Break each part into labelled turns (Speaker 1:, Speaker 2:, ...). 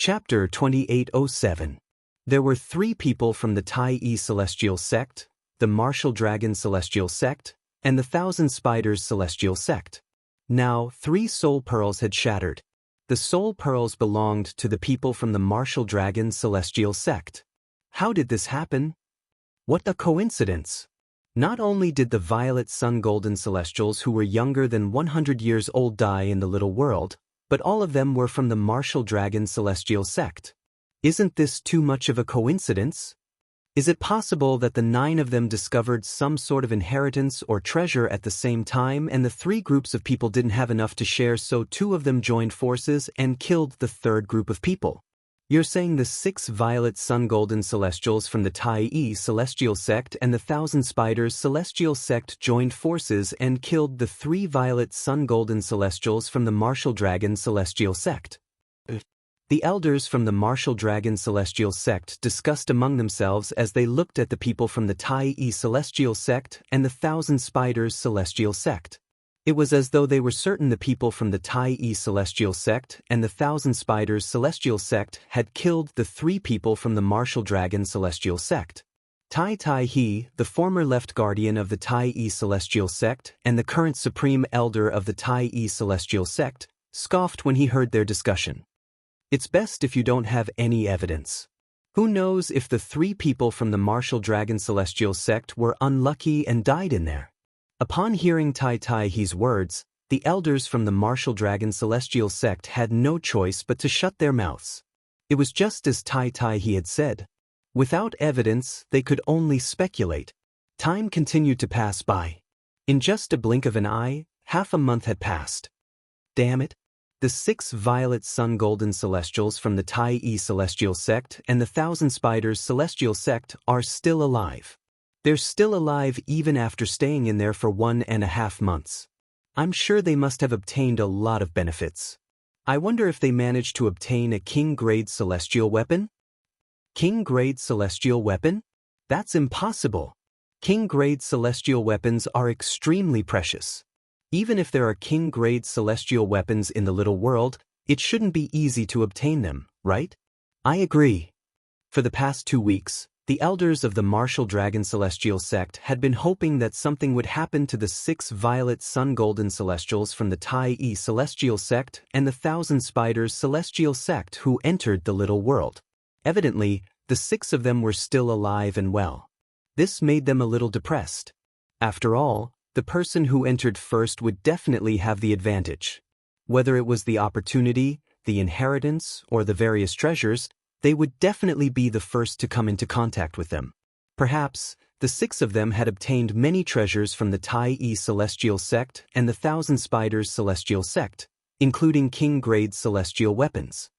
Speaker 1: Chapter 2807. There were 3 people from the Tai Celestial Sect, the Martial Dragon Celestial Sect, and the Thousand Spiders Celestial Sect. Now, 3 soul pearls had shattered. The soul pearls belonged to the people from the Martial Dragon Celestial Sect. How did this happen? What a coincidence! Not only did the Violet Sun Golden Celestials who were younger than 100 years old die in the little world, but all of them were from the Martial Dragon Celestial Sect. Isn't this too much of a coincidence? Is it possible that the 9 of them discovered some sort of inheritance or treasure at the same time and the 3 groups of people didn't have enough to share, so 2 of them joined forces and killed the 3rd group of people? You're saying the 6 Violet Sun Golden Celestials from the Tai Celestial Sect and the Thousand Spiders Celestial Sect joined forces and killed the 3 Violet Sun Golden Celestials from the Martial Dragon Celestial Sect. The elders from the Martial Dragon Celestial Sect discussed among themselves as they looked at the people from the Tai Celestial Sect and the Thousand Spiders Celestial Sect. It was as though they were certain the people from the Tai Celestial Sect and the Thousand Spiders Celestial Sect had killed the 3 people from the Martial Dragon Celestial Sect. Tai He, the former left guardian of the Tai Celestial Sect and the current supreme elder of the Tai Celestial Sect, scoffed when he heard their discussion. It's best if you don't have any evidence. Who knows if the 3 people from the Martial Dragon Celestial Sect were unlucky and died in there? Upon hearing Tai He's words, the elders from the Martial Dragon Celestial Sect had no choice but to shut their mouths. It was just as Tai He had said. Without evidence, they could only speculate. Time continued to pass by. In just a blink of an eye, half a month had passed. Damn it! The 6 Violet Sun Golden Celestials from the Tai Celestial Sect and the Thousand Spiders Celestial Sect are still alive. They're still alive even after staying in there for 1.5 months. I'm sure they must have obtained a lot of benefits. I wonder if they managed to obtain a King-grade celestial weapon? King-grade celestial weapon? That's impossible. King-grade celestial weapons are extremely precious. Even if there are King-grade celestial weapons in the little world, it shouldn't be easy to obtain them, right? I agree. For the past 2 weeks, the elders of the Martial Dragon Celestial Sect had been hoping that something would happen to the 6 Violet Sun Golden Celestials from the Tai Celestial Sect and the Thousand Spiders Celestial Sect who entered the little world. Evidently, the 6 of them were still alive and well. This made them a little depressed. After all, the person who entered first would definitely have the advantage. Whether it was the opportunity, the inheritance, or the various treasures, they would definitely be the first to come into contact with them. Perhaps, the 6 of them had obtained many treasures from the Tai Celestial Sect and the Thousand Spiders Celestial Sect, including King-grade celestial weapons.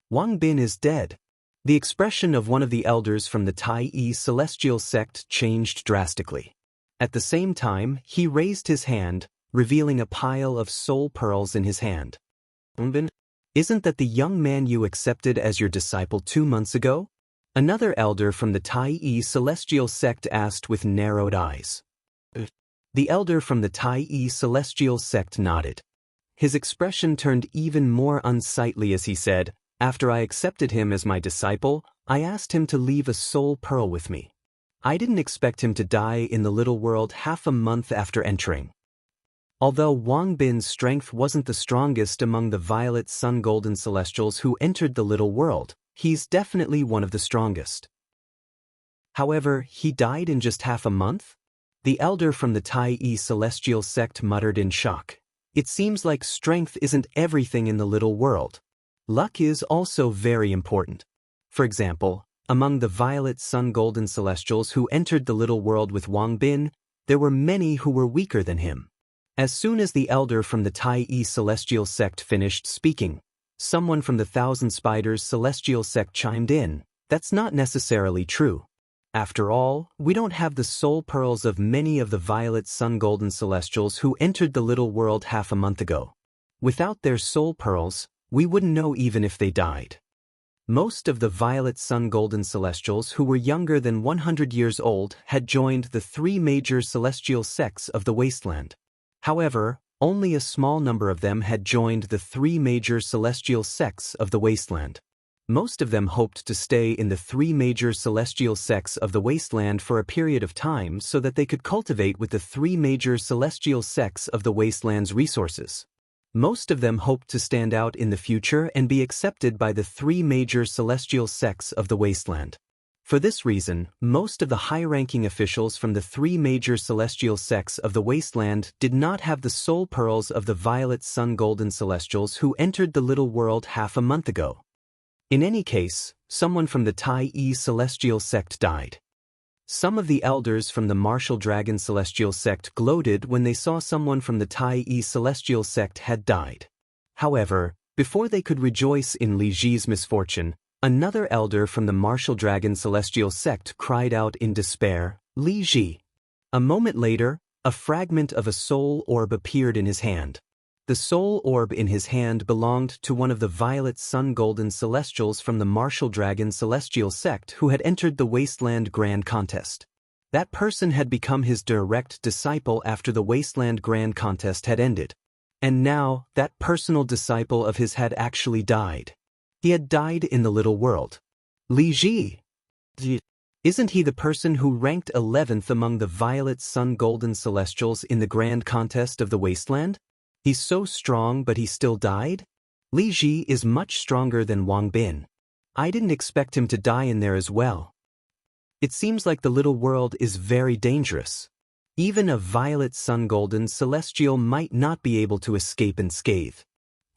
Speaker 1: Wang Bin is dead. The expression of one of the elders from the Tai Celestial Sect changed drastically. At the same time, he raised his hand, revealing a pile of soul pearls in his hand. Wang Bin? Isn't that the young man you accepted as your disciple 2 months ago? Another elder from the Tai Celestial Sect asked with narrowed eyes. The elder from the Tai Celestial Sect nodded. His expression turned even more unsightly as he said, "After I accepted him as my disciple, I asked him to leave a soul pearl with me. I didn't expect him to die in the little world half a month after entering." Although Wang Bin's strength wasn't the strongest among the Violet Sun Golden Celestials who entered the little world, he's definitely one of the strongest. However, he died in just half a month? The elder from the Tai Celestial Sect muttered in shock. It seems like strength isn't everything in the little world. Luck is also very important. For example, among the Violet Sun Golden Celestials who entered the little world with Wang Bin, there were many who were weaker than him. As soon as the elder from the Tai Celestial Sect finished speaking, someone from the Thousand Spiders Celestial Sect chimed in. That's not necessarily true. After all, we don't have the soul pearls of many of the Violet Sun Golden Celestials who entered the little world half a month ago. Without their soul pearls, we wouldn't know even if they died. Most of the Violet Sun Golden Celestials who were younger than 100 years old had joined the 3 major celestial sects of the Wasteland. However, only a small number of them had joined the 3 major celestial sects of the Wasteland. Most of them hoped to stay in the three major celestial sects of the wasteland for a period of time so that they could cultivate with the three major celestial sects of the wasteland's resources. Most of them hoped to stand out in the future and be accepted by the three major celestial sects of the wasteland. For this reason, most of the high-ranking officials from the three major celestial sects of the wasteland did not have the soul pearls of the Violet Sun Golden Celestials who entered the little world half a month ago. In any case, someone from the Tai Celestial sect died. Some of the elders from the Martial Dragon Celestial sect gloated when they saw someone from the Tai Celestial sect had died. However, before they could rejoice in Li Ji's misfortune, another elder from the Martial Dragon Celestial sect cried out in despair, "Li Ji!" A moment later, a fragment of a soul orb appeared in his hand. The soul orb in his hand belonged to one of the Violet Sun Golden Celestials from the Martial Dragon Celestial sect who had entered the Wasteland Grand Contest. That person had become his direct disciple after the Wasteland Grand Contest had ended. And now, that personal disciple of his had actually died. He had died in the little world. Li Ji! Isn't he the person who ranked 11th among the Violet Sun Golden Celestials in the Grand Contest of the Wasteland? He's so strong but he still died? Li Ji is much stronger than Wang Bin. I didn't expect him to die in there as well. It seems like the little world is very dangerous. Even a Violet Sun Golden Celestial might not be able to escape unscathed.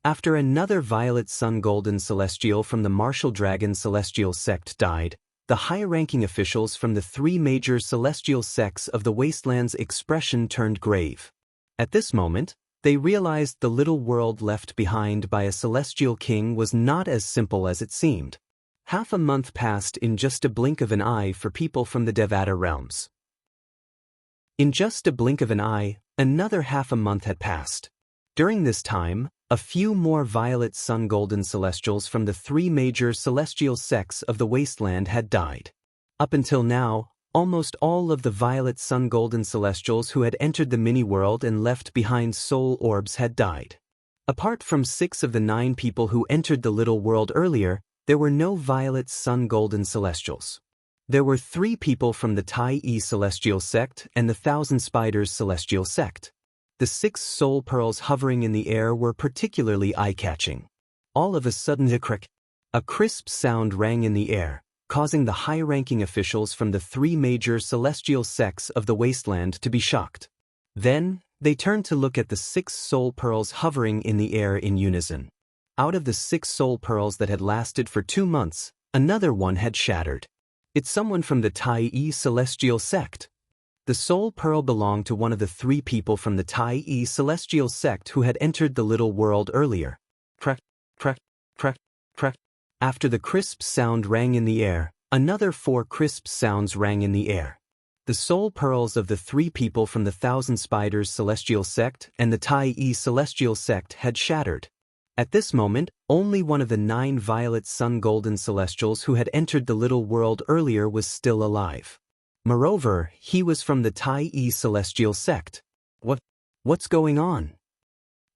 Speaker 1: After another Violet Sun Golden Celestial from the Martial Dragon Celestial sect died, the high-ranking officials from the three major celestial sects of the Wasteland's expression turned grave. At this moment, they realized the little world left behind by a celestial king was not as simple as it seemed. Half a month passed in just a blink of an eye for people from the Devata realms. In just a blink of an eye, another half a month had passed. During this time, a few more Violet Sun Golden Celestials from the three major celestial sects of the Wasteland had died. Up until now, almost all of the Violet Sun Golden Celestials who had entered the mini-world and left behind soul orbs had died. Apart from 6 of the 9 people who entered the little world earlier, there were no Violet Sun Golden Celestials. There were 3 people from the Tai Celestial sect and the Thousand Spiders Celestial sect. The 6 soul pearls hovering in the air were particularly eye-catching. All of a sudden a crisp sound rang in the air, causing the high-ranking officials from the 3 major celestial sects of the Wasteland to be shocked. Then, they turned to look at the 6 soul pearls hovering in the air in unison. Out of the 6 soul pearls that had lasted for 2 months, another one had shattered. It's someone from the Tai Celestial sect. The soul pearl belonged to one of the 3 people from the Tai Celestial sect who had entered the little world earlier. Crack, crack, crack, crack. After the crisp sound rang in the air, another 4 crisp sounds rang in the air. The soul pearls of the 3 people from the Thousand Spiders Celestial sect and the Tai Celestial sect had shattered. At this moment, only one of the 9 Violet Sun Golden Celestials who had entered the little world earlier was still alive. Moreover, he was from the Tai Celestial sect. What's going on?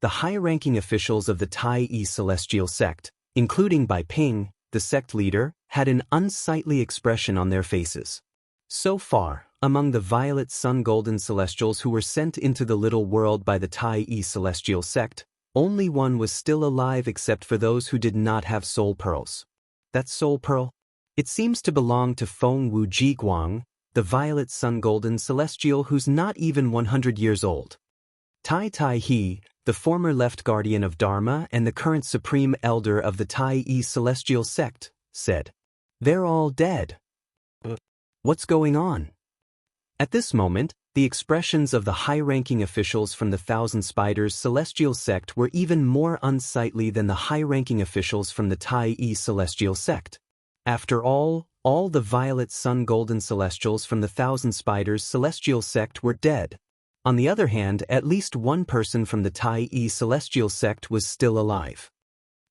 Speaker 1: The high-ranking officials of the Tai Celestial sect, including Bai Ping, the sect leader, had an unsightly expression on their faces. So far, among the Violet Sun Golden Celestials who were sent into the little world by the Tai Celestial sect, only one was still alive except for those who did not have soul pearls. That soul pearl? It seems to belong to Feng Wu Jiguang, the Violet Sun Golden Celestial who's not even 100 years old. Tai Tai He, the former left guardian of Dharma and the current supreme elder of the Tai Celestial sect, said, "They're all dead. What's going on?" At this moment, the expressions of the high-ranking officials from the Thousand Spiders Celestial sect were even more unsightly than the high-ranking officials from the Tai Celestial sect. After all the Violet Sun Golden Celestials from the Thousand Spiders Celestial sect were dead. On the other hand, at least one person from the Tai Celestial sect was still alive.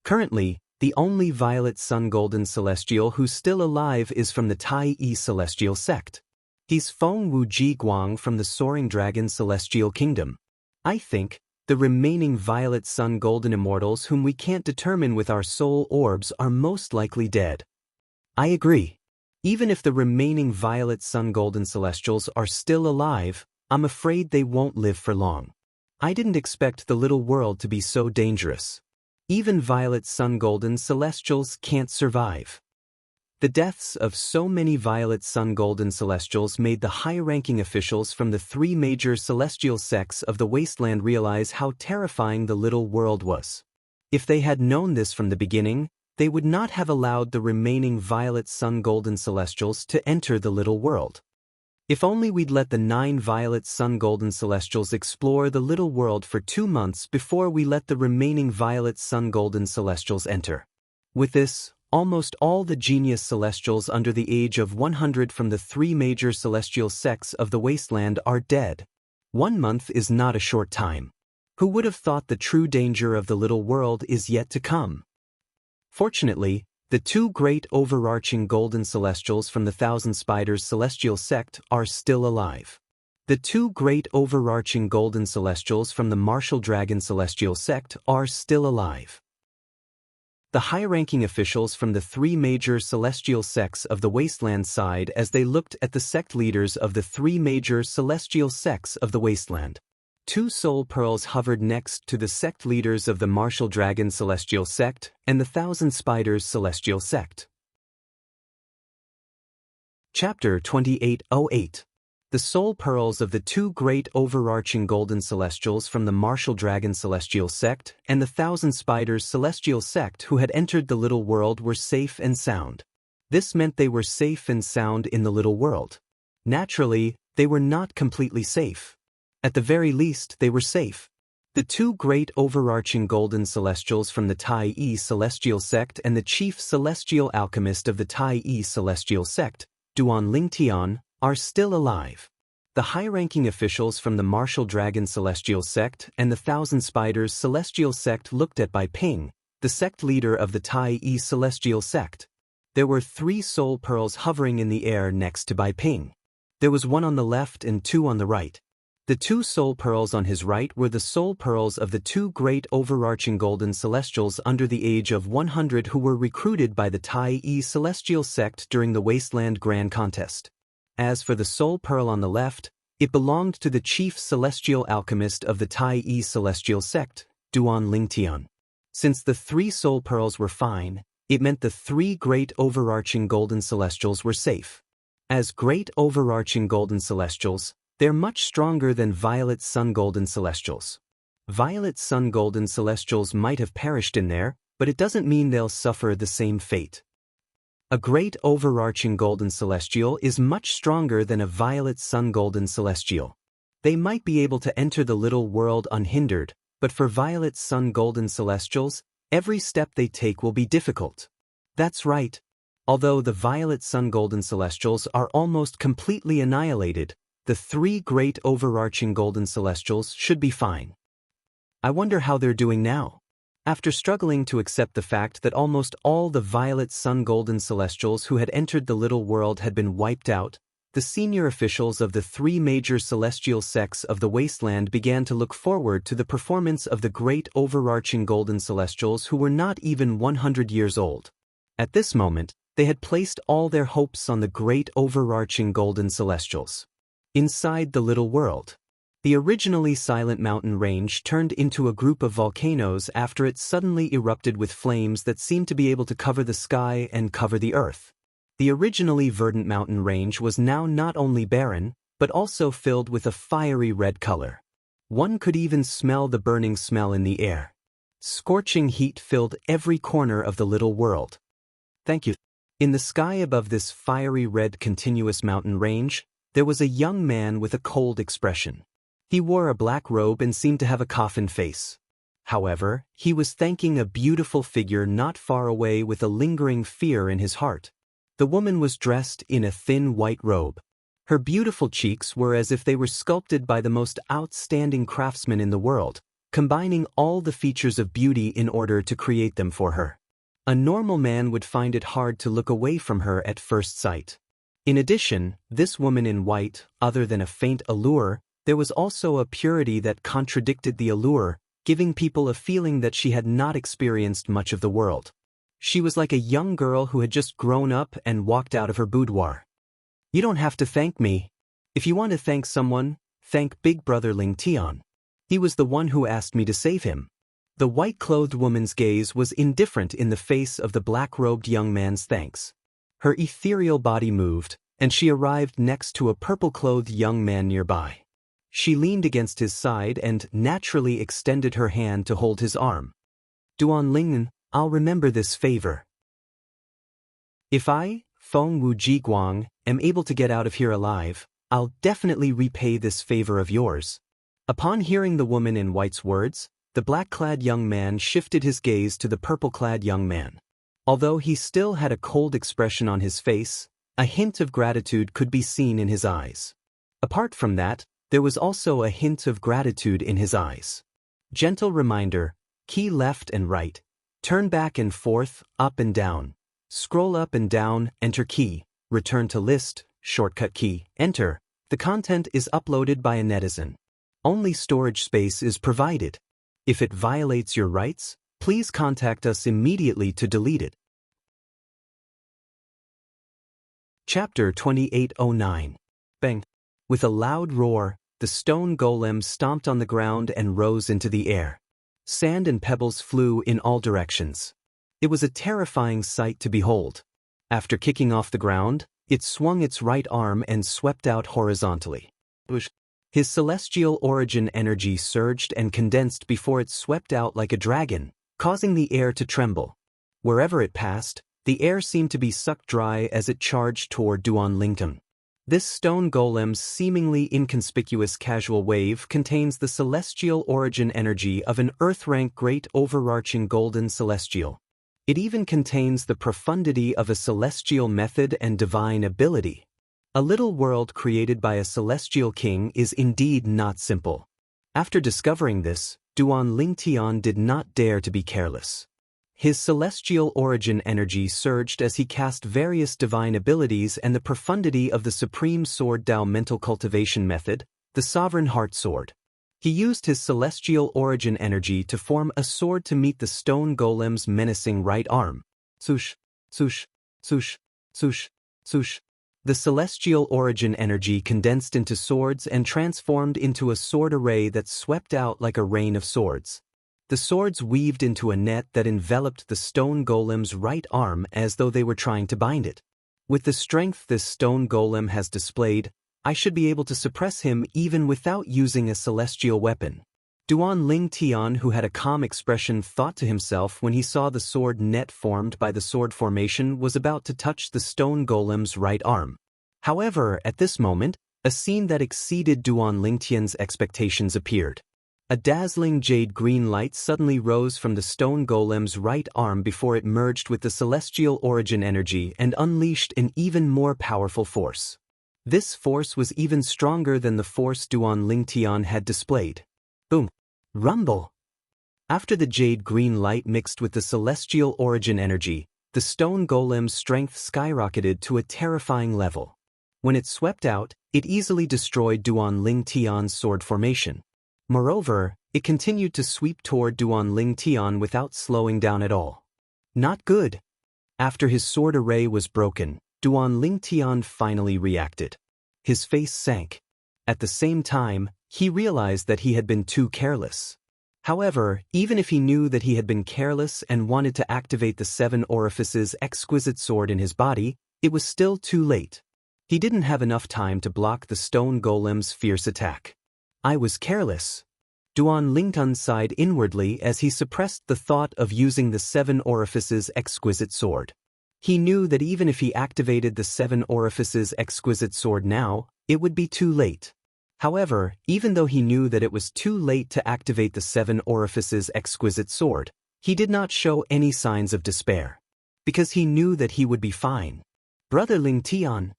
Speaker 1: Currently, the only Violet Sun Golden Celestial who's still alive is from the Tai Celestial sect. He's Feng Wu Jiguang from the Soaring Dragon Celestial Kingdom. I think The remaining violet sun golden immortals whom we can't determine with our soul orbs are most likely dead. I agree. Even if the remaining violet sun golden celestials are still alive, I'm afraid they won't live for long. I didn't expect the little world to be so dangerous. Even violet sun golden celestials can't survive. The deaths of so many violet sun golden celestials made the high-ranking officials from the three major celestial sects of the wasteland realize how terrifying the little world was. If they had known this from the beginning, they would not have allowed the remaining violet sun golden celestials to enter the little world. If only we'd let the 9 violet sun golden celestials explore the little world for 2 months before we let the remaining violet sun golden celestials enter. With this, almost all the genius celestials under the age of 100 from the 3 major celestial sects of the wasteland are dead. 1 month is not a short time. Who would have thought the true danger of the little world is yet to come? Fortunately, the 2 great overarching golden celestials from the Thousand Spiders celestial sect are still alive. The 2 great overarching golden celestials from the Martial Dragon celestial sect are still alive. The high-ranking officials from the 3 major celestial sects of the wasteland sighed as they looked at the sect leaders of the 3 major celestial sects of the wasteland. 2 soul pearls hovered next to the sect leaders of the Martial Dragon celestial sect and the Thousand Spiders celestial sect. Chapter 2808. The soul pearls of the 2 great overarching golden celestials from the Martial Dragon celestial sect and the Thousand Spiders celestial sect who had entered the little world were safe and sound. This meant they were safe and sound in the little world. Naturally, they were not completely safe. At the very least, they were safe. The 2 great overarching golden celestials from the Tai Yi celestial sect and the chief celestial alchemist of the Tai Yi celestial sect, Duan Lingtian, are still alive. The high-ranking officials from the Martial Dragon celestial sect and the Thousand Spiders celestial sect looked at Bai Ping, the sect leader of the Tai Yi celestial sect. There were 3 soul pearls hovering in the air next to Bai Ping. There was 1 on the left and 2 on the right. The 2 soul pearls on his right were the soul pearls of the 2 great overarching golden celestials under the age of 100 who were recruited by the Tai Yi celestial sect during the Wasteland Grand Contest. As for the soul pearl on the left, it belonged to the chief celestial alchemist of the Tai Yi celestial sect, Duan Lingtian. Since the 3 soul pearls were fine, it meant the 3 great overarching golden celestials were safe. As great overarching golden celestials, they're much stronger than violet sun golden celestials. Violet sun golden celestials might have perished in there, but it doesn't mean they'll suffer the same fate. A great overarching golden celestial is much stronger than a violet sun golden celestial. They might be able to enter the little world unhindered, but for violet sun golden celestials, every step they take will be difficult. That's right. Although the violet sun golden celestials are almost completely annihilated, the 3 great overarching golden celestials should be fine. I wonder how they're doing now. After struggling to accept the fact that almost all the violet sun golden celestials who had entered the little world had been wiped out, the senior officials of the 3 major celestial sects of the wasteland began to look forward to the performance of the great overarching golden celestials who were not even 100 years old. At this moment, they had placed all their hopes on the great overarching golden celestials. Inside the little world, the originally silent mountain range turned into a group of volcanoes after it suddenly erupted with flames that seemed to be able to cover the sky and cover the earth. The originally verdant mountain range was now not only barren, but also filled with a fiery red color. One could even smell the burning smell in the air. Scorching heat filled every corner of the little world. Thank you. In the sky above this fiery red continuous mountain range, there was a young man with a cold expression. He wore a black robe and seemed to have a coffin face. However, he was thanking a beautiful figure not far away with a lingering fear in his heart. The woman was dressed in a thin white robe. Her beautiful cheeks were as if they were sculpted by the most outstanding craftsman in the world, combining all the features of beauty in order to create them for her. A normal man would find it hard to look away from her at first sight. In addition, this woman in white, other than a faint allure, there was also a purity that contradicted the allure, giving people a feeling that she had not experienced much of the world. She was like a young girl who had just grown up and walked out of her boudoir. You don't have to thank me. If you want to thank someone, thank Big Brother Ling Tian. He was the one who asked me to save him. The white-clothed woman's gaze was indifferent in the face of the black-robed young man's thanks. Her ethereal body moved, and she arrived next to a purple-clothed young man nearby. She leaned against his side and naturally extended her hand to hold his arm. Duan Lingnan, I'll remember this favor. If I, Feng Wu Jiguang, am able to get out of here alive, I'll definitely repay this favor of yours. Upon hearing the woman in white's words, the black-clad young man shifted his gaze to the purple-clad young man. Although he still had a cold expression on his face, a hint of gratitude could be seen in his eyes. Apart from that, there was also a hint of gratitude in his eyes. Gentle reminder, key left and right, turn back and forth, up and down, scroll up and down, enter key, return to list, shortcut key, enter. The content is uploaded by a netizen. Only storage space is provided. If it violates your rights, please contact us immediately to delete it. Chapter 2809. Bang. With a loud roar, the stone golem stomped on the ground and rose into the air. Sand and pebbles flew in all directions. It was a terrifying sight to behold. After kicking off the ground, it swung its right arm and swept out horizontally. His celestial origin energy surged and condensed before it swept out like a dragon, causing the air to tremble. Wherever it passed, the air seemed to be sucked dry as it charged toward Duan Lingtan. This stone golem's seemingly inconspicuous casual wave contains the celestial origin energy of an Earth-rank great overarching golden celestial. It even contains the profundity of a celestial method and divine ability. A little world created by a celestial king is indeed not simple. After discovering this, Duan Lingtian did not dare to be careless. His celestial origin energy surged as he cast various divine abilities and the profundity of the supreme sword Dao mental cultivation method, the Sovereign Heart Sword. He used his celestial origin energy to form a sword to meet the stone golem's menacing right arm. Swoosh, swoosh, swoosh, swoosh, swoosh. The celestial origin energy condensed into swords and transformed into a sword array that swept out like a rain of swords. The swords weaved into a net that enveloped the stone golem's right arm as though they were trying to bind it. With the strength this stone golem has displayed, I should be able to suppress him even without using a celestial weapon. Duan Lingtian, who had a calm expression, thought to himself when he saw the sword net formed by the sword formation was about to touch the stone golem's right arm. However, at this moment, a scene that exceeded Duan Lingtian's expectations appeared. A dazzling jade green light suddenly rose from the stone golem's right arm before it merged with the celestial origin energy and unleashed an even more powerful force. This force was even stronger than the force Duan Lingtian had displayed. Boom! Rumble! After the jade green light mixed with the celestial origin energy, the stone golem's strength skyrocketed to a terrifying level. When it swept out, it easily destroyed Duan Lingtian's sword formation. Moreover, it continued to sweep toward Duan Lingtian without slowing down at all. Not good. After his sword array was broken, Duan Lingtian finally reacted. His face sank. At the same time, he realized that he had been too careless. However, even if he knew that he had been careless and wanted to activate the 7 orifices exquisite sword in his body, it was still too late. He didn't have enough time to block the stone golem's fierce attack. I was careless. Duan Lingtan sighed inwardly as he suppressed the thought of using the 7 orifices exquisite sword. He knew that even if he activated the 7 orifices exquisite sword now, it would be too late. However, even though he knew that it was too late to activate the 7 orifices exquisite sword, he did not show any signs of despair. Because he knew that he would be fine. Brother Lingtian.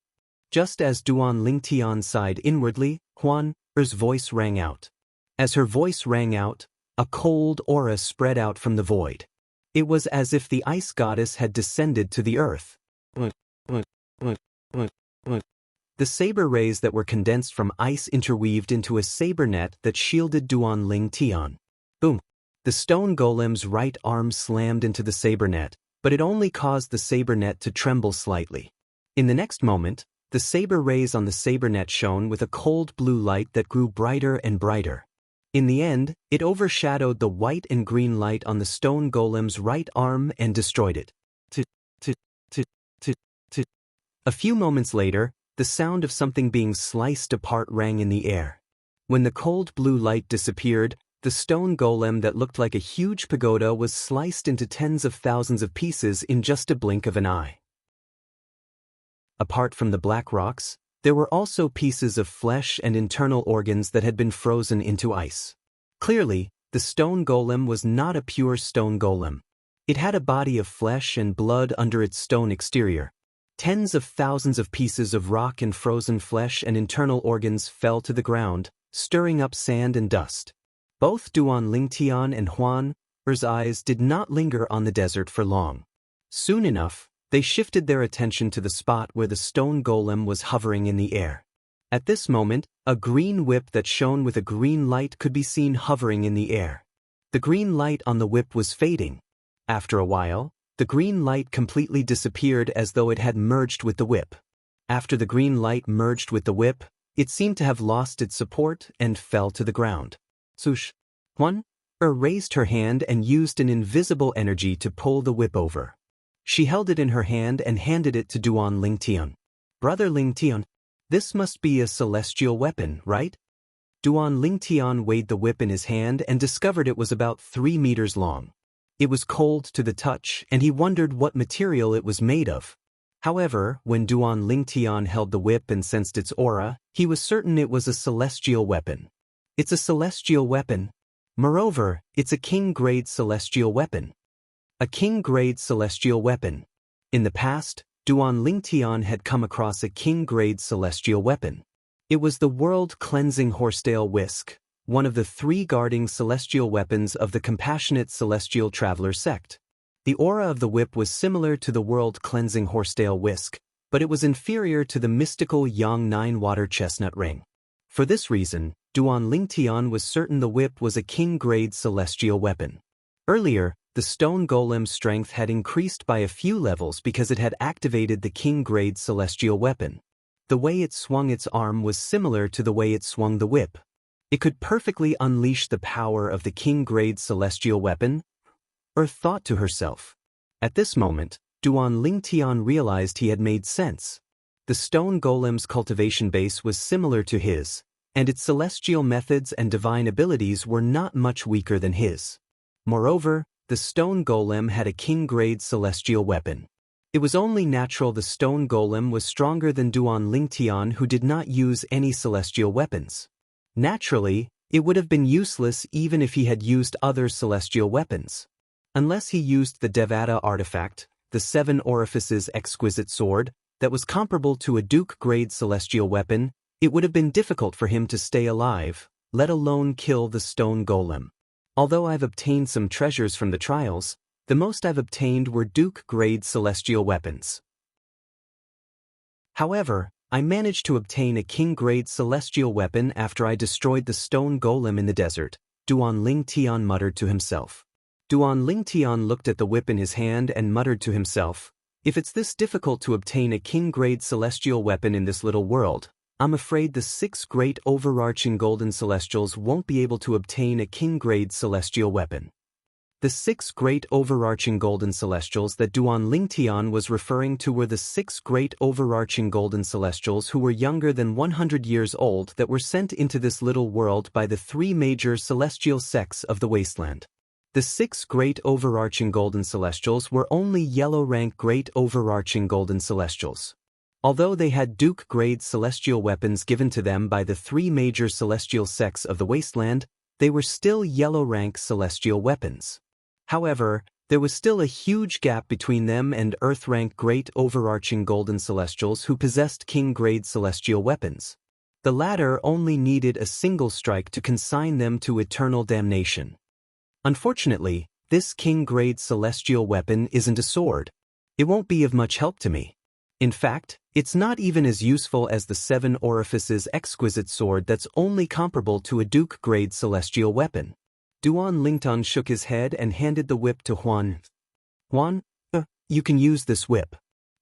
Speaker 1: Just as Duan Lingtian sighed inwardly, Huan's voice rang out. As her voice rang out, a cold aura spread out from the void. It was as if the ice goddess had descended to the earth. The The saber rays that were condensed from ice interweaved into a saber net that shielded Duan Ling Tian. Boom! The stone golem's right arm slammed into the saber net, but it only caused the saber net to tremble slightly. In the next moment, the saber rays on the saber net shone with a cold blue light that grew brighter and brighter. In the end, it overshadowed the white and green light on the stone golem's right arm and destroyed it. A few moments later, the sound of something being sliced apart rang in the air. When the cold blue light disappeared, the stone golem that looked like a huge pagoda was sliced into tens of thousands of pieces in just a blink of an eye. Apart from the black rocks, there were also pieces of flesh and internal organs that had been frozen into ice. Clearly, the stone golem was not a pure stone golem. It had a body of flesh and blood under its stone exterior. Tens of thousands of pieces of rock and frozen flesh and internal organs fell to the ground, stirring up sand and dust. Both Duan Lingtian and Huan Er's eyes did not linger on the desert for long. Soon enough, they shifted their attention to the spot where the stone golem was hovering in the air. At this moment, a green whip that shone with a green light could be seen hovering in the air. The green light on the whip was fading. After a while, the green light completely disappeared as though it had merged with the whip. After the green light merged with the whip, it seemed to have lost its support and fell to the ground. Swoosh! Huan Er raised her hand and used an invisible energy to pull the whip over. She held it in her hand and handed it to Duan Lingtian. Brother Lingtian, this must be a celestial weapon, right? Duan Lingtian weighed the whip in his hand and discovered it was about 3 meters long. It was cold to the touch, and he wondered what material it was made of. However, when Duan Lingtian held the whip and sensed its aura, he was certain it was a celestial weapon. It's a celestial weapon. Moreover, it's a king-grade celestial weapon. A king-grade celestial weapon. In the past, Duan Lingtian had come across a king-grade celestial weapon. It was the world-cleansing horsetail whisk, one of the 3 guarding celestial weapons of the Compassionate Celestial Traveler sect. The aura of the whip was similar to the world-cleansing horsetail whisk, but it was inferior to the mystical Yang 9 water chestnut ring. For this reason, Duan Lingtian was certain the whip was a king-grade celestial weapon. Earlier, the stone golem's strength had increased by a few levels because it had activated the king-grade celestial weapon. The way it swung its arm was similar to the way it swung the whip. It could perfectly unleash the power of the king-grade celestial weapon, Er thought to herself. At this moment, Duan Lingtian realized he had made sense. The stone golem's cultivation base was similar to his, and its celestial methods and divine abilities were not much weaker than his. Moreover, the stone golem had a king-grade celestial weapon. It was only natural the stone golem was stronger than Duan Lingtian, who did not use any celestial weapons. Naturally, it would have been useless even if he had used other celestial weapons. Unless he used the Devata artifact, the 7 orifices exquisite sword, that was comparable to a Duke-grade celestial weapon, it would have been difficult for him to stay alive, let alone kill the stone golem. Although I've obtained some treasures from the trials, the most I've obtained were Duke-grade celestial weapons. However, I managed to obtain a king-grade celestial weapon after I destroyed the stone golem in the desert, Duan Lingtian muttered to himself. Duan Lingtian looked at the whip in his hand and muttered to himself, if it's this difficult to obtain a king-grade celestial weapon in this little world, I'm afraid the 6 great overarching golden celestials won't be able to obtain a king-grade celestial weapon. The 6 great overarching golden celestials that Duan Lingtian was referring to were the 6 great overarching golden celestials who were younger than 100 years old that were sent into this little world by the 3 major celestial sects of the wasteland. The 6 great overarching golden celestials were only yellow-rank great overarching golden celestials. Although they had Duke-grade celestial weapons given to them by the 3 major celestial sects of the wasteland, they were still yellow-rank celestial weapons. However, there was still a huge gap between them and Earth-rank great overarching golden celestials who possessed king-grade celestial weapons. The latter only needed a single strike to consign them to eternal damnation. Unfortunately, this king-grade celestial weapon isn't a sword. It won't be of much help to me. In fact, It's not even as useful as the 7 orifices exquisite sword that's only comparable to a Duke-grade celestial weapon. Duan Lingtan shook his head and handed the whip to Huan. Huan, you can use this whip.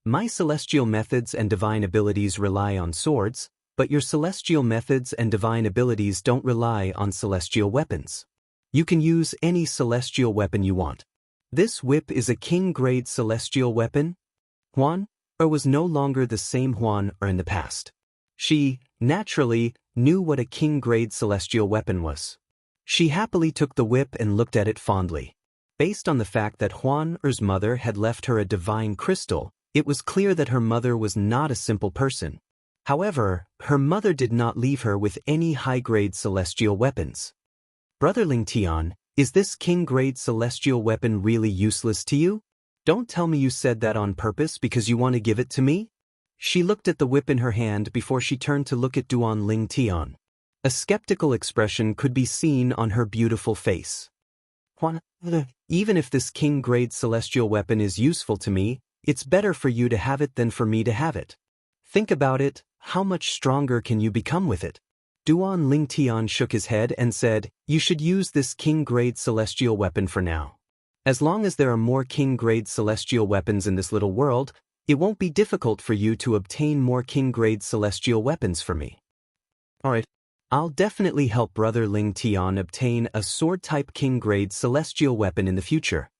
Speaker 1: My celestial methods and divine abilities rely on swords, but your celestial methods and divine abilities don't rely on celestial weapons. You can use any celestial weapon you want. This whip is a king-grade celestial weapon? Huan was no longer the same Huan in the past. She, naturally, knew what a king-grade celestial weapon was. She happily took the whip and looked at it fondly. Based on the fact that Huan's mother had left her a divine crystal, it was clear that her mother was not a simple person. However, her mother did not leave her with any high-grade celestial weapons. Brother Ling Tian, is this king-grade celestial weapon really useless to you? Don't tell me you said that on purpose because you want to give it to me? She looked at the whip in her hand before she turned to look at Duan Ling Tian. A skeptical expression could be seen on her beautiful face. Huan, even if this king-grade celestial weapon is useful to me, it's better for you to have it than for me to have it. Think about it, how much stronger can you become with it? Duan Ling Tian shook his head and said, you should use this king-grade celestial weapon for now. As long as there are more king-grade celestial weapons in this little world, it won't be difficult for you to obtain more king-grade celestial weapons for me. Alright, I'll definitely help Brother Ling Tian obtain a sword-type king-grade celestial weapon in the future.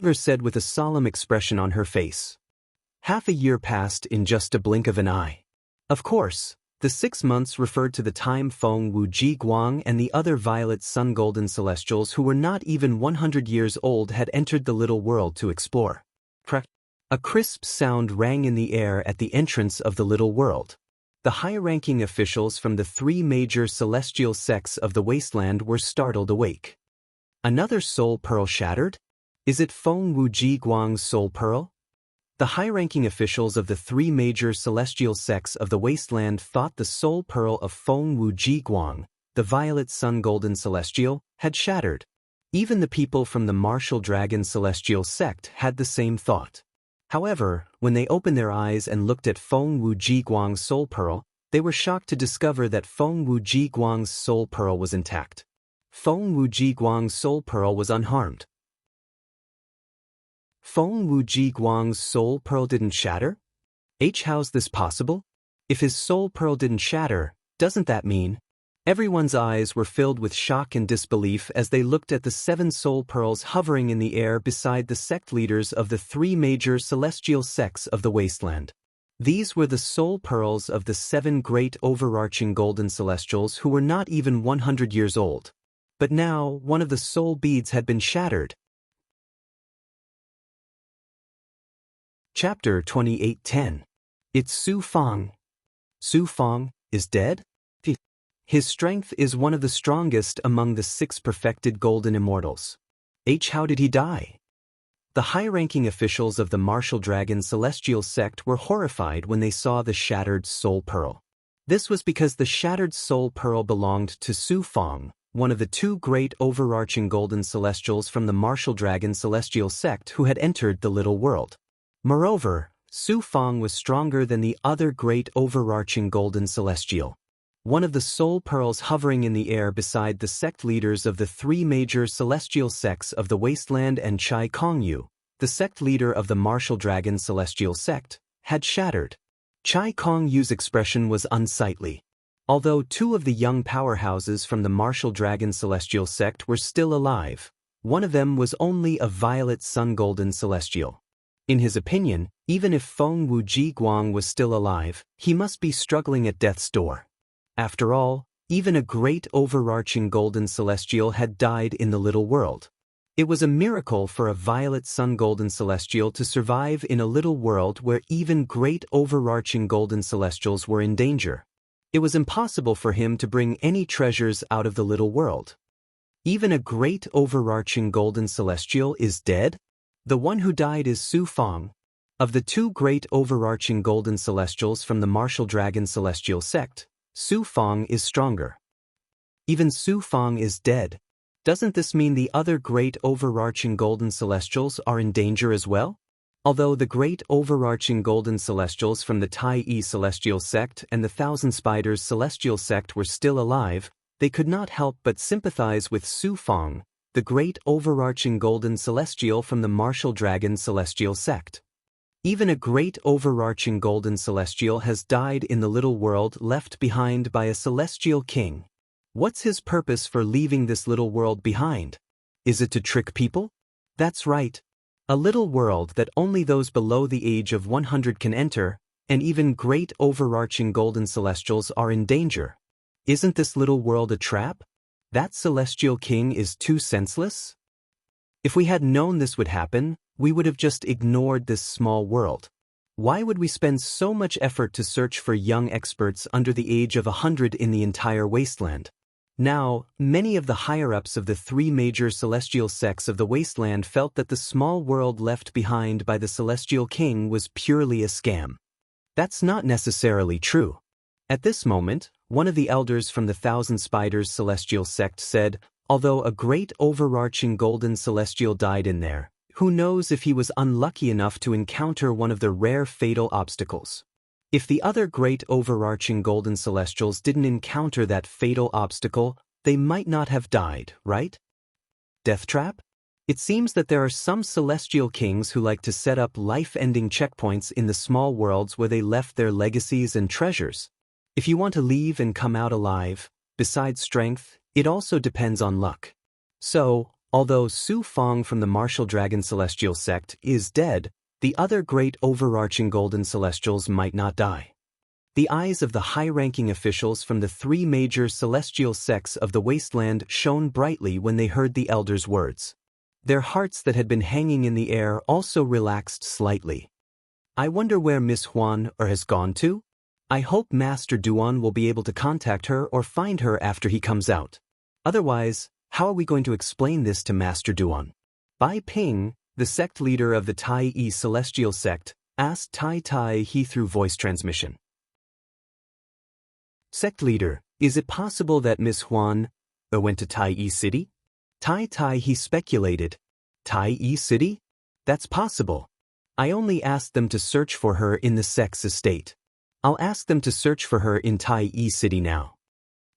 Speaker 1: Her said with a solemn expression on her face. Half a year passed in just a blink of an eye. Of course, the 6 months referred to the time Feng Wuji Guang and the other Violet Sun Golden Celestials who were not even 100 years old had entered the little world to explore. A crisp sound rang in the air at the entrance of the little world. The high-ranking officials from the 3 major celestial sects of the wasteland were startled awake. Another soul pearl shattered? Is it Feng Wuji Guang's soul pearl? The high-ranking officials of the 3 major celestial sects of the wasteland thought the soul pearl of Feng Wuji Guang, the Violet Sun Golden Celestial, had shattered. Even the people from the Martial Dragon Celestial sect had the same thought. However, when they opened their eyes and looked at Feng Wuji Guang's soul pearl, they were shocked to discover that Feng Wuji Guang's soul pearl was intact. Feng Wuji Guang's soul pearl was unharmed. Feng Wuji Guang's soul pearl didn't shatter? How's this possible? If his soul pearl didn't shatter, doesn't that mean? Everyone's eyes were filled with shock and disbelief as they looked at the 7 soul pearls hovering in the air beside the sect leaders of the 3 major celestial sects of the wasteland. These were the soul pearls of the 7 great overarching golden celestials who were not even 100 years old. But now, one of the soul beads had been shattered. Chapter 28:10. It's Su Fang. Su Fang is dead? His strength is one of the strongest among the 6 perfected golden immortals. How did he die? The high-ranking officials of the Martial Dragon Celestial sect were horrified when they saw the shattered soul pearl. This was because the shattered soul pearl belonged to Su Fang, one of the 2 great overarching golden celestials from the Martial Dragon Celestial sect who had entered the little world. Moreover, Su Fang was stronger than the other great overarching golden celestial. One of the soul pearls hovering in the air beside the sect leaders of the 3 major celestial sects of the wasteland and Chai Kongyu, the sect leader of the Martial Dragon Celestial sect, had shattered. Chai Kongyu's expression was unsightly. Although 2 of the young powerhouses from the Martial Dragon Celestial sect were still alive, one of them was only a Violet Sun Golden Celestial. In his opinion, even if Feng Wuji Guang was still alive, he must be struggling at death's door. After all, even a great overarching golden celestial had died in the little world. It was a miracle for a Violet Sun Golden Celestial to survive in a little world where even great overarching golden celestials were in danger. It was impossible for him to bring any treasures out of the little world. Even a great overarching golden celestial is dead? The one who died is Su Fang. Of the 2 great overarching golden celestials from the Martial Dragon Celestial sect, Su Fang is stronger. Even Su Fang is dead. Doesn't this mean the other great overarching golden celestials are in danger as well? Although the great overarching golden celestials from the Tai celestial sect and the Thousand Spiders celestial sect were still alive, they could not help but sympathize with Su Feng, the great overarching golden celestial from the martial dragon celestial sect. Even a great overarching golden celestial has died in the little world left behind by a celestial king. What's his purpose for leaving this little world behind? Is it to trick people? That's right. A little world that only those below the age of 100 can enter, and even great overarching golden celestials are in danger. Isn't this little world a trap? That celestial king is too senseless? If we had known this would happen, we would have just ignored this small world. Why would we spend so much effort to search for young experts under the age of 100 in the entire wasteland? Now, many of the higher-ups of the three major celestial sects of the wasteland felt that the small world left behind by the celestial king was purely a scam. That's not necessarily true. At this moment, one of the elders from the Thousand Spiders celestial sect said, although a great overarching golden celestial died in there, who knows if he was unlucky enough to encounter one of the rare fatal obstacles. If the other great overarching golden celestials didn't encounter that fatal obstacle, they might not have died, right? Death trap? It seems that there are some celestial kings who like to set up life-ending checkpoints in the small worlds where they left their legacies and treasures. If you want to leave and come out alive, besides strength, it also depends on luck. So, although Su Feng from the Martial Dragon Celestial Sect is dead, the other great overarching golden celestials might not die. The eyes of the high-ranking officials from the three major celestial sects of the wasteland shone brightly when they heard the elder's words. Their hearts that had been hanging in the air also relaxed slightly. I wonder where Miss Huan has gone to? I hope Master Duan will be able to contact her or find her after he comes out. Otherwise, how are we going to explain this to Master Duan? Bai Ping, the sect leader of the Tai celestial sect, asked Tai He through voice transmission. Sect leader, is it possible that Miss Huan went to Tai City? Tai He speculated. Tai City? That's possible. I only asked them to search for her in the sect's estate. I'll ask them to search for her in Tai City now.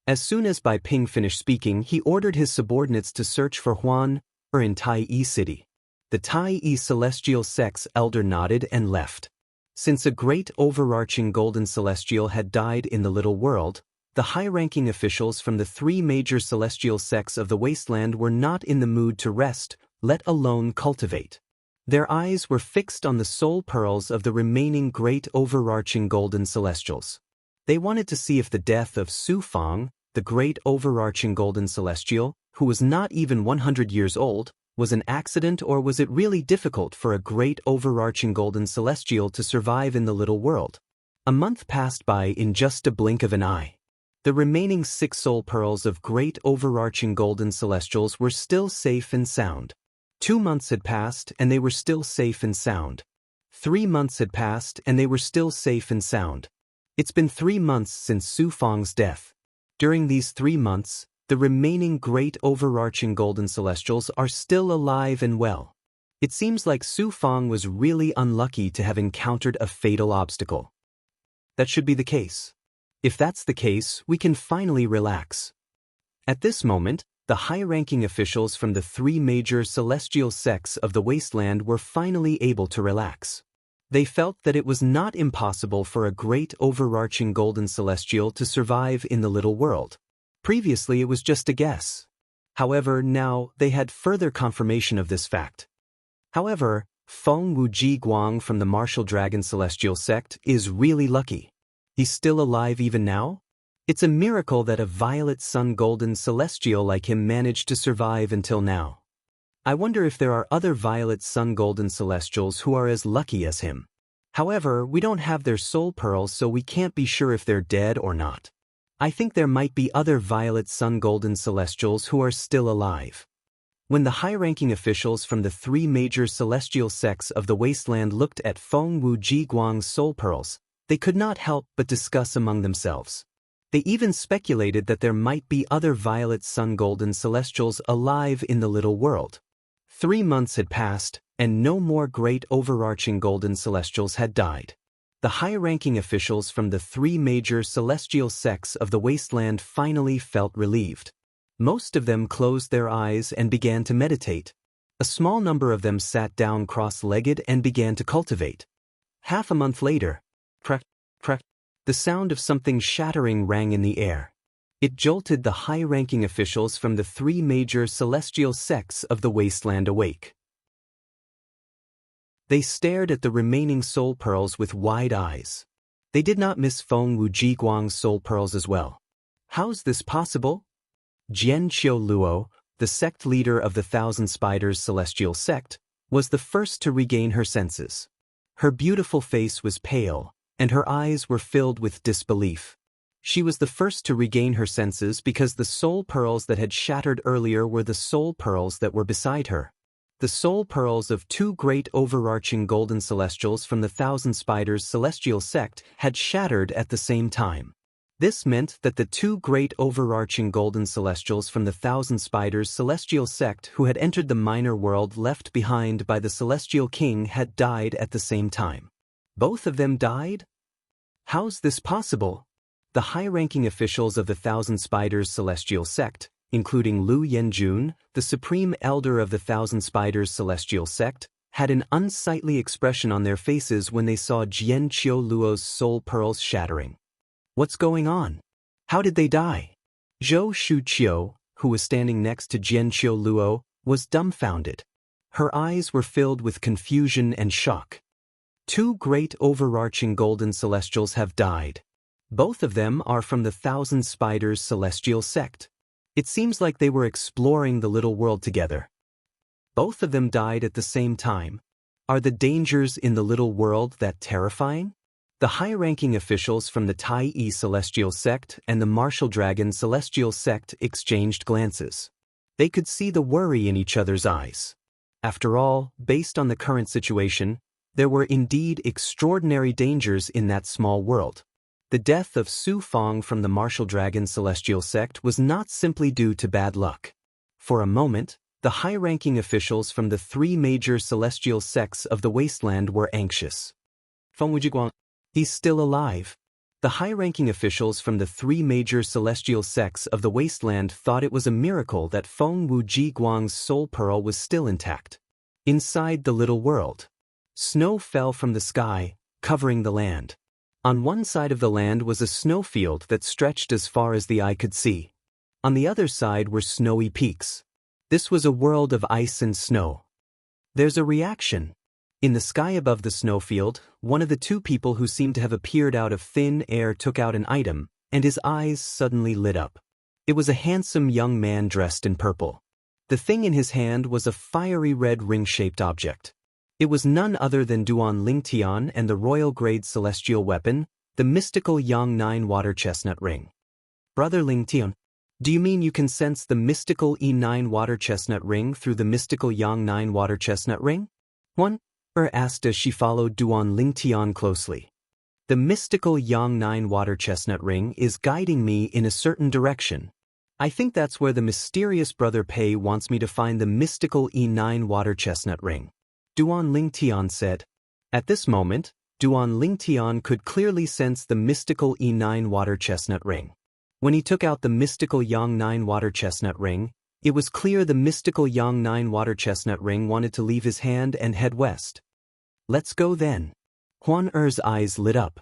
Speaker 1: As soon as Bai Ping finished speaking, he ordered his subordinates to search for Huan in Tai City. The Tai celestial sect's elder nodded and left. Since a great overarching golden celestial had died in the little world, the high-ranking officials from the three major celestial sects of the wasteland were not in the mood to rest, let alone cultivate. Their eyes were fixed on the soul pearls of the remaining great overarching golden celestials. They wanted to see if the death of Su Feng, the great overarching golden celestial, who was not even 100 years old, was an accident, or was it really difficult for a great overarching golden celestial to survive in the little world? A month passed by in just a blink of an eye. The remaining 6 soul pearls of great overarching golden celestials were still safe and sound. 2 months had passed and they were still safe and sound. 3 months had passed and they were still safe and sound. It's been 3 months since Su Feng's death. During these 3 months, the remaining great overarching golden celestials are still alive and well. It seems like Su Feng was really unlucky to have encountered a fatal obstacle. That should be the case. If that's the case, we can finally relax. At this moment, the high-ranking officials from the three major celestial sects of the wasteland were finally able to relax. They felt that it was not impossible for a great overarching golden celestial to survive in the little world. Previously, it was just a guess. However, now they had further confirmation of this fact. However, Feng Wuji Guang from the Martial Dragon Celestial Sect is really lucky. He's still alive even now? It's a miracle that a violet sun golden celestial like him managed to survive until now. I wonder if there are other violet sun golden celestials who are as lucky as him. However, we don't have their soul pearls, so we can't be sure if they're dead or not. I think there might be other violet sun golden celestials who are still alive. When the high-ranking officials from the three major celestial sects of the wasteland looked at Feng Wuji Guang's soul pearls, they could not help but discuss among themselves. They even speculated that there might be other violet sun golden celestials alive in the little world. 3 months had passed, and no more great overarching golden celestials had died. The high-ranking officials from the three major celestial sects of the wasteland finally felt relieved. Most of them closed their eyes and began to meditate. A small number of them sat down cross-legged and began to cultivate. Half a month later, crack, crack, the sound of something shattering rang in the air. It jolted the high-ranking officials from the three major celestial sects of the wasteland awake. They stared at the remaining soul pearls with wide eyes. They did not miss Feng Wujiguang's soul pearls as well. How's this possible? Xianxia Luo, the sect leader of the Thousand Spiders celestial sect, was the first to regain her senses. Her beautiful face was pale, and her eyes were filled with disbelief. She was the first to regain her senses because the soul pearls that had shattered earlier were the soul pearls that were beside her. The soul pearls of two great overarching golden celestials from the Thousand Spiders celestial sect had shattered at the same time. This meant that the two great overarching golden celestials from the Thousand Spiders celestial sect who had entered the minor world left behind by the celestial king had died at the same time. Both of them died? How's this possible? The high-ranking officials of the Thousand Spiders celestial sect, including Lu Yenjun, the supreme elder of the Thousand Spiders celestial sect, had an unsightly expression on their faces when they saw Xianxia Luo's soul pearls shattering. What's going on? How did they die? Zhou Shuqiu, who was standing next to Xianxia Luo, was dumbfounded. Her eyes were filled with confusion and shock. Two great overarching golden celestials have died. Both of them are from the Thousand Spiders celestial sect. It seems like they were exploring the little world together. Both of them died at the same time. Are the dangers in the little world that terrifying? The high-ranking officials from the Tai Yi celestial sect and the Martial Dragon celestial sect exchanged glances. They could see the worry in each other's eyes. After all, based on the current situation, there were indeed extraordinary dangers in that small world. The death of Su Feng from the Martial Dragon celestial sect was not simply due to bad luck. For a moment, the high-ranking officials from the three major celestial sects of the wasteland were anxious. Feng Wujiguang, he's still alive. The high-ranking officials from the three major celestial sects of the wasteland thought it was a miracle that Feng Wujiguang's soul pearl was still intact. Inside the little world, snow fell from the sky, covering the land. On one side of the land was a snowfield that stretched as far as the eye could see. On the other side were snowy peaks. This was a world of ice and snow. There's a reaction. In the sky above the snowfield, one of the two people who seemed to have appeared out of thin air took out an item, and his eyes suddenly lit up. It was a handsome young man dressed in purple. The thing in his hand was a fiery red ring-shaped object. It was none other than Duan Lingtian and the royal-grade celestial weapon, the mystical Yang 9 water chestnut ring. Brother Lingtian, do you mean you can sense the mystical E9 water chestnut ring through the mystical Yang 9 water chestnut ring? One asked as she followed Duan Lingtian closely. The mystical Yang 9 water chestnut ring is guiding me in a certain direction. I think that's where the mysterious Brother Pei wants me to find the mystical E9 water chestnut ring. Duan Lingtian said. At this moment, Duan Lingtian could clearly sense the mystical E9 water chestnut ring. When he took out the mystical Yang 9 water chestnut ring, it was clear the mystical Yang 9 water chestnut ring wanted to leave his hand and head west. Let's go then. Huan Er's eyes lit up.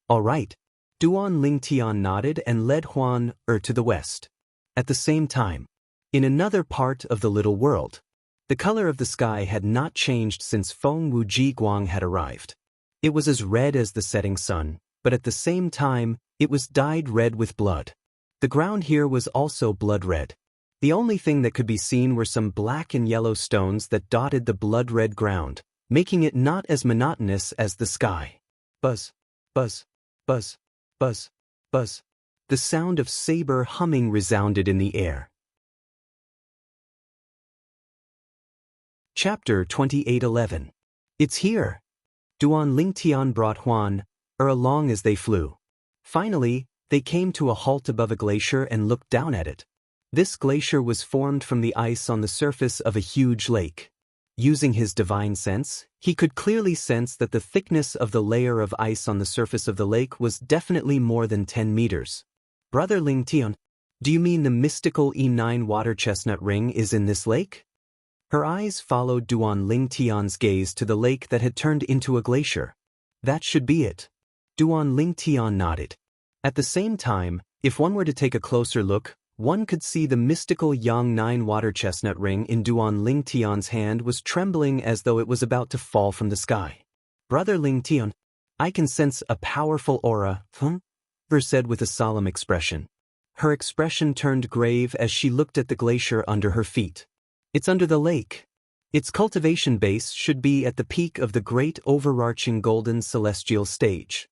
Speaker 1: All right. Duan Lingtian nodded and led Huan Er to the west. At the same time, in another part of the little world, the color of the sky had not changed since Feng Wujiguang had arrived. It was as red as the setting sun, but at the same time, it was dyed red with blood. The ground here was also blood red. The only thing that could be seen were some black and yellow stones that dotted the blood-red ground, making it not as monotonous as the sky. Buzz, buzz, buzz, buzz, buzz. The sound of saber humming resounded in the air. Chapter 28:11. It's here. Duan Lingtian brought Huan Er along as they flew. Finally, they came to a halt above a glacier and looked down at it. This glacier was formed from the ice on the surface of a huge lake. Using his divine sense, he could clearly sense that the thickness of the layer of ice on the surface of the lake was definitely more than 10 meters. Brother Ling Tian, do you mean the mystical E9 water chestnut ring is in this lake? Her eyes followed Duan Ling Tian's gaze to the lake that had turned into a glacier. That should be it. Duan Ling Tian nodded. At the same time, if one were to take a closer look, one could see the mystical Yang 9 water chestnut ring in Duan Ling Tian's hand was trembling as though it was about to fall from the sky. Brother Ling Tian, I can sense a powerful aura, Ver said with a solemn expression. Her expression turned grave as she looked at the glacier under her feet. It's under the lake. Its cultivation base should be at the peak of the great overarching golden celestial stage.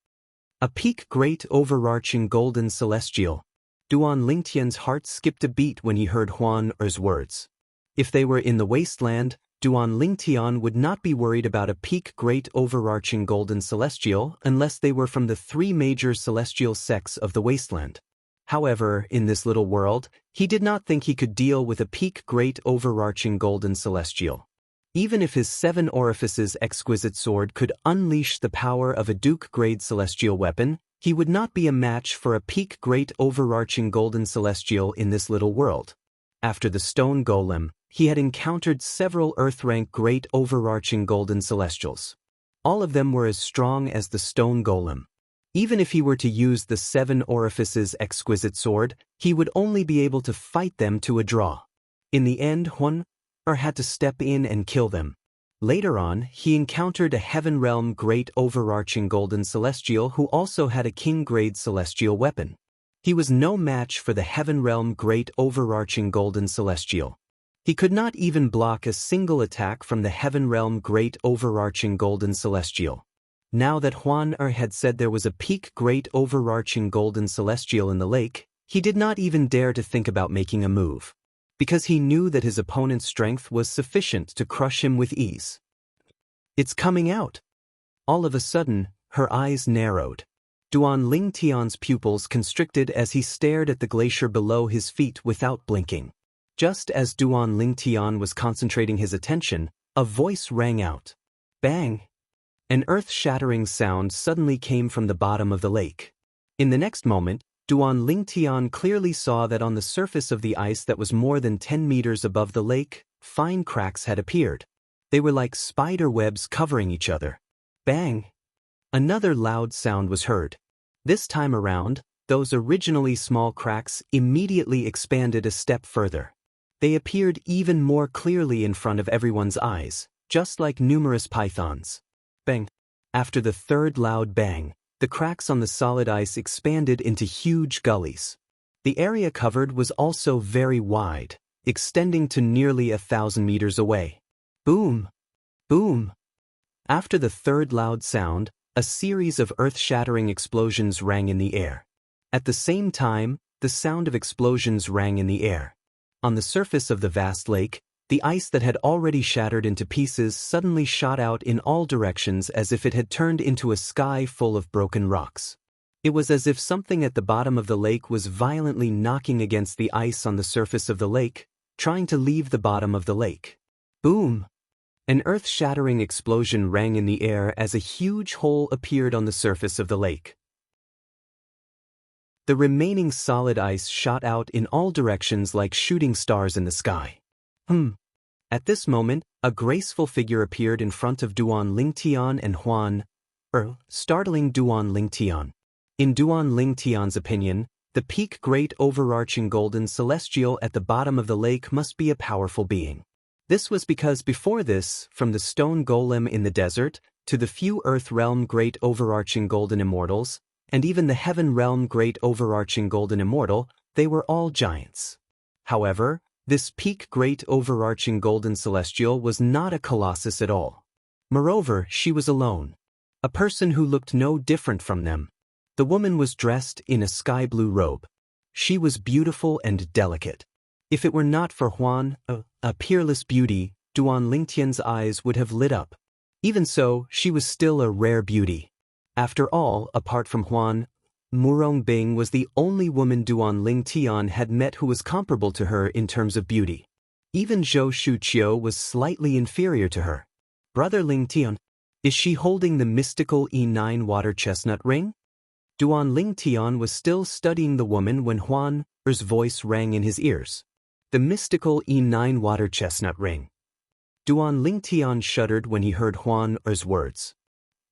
Speaker 1: A peak great overarching golden celestial. Duan Lingtian's heart skipped a beat when he heard Huan Er's words. If they were in the wasteland, Duan Lingtian would not be worried about a peak great overarching golden celestial unless they were from the 3 major celestial sects of the wasteland. However, in this little world, he did not think he could deal with a peak great overarching golden celestial. Even if his 7 orifices exquisite sword could unleash the power of a Duke-grade celestial weapon, he would not be a match for a peak great overarching golden celestial in this little world. After the stone golem, he had encountered several Earth-rank great overarching golden celestials. All of them were as strong as the stone golem. Even if he were to use the 7 orifices exquisite sword, he would only be able to fight them to a draw. In the end, Huan Er had to step in and kill them. Later on, he encountered a Heaven Realm great overarching golden celestial who also had a king-grade celestial weapon. He was no match for the Heaven Realm great overarching golden celestial. He could not even block a single attack from the Heaven Realm great overarching golden celestial. Now that Huan Er had said there was a peak great overarching golden celestial in the lake, he did not even dare to think about making a move, because he knew that his opponent's strength was sufficient to crush him with ease. It's coming out. All of a sudden, her eyes narrowed. Duan Ling Tian's pupils constricted as he stared at the glacier below his feet without blinking. Just as Duan Ling Tian was concentrating his attention, a voice rang out. Bang! An earth-shattering sound suddenly came from the bottom of the lake. In the next moment, Duan Ling Tian clearly saw that on the surface of the ice that was more than 10 meters above the lake, fine cracks had appeared. They were like spider webs covering each other. Bang! Another loud sound was heard. This time around, those originally small cracks immediately expanded a step further. They appeared even more clearly in front of everyone's eyes, just like numerous pythons. Bang! After the third loud bang, the cracks on the solid ice expanded into huge gullies. The area covered was also very wide, extending to nearly 1,000 meters away. Boom! Boom! After the third loud sound, a series of earth-shattering explosions rang in the air. At the same time, the sound of explosions rang in the air. On the surface of the vast lake, the ice that had already shattered into pieces suddenly shot out in all directions as if it had turned into a sky full of broken rocks. It was as if something at the bottom of the lake was violently knocking against the ice on the surface of the lake, trying to leave the bottom of the lake. Boom! An earth-shattering explosion rang in the air as a huge hole appeared on the surface of the lake. The remaining solid ice shot out in all directions like shooting stars in the sky. At this moment, a graceful figure appeared in front of Duan Ling Tian and Huan Er, startling Duan Ling Tian. In Duan Ling Tian's opinion, the peak great overarching golden celestial at the bottom of the lake must be a powerful being. This was because before this, from the stone golem in the desert, to the few earth realm great overarching golden immortals, and even the heaven realm great overarching golden immortal, they were all giants. However, this peak great overarching golden celestial was not a colossus at all. Moreover, she was alone. A person who looked no different from them. The woman was dressed in a sky blue robe. She was beautiful and delicate. If it were not for Huan, a peerless beauty, Duan Lingtian's eyes would have lit up. Even so, she was still a rare beauty. After all, apart from Huan, Murong Bing was the only woman Duan Ling Tian had met who was comparable to her in terms of beauty. Even Zhou Shuqiu was slightly inferior to her. Brother Ling Tian, is she holding the mystical E9 water chestnut ring? Duan Ling Tian was still studying the woman when Huan Er's voice rang in his ears. The mystical E9 water chestnut ring. Duan Ling Tian shuddered when he heard Huan Er's words.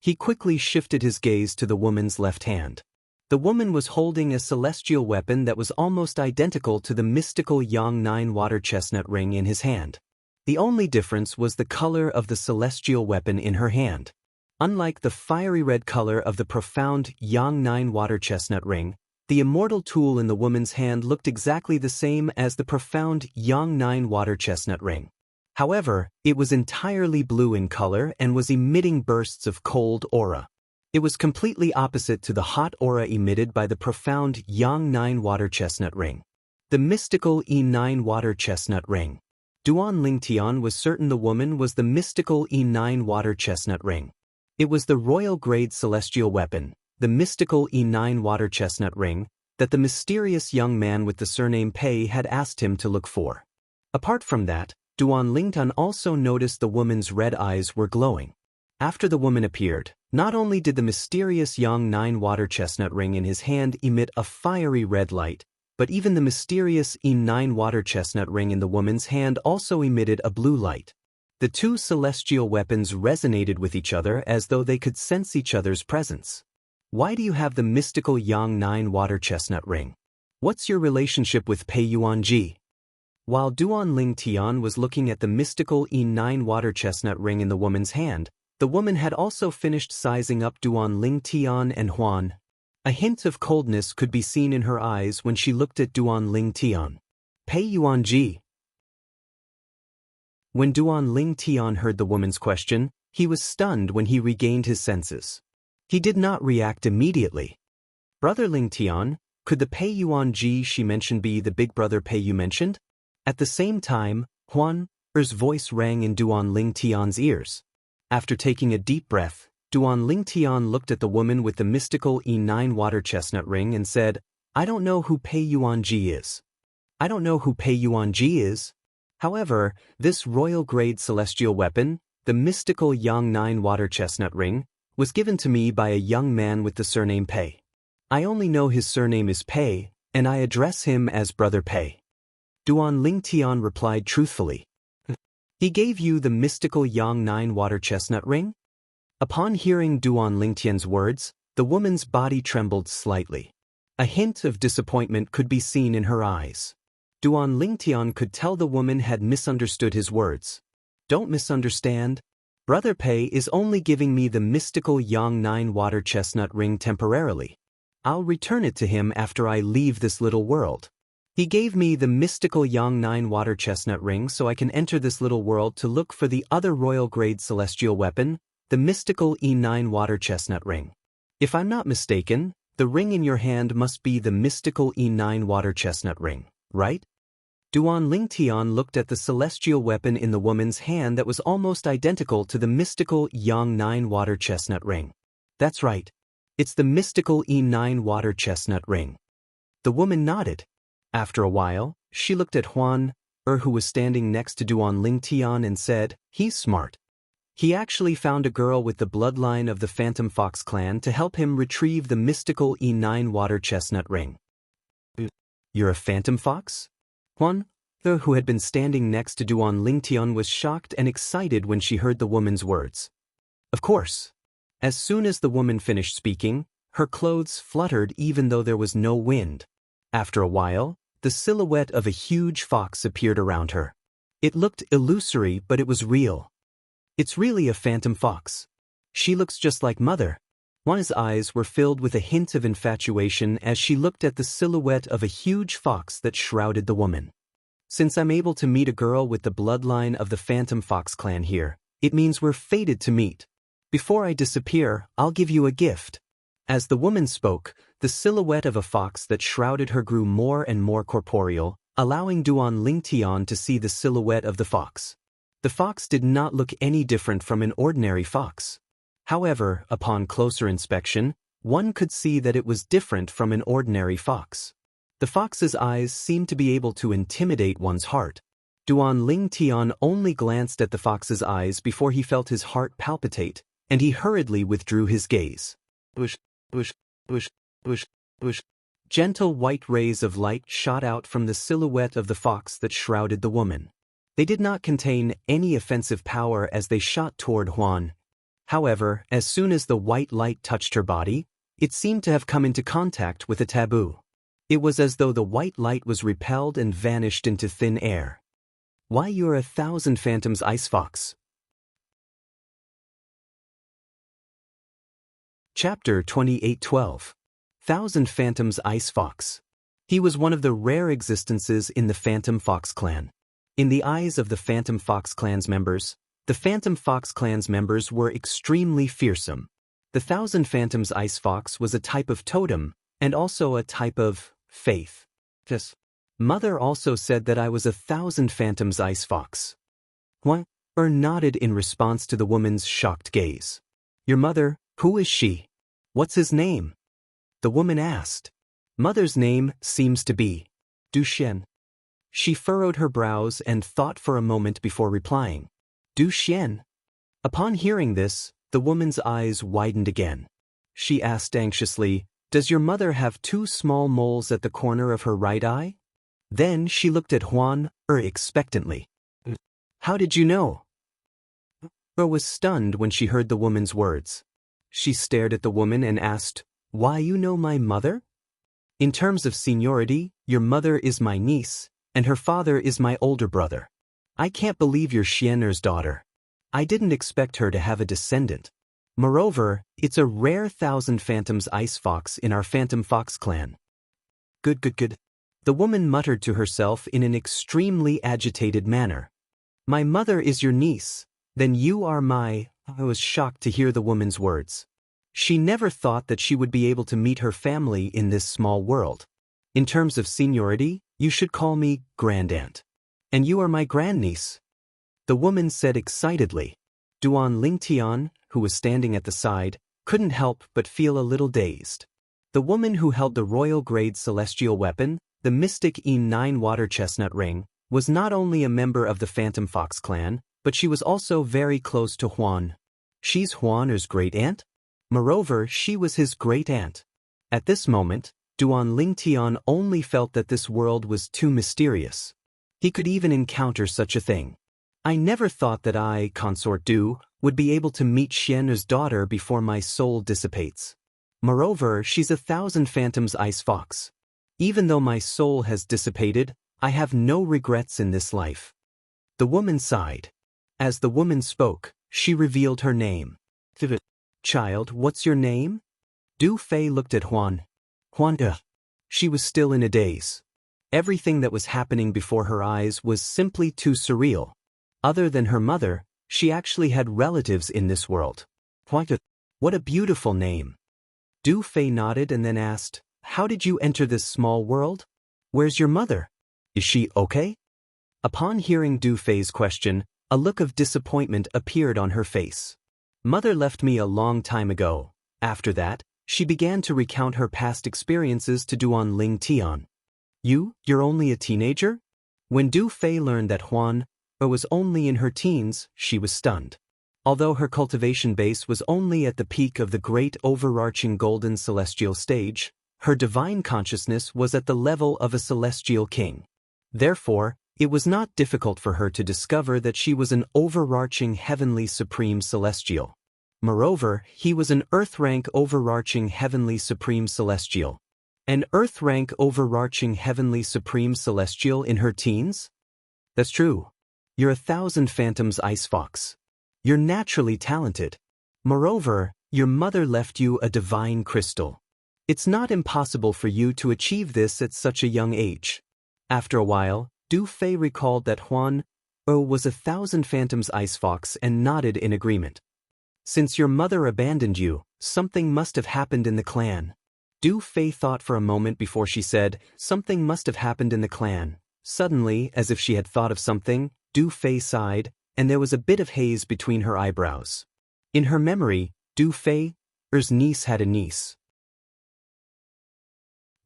Speaker 1: He quickly shifted his gaze to the woman's left hand. The woman was holding a celestial weapon that was almost identical to the mystical Yang 9 water chestnut ring in his hand. The only difference was the color of the celestial weapon in her hand. Unlike the fiery red color of the profound Yang 9 water chestnut ring, the immortal tool in the woman's hand looked exactly the same as the profound Yang 9 water chestnut ring. However, it was entirely blue in color and was emitting bursts of cold aura. It was completely opposite to the hot aura emitted by the profound Yang 9 water chestnut ring. The mystical E9 water chestnut ring. Duan Ling Tian was certain the woman was the mystical E9 water chestnut ring. It was the royal-grade celestial weapon, the mystical E9 water chestnut ring, that the mysterious young man with the surname Pei had asked him to look for. Apart from that, Duan Lingtan also noticed the woman's red eyes were glowing. After the woman appeared, not only did the mysterious Yang 9 water chestnut ring in his hand emit a fiery red light, but even the mysterious E9 water chestnut ring in the woman's hand also emitted a blue light. The two celestial weapons resonated with each other as though they could sense each other's presence. Why do you have the mystical Yang 9 water chestnut ring? What's your relationship with Pei Yuanji? While Duan Ling Tian was looking at the mystical E9 water chestnut ring in the woman's hand, the woman had also finished sizing up Duan Ling Tian and Huan. A hint of coldness could be seen in her eyes when she looked at Duan Ling Tian. Pei Yuanji. When Duan Ling Tian heard the woman's question, he was stunned when he regained his senses. He did not react immediately. Brother Ling Tian, could the Pei Yuanji she mentioned be the big brother Pei you mentioned? At the same time, Huan Er's voice rang in Duan Ling Tian's ears. After taking a deep breath, Duan Ling Tian looked at the woman with the mystical E9 water chestnut ring and said, I don't know who Pei Yuanji is. I don't know who Pei Yuanji is. However, this royal-grade celestial weapon, the mystical Yang 9 water chestnut ring, was given to me by a young man with the surname Pei. I only know his surname is Pei, and I address him as Brother Pei. Duan Ling Tian replied truthfully. He gave you the mystical Yang 9 water chestnut ring? Upon hearing Duan Ling Tian's words, the woman's body trembled slightly. A hint of disappointment could be seen in her eyes. Duan Ling Tian could tell the woman had misunderstood his words. Don't misunderstand. Brother Pei is only giving me the mystical Yang 9 water chestnut ring temporarily. I'll return it to him after I leave this little world. He gave me the mystical Yang 9 water chestnut ring so I can enter this little world to look for the other royal-grade celestial weapon, the mystical E9 water chestnut ring. If I'm not mistaken, the ring in your hand must be the mystical E9 water chestnut ring, right? Duan Ling Tian looked at the celestial weapon in the woman's hand that was almost identical to the mystical Yang 9 water chestnut ring. That's right. It's the mystical E9 water chestnut ring. The woman nodded. After a while, she looked at Huan who was standing next to Duan Ling Tian and said, He's smart. He actually found a girl with the bloodline of the Phantom Fox clan to help him retrieve the mystical E9 water chestnut ring. You're a Phantom Fox? Huan, who had been standing next to Duan Ling Tian, was shocked and excited when she heard the woman's words. Of course. As soon as the woman finished speaking, her clothes fluttered even though there was no wind. After a while, the silhouette of a huge fox appeared around her. It looked illusory, but it was real. It's really a phantom fox. She looks just like Mother. Juana's eyes were filled with a hint of infatuation as she looked at the silhouette of a huge fox that shrouded the woman. Since I'm able to meet a girl with the bloodline of the Phantom Fox clan here, it means we're fated to meet. Before I disappear, I'll give you a gift. As the woman spoke, the silhouette of a fox that shrouded her grew more and more corporeal, allowing Duan Ling Tian to see the silhouette of the fox. The fox did not look any different from an ordinary fox. However, upon closer inspection, one could see that it was different from an ordinary fox. The fox's eyes seemed to be able to intimidate one's heart. Duan Ling Tian only glanced at the fox's eyes before he felt his heart palpitate, and he hurriedly withdrew his gaze. Bush, bush, bush, bush, bush. Gentle white rays of light shot out from the silhouette of the fox that shrouded the woman. They did not contain any offensive power as they shot toward Huan. However, as soon as the white light touched her body, it seemed to have come into contact with a taboo. It was as though the white light was repelled and vanished into thin air. Why you're 1,000 phantoms, Ice Fox? Chapter 28:12. 1,000 Phantoms Ice Fox. He was one of the rare existences in the Phantom Fox clan. In the eyes of the Phantom Fox clan's members, the Phantom Fox clan's members were extremely fearsome. The 1,000 Phantoms Ice Fox was a type of totem, and also a type of faith. Yes. Mother also said that I was 1,000 Phantoms Ice Fox. What? Nodded in response to the woman's shocked gaze. Your mother, who is she? What's his name? The woman asked. Mother's name seems to be Du Xian. She furrowed her brows and thought for a moment before replying. Du Xian? Upon hearing this, the woman's eyes widened again. She asked anxiously, Does your mother have 2 small moles at the corner of her right eye? Then she looked at Huan expectantly. How did you know? Was stunned when she heard the woman's words. She stared at the woman and asked, Why you know my mother? In terms of seniority, your mother is my niece, and her father is my older brother. I can't believe you're Xian'er's daughter. I didn't expect her to have a descendant. Moreover, it's a rare 1,000 Phantoms Ice Fox in our Phantom Fox clan. Good. The woman muttered to herself in an extremely agitated manner. My mother is your niece, then you are my... I was shocked to hear the woman's words. She never thought that she would be able to meet her family in this small world. In terms of seniority, you should call me grandaunt. And you are my grandniece. The woman said excitedly. Duan Ling Tian, who was standing at the side, couldn't help but feel a little dazed. The woman who held the royal grade celestial weapon, the Mystic E9 water chestnut ring, was not only a member of the Phantom Fox clan, but she was also very close to Huan. She's Huaner's great-aunt? Moreover, she was his great-aunt. At this moment, Duan Ling Tian only felt that this world was too mysterious. He could even encounter such a thing. I never thought that I, Consort Du, would be able to meet Xian'er's daughter before my soul dissipates. Moreover, she's 1,000 Phantoms Ice Fox. Even though my soul has dissipated, I have no regrets in this life. The woman sighed. As the woman spoke, she revealed her name. Child, what's your name? Du Fei looked at Huan. She was still in a daze. Everything that was happening before her eyes was simply too surreal. Other than her mother, she actually had relatives in this world. What a beautiful name. Du Fei nodded and then asked, How did you enter this small world? Where's your mother? Is she okay? Upon hearing Du Fei's question, a look of disappointment appeared on her face. Mother left me a long time ago. After that, she began to recount her past experiences to Duan Ling Tian. You're only a teenager? When Du Fei learned that Huan was only in her teens, she was stunned. Although her cultivation base was only at the peak of the great overarching golden celestial stage, her divine consciousness was at the level of a celestial king. Therefore, it was not difficult for her to discover that she was an overarching heavenly supreme celestial. Moreover, he was an earth-rank overarching heavenly supreme celestial. An earth-rank overarching heavenly supreme celestial in her teens? That's true. You're 1,000 Phantoms Ice Fox. You're naturally talented. Moreover, your mother left you a divine crystal. It's not impossible for you to achieve this at such a young age. After a while, Du Fei recalled that Huan was 1,000 Phantoms Ice Fox and nodded in agreement. Since your mother abandoned you, something must have happened in the clan. Du Fei thought for a moment before she said, Something must have happened in the clan. Suddenly, as if she had thought of something, Du Fei sighed, and there was a bit of haze between her eyebrows. In her memory, Du Fei's niece had a niece.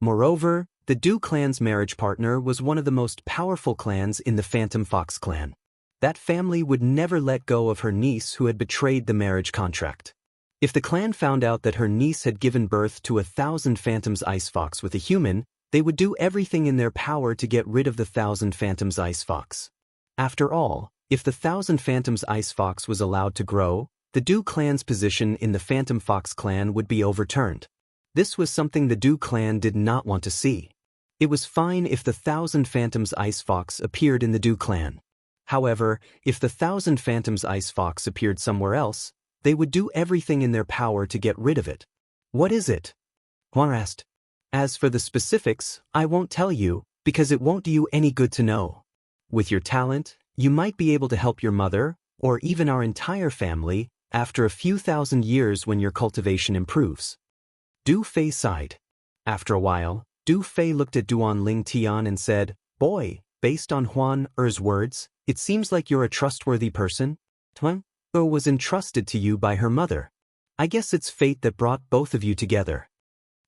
Speaker 1: Moreover, the Du clan's marriage partner was one of the most powerful clans in the Phantom Fox clan. That family would never let go of her niece who had betrayed the marriage contract. If the clan found out that her niece had given birth to 1,000 Phantom's Ice Fox with a human, they would do everything in their power to get rid of the 1,000 Phantom's Ice Fox. After all, if the 1,000 Phantom's Ice Fox was allowed to grow, the Du clan's position in the Phantom Fox clan would be overturned. This was something the Du clan did not want to see. It was fine if the 1,000 Phantom's Ice Fox appeared in the Du clan. However, if the 1,000 Phantom's Ice Fox appeared somewhere else, they would do everything in their power to get rid of it. What is it? Huan asked. As for the specifics, I won't tell you, because it won't do you any good to know. With your talent, you might be able to help your mother, or even our entire family, after a few thousand years when your cultivation improves. Du Fei sighed. After a while, Du Fei looked at Duan Ling Tian and said, Boy, based on Huan Er's words, it seems like you're a trustworthy person. Tuan Er was entrusted to you by her mother. I guess it's fate that brought both of you together.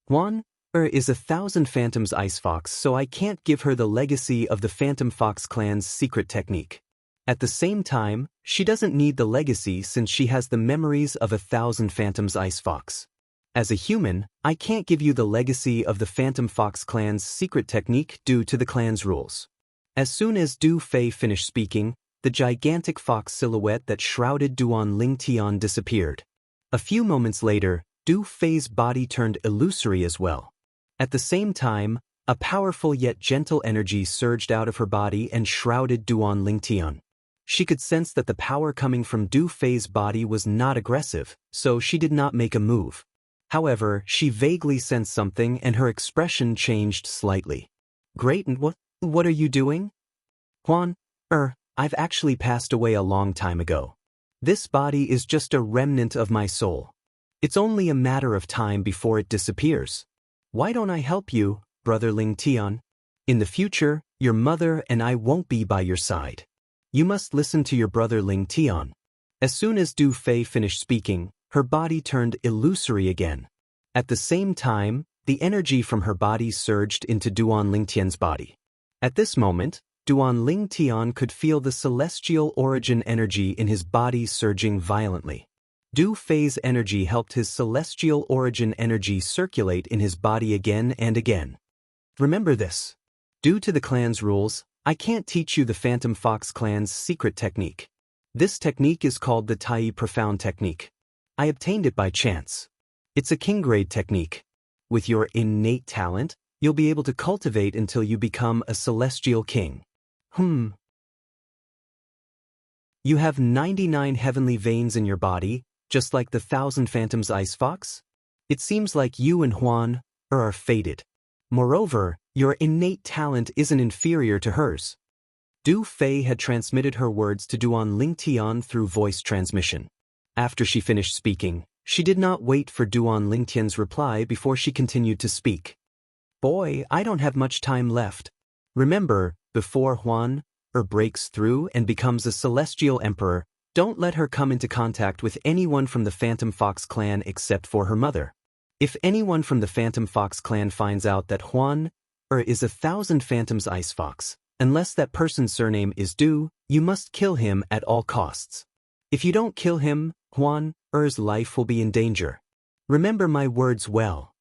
Speaker 1: Huan Er is 1,000 Phantom's Ice Fox, so I can't give her the legacy of the Phantom Fox clan's secret technique. At the same time, she doesn't need the legacy since she has the memories of 1,000 Phantom's Ice Fox. As a human, I can't give you the legacy of the Phantom Fox clan's secret technique due to the clan's rules. As soon as Du Fei finished speaking, the gigantic fox silhouette that shrouded Duan Ling Tian disappeared. A few moments later, Du Fei's body turned illusory as well. At the same time, a powerful yet gentle energy surged out of her body and shrouded Duan Ling Tian. She could sense that the power coming from Du Fei's body was not aggressive, so she did not make a move. However, she vaguely sensed something and her expression changed slightly. Great, and what are you doing? Huan Er, I've actually passed away a long time ago. This body is just a remnant of my soul. It's only a matter of time before it disappears. Why don't I help you, Brother Ling Tian? In the future, your mother and I won't be by your side. You must listen to your brother Ling Tian. As soon as Du Fei finished speaking, her body turned illusory again. At the same time, the energy from her body surged into Duan Ling Tian's body. At this moment, Duan Ling Tian could feel the celestial origin energy in his body surging violently. Du Fei's energy helped his celestial origin energy circulate in his body again and again. Remember this. Due to the clan's rules, I can't teach you the Phantom Fox clan's secret technique. This technique is called the Tai Profound technique. I obtained it by chance. It's a king-grade technique. With your innate talent, you'll be able to cultivate until you become a celestial king. You have 99 heavenly veins in your body, just like the 1,000 Phantom's Ice Fox? It seems like you and Huan Er are fated. Moreover, your innate talent isn't inferior to hers. Du Fei had transmitted her words to Duan Ling Tian through voice transmission. After she finished speaking, she did not wait for Duan Ling Tian's reply before she continued to speak. Boy, I don't have much time left. Remember, before Huan Er breaks through and becomes a celestial emperor, don't let her come into contact with anyone from the Phantom Fox clan except for her mother. If anyone from the Phantom Fox clan finds out that Huan Er is 1,000 Phantom's Ice Fox, unless that person's surname is Du, you must kill him at all costs. If you don't kill him, Huan Er's life will be in danger. Remember my words well.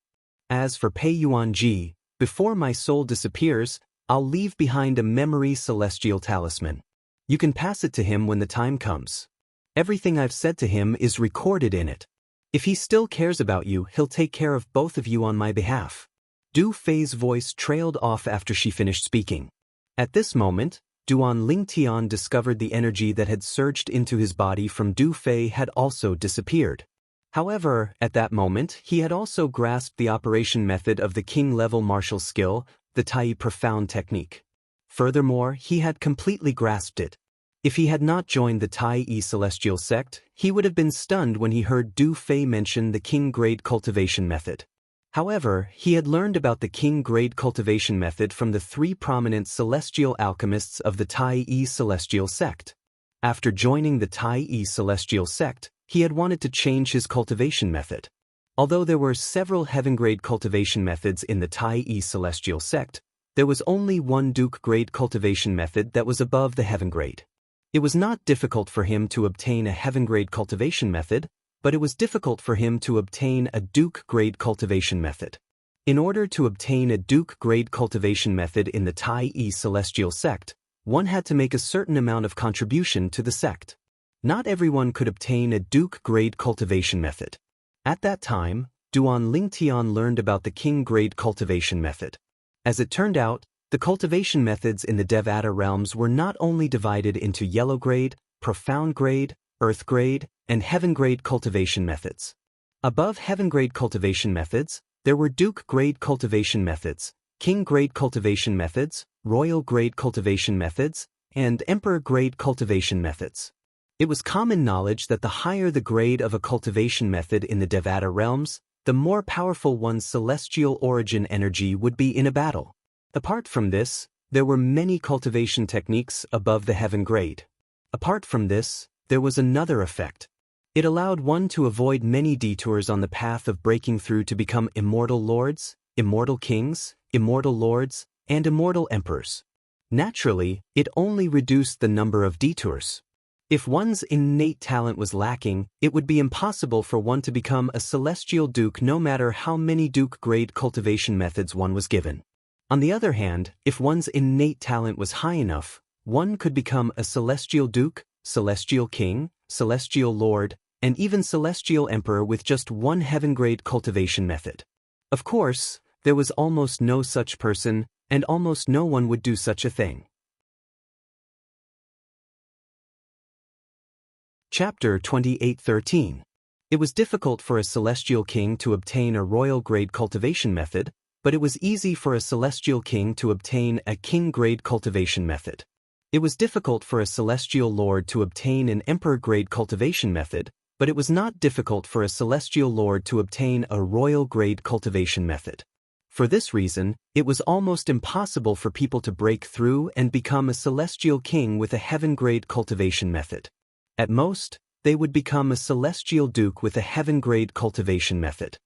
Speaker 1: As for Pei Yuan Ji, before my soul disappears, I'll leave behind a memory celestial talisman. You can pass it to him when the time comes. Everything I've said to him is recorded in it. If he still cares about you, he'll take care of both of you on my behalf. Du Fei's voice trailed off after she finished speaking. At this moment, Duan Ling Tian discovered the energy that had surged into his body from Du Fei had also disappeared. However, at that moment, he had also grasped the operation method of the king-level martial skill, the Tai Profound technique. Furthermore, he had completely grasped it. If he had not joined the Tai Celestial sect, he would have been stunned when he heard Du Fei mention the king-grade cultivation method. However, he had learned about the king-grade cultivation method from the 3 prominent celestial alchemists of the Tai Celestial sect. After joining the Tai Celestial sect, he had wanted to change his cultivation method. Although there were several heaven-grade cultivation methods in the Tai Celestial sect, there was only one Duke-grade cultivation method that was above the heaven-grade. It was not difficult for him to obtain a heaven-grade cultivation method, but it was difficult for him to obtain a Duke-grade cultivation method. In order to obtain a Duke-grade cultivation method in the Tai Celestial sect, one had to make a certain amount of contribution to the sect. Not everyone could obtain a Duke-grade cultivation method. At that time, Duan Lingtian learned about the King-grade cultivation method. As it turned out, the cultivation methods in the Devata realms were not only divided into Yellow-grade, Profound-grade, Earth-grade, and Heaven-grade cultivation methods. Above Heaven-grade cultivation methods, there were Duke-grade cultivation methods, King-grade cultivation methods, Royal-grade cultivation methods, and Emperor-grade cultivation methods. It was common knowledge that the higher the grade of a cultivation method in the Devata realms, the more powerful one's celestial origin energy would be in a battle. Apart from this, there were many cultivation techniques above the heaven grade. Apart from this, there was another effect. It allowed one to avoid many detours on the path of breaking through to become immortal lords, immortal kings, immortal lords, and immortal emperors. Naturally, it only reduced the number of detours. If one's innate talent was lacking, it would be impossible for one to become a celestial duke no matter how many Duke-grade cultivation methods one was given. On the other hand, if one's innate talent was high enough, one could become a celestial duke, celestial king, celestial lord, and even celestial emperor with just one heaven-grade cultivation method. Of course, there was almost no such person, and almost no one would do such a thing. Chapter 28:13. It was difficult for a celestial king to obtain a royal-grade cultivation method, but it was easy for a celestial king to obtain a king-grade cultivation method. It was difficult for a celestial lord to obtain an emperor-grade cultivation method, but it was not difficult for a celestial lord to obtain a royal-grade cultivation method. For this reason, it was almost impossible for people to break through and become a celestial king with a heaven-grade cultivation method. At most, they would become a celestial duke with a heaven-grade cultivation method.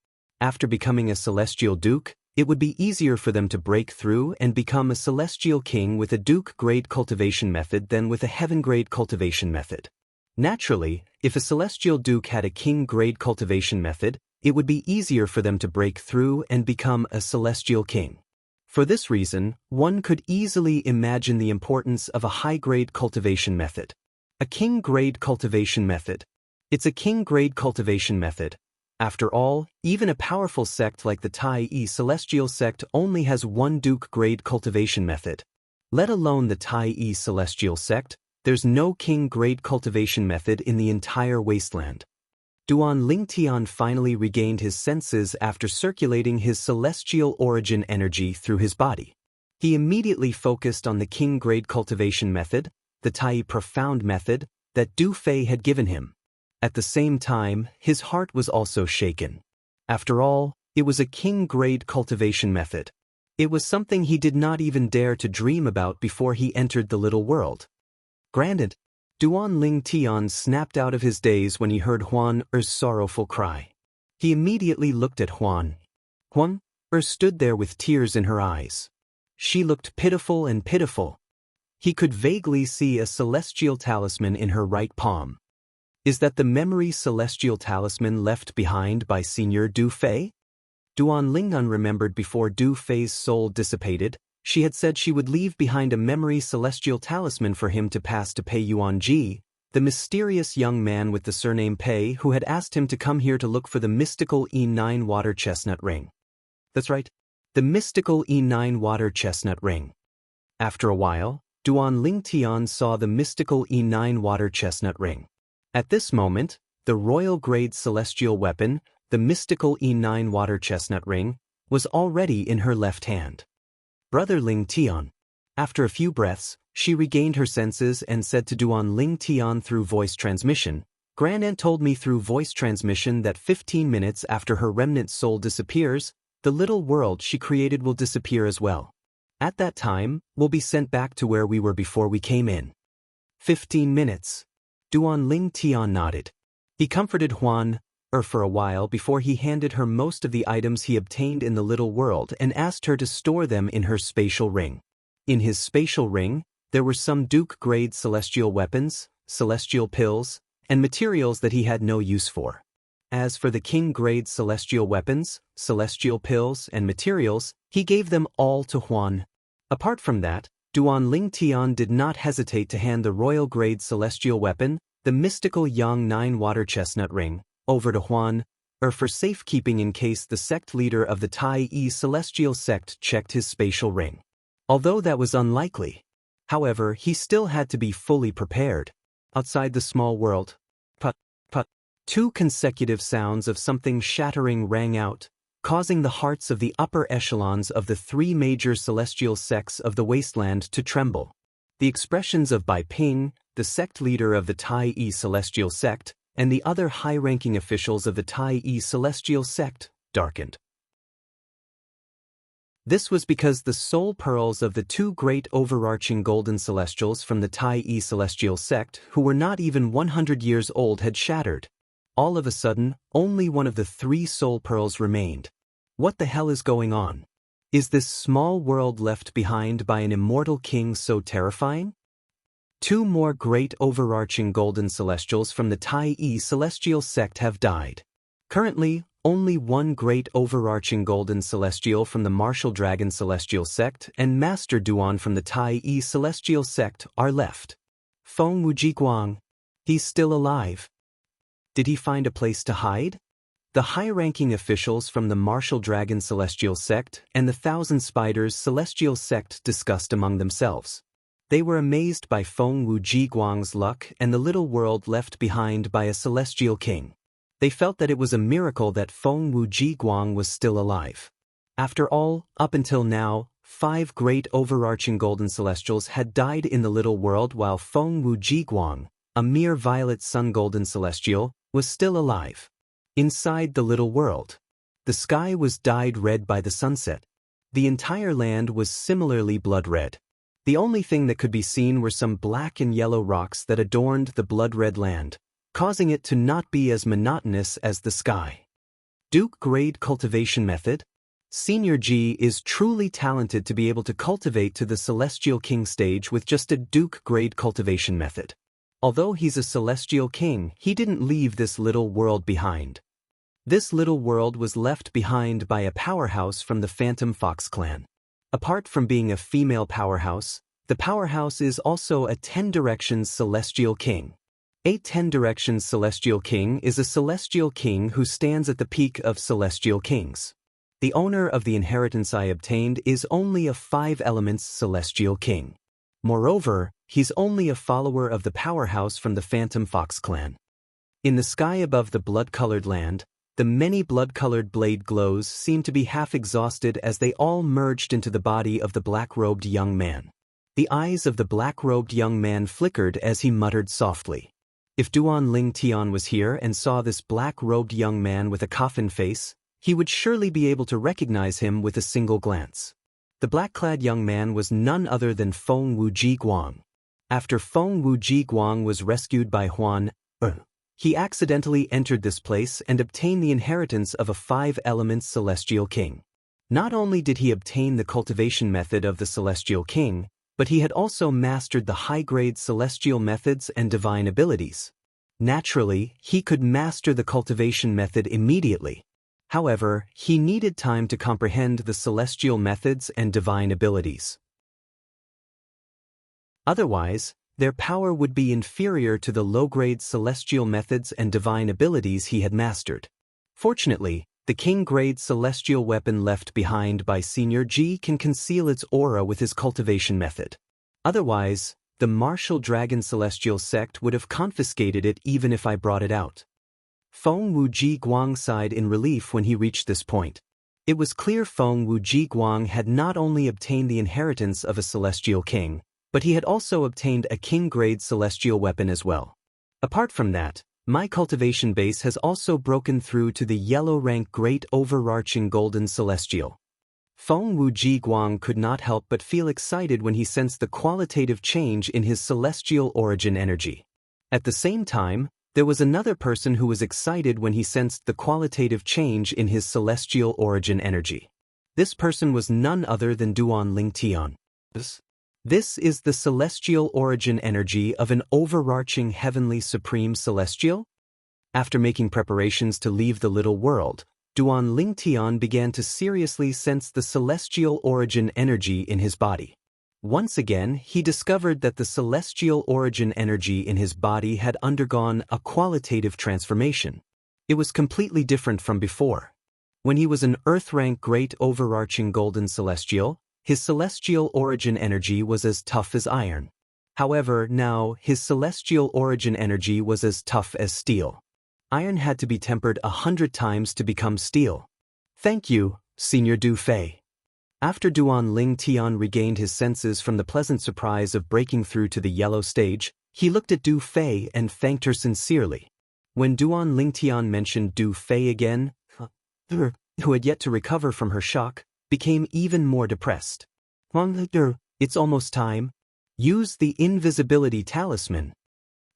Speaker 1: After becoming a celestial duke, it would be easier for them to break through and become a celestial king with a duke-grade cultivation method than with a heaven-grade cultivation method. Naturally, if a celestial duke had a king-grade cultivation method, it would be easier for them to break through and become a celestial king. For this reason, one could easily imagine the importance of a high-grade cultivation method. A king-grade cultivation method. It's a king-grade cultivation method. After all, even a powerful sect like the Tai Celestial sect only has one Duke-grade cultivation method. Let alone the Tai Celestial sect, there's no king-grade cultivation method in the entire wasteland. Duan Lingtian finally regained his senses after circulating his celestial origin energy through his body. He immediately focused on the king-grade cultivation method, the Tai Profound method, that Du Fei had given him. At the same time, his heart was also shaken. After all, it was a king-grade cultivation method. It was something he did not even dare to dream about before he entered the little world. Granted, Duan Lingtian snapped out of his daze when he heard Huan Er's sorrowful cry. He immediately looked at Huan. Huan Er stood there with tears in her eyes. She looked pitiful and pitiful. He could vaguely see a celestial talisman in her right palm. Is that the memory celestial talisman left behind by Senior Du Fei? Duan Lingnan remembered before Du Fei's soul dissipated, she had said she would leave behind a memory celestial talisman for him to pass to Pei Yuanji, the mysterious young man with the surname Pei who had asked him to come here to look for the mystical E9 water chestnut ring. That's right, the mystical E9 water chestnut ring. After a while, Duan Lingtian saw the mystical E9 water chestnut ring. At this moment, the royal-grade celestial weapon, the mystical E9 water chestnut ring, was already in her left hand. Brother Lingtian. After a few breaths, she regained her senses and said to Duan Lingtian through voice transmission, Grandaunt told me through voice transmission that 15 minutes after her remnant soul disappears, the little world she created will disappear as well. At that time, we'll be sent back to where we were before we came in. 15 minutes. Duan Lingtian nodded. He comforted Huan for a while before he handed her most of the items he obtained in the little world and asked her to store them in her spatial ring. In his spatial ring, there were some Duke-grade celestial weapons, celestial pills, and materials that he had no use for. As for the king-grade celestial weapons, celestial pills, and materials, he gave them all to Huan. Apart from that, Duan Lingtian did not hesitate to hand the royal-grade celestial weapon, the mystical Yang 9 water chestnut ring, over to Huan, for safekeeping in case the sect leader of the Tai Yi celestial sect checked his spatial ring. Although that was unlikely. However, he still had to be fully prepared. Outside the small world, put. 2 consecutive sounds of something shattering rang out, causing the hearts of the upper echelons of the 3 major celestial sects of the wasteland to tremble. The expressions of Bai Ping, the sect leader of the Tai Yi celestial sect, and the other high-ranking officials of the Tai Yi celestial sect darkened. This was because the soul pearls of the 2 great overarching golden celestials from the Tai Yi celestial sect, who were not even 100 years old, had shattered. All of a sudden, only one of the 3 soul pearls remained. What the hell is going on? Is this small world left behind by an immortal king so terrifying? 2 more great overarching golden celestials from the Tai Yi celestial sect have died. Currently, only 1 great overarching golden celestial from the martial dragon celestial sect and Master Duan from the Tai Yi celestial sect are left. Feng Wujiguang. He's still alive. Did he find a place to hide? The high-ranking officials from the martial dragon celestial sect and the Thousand Spiders celestial sect discussed among themselves. They were amazed by Feng Wujiguang's luck and the little world left behind by a celestial king. They felt that it was a miracle that Feng Wujiguang was still alive. After all, up until now, 5 great overarching golden celestials had died in the little world while Feng Wujiguang, a mere violet sun golden celestial, was still alive. Inside the little world, the sky was dyed red by the sunset. The entire land was similarly blood-red. The only thing that could be seen were some black and yellow rocks that adorned the blood-red land, causing it to not be as monotonous as the sky. Duke-grade cultivation method? Senior G is truly talented to be able to cultivate to the Celestial King stage with just a Duke-grade cultivation method. Although he's a Celestial King, he didn't leave this little world behind. This little world was left behind by a powerhouse from the Phantom Fox clan. Apart from being a female powerhouse, the powerhouse is also a 10 Directions Celestial King. A 10 Directions Celestial King is a Celestial King who stands at the peak of Celestial Kings. The owner of the inheritance I obtained is only a 5 Elements Celestial King. Moreover, he's only a follower of the powerhouse from the Phantom Fox clan. In the sky above the blood-colored land, the many blood-colored blade glows seemed to be half exhausted as they all merged into the body of the black-robed young man. The eyes of the black-robed young man flickered as he muttered softly. If Duan Lingtian was here and saw this black-robed young man with a coffin face, he would surely be able to recognize him with a single glance. The black-clad young man was none other than Feng Wujiguang. After Feng Wujiguang was rescued by Huan, he accidentally entered this place and obtained the inheritance of a 5 Elements Celestial King. Not only did he obtain the cultivation method of the Celestial King, but he had also mastered the high-grade celestial methods and divine abilities. Naturally, he could master the cultivation method immediately. However, he needed time to comprehend the celestial methods and divine abilities. Otherwise, their power would be inferior to the low-grade celestial methods and divine abilities he had mastered. Fortunately, the king-grade celestial weapon left behind by Senior G can conceal its aura with his cultivation method. Otherwise, the martial dragon celestial sect would have confiscated it even if I brought it out. Feng Wujiguang sighed in relief when he reached this point. It was clear Feng Wujiguang had not only obtained the inheritance of a celestial king, but he had also obtained a king-grade celestial weapon as well. Apart from that, my cultivation base has also broken through to the yellow rank great overarching golden celestial. Feng Wujiguang could not help but feel excited when he sensed the qualitative change in his celestial origin energy. At the same time, There was another person who was excited when he sensed the qualitative change in his celestial origin energy. This person was none other than Duan Lingtian. This is the celestial origin energy of an overarching heavenly supreme celestial? After making preparations to leave the little world, Duan Lingtian began to seriously sense the celestial origin energy in his body. Once again, he discovered that the celestial origin energy in his body had undergone a qualitative transformation. It was completely different from before. When he was an Earth-rank great overarching golden celestial, his celestial origin energy was as tough as iron. However, now, his celestial origin energy was as tough as steel. Iron had to be tempered 100 times to become steel. Thank you, Senior Du Fei. After Duan Lingtian regained his senses from the pleasant surprise of breaking through to the yellow stage, he looked at Du Fei and thanked her sincerely. When Duan Lingtian mentioned Du Fei again, who had yet to recover from her shock, became even more depressed. It's almost time. Use the invisibility talisman.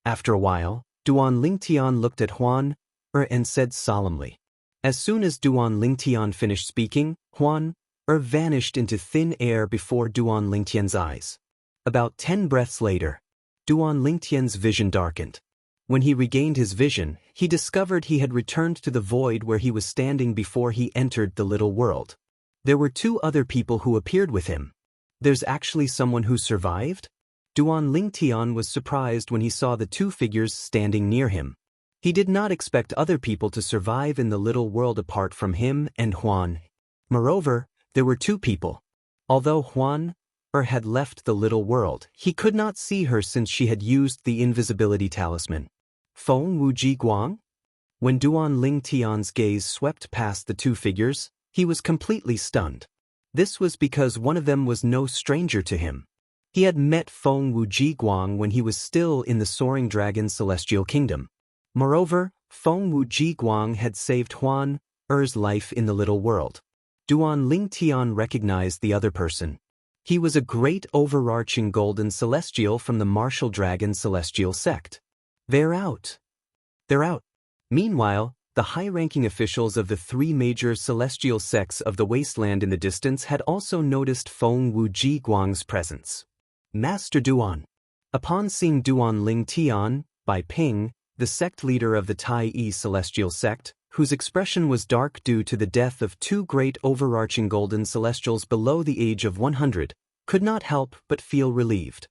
Speaker 1: After a while, Duan Lingtian looked at Huan and said solemnly. As soon as Duan Lingtian finished speaking, Huan vanished into thin air before Duan Lingtian's eyes. About 10 breaths later, Duan Lingtian's vision darkened. When he regained his vision, he discovered he had returned to the void where he was standing before he entered the little world. There were 2 other people who appeared with him. There's actually someone who survived? Duan Lingtian was surprised when he saw the 2 figures standing near him. He did not expect other people to survive in the little world apart from him and Huan. Moreover, there were 2 people. Although Huan had left the little world, he could not see her since she had used the invisibility talisman. Feng Wuji Guang? When Duan Lingtian's gaze swept past the 2 figures, he was completely stunned. This was because one of them was no stranger to him. He had met Feng Wuji Guang when he was still in the Soaring Dragon Celestial Kingdom. Moreover, Feng Wuji Guang had saved Huan life in the little world. Duan Lingtian recognized the other person. He was a great overarching golden celestial from the Martial Dragon Celestial Sect. They're out. They're out. Meanwhile, the high-ranking officials of the 3 major celestial sects of the wasteland in the distance had also noticed Feng Wuji Guang's presence. Master Duan. Upon seeing Duan Lingtian, Bai Ping, the sect leader of the Tai Yi Celestial Sect, whose expression was dark due to the death of 2 great overarching golden celestials below the age of 100, could not help but feel relieved.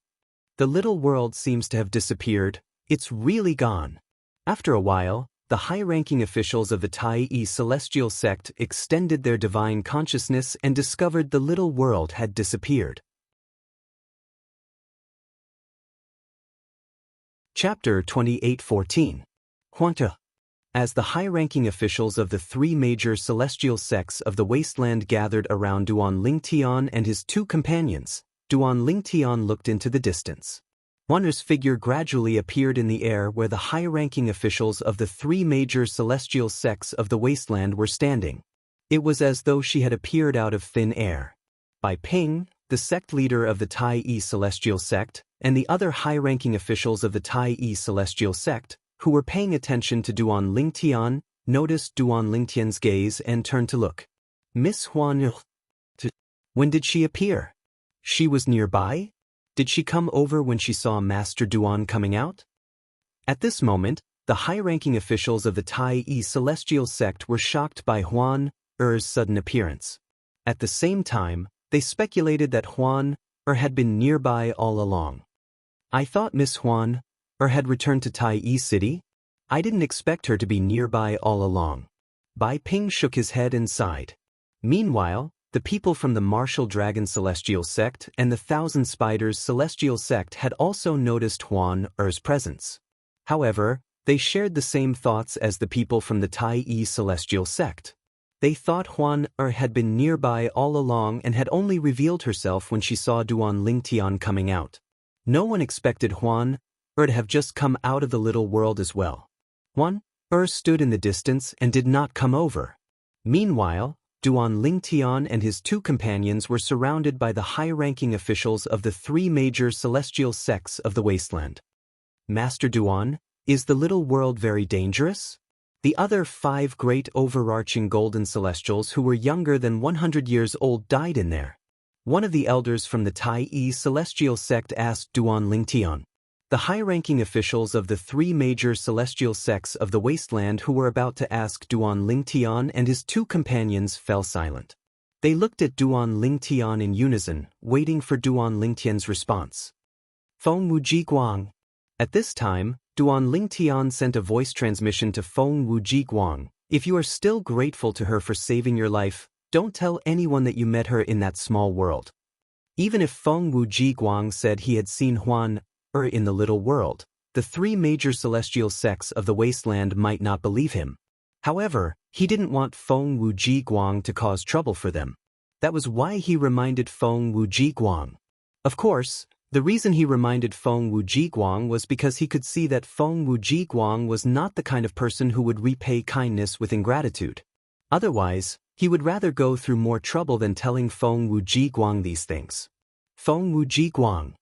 Speaker 1: The little world seems to have disappeared. It's really gone. After a while, the high-ranking officials of the Tai Yi Celestial Sect extended their divine consciousness and discovered the little world had disappeared. Chapter 28:14. Huanta. As the high-ranking officials of the 3 major celestial sects of the wasteland gathered around Duan Lingtian and his 2 companions, Duan Lingtian looked into the distance. Huan's figure gradually appeared in the air where the high-ranking officials of the 3 major celestial sects of the wasteland were standing. It was as though she had appeared out of thin air. Bai Ping, the sect leader of the Tai Yi Celestial Sect, and the other high-ranking officials of the Tai Yi Celestial Sect, who were paying attention to Duan Lingtian, noticed Duan Lingtian's gaze and turned to look. Miss Huan. When did she appear? She was nearby? Did she come over when she saw Master Duan coming out? At this moment, the high-ranking officials of the Tai Yi Celestial Sect were shocked by Huan's sudden appearance. At the same time, they speculated that Huan had been nearby all along. I thought Miss Huan had returned to Tai Yi City? I didn't expect her to be nearby all along. Bai Ping shook his head and sighed. Meanwhile, the people from the Martial Dragon Celestial Sect and the Thousand Spiders Celestial Sect had also noticed Huan's presence. However, they shared the same thoughts as the people from the Tai Yi Celestial Sect. They thought Huan had been nearby all along and had only revealed herself when she saw Duan Lingtian coming out. No one expected Huan to have just come out of the little world as well. Huan stood in the distance and did not come over. Meanwhile, Duan Lingtian and his 2 companions were surrounded by the high-ranking officials of the 3 major celestial sects of the wasteland. Master Duan, Is the little world very dangerous? The other 5 great overarching golden celestials who were younger than 100 years old died in there. One of the elders from the Tai celestial sect asked Duan Lingtian. The high-ranking officials of the 3 major celestial sects of the wasteland who were about to ask Duan Lingtian and his 2 companions fell silent. They looked at Duan Lingtian in unison, waiting for Duan Lingtian's response. Feng Wuji Guang. At this time, Duan Lingtian sent a voice transmission to Feng Wuji Guang. If you are still grateful to her for saving your life, don't tell anyone that you met her in that small world. Even if Feng Wuji Guang said he had seen Huan in the little world, the 3 major celestial sects of the wasteland might not believe him. However, he didn't want Feng Wuji Guang to cause trouble for them. That was why he reminded Feng Wuji Guang. Of course, the reason he reminded Feng Wuji Guang was because he could see that Feng Wuji Guang was not the kind of person who would repay kindness with ingratitude. Otherwise, he would rather go through more trouble than telling Feng Wuji Guang these things. Feng Wuji Guang.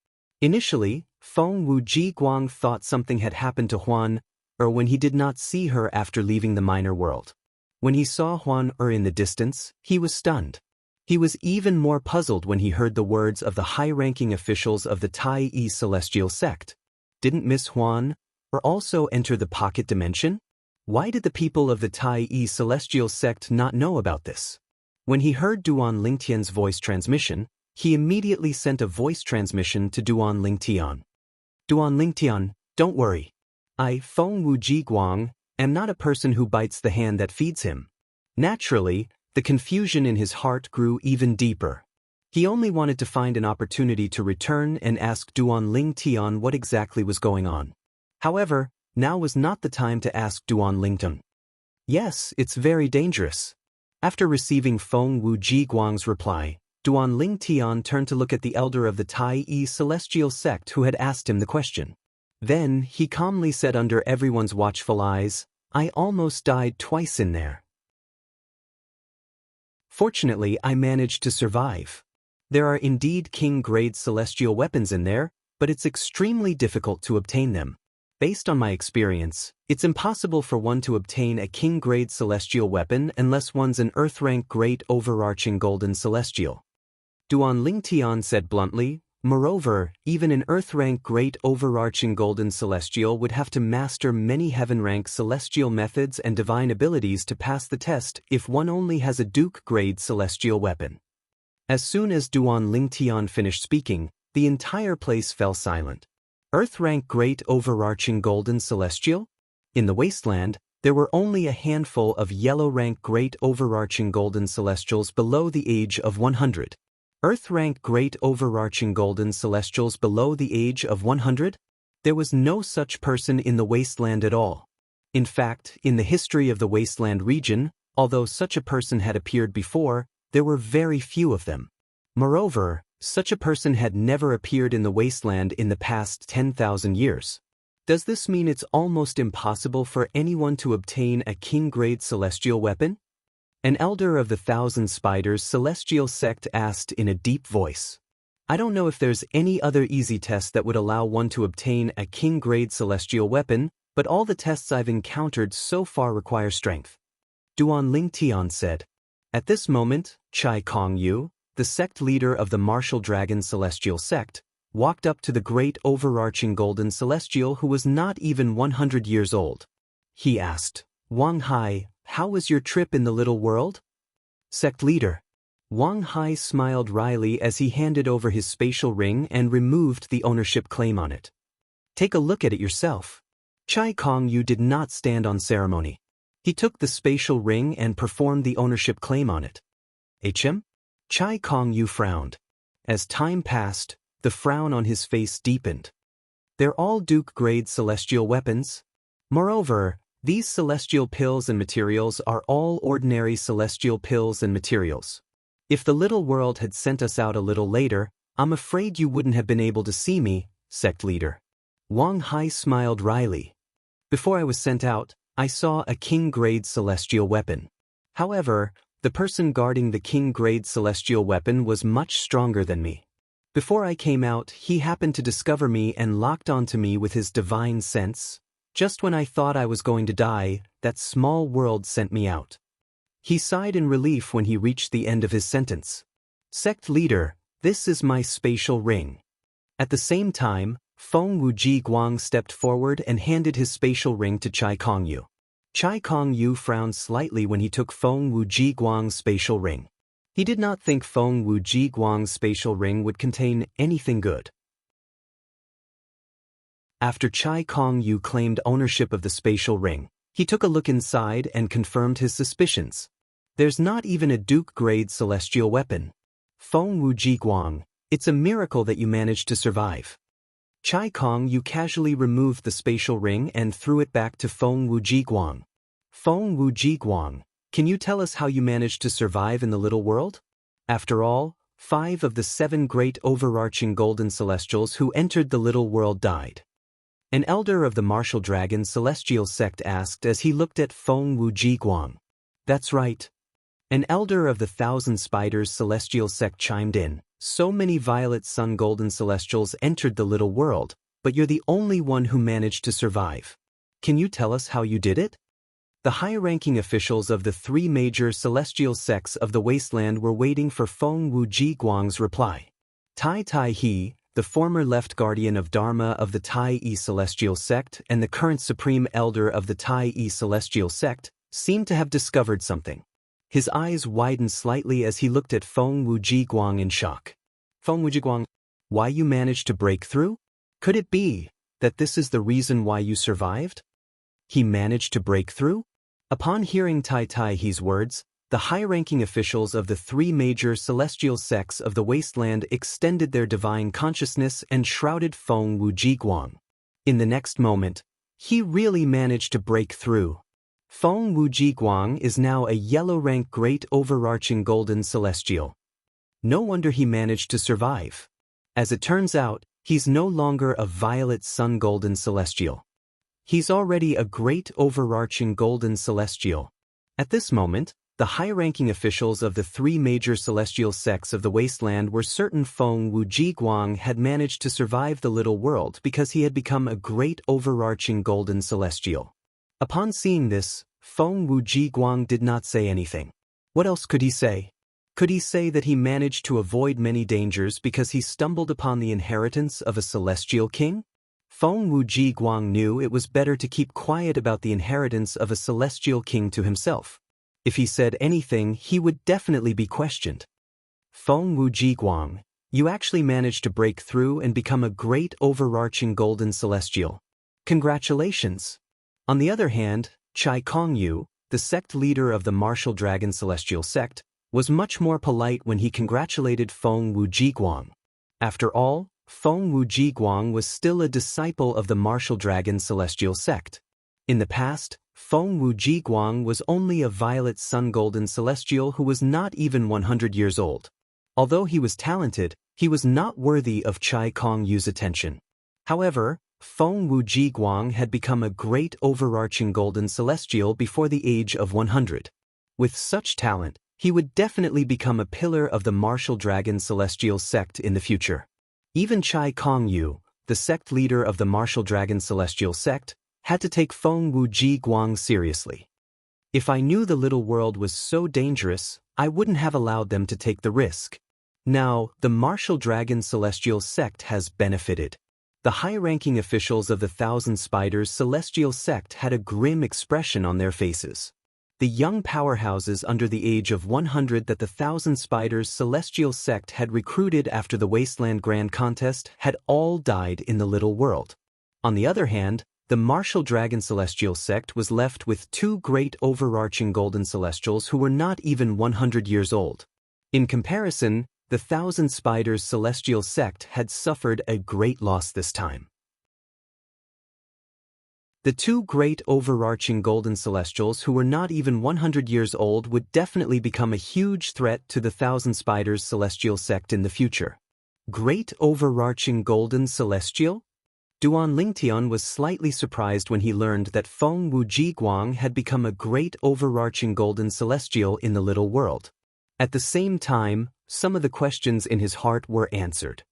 Speaker 1: Initially, Feng Wuji Guang thought something had happened to Huan when he did not see her after leaving the minor world. When he saw Huan in the distance, he was stunned. He was even more puzzled when he heard the words of the high-ranking officials of the Tai celestial sect. Didn't Miss Huan also enter the pocket dimension? Why did the people of the Tai celestial sect not know about this? When he heard Duan Lingtian's voice transmission, he immediately sent a voice transmission to Duan Lingtian. Duan Lingtian, don't worry. I, Feng Wuji Guang, am not a person who bites the hand that feeds him. Naturally, the confusion in his heart grew even deeper. He only wanted to find an opportunity to return and ask Duan Lingtian what exactly was going on. However, now was not the time to ask Duan Lingtian. Yes, it's very dangerous. After receiving Feng Wuji Guang's reply, Duan Lingtian turned to look at the elder of the Tai celestial sect who had asked him the question. Then, he calmly said under everyone's watchful eyes, I almost died twice in there. Fortunately, I managed to survive. There are indeed king-grade celestial weapons in there, but it's extremely difficult to obtain them. Based on my experience, it's impossible for one to obtain a king-grade celestial weapon unless one's an earth-rank great overarching golden celestial. Duan Lingtian said bluntly, moreover, even an earth-rank great overarching golden celestial would have to master many heaven-rank celestial methods and divine abilities to pass the test if one only has a duke-grade celestial weapon. As soon as Duan Lingtian finished speaking, the entire place fell silent. Earth-rank great overarching golden celestial? In the wasteland, there were only a handful of yellow-rank great overarching golden celestials below the age of 100. Earth-rank great overarching golden celestials below the age of 100? There was no such person in the wasteland at all. In fact, in the history of the wasteland region, although such a person had appeared before, there were very few of them. Moreover, such a person had never appeared in the wasteland in the past 10,000 years. Does this mean it's almost impossible for anyone to obtain a king-grade celestial weapon? An elder of the 1,000 Spiders celestial sect asked in a deep voice. I don't know if there's any other easy test that would allow one to obtain a king-grade celestial weapon, but all the tests I've encountered so far require strength. Duan Lingtian said. At this moment, Chai Kongyu, the sect leader of the Martial Dragon celestial sect, walked up to the great overarching golden celestial who was not even 100 years old. He asked, Wang Hai, how was your trip in the little world? Sect leader. Wang Hai smiled wryly as he handed over his spatial ring and removed the ownership claim on it. Take a look at it yourself. Chai Kongyu did not stand on ceremony. He took the spatial ring and performed the ownership claim on it. HM? Chai Kongyu frowned. As time passed, the frown on his face deepened. They're all Duke-grade celestial weapons. Moreover, these celestial pills and materials are all ordinary celestial pills and materials. If the little world had sent us out a little later, I'm afraid you wouldn't have been able to see me, sect leader. Wang Hai smiled wryly. Before I was sent out, I saw a king-grade celestial weapon. However, the person guarding the king-grade celestial weapon was much stronger than me. Before I came out, he happened to discover me and locked onto me with his divine sense. Just when I thought I was going to die, that small world sent me out. He sighed in relief when he reached the end of his sentence. Sect leader, this is my spatial ring. At the same time, Feng Wuji Guang stepped forward and handed his spatial ring to Chai Kongyu. Chai Kongyu frowned slightly when he took Feng Wuji Guang's spatial ring. He did not think Feng Wuji Guang's spatial ring would contain anything good. After Chai Kongyu claimed ownership of the spatial ring, he took a look inside and confirmed his suspicions. There's not even a Duke-grade celestial weapon. Feng Wuji Guang, it's a miracle that you managed to survive. Chai Kongyu casually removed the spatial ring and threw it back to Feng Wuji Guang. Feng Wuji Guang, can you tell us how you managed to survive in the little world? After all, 5 of the 7 great overarching golden celestials who entered the little world died. An elder of the martial dragon celestial sect asked as he looked at Feng Wuji Guang. That's right. An elder of the Thousand Spiders celestial sect chimed in. So many violet sun golden celestials entered the little world, but you're the only one who managed to survive. Can you tell us how you did it? The high-ranking officials of the 3 major celestial sects of the wasteland were waiting for Feng Wuji Guang's reply. Tai Tai He, the former left guardian of Dharma of the Tai Yi celestial sect and the current supreme elder of the Tai Yi celestial sect, seemed to have discovered something. His eyes widened slightly as he looked at Feng Wuji Guang in shock. Feng Wuji Guang, why you managed to break through? Could it be that this is the reason why you survived? He managed to break through? Upon hearing Tai Tai He's words, the high-ranking officials of the 3 major celestial sects of the wasteland extended their divine consciousness and shrouded Feng Wuji Guang. In the next moment, he really managed to break through. Feng Wuji Guang is now a yellow-rank great overarching golden celestial. No wonder he managed to survive. As it turns out, he's no longer a violet sun golden celestial. He's already a great overarching golden celestial. At this moment, the high-ranking officials of the 3 major celestial sects of the wasteland were certain Feng Wuji Guang had managed to survive the little world because he had become a great overarching golden celestial. Upon seeing this, Feng Wuji Guang did not say anything. What else could he say? Could he say that he managed to avoid many dangers because he stumbled upon the inheritance of a celestial king? Feng Wuji Guang knew it was better to keep quiet about the inheritance of a celestial king to himself. If he said anything, he would definitely be questioned. Feng Wuji Guang, you actually managed to break through and become a great overarching golden celestial. Congratulations! On the other hand, Chai Kongyu, the sect leader of the martial dragon celestial sect, was much more polite when he congratulated Feng Wuji Guang. After all, Feng Wuji Guang was still a disciple of the martial dragon celestial sect. In the past, Feng Wuji Guang was only a violet sun golden celestial who was not even 100 years old. Although he was talented, he was not worthy of Chai Kongyu's attention. However, Feng Wuji Guang had become a great overarching golden celestial before the age of 100. With such talent, he would definitely become a pillar of the martial dragon celestial sect in the future. Even Chai Kongyu, the sect leader of the martial dragon celestial sect, had to take Feng Wuji Guang seriously. If I knew the little world was so dangerous, I wouldn't have allowed them to take the risk. Now, the martial dragon celestial sect has benefited. The high-ranking officials of the Thousand Spiders celestial sect had a grim expression on their faces. The young powerhouses under the age of 100 that the Thousand Spiders celestial sect had recruited after the Wasteland Grand Contest had all died in the little world. On the other hand, the martial dragon celestial sect was left with 2 great overarching golden celestials who were not even 100 years old. In comparison, the Thousand Spiders celestial sect had suffered a great loss this time. The 2 great overarching golden celestials who were not even 100 years old would definitely become a huge threat to the Thousand Spiders celestial sect in the future. Great overarching golden celestial? Duan Lingtian was slightly surprised when he learned that Feng Wuji Guang had become a great overarching golden celestial in the little world. At the same time, some of the questions in his heart were answered.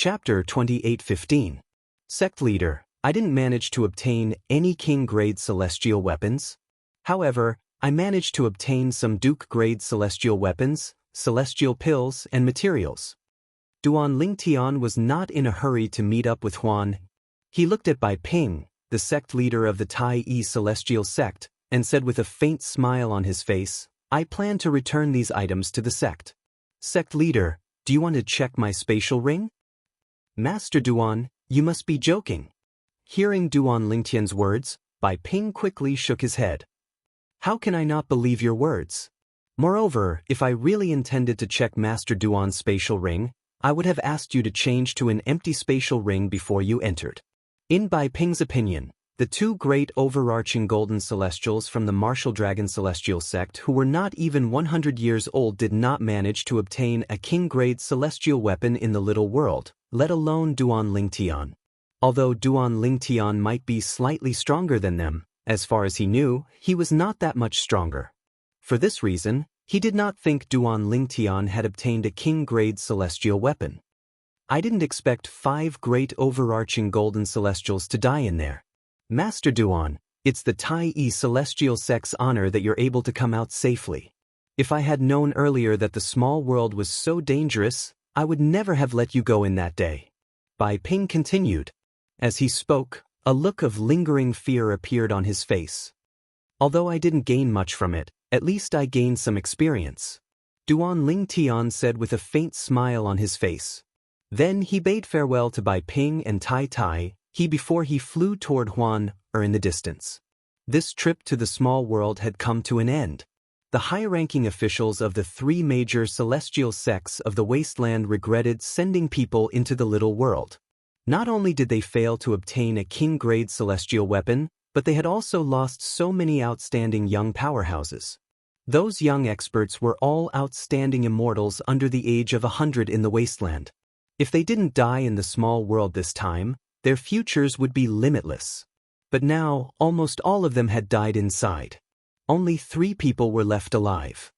Speaker 1: Chapter 28:15. Sect Leader, I didn't manage to obtain any king-grade celestial weapons. However, I managed to obtain some duke-grade celestial weapons, celestial pills, and materials. Duan Lingtian was not in a hurry to meet up with Huan. He looked at Bai Ping, the sect leader of the Tai Yi celestial sect, and said with a faint smile on his face, I plan to return these items to the sect. Sect leader, do you want to check my spatial ring? Master Duan, you must be joking. Hearing Duan Lingtian's words, Bai Ping quickly shook his head. How can I not believe your words? Moreover, if I really intended to check Master Duan's spatial ring, I would have asked you to change to an empty spatial ring before you entered. In Bai Ping's opinion, the two great overarching golden celestials from the Martial Dragon celestial sect who were not even 100 years old did not manage to obtain a king-grade celestial weapon in the little world, let alone Duan Lingtian. Although Duan Lingtian might be slightly stronger than them, as far as he knew, he was not that much stronger. For this reason, he did not think Duan Lingtian had obtained a king-grade celestial weapon. I didn't expect 5 great overarching golden celestials to die in there. Master Duan, it's the Tai Yi celestial sect's honor that you're able to come out safely. If I had known earlier that the small world was so dangerous, I would never have let you go in that day. Bai Ping continued. As he spoke, a look of lingering fear appeared on his face. Although I didn't gain much from it, at least I gained some experience. Duan Lingtian said with a faint smile on his face. Then he bade farewell to Bai Ping and Tai Tai, before he flew toward Huan, in the distance. This trip to the small world had come to an end. The high-ranking officials of the 3 major celestial sects of the wasteland regretted sending people into the little world. Not only did they fail to obtain a king-grade celestial weapon, but they had also lost so many outstanding young powerhouses. Those young experts were all outstanding immortals under the age of 100 in the wasteland. If they didn't die in the small world this time, their futures would be limitless. But now, almost all of them had died inside. Only 3 people were left alive.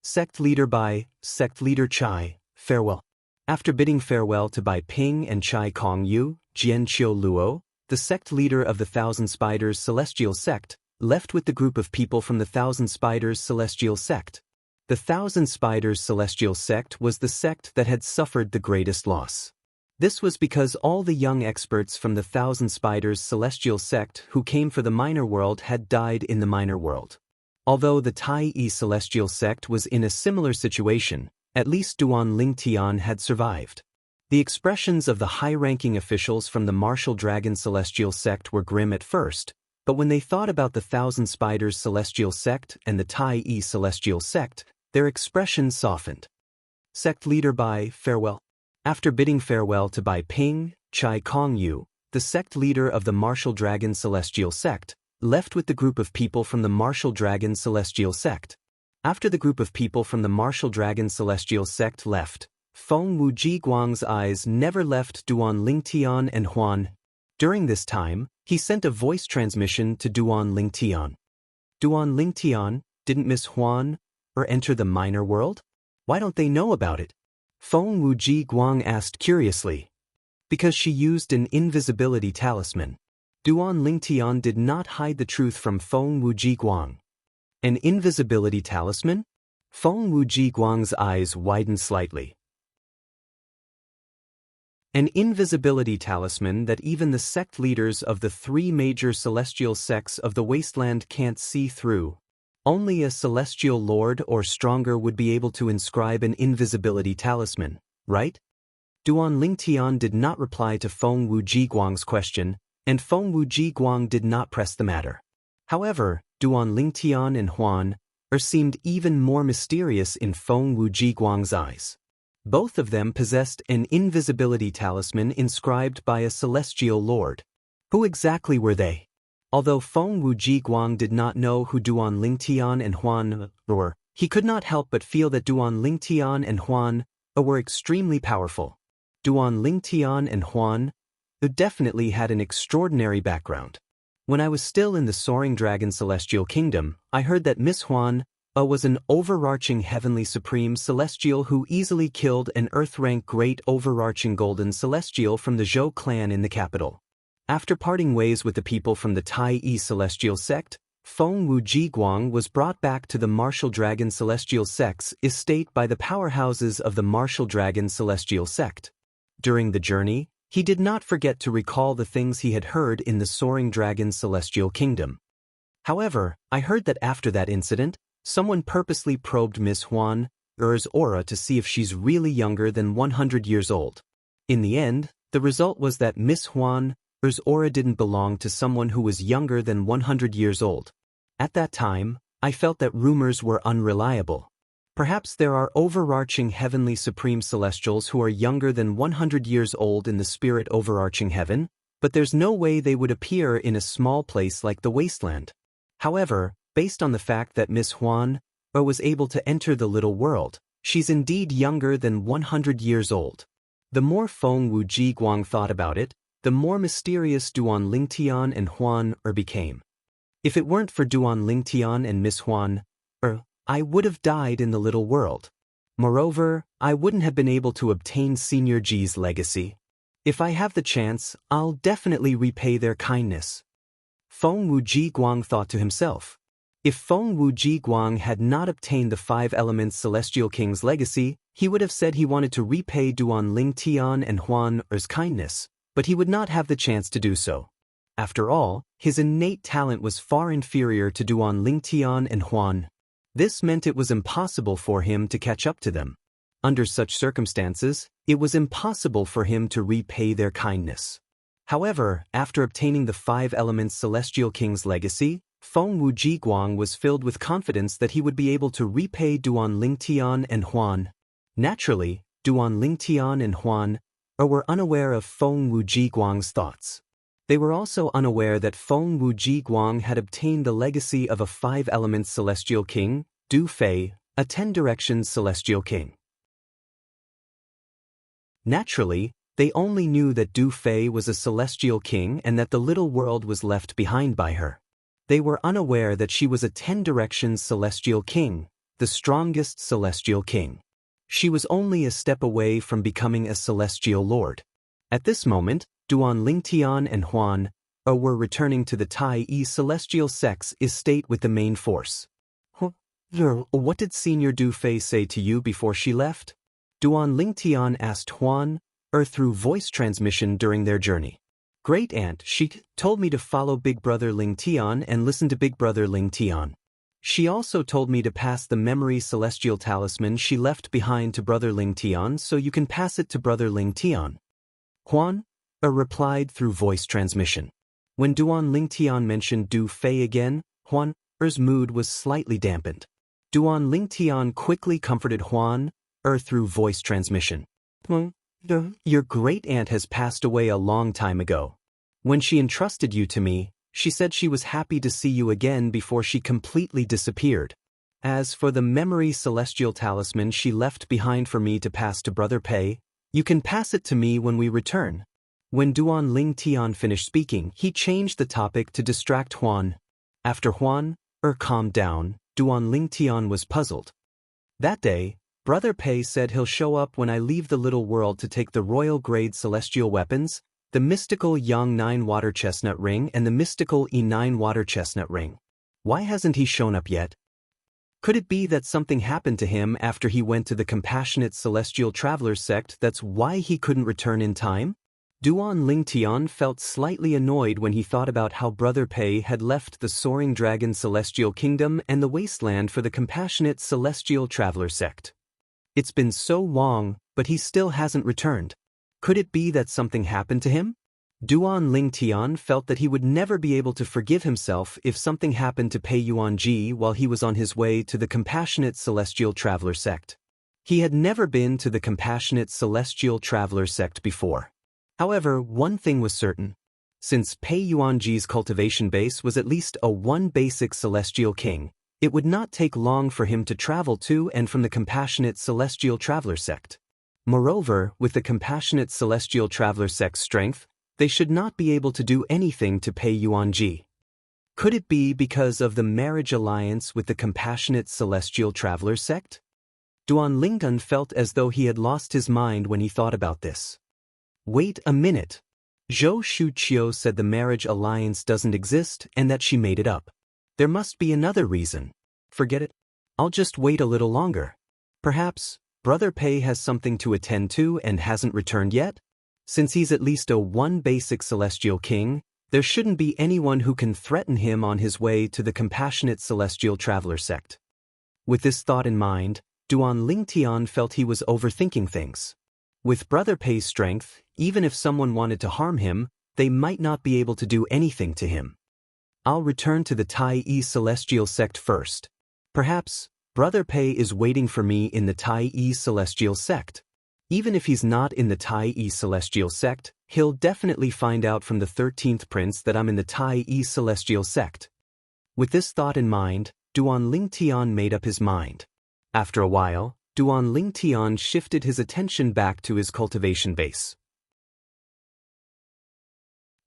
Speaker 1: Sect Leader Bai, Sect Leader Chai, farewell. After bidding farewell to Bai Ping and Chai Kongyu, Jianqiu Luo, the sect leader of the Thousand Spiders Celestial Sect, left with the group of people from the Thousand Spiders Celestial Sect. The Thousand Spiders Celestial Sect was the sect that had suffered the greatest loss. This was because all the young experts from the Thousand Spiders Celestial Sect who came for the minor world had died in the minor world. Although the Tai Yi Celestial Sect was in a similar situation, at least Duan Lingtian had survived. The expressions of the high-ranking officials from the Martial Dragon Celestial Sect were grim at first, but when they thought about the Thousand Spiders Celestial Sect and the Tai Yi Celestial Sect, their expressions softened. Sect Leader Bai, farewell. After bidding farewell to Bai Ping, Chai Kongyu, the sect leader of the Martial Dragon Celestial Sect, left with the group of people from the Martial Dragon Celestial Sect. After the group of people from the Martial Dragon Celestial Sect left, Feng Wuji Guang's eyes never left Duan Lingtian and Huan. During this time, he sent a voice transmission to Duan Lingtian. Duan Lingtian, didn't Miss Huan enter the minor world? Why don't they know about it? Feng Wuji Guang asked curiously. Because she used an invisibility talisman. Duan Lingtian did not hide the truth from Feng Wuji Guang. An invisibility talisman? Feng Wuji Guang's eyes widened slightly. An invisibility talisman that even the sect leaders of the 3 major celestial sects of the wasteland can't see through. Only a celestial lord or stronger would be able to inscribe an invisibility talisman, right? Duan Lingtian did not reply to Feng Wuji Guang's question, and Feng Wuji Guang did not press the matter. However, Duan Lingtian and Huan seemed even more mysterious in Feng Wuji Guang's eyes. Both of them possessed an invisibility talisman inscribed by a celestial lord. Who exactly were they? Although Feng Wuji Guang did not know who Duan Lingtian and Huan were, he could not help but feel that Duan Lingtian and Huan were extremely powerful. Duan Lingtian and Huan definitely had an extraordinary background. When I was still in the Soaring Dragon Celestial Kingdom, I heard that Miss Huan was an overarching heavenly supreme celestial who easily killed an Earth-rank great overarching golden celestial from the Zhou clan in the capital. After parting ways with the people from the Tai celestial sect, Feng Wujiguang was brought back to the martial dragon celestial sect's estate by the powerhouses of the martial dragon celestial sect. During the journey, he did not forget to recall the things he had heard in the soaring dragon celestial kingdom. However, I heard that after that incident, someone purposely probed Miss Huan Er's aura to see if she's really younger than 100 years old. In the end, the result was that Miss Huan Er's aura didn't belong to someone who was younger than 100 years old. At that time, I felt that rumors were unreliable. Perhaps there are overarching heavenly supreme celestials who are younger than 100 years old in the spirit overarching heaven, but there's no way they would appear in a small place like the wasteland. However, based on the fact that Miss Huan Er was able to enter the little world, she's indeed younger than 100 years old. The more Feng Wujiguang thought about it, the more mysterious Duan Lingtian and Huan Er became. If it weren't for Duan Lingtian and Miss Huan Er, I would have died in the little world. Moreover, I wouldn't have been able to obtain Senior Ji's legacy. If I have the chance, I'll definitely repay their kindness. Feng Wujiguang thought to himself. If Feng Wujiguang had not obtained the 5 Elements Celestial King's legacy, he would have said he wanted to repay Duan Lingtian and Huan Er's kindness, but he would not have the chance to do so. After all, his innate talent was far inferior to Duan Lingtian and Huan. This meant it was impossible for him to catch up to them. Under such circumstances, it was impossible for him to repay their kindness. However, after obtaining the 5 Elements Celestial King's legacy, Feng Wujiguang was filled with confidence that he would be able to repay Duan Lingtian and Huan. Naturally, Duan Lingtian and Huan were unaware of Feng Wujiguang's thoughts. They were also unaware that Feng Wujiguang had obtained the legacy of a 5 Elements Celestial King, Du Fei, a 10 Directions Celestial King. Naturally, they only knew that Du Fei was a celestial king and that the little world was left behind by her. They were unaware that she was a 10 Directions Celestial King, the strongest celestial king. She was only a step away from becoming a celestial lord. At this moment, Duan Lingtian and Huan Er were returning to the Tai celestial sect's estate with the main force. What did Senior Du Fei say to you before she left? Duan Lingtian asked Huan Er through voice transmission during their journey. Great Aunt, she told me to follow Big Brother Lingtian and listen to Big Brother Lingtian. She also told me to pass the memory celestial talisman she left behind to Brother Lingtian so you can pass it to Brother Lingtian. Huan Er replied through voice transmission. When Duan Lingtian mentioned Du Fei again, Huan Er's mood was slightly dampened. Duan Lingtian quickly comforted Huan Er through voice transmission. Your great aunt has passed away a long time ago. When she entrusted you to me, she said she was happy to see you again before she completely disappeared. As for the memory celestial talisman she left behind for me to pass to Brother Pei, you can pass it to me when we return. When Duan Lingtian finished speaking, he changed the topic to distract Huan. After Huan Er calmed down, Duan Lingtian was puzzled. That day, Brother Pei said he'll show up when I leave the little world to take the royal grade celestial weapons, the mystical Yang 9 water chestnut ring and the mystical E9 water chestnut ring. Why hasn't he shown up yet? Could it be that something happened to him after he went to the compassionate celestial traveler sect that's why he couldn't return in time? Duan Lingtian felt slightly annoyed when he thought about how Brother Pei had left the soaring dragon celestial kingdom and the wasteland for the compassionate celestial traveler sect. It's been so long, but he still hasn't returned. Could it be that something happened to him? Duan Lingtian felt that he would never be able to forgive himself if something happened to Pei Yuanji while he was on his way to the compassionate celestial traveler sect. He had never been to the compassionate celestial traveler sect before. However, one thing was certain. Since Pei Yuanji's cultivation base was at least a 1 basic celestial king, it would not take long for him to travel to and from the compassionate celestial traveler sect. Moreover, with the compassionate celestial traveler sect's strength, they should not be able to do anything to Pei Yuanji. Could it be because of the marriage alliance with the compassionate celestial traveler sect? Duan Lingdan felt as though he had lost his mind when he thought about this. Wait a minute. Zhou Shuqiu said the marriage alliance doesn't exist and that she made it up. There must be another reason. Forget it. I'll just wait a little longer. Perhaps Brother Pei has something to attend to and hasn't returned yet? Since he's at least a one basic celestial king, there shouldn't be anyone who can threaten him on his way to the compassionate celestial traveler sect. With this thought in mind, Duan Lingtian felt he was overthinking things. With Brother Pei's strength, even if someone wanted to harm him, they might not be able to do anything to him. I'll return to the Tai Yi celestial sect first. Perhaps Brother Pei is waiting for me in the Tai Yi celestial sect. Even if he's not in the Tai Yi celestial sect, he'll definitely find out from the 13th prince that I'm in the Tai Yi celestial sect. With this thought in mind, Duan Lingtian made up his mind. After a while, Duan Lingtian shifted his attention back to his cultivation base.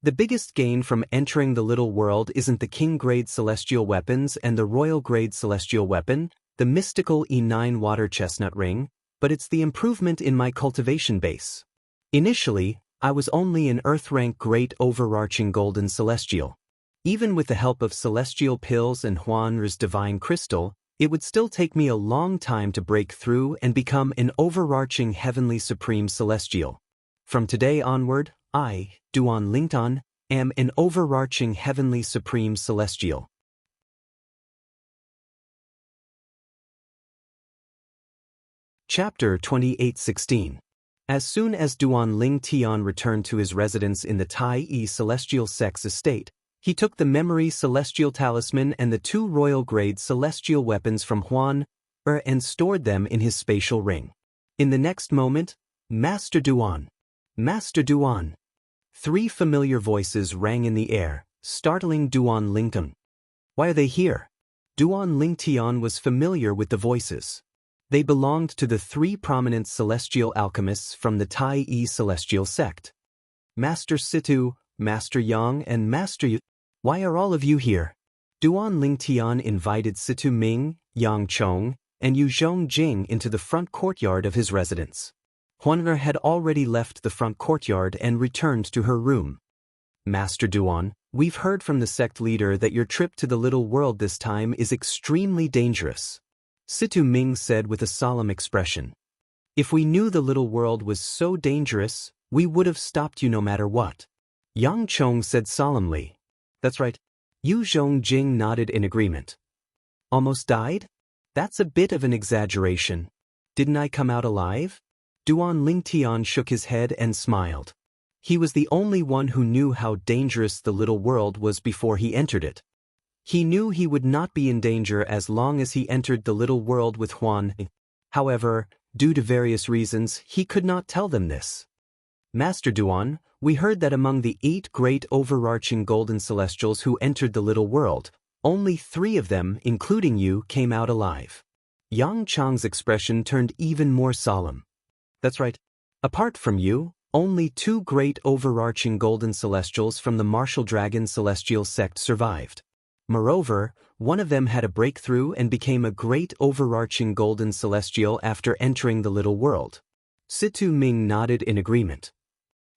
Speaker 1: The biggest gain from entering the little world isn't the king-grade celestial weapons and the royal-grade celestial weapon, the mystical E9 water chestnut ring, but it's the improvement in my cultivation base. Initially, I was only an Earth-rank great overarching golden celestial. Even with the help of celestial pills and Huan'er's divine crystal, it would still take me a long time to break through and become an overarching heavenly supreme celestial. From today onward, I, Duan Lingtan, am an overarching heavenly supreme celestial. Chapter 28:16. As soon as Duan Lingtian returned to his residence in the Tai Yi celestial sect's estate, he took the memory celestial talisman and the two royal-grade celestial weapons from Huan'er and stored them in his spatial ring. In the next moment, Master Duan! Master Duan! 3 familiar voices rang in the air, startling Duan Lingtan. Why are they here? Duan Lingtian was familiar with the voices. They belonged to the 3 prominent celestial alchemists from the Tai Yi celestial sect. Master Situ, Master Yang, and Master Yu. Why are all of you here? Duan Lingtian invited Situ Ming, Yang Chong, and Yu Zhongjing into the front courtyard of his residence. Huan'er had already left the front courtyard and returned to her room. Master Duan, we've heard from the sect leader that your trip to the little world this time is extremely dangerous. Situ Ming said with a solemn expression. If we knew the little world was so dangerous, we would have stopped you no matter what. Yang Chong said solemnly. That's right. Yu Zhongjing nodded in agreement. Almost died? That's a bit of an exaggeration. Didn't I come out alive? Duan Lingtian shook his head and smiled. He was the only one who knew how dangerous the little world was before he entered it. He knew he would not be in danger as long as he entered the little world with Huan. However, due to various reasons, he could not tell them this. Master Duan, we heard that among the 8 great overarching golden celestials who entered the little world, only 3 of them, including you, came out alive. Yang Chang's expression turned even more solemn. That's right. Apart from you, only 2 great overarching golden celestials from the martial dragon celestial sect survived. Moreover, one of them had a breakthrough and became a great overarching golden celestial after entering the little world. Situ Ming nodded in agreement.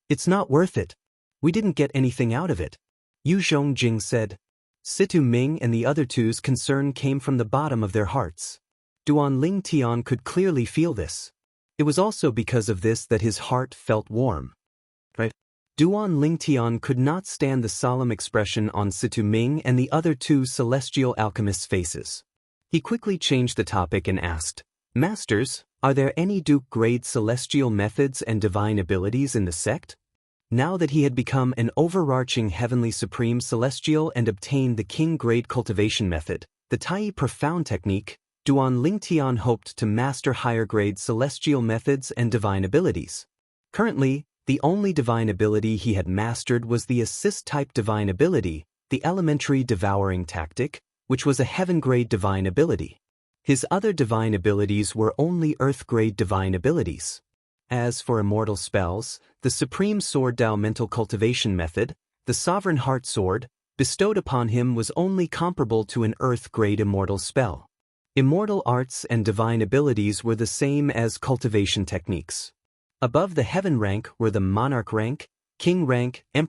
Speaker 1: It's not worth it. We didn't get anything out of it. Yu Zhongjing said. Situ Ming and the other two's concern came from the bottom of their hearts. Duan Lingtian could clearly feel this. It was also because of this that his heart felt warm. Right? Duan Lingtian could not stand the solemn expression on Situ Ming and the other 2 celestial alchemists' faces. He quickly changed the topic and asked, Masters, are there any Duke-grade celestial methods and divine abilities in the sect? Now that he had become an overarching heavenly supreme celestial and obtained the king-grade cultivation method, the Tai Profound technique, Duan Lingtian hoped to master higher-grade celestial methods and divine abilities. Currently, the only divine ability he had mastered was the assist-type divine ability, the elementary devouring tactic, which was a heaven-grade divine ability. His other divine abilities were only earth-grade divine abilities. As for immortal spells, the Supreme Sword Dao Mental Cultivation Method, the Sovereign Heart Sword, bestowed upon him was only comparable to an earth-grade immortal spell. Immortal arts and divine abilities were the same as cultivation techniques. Above the heaven rank were the monarch rank, king rank, and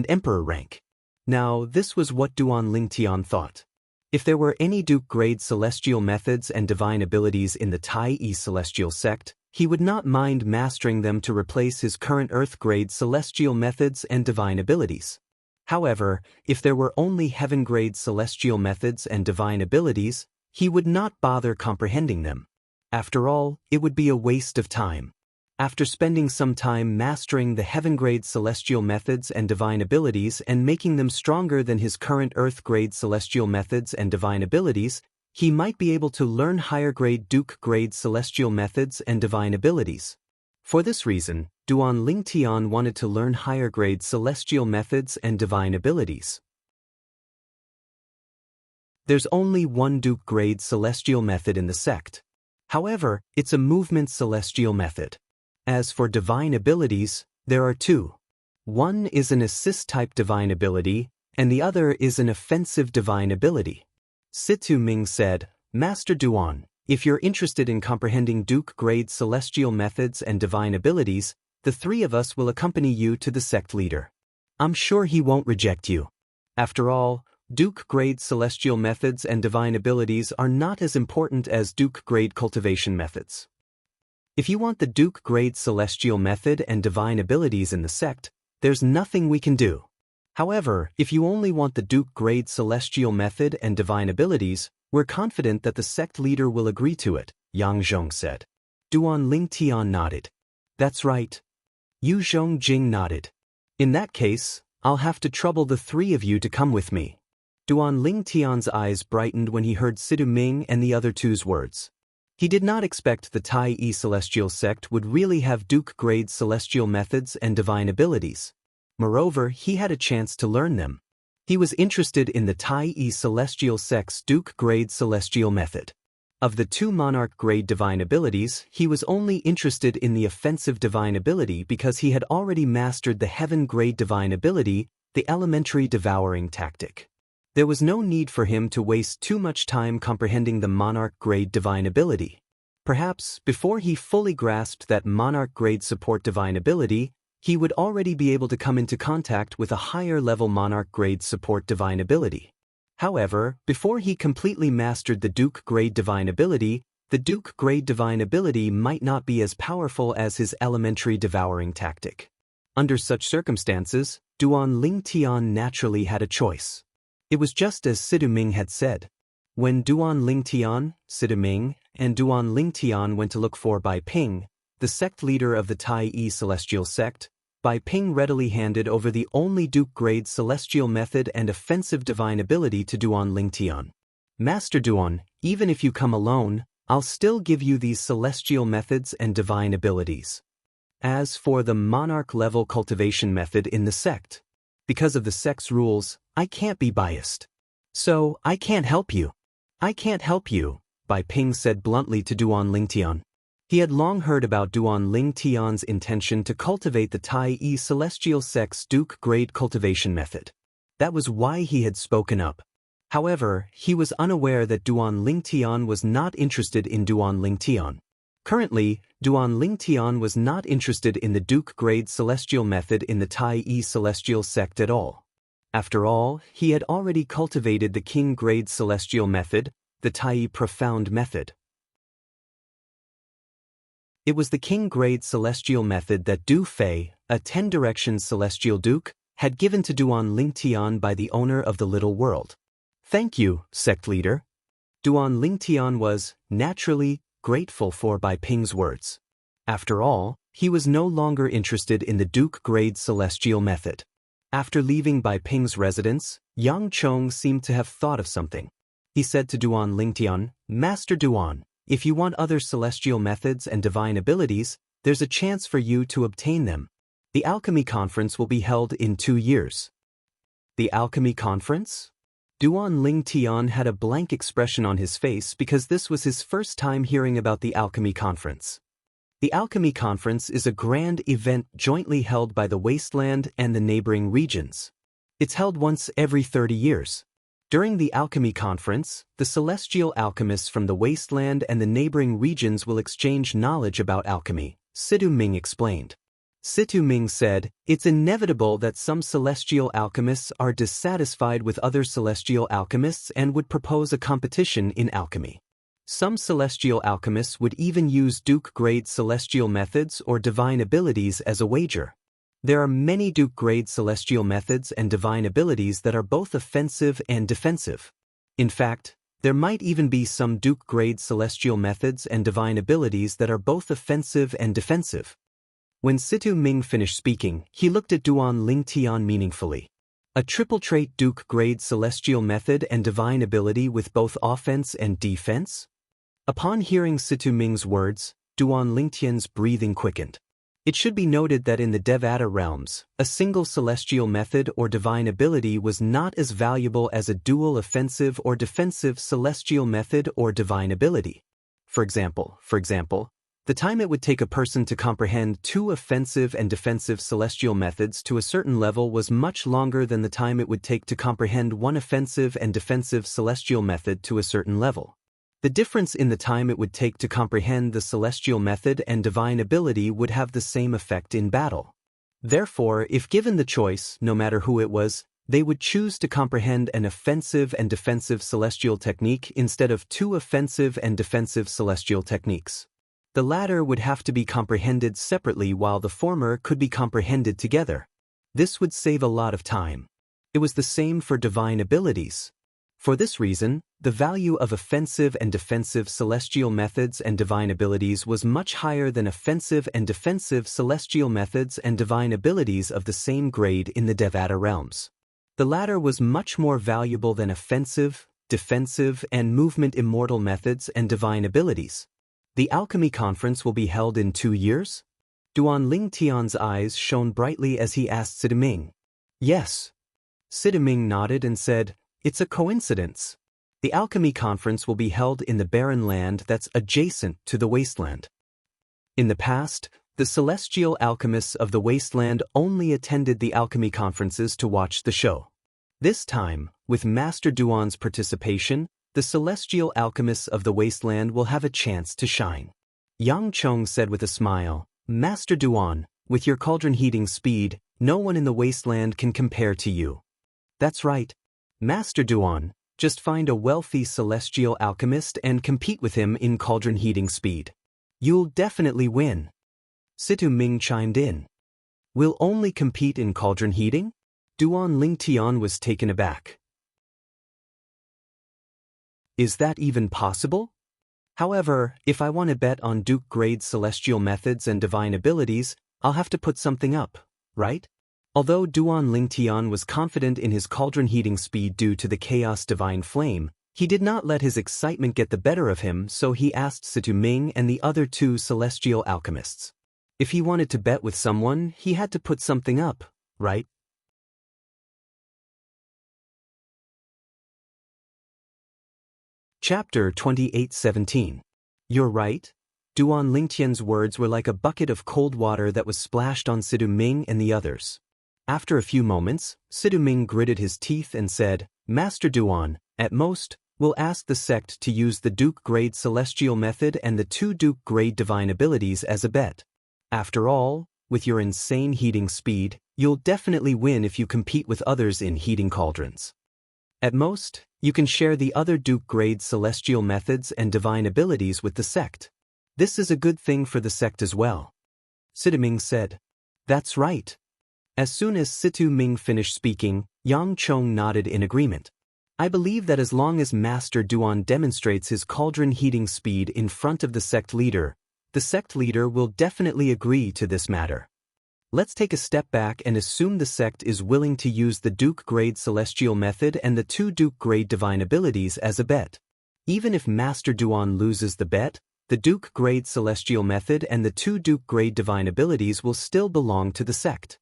Speaker 1: emperor rank. Now, this was what Duan Lingtian thought. If there were any duke-grade celestial methods and divine abilities in the Tai celestial sect, he would not mind mastering them to replace his current earth-grade celestial methods and divine abilities. However, if there were only heaven-grade celestial methods and divine abilities, he would not bother comprehending them. After all, it would be a waste of time. After spending some time mastering the heaven-grade celestial methods and divine abilities and making them stronger than his current earth-grade celestial methods and divine abilities, he might be able to learn higher-grade duke-grade celestial methods and divine abilities. For this reason, Duan Lingtian wanted to learn higher-grade celestial methods and divine abilities. There's only one duke-grade celestial method in the sect. However, it's a movement celestial method. As for divine abilities, there are two. One is an assist-type divine ability, and the other is an offensive divine ability. Situ Ming said, Master Duan, if you're interested in comprehending duke-grade celestial methods and divine abilities, the three of us will accompany you to the sect leader. I'm sure he won't reject you. After all, duke-grade celestial methods and divine abilities are not as important as duke-grade cultivation methods. If you want the duke-grade celestial method and divine abilities in the sect, there's nothing we can do. However, if you only want the duke-grade celestial method and divine abilities, we're confident that the sect leader will agree to it, Yang Zhong said. Duan Lingtian nodded. That's right. Yu Zhongjing nodded. In that case, I'll have to trouble the three of you to come with me. Duan Lingtian's eyes brightened when he heard Situ Ming and the other two's words. He did not expect the Tai celestial sect would really have duke-grade celestial methods and divine abilities. Moreover, he had a chance to learn them. He was interested in the Tai celestial sect's duke-grade celestial method. Of the two monarch-grade divine abilities, he was only interested in the offensive divine ability because he had already mastered the heaven-grade divine ability, the elementary devouring tactic. There was no need for him to waste too much time comprehending the monarch-grade divine ability. Perhaps, before he fully grasped that monarch-grade support divine ability, he would already be able to come into contact with a higher-level monarch-grade support divine ability. However, before he completely mastered the duke-grade divine ability, the duke-grade divine ability might not be as powerful as his elementary devouring tactic. Under such circumstances, Duan Lingtian naturally had a choice. It was just as Situ Ming had said. When Duan Lingtian, Situ Ming, and Duan Lingtian went to look for Bai Ping, the sect leader of the Tai celestial sect, Bai Ping readily handed over the only duke-grade celestial method and offensive divine ability to Duan Lingtian. Master Duan, even if you come alone, I'll still give you these celestial methods and divine abilities. As for the monarch-level cultivation method in the sect, because of the sect's rules, I can't be biased. So, I can't help you. I can't help you, Bai Ping said bluntly to Duan Lingtian. He had long heard about Duan Lingtian's intention to cultivate the Tai celestial sect's duke-grade cultivation method. That was why he had spoken up. However, he was unaware that Duan Lingtian was not interested in Duan Lingtian. Currently, Duan Lingtian was not interested in the duke-grade celestial method in the Tai celestial sect at all. After all, he had already cultivated the king-grade celestial method, the Tai profound method. It was the king-grade celestial method that Du Fei, a 10-direction celestial duke, had given to Duan Lingtian by the owner of the little world. Thank you, sect leader. Duan Lingtian was, naturally, grateful for Bai Ping's words. After all, he was no longer interested in the duke-grade celestial method. After leaving Bai Ping's residence, Yang Chong seemed to have thought of something. He said to Duan Lingtian, Master Duan, if you want other celestial methods and divine abilities, there's a chance for you to obtain them. The Alchemy Conference will be held in 2 years. The Alchemy Conference? Duan Lingtian had a blank expression on his face because this was his first time hearing about the Alchemy Conference. The Alchemy Conference is a grand event jointly held by the Wasteland and the neighboring regions. It's held once every 30 years. During the alchemy conference, the celestial alchemists from the wasteland and the neighboring regions will exchange knowledge about alchemy, Situ Ming explained. Situ Ming said, it's inevitable that some celestial alchemists are dissatisfied with other celestial alchemists and would propose a competition in alchemy. Some celestial alchemists would even use Duke-grade celestial methods or divine abilities as a wager. There are many Duke-grade celestial methods and divine abilities that are both offensive and defensive. In fact, there might even be some Duke-grade celestial methods and divine abilities that are both offensive and defensive. When Situ Ming finished speaking, he looked at Duan Lingtian meaningfully. A triple-trait Duke-grade celestial method and divine ability with both offense and defense? Upon hearing Situ Ming's words, Duan Lingtian's breathing quickened. It should be noted that in the Devata realms, a single celestial method or divine ability was not as valuable as a dual offensive or defensive celestial method or divine ability. For example, the time it would take a person to comprehend two offensive and defensive celestial methods to a certain level was much longer than the time it would take to comprehend one offensive and defensive celestial method to a certain level. The difference in the time it would take to comprehend the celestial method and divine ability would have the same effect in battle. Therefore, if given the choice, no matter who it was, they would choose to comprehend an offensive and defensive celestial technique instead of two offensive and defensive celestial techniques. The latter would have to be comprehended separately while the former could be comprehended together. This would save a lot of time. It was the same for divine abilities. For this reason, the value of offensive and defensive celestial methods and divine abilities was much higher than offensive and defensive celestial methods and divine abilities of the same grade in the Devata realms. The latter was much more valuable than offensive, defensive, and movement immortal methods and divine abilities. The alchemy conference will be held in 2 years? Duan Lingtian's eyes shone brightly as he asked Situ Ming. Yes. Situ Ming nodded and said, it's a coincidence. The alchemy conference will be held in the barren land that's adjacent to the wasteland. In the past, the celestial alchemists of the wasteland only attended the alchemy conferences to watch the show. This time, with Master Duan's participation, the celestial alchemists of the wasteland will have a chance to shine. Yang Chong said with a smile, Master Duan, with your cauldron heating speed, no one in the wasteland can compare to you. That's right. Master Duan, just find a wealthy celestial alchemist and compete with him in cauldron heating speed. You'll definitely win. Situ Ming chimed in. We'll only compete in cauldron heating? Duan Lingtian was taken aback. Is that even possible? However, if I want to bet on Duke-grade celestial methods and divine abilities, I'll have to put something up, right? Although Duan Lingtian was confident in his cauldron heating speed due to the chaos divine flame, he did not let his excitement get the better of him, so he asked Situ Ming and the other 2 celestial alchemists. If he wanted to bet with someone, he had to put something up, right? Chapter 28:17. You're right. Duan Lingtian's words were like a bucket of cold water that was splashed on Situ Ming and the others. After a few moments, Situ Ming gritted his teeth and said, Master Duan, at most, we'll ask the sect to use the Duke-grade celestial method and the 2 Duke-grade divine abilities as a bet. After all, with your insane heating speed, you'll definitely win if you compete with others in heating cauldrons. At most, you can share the other Duke-grade celestial methods and divine abilities with the sect. This is a good thing for the sect as well. Situ Ming said, That's right. As soon as Situ Ming finished speaking, Yang Chong nodded in agreement. I believe that as long as Master Duan demonstrates his cauldron heating speed in front of the sect leader will definitely agree to this matter. Let's take a step back and assume the sect is willing to use the Duke-grade celestial method and the 2 Duke-grade divine abilities as a bet. Even if Master Duan loses the bet, the Duke-grade celestial method and the 2 Duke-grade divine abilities will still belong to the sect.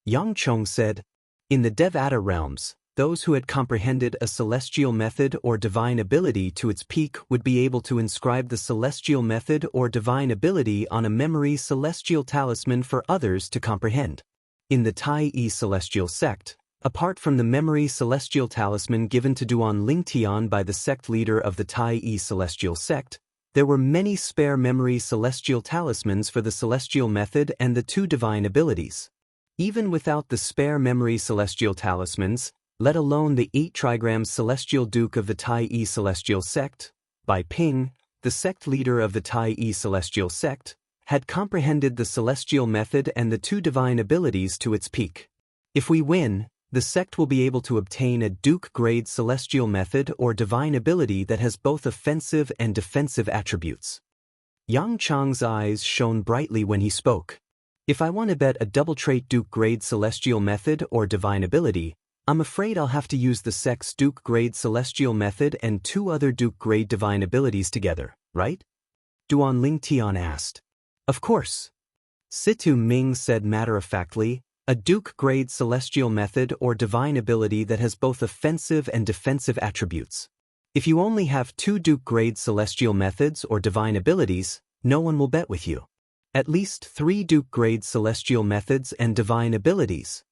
Speaker 1: Yang Chong said, in the Devata realms, those who had comprehended a celestial method or divine ability to its peak would be able to inscribe the celestial method or divine ability on a memory celestial talisman for others to comprehend. In the Tai celestial sect, Apart from the memory celestial talisman given to Duan Lingtian by the sect leader of the Tai celestial sect, there were many spare memory celestial talismans for the celestial method and the 2 divine abilities. Even without the spare memory celestial talismans, let alone the 8 trigrams celestial duke of the Tai celestial sect, Bai Ping, the sect leader of the Tai celestial sect, had comprehended the celestial method and the 2 divine abilities to its peak. If we win, the sect will be able to obtain a Duke-grade celestial method or divine ability that has both offensive and defensive attributes. Yang Chang's eyes shone brightly when he spoke. If I want to bet a double-trait Duke-grade celestial method or divine ability, I'm afraid I'll have to use the sect's Duke-grade celestial method and 2 other Duke-grade divine abilities together, right? Duan Lingtian asked. Of course. Situ Ming said matter-of-factly, a Duke-grade celestial method or divine ability that has both offensive and defensive attributes. If you only have 2 Duke-grade celestial methods or divine abilities, no one will bet with you. At least 3 Duke-grade celestial methods and divine abilities.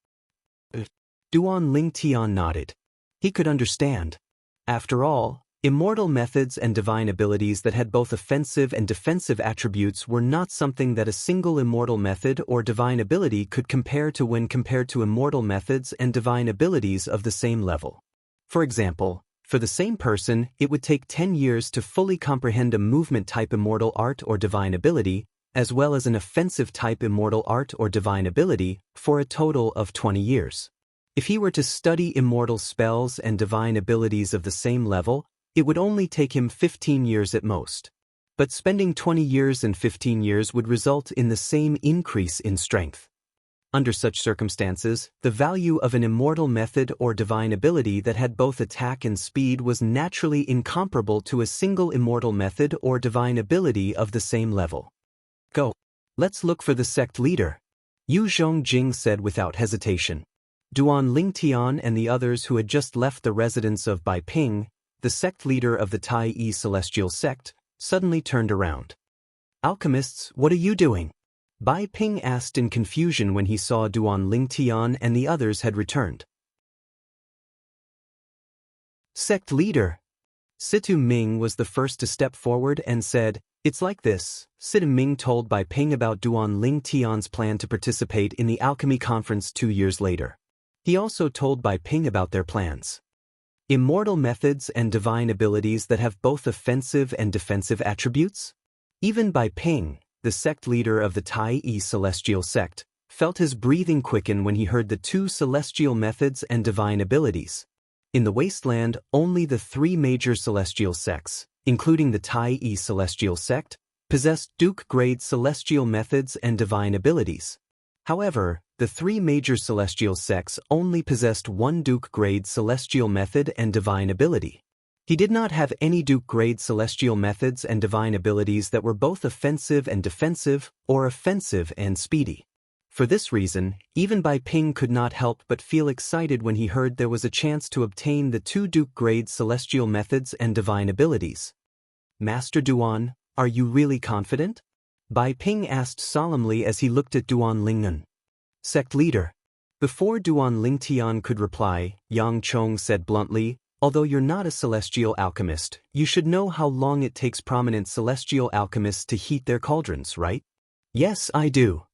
Speaker 1: Duan Lingtian nodded. He could understand. After all, immortal methods and divine abilities that had both offensive and defensive attributes were not something that a single immortal method or divine ability could compare to when compared to immortal methods and divine abilities of the same level. For example, for the same person, it would take 10 years to fully comprehend a movement-type immortal art or divine ability, as well as an offensive-type immortal art or divine ability, for a total of 20 years. If he were to study immortal spells and divine abilities of the same level, it would only take him 15 years at most. But spending 20 years and 15 years would result in the same increase in strength. Under such circumstances, the value of an immortal method or divine ability that had both attack and speed was naturally incomparable to a single immortal method or divine ability of the same level. Go. Let's look for the sect leader, Yu Zhongjing said without hesitation. Duan Lingtian and the others who had just left the residence of Bai Ping, the sect leader of the Tai celestial sect, suddenly turned around. Alchemists, what are you doing? Bai Ping asked in confusion when he saw Duan Lingtian and the others had returned. Sect leader. Situ Ming was the first to step forward and said, "It's like this." Situ Ming told Bai Ping about Duan Lingtian's plan to participate in the alchemy conference 2 years later. He also told Bai Ping about their plans. Immortal methods and divine abilities that have both offensive and defensive attributes? Even Bai Ping, the sect leader of the Tai celestial sect, felt his breathing quicken when he heard the 2 celestial methods and divine abilities. In the wasteland, only the 3 major celestial sects, including the Tai celestial sect, possessed Duke-grade celestial methods and divine abilities. However, the 3 major celestial sects only possessed 1 Duke-grade celestial method and divine ability. He did not have any Duke-grade celestial methods and divine abilities that were both offensive and defensive, or offensive and speedy. For this reason, even Bai Ping could not help but feel excited when he heard there was a chance to obtain the 2 Duke-grade celestial methods and divine abilities. Master Duan, are you really confident? Bai Ping asked solemnly as he looked at Duan Lingnan. Sect leader. Before Duan Lingtian could reply, Yang Chong said bluntly, "Although you're not a celestial alchemist, you should know how long it takes prominent celestial alchemists to heat their cauldrons, right?" "Yes, I do."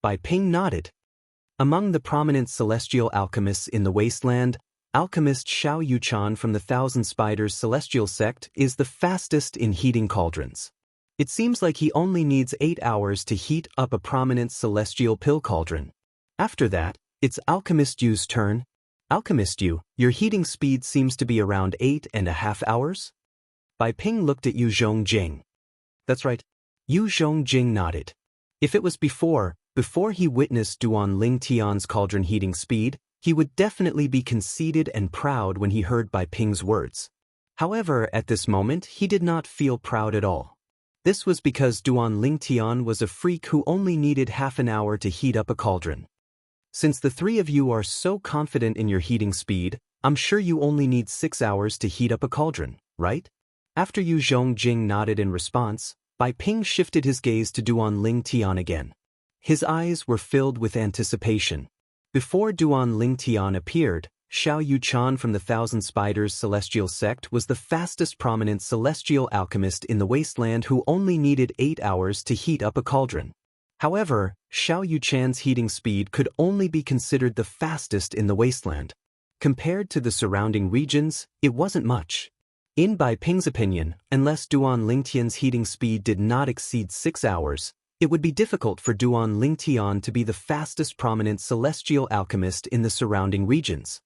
Speaker 1: Bai Ping nodded. Among the prominent celestial alchemists in the wasteland, alchemist Xiao Yuchan from the Thousand Spiders celestial sect is the fastest in heating cauldrons. It seems like he only needs 8 hours to heat up a prominent celestial pill cauldron. After that, it's Alchemist Yu's turn. Alchemist Yu, your heating speed seems to be around 8.5 hours? Bai Ping looked at Yu Zhongjing. That's right. Yu Zhongjing nodded. If it was before he witnessed Duan Lingtian's cauldron heating speed, he would definitely be conceited and proud when he heard Bai Ping's words. However, at this moment, he did not feel proud at all. This was because Duan Lingtian was a freak who only needed half an hour to heat up a cauldron. Since the 3 of you are so confident in your heating speed, I'm sure you only need 6 hours to heat up a cauldron, right? After Yu Zhongjing nodded in response, Bai Ping shifted his gaze to Duan Lingtian again. His eyes were filled with anticipation. Before Duan Lingtian appeared, Xiao Yuchan from the Thousand Spiders celestial sect was the fastest prominent celestial alchemist in the wasteland who only needed 8 hours to heat up a cauldron. However, Xiao Yuchan's heating speed could only be considered the fastest in the wasteland. Compared to the surrounding regions, it wasn't much. In Bai Ping's opinion, unless Duan Lingtian's heating speed did not exceed 6 hours, it would be difficult for Duan Lingtian to be the fastest prominent celestial alchemist in the surrounding regions.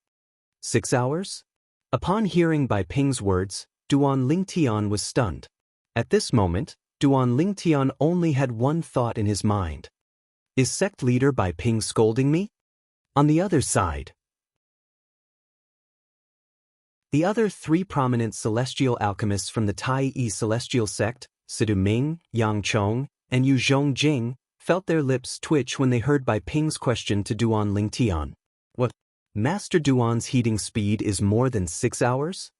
Speaker 1: 6 hours? Upon hearing Bai Ping's words, Duan Lingtian was stunned. At this moment, Duan Lingtian only had one thought in his mind. Is sect leader Bai Ping scolding me? On the other side, the other 3 prominent celestial alchemists from the Tai Yi celestial sect, Sidu Ming, Yang Chong, and Yu Zhongjing, felt their lips twitch when they heard Bai Ping's question to Duan Lingtian. What? Master Duan's heating speed is more than 6 hours?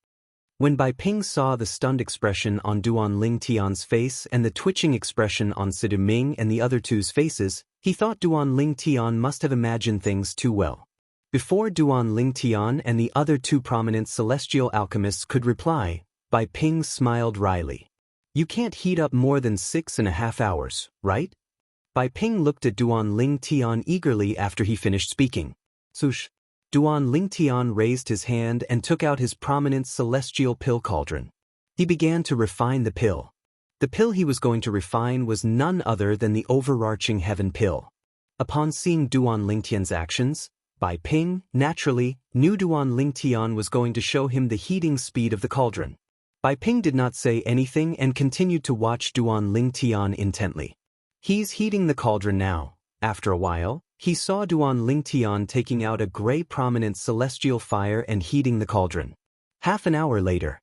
Speaker 1: When Bai Ping saw the stunned expression on Duan Lingtian's face and the twitching expression on Sidu Ming and the other two's faces, he thought Duan Lingtian must have imagined things too well. Before Duan Lingtian and the other 2 prominent celestial alchemists could reply, Bai Ping smiled wryly. You can't heat up more than 6.5 hours, right? Bai Ping looked at Duan Lingtian eagerly after he finished speaking. Sush. Duan Lingtian raised his hand and took out his prominent celestial pill cauldron. He began to refine the pill. The pill he was going to refine was none other than the overarching heaven pill. Upon seeing Duan Lingtian's actions, Bai Ping, naturally, knew Duan Lingtian was going to show him the heating speed of the cauldron. Bai Ping did not say anything and continued to watch Duan Lingtian intently. He's heating the cauldron now. After a while, he saw Duan Lingtian taking out a gray prominent celestial fire and heating the cauldron. Half an hour later.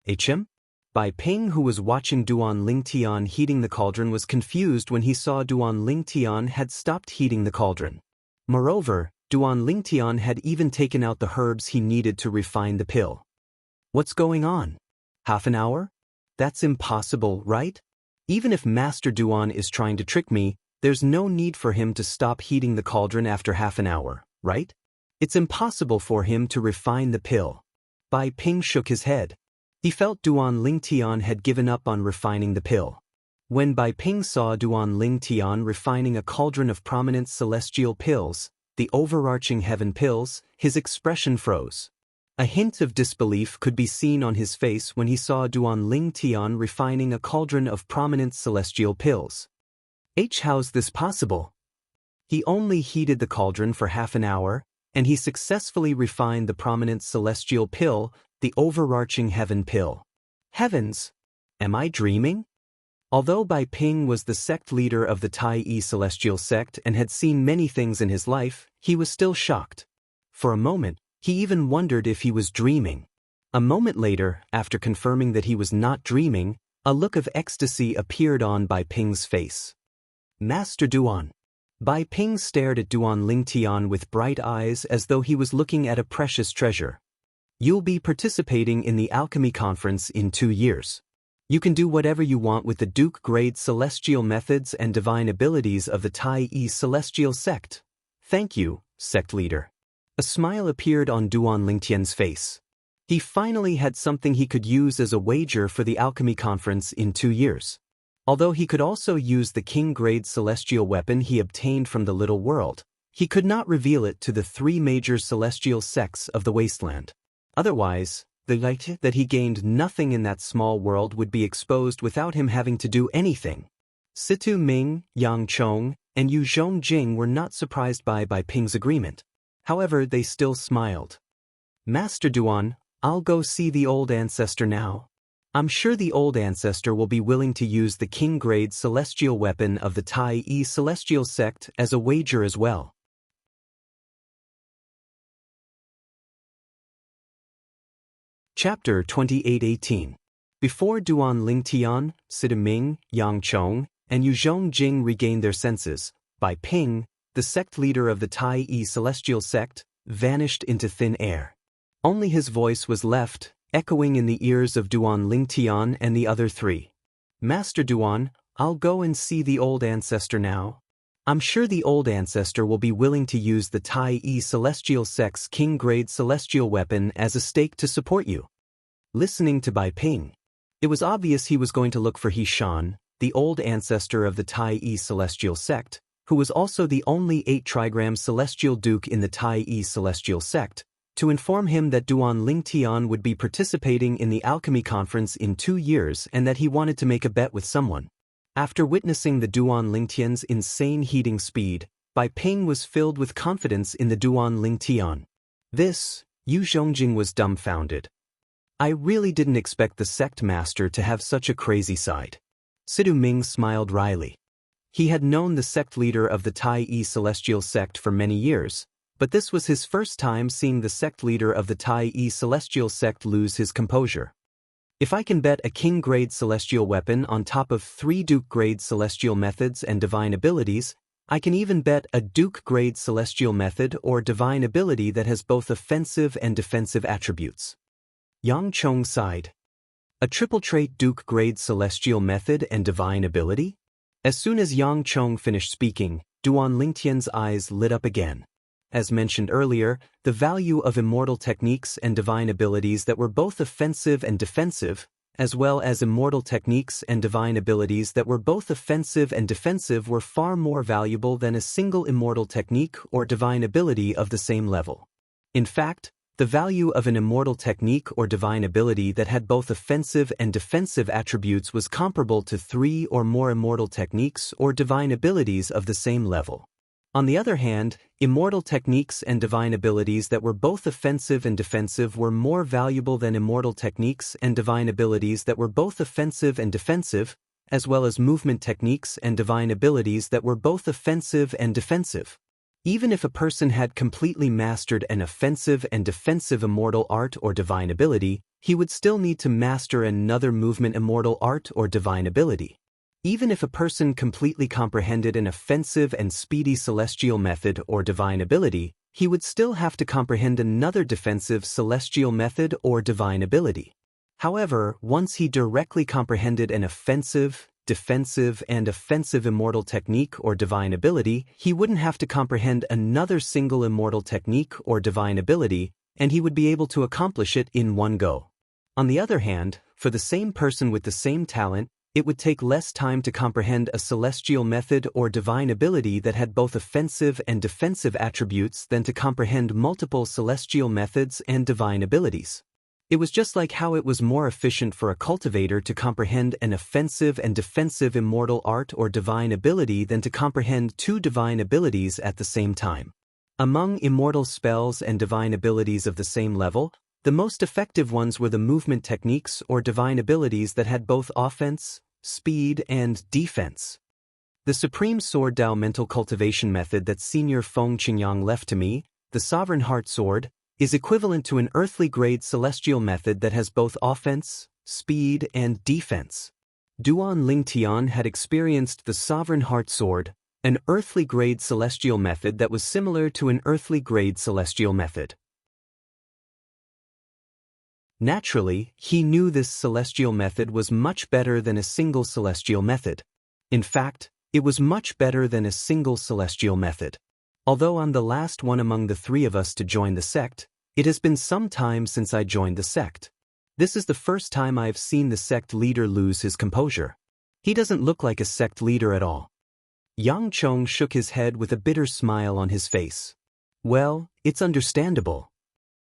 Speaker 1: Him? Bai Ping, who was watching Duan Lingtian heating the cauldron, was confused when he saw Duan Lingtian had stopped heating the cauldron. Moreover, Duan Lingtian had even taken out the herbs he needed to refine the pill. What's going on? Half an hour? That's impossible, right? Even if Master Duan is trying to trick me, there's no need for him to stop heating the cauldron after half an hour, right? It's impossible for him to refine the pill. Bai Ping shook his head. He felt Duan Lingtian had given up on refining the pill. When Bai Ping saw Duan Lingtian refining a cauldron of prominent celestial pills, the overarching heaven pills, his expression froze. A hint of disbelief could be seen on his face when he saw Duan Lingtian refining a cauldron of prominent celestial pills. How's this possible? He only heated the cauldron for half an hour, and he successfully refined the prominent celestial pill, the overarching heaven pill. Heavens! Am I dreaming? Although Bai Ping was the sect leader of the Tai Yi celestial sect and had seen many things in his life, he was still shocked. For a moment, he even wondered if he was dreaming. A moment later, after confirming that he was not dreaming, a look of ecstasy appeared on Bai Ping's face. Master Duan. Bai Ping stared at Duan Lingtian with bright eyes as though he was looking at a precious treasure. You'll be participating in the alchemy conference in 2 years. You can do whatever you want with the Duke-grade celestial methods and divine abilities of the Tai Yi celestial sect. Thank you, sect leader. A smile appeared on Duan Lingtian's face. He finally had something he could use as a wager for the alchemy conference in 2 years. Although he could also use the king-grade celestial weapon he obtained from the little world, he could not reveal it to the 3 major celestial sects of the wasteland. Otherwise, the light that he gained nothing in that small world would be exposed without him having to do anything. Situ Ming, Yang Chong, and Yu Zhongjing were not surprised by Bai Ping's agreement. However, they still smiled. Master Duan, I'll go see the old ancestor now. I'm sure the old ancestor will be willing to use the king-grade celestial weapon of the Tai Yi celestial sect as a wager as well. Chapter 28:18. Before Duan Lingtian, Sidu Ming, Yang Chong, and Yu Zhongjing regained their senses, Bai Ping, the sect leader of the Tai Yi celestial sect, vanished into thin air. Only his voice was left, echoing in the ears of Duan Lingtian and the other 3. Master Duan, I'll go and see the old ancestor now. I'm sure the old ancestor will be willing to use the Tai Celestial Sect's king-grade celestial weapon as a stake to support you. Listening to Bai Ping, it was obvious he was going to look for He-Shan, the old ancestor of the Tai Celestial Sect, who was also the only 8-trigram celestial duke in the Tai Celestial Sect, to inform him that Duan Lingtian would be participating in the alchemy conference in 2 years and that he wanted to make a bet with someone. After witnessing the Duan Lingtian's insane heating speed, Bai Ping was filled with confidence in the Duan Lingtian. This, Yu Zhongjing was dumbfounded. I really didn't expect the sect master to have such a crazy side. Sidu Ming smiled wryly. He had known the sect leader of the Tai Celestial Sect for many years, but this was his first time seeing the sect leader of the Tai Celestial Sect lose his composure. If I can bet a king-grade celestial weapon on top of 3 duke-grade celestial methods and divine abilities, I can even bet a duke-grade celestial method or divine ability that has both offensive and defensive attributes. Yang Chong sighed. A triple-trait duke-grade celestial method and divine ability? As soon as Yang Chong finished speaking, Duan Lingtian's eyes lit up again. As mentioned earlier, the value of immortal techniques and divine abilities that were both offensive and defensive, as well as immortal techniques and divine abilities that were both offensive and defensive were far more valuable than a single immortal technique or divine ability of the same level. In fact, the value of an immortal technique or divine ability that had both offensive and defensive attributes was comparable to 3 or more immortal techniques or divine abilities of the same level. On the other hand, immortal techniques and divine abilities that were both offensive and defensive were more valuable than immortal techniques and divine abilities that were both offensive and defensive, as well as movement techniques and divine abilities that were both offensive and defensive. Even if a person had completely mastered an offensive and defensive immortal art or divine ability, he would still need to master another movement immortal art or divine ability. Even if a person completely comprehended an offensive and speedy celestial method or divine ability, he would still have to comprehend another defensive celestial method or divine ability. However, once he directly comprehended an offensive, defensive, and offensive immortal technique or divine ability, he wouldn't have to comprehend another single immortal technique or divine ability, and he would be able to accomplish it in one go. On the other hand, for the same person with the same talent, it would take less time to comprehend a celestial method or divine ability that had both offensive and defensive attributes than to comprehend multiple celestial methods and divine abilities. It was just like how it was more efficient for a cultivator to comprehend an offensive and defensive immortal art or divine ability than to comprehend 2 divine abilities at the same time. Among immortal spells and divine abilities of the same level, the most effective ones were the movement techniques or divine abilities that had both offense, speed, and defense. The Supreme Sword Dao mental cultivation method that Senior Feng Qingyang left to me, the Sovereign Heart Sword, is equivalent to an earthly grade celestial method that has both offense, speed, and defense. Duan Lingtian had experienced the Sovereign Heart Sword, an earthly grade celestial method that was similar to an earthly grade celestial method. Naturally, he knew this celestial method was much better than a single celestial method. In fact, it was much better than a single celestial method. Although I'm the last one among the 3 of us to join the sect, it has been some time since I joined the sect. This is the first time I have seen the sect leader lose his composure. He doesn't look like a sect leader at all. Yang Chong shook his head with a bitter smile on his face. Well, it's understandable.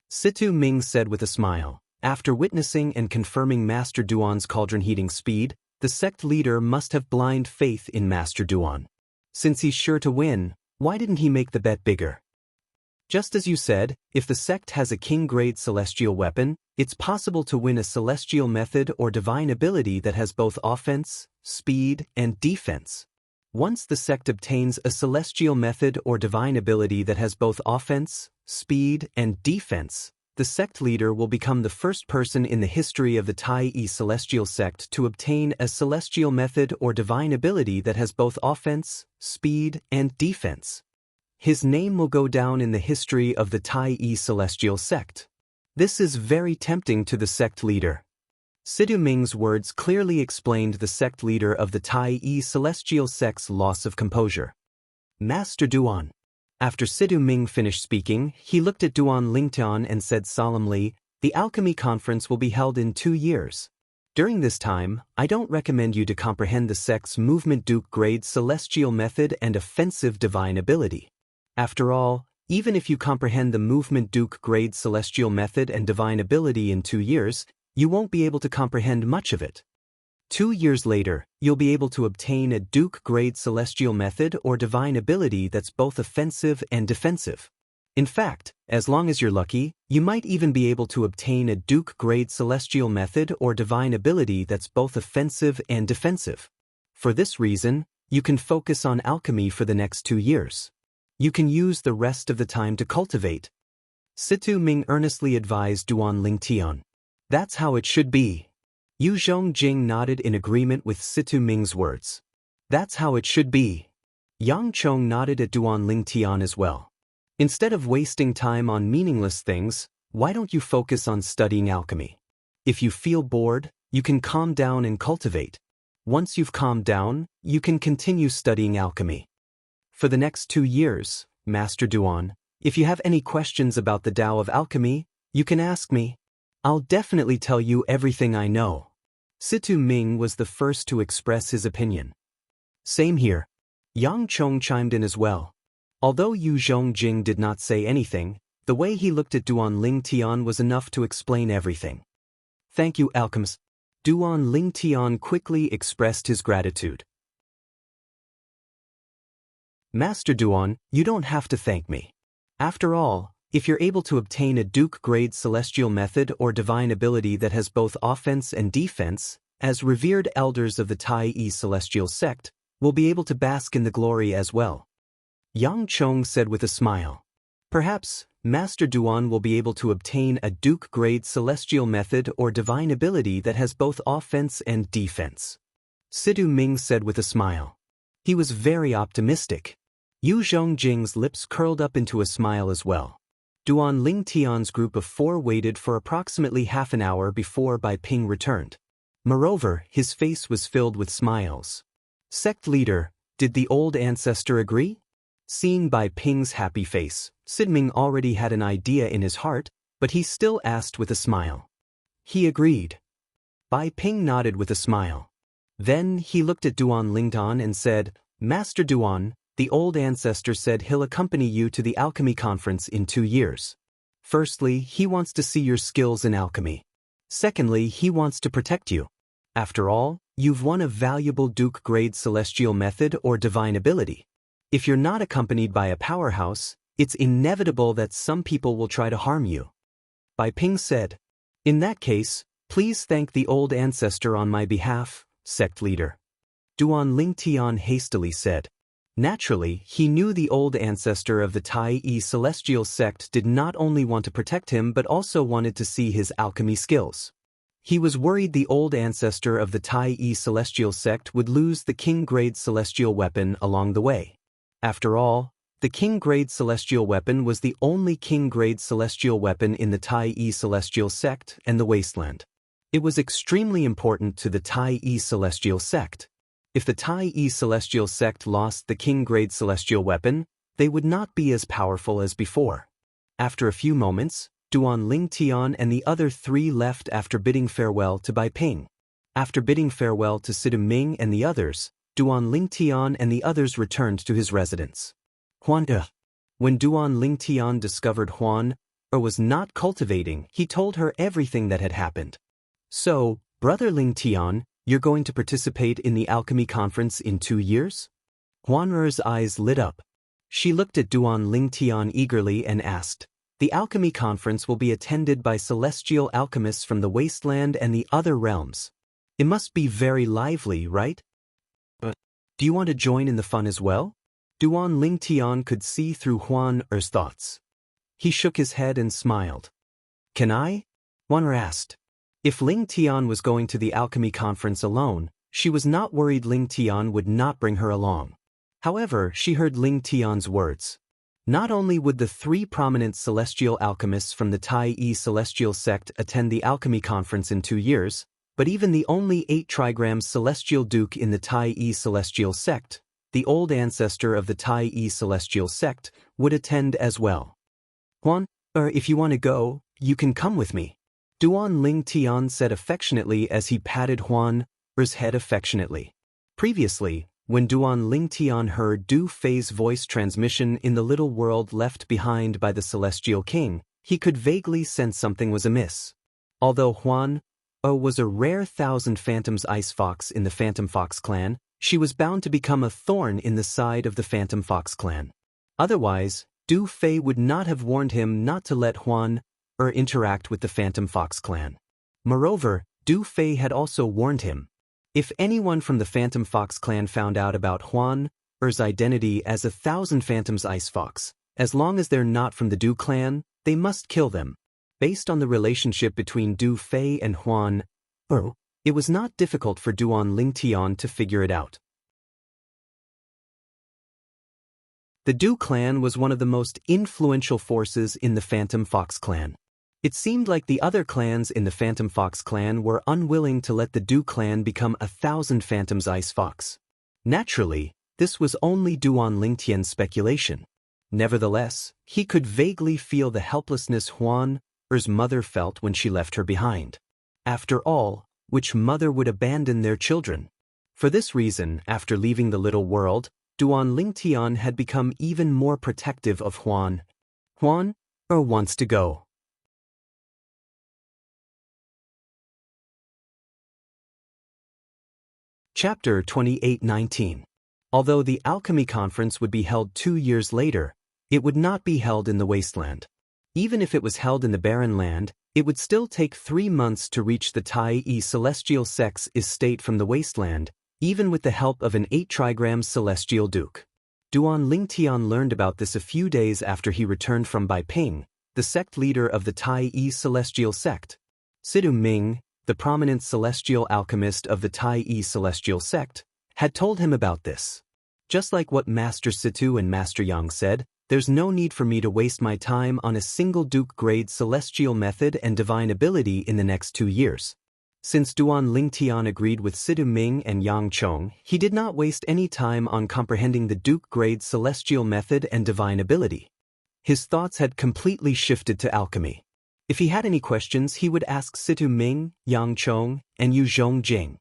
Speaker 1: Situ Ming said with a smile. After witnessing and confirming Master Duan's cauldron heating speed, the sect leader must have blind faith in Master Duan. Since he's sure to win, why didn't he make the bet bigger? Just as you said, if the sect has a king-grade celestial weapon, it's possible to win a celestial method or divine ability that has both offense, speed, and defense. Once the sect obtains a celestial method or divine ability that has both offense, speed, and defense, the sect leader will become the first person in the history of the Tai Celestial Sect to obtain a celestial method or divine ability that has both offense, speed, and defense. His name will go down in the history of the Tai Celestial Sect. This is very tempting to the sect leader. Sidu Ming's words clearly explained the sect leader of the Tai Celestial Sect's loss of composure. Master Duan. After Sidu Ming finished speaking, he looked at Duan Lingtian and said solemnly, "The alchemy conference will be held in 2 years. During this time, I don't recommend you to comprehend the sect's movement Duke grade celestial method and offensive divine ability. After all, even if you comprehend the movement Duke grade celestial method and divine ability in 2 years, you won't be able to comprehend much of it. 2 years later, you'll be able to obtain a Duke grade celestial method or divine ability that's both offensive and defensive. In fact, as long as you're lucky, you might even be able to obtain a Duke grade celestial method or divine ability that's both offensive and defensive. For this reason, you can focus on alchemy for the next 2 years. You can use the rest of the time to cultivate." Situ Ming earnestly advised Duan Lingtian. "That's how it should be." Yu Zhongjing nodded in agreement with Situ Ming's words. "That's how it should be." Yang Chong nodded at Duan Lingtian as well. "Instead of wasting time on meaningless things, why don't you focus on studying alchemy? If you feel bored, you can calm down and cultivate. Once you've calmed down, you can continue studying alchemy. For the next 2 years, Master Duan, if you have any questions about the Tao of alchemy, you can ask me. I'll definitely tell you everything I know." Situ Ming was the first to express his opinion. "Same here." Yang Chong chimed in as well. Although Yu Zhongjing did not say anything, the way he looked at Duan Lingtian was enough to explain everything. "Thank you, alchemist." Duan Lingtian quickly expressed his gratitude. "Master Duan, you don't have to thank me. After all, if you're able to obtain a Duke grade celestial method or divine ability that has both offense and defense, as revered elders of the Tai celestial sect, will be able to bask in the glory as well." Yang Chong said with a smile. "Perhaps, Master Duan will be able to obtain a Duke grade celestial method or divine ability that has both offense and defense." Sidu Ming said with a smile. He was very optimistic. Yu Zhongjing's lips curled up into a smile as well. Duan Lingtian's group of 4 waited for approximately half an hour before Bai Ping returned. Moreover, his face was filled with smiles. "Sect leader, did the old ancestor agree?" Seeing Bai Ping's happy face, Sid Ming already had an idea in his heart, but he still asked with a smile. "He agreed." Bai Ping nodded with a smile. Then he looked at Duan Lingtian and said, "Master Duan, the old ancestor said he'll accompany you to the alchemy conference in 2 years. Firstly, he wants to see your skills in alchemy. Secondly, he wants to protect you. After all, you've won a valuable Duke grade celestial method or divine ability. If you're not accompanied by a powerhouse, it's inevitable that some people will try to harm you." Bai Ping said, "In that case, please thank the old ancestor on my behalf, sect leader." Duan Lingtian hastily said. Naturally, he knew the old ancestor of the Tai celestial sect did not only want to protect him but also wanted to see his alchemy skills. He was worried the old ancestor of the Tai celestial sect would lose the king grade celestial weapon along the way. After all, the king grade celestial weapon was the only king grade celestial weapon in the Tai celestial sect and the wasteland. It was extremely important to the Tai celestial sect. If the Tai celestial sect lost the king grade celestial weapon, they would not be as powerful as before. After a few moments, Duan Lingtian and the other 3 left after bidding farewell to Bai Ping. After bidding farewell to Sidu Ming and the others, Duan Lingtian and the others returned to his residence. When Duan Lingtian discovered Huan was not cultivating, he told her everything that had happened. "So, Brother Lingtian, you're going to participate in the alchemy conference in 2 years?" Huan'er's eyes lit up. She looked at Duan Lingtian eagerly and asked, "The alchemy conference will be attended by celestial alchemists from the wasteland and the other realms. It must be very lively, right? Do you want to join in the fun as well?" Duan Lingtian could see through Huan'er's thoughts. He shook his head and smiled. "Can I?" Huan'er asked. If Lingtian was going to the alchemy conference alone, she was not worried Lingtian would not bring her along. However, she heard Lingtian's words. Not only would the 3 prominent celestial alchemists from the Tai celestial sect attend the alchemy conference in 2 years, but even the only 8 trigrams celestial duke in the Tai celestial sect, the old ancestor of the Tai Celestial sect, would attend as well. Huan, if you want to go, you can come with me, Duan Ling Tian said affectionately as he patted Huan's head affectionately. Previously, when Duan Ling Tian heard Du Fei's voice transmission in the little world left behind by the Celestial King, he could vaguely sense something was amiss. Although Huan was a rare Thousand Phantoms Ice Fox in the Phantom Fox clan, she was bound to become a thorn in the side of the Phantom Fox clan. Otherwise, Du Fei would not have warned him not to let Huan interact with the Phantom Fox clan. Moreover, Du Fei had also warned him. If anyone from the Phantom Fox clan found out about Huan's identity as a Thousand Phantoms Ice Fox, as long as they're not from the Du clan, they must kill them. Based on the relationship between Du Fei and Huan, it was not difficult for Duan Ling Tian to figure it out. The Du clan was one of the most influential forces in the Phantom Fox clan. It seemed like the other clans in the Phantom Fox clan were unwilling to let the Du clan become a Thousand Phantoms Ice Fox. Naturally, this was only Duan Ling Tian's speculation. Nevertheless, he could vaguely feel the helplessness Huan's mother felt when she left her behind. After all, which mother would abandon their children? For this reason, after leaving the little world, Duan Ling Tian had become even more protective of Huan. Huan wants to go. Chapter 28:19. Although the alchemy conference would be held 2 years later, it would not be held in the wasteland. Even if it was held in the barren land, it would still take 3 months to reach the Tai Celestial sect's estate from the wasteland, even with the help of an 8-trigram Celestial Duke. Duan Ling Tian learned about this a few days after he returned from Bai Ping, the sect leader of the Tai Celestial sect. Sidu Ming, the prominent celestial alchemist of the Tai Celestial sect, had told him about this. Just like what Master Situ and Master Yang said, there's no need for me to waste my time on a single Duke-grade celestial method and divine ability in the next 2 years. Since Duan Ling Tian agreed with Sidu Ming and Yang Chong, he did not waste any time on comprehending the Duke-grade celestial method and divine ability. His thoughts had completely shifted to alchemy. If he had any questions, he would ask Situ Ming, Yang Chong, and Yu Zhongjing.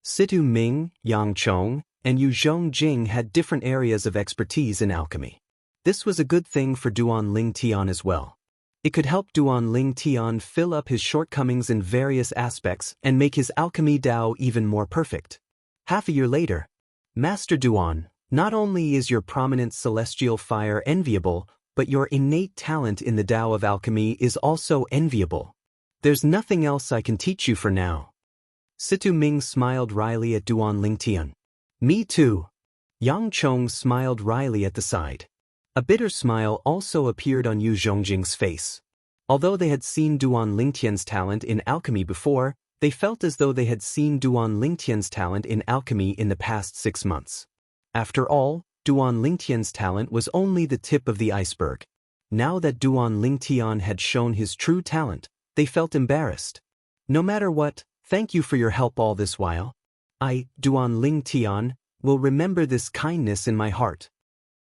Speaker 1: Situ Ming, Yang Chong, and Yu Zhongjing had different areas of expertise in alchemy. This was a good thing for Duan Ling Tian as well. It could help Duan Ling Tian fill up his shortcomings in various aspects and make his alchemy Dao even more perfect. Half a year later, Master Duan, not only is your prominent celestial fire enviable, but your innate talent in the Dao of alchemy is also enviable. There's nothing else I can teach you for now. Situ Ming smiled wryly at Duan Ling Tian. Me too. Yang Chong smiled wryly at the side. A bitter smile also appeared on Yu Zhongjing's face. Although they had seen Duan Ling Tian's talent in alchemy before, they felt as though they had seen Duan Ling Tian's talent in alchemy in the past 6 months. After all, Duan Ling Tian's talent was only the tip of the iceberg. Now that Duan Ling Tian had shown his true talent, they felt embarrassed. No matter what, thank you for your help all this while. I, Duan Ling Tian, will remember this kindness in my heart.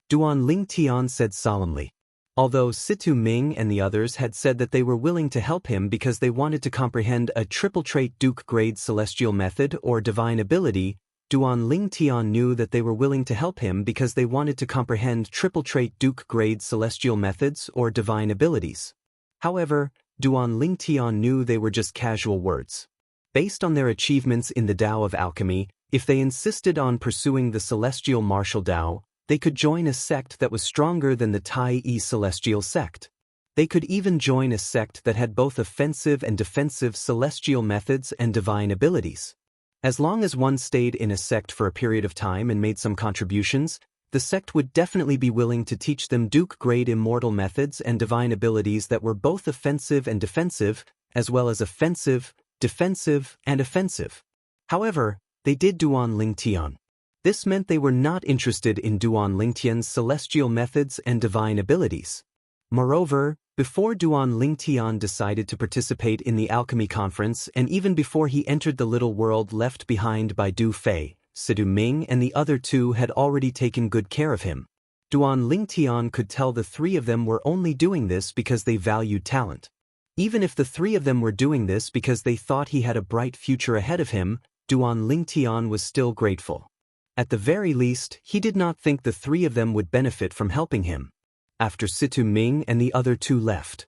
Speaker 1: Duan Ling Tian said solemnly. Although Situ Ming and the others had said that they were willing to help him because they wanted to comprehend a triple-trait Duke-grade celestial method or divine ability, Duan Ling Tian knew that they were willing to help him because they wanted to comprehend triple-trait Duke-grade celestial methods or divine abilities. However, Duan Ling Tian knew they were just casual words. Based on their achievements in the Dao of alchemy, if they insisted on pursuing the celestial martial Dao, they could join a sect that was stronger than the Tai Celestial sect. They could even join a sect that had both offensive and defensive celestial methods and divine abilities. As long as one stayed in a sect for a period of time and made some contributions, the sect would definitely be willing to teach them Duke-grade immortal methods and divine abilities that were both offensive and defensive, as well as offensive, defensive, and offensive. However, they did Duan Ling Tian. This meant they were not interested in Duan Ling Tian's celestial methods and divine abilities. Moreover, before Duan Ling Tian decided to participate in the alchemy conference and even before he entered the little world left behind by Du Fei, Situ Ming and the other two had already taken good care of him. Duan Lingtian could tell the three of them were only doing this because they valued talent. Even if the three of them were doing this because they thought he had a bright future ahead of him, Duan Lingtian was still grateful. At the very least, he did not think the three of them would benefit from helping him. After Situ Ming and the other two left,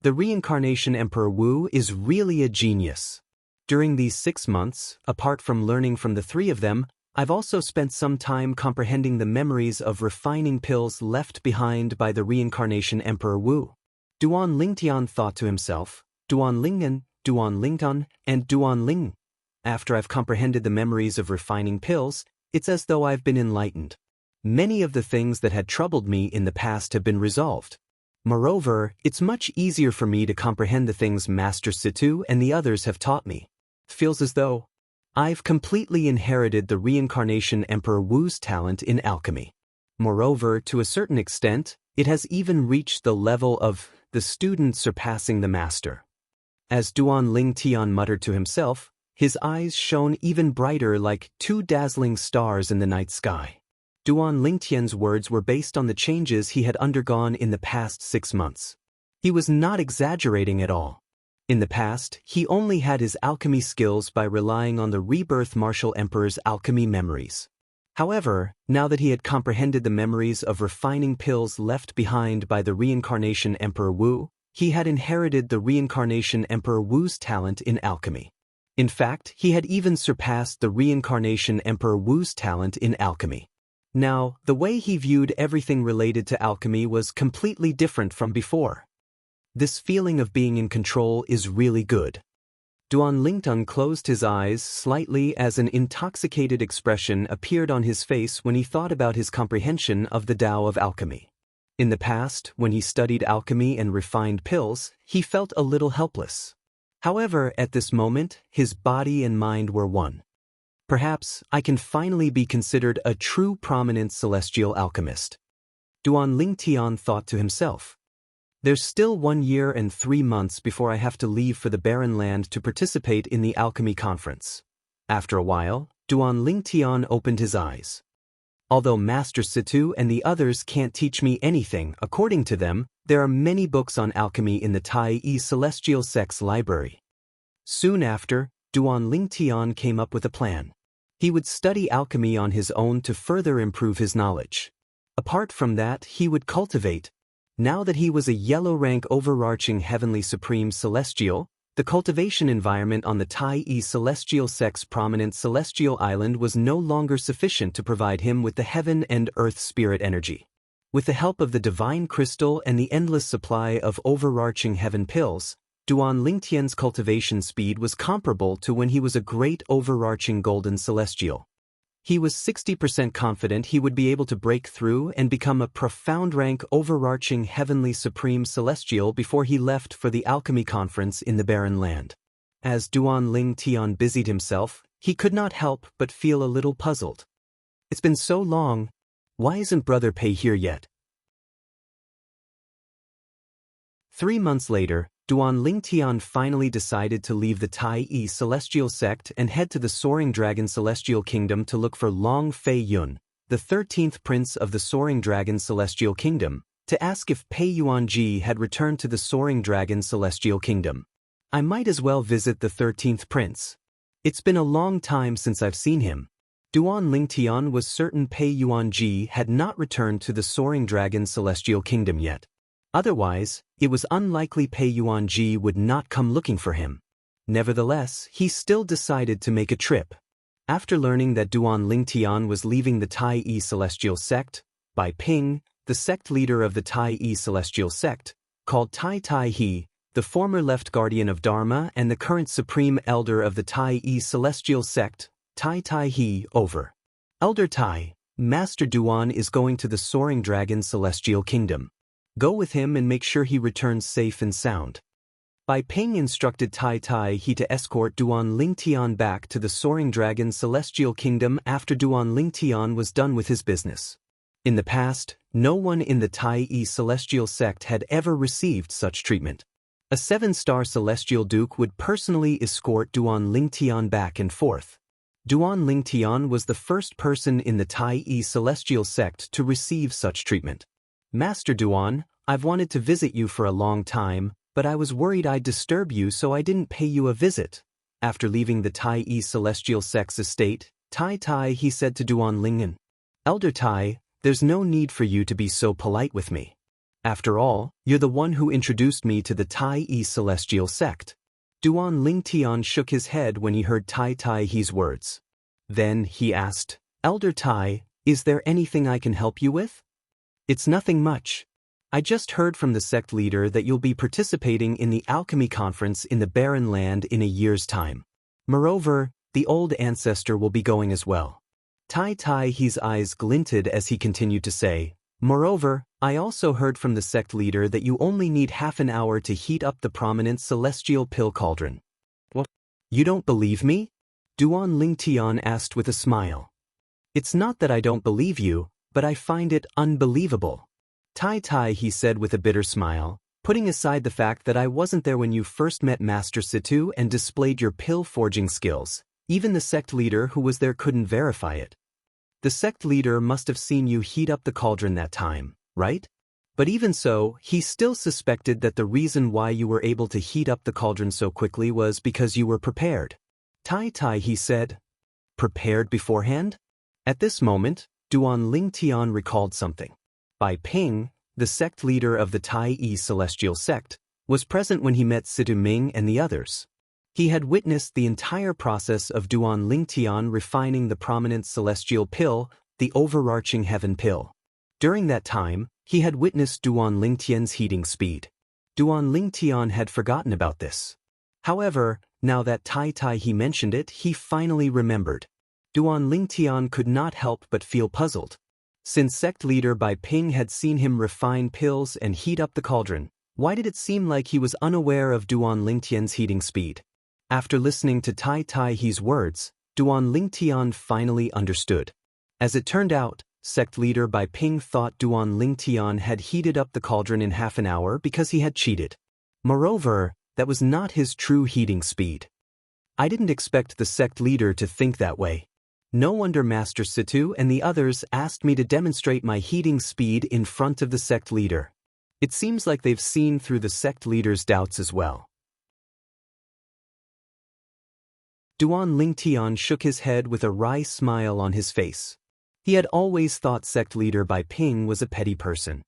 Speaker 1: the reincarnation Emperor Wu is really a genius. During these 6 months, apart from learning from the three of them, I've also spent some time comprehending the memories of refining pills left behind by the reincarnation Emperor Wu. Duan Lingtian thought to himself, Duan Lingen, Duan Lingtan, and Duan Ling. After I've comprehended the memories of refining pills, it's as though I've been enlightened. Many of the things that had troubled me in the past have been resolved. Moreover, it's much easier for me to comprehend the things Master Situ and the others have taught me. It feels as though I've completely inherited the reincarnation Emperor Wu's talent in alchemy. Moreover, to a certain extent, it has even reached the level of the student surpassing the master. As Duan Lingtian muttered to himself, his eyes shone even brighter like 2 dazzling stars in the night sky. Duan Lingtian's words were based on the changes he had undergone in the past 6 months. He was not exaggerating at all. In the past, he only had his alchemy skills by relying on the rebirth martial emperor's alchemy memories. However, now that he had comprehended the memories of refining pills left behind by the reincarnation Emperor Wu, he had inherited the reincarnation Emperor Wu's talent in alchemy. In fact, he had even surpassed the reincarnation Emperor Wu's talent in alchemy. Now, the way he viewed everything related to alchemy was completely different from before. This feeling of being in control is really good. Duan Lingtun closed his eyes slightly as an intoxicated expression appeared on his face when he thought about his comprehension of the Tao of alchemy. In the past, when he studied alchemy and refined pills, he felt a little helpless. However, at this moment, his body and mind were one. Perhaps I can finally be considered a true prominent celestial alchemist. Duan Lingtian thought to himself. There's still 1 year and 3 months before I have to leave for the Barren Land to participate in the alchemy conference. After a while, Duan Lingtian opened his eyes. Although Master Situ and the others can't teach me anything, according to them, there are many books on alchemy in the Tai Celestial Sects library. Soon after, Duan Lingtian came up with a plan. He would study alchemy on his own to further improve his knowledge. Apart from that, he would cultivate. Now that he was a yellow-rank overarching heavenly supreme celestial, the cultivation environment on the Tai Celestial Sect's prominent celestial island was no longer sufficient to provide him with the heaven and earth spirit energy. With the help of the divine crystal and the endless supply of overarching heaven pills, Duan Lingtian's cultivation speed was comparable to when he was a great overarching golden celestial. He was 60% confident he would be able to break through and become a profound rank overarching heavenly supreme celestial before he left for the alchemy conference in the Barren Land. As Duan Lingtian busied himself, he could not help but feel a little puzzled. It's been so long. Why isn't Brother Pei here yet? 3 months later, Duan Lingtian finally decided to leave the Tai Celestial Sect and head to the Soaring Dragon Celestial Kingdom to look for Long Fei Yun, the 13th Prince of the Soaring Dragon Celestial Kingdom, to ask if Pei Yuanji had returned to the Soaring Dragon Celestial Kingdom. I might as well visit the 13th Prince. It's been a long time since I've seen him. Duan Lingtian was certain Pei Yuanji had not returned to the Soaring Dragon Celestial Kingdom yet. Otherwise, it was unlikely Pei Yuanji would not come looking for him. Nevertheless, he still decided to make a trip. After learning that Duan Lingtian was leaving the Tai Celestial Sect, Bai Ping, the sect leader of the Tai Celestial Sect, called Tai Tai He, the former left guardian of Dharma and the current supreme elder of the Tai Celestial Sect, Tai Tai He, over. Elder Tai, Master Duan is going to the Soaring Dragon Celestial Kingdom. Go with him and make sure he returns safe and sound. Bai Ping instructed Tai Tai He to escort Duan Lingtian back to the Soaring Dragon Celestial Kingdom after Duan Lingtian was done with his business. In the past, no one in the Tai Celestial Sect had ever received such treatment. A 7-star celestial duke would personally escort Duan Lingtian back and forth. Duan Lingtian was the first person in the Tai celestial sect to receive such treatment. Master Duan, I've wanted to visit you for a long time, but I was worried I'd disturb you, so I didn't pay you a visit. After leaving the Tai celestial sect's estate, Tai he said to Duan Lingen, Elder Tai, there's no need for you to be so polite with me. After all, you're the one who introduced me to the Tai celestial sect. Duan Lingtian shook his head when he heard Tai he's words. Then he asked, Elder Tai, is there anything I can help you with? It's nothing much. I just heard from the sect leader that you'll be participating in the alchemy conference in the Barren Land in a year's time. Moreover, the old ancestor will be going as well. Tai he's eyes glinted as he continued to say, Moreover, I also heard from the sect leader that you only need half an hour to heat up the prominent celestial pill cauldron. What? You don't believe me? Duan Lingtian asked with a smile. It's not that I don't believe you, but I find it unbelievable. Tai he said with a bitter smile, putting aside the fact that I wasn't there when you first met Master Situ and displayed your pill forging skills. Even the sect leader who was there couldn't verify it. The sect leader must have seen you heat up the cauldron that time, right? But even so, he still suspected that the reason why you were able to heat up the cauldron so quickly was because you were prepared. Tai he said. Prepared beforehand? At this moment, Duan Lingtian recalled something. Bai Ping, the sect leader of the Tai celestial sect, was present when he met Situ Ming and the others. He had witnessed the entire process of Duan Lingtian refining the prominent celestial pill, the overarching heaven pill. During that time, he had witnessed Duan Lingtian's heating speed. Duan Lingtian had forgotten about this. However, now that Tai he mentioned it, he finally remembered. Duan Lingtian could not help but feel puzzled. Since sect leader Bai Ping had seen him refine pills and heat up the cauldron, why did it seem like he was unaware of Duan Lingtian's heating speed? After listening to Tai he's words, Duan Lingtian finally understood. As it turned out, sect leader Bai Ping thought Duan Lingtian had heated up the cauldron in half an hour because he had cheated. Moreover, that was not his true heating speed. I didn't expect the sect leader to think that way. No wonder Master Situ and the others asked me to demonstrate my heating speed in front of the sect leader. It seems like they've seen through the sect leader's doubts as well. Duan Lingtian shook his head with a wry smile on his face. He had always thought sect leader Bai Ping was a petty person.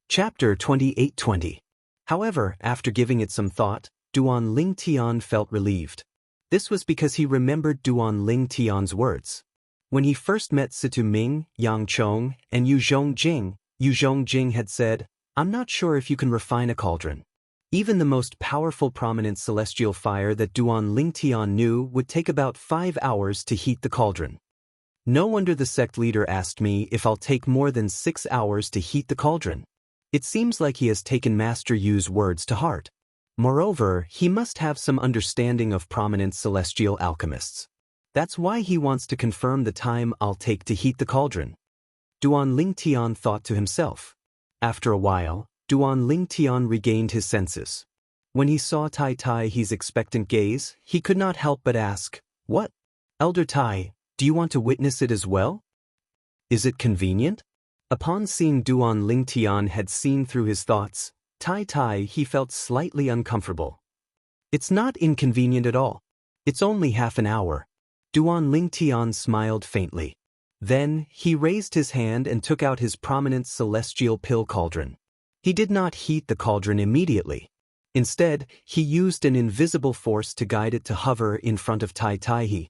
Speaker 1: Chapter 2820. However, after giving it some thought, Duan Lingtian felt relieved. This was because he remembered Duan Lingtian's words. When he first met Situ Ming, Yang Chong, and Yu Zhongjing had said, I'm not sure if you can refine a cauldron. Even the most powerful prominent celestial fire that Duan Lingtian knew would take about 5 hours to heat the cauldron. No wonder the sect leader asked me if I'll take more than 6 hours to heat the cauldron. It seems like he has taken Master Yu's words to heart. Moreover, he must have some understanding of prominent celestial alchemists. That's why he wants to confirm the time I'll take to heat the cauldron. Duan Lingtian thought to himself. After a while, Duan Lingtian regained his senses. When he saw Tai he's expectant gaze, he could not help but ask, What? Elder Tai, do you want to witness it as well? Is it convenient? Upon seeing Duan Lingtian had seen through his thoughts, Tai he felt slightly uncomfortable. It's not inconvenient at all. It's only half an hour. Duan Lingtian smiled faintly. Then, he raised his hand and took out his prominent celestial pill cauldron. He did not heat the cauldron immediately. Instead, he used an invisible force to guide it to hover in front of Tai he.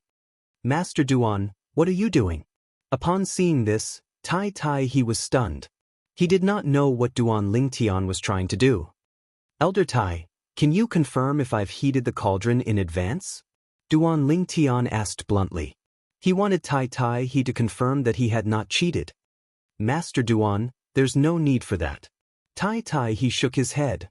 Speaker 1: Master Duan, what are you doing? Upon seeing this, Tai he was stunned. He did not know what Duan Lingtian was trying to do. Elder Tai, can you confirm if I've heated the cauldron in advance? Duan Lingtian asked bluntly. He wanted Tai he to confirm that he had not cheated. Master Duan, there's no need for that. Tai he shook his head.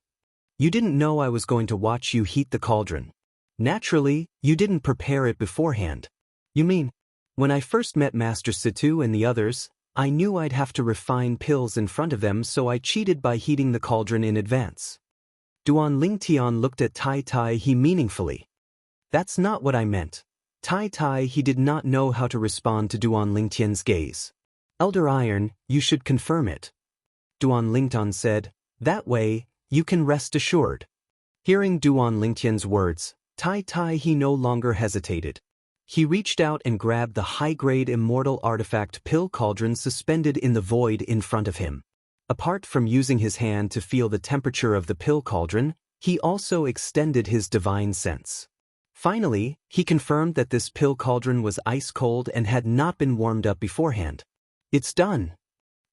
Speaker 1: You didn't know I was going to watch you heat the cauldron. Naturally, you didn't prepare it beforehand. You mean, when I first met Master Situ and the others, I knew I'd have to refine pills in front of them, so I cheated by heating the cauldron in advance. Duan Lingtian looked at Tai Tai He meaningfully. That's not what I meant. Tai Tai He did not know how to respond to Duan Lingtian's gaze. Elder Iron, you should confirm it. Duan Lingtian said, that way, you can rest assured. Hearing Duan Lingtian's words, Tai Tai He no longer hesitated. He reached out and grabbed the high-grade immortal artifact pill cauldron suspended in the void in front of him. Apart from using his hand to feel the temperature of the pill cauldron, he also extended his divine sense. Finally, he confirmed that this pill cauldron was ice-cold and had not been warmed up beforehand. It's done.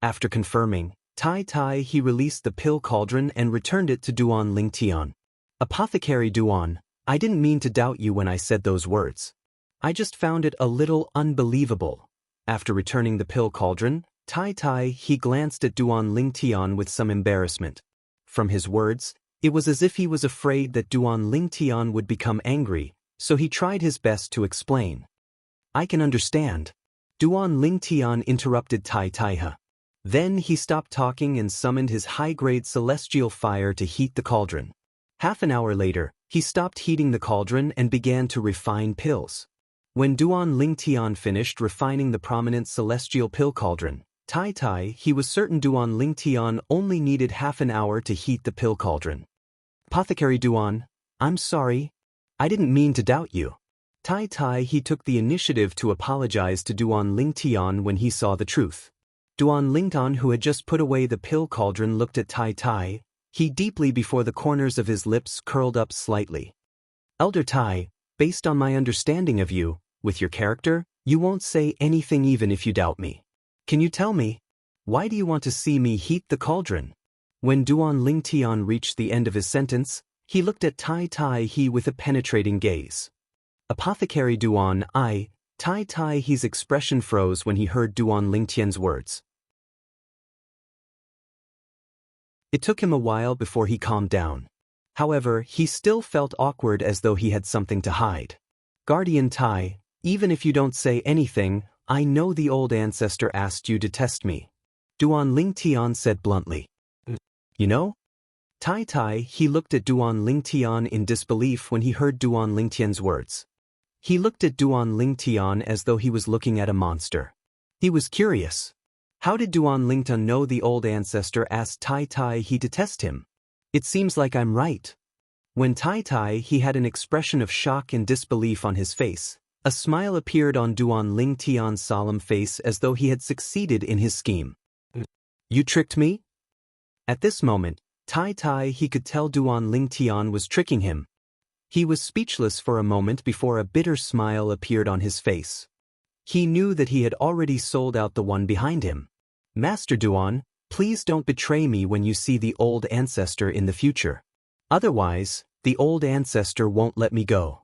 Speaker 1: After confirming, Tai Tai He released the pill cauldron and returned it to Duan Lingtian. Apothecary Duan, I didn't mean to doubt you when I said those words. I just found it a little unbelievable. After returning the pill cauldron, Tai Tai He glanced at Duan Lingtian with some embarrassment. From his words, it was as if he was afraid that Duan Lingtian would become angry, so he tried his best to explain. I can understand. Duan Lingtian interrupted Tai Tai. Then he stopped talking and summoned his high-grade celestial fire to heat the cauldron. Half an hour later, he stopped heating the cauldron and began to refine pills. When Duan Lingtian finished refining the prominent celestial pill cauldron, Tai Tai He was certain Duan Lingtian only needed half an hour to heat the pill cauldron. Apothecary Duan, I'm sorry. I didn't mean to doubt you. Tai Tai He took the initiative to apologize to Duan Lingtian when he saw the truth. Duan Lingtian, who had just put away the pill cauldron, looked at Tai Tai He deeply before the corners of his lips curled up slightly. Elder Tai, based on my understanding of you, with your character, you won't say anything even if you doubt me. Can you tell me? Why do you want to see me heat the cauldron? When Duan Lingtian reached the end of his sentence, he looked at Tai Tai He with a penetrating gaze. Apothecary Duan, Tai Tai He's expression froze when he heard Duan Lingtian's words. It took him a while before he calmed down. However, he still felt awkward, as though he had something to hide. Guardian Tai, even if you don't say anything, I know the old ancestor asked you to test me. Duan Lingtian said bluntly. You know? Tai Tai He looked at Duan Lingtian in disbelief when he heard Duan Lingtian's words. He looked at Duan Lingtian as though he was looking at a monster. He was curious. How did Duan Lingtian know the old ancestor asked Tai Tai He to test him? It seems like I'm right. When Tai Tai He had an expression of shock and disbelief on his face, a smile appeared on Duan Lingtian's solemn face as though he had succeeded in his scheme. You tricked me? At this moment, Tai Tai He could tell Duan Lingtian was tricking him. He was speechless for a moment before a bitter smile appeared on his face. He knew that he had already sold out the one behind him. Master Duan, please don't betray me when you see the old ancestor in the future. Otherwise, the old ancestor won't let me go.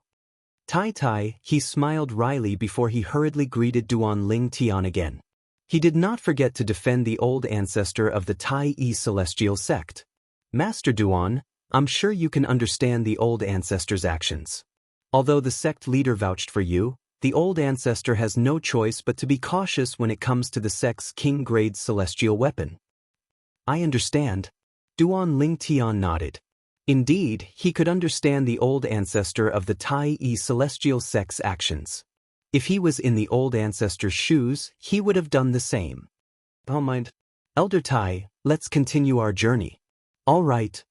Speaker 1: Tai Tai He smiled wryly before he hurriedly greeted Duan Lingtian again. He did not forget to defend the old ancestor of the Tai Celestial sect. Master Duan, I'm sure you can understand the old ancestor's actions. Although the sect leader vouched for you, the old ancestor has no choice but to be cautious when it comes to the sect's king-grade celestial weapon. I understand. Duan Lingtian nodded. Indeed, he could understand the old ancestor of the Tai Celestial sect's actions. If he was in the old ancestor's shoes, he would have done the same. Don't mind. Elder Tai, let's continue our journey. All right.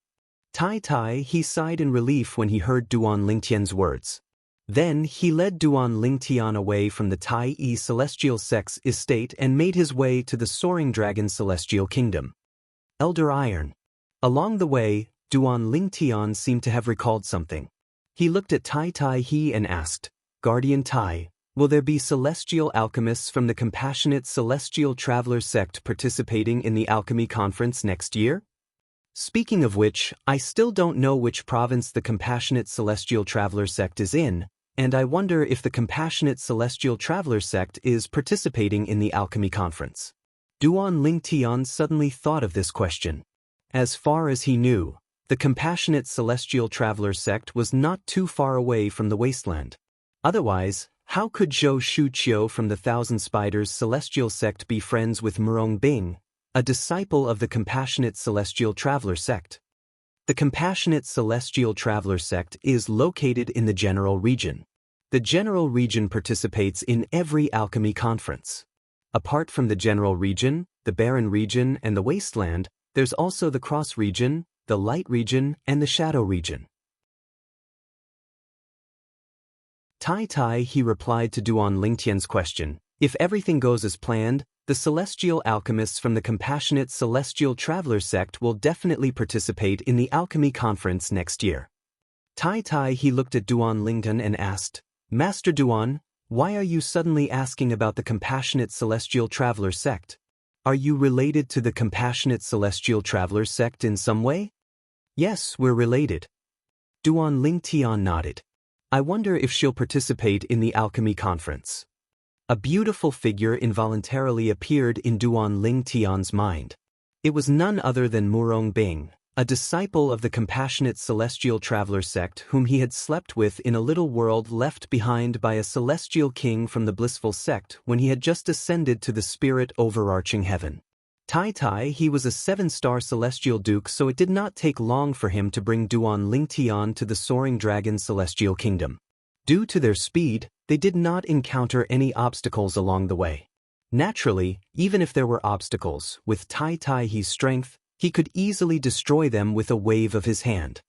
Speaker 1: Tai Tai He sighed in relief when he heard Duan Lingtian's words. Then he led Duan Lingtian away from the Tai Celestial sect's estate and made his way to the Soaring Dragon Celestial Kingdom. Elder Iron. Along the way, Duan Lingtian seemed to have recalled something. He looked at Tai Tai He and asked, Guardian Tai, will there be celestial alchemists from the Compassionate Celestial Traveler sect participating in the alchemy conference next year? Speaking of which, I still don't know which province the Compassionate Celestial Traveler sect is in, and I wonder if the Compassionate Celestial Traveler sect is participating in the alchemy conference. Duan Lingtian suddenly thought of this question. As far as he knew, the Compassionate Celestial Traveler sect was not too far away from the wasteland. Otherwise, How could Zhou Shuqiu from the Thousand Spiders Celestial Sect be friends with Murong Bing, a disciple of the Compassionate Celestial Traveler Sect? The Compassionate Celestial Traveler Sect is located in the General Region. The General Region participates in every alchemy conference. Apart from the General Region, the Barren Region, and the Wasteland, there's also the Cross Region, the Light Region, and the Shadow Region. Tai, he replied to Duan Lingtian's question. If everything goes as planned, the celestial alchemists from the Compassionate Celestial Traveler Sect will definitely participate in the alchemy conference next year. Tai, he looked at Duan Lingtian and asked, Master Duan, why are you suddenly asking about the Compassionate Celestial Traveler Sect? Are you related to the Compassionate Celestial Traveler Sect in some way? Yes, we're related. Duan Lingtian nodded. I wonder if she'll participate in the alchemy conference. A beautiful figure involuntarily appeared in Duan Lingtian's mind. It was none other than Murong Bing, a disciple of the Compassionate Celestial Traveler Sect whom he had slept with in a little world left behind by a celestial king from the Blissful Sect when he had just ascended to the spirit overarching heaven. Tai, he was a 7-star celestial duke, so it did not take long for him to bring Duan Lingtian to the Soaring Dragon Celestial Kingdom. Due to their speed, they did not encounter any obstacles along the way. Naturally, even if there were obstacles, with Tai's strength, he could easily destroy them with a wave of his hand.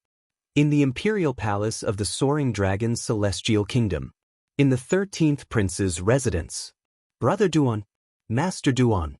Speaker 1: In the Imperial Palace of the Soaring Dragon Celestial Kingdom. In the 13th Prince's residence. Brother Duan. Master Duan.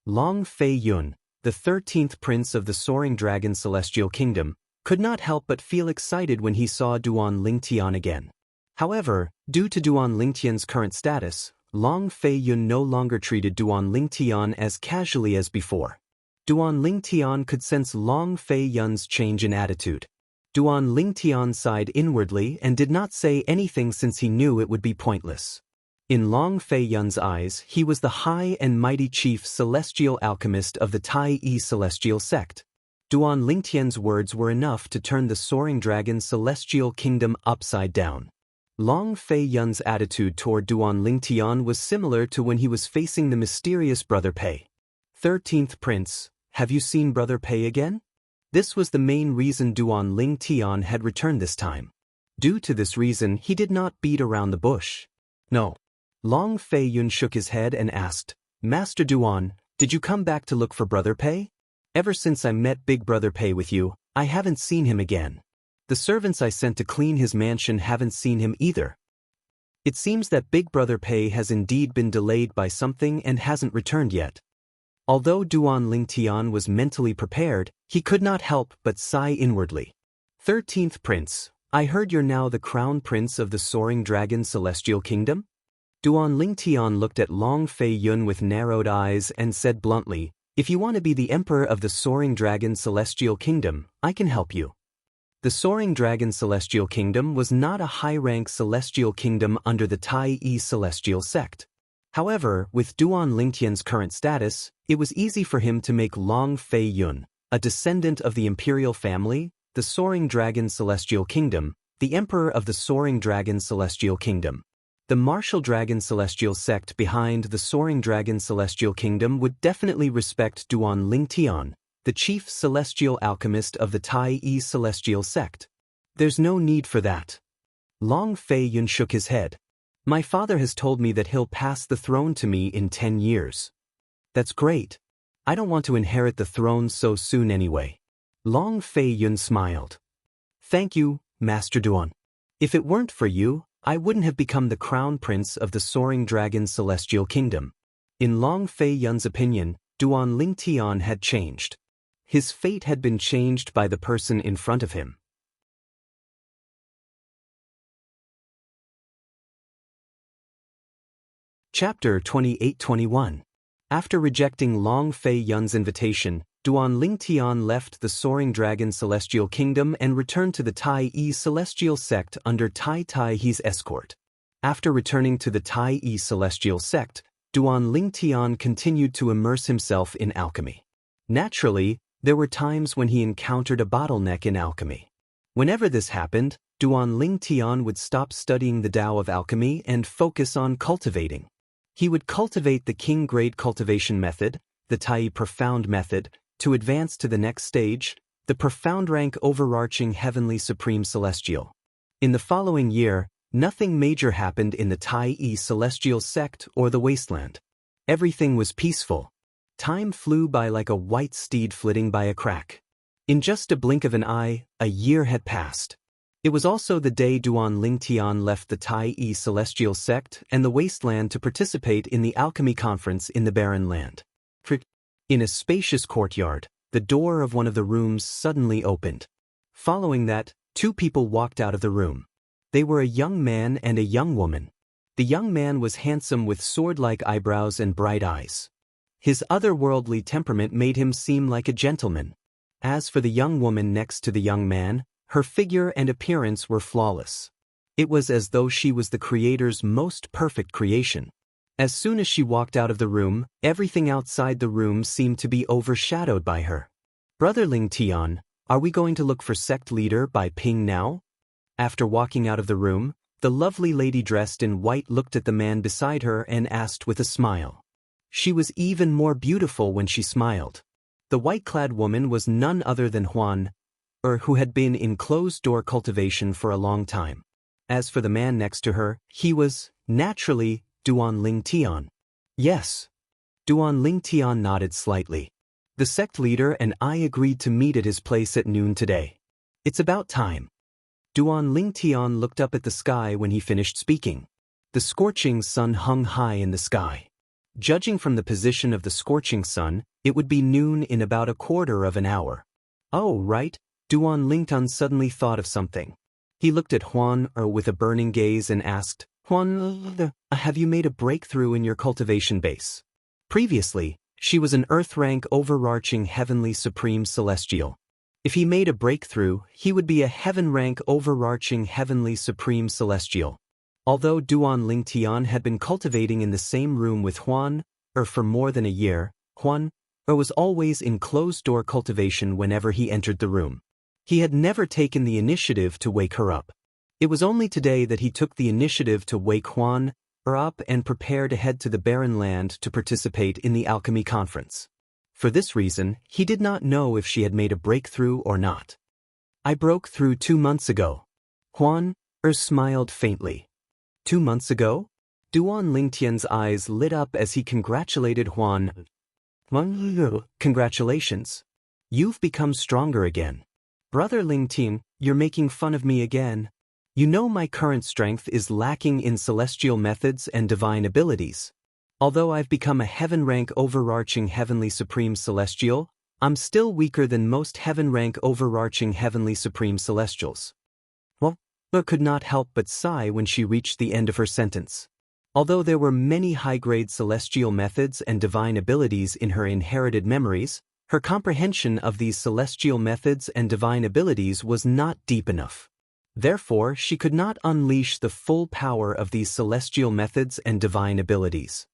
Speaker 1: Long Fei Yun, the 13th Prince of the Soaring Dragon Celestial Kingdom, could not help but feel excited when he saw Duan Lingtian again. However, due to Duan Lingtian's current status, Long Fei Yun no longer treated Duan Lingtian as casually as before. Duan Lingtian could sense Long Fei Yun's change in attitude. Duan Lingtian sighed inwardly and did not say anything since he knew it would be pointless. In Long Fei Yun's eyes, he was the high and mighty chief celestial alchemist of the Tai Celestial Sect. Duan Lingtian's words were enough to turn the Soaring Dragon Celestial Kingdom upside down. Long Fei Yun's attitude toward Duan Lingtian was similar to when he was facing the mysterious Brother Pei. 13th Prince, have you seen Brother Pei again? This was the main reason Duan Lingtian had returned this time. Due to this reason, he did not beat around the bush. No. Long Fei Yun shook his head and asked, Master Duan, did you come back to look for Brother Pei? Ever since I met Big Brother Pei with you, I haven't seen him again. The servants I sent to clean his mansion haven't seen him either. It seems that Big Brother Pei has indeed been delayed by something and hasn't returned yet. Although Duan Lingtian was mentally prepared, he could not help but sigh inwardly. 13th Prince, I heard you're now the Crown Prince of the Soaring Dragon Celestial Kingdom? Duan Lingtian looked at Long Fei Yun with narrowed eyes and said bluntly, If you want to be the Emperor of the Soaring Dragon Celestial Kingdom, I can help you. The Soaring Dragon Celestial Kingdom was not a high-rank celestial kingdom under the Tai Celestial Sect. However, with Duan Lingtian's current status, it was easy for him to make Long Fei Yun, a descendant of the imperial family, the Soaring Dragon Celestial Kingdom, the Emperor of the Soaring Dragon Celestial Kingdom. The Martial Dragon Celestial Sect behind the Soaring Dragon Celestial Kingdom would definitely respect Duan Lingtian, the chief celestial alchemist of the Tai Celestial Sect. There's no need for that. Long Fei Yun shook his head. My father has told me that he'll pass the throne to me in 10 years. That's great. I don't want to inherit the throne so soon anyway. Long Fei Yun smiled. Thank you, Master Duan. If it weren't for you, I wouldn't have become the Crown Prince of the Soaring Dragon Celestial Kingdom. In Long Fei Yun's opinion, Duan Lingtian had changed. His fate had been changed by the person in front of him. Chapter 28-21. After rejecting Long Fei Yun's invitation, Duan Lingtian left the Soaring Dragon Celestial Kingdom and returned to the Tai Celestial Sect under Tai's escort. After returning to the Tai Celestial Sect, Duan Lingtian continued to immerse himself in alchemy. Naturally, there were times when he encountered a bottleneck in alchemy. Whenever this happened, Duan Lingtian would stop studying the Tao of alchemy and focus on cultivating. He would cultivate the king-grade cultivation method, the Tai profound method, to advance to the next stage, the profound rank overarching heavenly supreme celestial. In the following year, nothing major happened in the Tai celestial sect or the wasteland. Everything was peaceful. Time flew by like a white steed flitting by a crack. In just a blink of an eye, a year had passed. It was also the day Duan Lingtian left the Tai celestial sect and the wasteland to participate in the alchemy conference in the barren land. In a spacious courtyard, the door of one of the rooms suddenly opened. Following that, two people walked out of the room. They were a young man and a young woman. The young man was handsome with sword-like eyebrows and bright eyes. His otherworldly temperament made him seem like a gentleman. As for the young woman next to the young man, her figure and appearance were flawless. It was as though she was the Creator's most perfect creation. As soon as she walked out of the room, everything outside the room seemed to be overshadowed by her. Brother Lingtian, are we going to look for sect leader by Ping now? After walking out of the room, the lovely lady dressed in white looked at the man beside her and asked with a smile. She was even more beautiful when she smiled. The white-clad woman was none other than Huan, who had been in closed-door cultivation for a long time. As for the man next to her, he was, naturally, Duan Lingtian. Yes. Duan Lingtian nodded slightly. The sect leader and I agreed to meet at his place at noon today. It's about time. Duan Lingtian looked up at the sky when he finished speaking. The scorching sun hung high in the sky. Judging from the position of the scorching sun, it would be noon in about a quarter of an hour. Oh, right. Duan Lingtian suddenly thought of something. He looked at Huan with a burning gaze and asked, Huan, have you made a breakthrough in your cultivation base? Previously, she was an earth-rank overarching heavenly supreme celestial. If he made a breakthrough, he would be a heaven-rank overarching heavenly supreme celestial. Although Duan Lingtian had been cultivating in the same room with Huan for more than a year, Huan was always in closed-door cultivation whenever he entered the room. He had never taken the initiative to wake her up. It was only today that he took the initiative to wake Huan up and prepare to head to the barren land to participate in the alchemy conference. For this reason, he did not know if she had made a breakthrough or not. I broke through 2 months ago. Huan smiled faintly. 2 months ago? Duan Lingtian's eyes lit up as he congratulated Huan. Congratulations. You've become stronger again. Brother Lingtian, you're making fun of me again. You know my current strength is lacking in celestial methods and divine abilities. Although I've become a heaven-rank overarching heavenly supreme celestial, I'm still weaker than most heaven-rank overarching heavenly supreme celestials. Well, could not help but sigh when she reached the end of her sentence. Although there were many high-grade celestial methods and divine abilities in her inherited memories, her comprehension of these celestial methods and divine abilities was not deep enough. Therefore, she could not unleash the full power of these celestial methods and divine abilities.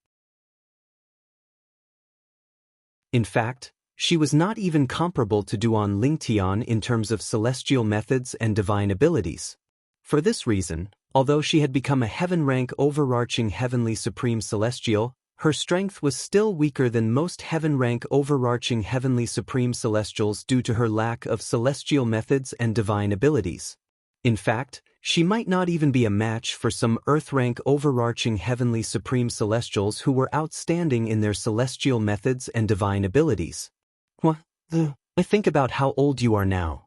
Speaker 1: In fact, she was not even comparable to Duan Lingtian in terms of celestial methods and divine abilities. For this reason, although she had become a heaven-rank overarching heavenly supreme celestial, her strength was still weaker than most heaven-rank overarching heavenly supreme celestials due to her lack of celestial methods and divine abilities. In fact, she might not even be a match for some earth-rank overarching heavenly supreme celestials who were outstanding in their celestial methods and divine abilities. Think about how old you are now.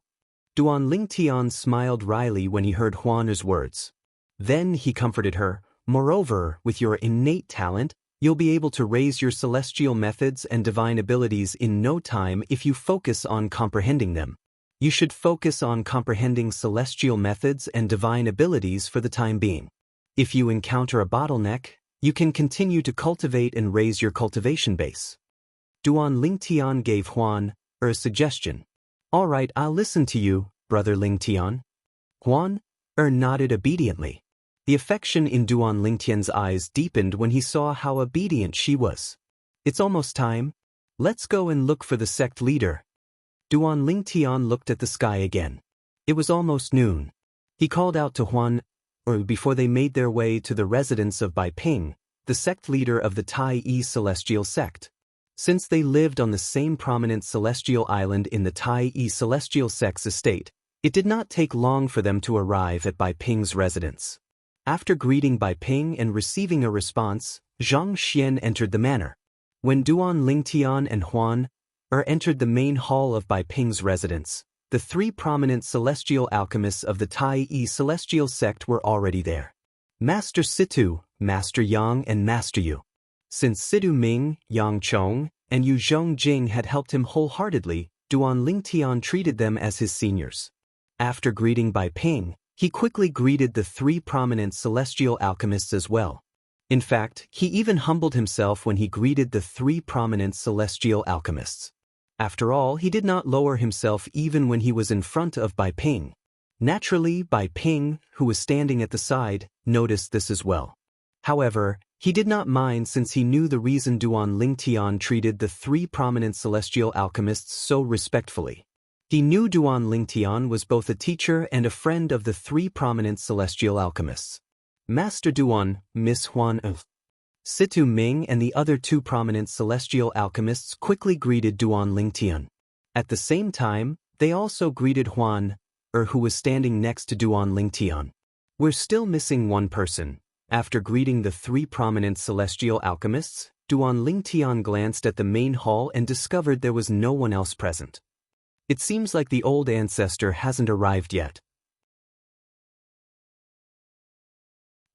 Speaker 1: Duan Lingtian smiled wryly when he heard Huan's words. Then he comforted her. Moreover, with your innate talent, you'll be able to raise your celestial methods and divine abilities in no time if you focus on comprehending them. You should focus on comprehending celestial methods and divine abilities for the time being. If you encounter a bottleneck, you can continue to cultivate and raise your cultivation base. Duan Lingtian gave Huan a suggestion. All right, I'll listen to you, Brother Lingtian. Huan nodded obediently. The affection in Duan Lingtian's eyes deepened when he saw how obedient she was. It's almost time. Let's go and look for the sect leader. Duan Lingtian looked at the sky again. It was almost noon. He called out to Huan, before they made their way to the residence of Bai Ping, the sect leader of the Tai Yi Celestial Sect. Since they lived on the same prominent celestial island in the Tai Yi Celestial Sect's estate, it did not take long for them to arrive at Bai Ping's residence. After greeting Bai Ping and receiving a response, Zhang Xian entered the manor. When Duan Lingtian and Huan entered the main hall of Bai Ping's residence, the three prominent celestial alchemists of the Tai Yi Celestial Sect were already there. Master Situ, Master Yang and Master Yu. Since Situ Ming, Yang Chong, and Yu Zhongjing had helped him wholeheartedly, Duan Lingtian treated them as his seniors. After greeting Bai Ping, he quickly greeted the three prominent celestial alchemists as well. In fact, he even humbled himself when he greeted the three prominent celestial alchemists. After all, he did not lower himself even when he was in front of Bai Ping. Naturally, Bai Ping, who was standing at the side, noticed this as well. However, he did not mind since he knew the reason Duan Lingtian treated the three prominent celestial alchemists so respectfully. He knew Duan Lingtian was both a teacher and a friend of the three prominent celestial alchemists. Master Duan, Miss Huan of Situ Ming and the other two prominent celestial alchemists quickly greeted Duan Lingtian. At the same time, they also greeted Huan, who was standing next to Duan Lingtian. We're still missing one person. After greeting the three prominent celestial alchemists, Duan Lingtian glanced at the main hall and discovered there was no one else present. It seems like the old ancestor hasn't arrived yet.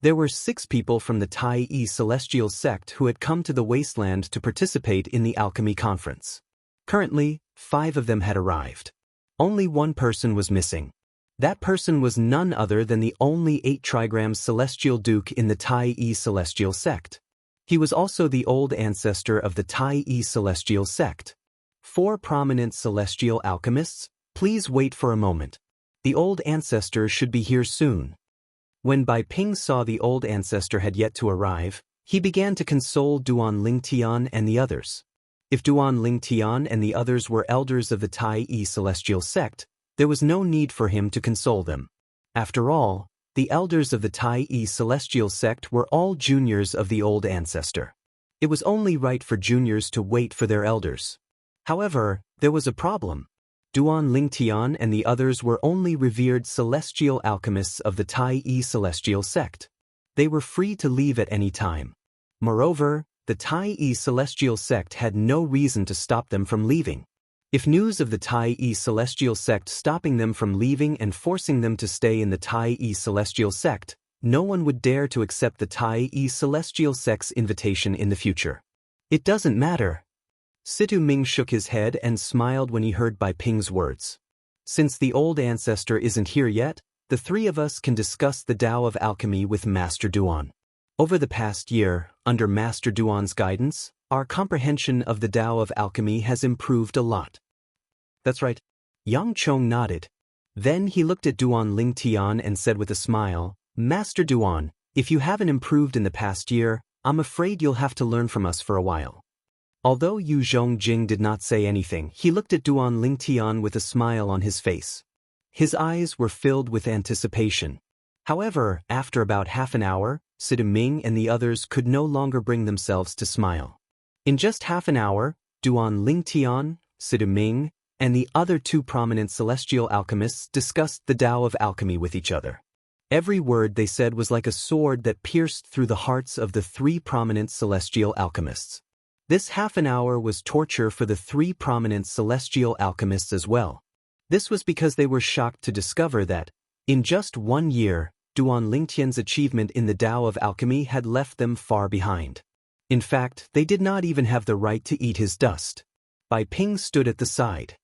Speaker 1: There were 6 people from the Tai Yi Celestial Sect who had come to the wasteland to participate in the alchemy conference. Currently, 5 of them had arrived. Only one person was missing. That person was none other than the only 8-trigram celestial duke in the Tai Yi Celestial Sect. He was also the old ancestor of the Tai Yi Celestial Sect. 4 prominent celestial alchemists, please wait for a moment. The old ancestor should be here soon. When Bai Ping saw the old ancestor had yet to arrive, he began to console Duan Lingtian and the others. If Duan Lingtian and the others were elders of the Tai Yi Celestial Sect, there was no need for him to console them. After all, the elders of the Tai Yi Celestial Sect were all juniors of the old ancestor. It was only right for juniors to wait for their elders. However, there was a problem. Duan Lingtian and the others were only revered celestial alchemists of the Tai Yi Celestial Sect. They were free to leave at any time. Moreover, the Tai Yi Celestial Sect had no reason to stop them from leaving. If news of the Tai Yi Celestial Sect stopping them from leaving and forcing them to stay in the Tai Yi Celestial Sect, no one would dare to accept the Tai Yi Celestial Sect's invitation in the future. It doesn't matter. Situ Ming shook his head and smiled when he heard Bai Ping's words. Since the old ancestor isn't here yet, the 3 of us can discuss the Tao of Alchemy with Master Duan. Over the past year, under Master Duan's guidance, our comprehension of the Tao of Alchemy has improved a lot. That's right. Yang Chong nodded. Then he looked at Duan Lingtian and said with a smile, Master Duan, if you haven't improved in the past year, I'm afraid you'll have to learn from us for a while. Although Yu Zhongjing did not say anything, he looked at Duan Lingtian with a smile on his face. His eyes were filled with anticipation. However, after about half an hour, Situ Ming and the others could no longer bring themselves to smile. In just half an hour, Duan Lingtian, Situ Ming, and the other 2 prominent celestial alchemists discussed the Tao of Alchemy with each other. Every word they said was like a sword that pierced through the hearts of the 3 prominent celestial alchemists. This half an hour was torture for the 3 prominent celestial alchemists as well. This was because they were shocked to discover that, in just 1 year, Duan Lingtian's achievement in the Tao of Alchemy had left them far behind. In fact, they did not even have the right to eat his dust. Bai Ping stood at the side.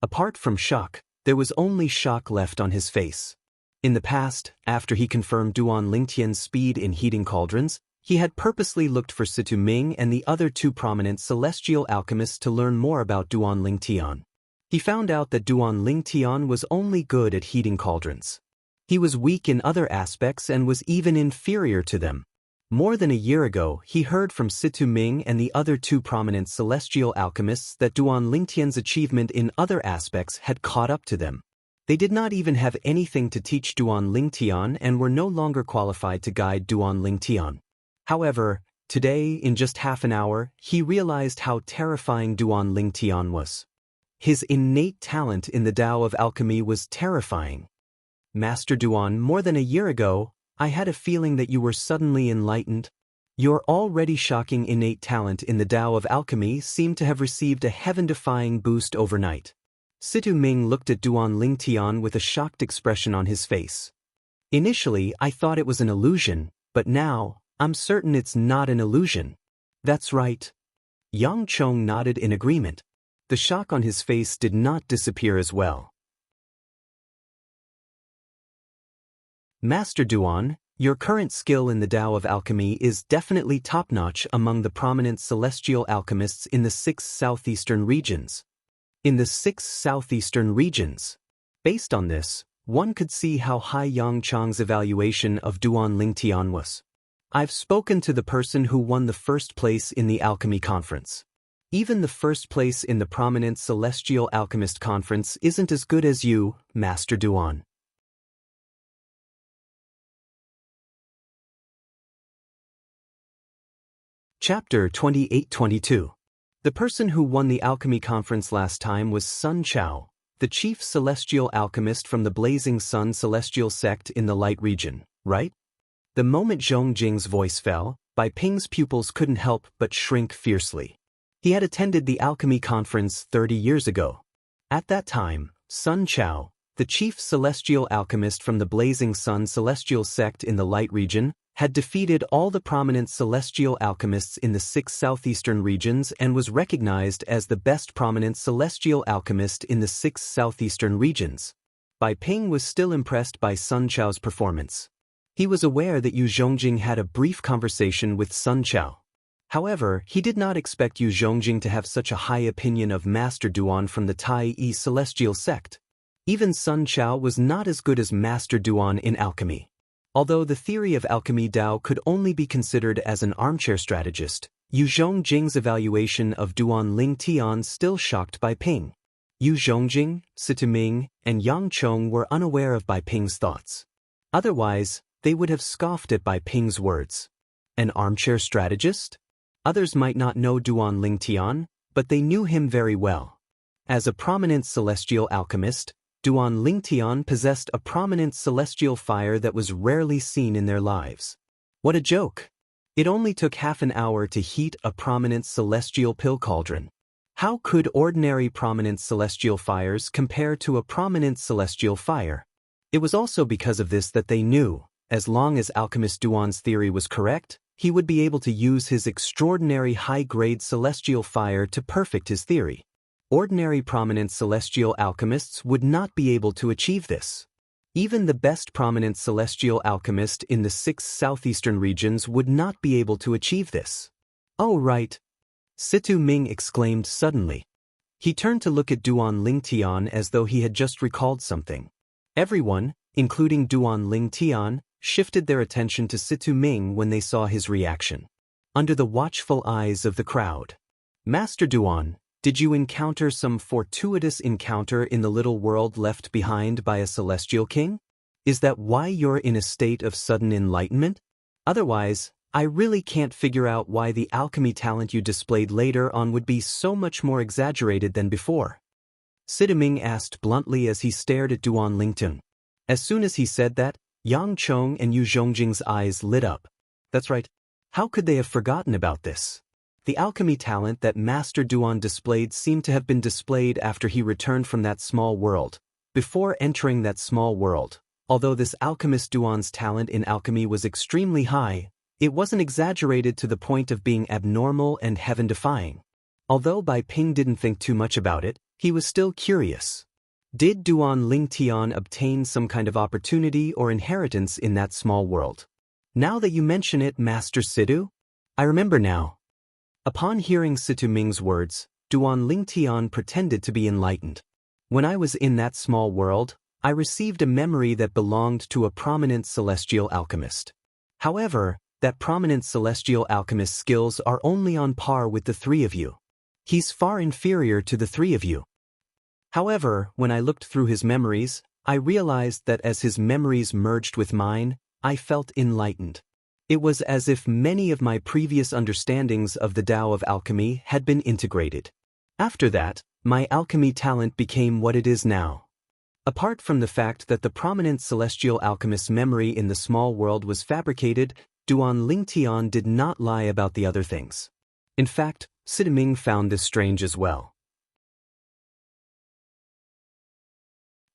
Speaker 1: Apart from shock, there was only shock left on his face. In the past, after he confirmed Duan Lingtian's speed in heating cauldrons, he had purposely looked for Situ Ming and the other 2 prominent celestial alchemists to learn more about Duan Lingtian. He found out that Duan Lingtian was only good at heating cauldrons. He was weak in other aspects and was even inferior to them. More than a year ago, he heard from Situ Ming and the other 2 prominent celestial alchemists that Duan Lingtian's achievement in other aspects had caught up to them. They did not even have anything to teach Duan Lingtian and were no longer qualified to guide Duan Lingtian. However, today, in just half an hour, he realized how terrifying Duan Lingtian was. His innate talent in the Tao of alchemy was terrifying. Master Duan, more than a year ago, I had a feeling that you were suddenly enlightened. Your already shocking innate talent in the Tao of alchemy seemed to have received a heaven-defying boost overnight. Situ Ming looked at Duan Lingtian with a shocked expression on his face. Initially, I thought it was an illusion, but now, I'm certain it's not an illusion. That's right. Yang Chong nodded in agreement. The shock on his face did not disappear as well. Master Duan, your current skill in the Tao of alchemy is definitely top-notch among the prominent celestial alchemists in the 6 southeastern regions. In the 6 southeastern regions. Based on this, one could see how high Yang Chong's evaluation of Duan Lingtian was. I've spoken to the person who won the first place in the alchemy conference. Even the first place in the prominent celestial alchemist conference isn't as good as you, Master Duan. Chapter 28-22. The person who won the alchemy conference last time was Sun Chao, the chief celestial alchemist from the Blazing Sun celestial sect in the Light region, right? The moment Zhong Jing's voice fell, Bai Ping's pupils couldn't help but shrink fiercely. He had attended the alchemy conference 30 years ago. At that time, Sun Chao, the chief celestial alchemist from the Blazing Sun celestial sect in the Light region, had defeated all the prominent celestial alchemists in the 6 southeastern regions and was recognized as the best prominent celestial alchemist in the 6 southeastern regions. Bai Ping was still impressed by Sun Chao's performance. He was aware that Yu Zhongjing had a brief conversation with Sun Chao. However, he did not expect Yu Zhongjing to have such a high opinion of Master Duan from the Tai Yi celestial sect. Even Sun Chao was not as good as Master Duan in alchemy. Although the theory of alchemy Dao could only be considered as an armchair strategist, Yu Zhongjing's evaluation of Duan Lingtian still shocked Bai Ping. Yu Zhongjing, Situ Ming, and Yang Chong were unaware of Bai Ping's thoughts. Otherwise, they would have scoffed at Bai Ping's words. An armchair strategist? Others might not know Duan Lingtian, but they knew him very well. As a prominent celestial alchemist, Duan Lingtian possessed a prominent celestial fire that was rarely seen in their lives. What a joke! It only took half an hour to heat a prominent celestial pill cauldron. How could ordinary prominent celestial fires compare to a prominent celestial fire? It was also because of this that they knew, as long as alchemist Duan's theory was correct, he would be able to use his extraordinary high-grade celestial fire to perfect his theory. Ordinary prominent celestial alchemists would not be able to achieve this. Even the best prominent celestial alchemist in the 6 southeastern regions would not be able to achieve this. Oh right! Situ Ming exclaimed suddenly. He turned to look at Duan Lingtian as though he had just recalled something. Everyone, including Duan Lingtian, shifted their attention to Situ Ming when they saw his reaction. Under the watchful eyes of the crowd. Master Duan, did you encounter some fortuitous encounter in the little world left behind by a celestial king? Is that why you're in a state of sudden enlightenment? Otherwise, I really can't figure out why the alchemy talent you displayed later on would be so much more exaggerated than before. Situ Ming asked bluntly as he stared at Duan Lingtian. As soon as he said that, Yang Chong and Yu Zhongjing's eyes lit up. That's right. How could they have forgotten about this? The alchemy talent that Master Duan displayed seemed to have been displayed after he returned from that small world. Before entering that small world, although this alchemist Duan's talent in alchemy was extremely high, it wasn't exaggerated to the point of being abnormal and heaven-defying. Although Bai Ping didn't think too much about it, he was still curious. Did Duan Lingtian obtain some kind of opportunity or inheritance in that small world? Now that you mention it, Master Situ, I remember now. Upon hearing Situ Ming's words, Duan Lingtian pretended to be enlightened. When I was in that small world, I received a memory that belonged to a prominent celestial alchemist. However, that prominent celestial alchemist's skills are only on par with the 3 of you. He's far inferior to the 3 of you. However, when I looked through his memories, I realized that as his memories merged with mine, I felt enlightened. It was as if many of my previous understandings of the Tao of alchemy had been integrated. After that, my alchemy talent became what it is now. Apart from the fact that the prominent celestial alchemist's memory in the small world was fabricated, Duan Lingtian did not lie about the other things. In fact, Sidiming found this strange as well.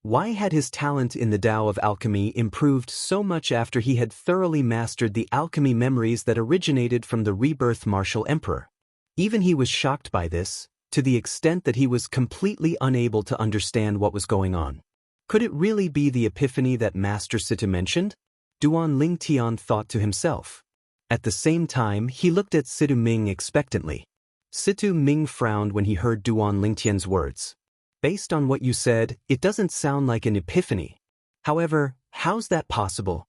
Speaker 1: Why had his talent in the Tao of alchemy improved so much after he had thoroughly mastered the alchemy memories that originated from the rebirth martial emperor? Even he was shocked by this, to the extent that he was completely unable to understand what was going on. Could it really be the epiphany that Master Situ mentioned? Duan Lingtian thought to himself. At the same time, he looked at Situ Ming expectantly. Situ Ming frowned when he heard Duan Lingtian's words. Based on what you said, it doesn't sound like an epiphany. However, how's that possible?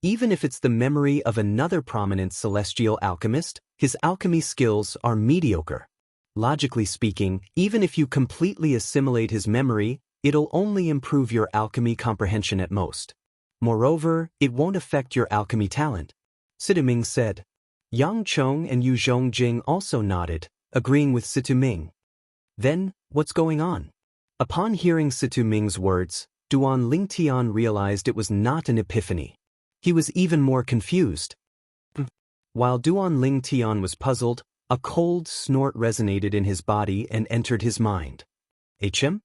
Speaker 1: Even if it's the memory of another prominent celestial alchemist, his alchemy skills are mediocre. Logically speaking, even if you completely assimilate his memory, it'll only improve your alchemy comprehension at most. Moreover, it won't affect your alchemy talent. Situ Ming said. Yang Chong and Yu Zhongjing also nodded, agreeing with Situ Ming. Then, what's going on? Upon hearing Situ Ming's words, Duan Lingtian realized it was not an epiphany. He was even more confused. While Duan Lingtian was puzzled, a cold snort resonated in his body and entered his mind. HM?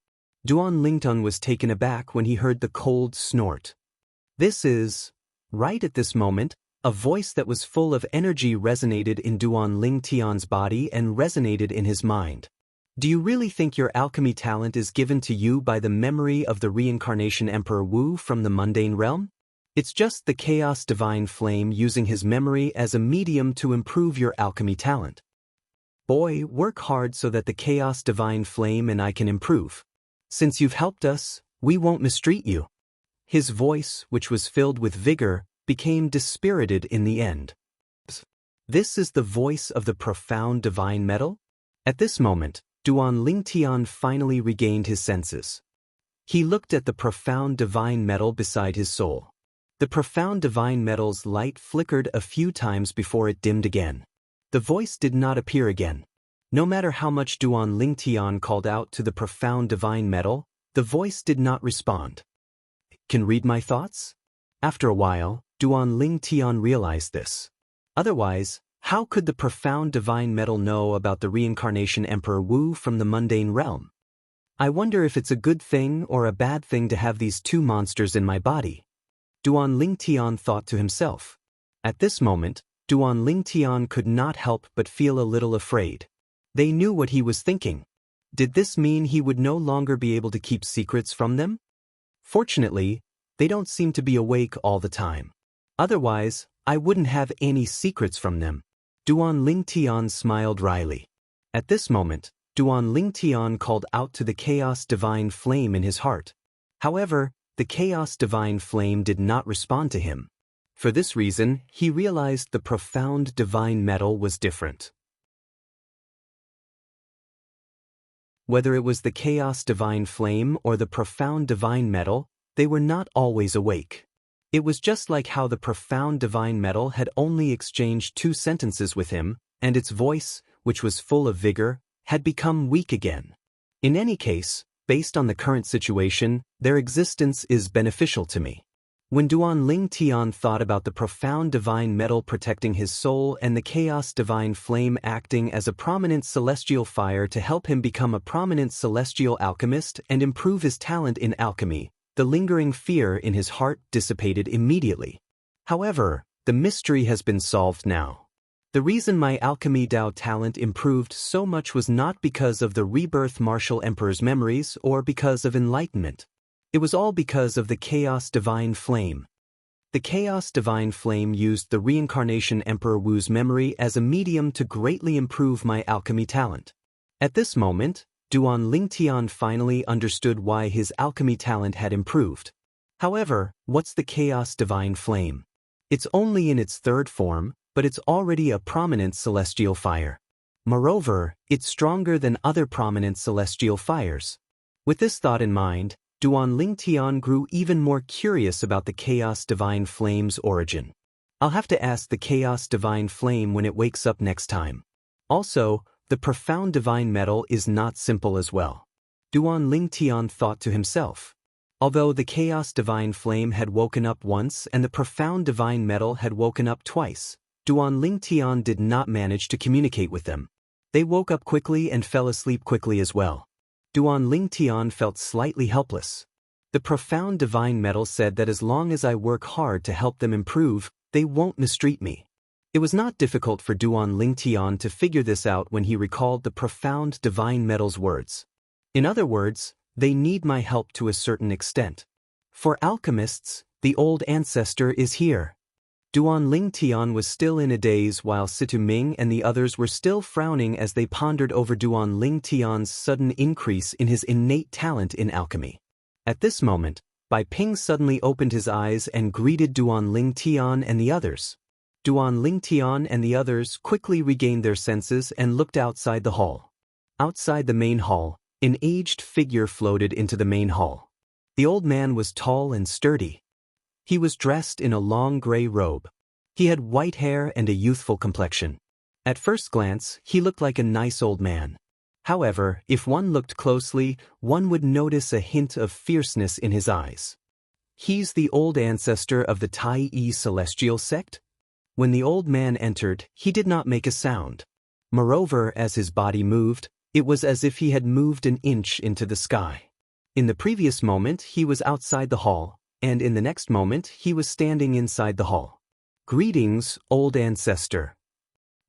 Speaker 1: Duan Lingtian was taken aback when he heard the cold snort. This is... Right at this moment, a voice that was full of energy resonated in Duan Lingtian's body and resonated in his mind. Do you really think your alchemy talent is given to you by the memory of the reincarnation Emperor Wu from the mundane realm? It's just the Chaos Divine Flame using his memory as a medium to improve your alchemy talent. Boy, work hard so that the Chaos Divine Flame and I can improve. Since you've helped us, we won't mistreat you. His voice, which was filled with vigor, became dispirited in the end. This is the voice of the profound divine metal? At this moment, Duan Lingtian finally regained his senses. He looked at the profound divine metal beside his soul. The profound divine metal's light flickered a few times before it dimmed again. The voice did not appear again. No matter how much Duan Lingtian called out to the profound divine metal, the voice did not respond. Can read my thoughts? After a while, Duan Lingtian realized this. Otherwise, how could the profound divine metal know about the reincarnation Emperor Wu from the mundane realm? I wonder if it's a good thing or a bad thing to have these two monsters in my body. Duan Lingtian thought to himself. At this moment, Duan Lingtian could not help but feel a little afraid. They knew what he was thinking. Did this mean he would no longer be able to keep secrets from them? Fortunately, they don't seem to be awake all the time. Otherwise, I wouldn't have any secrets from them. Duan Lingtian smiled wryly. At this moment, Duan Lingtian called out to the Chaos Divine Flame in his heart. However, the Chaos Divine Flame did not respond to him. For this reason, he realized the profound divine metal was different. Whether it was the Chaos Divine Flame or the profound divine metal, they were not always awake. It was just like how the profound divine metal had only exchanged 2 sentences with him, and its voice, which was full of vigor, had become weak again. In any case, based on the current situation, their existence is beneficial to me. When Duan Lingtian thought about the profound divine metal protecting his soul and the Chaos Divine Flame acting as a prominent celestial fire to help him become a prominent celestial alchemist and improve his talent in alchemy, the lingering fear in his heart dissipated immediately. However, the mystery has been solved now. The reason my alchemy Dao talent improved so much was not because of the rebirth martial emperor's memories or because of enlightenment. It was all because of the Chaos Divine Flame. The Chaos Divine Flame used the reincarnation Emperor Wu's memory as a medium to greatly improve my alchemy talent. At this moment, Duan Lingtian finally understood why his alchemy talent had improved. However, what's the Chaos Divine Flame? It's only in its 3rd form, but it's already a prominent celestial fire. Moreover, it's stronger than other prominent celestial fires. With this thought in mind, Duan Lingtian grew even more curious about the Chaos Divine Flame's origin. I'll have to ask the Chaos Divine Flame when it wakes up next time. Also, the profound divine metal is not simple as well. Duan Lingtian thought to himself. Although the Chaos Divine Flame had woken up once and the profound divine metal had woken up twice, Duan Lingtian did not manage to communicate with them. They woke up quickly and fell asleep quickly as well. Duan Lingtian felt slightly helpless. The profound divine metal said that as long as I work hard to help them improve, they won't mistreat me. It was not difficult for Duan Lingtian to figure this out when he recalled the profound divine metal's words. In other words, they need my help to a certain extent. For alchemists, the old ancestor is here. Duan Lingtian was still in a daze while Situ Ming and the others were still frowning as they pondered over Duan Lingtian's sudden increase in his innate talent in alchemy. At this moment, Bai Ping suddenly opened his eyes and greeted Duan Lingtian and the others. Duan Lingtian and the others quickly regained their senses and looked outside the hall. Outside the main hall, an aged figure floated into the main hall. The old man was tall and sturdy. He was dressed in a long gray robe. He had white hair and a youthful complexion. At first glance, he looked like a nice old man. However, if one looked closely, one would notice a hint of fierceness in his eyes. He's the old ancestor of the Tai Celestial sect? When the old man entered, he did not make a sound. Moreover, as his body moved, it was as if he had moved an inch into the sky. In the previous moment, he was outside the hall, and in the next moment, he was standing inside the hall. Greetings, old ancestor.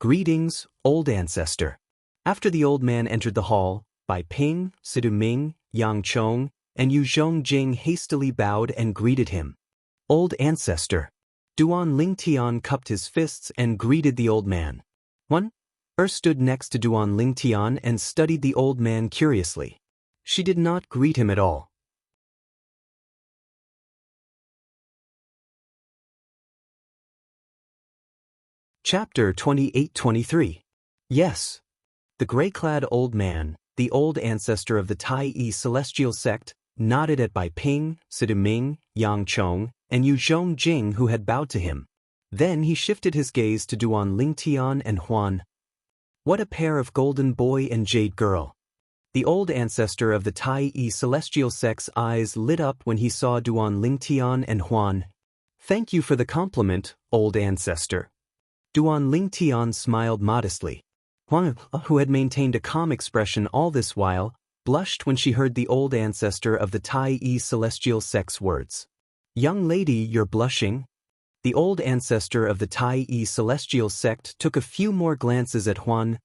Speaker 1: Greetings, old ancestor. After the old man entered the hall, Bai Ping, Situ Ming, Yang Chong, and Yu Zhongjing hastily bowed and greeted him. Old ancestor. Duan Lingtian cupped his fists and greeted the old man. One stood next to Duan Lingtian and studied the old man curiously. She did not greet him at all. Chapter 28-23. Yes. The gray-clad old man, the old ancestor of the Tai Celestial sect, nodded at Bai Ping, Situ Ming, Yang Chong, and Yu Zhongjing who had bowed to him. Then he shifted his gaze to Duan Lingtian and Huan. What a pair of golden boy and jade girl. The old ancestor of the Tai Celestial sect's eyes lit up when he saw Duan Lingtian and Huan. Thank you for the compliment, old ancestor. Duan Lingtian smiled modestly. Huan, who had maintained a calm expression all this while, blushed when she heard the old ancestor of the Tai Celestial sect's words. Young lady, you're blushing? The old ancestor of the Tai Celestial sect took a few more glances at Huan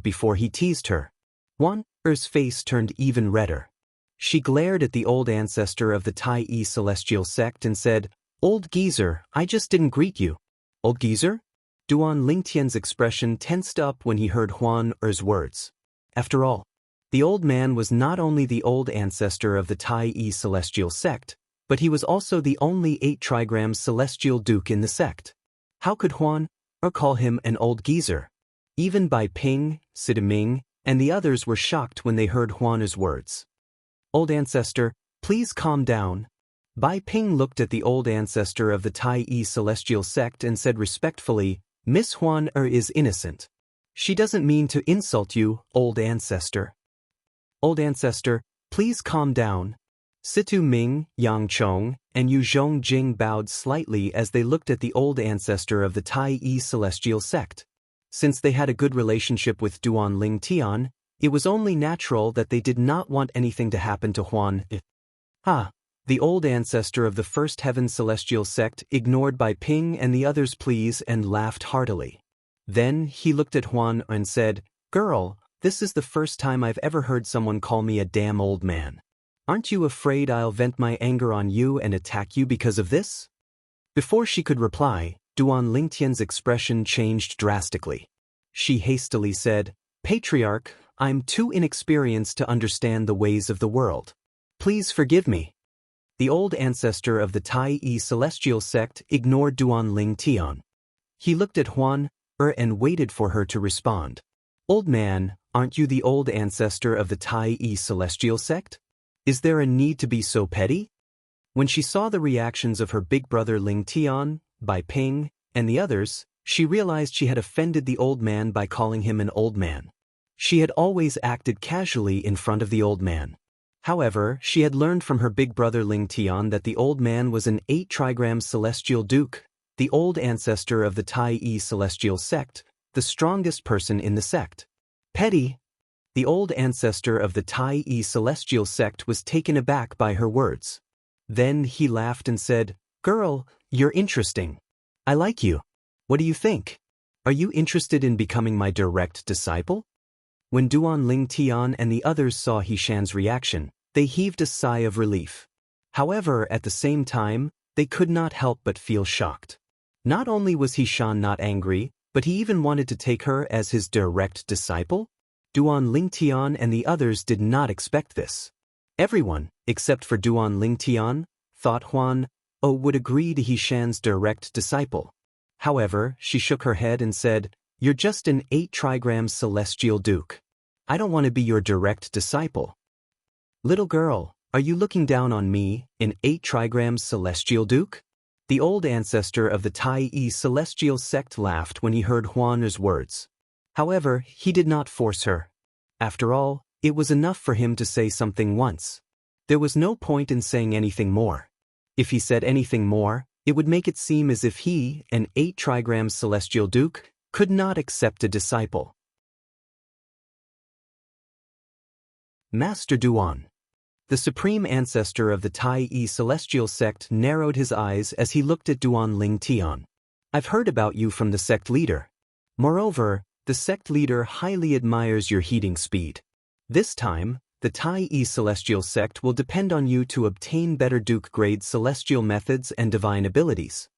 Speaker 1: before he teased her. Huan's face turned even redder. She glared at the old ancestor of the Tai Celestial sect and said, Old geezer, I just didn't greet you. Old geezer? Duan Lingtian's expression tensed up when he heard Huan's words. After all, the old man was not only the old ancestor of the Tai Celestial sect, but he was also the only 8-trigram celestial duke in the sect. How could Huan call him an old geezer? Even Bai Ping, Situ Ming, and the others were shocked when they heard Huan's words. Old ancestor, please calm down. Bai Ping looked at the old ancestor of the Tai Celestial sect and said respectfully, Miss Huan is innocent. She doesn't mean to insult you, old ancestor. Old ancestor, please calm down. Situ Ming, Yang Chong, and Yu Zhongjing bowed slightly as they looked at the old ancestor of the Tai Celestial sect. Since they had a good relationship with Duan Lingtian, it was only natural that they did not want anything to happen to Huan. The old ancestor of the First Heaven Celestial sect ignored Bai Ping and the others' pleas and laughed heartily. Then he looked at Huan and said, Girl, this is the first time I've ever heard someone call me a damn old man. Aren't you afraid I'll vent my anger on you and attack you because of this? Before she could reply, Duan Lingtian's expression changed drastically. She hastily said, Patriarch, I'm too inexperienced to understand the ways of the world. Please forgive me. The old ancestor of the Tai Celestial sect ignored Duan Lingtian. He looked at Huan and waited for her to respond. Old man, aren't you the old ancestor of the Tai Celestial sect? Is there a need to be so petty? When she saw the reactions of her big brother Ling Tian, Bai Ping, and the others, she realized she had offended the old man by calling him an old man. She had always acted casually in front of the old man. However, she had learned from her big brother Ling Tian that the old man was an 8-trigram celestial duke, the old ancestor of the Tai celestial sect, the strongest person in the sect. Petty. The old ancestor of the Tai celestial sect was taken aback by her words. Then he laughed and said, "Girl, you're interesting. I like you. What do you think? Are you interested in becoming my direct disciple?" When Duan Ling Tian and the others saw Hishan's reaction, they heaved a sigh of relief. However, at the same time, they could not help but feel shocked. Not only was Hishan not angry, but he even wanted to take her as his direct disciple? Duan Ling Tian and the others did not expect this. Everyone, except for Duan Ling Tian, thought Huan O would agree to Hishan's direct disciple. However, she shook her head and said, "You're just an 8-trigram celestial duke. I don't want to be your direct disciple." "Little girl, are you looking down on me, an 8-trigram celestial duke?" The old ancestor of the Tai celestial sect laughed when he heard Huan's words. However, he did not force her. After all, it was enough for him to say something once. There was no point in saying anything more. If he said anything more, it would make it seem as if he, an 8-trigram celestial duke, could not accept a disciple. Master Duan. The supreme ancestor of the Tai celestial sect narrowed his eyes as he looked at Duan Ling Tian. "I've heard about you from the sect leader. Moreover, the sect leader highly admires your heating speed. This time, the Tai celestial sect will depend on you to obtain better duke-grade celestial methods and divine abilities."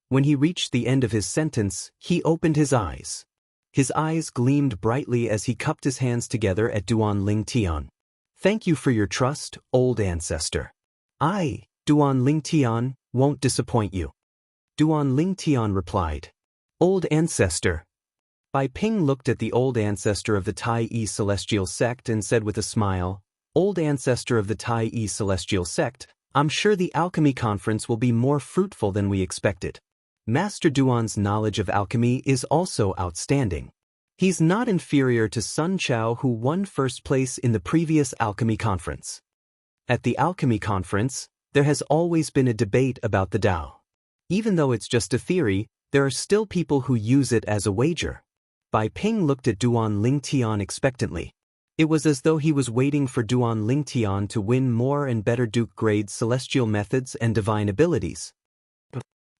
Speaker 1: When he reached the end of his sentence, he opened his eyes. His eyes gleamed brightly as he cupped his hands together at Duan Ling Tian. "Thank you for your trust, old ancestor. I, Duan Ling Tian, won't disappoint you." Duan Ling Tian replied. "Old ancestor." Bai Ping looked at the old ancestor of the Tai celestial sect and said with a smile, "Old ancestor of the Tai celestial sect, I'm sure the alchemy conference will be more fruitful than we expected. Master Duan's knowledge of alchemy is also outstanding. He's not inferior to Sun Chao, who won first place in the previous alchemy conference. At the alchemy conference, there has always been a debate about the Tao. Even though it's just a theory, there are still people who use it as a wager." Bai Ping looked at Duan Ling Tian expectantly. It was as though he was waiting for Duan Ling Tian to win more and better duke-grade celestial methods and divine abilities.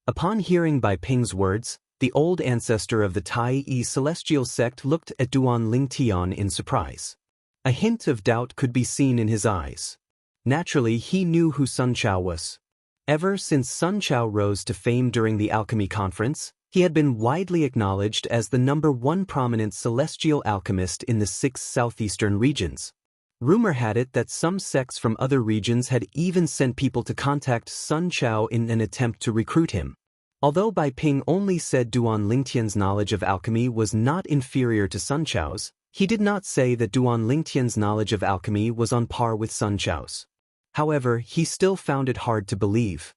Speaker 1: Upon hearing Bai Ping's words, the old ancestor of the Tai celestial sect looked at Duan Ling Tian in surprise. A hint of doubt could be seen in his eyes. Naturally, he knew who Sun Chao was. Ever since Sun Chao rose to fame during the alchemy conference, he had been widely acknowledged as the #1 prominent celestial alchemist in the 6 southeastern regions. Rumor had it that some sects from other regions had even sent people to contact Sun Chao in an attempt to recruit him. Although Bai Ping only said Duan Lingtian's knowledge of alchemy was not inferior to Sun Chao's, he did not say that Duan Lingtian's knowledge of alchemy was on par with Sun Chao's. However, he still found it hard to believe.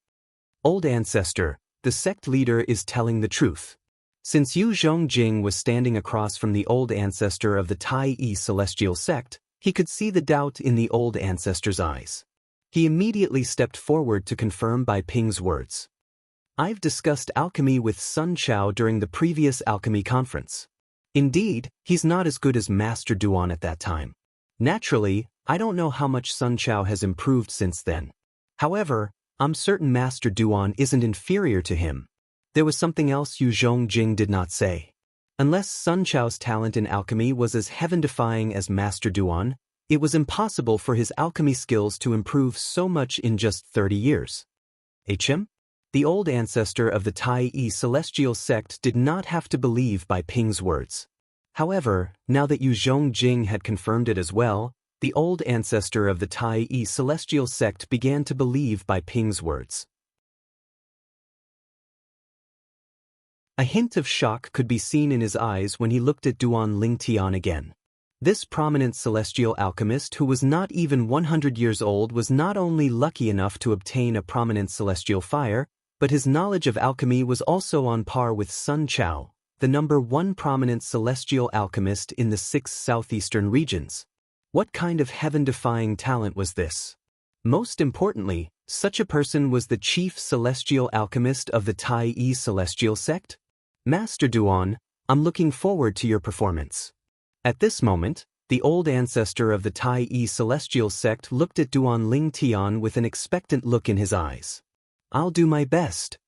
Speaker 1: "Old ancestor, the sect leader is telling the truth." Since Yu Zhongjing was standing across from the old ancestor of the Tai celestial sect, he could see the doubt in the old ancestor's eyes. He immediately stepped forward to confirm Bai Ping's words. "I've discussed alchemy with Sun Chao during the previous alchemy conference. Indeed, he's not as good as Master Duan at that time. Naturally, I don't know how much Sun Chao has improved since then. However, I'm certain Master Duan isn't inferior to him." There was something else Yu Zhongjing did not say. Unless Sun Chao's talent in alchemy was as heaven-defying as Master Duan, it was impossible for his alchemy skills to improve so much in just 30 years. HM? The old ancestor of the Tai celestial sect did not have to believe Bai Ping's words. However, now that Yu Zhongjing had confirmed it as well, the old ancestor of the Tai celestial sect began to believe Bai Ping's words. A hint of shock could be seen in his eyes when he looked at Duan Ling Tian again. This prominent celestial alchemist who was not even 100 years old was not only lucky enough to obtain a prominent celestial fire, but his knowledge of alchemy was also on par with Sun Chao, the #1 prominent celestial alchemist in the 6 southeastern regions. What kind of heaven-defying talent was this? Most importantly, such a person was the chief celestial alchemist of the Tai celestial sect. Master Duan, I'm looking forward to your performance. At this moment, the old ancestor of the Tai celestial sect looked at Duan Lingtian with an expectant look in his eyes. I'll do my best,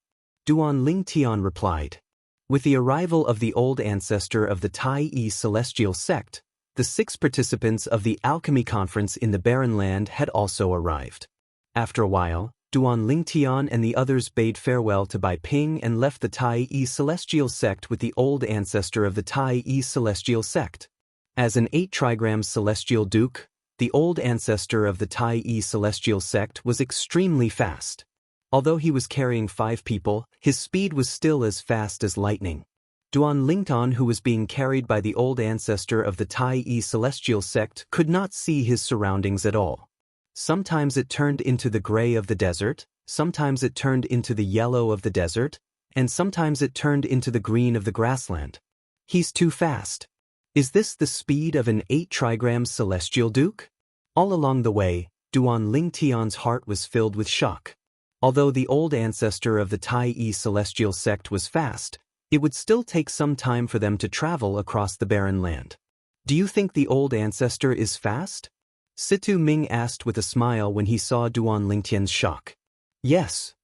Speaker 1: Duan Lingtian replied. With the arrival of the old ancestor of the Tai celestial sect, the 6 participants of the alchemy conference in the Barren Land had also arrived. After a while, Duan Lingtian and the others bade farewell to Bai Ping and left the Tai celestial sect with the old ancestor of the Tai celestial sect. As an 8 trigrams celestial duke, the old ancestor of the Tai celestial sect was extremely fast. Although he was carrying 5 people, his speed was still as fast as lightning. Duan Lingtan, who was being carried by the old ancestor of the Tai celestial sect, could not see his surroundings at all. Sometimes it turned into the gray of the desert, sometimes it turned into the yellow of the desert, and sometimes it turned into the green of the grassland. He's too fast. Is this the speed of an 8 trigrams celestial duke? All along the way, Duan Lingtian's heart was filled with shock. Although the old ancestor of the Tai celestial sect was fast, it would still take some time for them to travel across the barren land. Do you think the old ancestor is fast? Situ Ming asked with a smile when he saw Duan Lingtian's shock. Yes.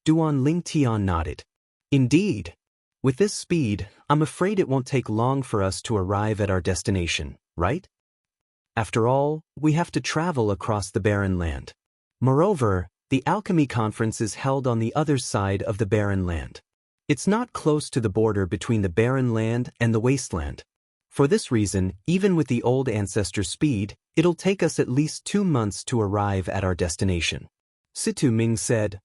Speaker 1: Duan Lingtian nodded. Indeed. With this speed, I'm afraid it won't take long for us to arrive at our destination, right? After all, we have to travel across the barren land. Moreover, the alchemy conference is held on the other side of the barren land. It's not close to the border between the barren land and the wasteland. For this reason, even with the old ancestor speed, it'll take us at least 2 months to arrive at our destination. Situ Ming said.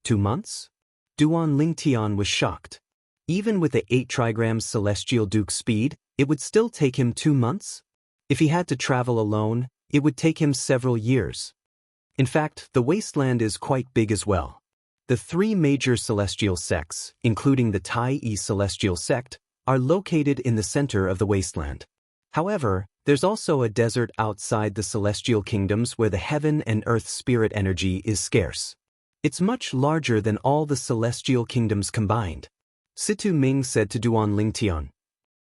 Speaker 1: 2 months? Duan Lingtian was shocked. Even with the 8 trigrams celestial duke speed, it would still take him 2 months? If he had to travel alone, it would take him several years. In fact, the wasteland is quite big as well. The 3 major celestial sects, including the Tai celestial sect, are located in the center of the wasteland. However, there's also a desert outside the celestial kingdoms where the heaven and earth spirit energy is scarce. It's much larger than all the celestial kingdoms combined. Situ Ming said to Duan Lingtian.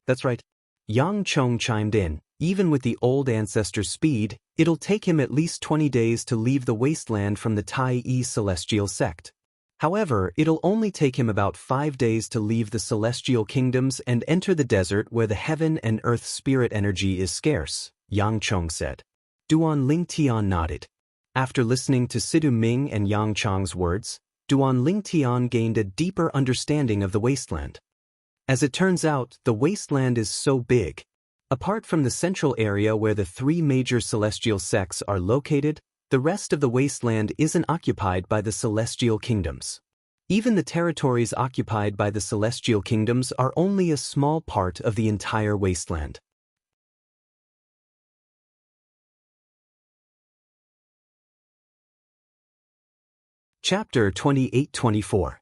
Speaker 1: That's right. Yang Chong chimed in. Even with the old ancestor's speed, it'll take him at least 20 days to leave the wasteland from the Tai celestial sect. However, it'll only take him about 5 days to leave the celestial kingdoms and enter the desert where the heaven and earth spirit energy is scarce, Yang Chong said. Duan Lingtian nodded. After listening to Situ Ming and Yang Chong's words, Duan Lingtian gained a deeper understanding of the wasteland. As it turns out, the wasteland is so big. Apart from the central area where the 3 major celestial sects are located, the rest of the wasteland isn't occupied by the celestial kingdoms. Even the territories occupied by the celestial kingdoms are only a small part of the entire wasteland. Chapter 28-24.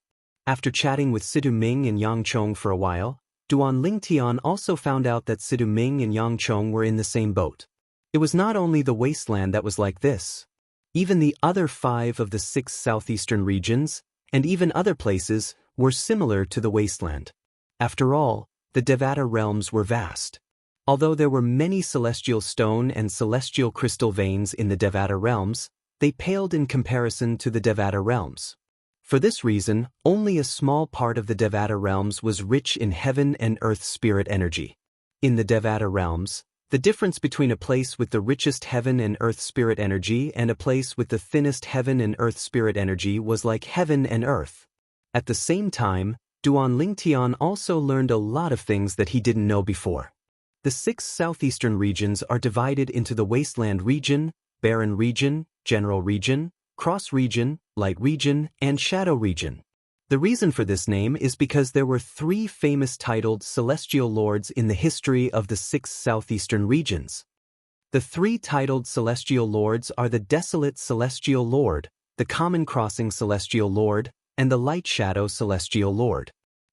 Speaker 1: After chatting with Situ Ming and Yang Chong for a while, Duan Lingtian also found out that Situ Ming and Yang Chong were in the same boat. It was not only the wasteland that was like this. Even the other 5 of the 6 southeastern regions, and even other places, were similar to the wasteland. After all, the Devata realms were vast. Although there were many celestial stone and celestial crystal veins in the Devata realms, they paled in comparison to the Devata realms. For this reason, only a small part of the Devata realms was rich in heaven and earth spirit energy. In the Devata realms, the difference between a place with the richest heaven and earth spirit energy and a place with the thinnest heaven and earth spirit energy was like heaven and earth. At the same time, Duan Lingtian also learned a lot of things that he didn't know before. The 6 southeastern regions are divided into the Wasteland region, Barren region, General region, Cross region, Light region, and Shadow region. The reason for this name is because there were 3 famous titled celestial lords in the history of the 6 southeastern regions. The 3 titled celestial lords are the Desolate Celestial Lord, the Common Crossing Celestial Lord, and the Light Shadow Celestial Lord.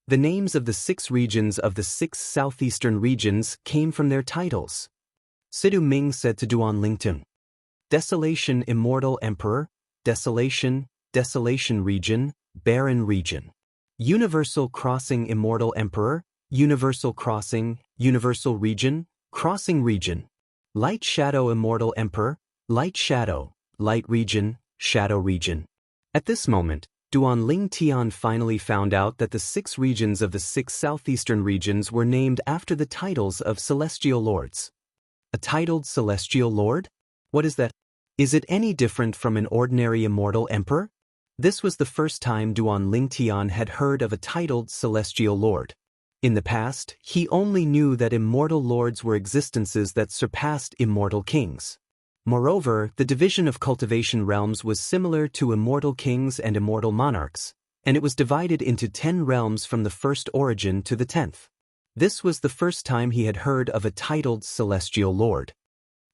Speaker 1: The names of the 6 regions of the 6 southeastern regions came from their titles. Sidu Ming said to Duan Lingtun, Desolation Immortal Emperor, Desolation, Desolation Region, Barren Region. Universal Crossing Immortal Emperor, Universal Crossing, Universal Region, Crossing Region. Light Shadow Immortal Emperor, Light Shadow, Light Region, Shadow Region. At this moment, Duan Ling Tian finally found out that the 6 regions of the 6 southeastern regions were named after the titles of celestial lords. A titled celestial lord? What is that? Is it any different from an ordinary immortal emperor? This was the first time Duan Ling Tian had heard of a titled celestial lord. In the past, he only knew that immortal lords were existences that surpassed immortal kings. Moreover, the division of cultivation realms was similar to immortal kings and immortal monarchs, and it was divided into 10 realms from the first origin to the 10th. This was the first time he had heard of a titled celestial lord.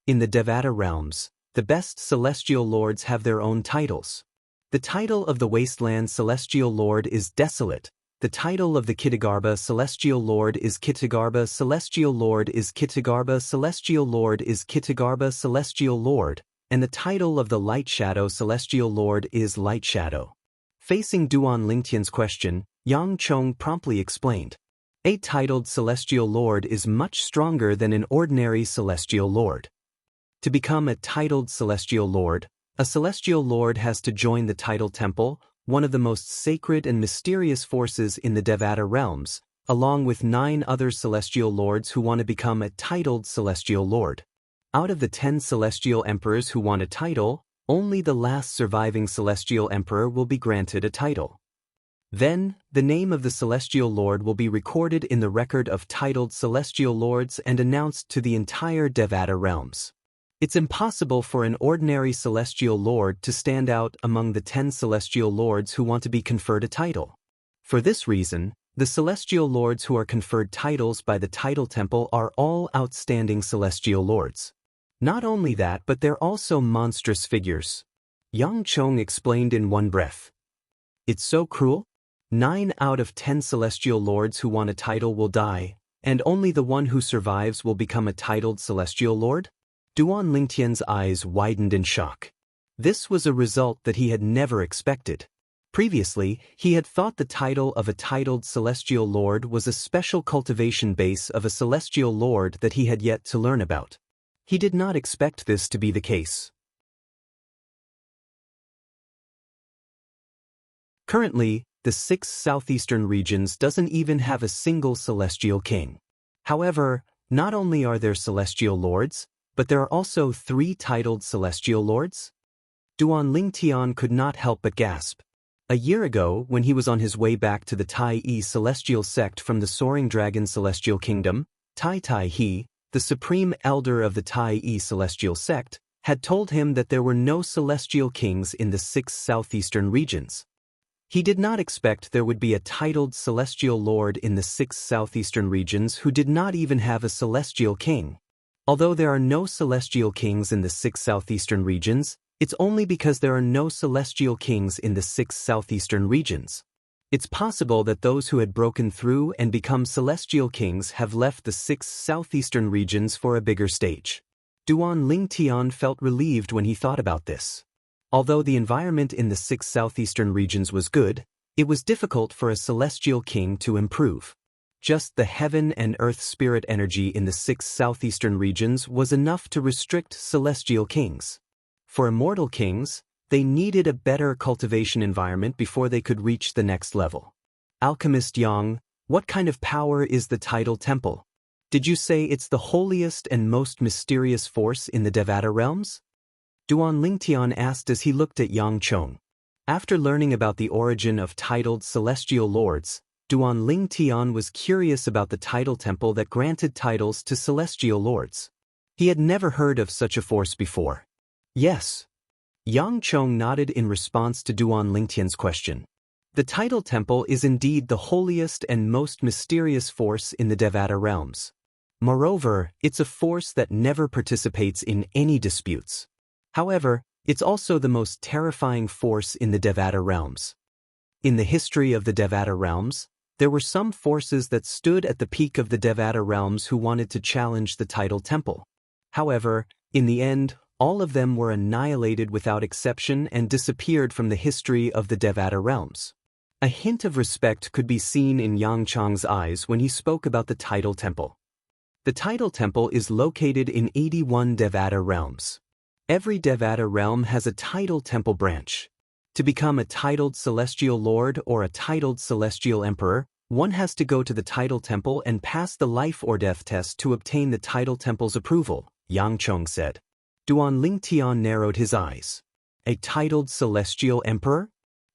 Speaker 1: In the Devata realms, the best celestial lords have their own titles. The title of the Wasteland Celestial Lord is Desolate. The title of the Kittagarbha Celestial Lord is Kittagarbha Celestial Lord is Kittagarbha Celestial Lord is Kittagarbha Celestial Lord, and the title of the Light Shadow Celestial Lord is Light Shadow. Facing Duan Lingtian's question, Yang Chong promptly explained. A titled Celestial Lord is much stronger than an ordinary Celestial Lord. To become a titled Celestial Lord, a Celestial Lord has to join the Title Temple, one of the most sacred and mysterious forces in the Devata realms, along with 9 other celestial lords who want to become a titled celestial lord. Out of the 10 celestial emperors who want a title, only the last surviving celestial emperor will be granted a title. Then, the name of the celestial lord will be recorded in the record of titled celestial lords and announced to the entire Devata realms. It's impossible for an ordinary celestial lord to stand out among the 10 celestial lords who want to be conferred a title. For this reason, the celestial lords who are conferred titles by the Title Temple are all outstanding celestial lords. Not only that, but they're also monstrous figures. Yang Chong explained in one breath. It's so cruel. 9 out of 10 celestial lords who want a title will die, and only the one who survives will become a titled celestial lord? Duan Lingtian's eyes widened in shock. This was a result that he had never expected. Previously, he had thought the title of a titled celestial lord was a special cultivation base of a celestial lord that he had yet to learn about. He did not expect this to be the case. Currently, the 6 southeastern regions doesn't even have a single celestial king. However, not only are there celestial lords, but there are also 3 titled celestial lords? Duan Lingtian could not help but gasp. A year ago, when he was on his way back to the Tai Yi celestial sect from the Soaring Dragon Celestial Kingdom, Tai Tai He, the supreme elder of the Tai Yi celestial sect, had told him that there were no celestial kings in the 6 southeastern regions. He did not expect there would be a titled celestial lord in the 6 southeastern regions who did not even have a celestial king. Although there are no celestial kings in the 6 southeastern regions, it's only because there are no celestial kings in the 6 southeastern regions. It's possible that those who had broken through and become celestial kings have left the 6 southeastern regions for a bigger stage. Duan Lingtian felt relieved when he thought about this. Although the environment in the 6 southeastern regions was good, it was difficult for a celestial king to improve. Just the heaven and earth spirit energy in the 6 southeastern regions was enough to restrict celestial kings. For immortal kings, they needed a better cultivation environment before they could reach the next level. Alchemist Yang, what kind of power is the Title Temple? Did you say it's the holiest and most mysterious force in the Devata realms? Duan Lingtian asked as he looked at Yang Chong. After learning about the origin of titled celestial lords, Duan Lingtian was curious about the Title Temple that granted titles to celestial lords. He had never heard of such a force before. Yes. Yang Chong nodded in response to Duan Lingtian's question. The Tidal Temple is indeed the holiest and most mysterious force in the Devata realms. Moreover, it's a force that never participates in any disputes. However, it's also the most terrifying force in the Devata realms. In the history of the Devata realms, there were some forces that stood at the peak of the Devata realms who wanted to challenge the Tidal Temple. However, in the end, all of them were annihilated without exception and disappeared from the history of the Devata realms. A hint of respect could be seen in Xianxia's eyes when he spoke about the Tidal Temple. The Tidal Temple is located in 81 Devata realms. Every Devata realm has a Tidal Temple branch. To become a titled Celestial Lord or a titled Celestial Emperor, one has to go to the Tidal Temple and pass the life or death test to obtain the Tidal Temple's approval, Xianxia said. Duan Lingtian narrowed his eyes. A titled Celestial Emperor?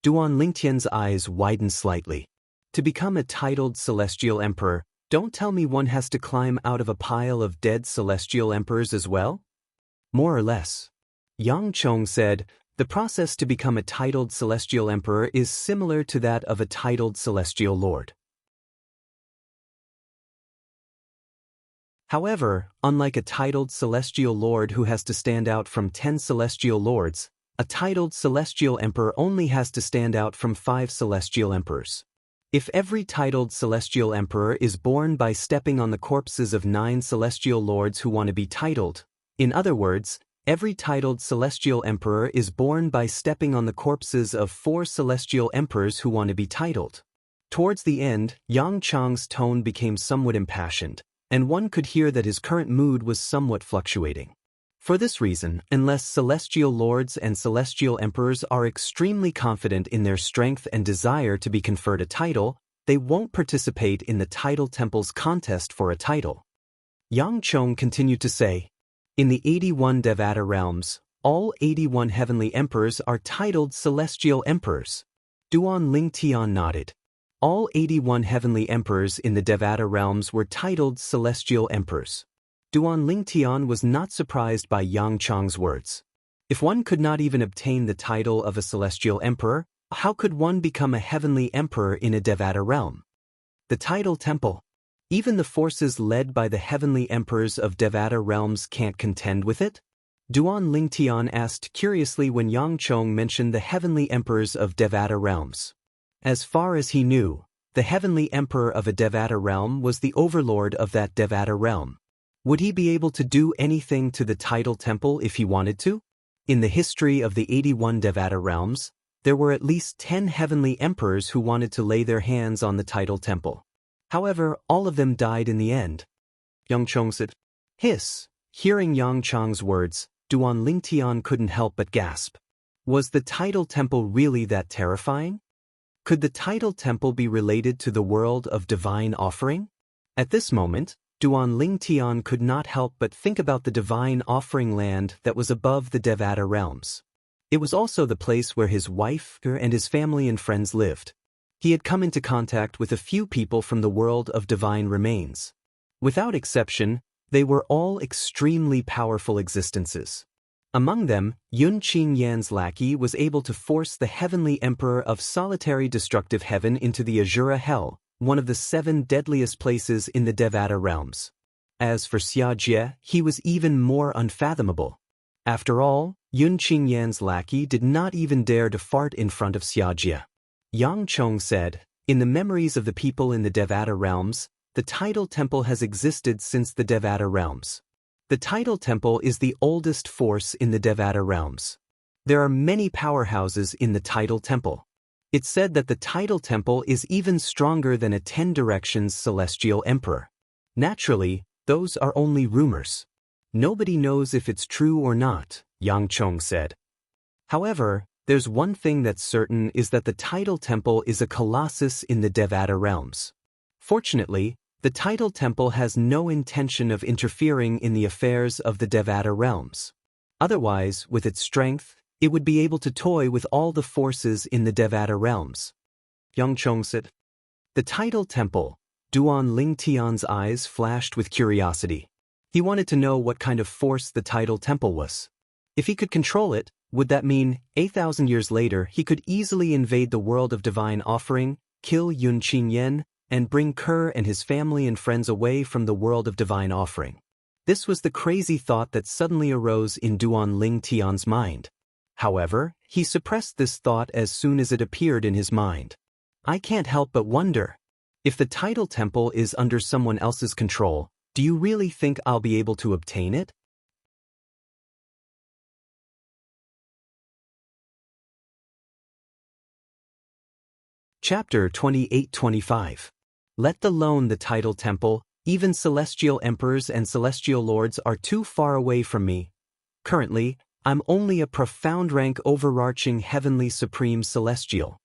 Speaker 1: Duan Lingtian's eyes widened slightly. To become a titled Celestial Emperor, don't tell me one has to climb out of a pile of dead Celestial Emperors as well? More or less. Xianxia said, the process to become a titled Celestial Emperor is similar to that of a titled Celestial Lord. However, unlike a titled Celestial Lord who has to stand out from 10 Celestial Lords, a titled Celestial Emperor only has to stand out from 5 Celestial Emperors. If every titled Celestial Emperor is born by stepping on the corpses of 9 Celestial Lords who want to be titled, in other words, every titled Celestial Emperor is born by stepping on the corpses of 4 Celestial Emperors who want to be titled. Towards the end, Xianxia's tone became somewhat impassioned, and one could hear that his current mood was somewhat fluctuating. For this reason, unless Celestial Lords and Celestial Emperors are extremely confident in their strength and desire to be conferred a title, they won't participate in the Tidal Temple's contest for a title. Xianxia continued to say, in the 81 Devata realms, all 81 heavenly emperors are titled Celestial Emperors. Duan Lingtian nodded. All 81 heavenly emperors in the Devata realms were titled Celestial Emperors. Duan Lingtian was not surprised by Xianxia's words. If one could not even obtain the title of a Celestial Emperor, how could one become a heavenly emperor in a Devata realm? The Tidal Temple. Even the forces led by the heavenly emperors of Devata realms can't contend with it? Duan Lingtian asked curiously when Xianxia mentioned the heavenly emperors of Devata realms. As far as he knew, the heavenly emperor of a Devata realm was the overlord of that Devata realm. Would he be able to do anything to the Tidal Temple if he wanted to? In the history of the 81 Devata realms, there were at least 10 heavenly emperors who wanted to lay their hands on the Tidal Temple. However, all of them died in the end. Xianxia said, hiss. Hearing Xianxia's words, Duan Lingtian couldn't help but gasp. Was the Tidal Temple really that terrifying? Could the Tidal Temple be related to the world of divine offering? At this moment, Duan Lingtian could not help but think about the divine offering land that was above the Devata realms. It was also the place where his wife and his family and friends lived. He had come into contact with a few people from the world of divine remains. Without exception, they were all extremely powerful existences. Among them, Yun Qingyan's lackey was able to force the heavenly emperor of solitary destructive heaven into the Azura Hell, one of the 7 deadliest places in the Devata realms. As for Xianxia, he was even more unfathomable. After all, Yun Qingyan's lackey did not even dare to fart in front of Xianxia. Xianxia said, in the memories of the people in the Devata realms, the Tidal Temple has existed since the Devata realms. The Tidal Temple is the oldest force in the Devata realms. There are many powerhouses in the Tidal Temple. It's said that the Tidal Temple is even stronger than a 10 Directions Celestial Emperor. Naturally, those are only rumors. Nobody knows if it's true or not, Xianxia said. However, there's one thing that's certain is that the Tidal Temple is a colossus in the Devata realms. Fortunately, the Tidal Temple has no intention of interfering in the affairs of the Devata realms. Otherwise, with its strength, it would be able to toy with all the forces in the Devata realms. Xianxia said. The Tidal Temple. Duan Lingtian's eyes flashed with curiosity. He wanted to know what kind of force the Tidal Temple was. If he could control it, Would that mean, 8,000 years later, he could easily invade the world of divine offering, kill Yun Qingyan, and bring Ke and his family and friends away from the world of divine offering? This was the crazy thought that suddenly arose in Duan Ling Tian's mind. However, he suppressed this thought as soon as it appeared in his mind. I can't help but wonder. If the title temple is under someone else's control, do you really think I'll be able to obtain it? Chapter 28-25. Let alone the title temple, even celestial emperors and celestial lords are too far away from me. Currently, I'm only a profound rank overarching heavenly supreme celestial.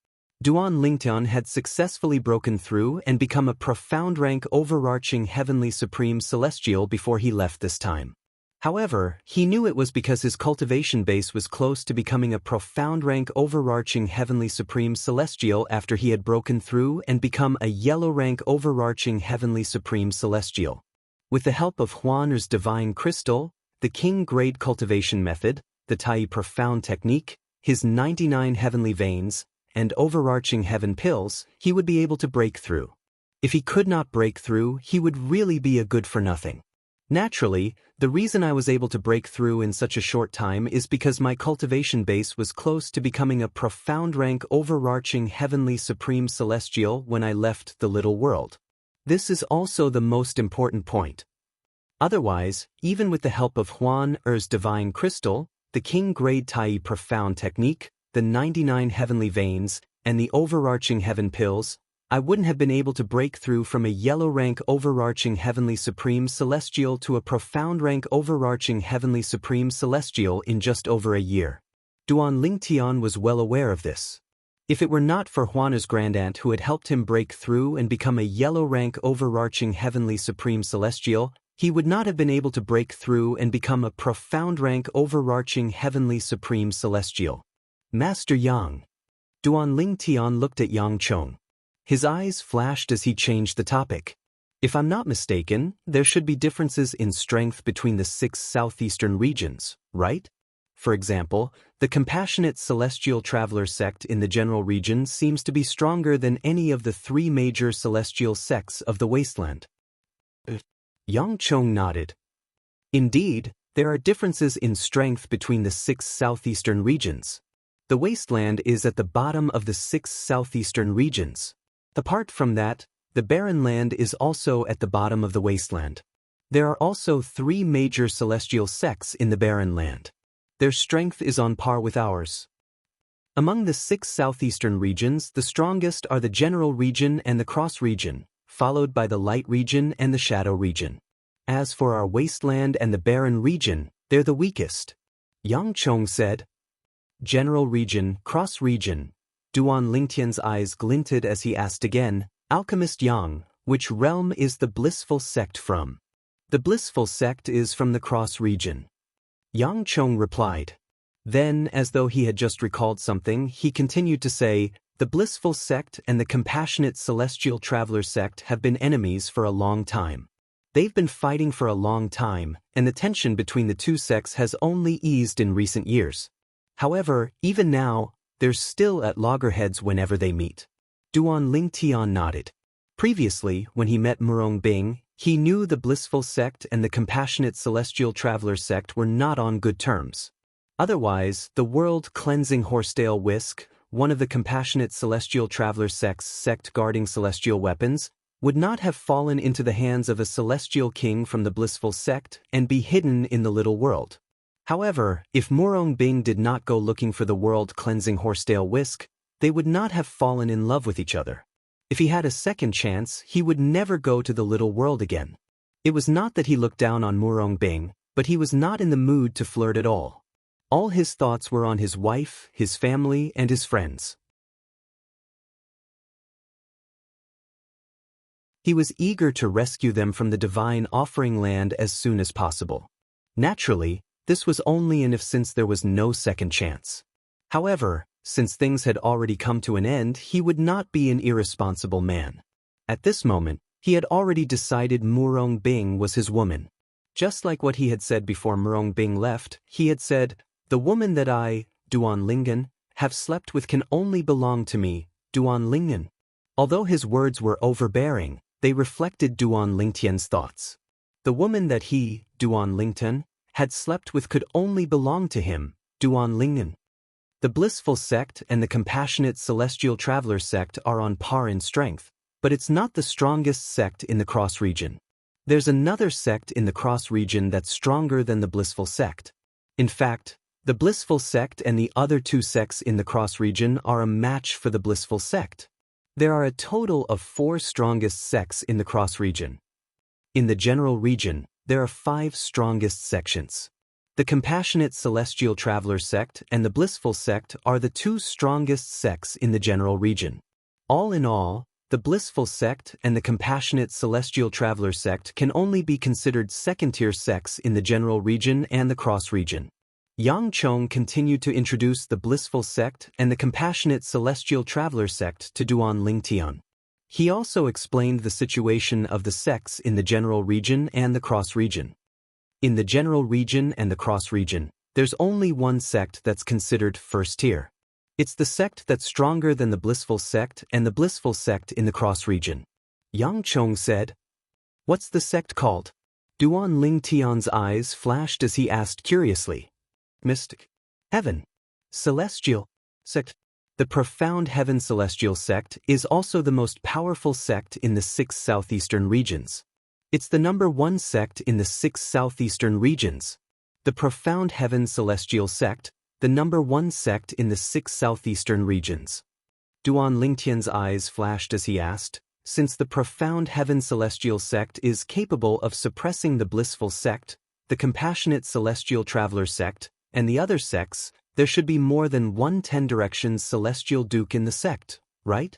Speaker 1: Duan Lingtian had successfully broken through and become a profound rank overarching heavenly supreme celestial before he left this time. However, he knew it was because his cultivation base was close to becoming a profound rank overarching heavenly supreme celestial after he had broken through and become a yellow rank overarching heavenly supreme celestial. With the help of Huan'er's divine crystal, the king grade cultivation method, the Tai profound technique, his 99 heavenly veins, and overarching heaven pills, he would be able to break through. If he could not break through, he would really be a good for nothing. Naturally, the reason I was able to break through in such a short time is because my cultivation base was close to becoming a profound rank overarching heavenly supreme celestial when I left the little world. This is also the most important point. Otherwise, even with the help of Huan'er's divine crystal, the king grade Tai profound technique, the 99 heavenly veins, and the overarching heaven pills, I wouldn't have been able to break through from a yellow rank overarching heavenly supreme celestial to a profound rank overarching heavenly supreme celestial in just over a year. Duan Lingtian was well aware of this. If it were not for Huan'er's grandaunt who had helped him break through and become a yellow rank overarching heavenly supreme celestial, he would not have been able to break through and become a profound rank overarching heavenly supreme celestial. Master Yang. Duan Lingtian looked at Yang Chong. His eyes flashed as he changed the topic. If I'm not mistaken, there should be differences in strength between the 6 southeastern regions, right? For example, the Compassionate Celestial Traveler sect in the general region seems to be stronger than any of the 3 major celestial sects of the wasteland. Yang Chong nodded. Indeed, there are differences in strength between the 6 southeastern regions. The wasteland is at the bottom of the 6 southeastern regions. Apart from that, the barren land is also at the bottom of the wasteland. There are also 3 major celestial sects in the barren land. Their strength is on par with ours. Among the 6 southeastern regions, the strongest are the general region and the cross region, followed by the light region and the shadow region. As for our wasteland and the barren region, they're the weakest. Yang Chong said. General region, cross region. Duan Lingtian's eyes glinted as he asked again, Alchemist Yang, which realm is the blissful sect from? The blissful sect is from the cross region. Yang Chong replied. Then, as though he had just recalled something, he continued to say, the blissful sect and the compassionate celestial traveler sect have been enemies for a long time. They've been fighting for a long time, and the tension between the 2 sects has only eased in recent years. However, even now, they're still at loggerheads whenever they meet. Duan Lingtian nodded. Previously, when he met Murong Bing, he knew the blissful sect and the compassionate celestial traveler sect were not on good terms. Otherwise, the world-cleansing horsetail whisk, one of the compassionate celestial traveler sect's sect guarding celestial weapons, would not have fallen into the hands of a celestial king from the blissful sect and be hidden in the little world. However, if Murong Bing did not go looking for the world-cleansing horsetail whisk, they would not have fallen in love with each other. If he had a second chance, he would never go to the little world again. It was not that he looked down on Murong Bing, but he was not in the mood to flirt at all. All his thoughts were on his wife, his family, and his friends. He was eager to rescue them from the divine offering land as soon as possible. Naturally, this was only an if since there was no second chance. However, since things had already come to an end, he would not be an irresponsible man. At this moment, he had already decided Murong Bing was his woman. Just like what he had said before Murong Bing left, he had said, the woman that I, Duanlingen, have slept with can only belong to me, Duanlingen. Although his words were overbearing, they reflected Duanlingtian's thoughts. The woman that he, Duanlingtian, had slept with could only belong to him, Duanlingen. The blissful sect and the compassionate celestial traveler sect are on par in strength, but it's not the strongest sect in the cross region. There's another sect in the cross region that's stronger than the blissful sect. In fact, the blissful sect and the other two sects in the cross region are a match for the blissful sect. There are a total of 4 strongest sects in the cross region. In the general region, there are 5 strongest sections. The compassionate celestial traveler sect and the blissful sect are the 2 strongest sects in the general region. All in all, the blissful sect and the compassionate celestial traveler sect can only be considered second-tier sects in the general region and the cross region. Yang Chong continued to introduce the blissful sect and the compassionate celestial traveler sect to Duanlingtian. He also explained the situation of the sects in the general region and the cross region. In the general region and the cross region, there's only one sect that's considered first tier. It's the sect that's stronger than the blissful sect and the blissful sect in the cross region. Yang Chong said, "What's the sect called?" Duanlingtian's eyes flashed as he asked curiously. Mystic. Heaven. Celestial. Sect. The profound heaven celestial sect is also the most powerful sect in the 6 southeastern regions. It's the number 1 sect in the 6 southeastern regions. The profound heaven celestial sect, the number 1 sect in the 6 southeastern regions. Duanlingtian's eyes flashed as he asked, since the profound heaven celestial sect is capable of suppressing the blissful sect, the compassionate celestial traveler sect, and the other sects, there should be more than one 10 directions celestial duke in the sect, right?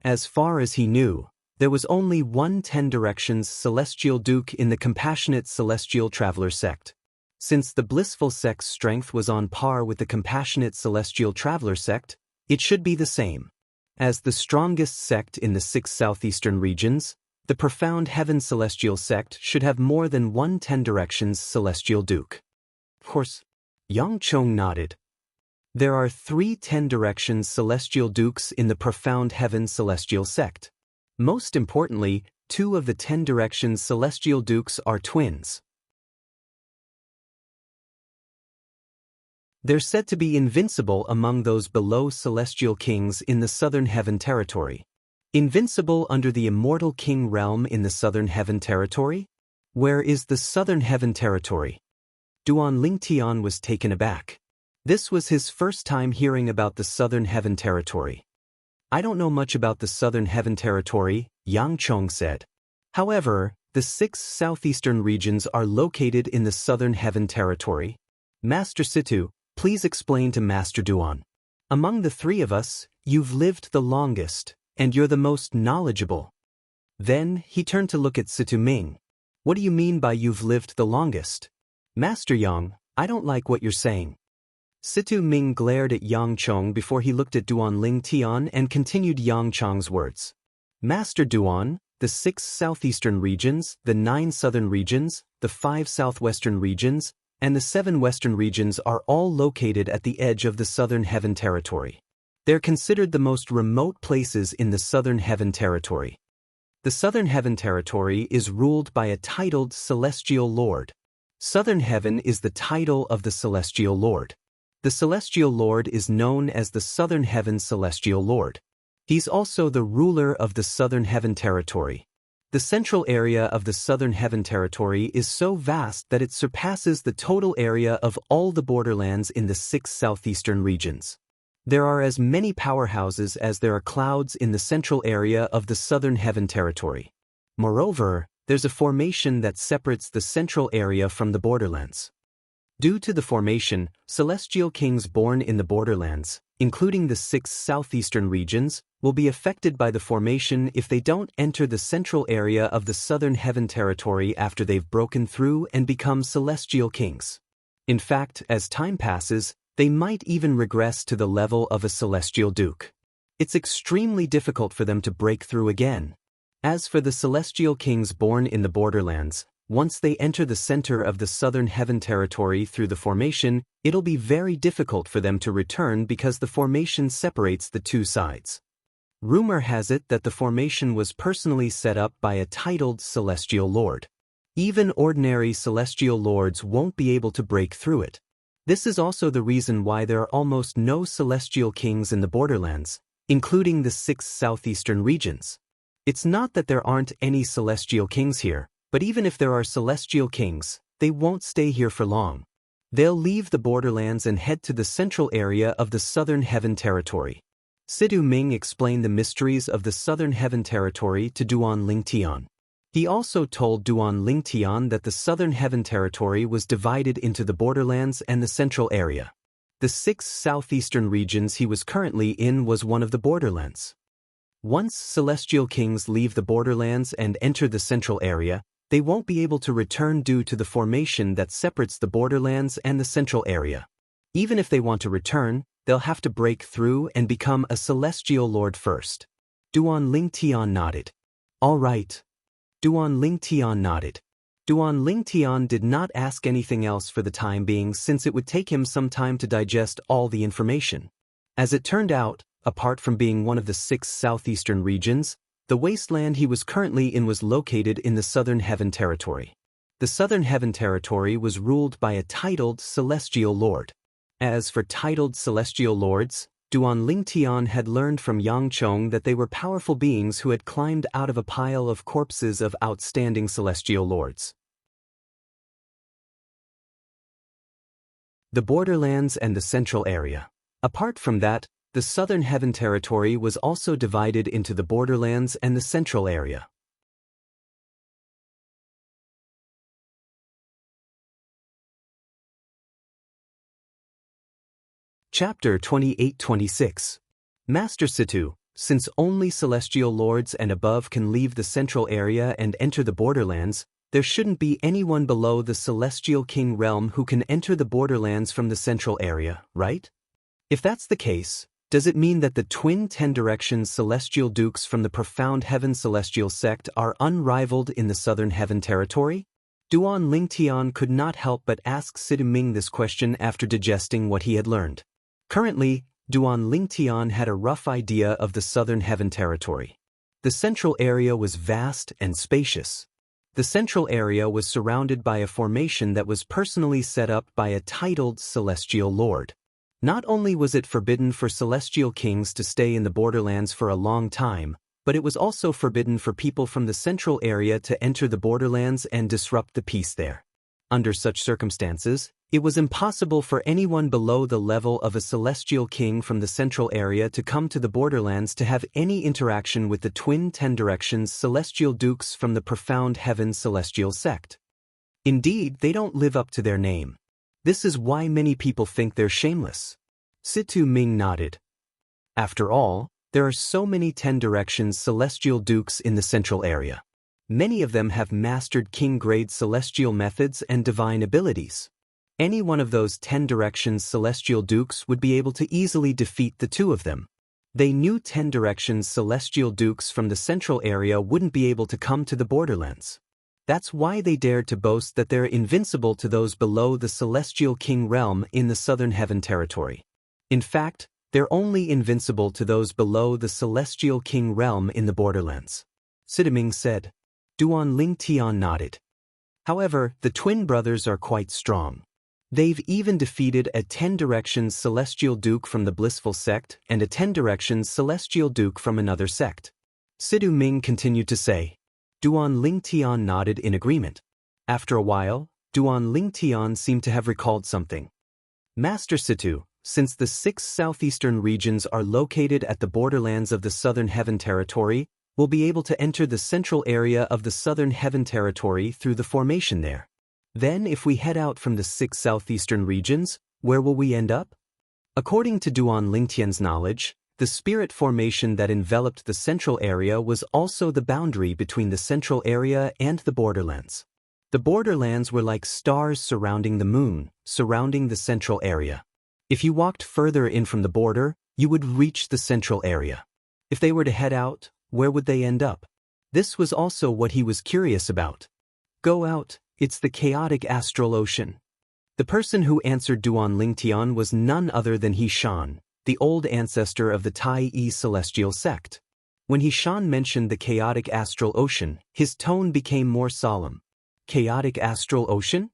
Speaker 1: As far as he knew, there was only one 10 directions celestial duke in the compassionate celestial traveler sect. Since the blissful sect's strength was on par with the compassionate celestial traveler sect, it should be the same. As the strongest sect in the 6 southeastern regions, the profound heaven celestial sect should have more than one 10 directions celestial duke. Of course, Yang Chong nodded. There are 3 10 directions celestial dukes in the profound heaven celestial sect. Most importantly, 2 of the 10 directions celestial dukes are twins. They're said to be invincible among those below celestial kings in the southern heaven territory. Invincible under the immortal king realm in the southern heaven territory? Where is the southern heaven territory? Duanlingtian was taken aback. This was his first time hearing about the southern heaven territory. I don't know much about the southern heaven territory, Yang Chong said. However, the 6 southeastern regions are located in the southern heaven territory. Master Situ, please explain to Master Duan. Among the 3 of us, you've lived the longest, and you're the most knowledgeable. Then, he turned to look at Situ Ming. What do you mean by you've lived the longest? Master Yang, I don't like what you're saying. Situ Ming glared at Yang Chong before he looked at Duanlingtian and continued Yang Chong's words. Master Duan, the 6 southeastern regions, the 9 southern regions, the 5 southwestern regions, and the 7 western regions are all located at the edge of the southern heaven territory. They're considered the most remote places in the southern heaven territory. The southern heaven territory is ruled by a titled celestial lord. Southern heaven is the title of the celestial lord. The celestial lord is known as the southern heaven celestial lord. He's also the ruler of the southern heaven territory. The central area of the southern heaven territory is so vast that it surpasses the total area of all the borderlands in the 6 southeastern regions. There are as many powerhouses as there are clouds in the central area of the southern heaven territory. Moreover, there's a formation that separates the central area from the borderlands. Due to the formation, celestial kings born in the borderlands, including the 6 southeastern regions, will be affected by the formation if they don't enter the central area of the southern heaven territory after they've broken through and become celestial kings. In fact, as time passes, they might even regress to the level of a celestial duke. It's extremely difficult for them to break through again. As for the celestial kings born in the borderlands, Once they enter the center of the Southern Heaven territory through the formation, it'll be very difficult for them to return because the formation separates the two sides. Rumor has it that the formation was personally set up by a titled celestial lord. Even ordinary celestial lords won't be able to break through it. This is also the reason why there are almost no celestial kings in the borderlands, including the 6 southeastern regions. It's not that there aren't any celestial kings here, but even if there are celestial kings, they won't stay here for long. They'll leave the borderlands and head to the central area of the Southern Heaven territory. Sidu Ming explained the mysteries of the Southern Heaven territory to Duan Lingtian. He also told Duan Lingtian that the Southern Heaven territory was divided into the borderlands and the central area. The 6 southeastern regions he was currently in was one of the borderlands. Once celestial kings leave the borderlands and enter the central area, they won't be able to return due to the formation that separates the borderlands and the central area. Even if they want to return, they'll have to break through and become a celestial lord first. Duan Lingtian nodded. All right. Duan Lingtian nodded. Duan Lingtian did not ask anything else for the time being since it would take him some time to digest all the information. As it turned out, apart from being one of the 6 southeastern regions, the wasteland he was currently in was located in the Southern Heaven territory. The Southern Heaven territory was ruled by a titled celestial lord. As for titled celestial lords, Duan Lingtian had learned from Yang Chong that they were powerful beings who had climbed out of a pile of corpses of outstanding celestial lords. The borderlands and the central area. Apart from that, the Southern Heaven territory was also divided into the borderlands and the central area. Chapter 28-26. Master Situ, since only celestial lords and above can leave the central area and enter the borderlands, there shouldn't be anyone below the celestial king realm who can enter the borderlands from the central area, right? If that's the case, does it mean that the twin 10 directions celestial dukes from the profound heaven celestial sect are unrivaled in the Southern Heaven territory? Duan Lingtian could not help but ask Sidu Ming this question after digesting what he had learned. Currently, Duan Lingtian had a rough idea of the Southern Heaven territory. The central area was vast and spacious. The central area was surrounded by a formation that was personally set up by a titled celestial lord. Not only was it forbidden for celestial kings to stay in the borderlands for a long time, but it was also forbidden for people from the central area to enter the borderlands and disrupt the peace there. Under such circumstances, it was impossible for anyone below the level of a celestial king from the central area to come to the borderlands to have any interaction with the twin 10 directions celestial dukes from the profound heaven celestial sect. Indeed, they don't live up to their name. This is why many people think they're shameless. Situ Ming nodded. After all, there are so many 10 directions celestial dukes in the central area. Many of them have mastered king-grade celestial methods and divine abilities. Any one of those 10 directions celestial dukes would be able to easily defeat the two of them. They knew 10 directions celestial dukes from the central area wouldn't be able to come to the borderlands. That's why they dared to boast that they're invincible to those below the celestial king realm in the Southern Heaven territory. In fact, they're only invincible to those below the celestial king realm in the borderlands. Sidu Ming said. Duan Lingtian nodded. However, the twin brothers are quite strong. They've even defeated a 10 directions celestial duke from the blissful sect and a 10 directions celestial duke from another sect. Sidu Ming continued to say. Duan Lingtian nodded in agreement. After a while, Duan Lingtian seemed to have recalled something. Master Situ, since the 6 southeastern regions are located at the borderlands of the Southern Heaven territory, we'll be able to enter the central area of the Southern Heaven territory through the formation there. Then if we head out from the 6 southeastern regions, where will we end up? According to Duan Lingtian's knowledge, the spirit formation that enveloped the central area was also the boundary between the central area and the borderlands. The borderlands were like stars surrounding the moon, surrounding the central area. If you walked further in from the border, you would reach the central area. If they were to head out, where would they end up? This was also what he was curious about. Go out, it's the chaotic astral ocean. The person who answered Duan Lingtian was none other than He Shan, the old ancestor of the Tai Yi celestial sect. When He Shan mentioned the chaotic astral ocean, his tone became more solemn. Chaotic astral ocean?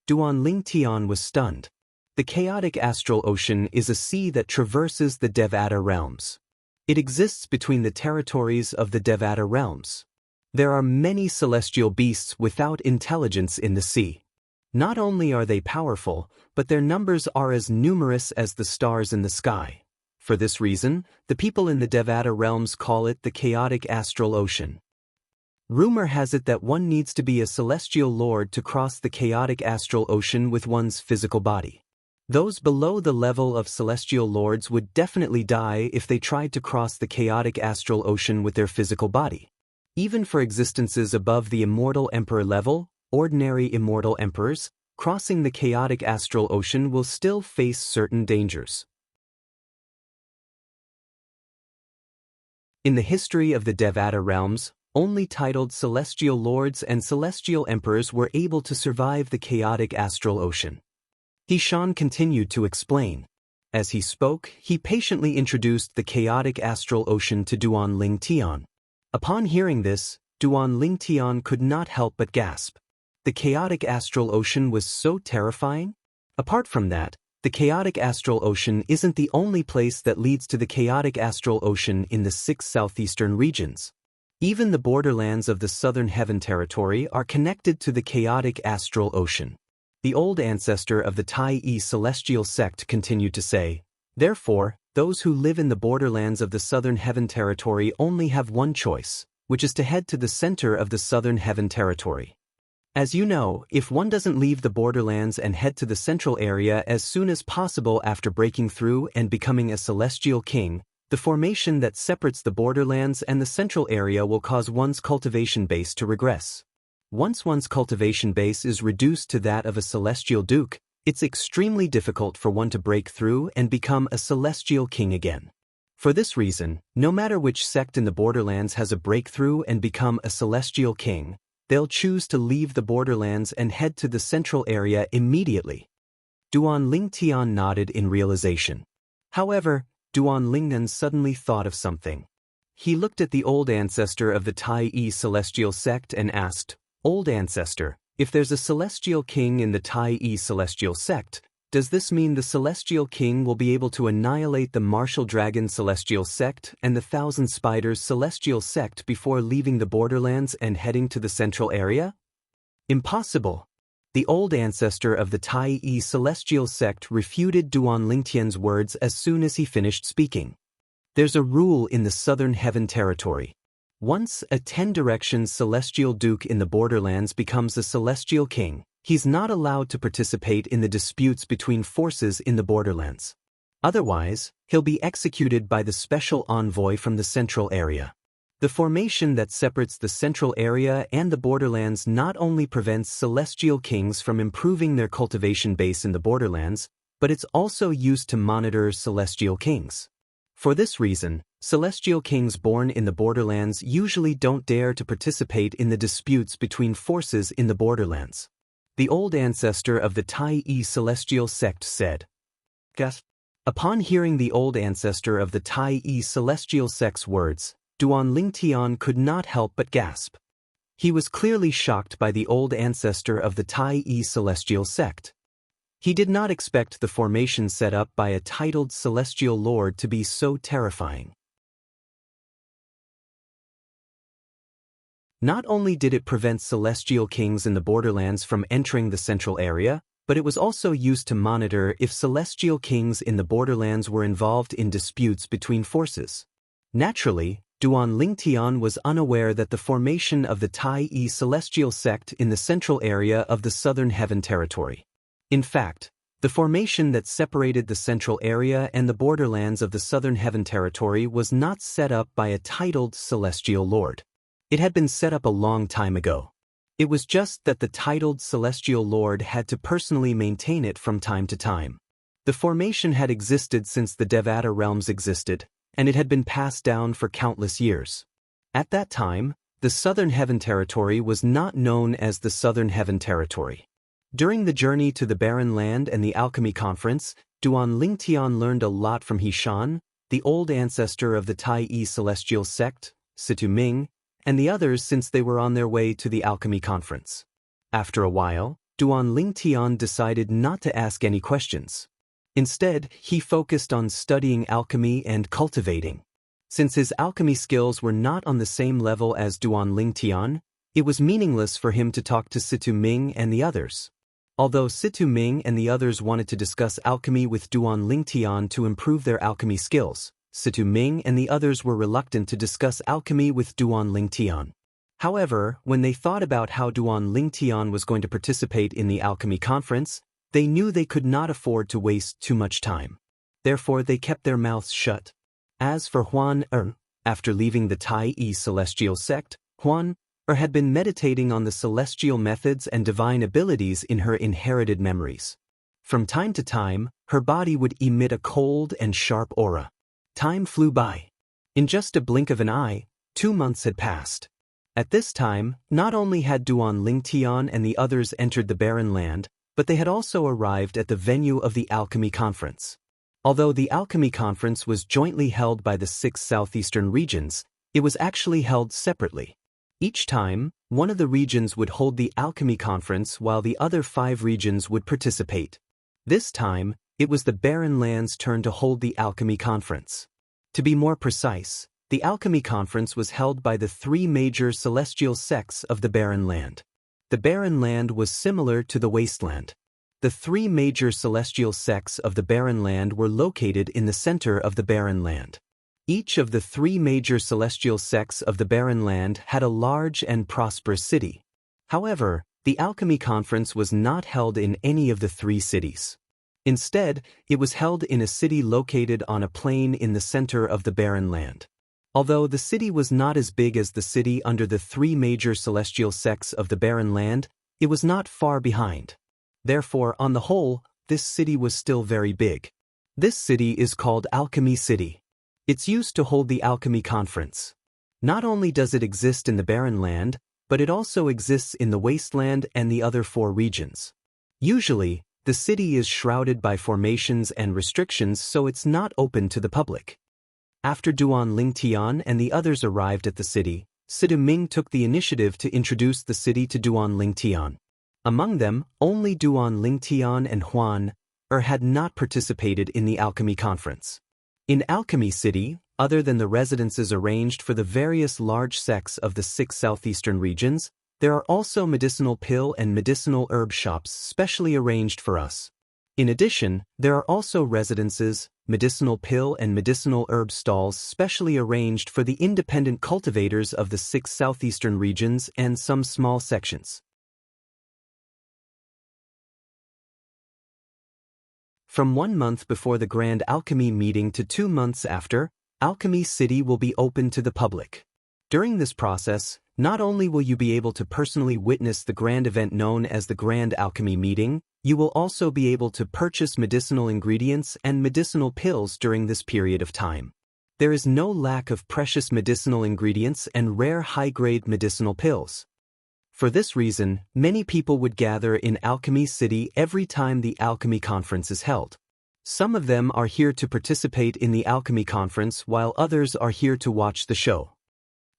Speaker 1: Duan Lingtian was stunned. The chaotic astral ocean is a sea that traverses the Devata realms. It exists between the territories of the Devata realms. There are many celestial beasts without intelligence in the sea. Not only are they powerful, but their numbers are as numerous as the stars in the sky. For this reason, the people in the Devata realms call it the chaotic astral ocean. Rumor has it that one needs to be a celestial lord to cross the chaotic astral ocean with one's physical body. Those below the level of celestial lords would definitely die if they tried to cross the chaotic astral ocean with their physical body. Even for existences above the immortal emperor level, ordinary immortal emperors, crossing the chaotic astral ocean will still face certain dangers. In the history of the Devata realms, only titled celestial lords and celestial emperors were able to survive the chaotic astral ocean. He Shan continued to explain. As he spoke, he patiently introduced the chaotic astral ocean to Duan Lingtian. Upon hearing this, Duan Lingtian could not help but gasp. The chaotic astral ocean was so terrifying? Apart from that, the chaotic astral ocean isn't the only place that leads to the chaotic astral ocean in the 6 southeastern regions. Even the borderlands of the Southern Heaven Territory are connected to the chaotic astral ocean. The old ancestor of the Tai Yi celestial sect continued to say, therefore, those who live in the borderlands of the Southern Heaven Territory only have one choice, which is to head to the center of the Southern Heaven Territory. As you know, if one doesn't leave the borderlands and head to the central area as soon as possible after breaking through and becoming a celestial king, the formation that separates the borderlands and the central area will cause one's cultivation base to regress. Once one's cultivation base is reduced to that of a celestial duke, it's extremely difficult for one to break through and become a celestial king again. For this reason, no matter which sect in the borderlands has a breakthrough and become a celestial king, they'll choose to leave the borderlands and head to the central area immediately. Duan Lingtian nodded in realization. However, Duan Lingnan suddenly thought of something. He looked at the old ancestor of the Tai Yi celestial sect and asked, Old ancestor, if there's a celestial king in the Tai Yi celestial sect, does this mean the celestial king will be able to annihilate the martial dragon celestial sect and the thousand spiders celestial sect before leaving the borderlands and heading to the central area? Impossible. The old ancestor of the Tai Yi celestial sect refuted Duan Lingtian's words as soon as he finished speaking. There's a rule in the Southern Heaven Territory. Once a 10-direction celestial duke in the borderlands becomes a celestial king, he's not allowed to participate in the disputes between forces in the borderlands. Otherwise, he'll be executed by the special envoy from the central area. The formation that separates the central area and the borderlands not only prevents celestial kings from improving their cultivation base in the borderlands, but it's also used to monitor celestial kings. For this reason, celestial kings born in the borderlands usually don't dare to participate in the disputes between forces in the borderlands. The old ancestor of the Tai Yi celestial sect said. Gasp. Upon hearing the old ancestor of the Tai Yi celestial sect's words, Duan Lingtian could not help but gasp. He was clearly shocked by the old ancestor of the Tai Yi celestial sect. He did not expect the formation set up by a titled celestial lord to be so terrifying. Not only did it prevent celestial kings in the borderlands from entering the central area, but it was also used to monitor if celestial kings in the borderlands were involved in disputes between forces. Naturally, Duan Lingtian was unaware that the formation of the Tai Yi celestial sect in the central area of the Southern Heaven Territory. In fact, the formation that separated the central area and the borderlands of the Southern Heaven Territory was not set up by a titled celestial lord. It had been set up a long time ago. It was just that the titled celestial lord had to personally maintain it from time to time. The formation had existed since the Devata realms existed, and it had been passed down for countless years. At that time, The Southern Heaven Territory was not known as the Southern Heaven Territory. During the journey to the Barren Land and the Alchemy Conference, Duan Lingtian learned a lot from Hishan, the old ancestor of the Tai Celestial Sect, Situ Ming, and the others since they were on their way to the Alchemy Conference. After a while, Duan Lingtian decided not to ask any questions. Instead, he focused on studying alchemy and cultivating. Since his alchemy skills were not on the same level as Duan Lingtian, it was meaningless for him to talk to Situ Ming and the others. Although Situ Ming and the others wanted to discuss alchemy with Duan Lingtian to improve their alchemy skills, Situ Ming and the others were reluctant to discuss alchemy with Duan Lingtian. However, when they thought about how Duan Lingtian was going to participate in the alchemy conference, they knew they could not afford to waste too much time. Therefore, they kept their mouths shut. As for Huan after leaving the Tai Celestial Sect, Huan had been meditating on the celestial methods and divine abilities in her inherited memories. From time to time, her body would emit a cold and sharp aura. Time flew by. In just a blink of an eye, 2 months had passed. At this time, not only had Duan Lingtian and the others entered the Barren Land, but they had also arrived at the venue of the Alchemy Conference. Although the Alchemy Conference was jointly held by the 6 southeastern regions, it was actually held separately. Each time, one of the regions would hold the Alchemy Conference while the other 5 regions would participate. This time, it was the Barren Land's turn to hold the Alchemy Conference. To be more precise, the Alchemy Conference was held by the 3 major celestial sects of the Barren Land. The Barren Land was similar to the Wasteland. The 3 major celestial sects of the Barren Land were located in the center of the Barren Land. Each of the 3 major celestial sects of the Barren Land had a large and prosperous city. However, the Alchemy Conference was not held in any of the 3 cities. Instead, it was held in a city located on a plain in the center of the Barren Land. Although the city was not as big as the city under the 3 major celestial sects of the Barren Land, it was not far behind. Therefore, on the whole, this city was still very big. This city is called Alchemy City. It's used to hold the Alchemy Conference. Not only does it exist in the Barren Land, but it also exists in the Wasteland and the other 4 regions. Usually, the city is shrouded by formations and restrictions, so it's not open to the public. After Duan Lingtian and the others arrived at the city, Situ Ming took the initiative to introduce the city to Duan Lingtian. Among them, only Duan Lingtian and Huan had not participated in the Alchemy Conference. In Alchemy City, other than the residences arranged for the various large sects of the 6 southeastern regions, there are also medicinal pill and medicinal herb shops specially arranged for us. In addition, there are also residences, medicinal pill and medicinal herb stalls specially arranged for the independent cultivators of the 6 southeastern regions and some small sections. From 1 month before the Grand Alchemy meeting to 2 months after, Alchemy City will be open to the public. During this process, not only will you be able to personally witness the grand event known as the Grand Alchemy meeting, you will also be able to purchase medicinal ingredients and medicinal pills during this period of time. There is no lack of precious medicinal ingredients and rare high-grade medicinal pills. For this reason, many people would gather in Alchemy City every time the Alchemy Conference is held. Some of them are here to participate in the Alchemy Conference while others are here to watch the show.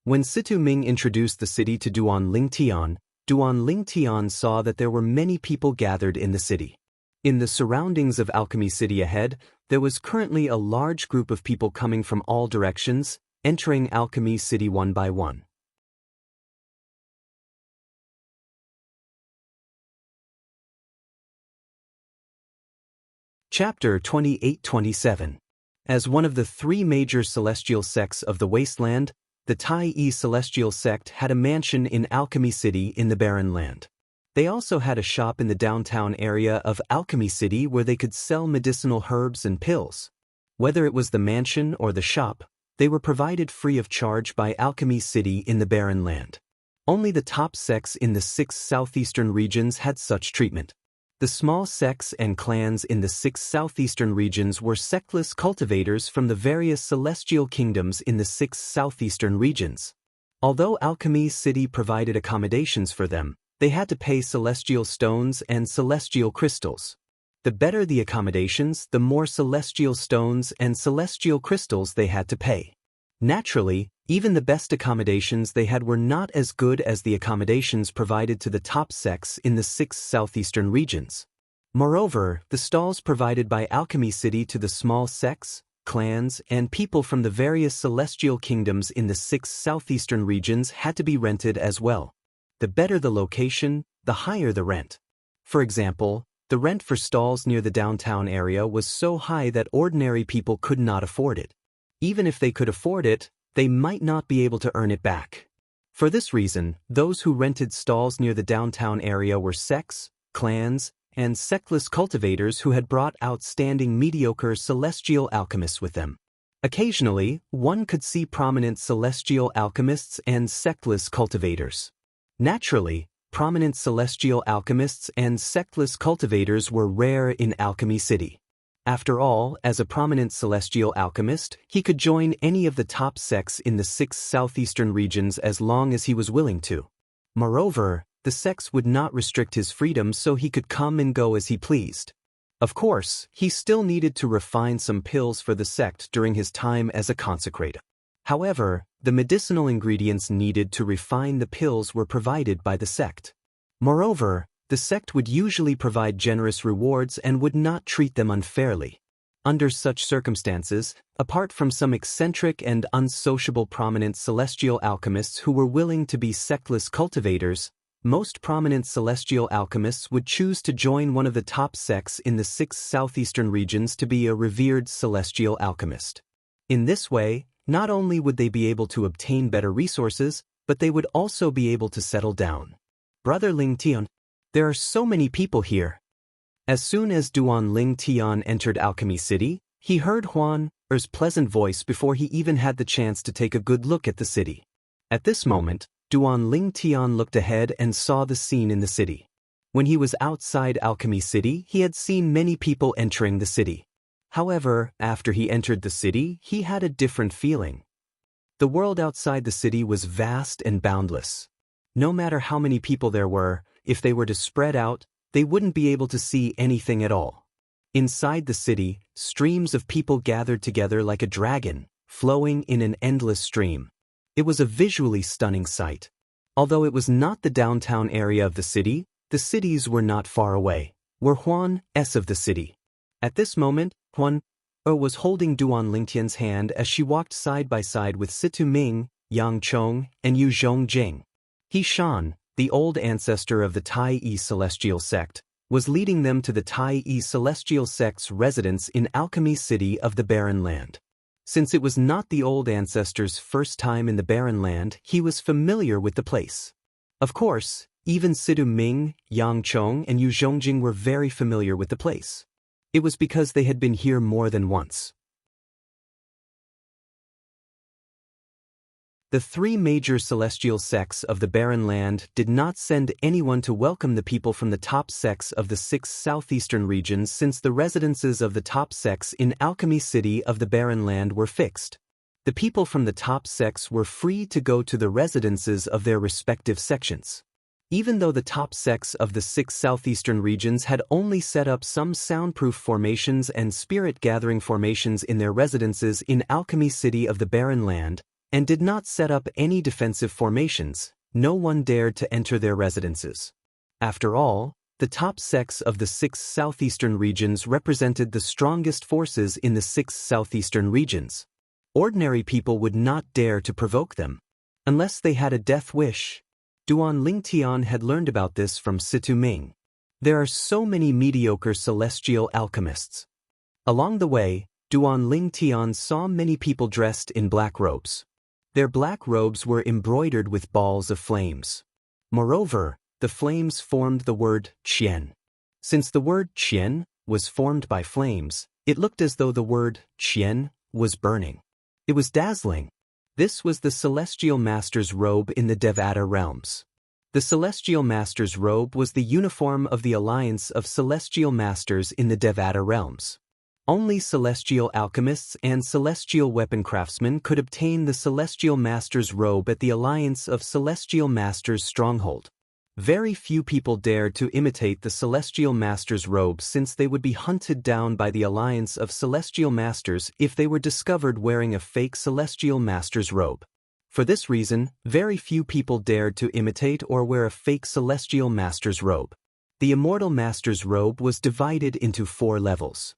Speaker 1: When Situ Ming introduced the city to Duan Lingtian saw that there were many people gathered in the city. In the surroundings of Alchemy City ahead, there was currently a large group of people coming from all directions, entering Alchemy City one by one. Chapter 28-27. As one of the 3 major celestial sects of the Wasteland, the Tai Celestial Sect had a mansion in Alchemy City in the Barren Land. They also had a shop in the downtown area of Alchemy City where they could sell medicinal herbs and pills. Whether it was the mansion or the shop, they were provided free of charge by Alchemy City in the Barren Land. Only the top sects in the 6 southeastern regions had such treatment. The small sects and clans in the 6 southeastern regions were sectless cultivators from the various celestial kingdoms in the 6 southeastern regions. Although Alchemy City provided accommodations for them, they had to pay celestial stones and celestial crystals. The better the accommodations, the more celestial stones and celestial crystals they had to pay. Naturally, even the best accommodations they had were not as good as the accommodations provided to the top sects in the 6 southeastern regions. Moreover, the stalls provided by Alchemy City to the small sects, clans, and people from the various celestial kingdoms in the 6 southeastern regions had to be rented as well. The better the location, the higher the rent. For example, the rent for stalls near the downtown area was so high that ordinary people could not afford it. Even if they could afford it, they might not be able to earn it back. For this reason, those who rented stalls near the downtown area were sects, clans, and sectless cultivators who had brought outstanding mediocre celestial alchemists with them. Occasionally, one could see prominent celestial alchemists and sectless cultivators. Naturally, prominent celestial alchemists and sectless cultivators were rare in Alchemy City. After all, as a prominent celestial alchemist, he could join any of the top sects in the 6 southeastern regions as long as he was willing to. Moreover, the sects would not restrict his freedom so he could come and go as he pleased. Of course, he still needed to refine some pills for the sect during his time as a consecrator. However, the medicinal ingredients needed to refine the pills were provided by the sect. Moreover, the sect would usually provide generous rewards and would not treat them unfairly. Under such circumstances, apart from some eccentric and unsociable prominent celestial alchemists who were willing to be sectless cultivators, most prominent celestial alchemists would choose to join one of the top sects in the 6 southeastern regions to be a revered celestial alchemist. In this way, not only would they be able to obtain better resources, but they would also be able to settle down. Brother Ling Tian, there are so many people here. As soon as Duan Ling Tian entered Alchemy City, he heard Huan Er's pleasant voice before he even had the chance to take a good look at the city. At this moment, Duan Ling Tian looked ahead and saw the scene in the city. When he was outside Alchemy City, he had seen many people entering the city. However, after he entered the city, he had a different feeling. The world outside the city was vast and boundless. No matter how many people there were, if they were to spread out, they wouldn't be able to see anything at all. Inside the city, streams of people gathered together like a dragon, flowing in an endless stream. It was a visually stunning sight. Although it was not the downtown area of the cities were not far away, were Huan S of the city. At this moment, Huan was holding Duan Lingtian's hand as she walked side by side with Situ Ming, Yang Chong, and Yu Zhongjing. He Shan, the old ancestor of the Tai Yi Celestial Sect, was leading them to the Tai Yi Celestial Sect's residence in Alchemy City of the Barren Land. Since it was not the old ancestor's first time in the Barren Land, he was familiar with the place. Of course, even Situ Ming, Yang Chong, and Yu Zhongjing were very familiar with the place. It was because they had been here more than once. The 3 major celestial sects of the Barren Land did not send anyone to welcome the people from the top sects of the 6 southeastern regions since the residences of the top sects in Alchemy City of the Barren Land were fixed. The people from the top sects were free to go to the residences of their respective sections. Even though the top sects of the 6 southeastern regions had only set up some soundproof formations and spirit-gathering formations in their residences in Alchemy City of the Barren Land, and did not set up any defensive formations, no one dared to enter their residences. After all, the top sects of the 6 southeastern regions represented the strongest forces in the 6 southeastern regions. Ordinary people would not dare to provoke them, unless they had a death wish. Duan Ling Tian had learned about this from Situ Ming. There are so many mediocre celestial alchemists. Along the way, Duan Ling Tian saw many people dressed in black robes. Their black robes were embroidered with balls of flames. Moreover, the flames formed the word Qian. Since the word Qian was formed by flames, it looked as though the word Qian was burning. It was dazzling. This was the Celestial Master's robe in the Devata realms. The Celestial Master's robe was the uniform of the Alliance of Celestial Masters in the Devata realms. Only celestial alchemists and celestial weapon craftsmen could obtain the Celestial Master's robe at the Alliance of Celestial Masters stronghold. Very few people dared to imitate the Celestial Master's robe since they would be hunted down by the Alliance of Celestial Masters if they were discovered wearing a fake Celestial Master's robe. For this reason, very few people dared to imitate or wear a fake Celestial Master's robe. The Immortal Master's robe was divided into 4 levels.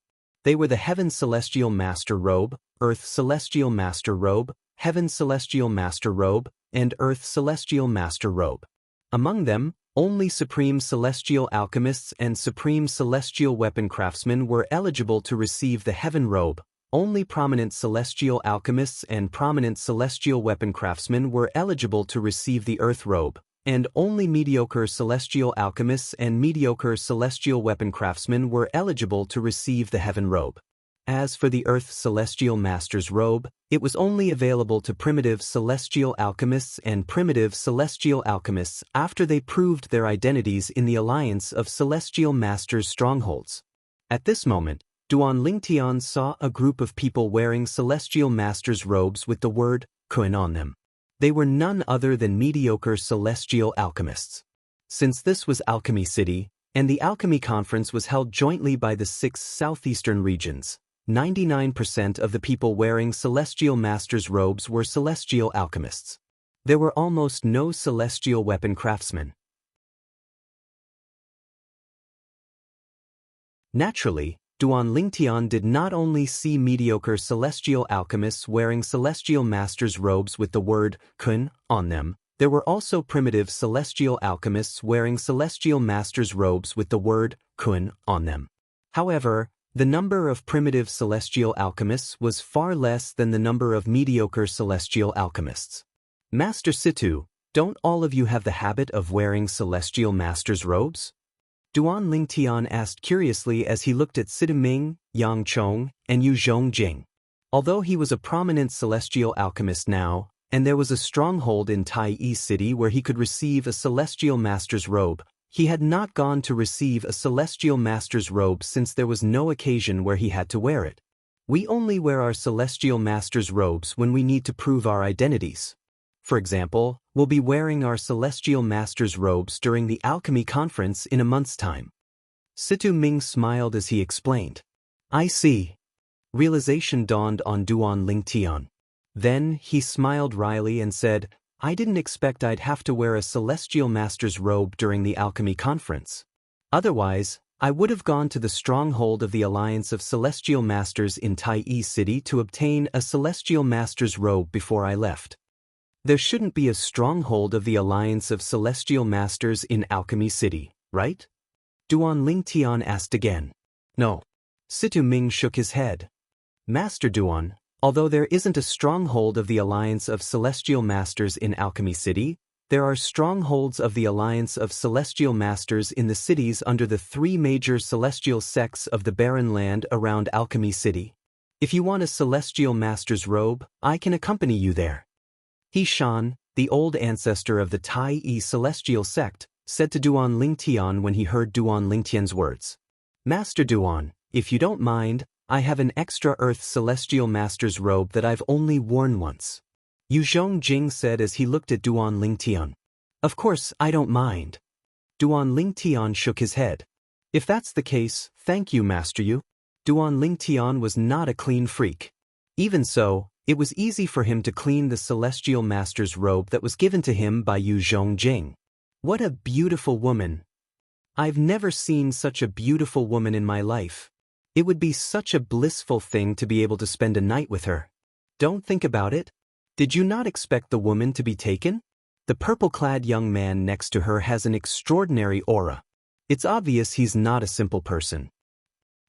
Speaker 1: They were the Heaven Celestial Master robe, Earth Celestial Master robe, Heaven Celestial Master robe, and Earth Celestial Master robe. Among them, only Supreme Celestial Alchemists and Supreme Celestial Weapon Craftsmen were eligible to receive the Heaven robe. Only prominent Celestial Alchemists and prominent Celestial Weapon Craftsmen were eligible to receive the Earth robe, and only mediocre Celestial Alchemists and mediocre Celestial Weapon Craftsmen were eligible to receive the Heaven robe. As for the Earth Celestial Master's robe, it was only available to primitive Celestial Alchemists and primitive Celestial Alchemists after they proved their identities in the Alliance of Celestial Masters strongholds. At this moment, Duan Lingtian saw a group of people wearing Celestial Masters robes with the word Kun on them. They were none other than mediocre Celestial Alchemists. Since this was Alchemy City, and the Alchemy Conference was held jointly by the 6 southeastern regions, 99% of the people wearing Celestial Masters robes were Celestial Alchemists. There were almost no Celestial Weapon Craftsmen. Naturally, Duan Lingtian did not only see mediocre Celestial Alchemists wearing Celestial Masters robes with the word Kun on them, there were also primitive Celestial Alchemists wearing Celestial Masters robes with the word Kun on them. However, the number of primitive Celestial Alchemists was far less than the number of mediocre Celestial Alchemists. Master Situ, don't all of you have the habit of wearing Celestial Masters robes? Duan Lingtian asked curiously as he looked at Situ Ming, Yang Chong, and Yu Zhongjing. Although he was a prominent Celestial Alchemist now, and there was a stronghold in Tai City where he could receive a Celestial Master's robe, he had not gone to receive a Celestial Master's robe since there was no occasion where he had to wear it. We only wear our Celestial Master's robes when we need to prove our identities. For example, we'll be wearing our Celestial Master's robes during the Alchemy Conference in a month's time. Situ Ming smiled as he explained. I see. Realization dawned on Duan Lingtian. Then, he smiled wryly and said, I didn't expect I'd have to wear a Celestial Master's robe during the Alchemy Conference. Otherwise, I would have gone to the stronghold of the Alliance of Celestial Masters in Tai City to obtain a Celestial Master's robe before I left. There shouldn't be a stronghold of the Alliance of Celestial Masters in Alchemy City, right? Duan Lingtian asked again. No. Situ Ming shook his head. Master Duan, although there isn't a stronghold of the Alliance of Celestial Masters in Alchemy City, there are strongholds of the Alliance of Celestial Masters in the cities under the 3 major celestial sects of the barren land around Alchemy City. If you want a Celestial Master's robe, I can accompany you there. He Shan, the old ancestor of the Tai Celestial sect, said to Duan Lingtian when he heard Duan Lingtian's words. Master Duan, if you don't mind, I have an extra Earth Celestial Master's robe that I've only worn once. Yu Zhongjing said as he looked at Duan Lingtian. Of course, I don't mind. Duan Lingtian shook his head. If that's the case, thank you, Master Yu. Duan Lingtian was not a clean freak. Even so, it was easy for him to clean the Celestial Master's robe that was given to him by Yu Zhongjing. What a beautiful woman. I've never seen such a beautiful woman in my life. It would be such a blissful thing to be able to spend a night with her. Don't think about it. Did you not expect the woman to be taken? The purple-clad young man next to her has an extraordinary aura. It's obvious he's not a simple person.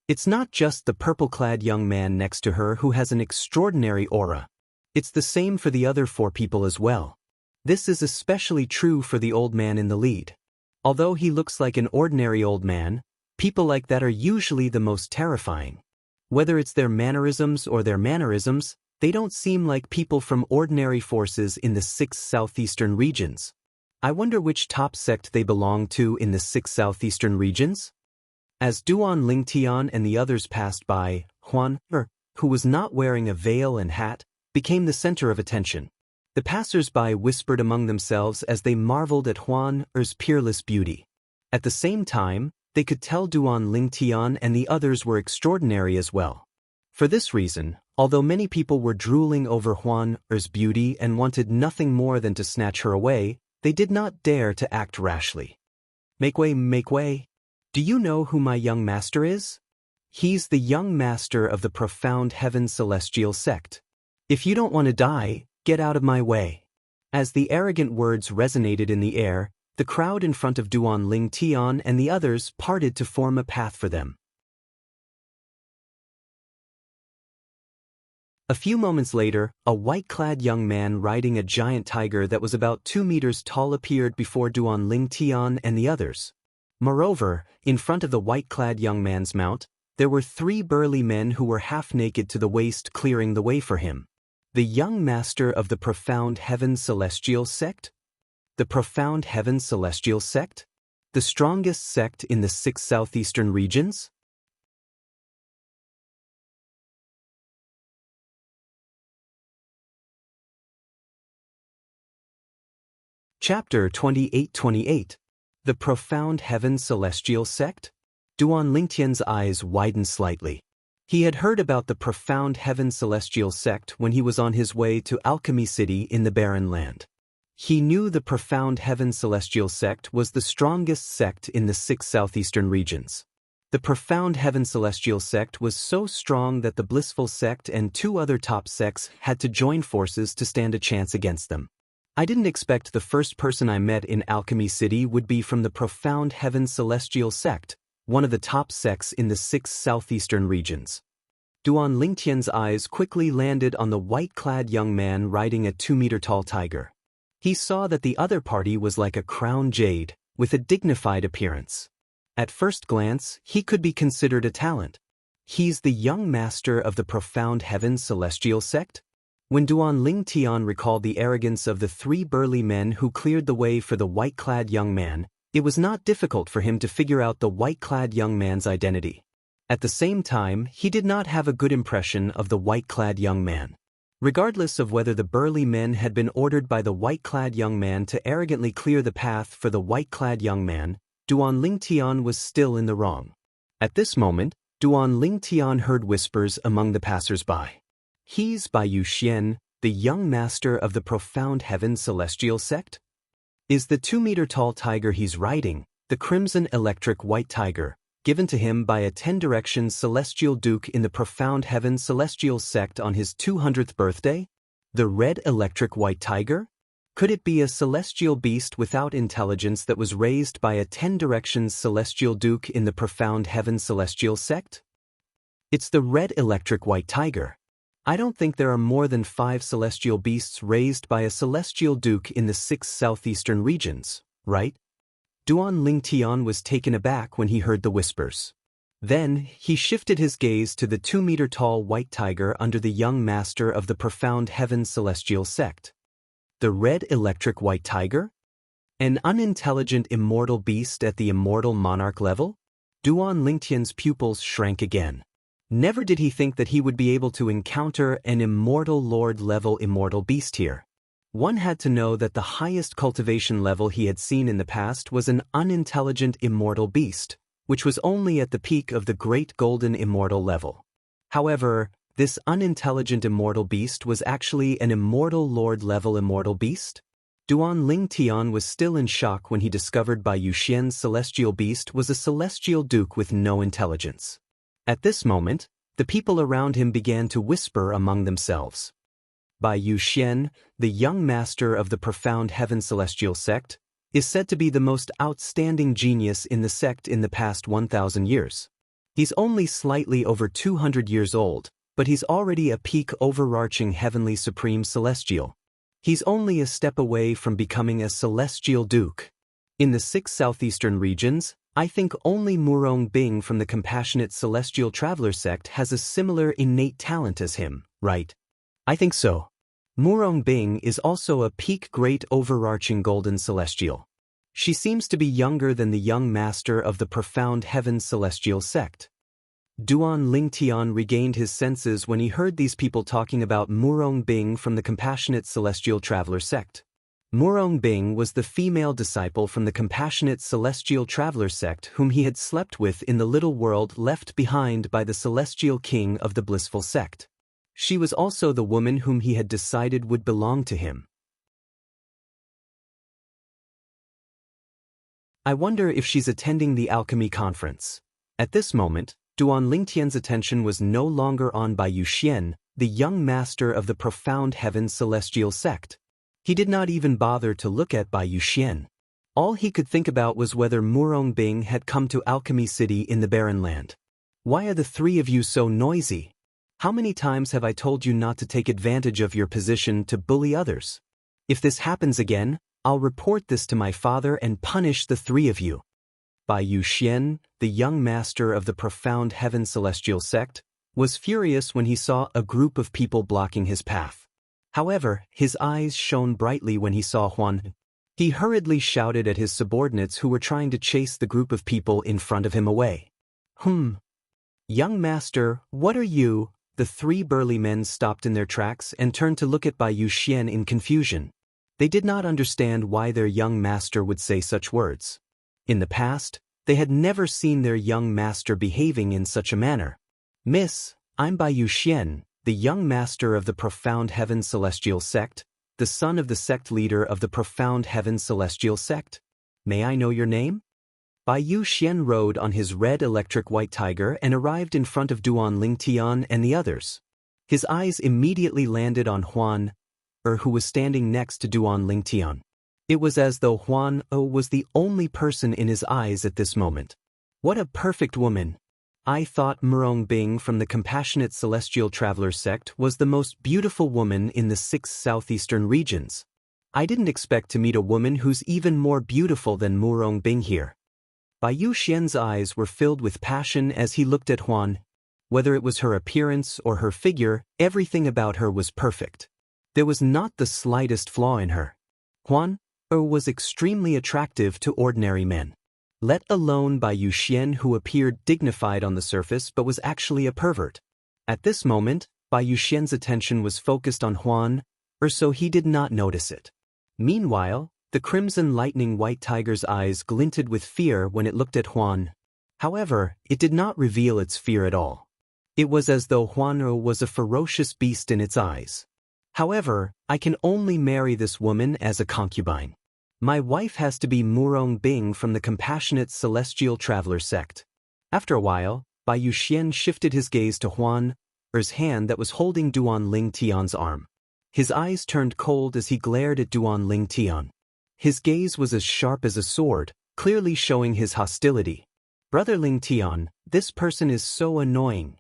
Speaker 1: It's not just the purple-clad young man next to her who has an extraordinary aura. It's the same for the other 4 people as well. This is especially true for the old man in the lead. Although he looks like an ordinary old man, people like that are usually the most terrifying. Whether it's their mannerisms or their mannerisms, they don't seem like people from ordinary forces in the 6 southeastern regions. I wonder which top sect they belong to in the 6 southeastern regions? As Duan Lingtian and the others passed by, Huan Er, who was not wearing a veil and hat, became the center of attention. The passers-by whispered among themselves as they marveled at Huan Er's peerless beauty. At the same time, they could tell Duan Lingtian and the others were extraordinary as well. For this reason, although many people were drooling over Huan Er's beauty and wanted nothing more than to snatch her away, they did not dare to act rashly. Make way, make way. Do you know who my young master is? He's the young master of the profound heaven celestial sect. If you don't want to die, get out of my way. As the arrogant words resonated in the air, the crowd in front of Duan Lingtian and the others parted to form a path for them. A few moments later, a white-clad young man riding a giant tiger that was about 2 meters tall appeared before Duan Lingtian and the others. Moreover, in front of the white-clad young man's mount, there were 3 burly men who were half-naked to the waist clearing the way for him. The young master of the profound heaven celestial sect? The profound heaven celestial sect? The strongest sect in the 6 southeastern regions? Chapter 28-28. The Profound Heaven Celestial Sect? Duan Lingtian's eyes widened slightly. He had heard about the Profound Heaven Celestial Sect when he was on his way to Alchemy City in the Barren Land. He knew the Profound Heaven Celestial Sect was the strongest sect in the 6 southeastern regions. The Profound Heaven Celestial Sect was so strong that the Blissful Sect and 2 other top sects had to join forces to stand a chance against them. I didn't expect the first person I met in Alchemy City would be from the Profound Heaven Celestial Sect, one of the top sects in the 6 southeastern regions. Duan Lingtian's eyes quickly landed on the white-clad young man riding a 2-meter-tall tiger. He saw that the other party was like a crowned jade, with a dignified appearance. At first glance, he could be considered a talent. He's the young master of the Profound Heaven Celestial Sect? When Duan Lingtian recalled the arrogance of the 3 burly men who cleared the way for the white-clad young man, it was not difficult for him to figure out the white-clad young man's identity. At the same time, he did not have a good impression of the white-clad young man. Regardless of whether the burly men had been ordered by the white-clad young man to arrogantly clear the path for the white-clad young man, Duan Lingtian was still in the wrong. At this moment, Duan Lingtian heard whispers among the passers-by. He's by Wuxia, the young master of the Profound Heaven Celestial Sect? Is the 2-meter-tall tiger he's riding, the crimson electric white tiger, given to him by a 10-direction celestial duke in the Profound Heaven Celestial Sect on his 200th birthday? The red electric white tiger? Could it be a celestial beast without intelligence that was raised by a 10-direction celestial duke in the Profound Heaven Celestial Sect? It's the red electric white tiger. I don't think there are more than 5 celestial beasts raised by a celestial duke in the 6 southeastern regions, right? Duan Lingtian was taken aback when he heard the whispers. Then, he shifted his gaze to the 2-meter-tall white tiger under the young master of the Profound Heaven Celestial Sect. The red electric white tiger? An unintelligent immortal beast at the immortal monarch level? Duan Lingtian's pupils shrank again. Never did he think that he would be able to encounter an immortal lord-level immortal beast here. One had to know that the highest cultivation level he had seen in the past was an unintelligent immortal beast, which was only at the peak of the great golden immortal level. However, this unintelligent immortal beast was actually an immortal lord-level immortal beast? Duan Lingtian was still in shock when he discovered Bai Yuxian's celestial beast was a celestial duke with no intelligence. At this moment, the people around him began to whisper among themselves. Bai Yuxian, the young master of the Profound Heaven Celestial Sect, is said to be the most outstanding genius in the sect in the past 1,000 years. He's only slightly over 200 years old, but he's already a peak overarching heavenly supreme celestial. He's only a step away from becoming a celestial duke. In the 6 southeastern regions, I think only Murong Bing from the Compassionate Celestial Traveler sect has a similar innate talent as him, right? I think so. Murong Bing is also a peak great overarching golden celestial. She seems to be younger than the young master of the Profound Heaven Celestial Sect. Duan Lingtian regained his senses when he heard these people talking about Murong Bing from the Compassionate Celestial Traveler sect. Murong Bing was the female disciple from the Compassionate Celestial Traveler sect whom he had slept with in the little world left behind by the Celestial King of the Blissful sect. She was also the woman whom he had decided would belong to him. I wonder if she's attending the alchemy conference. At this moment, Duan Lingtian's attention was no longer on Bai Yuxian, the young master of the Profound Heaven Celestial sect. He did not even bother to look at Bai Yuxian. All he could think about was whether Murong Bing had come to Alchemy City in the Barren Land. Why are the three of you so noisy? How many times have I told you not to take advantage of your position to bully others? If this happens again, I'll report this to my father and punish the three of you. Bai Yuxian, the young master of the Profound Heaven Celestial sect, was furious when he saw a group of people blocking his path. However, his eyes shone brightly when he saw Huan. He hurriedly shouted at his subordinates who were trying to chase the group of people in front of him away. Young master, what are you? The three burly men stopped in their tracks and turned to look at Bai Yuxian in confusion. They did not understand why their young master would say such words. In the past, they had never seen their young master behaving in such a manner. Miss, I'm Bai Yuxian, the young master of the Profound Heaven Celestial sect, the son of the sect leader of the Profound Heaven Celestial sect. May I know your name? Bai Yuxian rode on his red electric white tiger and arrived in front of Duan Lingtian and the others. His eyes immediately landed on Huan, who was standing next to Duan Lingtian. It was as though Huan was the only person in his eyes at this moment. What a perfect woman! I thought Murong Bing from the Compassionate Celestial Traveler sect was the most beautiful woman in the 6 southeastern regions. I didn't expect to meet a woman who's even more beautiful than Murong Bing here. Bai Yuxian's eyes were filled with passion as he looked at Huan. Whether it was her appearance or her figure, everything about her was perfect. There was not the slightest flaw in her. Huan was extremely attractive to ordinary men. Let alone Bai Yuxian, who appeared dignified on the surface but was actually a pervert. At this moment, Bai Yuxian's attention was focused on Huan, so he did not notice it. Meanwhile, the crimson lightning white tiger's eyes glinted with fear when it looked at Huan. However, it did not reveal its fear at all. It was as though Huan was a ferocious beast in its eyes. However, I can only marry this woman as a concubine. My wife has to be Murong Bing from the Compassionate Celestial Traveler sect. After a while, Bai Yuxian shifted his gaze to Huan's hand that was holding Duan Lingtian's arm. His eyes turned cold as he glared at Duan Lingtian. His gaze was as sharp as a sword, clearly showing his hostility. Brother Lingtian, this person is so annoying,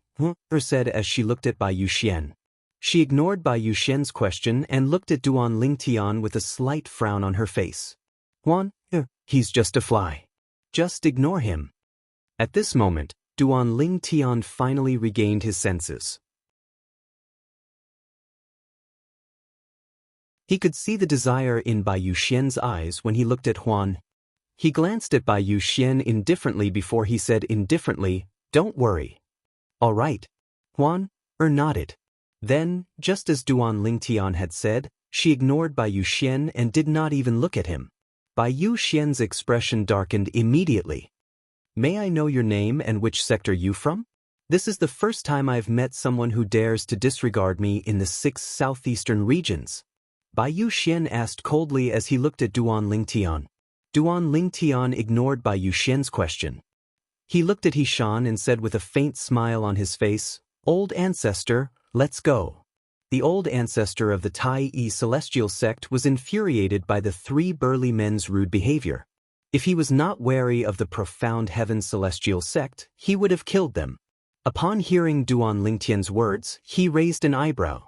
Speaker 1: said as she looked at Bai Yuxian. She ignored Bai Yuxian's question and looked at Duan Lingtian with a slight frown on her face. Huan, he's just a fly. Just ignore him. At this moment, Duan Lingtian finally regained his senses. He could see the desire in Bai Yuxian's eyes when he looked at Huan. He glanced at Bai Yuxian indifferently before he said indifferently, "Don't worry." "All right." Huan nodded. Then, just as Duan Lingtian had said, she ignored Bai Yuxian and did not even look at him. Bai Yuxian's expression darkened immediately. "May I know your name and which sector you from? This is the first time I've met someone who dares to disregard me in the 6 southeastern regions." Bai Yuxian asked coldly as he looked at Duan Lingtian. Duan Lingtian ignored Bai Yuxian's question. He looked at Hishan and said with a faint smile on his face, "Old ancestor, let's go." The old ancestor of the Tai Celestial sect was infuriated by the 3 burly men's rude behavior. If he was not wary of the Profound Heaven Celestial sect, he would have killed them. Upon hearing Duan Lingtian's words, he raised an eyebrow.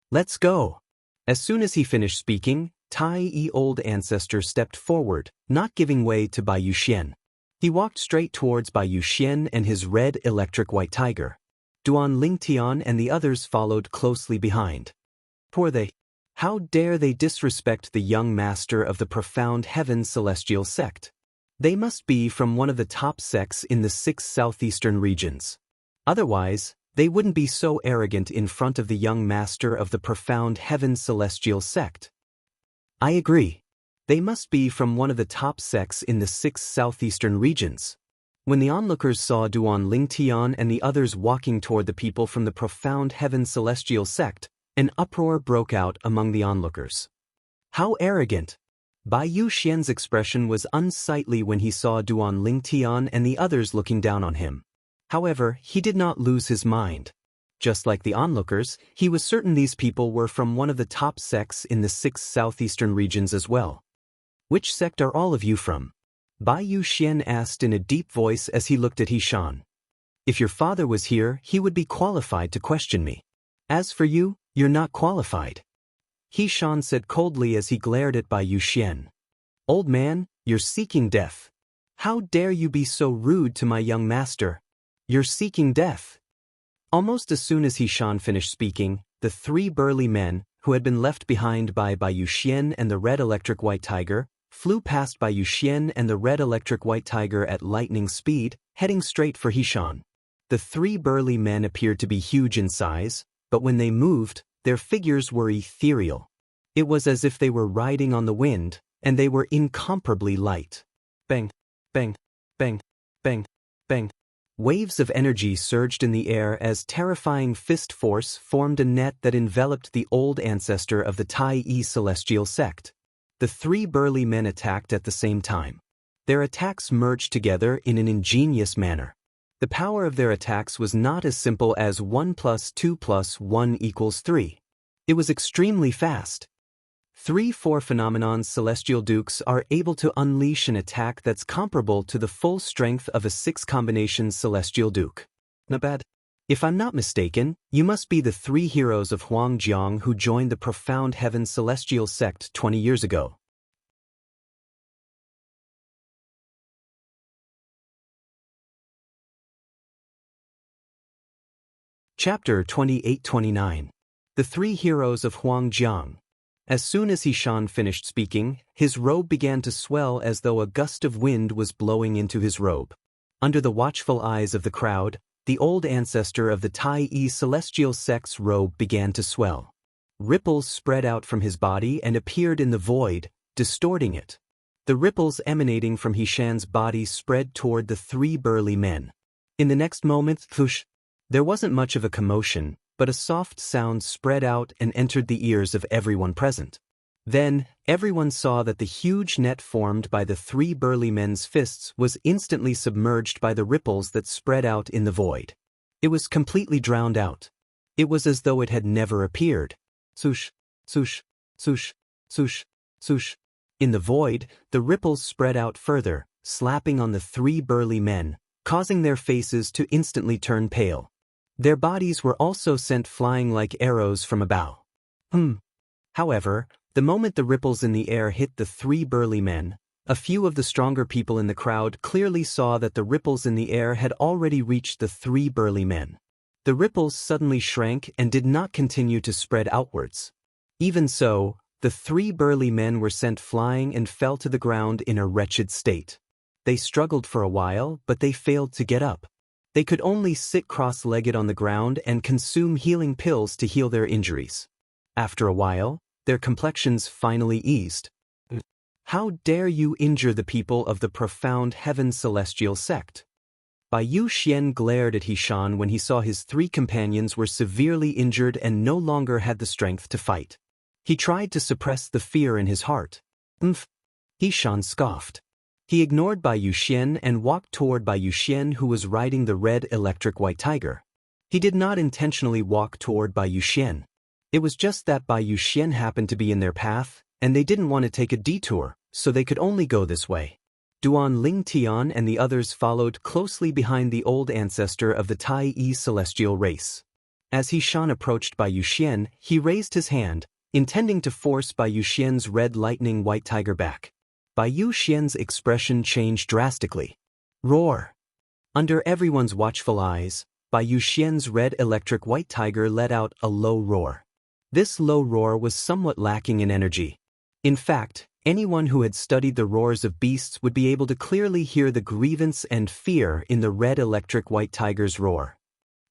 Speaker 1: "Let's go." As soon as he finished speaking, Tai old ancestor stepped forward, not giving way to Bai Yuxian. He walked straight towards Bai Yuxian and his red electric white tiger. Duan Lingtian and the others followed closely behind. How dare they disrespect the young master of the Profound Heaven Celestial sect? They must be from one of the top sects in the 6 southeastern regions. Otherwise, they wouldn't be so arrogant in front of the young master of the profound heaven celestial sect. I agree. They must be from one of the top sects in the 6 southeastern regions. When the onlookers saw Duan Lingtian and the others walking toward the people from the profound heaven celestial sect, an uproar broke out among the onlookers. How arrogant! Bai Yuxian's expression was unsightly when he saw Duan Lingtian and the others looking down on him. However, he did not lose his mind. Just like the onlookers, he was certain these people were from one of the top sects in the 6 southeastern regions as well. Which sect are all of you from? Bai Yuxian asked in a deep voice as he looked at Hishan. If your father was here, he would be qualified to question me. As for you, you're not qualified. Hishan said coldly as he glared at Bai Yuxian. Old man, you're seeking death. How dare you be so rude to my young master? You're seeking death. Almost as soon as Hishan finished speaking, the 3 burly men, who had been left behind by Bai Yuxian and the red electric white tiger, flew past Bai Yuxian and the red electric white tiger at lightning speed, heading straight for Hishan. The 3 burly men appeared to be huge in size, but when they moved, their figures were ethereal. It was as if they were riding on the wind, and they were incomparably light. Bang, bang, bang, bang, bang. Waves of energy surged in the air as terrifying fist force formed a net that enveloped the old ancestor of the Tai celestial sect. The 3 burly men attacked at the same time. Their attacks merged together in an ingenious manner. The power of their attacks was not as simple as 1 + 2 + 1 = 3. It was extremely fast. 3-4 phenomenon's celestial dukes are able to unleash an attack that's comparable to the full strength of a 6-combination celestial duke. Not bad. If I'm not mistaken, you must be the 3 heroes of Huangjiang who joined the profound heaven celestial sect 20 years ago. Chapter 28-29. The 3 heroes of Huangjiang. As soon as Hishan finished speaking, his robe began to swell as though a gust of wind was blowing into his robe. Under the watchful eyes of the crowd, the old ancestor of the Tai celestial sect's robe began to swell. Ripples spread out from his body and appeared in the void, distorting it. The ripples emanating from Hishan's body spread toward the 3 burly men. In the next moment, thush! There wasn't much of a commotion, but a soft sound spread out and entered the ears of everyone present. Then, everyone saw that the huge net formed by the 3 burly men's fists was instantly submerged by the ripples that spread out in the void. It was completely drowned out. It was as though it had never appeared. Swoosh, swoosh, swoosh, swoosh, swoosh. In the void, the ripples spread out further, slapping on the 3 burly men, causing their faces to instantly turn pale. Their bodies were also sent flying like arrows from a bow. However, the moment the ripples in the air hit the 3 burly men, a few of the stronger people in the crowd clearly saw that the ripples in the air had already reached the 3 burly men. The ripples suddenly shrank and did not continue to spread outwards. Even so, the 3 burly men were sent flying and fell to the ground in a wretched state. They struggled for a while, but they failed to get up. They could only sit cross-legged on the ground and consume healing pills to heal their injuries. After a while, their complexions finally eased. How dare you injure the people of the profound heaven celestial sect? Bai Yuxian glared at Hishan when he saw his 3 companions were severely injured and no longer had the strength to fight. He tried to suppress the fear in his heart. Hishan scoffed. He ignored Bai Yuxian and walked toward Bai Yuxian, who was riding the red electric white tiger. He did not intentionally walk toward Bai Yuxian. It was just that Bai Yuxian happened to be in their path, and they didn't want to take a detour, so they could only go this way. Duan Lingtian and the others followed closely behind the old ancestor of the Tai celestial race. As Hishan approached Bai Yuxian, he raised his hand, intending to force Bai Yuxian's red lightning white tiger back. Bai Yuxian's expression changed drastically. Roar! Under everyone's watchful eyes, Bai Yuxian's red electric white tiger let out a low roar. This low roar was somewhat lacking in energy. In fact, anyone who had studied the roars of beasts would be able to clearly hear the grievance and fear in the red electric white tiger's roar.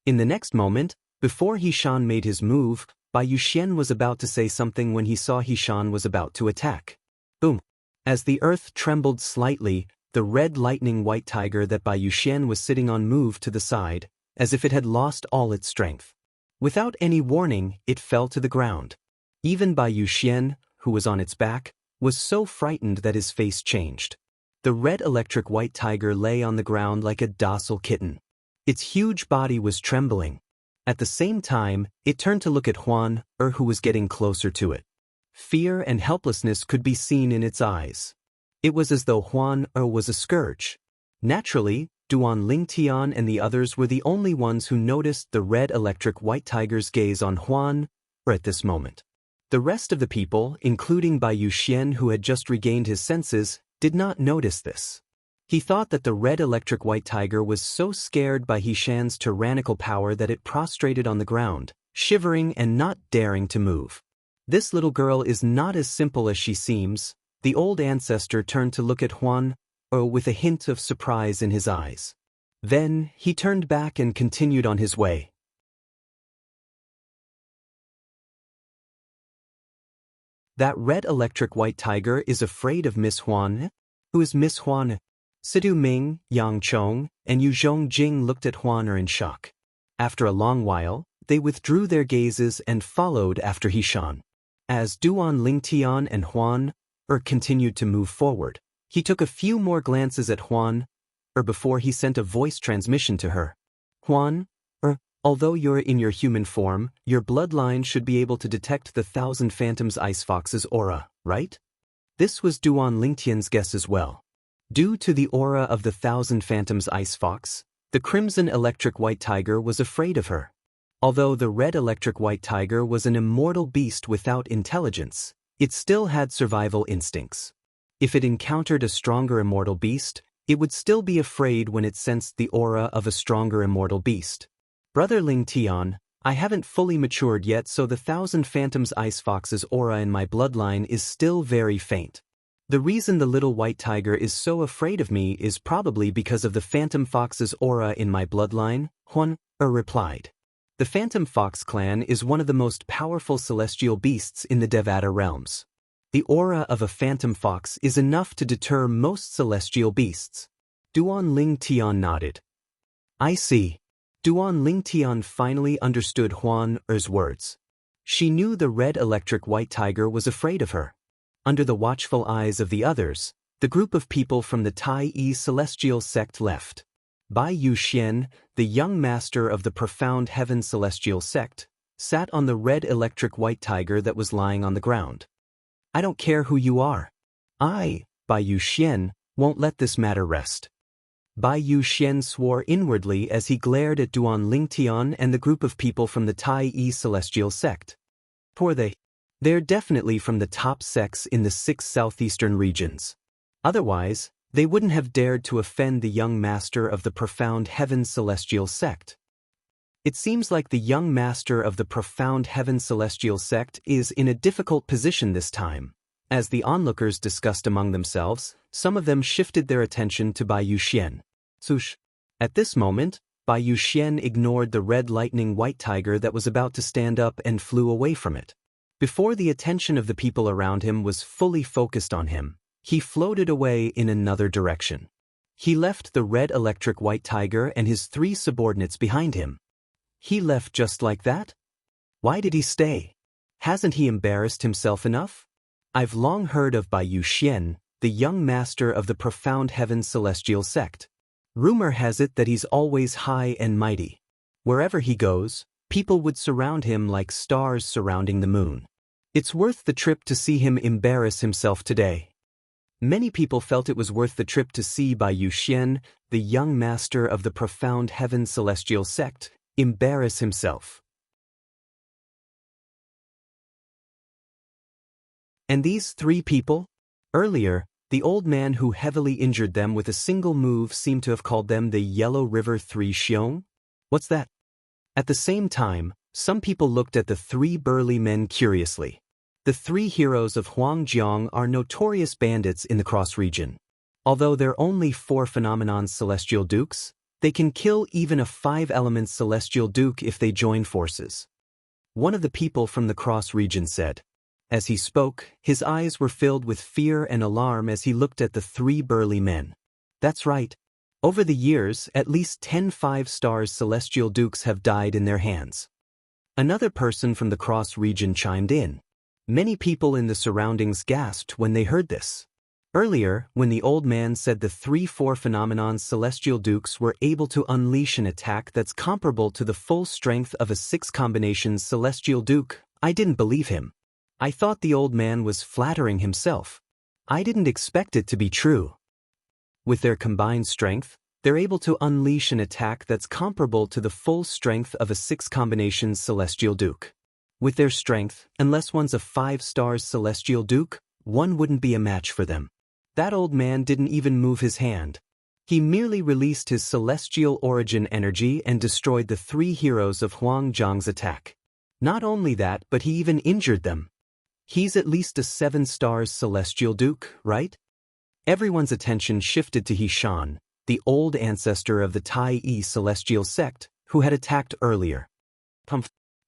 Speaker 1: In the next moment, before Hishan made his move, Bai Yuxian was about to say something when he saw Hishan was about to attack. Boom! As the earth trembled slightly, the red lightning white tiger that Bai Yuxian was sitting on moved to the side, as if it had lost all its strength. Without any warning, it fell to the ground. Even Bai Yuxian, who was on its back, was so frightened that his face changed. The red electric white tiger lay on the ground like a docile kitten. Its huge body was trembling. At the same time, it turned to look at Huan, who was getting closer to it. Fear and helplessness could be seen in its eyes. It was as though Huan was a scourge. Naturally, Duan Lingtian and the others were the only ones who noticed the red electric white tiger's gaze on Huan at this moment. The rest of the people, including Bai Yuxian who had just regained his senses, did not notice this. He thought that the red electric white tiger was so scared by Hishan's tyrannical power that it prostrated on the ground, shivering and not daring to move. This little girl is not as simple as she seems. The old ancestor turned to look at Huan, with a hint of surprise in his eyes. Then, he turned back and continued on his way. That red electric white tiger is afraid of Miss Huan? Who is Miss Huan? Sidu Ming, Yang Chong, and Yu Zhongjing looked at Huan in shock. After a long while, they withdrew their gazes and followed after Hishan. As Duan Lingtian and Huan continued to move forward, he took a few more glances at Huan before he sent a voice transmission to her. Huan, although you're in your human form, your bloodline should be able to detect the Thousand Phantoms Ice Fox's aura, right? This was Duan Lingtian's guess as well. Due to the aura of the Thousand Phantoms Ice Fox, the crimson electric white tiger was afraid of her. Although the red electric white tiger was an immortal beast without intelligence, it still had survival instincts. If it encountered a stronger immortal beast, it would still be afraid when it sensed the aura of a stronger immortal beast. Brother Lingtian, I haven't fully matured yet, so the Thousand Phantoms Ice Fox's aura in my bloodline is still very faint. The reason the little white tiger is so afraid of me is probably because of the Phantom Fox's aura in my bloodline, Huan replied. The Phantom Fox clan is one of the most powerful celestial beasts in the Devata realms. The aura of a Phantom Fox is enough to deter most celestial beasts. Duan Lingtian nodded. I see. Duan Lingtian finally understood Huan's words. She knew the red electric white tiger was afraid of her. Under the watchful eyes of the others, the group of people from the Tai celestial sect left. Bai Yuxian, the young master of the profound heaven celestial sect, sat on the red electric white tiger that was lying on the ground. I don't care who you are. I, Bai Yuxian, won't let this matter rest. Bai Yuxian swore inwardly as he glared at Duan Lingtian and the group of people from the Tai celestial sect. Poor They're definitely from the top sects in the 6 southeastern regions. Otherwise, they wouldn't have dared to offend the young master of the profound heaven celestial sect. It seems like the young master of the profound heaven celestial sect is in a difficult position this time. As the onlookers discussed among themselves, some of them shifted their attention to Bai Yuxian. Sush. At this moment, Bai Yuxian ignored the red lightning white tiger that was about to stand up and flew away from it. Before the attention of the people around him was fully focused on him, he floated away in another direction. He left the red electric white tiger and his 3 subordinates behind him. He left just like that? Why did he stay? Hasn't he embarrassed himself enough? I've long heard of Bai Yuxian, the young master of the profound heaven celestial sect. Rumor has it that he's always high and mighty. Wherever he goes, people would surround him like stars surrounding the moon. It's worth the trip to see him embarrass himself today. Many people felt it was worth the trip to see Bai Yuxian, the young master of the profound heaven celestial sect, embarrass himself. And these 3 people? Earlier, the old man who heavily injured them with a single move seemed to have called them the Yellow River 3 Xiong? What's that? At the same time, some people looked at the 3 burly men curiously. The 3 heroes of Huangjiang are notorious bandits in the Cross region. Although they're only 4 phenomenon celestial dukes, They can kill even a 5-element celestial duke if they join forces. One of the people from the cross region said. As he spoke, his eyes were filled with fear and alarm as he looked at the 3 burly men. That's right. Over the years, at least 10 5-star celestial dukes have died in their hands. Another person from the cross region chimed in. Many people in the surroundings gasped when they heard this. Earlier, when the old man said the 3-4 phenomenon celestial dukes were able to unleash an attack that's comparable to the full strength of a 6 combination celestial duke, I didn't believe him. I thought the old man was flattering himself. I didn't expect it to be true. With their combined strength, they're able to unleash an attack that's comparable to the full strength of a 6 combination celestial duke. With their strength, unless one's a 5-star celestial duke, one wouldn't be a match for them. That old man didn't even move his hand. He merely released his celestial origin energy and destroyed the 3 heroes of Huang Zhang's attack. Not only that, but he even injured them. He's at least a 7-star celestial duke, right? Everyone's attention shifted to Xianxia, the old ancestor of the Tai celestial sect, who had attacked earlier.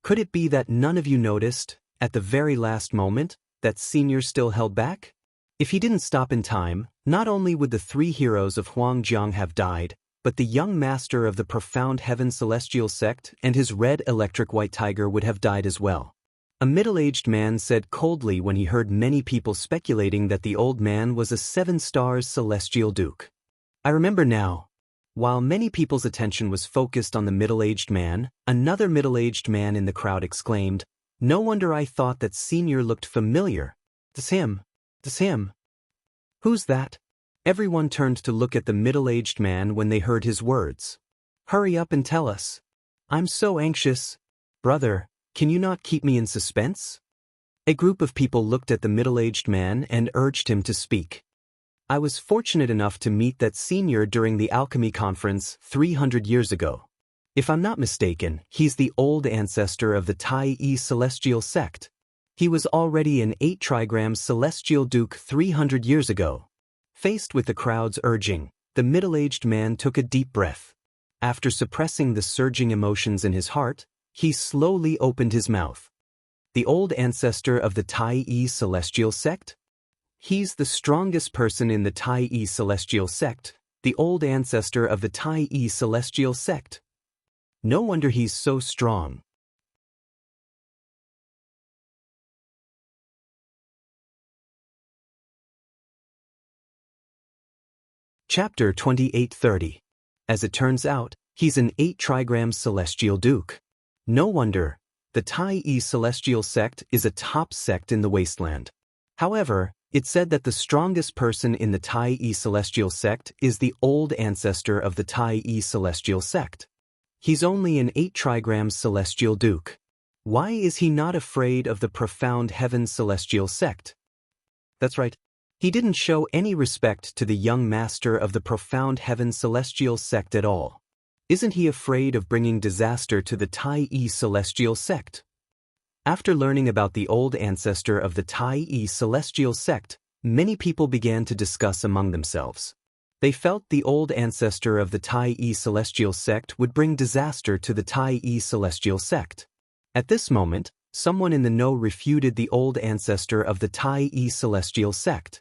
Speaker 1: Could it be that none of you noticed, at the very last moment, that Senior still held back? If he didn't stop in time, not only would the 3 heroes of Huang Zhang have died, but the young master of the Profound Heaven Celestial Sect and his red electric white tiger would have died as well. A middle-aged man said coldly when he heard many people speculating that the old man was a 7-star celestial duke. I remember now. While many people's attention was focused on the middle-aged man, another middle-aged man in the crowd exclaimed, "No wonder I thought that Senior looked familiar. It's him. It's him." Who's that? Everyone turned to look at the middle-aged man when they heard his words. Hurry up and tell us. I'm so anxious. Brother, can you not keep me in suspense? A group of people looked at the middle-aged man and urged him to speak. I was fortunate enough to meet that Senior during the alchemy conference 300 years ago. If I'm not mistaken, he's the old ancestor of the Tai celestial sect. He was already an 8-trigram celestial duke 300 years ago. Faced with the crowd's urging, the middle-aged man took a deep breath. After suppressing the surging emotions in his heart, he slowly opened his mouth. The old ancestor of the Tai celestial sect? He's the strongest person in the Tai celestial sect, the old ancestor of the Tai celestial sect. No wonder he's so strong. Chapter 2830. As it turns out, he's an 8-trigram celestial duke. No wonder. The Tai celestial sect is a top sect in the wasteland. However, it's said that the strongest person in the Tai celestial sect is the old ancestor of the Tai celestial sect. He's only an 8-trigram celestial duke. Why is he not afraid of the Profound Heaven celestial sect? That's right. He didn't show any respect to the young master of the Profound Heaven celestial sect at all. Isn't he afraid of bringing disaster to the Tai celestial sect? After learning about the old ancestor of the Tai celestial sect, many people began to discuss among themselves. They felt the old ancestor of the Tai celestial sect would bring disaster to the Tai celestial sect. At this moment, someone in the know refuted the old ancestor of the Tai celestial sect.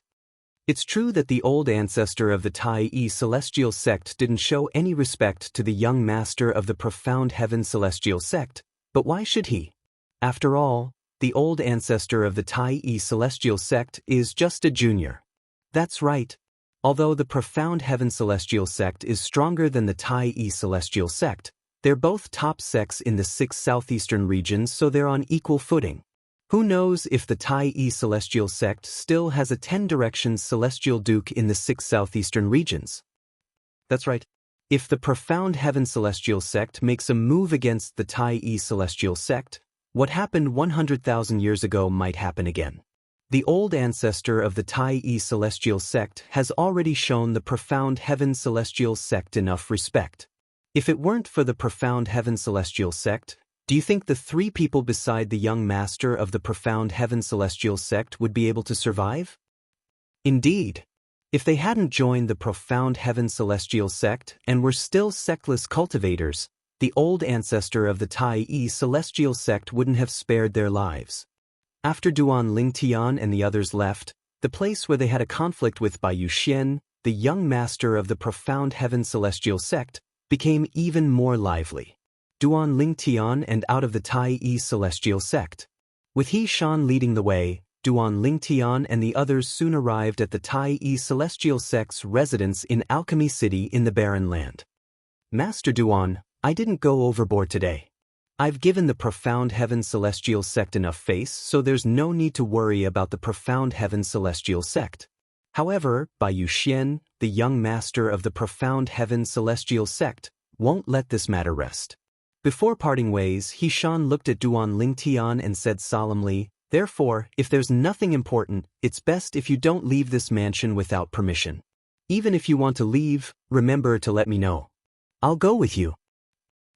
Speaker 1: It's true that the old ancestor of the Tai celestial sect didn't show any respect to the young master of the Profound Heaven celestial sect, but why should he? After all, the old ancestor of the Tai celestial sect is just a junior. That's right. Although the Profound Heaven celestial sect is stronger than the Tai celestial sect, they're both top sects in the 6 southeastern regions, so they're on equal footing. Who knows if the Tai celestial sect still has a 10-direction celestial duke in the 6 southeastern regions? That's right. If the Profound Heaven celestial sect makes a move against the Tai celestial sect, what happened 100,000 years ago might happen again. The old ancestor of the Tai celestial sect has already shown the Profound Heaven celestial sect enough respect. If it weren't for the Profound Heaven celestial sect, do you think the 3 people beside the young master of the Profound Heaven celestial sect would be able to survive? Indeed. If they hadn't joined the Profound Heaven Celestial sect and were still sectless cultivators, the old ancestor of the Tai Celestial sect wouldn't have spared their lives. After Duan Lingtian and the others left, the place where they had a conflict with Bai Yuxian, the young master of the Profound Heaven Celestial sect, became even more lively. Duan Lingtian and out of the Tai Celestial sect. With He Shan leading the way, Duan Lingtian and the others soon arrived at the Tai Celestial sect's residence in Alchemy City in the Barren Land. Master Duan, I didn't go overboard today. I've given the Profound Heaven Celestial sect enough face, so there's no need to worry about the Profound Heaven Celestial sect. However, Bai Yuxian, the young master of the Profound Heaven Celestial sect, won't let this matter rest. Before parting ways, He Shan looked at Duan Lingtian and said solemnly, "Therefore, if there's nothing important, it's best if you don't leave this mansion without permission. Even if you want to leave, remember to let me know. I'll go with you."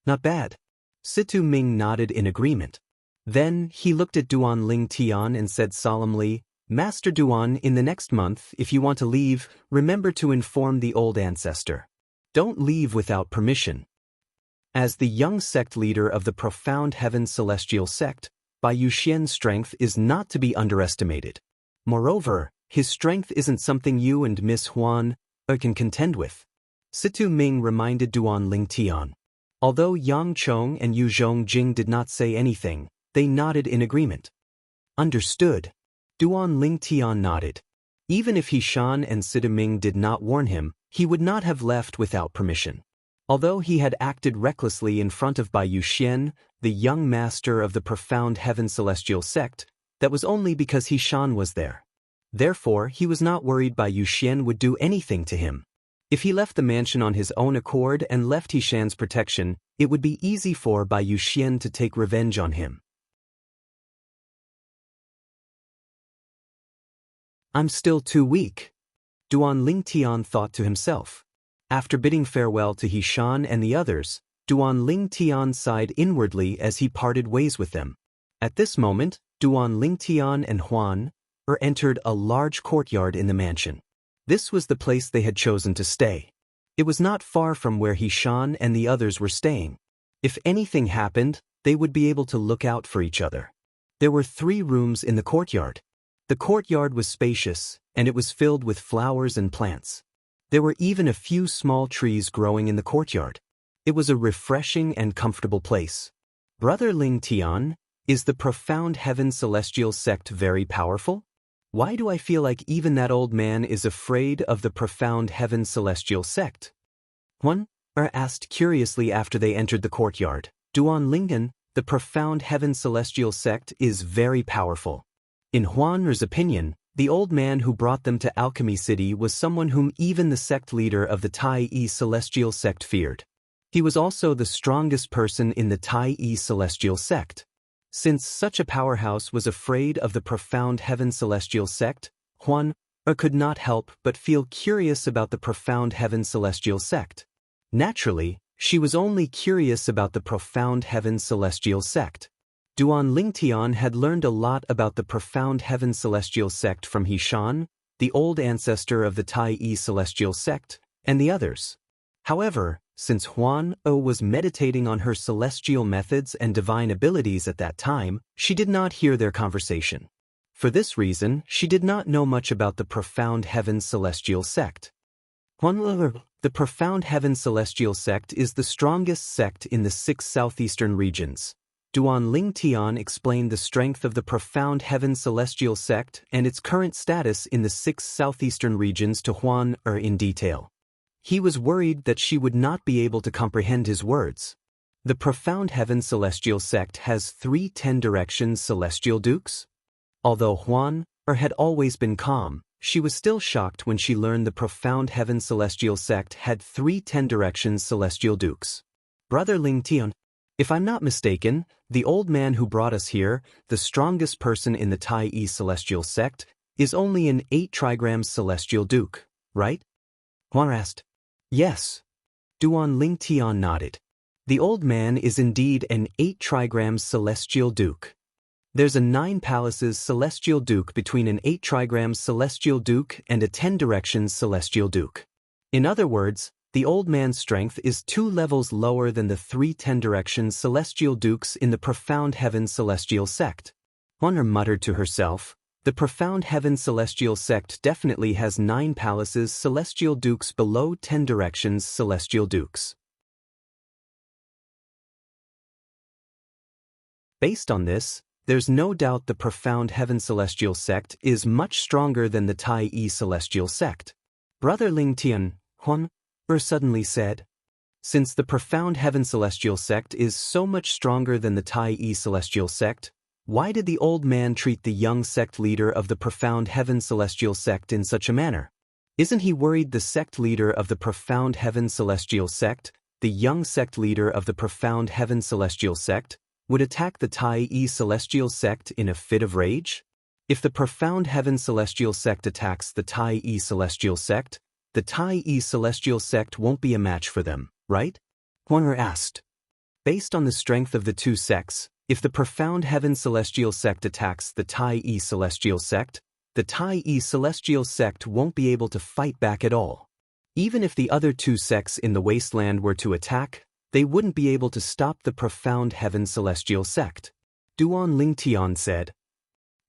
Speaker 1: Not bad. Situ Ming nodded in agreement. Then, he looked at Duan Lingtian and said solemnly, "Master Duan, in the next month, if you want to leave, remember to inform the old ancestor. Don't leave without permission." As the young sect leader of the Profound Heaven Celestial sect, Bai Yuxian's strength is not to be underestimated. Moreover, his strength isn't something you and Miss Huan can contend with. Situ Ming reminded Duan Lingtian. Although Yang Chong and Yu Zhongjing did not say anything, they nodded in agreement. Understood. Duan Lingtian nodded. Even if He Shan and Situ Ming did not warn him, he would not have left without permission. Although he had acted recklessly in front of Bai Yuxian, the young master of the Profound Heaven Celestial sect, that was only because He Shan was there. Therefore, he was not worried Bai Yuxian would do anything to him. If he left the mansion on his own accord and left He Shan's protection, it would be easy for Bai Yuxian to take revenge on him. I'm still too weak, Duan Lingtian thought to himself. After bidding farewell to He Shan and the others, Duan Lingtian sighed inwardly as he parted ways with them. At this moment, Duan Lingtian and Huan entered a large courtyard in the mansion. This was the place they had chosen to stay. It was not far from where He Shan and the others were staying. If anything happened, they would be able to look out for each other. There were 3 rooms in the courtyard. The courtyard was spacious, and it was filled with flowers and plants. There were even a few small trees growing in the courtyard. It was a refreshing and comfortable place. Brother Lingtian, is the Profound Heaven Celestial sect very powerful? Why do I feel like even that old man is afraid of the Profound Heaven Celestial sect? Huan asked curiously after they entered the courtyard. Duan Lingtian, the Profound Heaven Celestial sect is very powerful. In Huan's opinion, the old man who brought them to Alchemy City was someone whom even the sect leader of the Tai Celestial sect feared. He was also the strongest person in the Tai Celestial sect. Since such a powerhouse was afraid of the Profound Heaven Celestial sect, Huan could not help but feel curious about the Profound Heaven Celestial sect. Naturally, she was only curious about the Profound Heaven Celestial sect. Duan Lingtian had learned a lot about the Profound Heaven Celestial sect from He Shan, the old ancestor of the Tai Celestial sect, and the others. However, since Huan was meditating on her celestial methods and divine abilities at that time, she did not hear their conversation. For this reason, she did not know much about the Profound Heaven Celestial sect. The Profound Heaven Celestial sect is the strongest sect in the 6 southeastern regions. Duan Lingtian explained the strength of the Profound Heaven Celestial sect and its current status in the 6 southeastern regions to Huan in detail. He was worried that she would not be able to comprehend his words. The Profound Heaven Celestial sect has 3 10-direction celestial dukes. Although Huan had always been calm, she was still shocked when she learned the Profound Heaven Celestial sect had 3 10-direction celestial dukes. Brother Lingtian, if I'm not mistaken, the old man who brought us here, the strongest person in the Tai Celestial sect, is only an 8-trigram celestial duke, right? Huan asked. Yes. Duan Lingtian nodded. The old man is indeed an 8-trigram celestial duke. There's a 9 palaces celestial duke between an 8 trigrams celestial duke and a 10 directions celestial duke. In other words, the old man's strength is 2 levels lower than the 3 10 directions celestial dukes in the Profound Heaven celestial sect. Honor muttered to herself, the Profound Heaven celestial sect definitely has 9 palaces celestial dukes below 10 directions celestial dukes. Based on this, there's no doubt the Profound Heaven celestial sect is much stronger than the Tai celestial sect. Brother Ling Tian, Huan, suddenly said. Since the Profound Heaven celestial sect is so much stronger than the Tai celestial sect, why did the old man treat the young sect leader of the Profound Heaven celestial sect in such a manner? Isn't he worried the sect leader of the Profound Heaven celestial sect, the young sect leader of the Profound Heaven celestial sect, would attack the Tai celestial sect in a fit of rage? If the Profound Heaven celestial sect attacks the Tai celestial sect, the Tai celestial sect won't be a match for them, right? Huaner asked. Based on the strength of the two sects, if the Profound Heaven celestial sect attacks the Tai celestial sect, the Tai celestial sect won't be able to fight back at all. Even if the other two sects in the wasteland were to attack, they wouldn't be able to stop the Profound Heaven celestial sect. Duan Lingtian said.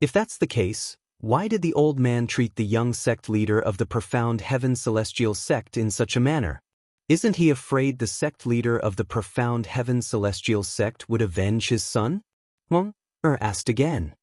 Speaker 1: If that's the case, why did the old man treat the young sect leader of the Profound Heaven celestial sect in such a manner? Isn't he afraid the sect leader of the Profound Heaven celestial sect would avenge his son? Huang asked again.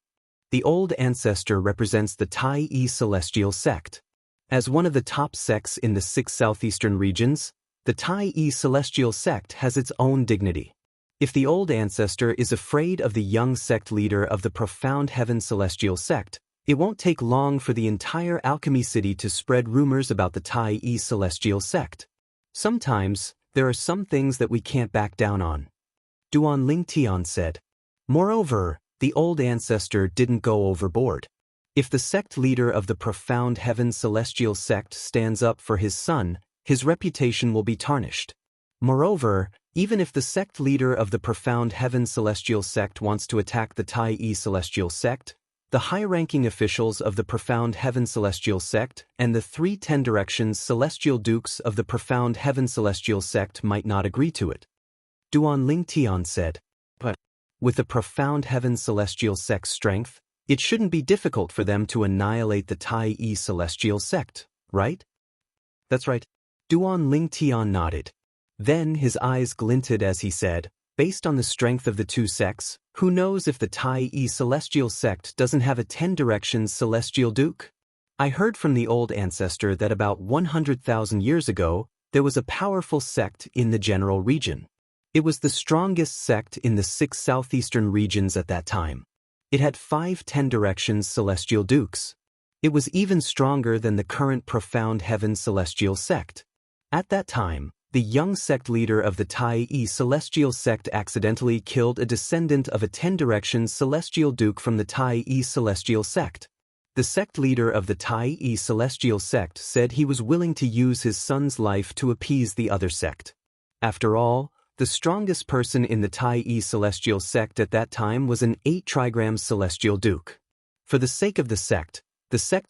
Speaker 1: The old ancestor represents the Tai celestial sect. As one of the top sects in the 6 southeastern regions, the Tai celestial sect has its own dignity. If the old ancestor is afraid of the young sect leader of the Profound Heaven celestial sect, it won't take long for the entire alchemy city to spread rumors about the Tai celestial sect. Sometimes, there are some things that we can't back down on. Duan Lingtian said. Moreover, the old ancestor didn't go overboard. If the sect leader of the Profound Heaven celestial sect stands up for his son, his reputation will be tarnished. Moreover, even if the sect leader of the Profound Heaven celestial sect wants to attack the Tai celestial sect, the high-ranking officials of the Profound Heaven celestial sect and the 3 10 directions celestial dukes of the Profound Heaven celestial sect might not agree to it. Duan Lingtian said. But with the Profound Heaven celestial sect's strength, it shouldn't be difficult for them to annihilate the Tai celestial sect, right? That's right. Duan Lingtian nodded. Then his eyes glinted as he said, based on the strength of the two sects, who knows if the Tai celestial sect doesn't have a 10 directions celestial duke? I heard from the old ancestor that about 100,000 years ago, there was a powerful sect in the general region. It was the strongest sect in the 6 southeastern regions at that time. It had 5 10 directions celestial dukes. It was even stronger than the current Profound Heaven celestial sect. At that time, the young sect leader of the Tai celestial sect accidentally killed a descendant of a 10 directions celestial duke from the Tai celestial sect. The sect leader of the Tai celestial sect said he was willing to use his son's life to appease the other sect. After all, the strongest person in the Tai celestial sect at that time was an 8 trigrams celestial duke. For the sake of the sect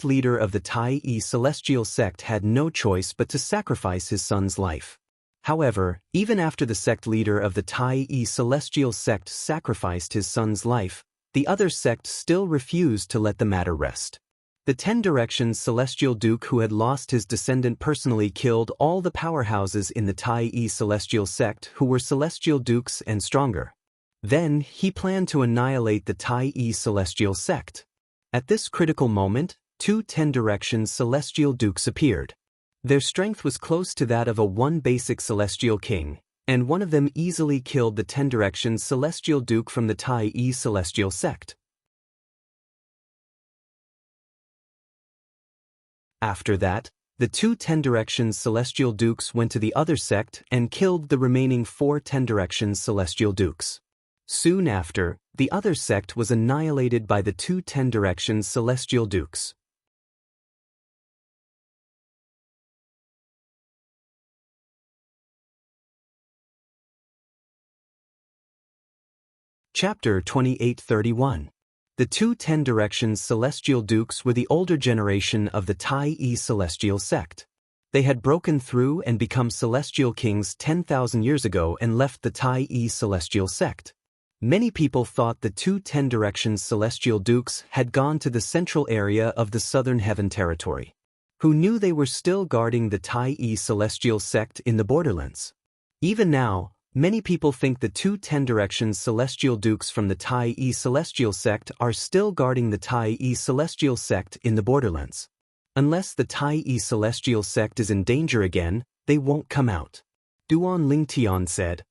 Speaker 1: leader of the Tai celestial sect had no choice but to sacrifice his son's life. However, even after the sect leader of the Tai celestial sect sacrificed his son's life, the other sect still refused to let the matter rest. The 10 directions celestial duke who had lost his descendant personally killed all the powerhouses in the Tai celestial sect who were celestial dukes and stronger. Then, he planned to annihilate the Tai celestial sect. At this critical moment, 2 10 directions celestial dukes appeared. Their strength was close to that of a 1 basic celestial king, and one of them easily killed the 10 directions celestial duke from the Tai celestial sect. After that, the 2 10 directions celestial dukes went to the other sect and killed the remaining 4 10 directions celestial dukes. Soon after, the other sect was annihilated by the 2 10 directions celestial dukes. Chapter 2831. The two 10 Directions Celestial Dukes were the older generation of the Tai Celestial sect. They had broken through and become celestial kings 10,000 years ago and left the Tai Celestial sect. Many people thought the two 10 Directions Celestial Dukes had gone to the central area of the Southern Heaven territory. Who knew they were still guarding the Tai Celestial sect in the borderlands? Even now, many people think the two 10 Directions Celestial Dukes from the Tai Celestial sect are still guarding the Tai Celestial sect in the borderlands. Unless the Tai Celestial sect is in danger again, they won't come out. Duan Lingtian said.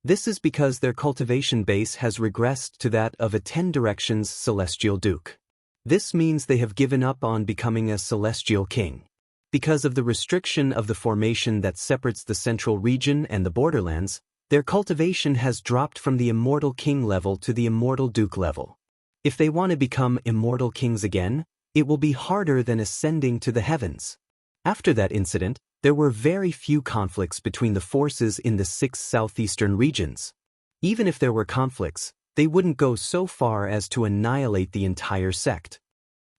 Speaker 1: This is because their cultivation base has regressed to that of a 10 Directions Celestial Duke. This means they have given up on becoming a Celestial King. Because of the restriction of the formation that separates the Central Region and the Borderlands, their cultivation has dropped from the Immortal King level to the Immortal Duke level. If they want to become Immortal Kings again, it will be harder than ascending to the heavens. After that incident, there were very few conflicts between the forces in the 6 southeastern regions. Even if there were conflicts, they wouldn't go so far as to annihilate the entire sect.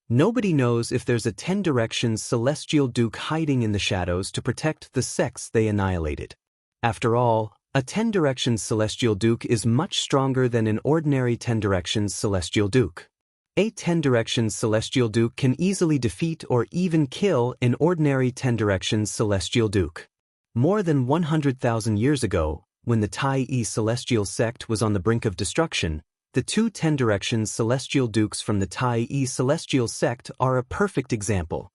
Speaker 1: Nobody knows if there's a 10 Directions Celestial Duke hiding in the shadows to protect the sects they annihilated. After all, a 10 Directions Celestial Duke is much stronger than an ordinary 10 Directions Celestial Duke. A 10 Directions Celestial Duke can easily defeat or even kill an ordinary 10 Directions Celestial Duke. More than 100,000 years ago, when the Tai Celestial sect was on the brink of destruction, the two 10 Directions Celestial Dukes from the Tai Celestial sect are a perfect example.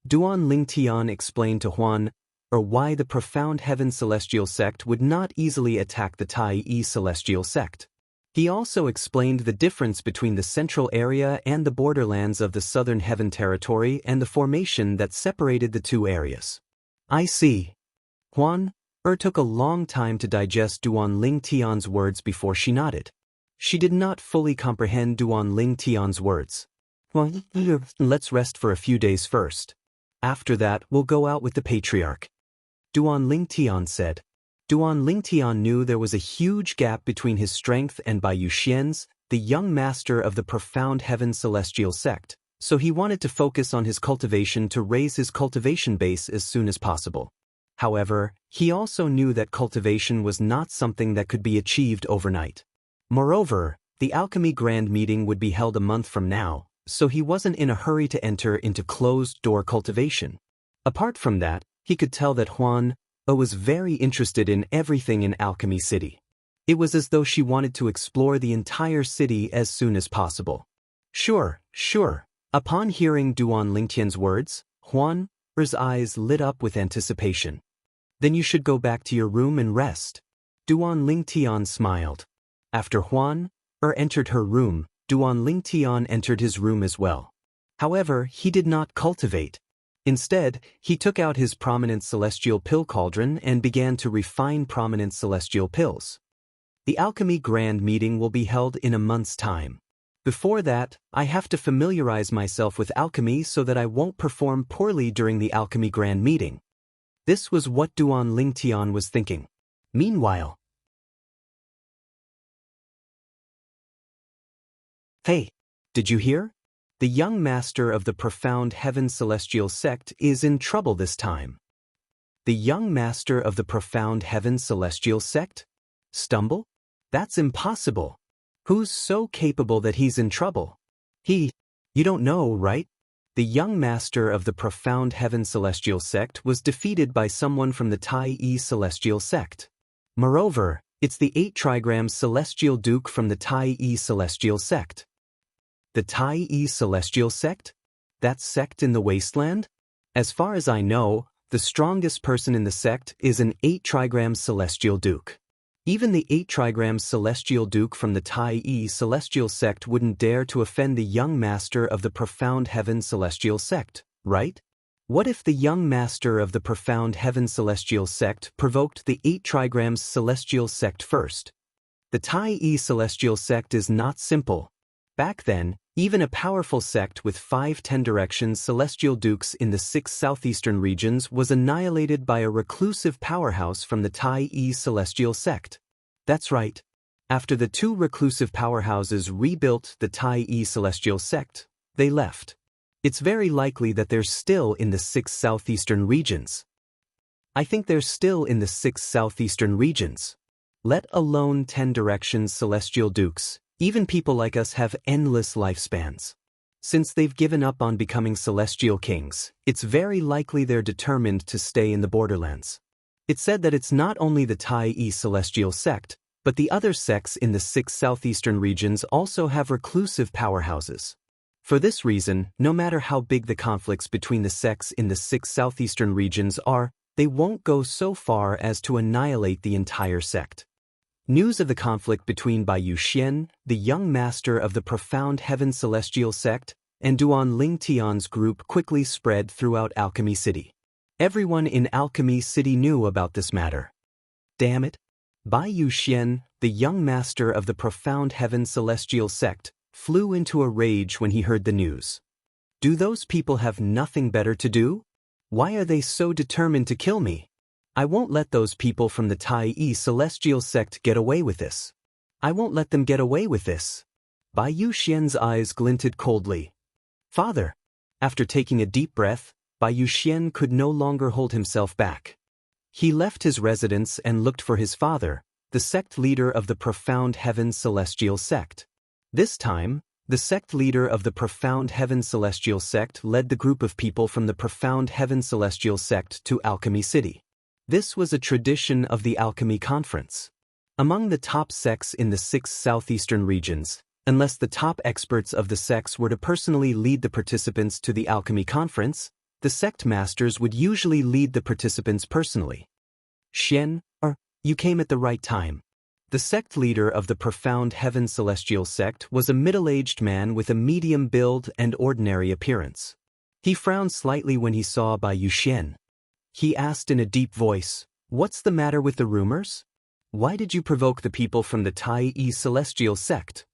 Speaker 1: Duan Lingtian explained to Huan, or why the Profound Heaven Celestial sect would not easily attack the Tai Celestial sect. He also explained the difference between the central area and the borderlands of the Southern Heaven territory and the formation that separated the two areas. I see. Huan took a long time to digest Duan Lingtian's words before she nodded. She did not fully comprehend Duan Lingtian's words. Well, let's rest for a few days first. After that, we'll go out with the Patriarch. Duan Lingtian said. Duan Lingtian knew there was a huge gap between his strength and Bai Yuxian's, the young master of the Profound Heaven Celestial sect, so he wanted to focus on his cultivation to raise his cultivation base as soon as possible. However, he also knew that cultivation was not something that could be achieved overnight. Moreover, the alchemy grand meeting would be held a month from now, so he wasn't in a hurry to enter into closed-door cultivation. Apart from that, he could tell that Huan was very interested in everything in Alchemy City. It was as though she wanted to explore the entire city as soon as possible. Sure. Upon hearing Duan Lingtian's words, Huan's eyes lit up with anticipation. Then you should go back to your room and rest. Duan Lingtian smiled. After Huan entered her room, Duan Lingtian entered his room as well. However, he did not cultivate. Instead, he took out his prominent celestial pill cauldron and began to refine prominent celestial pills. The alchemy grand meeting will be held in a month's time. Before that, I have to familiarize myself with alchemy so that I won't perform poorly during the alchemy grand meeting. This was what Duan Lingtian was thinking. Meanwhile, hey, did you hear? The young master of the Profound Heaven Celestial sect is in trouble this time. The young master of the Profound Heaven Celestial sect? Stumble? That's impossible. Who's so capable that he's in trouble? You don't know, right? The young master of the Profound Heaven Celestial sect was defeated by someone from the Tai Celestial sect. Moreover, it's the 8 trigram Celestial Duke from the Tai Celestial sect. The Tai Celestial sect? That sect in the wasteland? As far as I know, the strongest person in the sect is an 8 trigram Celestial Duke. Even the 8 trigram Celestial Duke from the Tai Celestial sect wouldn't dare to offend the young master of the Profound Heaven Celestial sect, right? What if the young master of the Profound Heaven Celestial sect provoked the 8 trigrams Celestial sect first? The Tai Celestial sect is not simple. Back then, even a powerful sect with 5 10 Directions Celestial Dukes in the 6 southeastern regions was annihilated by a reclusive powerhouse from the Tai Celestial sect. That's right. After the two reclusive powerhouses rebuilt the Tai Celestial sect, they left. It's very likely that they're still in the 6 southeastern regions. I think they're still in the 6 southeastern regions. Let alone 10 directions celestial dukes. Even people like us have endless lifespans. Since they've given up on becoming celestial kings, it's very likely they're determined to stay in the borderlands. It's said that it's not only the Tai Celestial sect, but the other sects in the 6 southeastern regions also have reclusive powerhouses. For this reason, no matter how big the conflicts between the sects in the 6 southeastern regions are, they won't go so far as to annihilate the entire sect. News of the conflict between Bai Yuxian, the young master of the Profound Heaven Celestial sect, and Duan Lingtian's group quickly spread throughout Alchemy City. Everyone in Alchemy City knew about this matter. Damn it! Bai Yuxian, the young master of the Profound Heaven Celestial sect, flew into a rage when he heard the news. Do those people have nothing better to do? Why are they so determined to kill me? I won't let those people from the Tai Celestial sect get away with this. I won't let them get away with this. Bai Yuxian's eyes glinted coldly. Father! After taking a deep breath, Bai Yuxian could no longer hold himself back. He left his residence and looked for his father, the sect leader of the Profound Heaven Celestial sect. This time, the sect leader of the Profound Heaven Celestial sect led the group of people from the Profound Heaven Celestial sect to Alchemy City. This was a tradition of the Alchemy Conference. Among the top sects in the 6 southeastern regions, unless the top experts of the sects were to personally lead the participants to the Alchemy Conference, the sect masters would usually lead the participants personally. You came at the right time. The sect leader of the Profound Heaven Celestial sect was a middle-aged man with a medium build and ordinary appearance. He frowned slightly when he saw Bai Yuxian. He asked in a deep voice, "What's the matter with the rumors? Why did you provoke the people from the Tai Celestial sect?"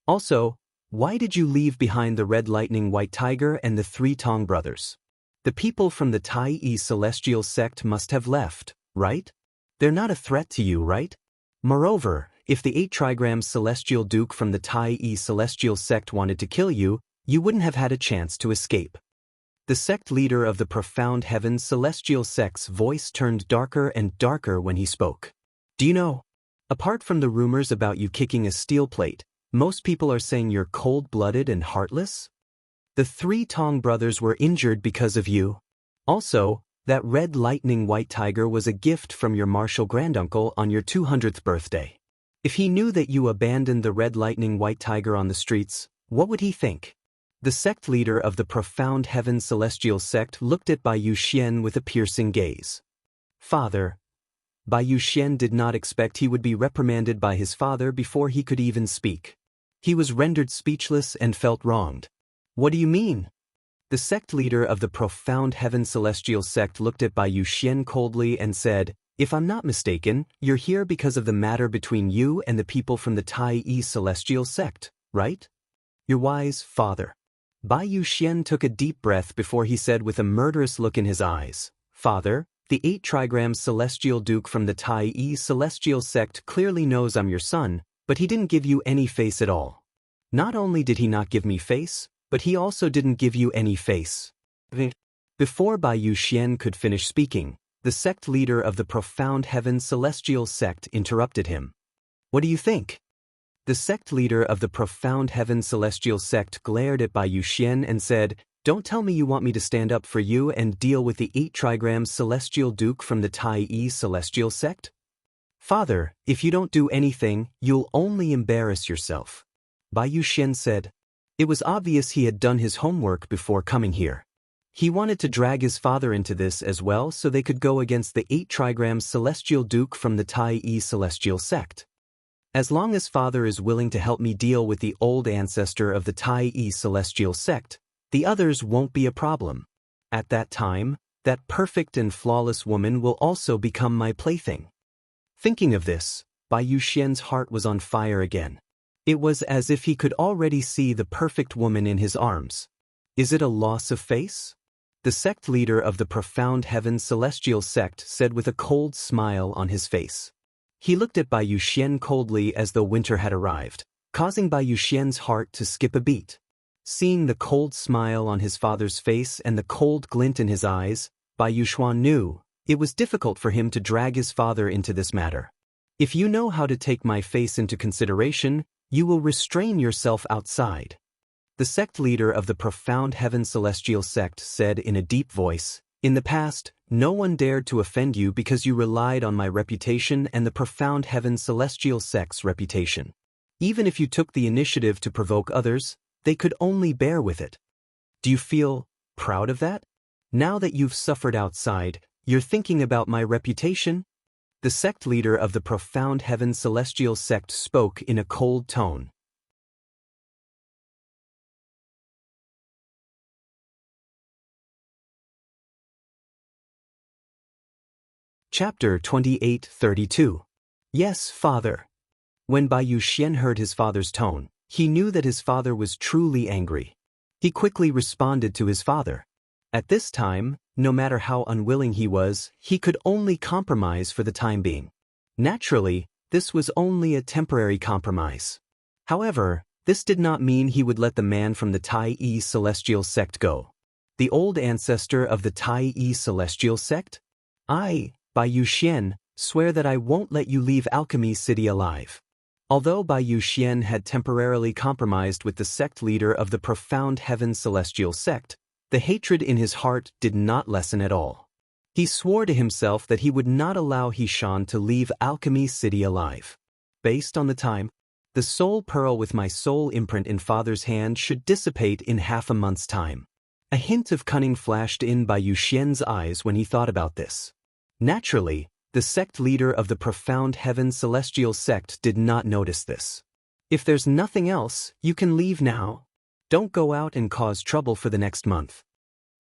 Speaker 1: Also, why did you leave behind the Red Lightning White Tiger and the 3 Tong brothers? The people from the Tai Celestial sect must have left, right? They're not a threat to you, right? Moreover, if the 8 trigram Celestial Duke from the Tai Celestial sect wanted to kill you, you wouldn't have had a chance to escape. The sect leader of the Profound Heaven Celestial sect's voice turned darker and darker when he spoke. Do you know? Apart from the rumors about you kicking a steel plate, most people are saying you're cold-blooded and heartless? The 3 Tong brothers were injured because of you. Also, that Red Lightning White Tiger was a gift from your martial granduncle on your 200th birthday. If he knew that you abandoned the Red Lightning White Tiger on the streets, what would he think? The sect leader of the Profound Heaven Celestial sect looked at Bai Yuxian with a piercing gaze. Father. Bai Yuxian did not expect he would be reprimanded by his father before he could even speak. He was rendered speechless and felt wronged. What do you mean? The sect leader of the Profound Heaven Celestial sect looked at Bai Yuxian coldly and said, "If I'm not mistaken, you're here because of the matter between you and the people from the Tai Celestial sect, right?" Your wise father. Bai Yuxian took a deep breath before he said with a murderous look in his eyes, "Father, the 8 trigram Celestial Duke from the Tai Celestial sect clearly knows I'm your son, but he didn't give you any face at all. Not only did he not give me face, but he also didn't give you any face." Before Bai Yuxian could finish speaking, the sect leader of the Profound Heaven Celestial sect interrupted him. "What do you think?" The sect leader of the Profound Heaven Celestial sect glared at Bai Yuxian and said, "Don't tell me you want me to stand up for you and deal with the 8 trigram Celestial Duke from the Tai Celestial sect? Father, if you don't do anything, you'll only embarrass yourself." Bai Yuxian said. It was obvious he had done his homework before coming here. He wanted to drag his father into this as well so they could go against the 8 trigram Celestial Duke from the Tai Celestial sect. As long as father is willing to help me deal with the old ancestor of the Tai Celestial sect, the others won't be a problem. At that time, that perfect and flawless woman will also become my plaything. Thinking of this, Bai Yuxian's heart was on fire again. It was as if he could already see the perfect woman in his arms. Is it a loss of face? The sect leader of the Profound Heaven Celestial Sect said with a cold smile on his face. He looked at Bai Yuxian coldly as though winter had arrived, causing Bai Yuxian's heart to skip a beat. Seeing the cold smile on his father's face and the cold glint in his eyes, Bai Yuxian knew it was difficult for him to drag his father into this matter. If you know how to take my face into consideration, you will restrain yourself outside. The sect leader of the Profound Heaven Celestial Sect said in a deep voice, "In the past, no one dared to offend you because you relied on my reputation and the Profound Heaven Celestial Sect's reputation. Even if you took the initiative to provoke others, they could only bear with it. Do you feel proud of that? Now that you've suffered outside, you're thinking about my reputation?" The sect leader of the Profound Heaven Celestial Sect spoke in a cold tone. Chapter 28:32. Yes, Father. When Bai Yuxian heard his father's tone, he knew that his father was truly angry. He quickly responded to his father. At this time, no matter how unwilling he was, he could only compromise for the time being. Naturally, this was only a temporary compromise. However, this did not mean he would let the man from the Tai Yi Celestial Sect go. The old ancestor of the Tai Yi Celestial Sect? I, Bai Yuxian, swear that I won't let you leave Alchemy City alive. Although Bai Yuxian had temporarily compromised with the sect leader of the Profound Heaven Celestial Sect, the hatred in his heart did not lessen at all. He swore to himself that he would not allow Xianxia to leave Alchemy City alive. Based on the time, the soul pearl with my soul imprint in father's hand should dissipate in half a month's time. A hint of cunning flashed in Bai Yuxian's eyes when he thought about this. Naturally, the sect leader of the Profound Heaven Celestial Sect did not notice this. If there's nothing else, you can leave now. Don't go out and cause trouble for the next month.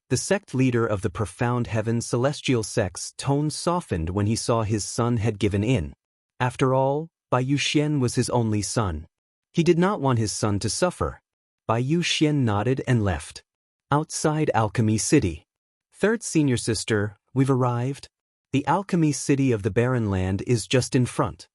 Speaker 1: The sect leader of the Profound Heaven Celestial Sect's tone softened when he saw his son had given in. After all, Bai Yuxian was his only son. He did not want his son to suffer. Bai Yuxian nodded and left. Outside Alchemy City. Third senior sister, we've arrived. The Alchemy City of the Barren Land is just in front.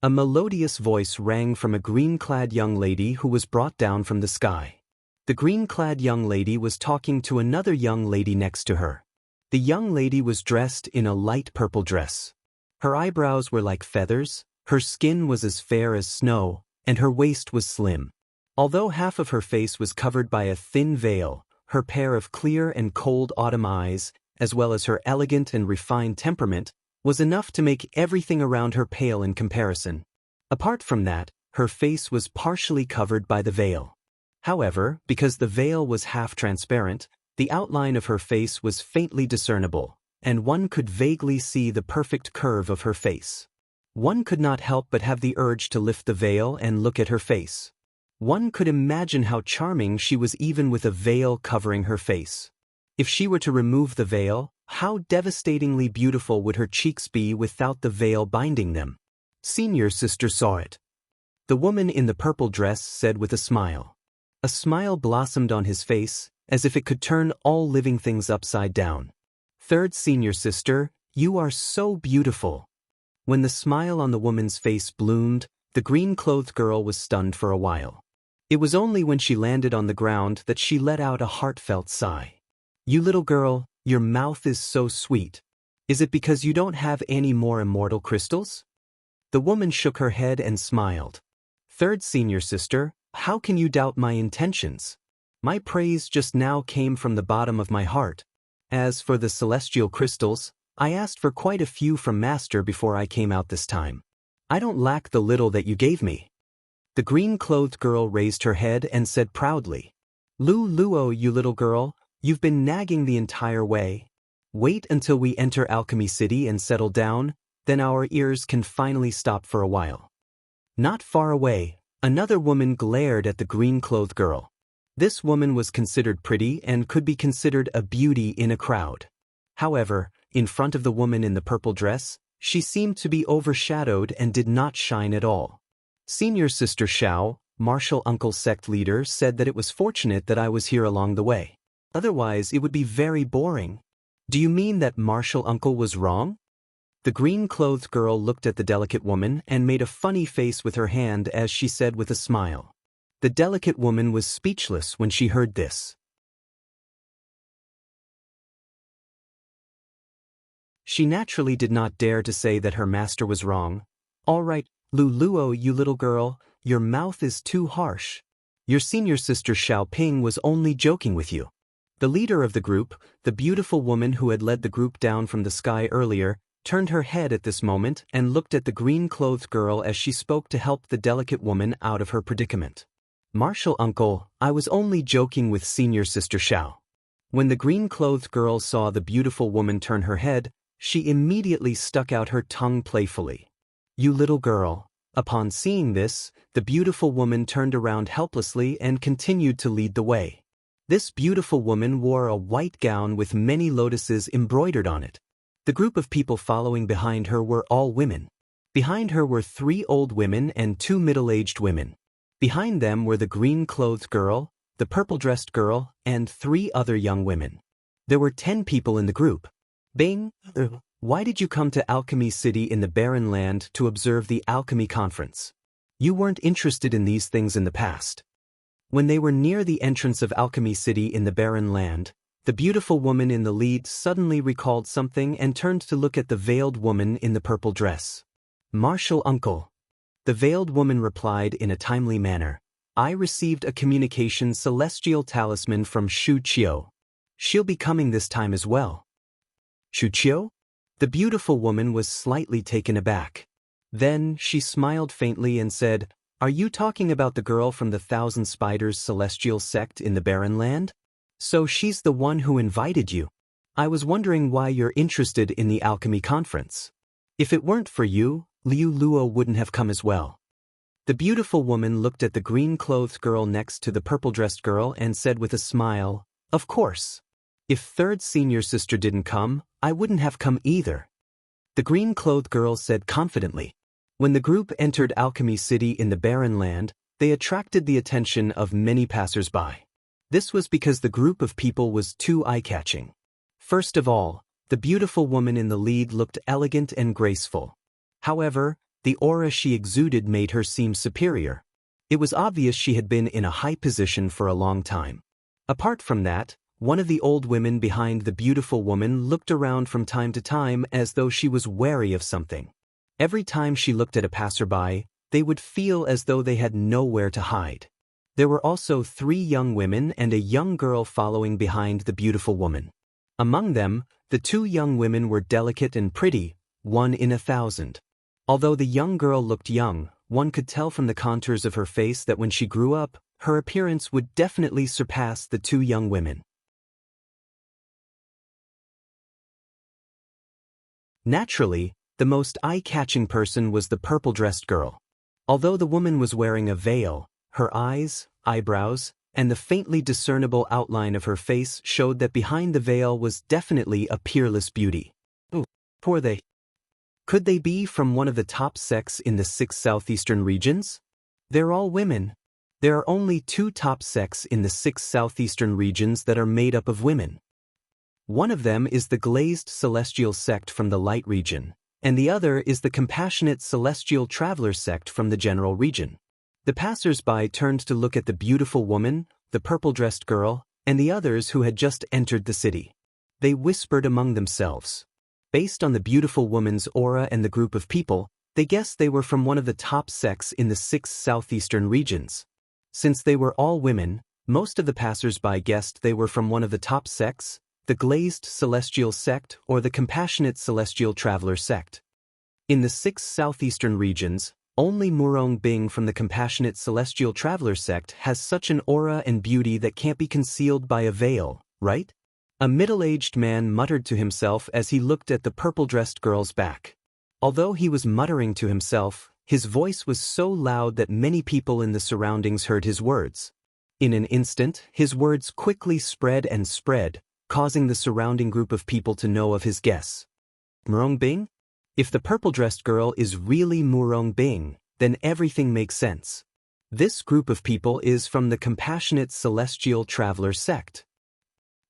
Speaker 1: A melodious voice rang from a green-clad young lady who was brought down from the sky. The green-clad young lady was talking to another young lady next to her. The young lady was dressed in a light purple dress. Her eyebrows were like feathers, her skin was as fair as snow, and her waist was slim. Although half of her face was covered by a thin veil, her pair of clear and cold autumn eyes, as well as her elegant and refined temperament, was enough to make everything around her pale in comparison. Apart from that, her face was partially covered by the veil. However, because the veil was half transparent, the outline of her face was faintly discernible, and one could vaguely see the perfect curve of her face. One could not help but have the urge to lift the veil and look at her face. One could imagine how charming she was even with a veil covering her face. If she were to remove the veil, how devastatingly beautiful would her cheeks be without the veil binding them? Senior sister saw it. The woman in the purple dress said with a smile. A smile blossomed on his face, as if it could turn all living things upside down. Third senior sister, you are so beautiful. When the smile on the woman's face bloomed, the green-clothed girl was stunned for a while. It was only when she landed on the ground that she let out a heartfelt sigh. You little girl, your mouth is so sweet. Is it because you don't have any more immortal crystals? The woman shook her head and smiled. Third senior sister, how can you doubt my intentions? My praise just now came from the bottom of my heart. As for the celestial crystals, I asked for quite a few from Master before I came out this time. I don't lack the little that you gave me. The green-clothed girl raised her head and said proudly. Luo, you little girl, you've been nagging the entire way. Wait until we enter Alchemy City and settle down, then our ears can finally stop for a while. Not far away, another woman glared at the green-clothed girl. This woman was considered pretty and could be considered a beauty in a crowd. However, in front of the woman in the purple dress, she seemed to be overshadowed and did not shine at all. Senior Sister Xiao, martial uncle sect leader, said that it was fortunate that I was here along the way. Otherwise it would be very boring. Do you mean that Martial Uncle was wrong? The green-clothed girl looked at the delicate woman and made a funny face with her hand as she said with a smile. The delicate woman was speechless when she heard this. She naturally did not dare to say that her master was wrong. All right, Luluo, you little girl, your mouth is too harsh. Your senior sister Xiaoping was only joking with you. The leader of the group, the beautiful woman who had led the group down from the sky earlier, turned her head at this moment and looked at the green-clothed girl as she spoke to help the delicate woman out of her predicament. Martial Uncle, I was only joking with senior sister Xiao. When the green-clothed girl saw the beautiful woman turn her head, she immediately stuck out her tongue playfully. You little girl. Upon seeing this, the beautiful woman turned around helplessly and continued to lead the way. This beautiful woman wore a white gown with many lotuses embroidered on it. The group of people following behind her were all women. Behind her were 3 old women and 2 middle-aged women. Behind them were the green-clothed girl, the purple-dressed girl, and 3 other young women. There were 10 people in the group. Bing, why did you come to Alchemy City in the Barren Land to observe the Alchemy Conference? You weren't interested in these things in the past. When they were near the entrance of Alchemy City in the Barren Land, the beautiful woman in the lead suddenly recalled something and turned to look at the veiled woman in the purple dress. Martial Uncle. The veiled woman replied in a timely manner. I received a communication celestial talisman from Shu Qiu. She'll be coming this time as well. Shu Qiu? The beautiful woman was slightly taken aback. Then she smiled faintly and said, Are you talking about the girl from the Thousand Spiders celestial sect in the Barren Land? So she's the one who invited you. I was wondering why you're interested in the alchemy conference. If it weren't for you, Liu Luo wouldn't have come as well. The beautiful woman looked at the green-clothed girl next to the purple-dressed girl and said with a smile, Of course. If third senior sister didn't come, I wouldn't have come either. The green-clothed girl said confidently. When the group entered Alchemy City in the Barren Land, they attracted the attention of many passers-by. This was because the group of people was too eye-catching. First of all, the beautiful woman in the lead looked elegant and graceful. However, the aura she exuded made her seem superior. It was obvious she had been in a high position for a long time. Apart from that, one of the old women behind the beautiful woman looked around from time to time as though she was wary of something. Every time she looked at a passerby, they would feel as though they had nowhere to hide. There were also 3 young women and a young girl following behind the beautiful woman. Among them, the 2 young women were delicate and pretty, 1 in 1,000. Although the young girl looked young, one could tell from the contours of her face that when she grew up, her appearance would definitely surpass the 2 young women. Naturally, the most eye-catching person was the purple-dressed girl. Although the woman was wearing a veil, her eyes, eyebrows, and the faintly discernible outline of her face showed that behind the veil was definitely a peerless beauty. Oh, poor they. Could they be from one of the top sects in the 6 southeastern regions? They're all women. There are only 2 top sects in the 6 southeastern regions that are made up of women. One of them is the Glazed Celestial Sect from the Light region, and the other is the Compassionate Celestial Traveler Sect from the General region. The passers-by turned to look at the beautiful woman, the purple-dressed girl, and the others who had just entered the city. They whispered among themselves. Based on the beautiful woman's aura and the group of people, they guessed they were from one of the top sects in the 6 southeastern regions. Since they were all women, most of the passers-by guessed they were from one of the top sects, the Glazed Celestial Sect or the Compassionate Celestial Traveler Sect. In the 6 southeastern regions, only Murong Bing from the Compassionate Celestial Traveler Sect has such an aura and beauty that can't be concealed by a veil, right? A middle-aged man muttered to himself as he looked at the purple-dressed girl's back. Although he was muttering to himself, his voice was so loud that many people in the surroundings heard his words. In an instant, his words quickly spread and spread, causing the surrounding group of people to know of his guess. Murong Bing? If the purple-dressed girl is really Murong Bing, then everything makes sense. This group of people is from the Compassionate Celestial Traveler Sect.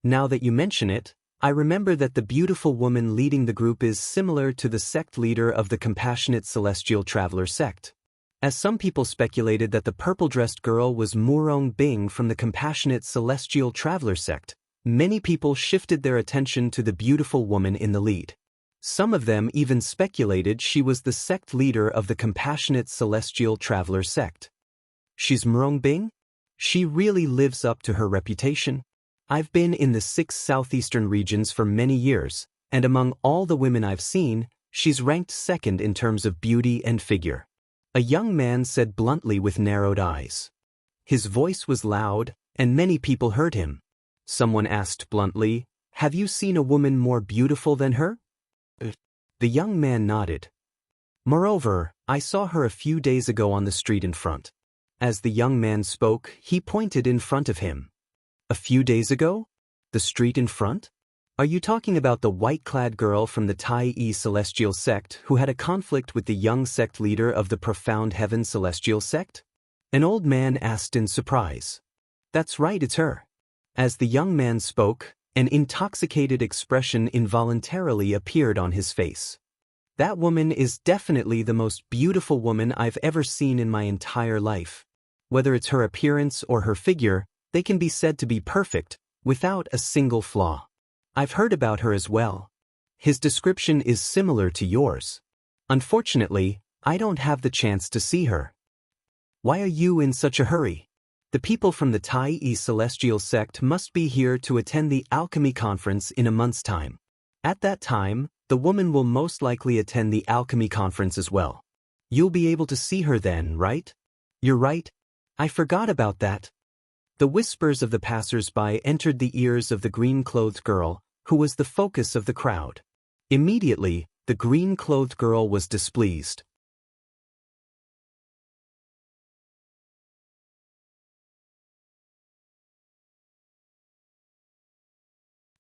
Speaker 1: Now that you mention it, I remember that the beautiful woman leading the group is similar to the sect leader of the Compassionate Celestial Traveler sect. As some people speculated that the purple-dressed girl was Murong Bing from the Compassionate Celestial Traveler sect, many people shifted their attention to the beautiful woman in the lead. Some of them even speculated she was the sect leader of the Compassionate Celestial Traveler sect. She's Murong Bing? She really lives up to her reputation. I've been in the 6 southeastern regions for many years, and among all the women I've seen, she's ranked second in terms of beauty and figure. A young man said bluntly with narrowed eyes. His voice was loud, and many people heard him. Someone asked bluntly, "Have you seen a woman more beautiful than her?" The young man nodded. "Moreover, I saw her a few days ago on the street in front." As the young man spoke, he pointed in front of him. "A few days ago? The street in front? Are you talking about the white-clad girl from the Tai Celestial sect who had a conflict with the young sect leader of the Profound Heaven Celestial sect?" An old man asked in surprise. "That's right, it's her." As the young man spoke, an intoxicated expression involuntarily appeared on his face. "That woman is definitely the most beautiful woman I've ever seen in my entire life. Whether it's her appearance or her figure, they can be said to be perfect, without a single flaw. I've heard about her as well. His description is similar to yours. Unfortunately, I don't have the chance to see her." "Why are you in such a hurry?" "The people from the Tai Celestial sect must be here to attend the alchemy conference in a month's time. At that time, the woman will most likely attend the alchemy conference as well. You'll be able to see her then, right?" "You're right. I forgot about that." The whispers of the passers-by entered the ears of the green-clothed girl, who was the focus of the crowd. Immediately, the green-clothed girl was displeased.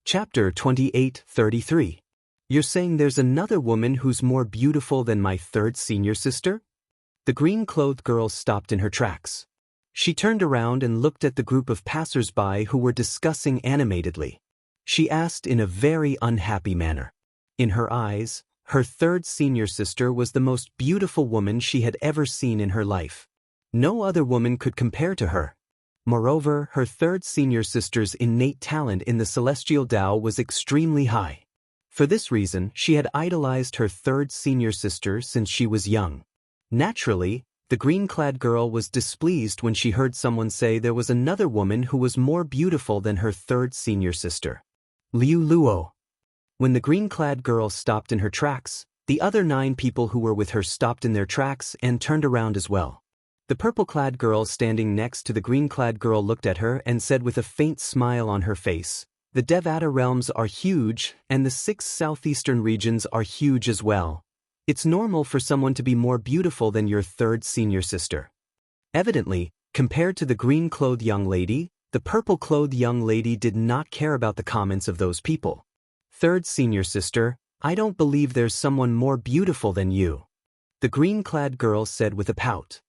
Speaker 1: Chapter 28:33. You're saying there's another woman who's more beautiful than my third senior sister? The green-clothed girl stopped in her tracks. She turned around and looked at the group of passers-by who were discussing animatedly. She asked in a very unhappy manner. In her eyes, her third senior sister was the most beautiful woman she had ever seen in her life. No other woman could compare to her. Moreover, her third senior sister's innate talent in the celestial Tao was extremely high. For this reason, she had idolized her third senior sister since she was young. Naturally, the green-clad girl was displeased when she heard someone say there was another woman who was more beautiful than her third senior sister. Liu Luo. When the green-clad girl stopped in her tracks, the other 9 people who were with her stopped in their tracks and turned around as well. The purple-clad girl standing next to the green-clad girl looked at her and said with a faint smile on her face, "The Devata realms are huge, and the 6 southeastern regions are huge as well. It's normal for someone to be more beautiful than your third senior sister." Evidently, compared to the green-clothed young lady, the purple-clothed young lady did not care about the comments of those people. "Third senior sister, I don't believe there's someone more beautiful than you," the green-clad girl said with a pout.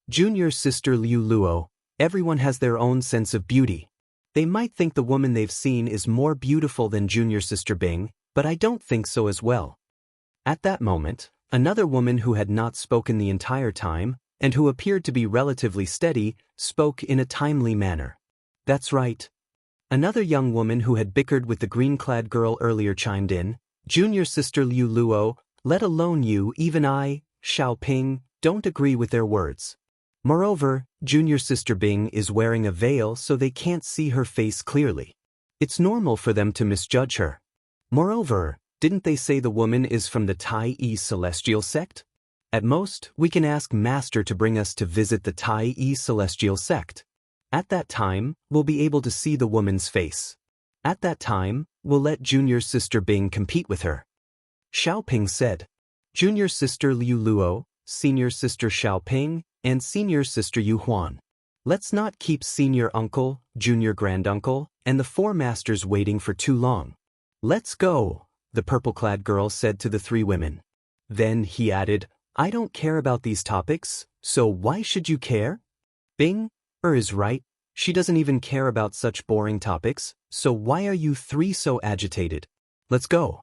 Speaker 1: "Junior sister Liu Luo, everyone has their own sense of beauty. They might think the woman they've seen is more beautiful than junior sister Bing, but I don't think so as well." At that moment, another woman who had not spoken the entire time, and who appeared to be relatively steady, spoke in a timely manner. "That's right." Another young woman who had bickered with the green-clad girl earlier chimed in, "Junior sister Liu Luo, let alone you, even I, Xiaoping, don't agree with their words. Moreover, junior sister Bing is wearing a veil so they can't see her face clearly. It's normal for them to misjudge her. Moreover, didn't they say the woman is from the Tai Celestial sect? At most, we can ask Master to bring us to visit the Tai Celestial sect. At that time, we'll be able to see the woman's face. At that time, we'll let junior sister Bing compete with her." Xiaoping said. "Junior sister Liu Luo, senior sister Xiaoping, and senior sister Yu Huan. Let's not keep senior uncle, junior granduncle, and the 4 masters waiting for too long. Let's go," the purple-clad girl said to the 3 women. Then he added, "I don't care about these topics, so why should you care? Bing is right, she doesn't even care about such boring topics, So why are you three so agitated? Let's go.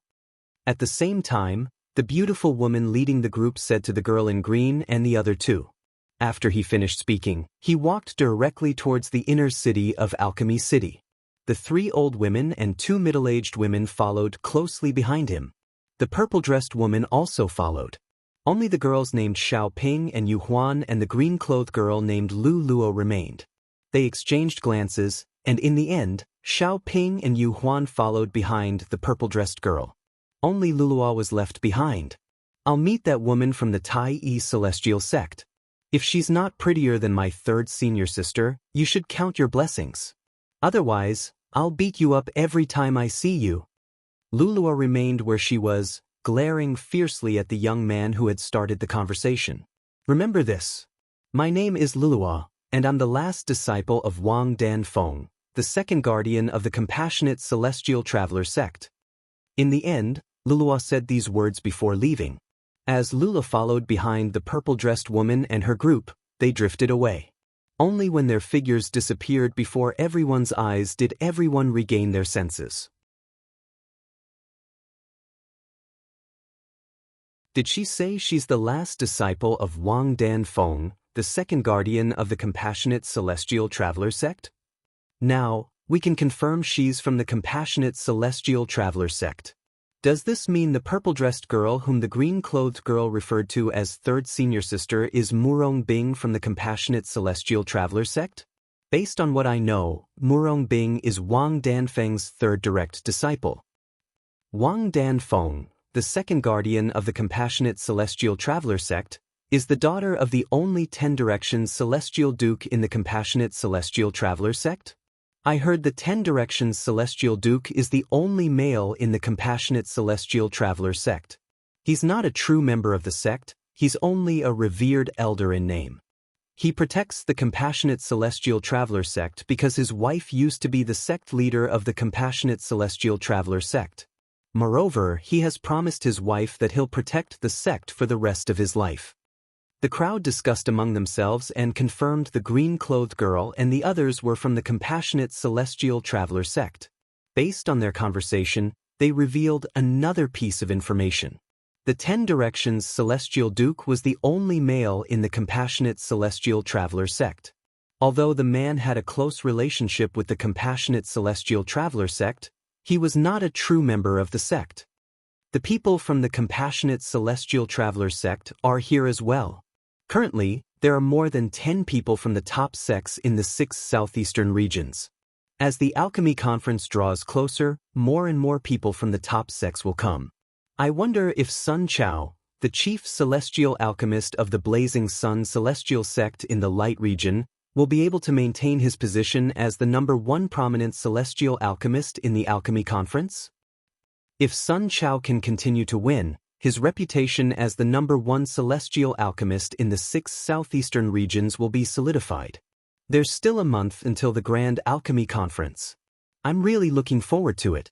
Speaker 1: At the same time, the beautiful woman leading the group said to the girl in green and the other two. After he finished speaking, he walked directly towards the inner city of Alchemy City. The three old women and two middle-aged women followed closely behind him. The purple-dressed woman also followed. Only the girls named Xiao Ping and Yu Huan and the green-clothed girl named Lu Luo remained. They exchanged glances, and in the end, Xiao Ping and Yu Huan followed behind the purple-dressed girl. Only Lu Luo was left behind. I'll meet that woman from the Tai Yi Celestial Sect. If she's not prettier than my third senior sister, you should count your blessings. Otherwise, I'll beat you up every time I see you. Lu Luo remained where she was, glaring fiercely at the young man who had started the conversation. Remember this. My name is Lu Luo, and I'm the last disciple of Wang Danfeng, the second guardian of the Compassionate Celestial Traveler sect. In the end, Lu Luo said these words before leaving. As Lula followed behind the purple-dressed woman and her group, they drifted away. Only when their figures disappeared before everyone's eyes did everyone regain their senses. Did she say she's the last disciple of Wang Danfeng, the second guardian of the Compassionate Celestial Traveler sect? Now, we can confirm she's from the Compassionate Celestial Traveler sect. Does this mean the purple-dressed girl whom the green-clothed girl referred to as third senior sister is Murong Bing from the Compassionate Celestial Traveler sect? Based on what I know, Murong Bing is Wang Danfeng's third direct disciple. Wang Danfeng, the second guardian of the Compassionate Celestial Traveler sect, is the daughter of the only 10 Directions Celestial Duke in the Compassionate Celestial Traveler sect? I heard the 10 Directions Celestial Duke is the only male in the Compassionate Celestial Traveler sect. He's not a true member of the sect, he's only a revered elder in name. He protects the Compassionate Celestial Traveler sect because his wife used to be the sect leader of the Compassionate Celestial Traveler sect. Moreover, he has promised his wife that he'll protect the sect for the rest of his life. The crowd discussed among themselves and confirmed the green-clothed girl and the others were from the Compassionate Celestial Traveler sect. Based on their conversation, they revealed another piece of information. The 10 Directions Celestial Duke was the only male in the Compassionate Celestial Traveler sect. Although the man had a close relationship with the Compassionate Celestial Traveler sect, he was not a true member of the sect. The people from the Compassionate Celestial Traveler sect are here as well. Currently, there are more than 10 people from the top sects in the 6 southeastern regions. As the Alchemy Conference draws closer, more and more people from the top sects will come. I wonder if Sun Chao, the chief celestial alchemist of the Blazing Sun Celestial Sect in the Light region, will be able to maintain his position as the #1 prominent celestial alchemist in the Alchemy Conference? If Sun Chao can continue to win, his reputation as the #1 celestial alchemist in the 6 southeastern regions will be solidified. There's still a month until the Grand Alchemy Conference. I'm really looking forward to it.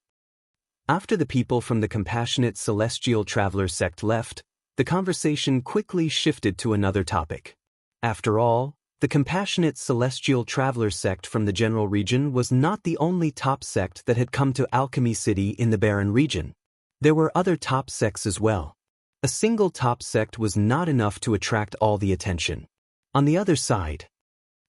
Speaker 1: After the people from the Compassionate Celestial Traveler sect left, the conversation quickly shifted to another topic. After all, the Compassionate Celestial Traveler sect from the general region was not the only top sect that had come to Alchemy City in the Barren region. There were other top sects as well. A single top sect was not enough to attract all the attention. On the other side,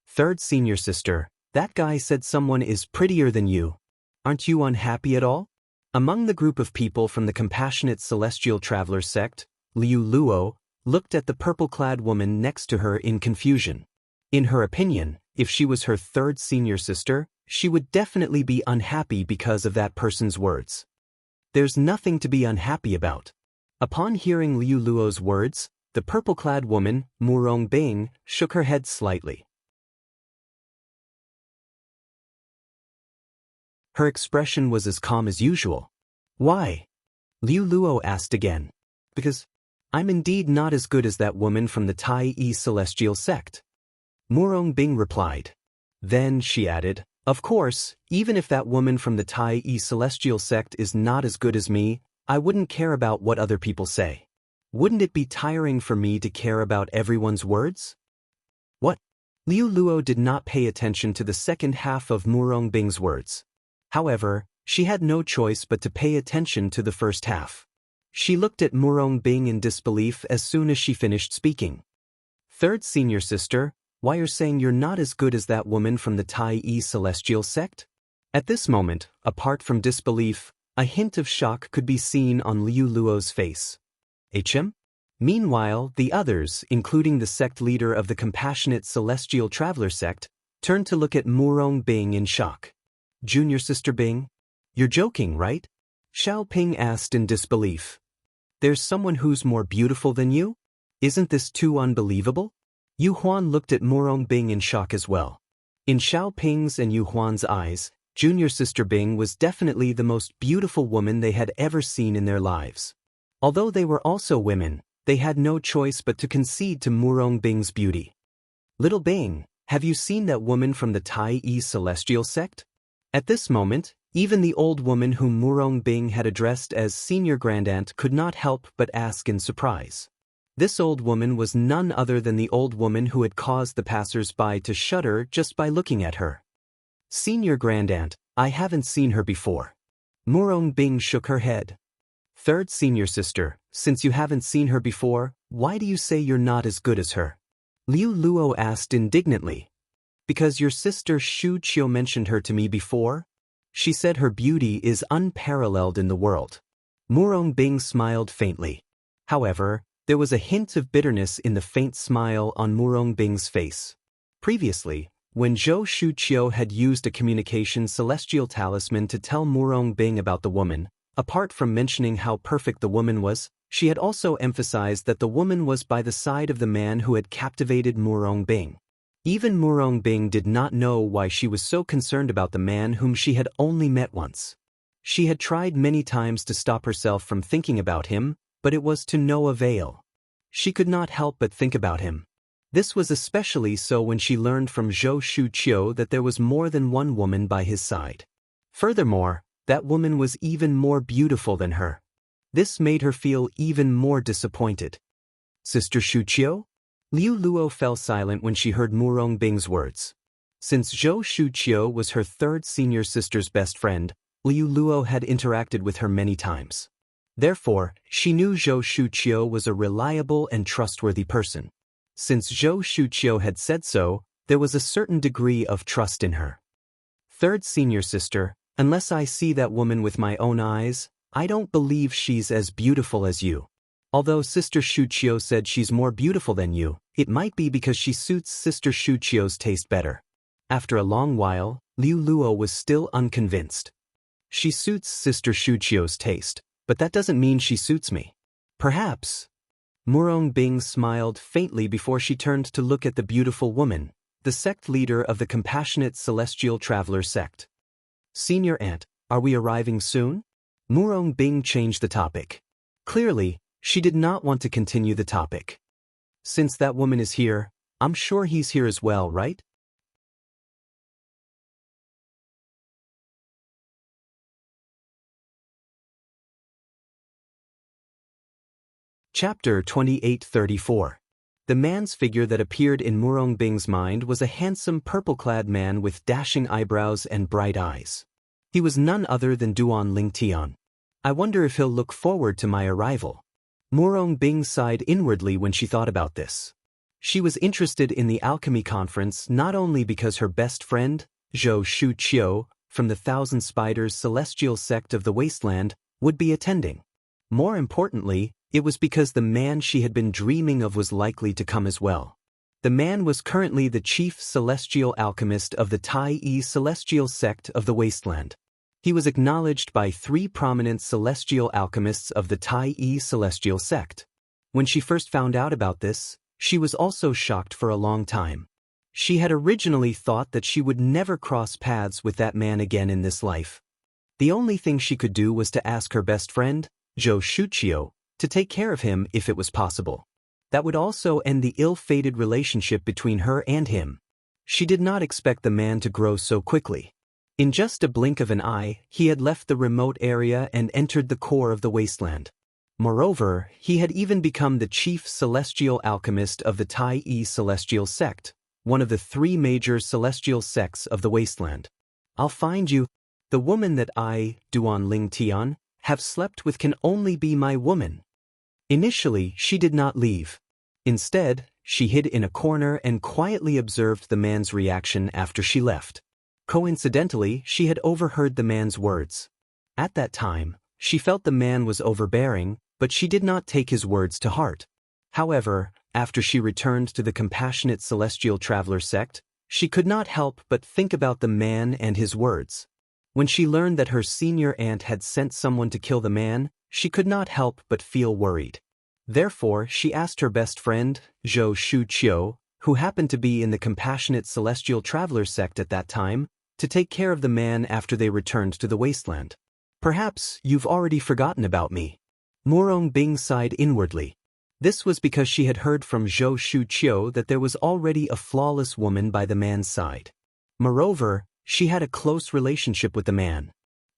Speaker 1: third senior sister, that guy said someone is prettier than you. Aren't you unhappy at all? Among the group of people from the Compassionate Celestial Traveler sect, Liu Luo looked at the purple-clad woman next to her in confusion. In her opinion, if she was her third senior sister, she would definitely be unhappy because of that person's words. There's nothing to be unhappy about. Upon hearing Liu Luo's words, the purple-clad woman, Murong Bing, shook her head slightly. Her expression was as calm as usual. Why? Liu Luo asked again. Because I'm indeed not as good as that woman from the Tai Yi Celestial Sect. Murong Bing replied. Then she added, of course, even if that woman from the Tai Yi Celestial Sect is not as good as me, I wouldn't care about what other people say. Wouldn't it be tiring for me to care about everyone's words? What? Liu Luo did not pay attention to the second half of Murong Bing's words. However, she had no choice but to pay attention to the first half. She looked at Murong Bing in disbelief as soon as she finished speaking. Third senior sister, why you're saying you're not as good as that woman from the Tai Celestial sect? At this moment, apart from disbelief, a hint of shock could be seen on Liu Luo's face. HM? Meanwhile, the others, including the sect leader of the Compassionate Celestial Traveler sect, turned to look at Murong Bing in shock. Junior sister Bing? You're joking, right? Xiao Ping asked in disbelief. There's someone who's more beautiful than you? Isn't this too unbelievable? Yu Huan looked at Murong Bing in shock as well. In Xiao Ping's and Yu Huan's eyes, junior sister Bing was definitely the most beautiful woman they had ever seen in their lives. Although they were also women, they had no choice but to concede to Murong Bing's beauty. Little Bing, have you seen that woman from the Tai Celestial sect? At this moment, even the old woman whom Murong Bing had addressed as senior grandaunt could not help but ask in surprise. This old woman was none other than the old woman who had caused the passers-by to shudder just by looking at her. Senior grandaunt, I haven't seen her before. Murong Bing shook her head. Third senior sister, since you haven't seen her before, why do you say you're not as good as her? Liu Luo asked indignantly. Because your sister Shu Qiu mentioned her to me before? She said her beauty is unparalleled in the world. Murong Bing smiled faintly. However, there was a hint of bitterness in the faint smile on Murong Bing's face. Previously, when Zhou Shu Qiu had used a communication celestial talisman to tell Murong Bing about the woman, apart from mentioning how perfect the woman was, she had also emphasized that the woman was by the side of the man who had captivated Murong Bing. Even Murong Bing did not know why she was so concerned about the man whom she had only met once. She had tried many times to stop herself from thinking about him, but it was to no avail. She could not help but think about him. This was especially so when she learned from Zhou Shu Qiu that there was more than one woman by his side. Furthermore, that woman was even more beautiful than her. This made her feel even more disappointed. Sister Shu Qiu? Liu Luo fell silent when she heard Murong Bing's words. Since Zhou Shu Qiu was her third senior sister's best friend, Liu Luo had interacted with her many times. Therefore, she knew Zhou Shu Qiu was a reliable and trustworthy person. Since Zhou Shu Qiu had said so, there was a certain degree of trust in her. Third senior sister, unless I see that woman with my own eyes, I don't believe she's as beautiful as you. Although Sister Shu Qiu said she's more beautiful than you, it might be because she suits Sister Shu Qiu's taste better. After a long while, Liu Luo was still unconvinced. She suits Sister Shu Qiu's taste, but that doesn't mean she suits me. Perhaps. Murong Bing smiled faintly before she turned to look at the beautiful woman, the sect leader of the Compassionate Celestial Traveler sect. Senior Aunt, are we arriving soon? Murong Bing changed the topic. Clearly, she did not want to continue the topic. Since that woman is here, I'm sure he's here as well, right? Chapter 2834. The man's figure that appeared in Murong Bing's mind was a handsome purple-clad man with dashing eyebrows and bright eyes. He was none other than Duan Lingtian. I wonder if he'll look forward to my arrival. Murong Bing sighed inwardly when she thought about this. She was interested in the alchemy conference not only because her best friend, Zhou Shu Qiu, from the Thousand Spiders Celestial sect of the Wasteland, would be attending. More importantly, it was because the man she had been dreaming of was likely to come as well. The man was currently the chief celestial alchemist of the Tai Celestial sect of the Wasteland. He was acknowledged by 3 prominent celestial alchemists of the Tai Celestial sect. When she first found out about this, she was also shocked for a long time. She had originally thought that she would never cross paths with that man again in this life. The only thing she could do was to ask her best friend, Zhou Shu Qiu, to take care of him if it was possible. That would also end the ill-fated relationship between her and him. She did not expect the man to grow so quickly. In just a blink of an eye, he had left the remote area and entered the core of the wasteland. Moreover, he had even become the chief celestial alchemist of the Tai Celestial sect, one of the 3 major celestial sects of the wasteland. I'll find you. The woman that I, Duan Ling Tian, have slept with can only be my woman. Initially, she did not leave. Instead, she hid in a corner and quietly observed the man's reaction after she left. Coincidentally, she had overheard the man's words. At that time, she felt the man was overbearing, but she did not take his words to heart. However, after she returned to the Compassionate Celestial Traveler sect, she could not help but think about the man and his words. When she learned that her senior aunt had sent someone to kill the man, she could not help but feel worried. Therefore, she asked her best friend, Zhou Shuqiu, who happened to be in the Compassionate Celestial Traveler sect at that time, to take care of the man after they returned to the wasteland. Perhaps you've already forgotten about me. Murong Bing sighed inwardly. This was because she had heard from Zhou Shuqiu that there was already a flawless woman by the man's side. Moreover, she had a close relationship with the man.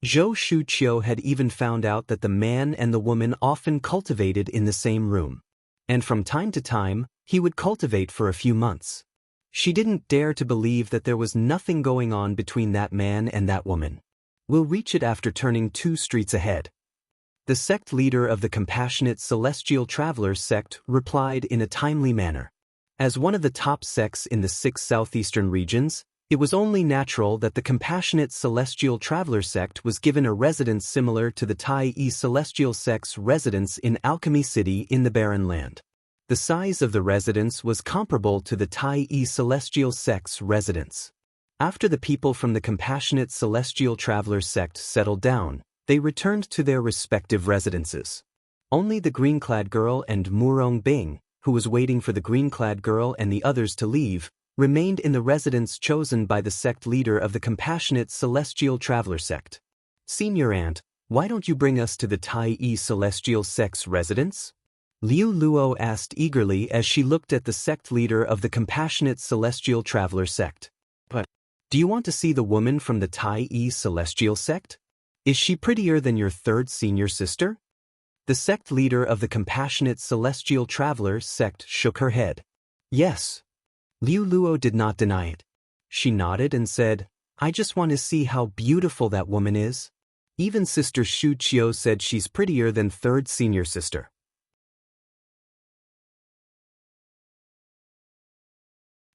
Speaker 1: Zhou Shuqiu had even found out that the man and the woman often cultivated in the same room. And from time to time, he would cultivate for a few months. She didn't dare to believe that there was nothing going on between that man and that woman. We'll reach it after turning 2 streets ahead. The sect leader of the Compassionate Celestial Traveler sect replied in a timely manner. As one of the top sects in the 6 southeastern regions, it was only natural that the Compassionate Celestial Traveler sect was given a residence similar to the Tai Celestial sect's residence in Alchemy City in the Barren Land. The size of the residence was comparable to the Tai Celestial sect's residence. After the people from the Compassionate Celestial Traveler sect settled down, they returned to their respective residences. Only the green-clad girl and Murong Bing, who was waiting for the green-clad girl and the others to leave, remained in the residence chosen by the sect leader of the Compassionate Celestial Traveler sect. Senior Aunt, why don't you bring us to the Tai Celestial sect's residence? Liu Luo asked eagerly as she looked at the sect leader of the Compassionate Celestial Traveler sect. But, do you want to see the woman from the Tai Celestial sect? Is she prettier than your 3rd senior sister? The sect leader of the Compassionate Celestial Traveler sect shook her head. Yes. Liu Luo did not deny it. She nodded and said, I just want to see how beautiful that woman is. Even Sister Shu Qiu said she's prettier than 3rd senior sister.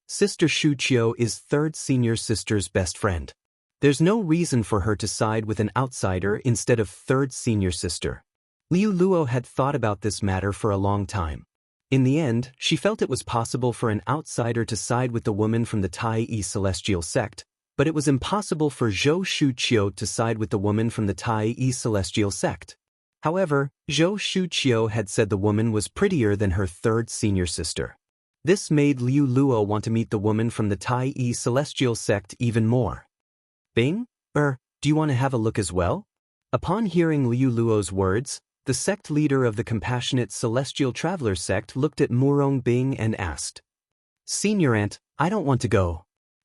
Speaker 1: Sister Shu Qiu is 3rd senior sister's best friend. There's no reason for her to side with an outsider instead of 3rd senior sister. Liu Luo had thought about this matter for a long time. In the end, she felt it was possible for an outsider to side with the woman from the Tai Celestial sect, but it was impossible for Zhou Shuqiu to side with the woman from the Tai Celestial sect. However, Zhou Shuqiu had said the woman was prettier than her 3rd senior sister. This made Liu Luo want to meet the woman from the Tai Celestial sect even more. Bing? Do you want to have a look as well? Upon hearing Liu Luo's words, the sect leader of the Compassionate Celestial Traveler sect looked at Murong Bing and asked, Senior Aunt, I don't want to go.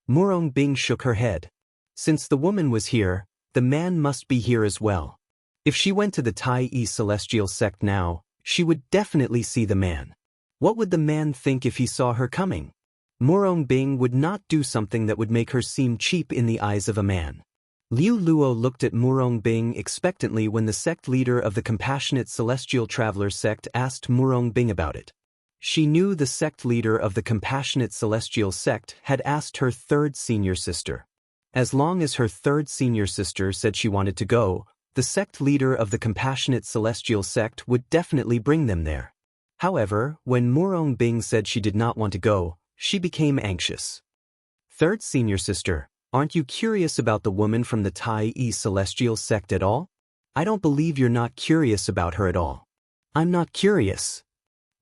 Speaker 1: Murong Bing shook her head. Since the woman was here, the man must be here as well. If she went to the Tai Celestial sect now, she would definitely see the man. What would the man think if he saw her coming? Murong Bing would not do something that would make her seem cheap in the eyes of a man. Liu Luo looked at Murong Bing expectantly when the sect leader of the Compassionate Celestial Traveler sect asked Murong Bing about it. She knew the sect leader of the Compassionate Celestial sect had asked her 3rd senior sister. As long as her 3rd senior sister said she wanted to go, the sect leader of the Compassionate Celestial sect would definitely bring them there. However, when Murong Bing said she did not want to go, she became anxious. 3rd senior sister, aren't you curious about the woman from the Tai Celestial sect at all? I don't believe you're not curious about her at all. I'm not curious.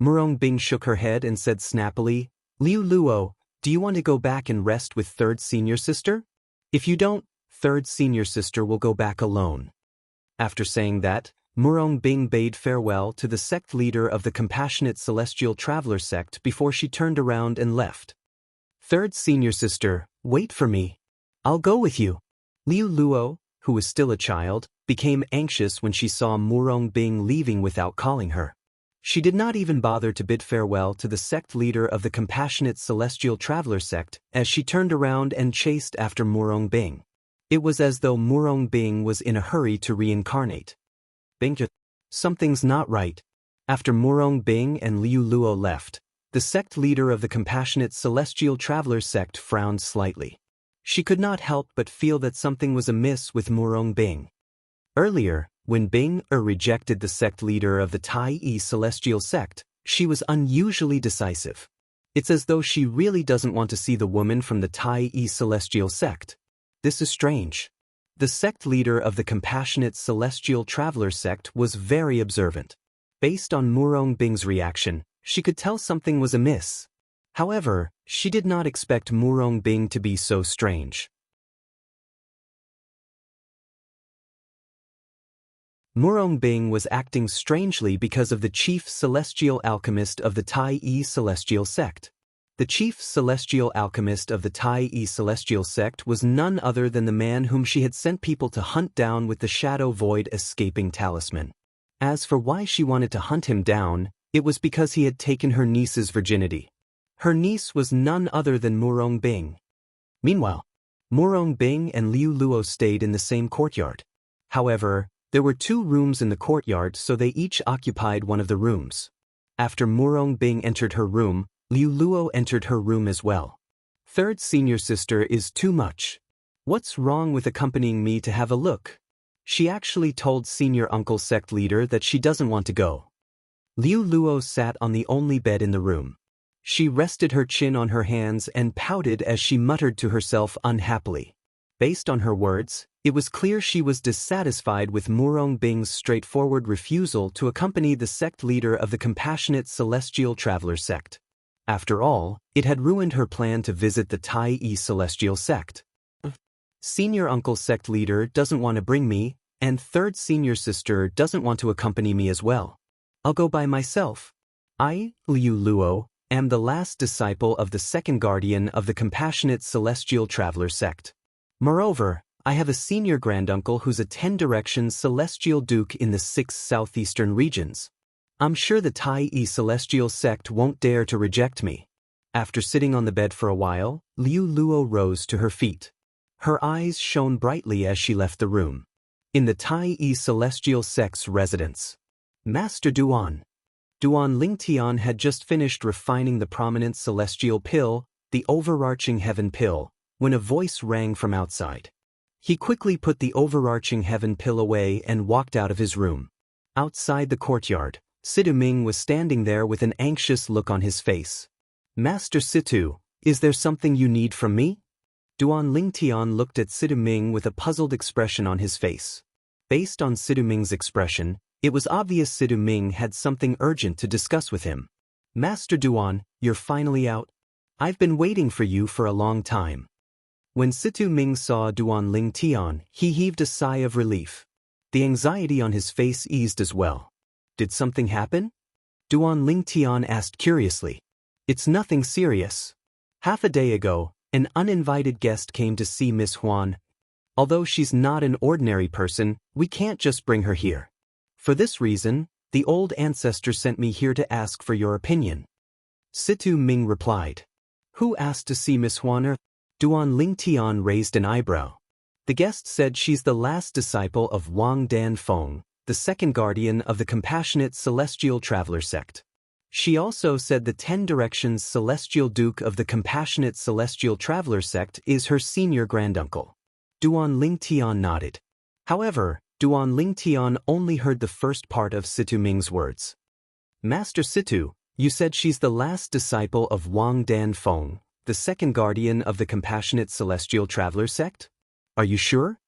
Speaker 1: Murong Bing shook her head and said snappily, Liu Luo, do you want to go back and rest with 3rd senior sister? If you don't, 3rd senior sister will go back alone. After saying that, Murong Bing bade farewell to the sect leader of the Compassionate Celestial Traveler sect before she turned around and left. 3rd senior sister, wait for me. I'll go with you. Liu Luo, who was still a child, became anxious when she saw Murong Bing leaving without calling her. She did not even bother to bid farewell to the sect leader of the Compassionate Celestial Traveler sect as she turned around and chased after Murong Bing. It was as though Murong Bing was in a hurry to reincarnate. Bing, something's not right. After Murong Bing and Liu Luo left, the sect leader of the Compassionate Celestial Traveler sect frowned slightly. She could not help but feel that something was amiss with Murong Bing. Earlier, when Bing rejected the sect leader of the Tai Celestial sect, she was unusually decisive. It's as though she really doesn't want to see the woman from the Tai Celestial sect. This is strange. The sect leader of the Compassionate Celestial Traveler sect was very observant. Based on Murong Bing's reaction, she could tell something was amiss. However, she did not expect Murong Bing to be so strange. Murong Bing was acting strangely because of the chief celestial alchemist of the Tai Celestial sect. The chief celestial alchemist of the Tai Celestial sect was none other than the man whom she had sent people to hunt down with the Shadow Void escaping talisman. As for why she wanted to hunt him down, it was because he had taken her niece's virginity. Her niece was none other than Murong Bing. Meanwhile, Murong Bing and Liu Luo stayed in the same courtyard. However, there were 2 rooms in the courtyard, so they each occupied one of the rooms. After Murong Bing entered her room, Liu Luo entered her room as well. Third senior sister is too much. What's wrong with accompanying me to have a look? She actually told senior uncle sect leader that she doesn't want to go. Liu Luo sat on the only bed in the room. She rested her chin on her hands and pouted as she muttered to herself unhappily. Based on her words, it was clear she was dissatisfied with Murong Bing's straightforward refusal to accompany the sect leader of the Compassionate Celestial Traveler sect. After all, it had ruined her plan to visit the Tai Celestial sect. Senior uncle sect leader doesn't want to bring me, and third senior sister doesn't want to accompany me as well. I'll go by myself. I, Liu Luo, am the last disciple of the second guardian of the Compassionate Celestial Traveler sect. Moreover, I have a senior granduncle who's a 10-direction celestial duke in the 6 southeastern regions. I'm sure the Tai Celestial sect won't dare to reject me. After sitting on the bed for a while, Liu Luo rose to her feet. Her eyes shone brightly as she left the room. In the Tai Celestial sect's residence, Master Duan Lingtian had just finished refining the prominent celestial pill, the overarching heaven pill, when a voice rang from outside. He quickly put the overarching heaven pill away and walked out of his room. Outside the courtyard, Situ Ming was standing there with an anxious look on his face. Master Situ, is there something you need from me? Duan Lingtian looked at Situ Ming with a puzzled expression on his face. Based on Situ Ming's expression, it was obvious Situ Ming had something urgent to discuss with him. Master Duan, you're finally out? I've been waiting for you for a long time. When Situ Ming saw Duan Lingtian, he heaved a sigh of relief. The anxiety on his face eased as well. Did something happen? Duan Lingtian asked curiously. It's nothing serious. Half a day ago, an uninvited guest came to see Miss Huan. Although she's not an ordinary person, we can't just bring her here. For this reason, the old ancestor sent me here to ask for your opinion. Situ Ming replied. Who asked to see Miss Huan? Duan Lingtian raised an eyebrow. The guest said she's the last disciple of Wang Dan Feng, the second guardian of the Compassionate Celestial Traveler sect. She also said the 10 Directions Celestial Duke of the Compassionate Celestial Traveler sect is her senior granduncle. Duan Lingtian nodded. However, Duan Lingtian only heard the first part of Situ Ming's words. Master Situ, you said she's the last disciple of Wang Dan Feng, the second guardian of the Compassionate Celestial Traveler sect? Are you sure?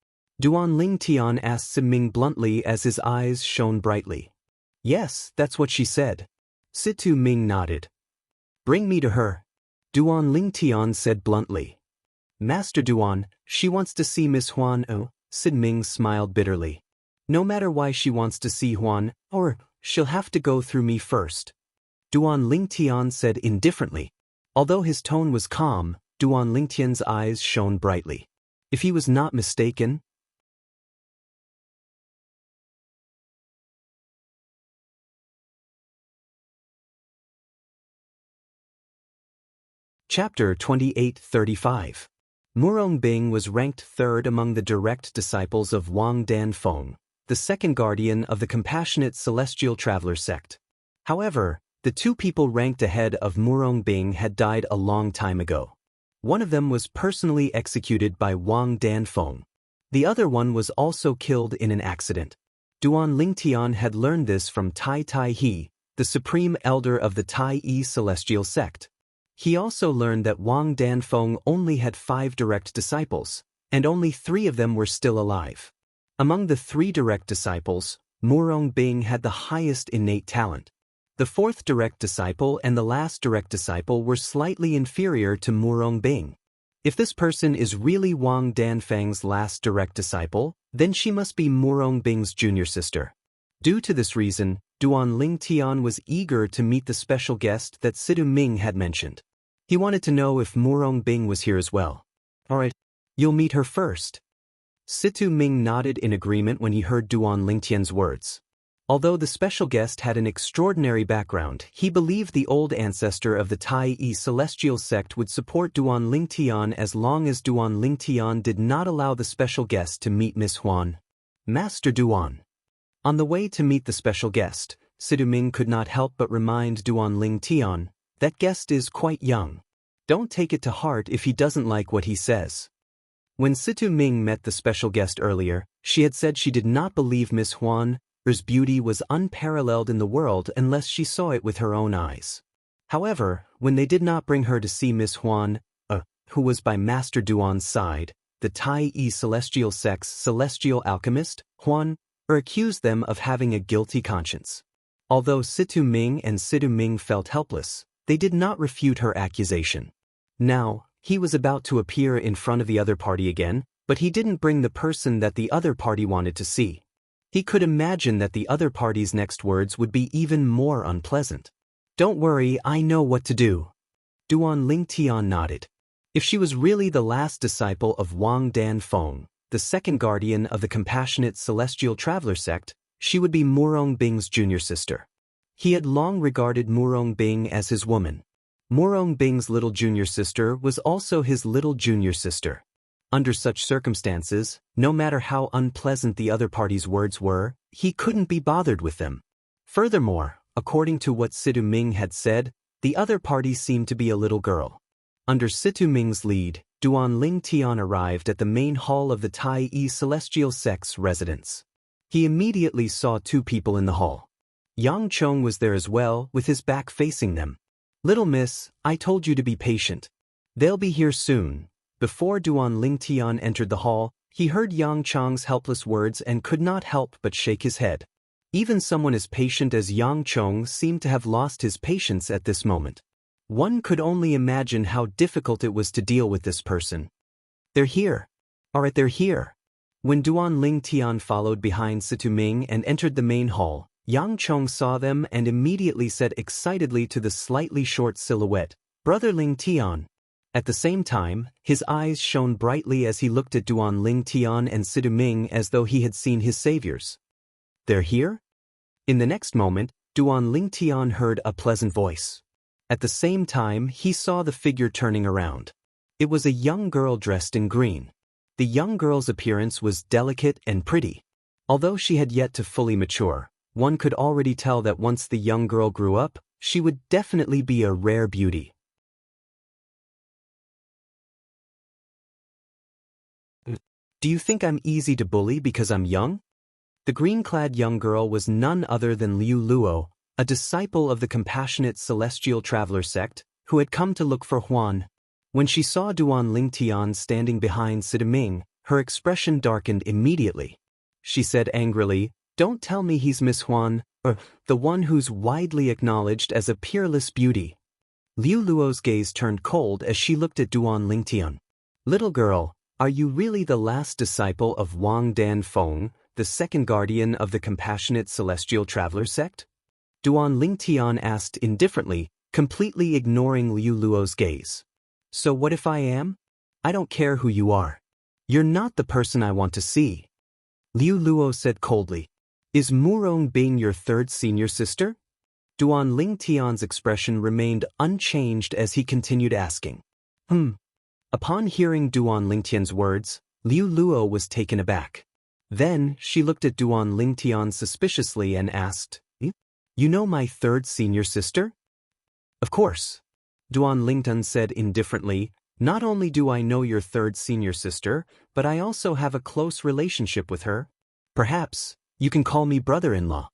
Speaker 1: Duan Lingtian asked Ming bluntly as his eyes shone brightly. Yes, that's what she said. Situ Ming nodded. Bring me to her. Duan Lingtian said bluntly. Master Duan, she wants to see Miss Huan. Oh, Sid Ming smiled bitterly. No matter why she wants to see Huan, or she'll have to go through me first. Duan Lingtian said indifferently. Although his tone was calm, Duan Lingtian's eyes shone brightly. If he was not mistaken, Chapter 28:35. Murongbing was ranked third among the direct disciples of Wang Danfeng, the second guardian of the compassionate celestial traveler sect. However, the two people ranked ahead of Murongbing had died a long time ago. One of them was personally executed by Wang Danfeng. The other one was also killed in an accident. Duan Lingtian had learned this from Tai Tai He, the supreme elder of the Tai Yi celestial sect. He also learned that Wang Danfeng only had 5 direct disciples, and only 3 of them were still alive. Among the 3 direct disciples, Murongbing had the highest innate talent. The 4th direct disciple and the last direct disciple were slightly inferior to Murongbing. If this person is really Wang Danfeng's last direct disciple, then she must be Murongbing's junior sister. Due to this reason, Duan Lingtian was eager to meet the special guest that Sidu Ming had mentioned. He wanted to know if Murongbing was here as well. Alright, you'll meet her first. Situ Ming nodded in agreement when he heard Duan Lingtian's words. Although the special guest had an extraordinary background, he believed the old ancestor of the Tai Yi celestial sect would support Duan Lingtian as long as Duan Lingtian did not allow the special guest to meet Miss Huan. Master Duan. On the way to meet the special guest, Sidu Ming could not help but remind Duan Lingtian, that guest is quite young. Don't take it to heart if he doesn't like what he says. When Situ Ming met the special guest earlier, she had said she did not believe Miss Huan's beauty was unparalleled in the world unless she saw it with her own eyes. However, when they did not bring her to see Miss Huan, who was by Master Duan's side, the Tai Yi celestial sect's celestial alchemist, Huan, accused them of having a guilty conscience. Although Situ Ming and Sidu Ming felt helpless, they did not refute her accusation. Now, he was about to appear in front of the other party again, but he didn't bring the person that the other party wanted to see. He could imagine that the other party's next words would be even more unpleasant. Don't worry, I know what to do. Duan Lingtian nodded. If she was really the last disciple of Wang Danfeng, the second guardian of the compassionate celestial traveler sect, she would be Murongbing's junior sister. He had long regarded Murongbing as his woman. Murongbing's little junior sister was also his little junior sister. Under such circumstances, no matter how unpleasant the other party's words were, he couldn't be bothered with them. Furthermore, according to what Situ Ming had said, the other party seemed to be a little girl. Under Situ Ming's lead, Duan Lingtian arrived at the main hall of the Tai Yi celestial sect's residence. He immediately saw 2 people in the hall. Yang Chong was there as well, with his back facing them. Little miss, I told you to be patient. They'll be here soon. Before Duan Lingtian entered the hall, he heard Yang Chong's helpless words and could not help but shake his head. Even someone as patient as Yang Chong seemed to have lost his patience at this moment. One could only imagine how difficult it was to deal with this person. They're here. Alright, they're here. When Duan Lingtian followed behind Situ Ming and entered the main hall, Yang Chong saw them and immediately said excitedly to the slightly short silhouette, Brother Lingtian. At the same time, his eyes shone brightly as he looked at Duan Lingtian and Situ Ming as though he had seen his saviors. They're here? In the next moment, Duan Lingtian heard a pleasant voice. At the same time, he saw the figure turning around. It was a young girl dressed in green. The young girl's appearance was delicate and pretty. Although she had yet to fully mature, one could already tell that once the young girl grew up, she would definitely be a rare beauty. Do you think I'm easy to bully because I'm young? The green-clad young girl was none other than Liu Luo, a disciple of the compassionate celestial traveler sect, who had come to look for Huan. When she saw Duan Lingtian standing behind Situ Ming, her expression darkened immediately. She said angrily, Don't tell me he's Miss Huan, the one who's widely acknowledged as a peerless beauty. Liu Luo's gaze turned cold as she looked at Duan Lingtian. Little girl, are you really the last disciple of Wang Danfeng, the second guardian of the compassionate celestial traveler sect? Duan Lingtian asked indifferently, completely ignoring Liu Luo's gaze. So what if I am? I don't care who you are. You're not the person I want to see. Liu Luo said coldly. Is Murongbing your third senior sister? Duan Lingtian's expression remained unchanged as he continued asking. Upon hearing Duan Lingtian's words, Liu Luo was taken aback. Then, she looked at Duan Lingtian suspiciously and asked, "You know my third senior sister?" "Of course." Duan Lingtian said indifferently, "Not only do I know your third senior sister, but I also have a close relationship with her. Perhaps, you can call me brother-in-law."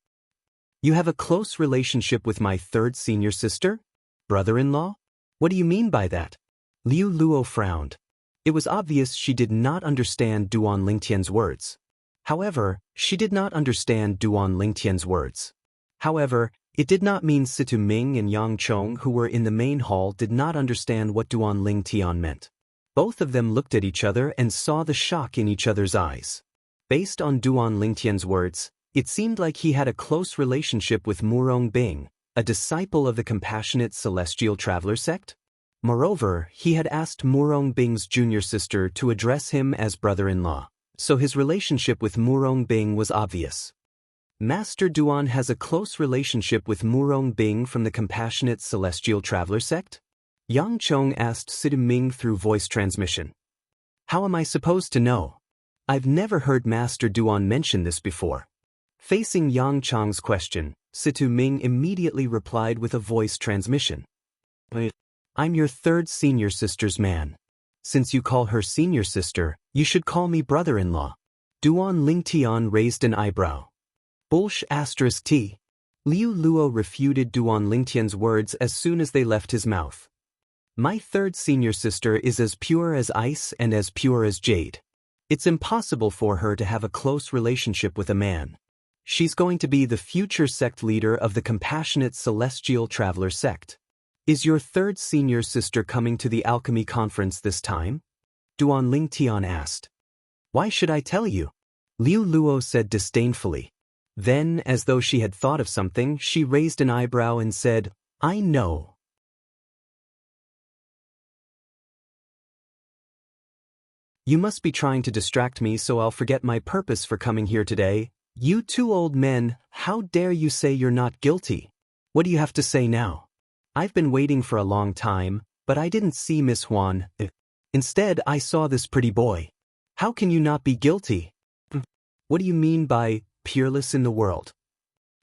Speaker 1: "You have a close relationship with my third senior sister? Brother-in-law? What do you mean by that?" Liu Luo frowned. It was obvious she did not understand Duan Lingtian's words. However, it did not mean Situ Ming and Yang Chong, who were in the main hall, did not understand what Duan Lingtian meant. Both of them looked at each other and saw the shock in each other's eyes. Based on Duan Lingtian's words, it seemed like he had a close relationship with Murong Bing, a disciple of the Compassionate Celestial Traveler sect. Moreover, he had asked Murong Bing's junior sister to address him as brother-in-law, so his relationship with Murong Bing was obvious. Master Duan has a close relationship with Murong Bing from the Compassionate Celestial Traveler sect? Yang Chong asked Situ Ming through voice transmission. "How am I supposed to know? I've never heard Master Duan mention this before." Facing Yang Chong's question, Situ Ming immediately replied with a voice transmission. "I'm your third senior sister's man. Since you call her senior sister, you should call me brother-in-law." Duan Lingtian raised an eyebrow. T. Liu Luo refuted Duan Lingtian's words as soon as they left his mouth. "My third senior sister is as pure as ice and as pure as jade. It's impossible for her to have a close relationship with a man. She's going to be the future sect leader of the Compassionate Celestial Traveler sect. Is your third senior sister coming to the alchemy conference this time?" Duan Lingtian asked. "Why should I tell you?" Liu Luo said disdainfully. Then, as though she had thought of something, she raised an eyebrow and said, "I know." "You must be trying to distract me so I'll forget my purpose for coming here today. You two old men, how dare you say you're not guilty? What do you have to say now? I've been waiting for a long time, but I didn't see Miss Huan. Instead, I saw this pretty boy. How can you not be guilty? What do you mean by peerless in the world?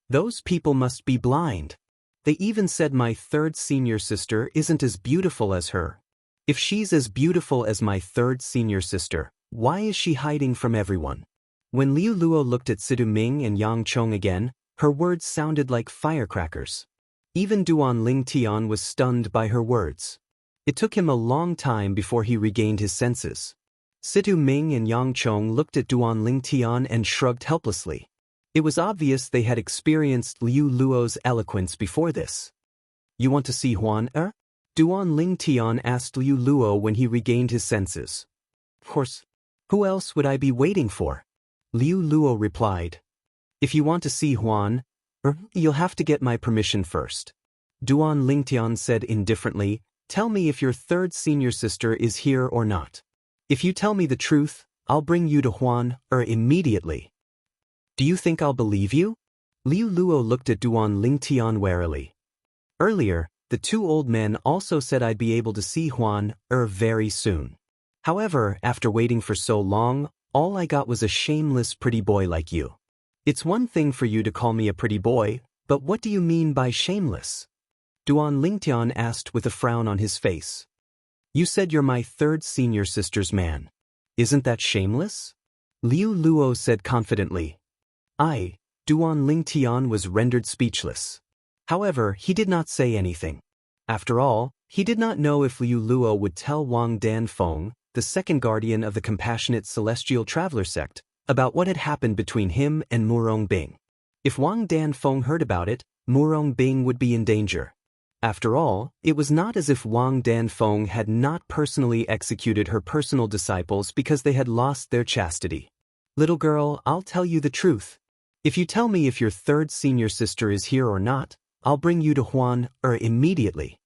Speaker 1: Those people must be blind. They even said my third senior sister isn't as beautiful as her. If she's as beautiful as my third senior sister, why is she hiding from everyone?" When Liu Luo looked at Situ Ming and Yang Chong again, her words sounded like firecrackers. Even Duan Lingtian was stunned by her words. It took him a long time before he regained his senses. Situ Ming and Yang Chong looked at Duan Lingtian and shrugged helplessly. It was obvious they had experienced Liu Luo's eloquence before this. "You want to see Huan, Duan Lingtian asked Liu Luo when he regained his senses. "Of course. Who else would I be waiting for?" Liu Luo replied. "If you want to see Huan, you'll have to get my permission first." Duan Lingtian said indifferently, "Tell me if your third senior sister is here or not. If you tell me the truth, I'll bring you to Huan, immediately." "Do you think I'll believe you?" Liu Luo looked at Duan Lingtian warily. Earlier, the two old men also said I'd be able to see Huan, very soon. However, after waiting for so long, all I got was a shameless pretty boy like you. It's one thing for you to call me a pretty boy, but what do you mean by shameless? Duan Lingtian asked with a frown on his face. "You said you're my third senior sister's man. Isn't that shameless?" Liu Luo said confidently. Duan Lingtian was rendered speechless. However, he did not say anything. After all, he did not know if Liu Luo would tell Wang Danfeng, the second guardian of the Compassionate Celestial Traveler sect, about what had happened between him and Murong Bing. If Wang Danfeng heard about it, Murong Bing would be in danger. After all, it was not as if Wang Danfeng had not personally executed her personal disciples because they had lost their chastity. "Little girl, I'll tell you the truth. If you tell me if your third senior sister is here or not, I'll bring you to Huan, immediately."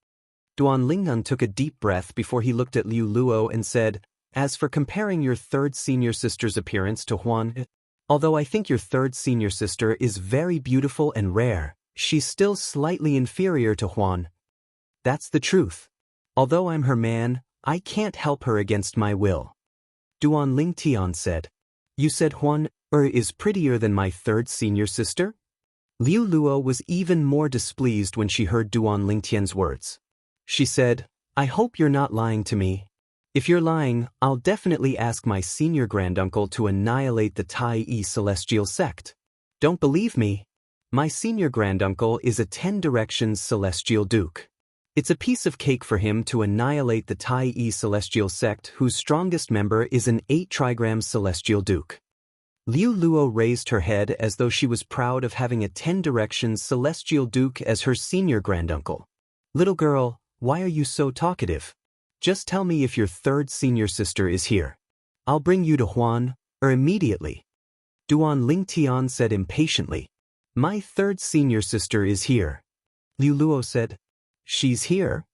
Speaker 1: Duan Lingnan took a deep breath before he looked at Liu Luo and said, "As for comparing your third senior sister's appearance to Huan, although I think your third senior sister is very beautiful and rare, she's still slightly inferior to Huan. That's the truth. Although I'm her man, I can't help her against my will. Duan Lingtian said. You said Huan is prettier than my third senior sister? Liu Luo was even more displeased when she heard Duan Lingtian's words. She said, I hope you're not lying to me. If you're lying, I'll definitely ask my senior granduncle to annihilate the Tai celestial sect. Don't believe me? My senior granduncle is a 10 Directions celestial duke. It's a piece of cake for him to annihilate the Tai celestial sect whose strongest member is an 8 trigrams celestial duke. Liu Luo raised her head as though she was proud of having a 10 Directions celestial duke as her senior granduncle. Little girl, why are you so talkative? Just tell me if your third senior sister is here. I'll bring you to Huan, immediately. Duan Lingtian said impatiently. My third senior sister is here. Liu Luo said, She's here.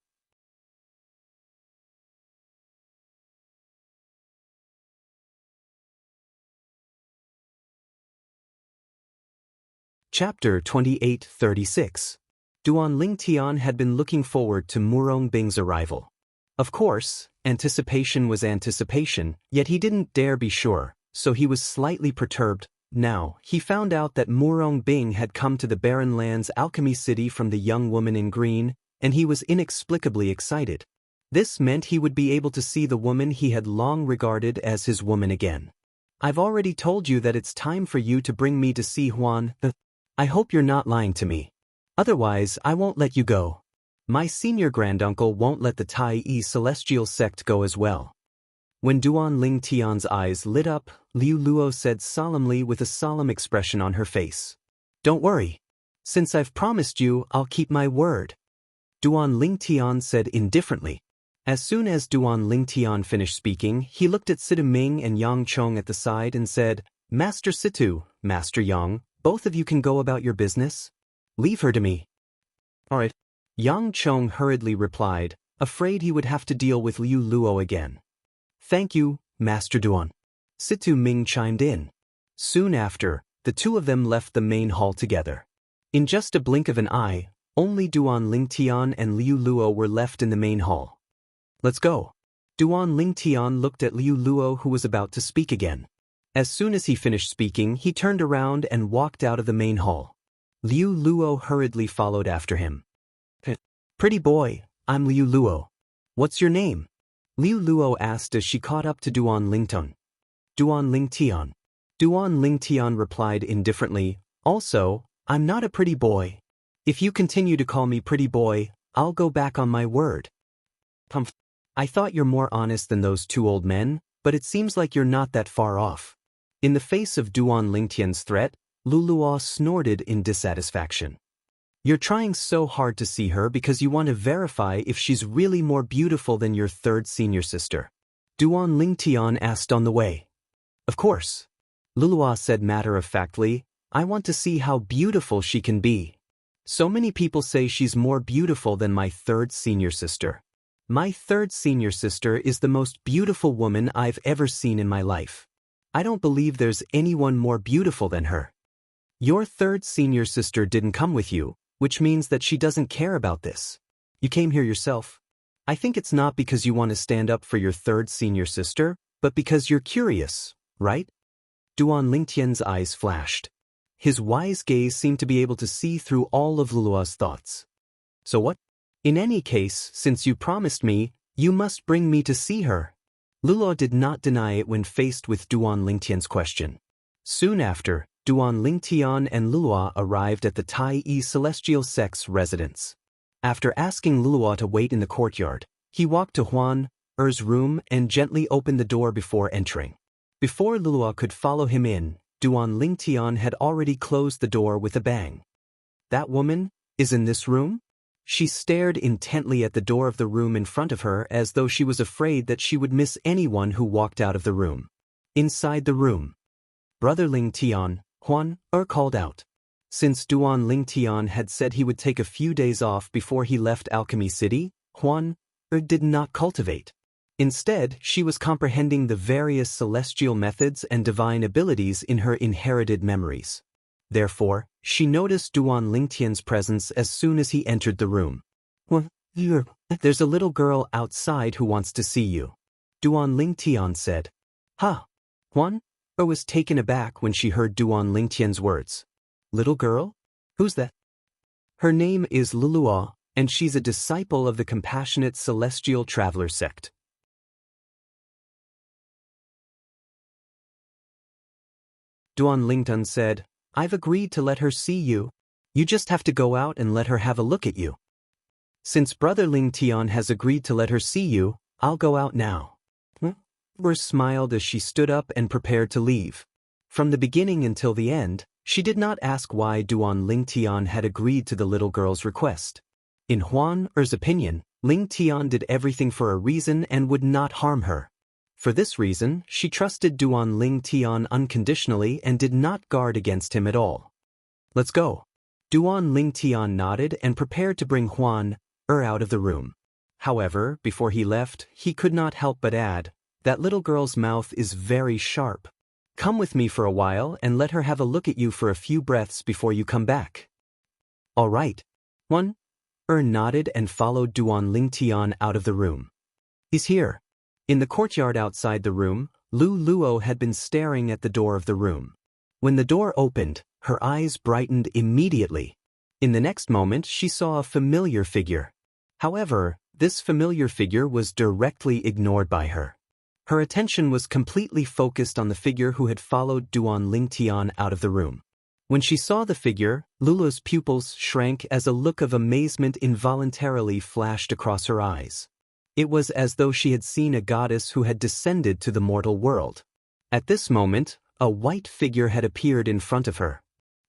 Speaker 1: Chapter 28-36. Duan Lingtian had been looking forward to Murong Bing's arrival. Of course, anticipation was anticipation, yet he didn't dare be sure, so he was slightly perturbed. Now, he found out that Murong Bing had come to the Barren Lands Alchemy City from the young woman in green, and he was inexplicably excited. This meant he would be able to see the woman he had long regarded as his woman again. I've already told you that it's time for you to bring me to see Huan. I hope you're not lying to me. Otherwise, I won't let you go. My senior granduncle won't let the Tai celestial sect go as well. When Duan Lingtian's eyes lit up, Liu Luo said solemnly with a solemn expression on her face. Don't worry. Since I've promised you, I'll keep my word. Duan Lingtian said indifferently. As soon as Duan Lingtian finished speaking, he looked at Situ Ming and Yang Chong at the side and said, Master Situ, Master Yang, both of you can go about your business. Leave her to me. All right. Yang Chong hurriedly replied, afraid he would have to deal with Liu Luo again. Thank you, Master Duan. Situ Ming chimed in. Soon after, the two of them left the main hall together. In just a blink of an eye, only Duan Lingtian and Liu Luo were left in the main hall. Let's go. Duan Lingtian looked at Liu Luo, who was about to speak again. As soon as he finished speaking, he turned around and walked out of the main hall. Liu Luo hurriedly followed after him. Pretty boy, I'm Liu Luo. What's your name? Liu Luo asked as she caught up to Duan Lingtian. Duan Lingtian. Duan Lingtian replied indifferently, also, I'm not a pretty boy. If you continue to call me pretty boy, I'll go back on my word. I thought you're more honest than those two old men, but it seems like you're not that far off. In the face of Duan Lingtian's threat, Liu Luo snorted in dissatisfaction. You're trying so hard to see her because you want to verify if she's really more beautiful than your third senior sister. Duan Lingtian asked on the way. Of course. Liu Luo said matter-of-factly, I want to see how beautiful she can be. So many people say she's more beautiful than my third senior sister. My third senior sister is the most beautiful woman I've ever seen in my life. I don't believe there's anyone more beautiful than her. Your third senior sister didn't come with you, which means that she doesn't care about this. You came here yourself. I think it's not because you want to stand up for your third senior sister, but because you're curious, right? Duan Lingtian's eyes flashed. His wise gaze seemed to be able to see through all of Liu Luo's thoughts. So what? In any case, since you promised me, you must bring me to see her. Liu Luo did not deny it when faced with Duan Lingtian's question. Soon after, Duan Lingtian and Liu Luo arrived at the Tai celestial sect's residence. After asking Liu Luo to wait in the courtyard, he walked to Huan Er's room and gently opened the door before entering. Before Liu Luo could follow him in, Duan Lingtian had already closed the door with a bang. That woman is in this room? She stared intently at the door of the room in front of her as though she was afraid that she would miss anyone who walked out of the room. Inside the room, Brother Lingtian, Huan called out. Since Duan Lingtian had said he would take a few days off before he left Alchemy City, Huan did not cultivate. Instead, she was comprehending the various celestial methods and divine abilities in her inherited memories. Therefore, she noticed Duan Lingtian's presence as soon as he entered the room. There's a little girl outside who wants to see you. Duan Lingtian said. Huh? Huan? Or was taken aback when she heard Duan Lingtian's words. Little girl? Who's that? Her name is Luluo, and she's a disciple of the Compassionate Celestial Traveler sect. Duan Lingtian said, I've agreed to let her see you. You just have to go out and let her have a look at you. Since Brother Lingtian has agreed to let her see you, I'll go out now. Wer smiled as she stood up and prepared to leave. From the beginning until the end, she did not ask why Duan Lingtian had agreed to the little girl's request. In Huan Er's opinion, Lingtian did everything for a reason and would not harm her. For this reason, she trusted Duan Lingtian unconditionally and did not guard against him at all. Let's go. Duan Lingtian nodded and prepared to bring Huan Er out of the room. However, before he left, he could not help but add, that little girl's mouth is very sharp. Come with me for a while and let her have a look at you for a few breaths before you come back. All right. Huan Er nodded and followed Duan Lingtian out of the room. He's here. In the courtyard outside the room, Lu Luo had been staring at the door of the room. When the door opened, her eyes brightened immediately. In the next moment, she saw a familiar figure. However, this familiar figure was directly ignored by her. Her attention was completely focused on the figure who had followed Duan Lingtian out of the room. When she saw the figure, Lulu's pupils shrank as a look of amazement involuntarily flashed across her eyes. It was as though she had seen a goddess who had descended to the mortal world. At this moment, a white figure had appeared in front of her.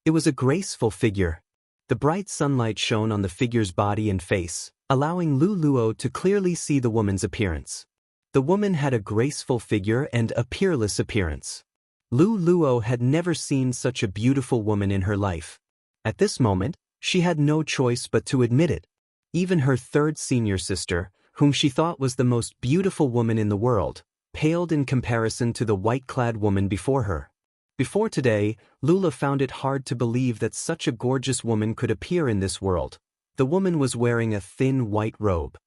Speaker 1: It was a graceful figure. The bright sunlight shone on the figure's body and face, allowing Lu Luo to clearly see the woman's appearance. The woman had a graceful figure and a peerless appearance. Lu Luo had never seen such a beautiful woman in her life. At this moment, she had no choice but to admit it. Even her third senior sister, whom she thought was the most beautiful woman in the world, paled in comparison to the white-clad woman before her. Before today, Lula found it hard to believe that such a gorgeous woman could appear in this world. The woman was wearing a thin white robe.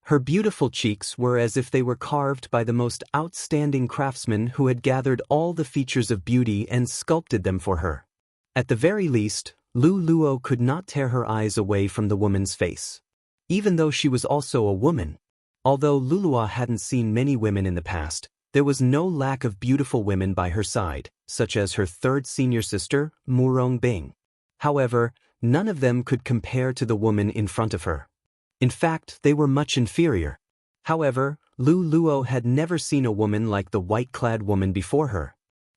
Speaker 1: Her beautiful cheeks were as if they were carved by the most outstanding craftsman who had gathered all the features of beauty and sculpted them for her. At the very least, Lu Luo could not tear her eyes away from the woman's face. Even though she was also a woman. Although Lulua hadn't seen many women in the past, there was no lack of beautiful women by her side, such as her third senior sister, Murong Bing. However, none of them could compare to the woman in front of her. In fact, they were much inferior. However, Lu Luo had never seen a woman like the white-clad woman before her.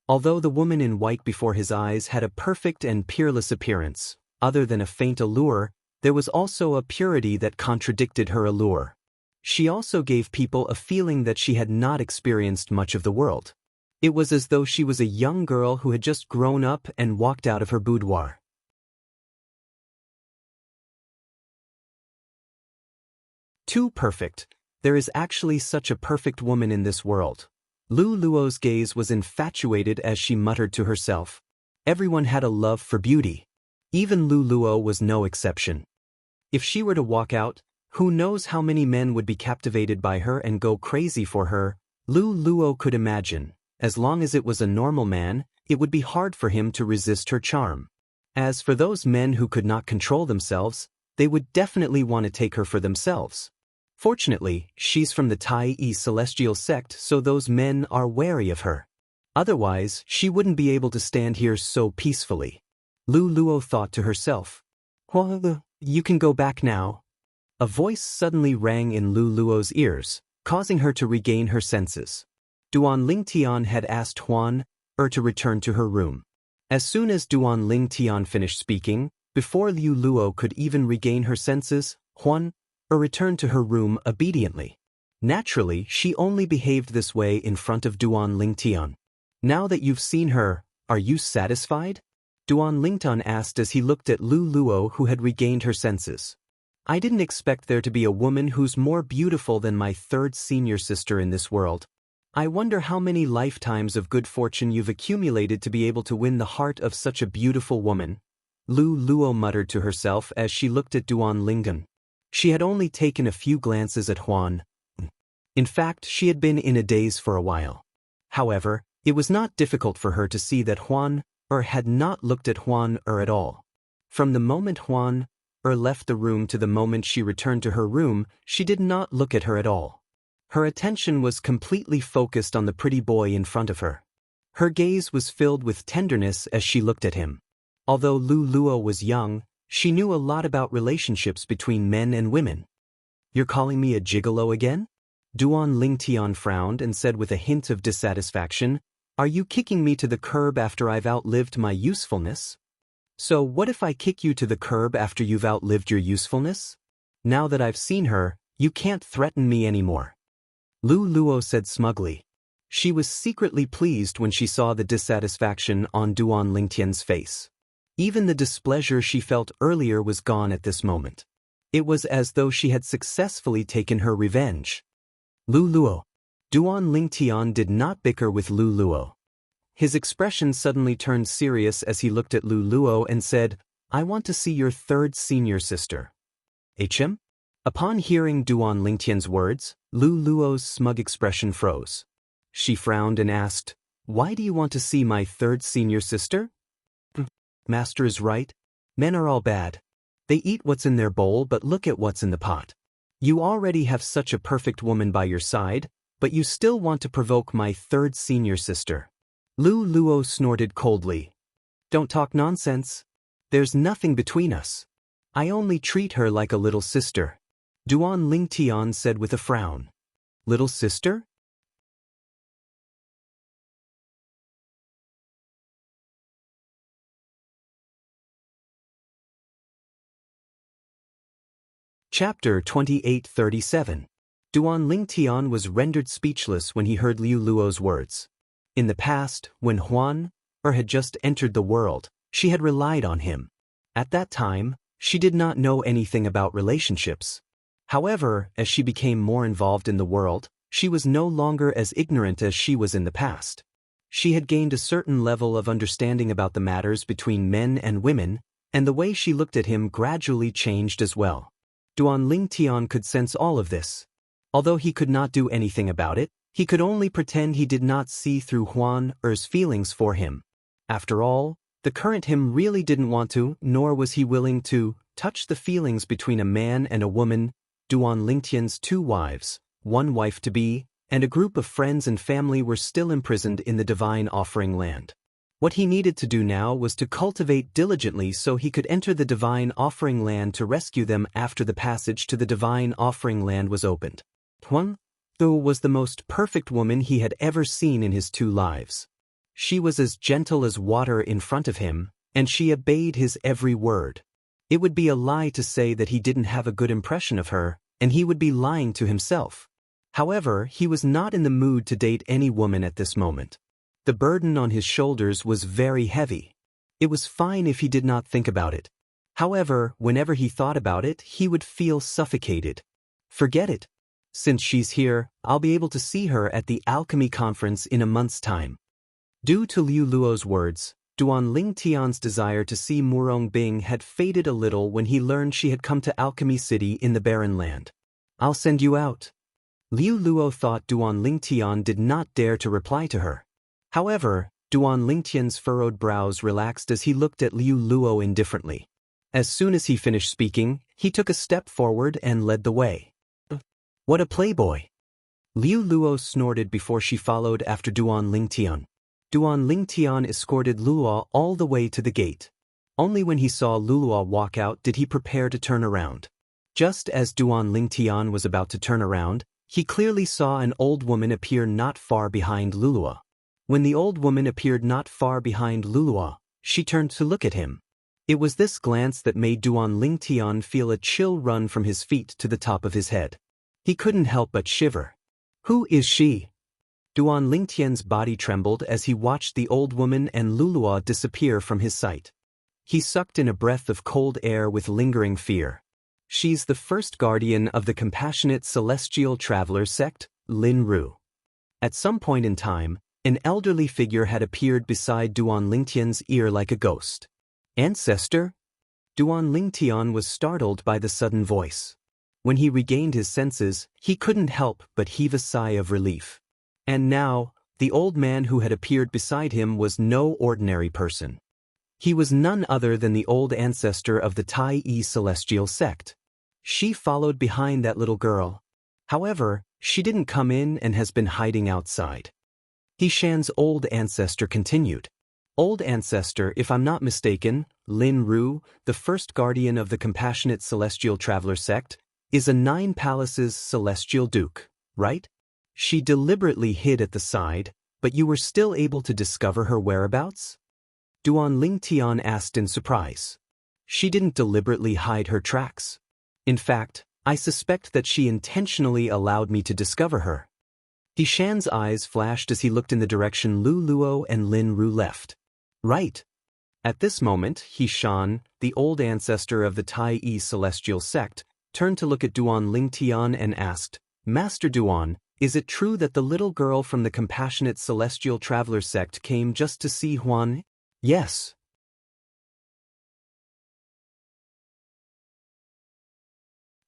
Speaker 1: Although the woman in white before his eyes had a perfect and peerless appearance, other than a faint allure, there was also a purity that contradicted her allure. She also gave people a feeling that she had not experienced much of the world. It was as though she was a young girl who had just grown up and walked out of her boudoir. Too perfect. There is actually such a perfect woman in this world. Lu Luo's gaze was infatuated as she muttered to herself. Everyone had a love for beauty. Even Lu Luo was no exception. If she were to walk out, who knows how many men would be captivated by her and go crazy for her. Lu Luo could imagine. As long as it was a normal man, it would be hard for him to resist her charm. As for those men who could not control themselves, they would definitely want to take her for themselves. Fortunately, she's from the Tai Celestial sect, so those men are wary of her. Otherwise, she wouldn't be able to stand here so peacefully. Lu Luo thought to herself. You can go back now. A voice suddenly rang in Lu Luo's ears, causing her to regain her senses. Duan Lingtian had asked Huan Er to return to her room. As soon as Duan Lingtian finished speaking, before Lu Luo could even regain her senses, Huan Er returned to her room obediently. Naturally, she only behaved this way in front of Duan Lingtian. Now that you've seen her, are you satisfied? Duan Lingtian asked as he looked at Lu Luo, who had regained her senses. I didn't expect there to be a woman who's more beautiful than my third senior sister in this world. I wonder how many lifetimes of good fortune you've accumulated to be able to win the heart of such a beautiful woman. Lu Luo muttered to herself as she looked at Duan Lingtian. She had only taken a few glances at Huan. In fact, she had been in a daze for a while. However, it was not difficult for her to see that Huan had not looked at Huan at all. From the moment Huan left the room to the moment she returned to her room, she did not look at her at all. Her attention was completely focused on the pretty boy in front of her. Her gaze was filled with tenderness as she looked at him. Although Lu Luo was young, she knew a lot about relationships between men and women. "You're calling me a gigolo again?" Duan Lingtian frowned and said with a hint of dissatisfaction, "Are you kicking me to the curb after I've outlived my usefulness?" "So what if I kick you to the curb after you've outlived your usefulness? Now that I've seen her, you can't threaten me anymore," Lu Luo said smugly. She was secretly pleased when she saw the dissatisfaction on Duan Lingtian's face. Even the displeasure she felt earlier was gone at this moment. It was as though she had successfully taken her revenge. "Lu Luo." Duan Lingtian did not bicker with Lu Luo. His expression suddenly turned serious as he looked at Lu Luo and said, "I want to see your third senior sister." "HM?" Upon hearing Duan Lingtian's words, Lu Luo's smug expression froze. She frowned and asked, "Why do you want to see my third senior sister?" "Master is right. Men are all bad. They eat what's in their bowl but look at what's in the pot. You already have such a perfect woman by your side, but you still want to provoke my third senior sister." Lu Luo snorted coldly. "Don't talk nonsense. There's nothing between us. I only treat her like a little sister," Duan Lingtian said with a frown. "Little sister?" Chapter 2837. Duan Lingtian was rendered speechless when he heard Liu Luo's words. In the past, when Huan had just entered the world, she had relied on him. At that time, she did not know anything about relationships. However, as she became more involved in the world, she was no longer as ignorant as she was in the past. She had gained a certain level of understanding about the matters between men and women, and the way she looked at him gradually changed as well. Duan Lingtian could sense all of this. Although he could not do anything about it, he could only pretend he did not see through Huan's feelings for him. After all, the current him really didn't want to, nor was he willing to, touch the feelings between a man and a woman. Duan Lingtian's 2 wives, 1 wife-to-be, and a group of friends and family were still imprisoned in the Divine Offering Land. What he needed to do now was to cultivate diligently so he could enter the Divine Offering Land to rescue them after the passage to the Divine Offering Land was opened. Huan was the most perfect woman he had ever seen in his 2 lives. She was as gentle as water in front of him, and she obeyed his every word. It would be a lie to say that he didn't have a good impression of her, and he would be lying to himself. However, he was not in the mood to date any woman at this moment. The burden on his shoulders was very heavy. It was fine if he did not think about it. However, whenever he thought about it, he would feel suffocated. Forget it. Since she's here, I'll be able to see her at the alchemy conference in a month's time. Due to Liu Luo's words, Duan Lingtian's desire to see Murong Bing had faded a little when he learned she had come to Alchemy City in the Barren Land. "I'll send you out." Liu Luo thought Duan Lingtian did not dare to reply to her. However, Duan Lingtian's furrowed brows relaxed as he looked at Liu Luo indifferently. As soon as he finished speaking, he took a step forward and led the way. "What a playboy!" Liu Luo snorted before she followed after Duan Lingtian. Duan Lingtian escorted Luo all the way to the gate. Only when he saw Luo walk out did he prepare to turn around. Just as Duan Lingtian was about to turn around, he clearly saw an old woman appear not far behind Luo. When the old woman appeared not far behind Luo, she turned to look at him. It was this glance that made Duan Lingtian feel a chill run from his feet to the top of his head. He couldn't help but shiver. "Who is she?" Duan Lingtian's body trembled as he watched the old woman and Luluo disappear from his sight. He sucked in a breath of cold air with lingering fear. "She's the first guardian of the compassionate celestial traveler sect, Lin Ru." At some point in time, an elderly figure had appeared beside Duan Lingtian's ear like a ghost. "Ancestor?" Duan Lingtian was startled by the sudden voice. When he regained his senses, he couldn't help but heave a sigh of relief. And now, the old man who had appeared beside him was no ordinary person. He was none other than the old ancestor of the Tai Celestial sect. She followed behind that little girl. However, she didn't come in and has been hiding outside. Xianxia's old ancestor continued. Old ancestor, if I'm not mistaken, Lin Ru, the first guardian of the Compassionate Celestial Traveler sect, is a 9 palaces celestial duke, right? She deliberately hid at the side, but you were still able to discover her whereabouts? Duan Lingtian asked in surprise. She didn't deliberately hide her tracks. In fact, I suspect that she intentionally allowed me to discover her. Xianxia's eyes flashed as he looked in the direction Lu Luo and Lin Ru left. Right. At this moment, Xianxia, the old ancestor of the Tai Celestial sect, turned to look at Duan Lingtian and asked, Master Duan, is it true that the little girl from the Compassionate Celestial Traveler sect came just to see Huan? Yes.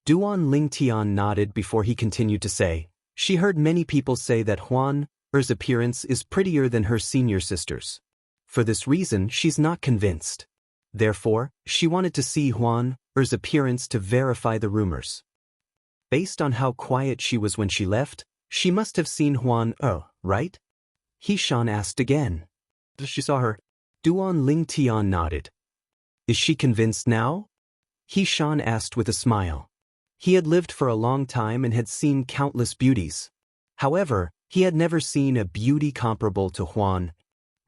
Speaker 1: Duan Lingtian nodded before he continued to say, she heard many people say that Huan's appearance is prettier than her senior sister's. For this reason, she's not convinced. Therefore, she wanted to see Huan's appearance to verify the rumors. Based on how quiet she was when she left, she must have seen Huan, right? Xianxia asked again. She saw her. Duan Lingtian nodded. Is she convinced now? Xianxia asked with a smile. He had lived for a long time and had seen countless beauties. However, he had never seen a beauty comparable to Huan.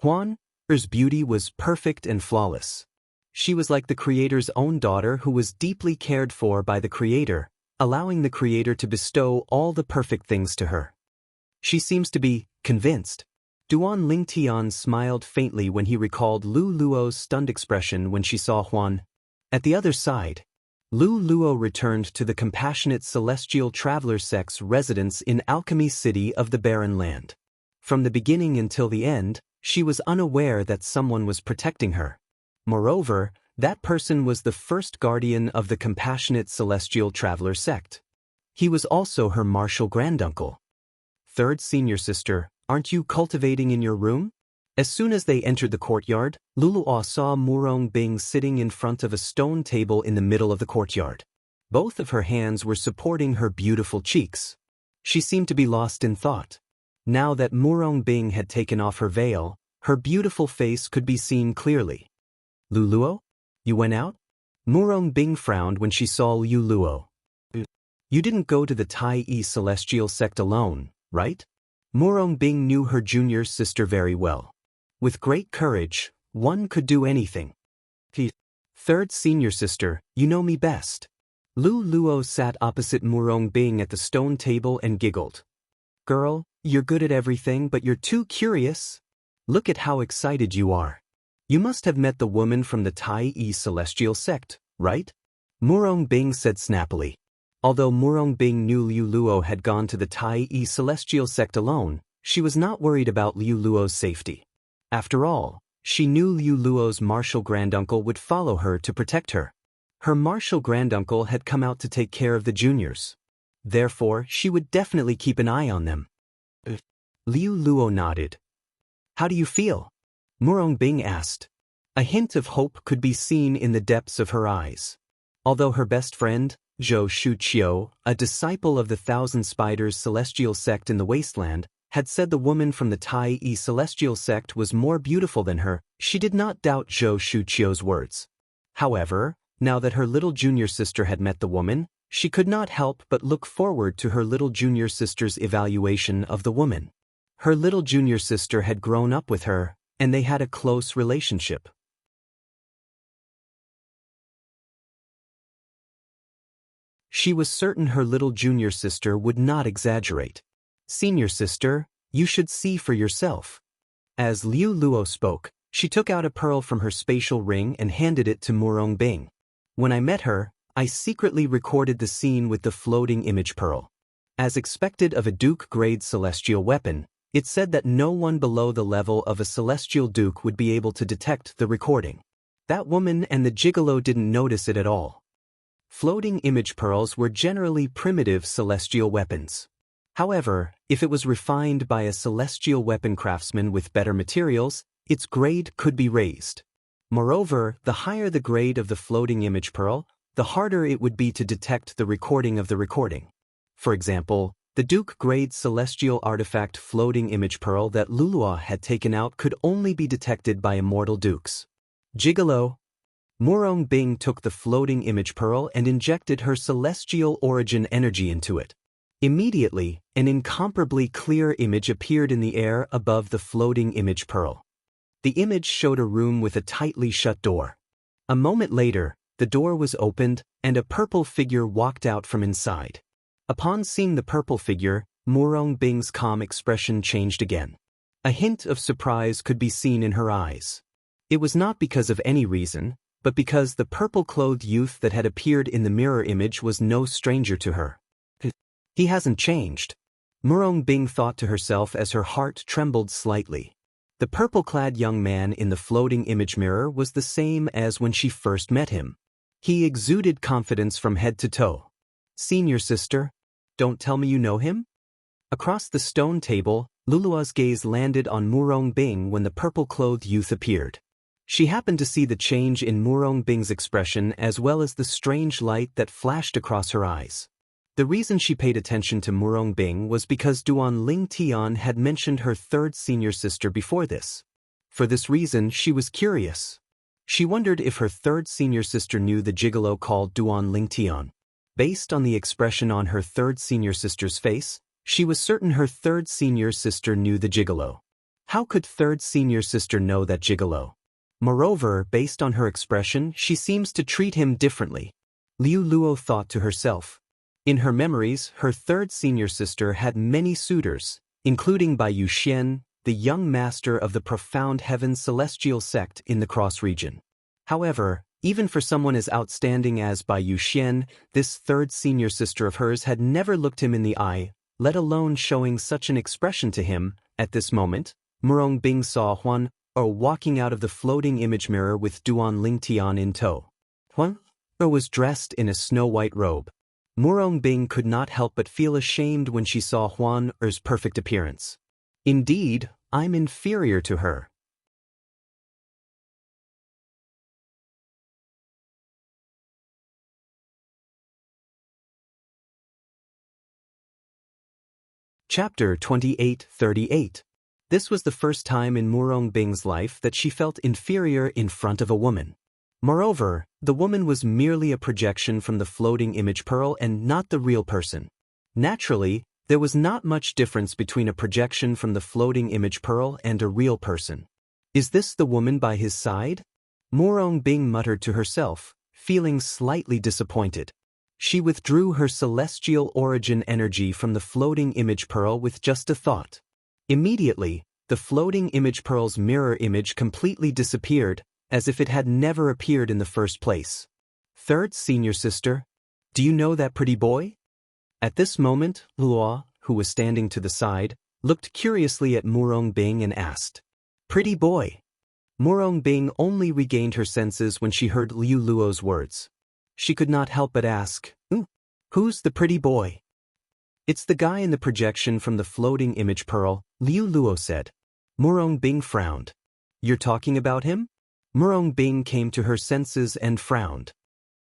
Speaker 1: Huan's beauty was perfect and flawless. She was like the Creator's own daughter who was deeply cared for by the Creator, allowing the Creator to bestow all the perfect things to her. She seems to be convinced. Duan Lingtian smiled faintly when he recalled Lu Luo's stunned expression when she saw Huan. At the other side, Lu Luo returned to the Compassionate Celestial Traveler sect's residence in Alchemy City of the Barren Land. From the beginning until the end, she was unaware that someone was protecting her. Moreover, that person was the first guardian of the Compassionate Celestial Traveler sect. He was also her martial granduncle. Third senior sister, aren't you cultivating in your room? As soon as they entered the courtyard, Luluo saw Murong Bing sitting in front of a stone table in the middle of the courtyard. Both of her hands were supporting her beautiful cheeks. She seemed to be lost in thought. Now that Murong Bing had taken off her veil, her beautiful face could be seen clearly. Luluo? You went out? Murong Bing frowned when she saw Liu Luo. You didn't go to the Tai Celestial sect alone, right? Murong Bing knew her junior sister very well. With great courage, one could do anything. Third senior sister, you know me best. Lu Luo sat opposite Murong Bing at the stone table and giggled. Girl, you're good at everything but you're too curious. Look at how excited you are. You must have met the woman from the Tai Celestial sect, right? Murong Bing said snappily. Although Murong Bing knew Liu Luo had gone to the Tai Celestial sect alone, she was not worried about Liu Luo's safety. After all, she knew Liu Luo's martial granduncle would follow her to protect her. Her martial granduncle had come out to take care of the juniors. Therefore, she would definitely keep an eye on them. Liu Luo nodded. How do you feel? Murong Bing asked. A hint of hope could be seen in the depths of her eyes. Although her best friend, Zhou Shuqiu, a disciple of the Thousand Spiders Celestial sect in the Wasteland, had said the woman from the Tai Celestial sect was more beautiful than her, she did not doubt Zhou Shuqiu's words. However, now that her little junior sister had met the woman, she could not help but look forward to her little junior sister's evaluation of the woman. Her little junior sister had grown up with her, and they had a close relationship. She was certain her little junior sister would not exaggerate. Senior sister, you should see for yourself. As Liu Luo spoke, she took out a pearl from her spatial ring and handed it to Murong Bing. When I met her, I secretly recorded the scene with the floating image pearl. As expected of a Duke-grade celestial weapon, it said that no one below the level of a celestial Duke would be able to detect the recording. That woman and the gigolo didn't notice it at all. Floating image pearls were generally primitive celestial weapons. However, if it was refined by a celestial weapon craftsman with better materials, its grade could be raised. Moreover, the higher the grade of the floating image pearl, the harder it would be to detect the recording of the recording. For example, the Duke-grade celestial artifact floating image pearl that Lulua had taken out could only be detected by immortal dukes. Gigolo. Murong Bing took the floating image pearl and injected her celestial origin energy into it. Immediately, an incomparably clear image appeared in the air above the floating image pearl. The image showed a room with a tightly shut door. A moment later, the door was opened, and a purple figure walked out from inside. Upon seeing the purple figure, Murong Bing's calm expression changed again. A hint of surprise could be seen in her eyes. It was not because of any reason, but because the purple-clothed youth that had appeared in the mirror image was no stranger to her. He hasn't changed. Murong Bing thought to herself as her heart trembled slightly. The purple-clad young man in the floating image mirror was the same as when she first met him. He exuded confidence from head to toe. Senior sister, don't tell me you know him? Across the stone table, Lulua's gaze landed on Murong Bing when the purple-clothed youth appeared. She happened to see the change in Murong Bing's expression as well as the strange light that flashed across her eyes. The reason she paid attention to Murong Bing was because Duan Ling Tian had mentioned her third senior sister before this. For this reason, she was curious. She wondered if her third senior sister knew the gigolo called Duan Ling Tian. Based on the expression on her third senior sister's face, she was certain her third senior sister knew the gigolo. How could third senior sister know that gigolo? Moreover, based on her expression, she seems to treat him differently. Liu Luo thought to herself. In her memories, her third senior sister had many suitors, including Bai Yuxian, the young master of the Profound Heaven celestial sect in the Cross region. However, even for someone as outstanding as Bai Yuxian, this third senior sister of hers had never looked him in the eye, let alone showing such an expression to him. At this moment, Murong Bing saw Huan walking out of the floating image mirror with Duan Ling Tian in tow. Huan was dressed in a snow-white robe. Murong Bing could not help but feel ashamed when she saw Huan Er's perfect appearance. Indeed, I'm inferior to her. Chapter 28:38. This was the first time in Murong Bing's life that she felt inferior in front of a woman. Moreover, the woman was merely a projection from the floating image pearl and not the real person. Naturally, there was not much difference between a projection from the floating image pearl and a real person. Is this the woman by his side? Murong Bing muttered to herself, feeling slightly disappointed. She withdrew her celestial origin energy from the floating image pearl with just a thought. Immediately, the floating image pearl's mirror image completely disappeared, as if it had never appeared in the first place. Third senior sister, do you know that pretty boy? At this moment, Lua, who was standing to the side, looked curiously at Murong Bing and asked, "Pretty boy." Murong Bing only regained her senses when she heard Liu Luo's words. She could not help but ask, "Who's the pretty boy?" "It's the guy in the projection from the floating image pearl," Liu Luo said. Murong Bing frowned. "You're talking about him?" Murong Bing came to her senses and frowned.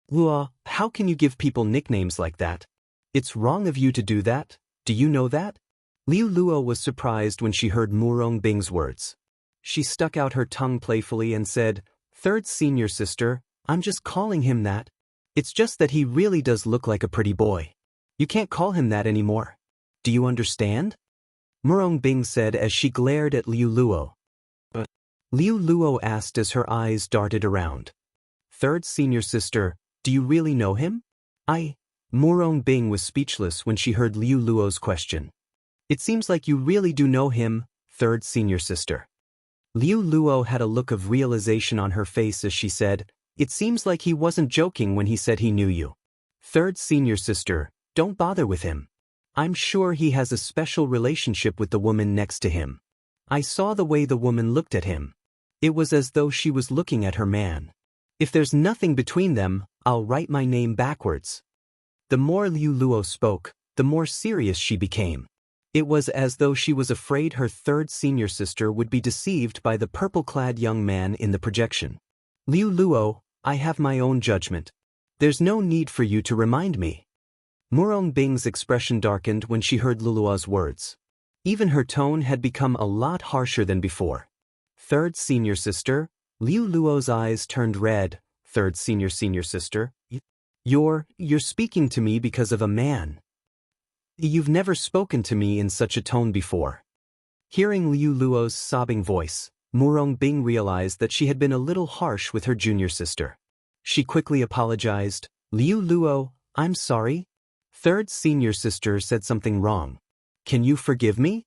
Speaker 1: "Lua, how can you give people nicknames like that? It's wrong of you to do that, do you know that?" Liu Luo was surprised when she heard Murong Bing's words. She stuck out her tongue playfully and said, "Third senior sister, I'm just calling him that. It's just that he really does look like a pretty boy. You can't call him that anymore. Do you understand?" Murong Bing said as she glared at Liu Luo. Liu Luo asked as her eyes darted around. "Third senior sister, do you really know him?" Murong Bing was speechless when she heard Liu Luo's question. "It seems like you really do know him, third senior sister." Liu Luo had a look of realization on her face as she said, "It seems like he wasn't joking when he said he knew you. Third senior sister, don't bother with him. I'm sure he has a special relationship with the woman next to him. I saw the way the woman looked at him. It was as though she was looking at her man. If there's nothing between them, I'll write my name backwards. The more Liu Luo spoke, the more serious she became. It was as though she was afraid her third senior sister would be deceived by the purple-clad young man in the projection. Liu Luo, I have my own judgment. There's no need for you to remind me. Murong Bing's expression darkened when she heard Lulua's words. Even her tone had become a lot harsher than before. Third senior sister? Liu Luo's eyes turned red. Third senior sister? You're speaking to me because of a man. You've never spoken to me in such a tone before. Hearing Liu Luo's sobbing voice, Murong Bing realized that she had been a little harsh with her junior sister. She quickly apologized. Liu Luo, I'm sorry. Third senior sister said something wrong. Can you forgive me?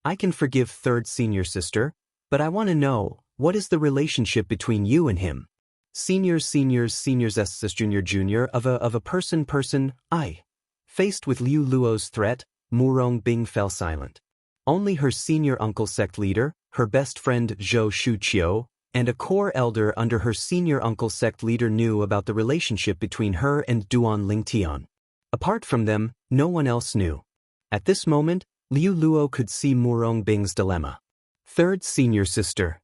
Speaker 1: I can forgive third senior sister, but I want to know, what is the relationship between you and him? Seniors s junior of a person. I. Faced with Liu Luo's threat, Murong Bing fell silent. Only her senior uncle sect leader, her best friend Zhou Shuqiu, and a core elder under her senior uncle sect leader knew about the relationship between her and Duan Lingtian. Apart from them, no one else knew. At this moment, Liu Luo could see Murong Bing's dilemma. Third senior sister.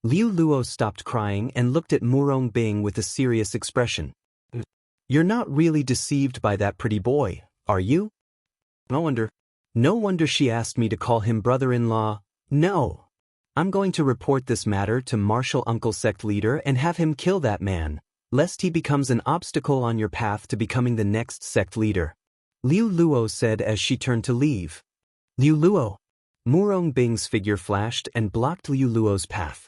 Speaker 1: Liu Luo stopped crying and looked at Murong Bing with a serious expression. You're not really deceived by that pretty boy, are you? No wonder she asked me to call him brother-in-law. No. I'm going to report this matter to Martial Uncle Sect Leader and have him kill that man, lest he becomes an obstacle on your path to becoming the next sect leader. Liu Luo said as she turned to leave. Liu Luo. Murong Bing's figure flashed and blocked Liu Luo's path.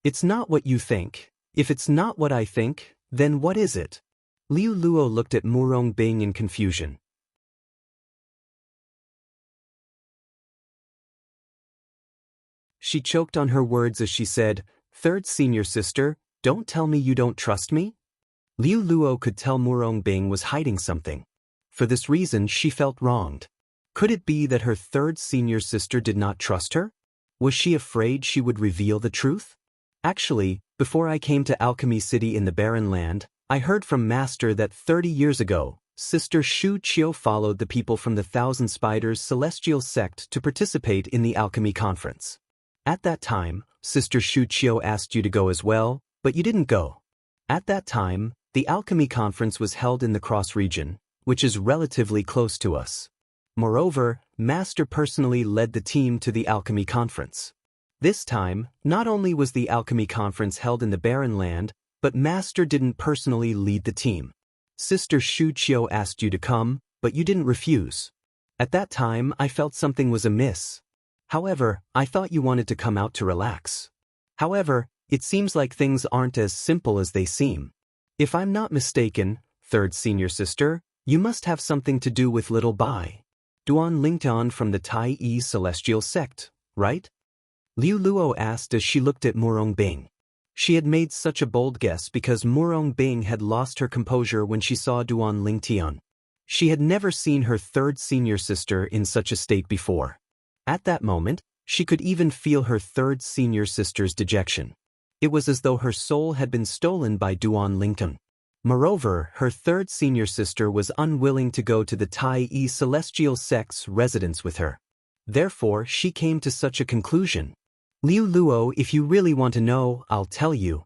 Speaker 1: It's not what you think. If it's not what I think, then what is it? Liu Luo looked at Murong Bing in confusion. She choked on her words as she said, Third senior sister, don't tell me you don't trust me? Liu Luo could tell Murong Bing was hiding something. For this reason she felt wronged. Could it be that her third senior sister did not trust her? Was she afraid she would reveal the truth? Actually, before I came to Alchemy City in the Barren Land, I heard from Master that 30 years ago, Sister Shu Qiu followed the people from the Thousand Spiders Celestial Sect to participate in the Alchemy Conference. At that time, Sister Shu Qiu asked you to go as well, but you didn't go. At that time, the Alchemy Conference was held in the Cross region, which is relatively close to us. Moreover, Master personally led the team to the Alchemy Conference. This time, not only was the Alchemy Conference held in the Barren Land, but Master didn't personally lead the team. Sister Shu Qiu asked you to come, but you didn't refuse. At that time, I felt something was amiss. However, I thought you wanted to come out to relax. However, it seems like things aren't as simple as they seem. If I'm not mistaken, third senior sister, you must have something to do with Little Bai. Duan Lingtian from the Tai Yi Celestial Sect, right? Liu Luo asked as she looked at Murong Bing. She had made such a bold guess because Murong Bing had lost her composure when she saw Duan Lingtian. She had never seen her third senior sister in such a state before. At that moment, she could even feel her third senior sister's dejection. It was as though her soul had been stolen by Duan Lingtian. Moreover, her third senior sister was unwilling to go to the Tai Yi Celestial Sect's residence with her. Therefore, she came to such a conclusion. Liu Luo, if you really want to know, I'll tell you.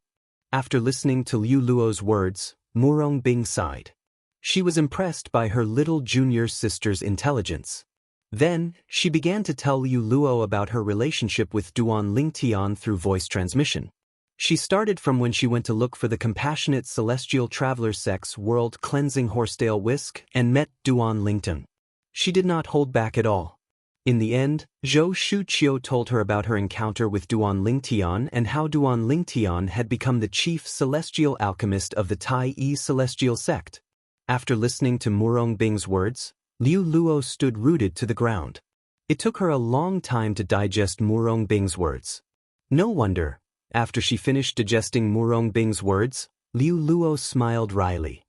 Speaker 1: After listening to Liu Luo's words, Murong Bing sighed. She was impressed by her little junior sister's intelligence. Then, she began to tell Liu Luo about her relationship with Duan Lingtian through voice transmission. She started from when she went to look for the compassionate celestial traveler sect's world-cleansing horsetail whisk and met Duan Lingtian. She did not hold back at all. In the end, Zhou Shuqiu told her about her encounter with Duan Lingtian and how Duan Lingtian had become the chief celestial alchemist of the Tai Yi Celestial Sect. After listening to Murong Bing's words, Liu Luo stood rooted to the ground. It took her a long time to digest Murong Bing's words. No wonder. After she finished digesting Murong Bing's words, Liu Luo smiled wryly.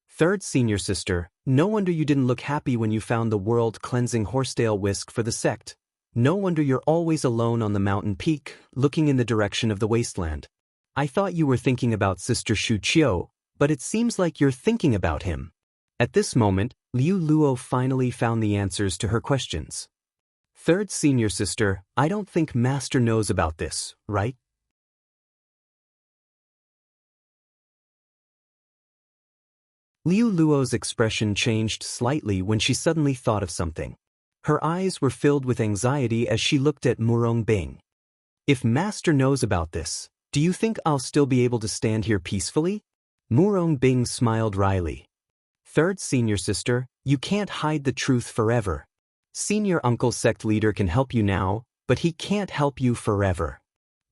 Speaker 1: Third senior sister, no wonder you didn't look happy when you found the world-cleansing horsetail whisk for the sect. No wonder you're always alone on the mountain peak, looking in the direction of the wasteland. I thought you were thinking about Sister Shu Qiu, but it seems like you're thinking about him. At this moment, Liu Luo finally found the answers to her questions. Third senior sister, I don't think Master knows about this, right? Liu Luo's expression changed slightly when she suddenly thought of something. Her eyes were filled with anxiety as she looked at Murong Bing. If Master knows about this, do you think I'll still be able to stand here peacefully? Murong Bing smiled wryly. Third senior sister, you can't hide the truth forever. Senior uncle sect leader can help you now, but he can't help you forever.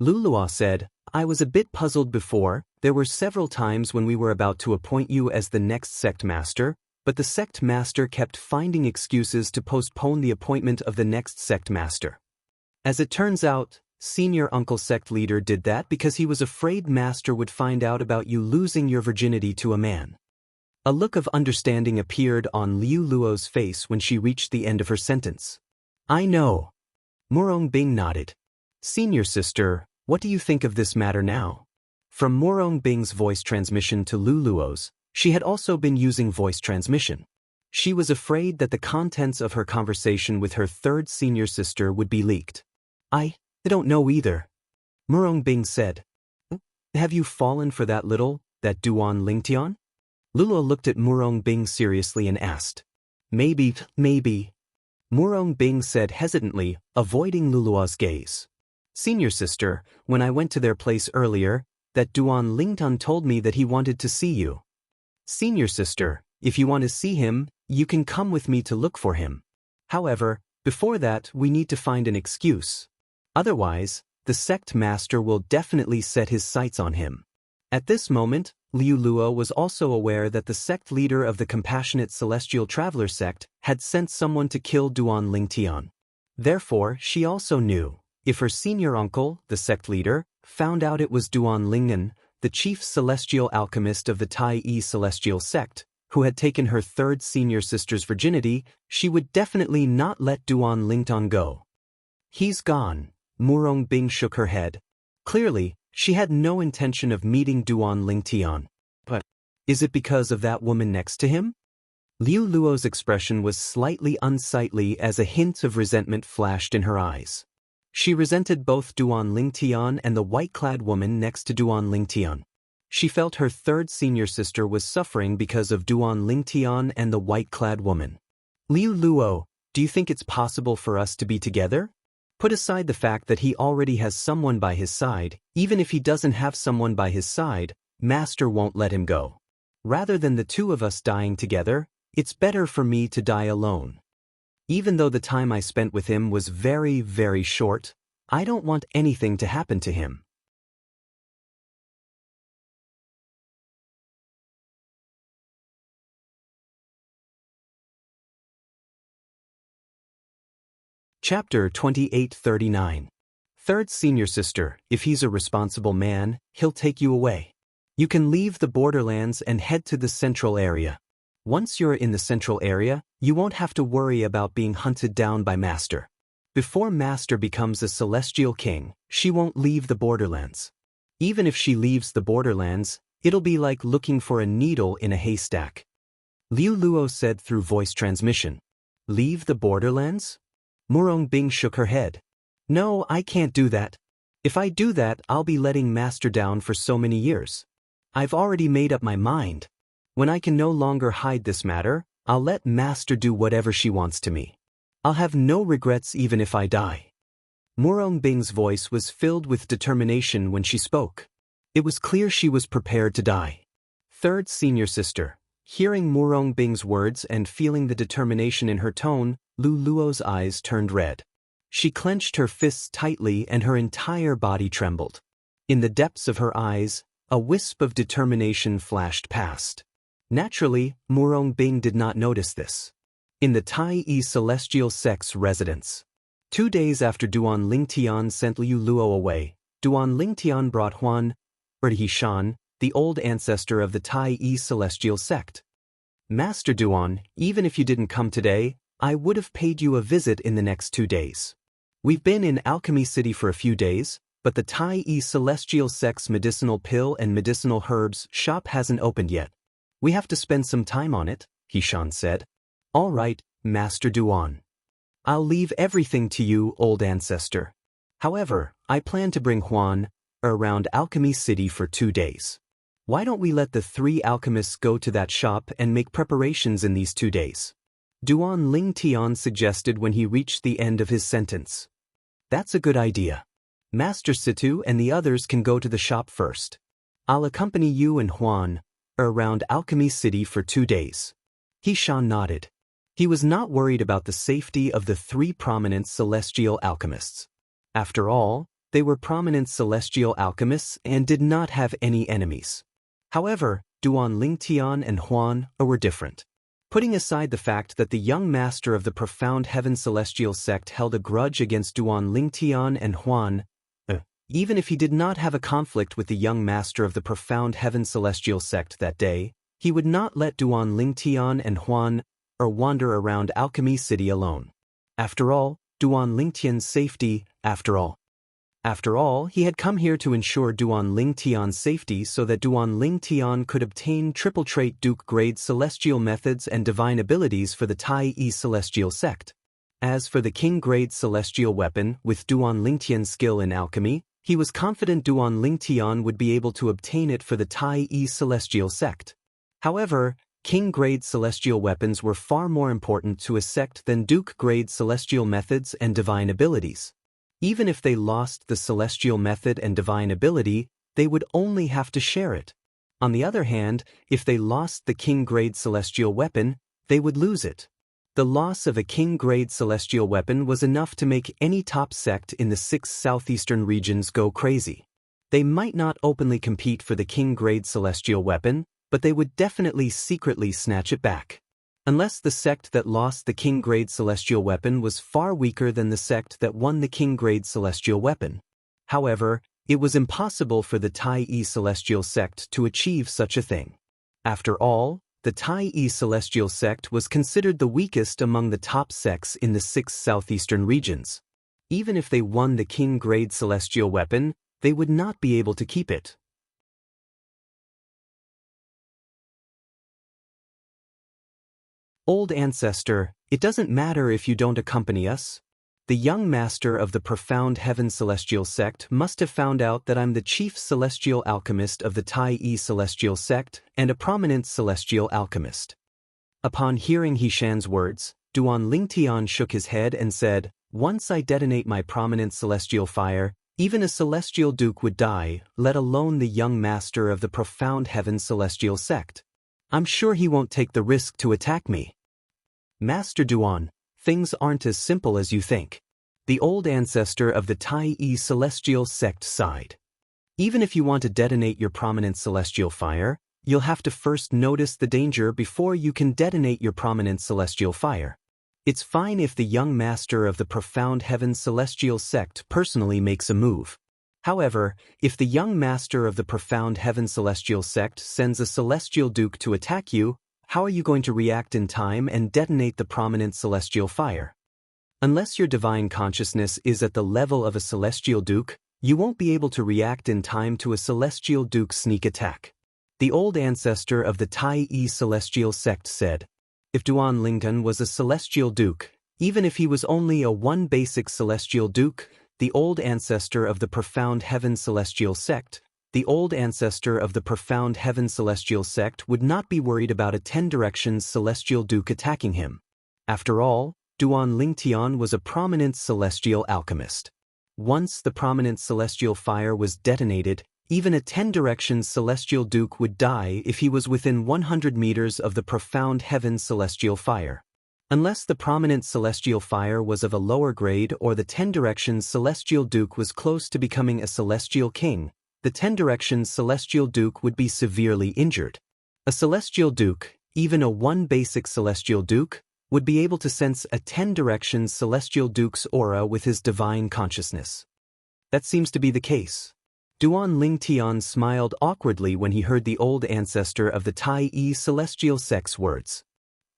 Speaker 1: Lulua said, I was a bit puzzled before. There were several times when we were about to appoint you as the next sect master, but the sect master kept finding excuses to postpone the appointment of the next sect master. As it turns out, senior uncle sect leader did that because he was afraid Master would find out about you losing your virginity to a man. A look of understanding appeared on Liu Luo's face when she reached the end of her sentence. I know. Murong Bing nodded. Senior sister, what do you think of this matter now? From Murong Bing's voice transmission to Liu Luo's, she had also been using voice transmission. She was afraid that the contents of her conversation with her third senior sister would be leaked. I don't know either. Murong Bing said. Have you fallen for that Duan Lingtian? Luo looked at Murong Bing seriously and asked. Maybe. Murong Bing said hesitantly, avoiding Lulua's gaze. Senior sister, when I went to their place earlier, that Duan Lingtian told me that he wanted to see you. Senior sister, if you want to see him, you can come with me to look for him. However, before that we need to find an excuse. Otherwise, the sect master will definitely set his sights on him. At this moment, Liu Luo was also aware that the sect leader of the Compassionate Celestial Traveler sect had sent someone to kill Duan Lingtian. Therefore, she also knew, if her senior uncle, the sect leader, found out it was Duan Lingnan, the chief celestial alchemist of the Tai Yi Celestial sect, who had taken her third senior sister's virginity, she would definitely not let Duan Lingtian go. He's gone. Murong Bing shook her head. Clearly, she had no intention of meeting Duan Lingtian. But, is it because of that woman next to him? Liu Luo's expression was slightly unsightly as a hint of resentment flashed in her eyes. She resented both Duan Lingtian and the white-clad woman next to Duan Lingtian. She felt her third senior sister was suffering because of Duan Lingtian and the white-clad woman. Liu Luo, do you think it's possible for us to be together? Put aside the fact that he already has someone by his side, even if he doesn't have someone by his side, Master won't let him go. Rather than the two of us dying together, it's better for me to die alone. Even though the time I spent with him was very, very short, I don't want anything to happen to him. Chapter 2839. Third senior sister, if he's a responsible man, he'll take you away. You can leave the borderlands and head to the central area. Once you're in the central area, you won't have to worry about being hunted down by Master. Before Master becomes a celestial king, she won't leave the borderlands. Even if she leaves the borderlands, it'll be like looking for a needle in a haystack. Liu Luo said through voice transmission. Leave the borderlands? Murong Bing shook her head. No, I can't do that. If I do that, I'll be letting Master down for so many years. I've already made up my mind. When I can no longer hide this matter, I'll let Master do whatever she wants to me. I'll have no regrets even if I die. Murong Bing's voice was filled with determination when she spoke. It was clear she was prepared to die. Third senior sister. Hearing Murong Bing's words and feeling the determination in her tone, Liu Luo's eyes turned red. She clenched her fists tightly and her entire body trembled. In the depths of her eyes, a wisp of determination flashed past. Naturally, Murong Bing did not notice this. In the Tai Yi Celestial Sect's residence. 2 days after Duan Lingtian sent Liu Luo away, Duan Lingtian brought Huan Shan, the old ancestor of the Tai Yi Celestial Sect. Master Duan, even if you didn't come today, I would have paid you a visit in the next 2 days. We've been in Alchemy City for a few days, but the Tai Celestial Sect's medicinal pill and medicinal herbs shop hasn't opened yet. We have to spend some time on it, Xian said. All right, Master Duan. I'll leave everything to you, old ancestor. However, I plan to bring Huan around Alchemy City for 2 days. Why don't we let the 3 alchemists go to that shop and make preparations in these 2 days? Duan Lingtian suggested when he reached the end of his sentence. That's a good idea. Master Situ and the others can go to the shop first. I'll accompany you and Huan around Alchemy City for 2 days. Xian nodded. He was not worried about the safety of the 3 prominent celestial alchemists. After all, they were prominent celestial alchemists and did not have any enemies. However, Duan Lingtian and Huan were different. Putting aside the fact that the young master of the Profound Heaven Celestial Sect held a grudge against Duan Lingtian and Huan, even if he did not have a conflict with the young master of the Profound Heaven Celestial Sect that day, he would not let Duan Lingtian and Huan wander around Alchemy City alone. After all, Duan Lingtian's safety, After all, he had come here to ensure Duan Lingtian's safety so that Duan Lingtian could obtain triple trait Duke-grade celestial methods and divine abilities for the Tai Celestial Sect. As for the King-grade celestial weapon, with Duan Lingtian's skill in alchemy, he was confident Duan Lingtian would be able to obtain it for the Tai Celestial Sect. However, King-grade celestial weapons were far more important to a sect than Duke-grade celestial methods and divine abilities. Even if they lost the celestial method and divine ability, they would only have to share it. On the other hand, if they lost the King-grade celestial weapon, they would lose it. The loss of a King-grade celestial weapon was enough to make any top sect in the 6 southeastern regions go crazy. They might not openly compete for the King-grade celestial weapon, but they would definitely secretly snatch it back. Unless the sect that lost the King-grade celestial weapon was far weaker than the sect that won the King-grade celestial weapon. However, it was impossible for the Tai Celestial Sect to achieve such a thing. After all, the Tai Celestial Sect was considered the weakest among the top sects in the 6 southeastern regions. Even if they won the King-grade celestial weapon, they would not be able to keep it. Old ancestor, it doesn't matter if you don't accompany us. The young master of the Profound Heaven Celestial Sect must have found out that I'm the chief celestial alchemist of the Tai Celestial Sect and a prominent celestial alchemist. Upon hearing Xian's words, Duan Lingtian shook his head and said, "Once I detonate my prominent celestial fire, even a celestial duke would die, let alone the young master of the Profound Heaven Celestial Sect. I'm sure he won't take the risk to attack me." Master Duan, things aren't as simple as you think. The old ancestor of the Tai Celestial Sect sighed. Even if you want to detonate your prominent celestial fire, you'll have to first notice the danger before you can detonate your prominent celestial fire. It's fine if the young master of the Profound Heaven Celestial Sect personally makes a move. However, if the young master of the Profound Heaven Celestial Sect sends a celestial duke to attack you, how are you going to react in time and detonate the prominent celestial fire? Unless your divine consciousness is at the level of a celestial duke, you won't be able to react in time to a celestial duke's sneak attack. The old ancestor of the Tai Celestial Sect said, "If Duan Lingtian was a celestial duke, even if he was only a 1 basic celestial duke, the old ancestor of the Profound Heaven Celestial Sect, the old ancestor of the Profound Heaven Celestial Sect would not be worried about a 10 directions celestial duke attacking him. After all, Duan Lingtian was a prominent celestial alchemist. Once the prominent celestial fire was detonated, even a 10 directions celestial duke would die if he was within 100 meters of the Profound Heaven Celestial Fire. Unless the prominent celestial fire was of a lower grade or the 10 directions celestial duke was close to becoming a celestial king, the 10 directions celestial duke would be severely injured. A celestial duke, even a 1 basic celestial duke, would be able to sense a 10 directions celestial duke's aura with his divine consciousness. That seems to be the case. Duan Lingtian smiled awkwardly when he heard the old ancestor of the Tai Celestial Sect's words.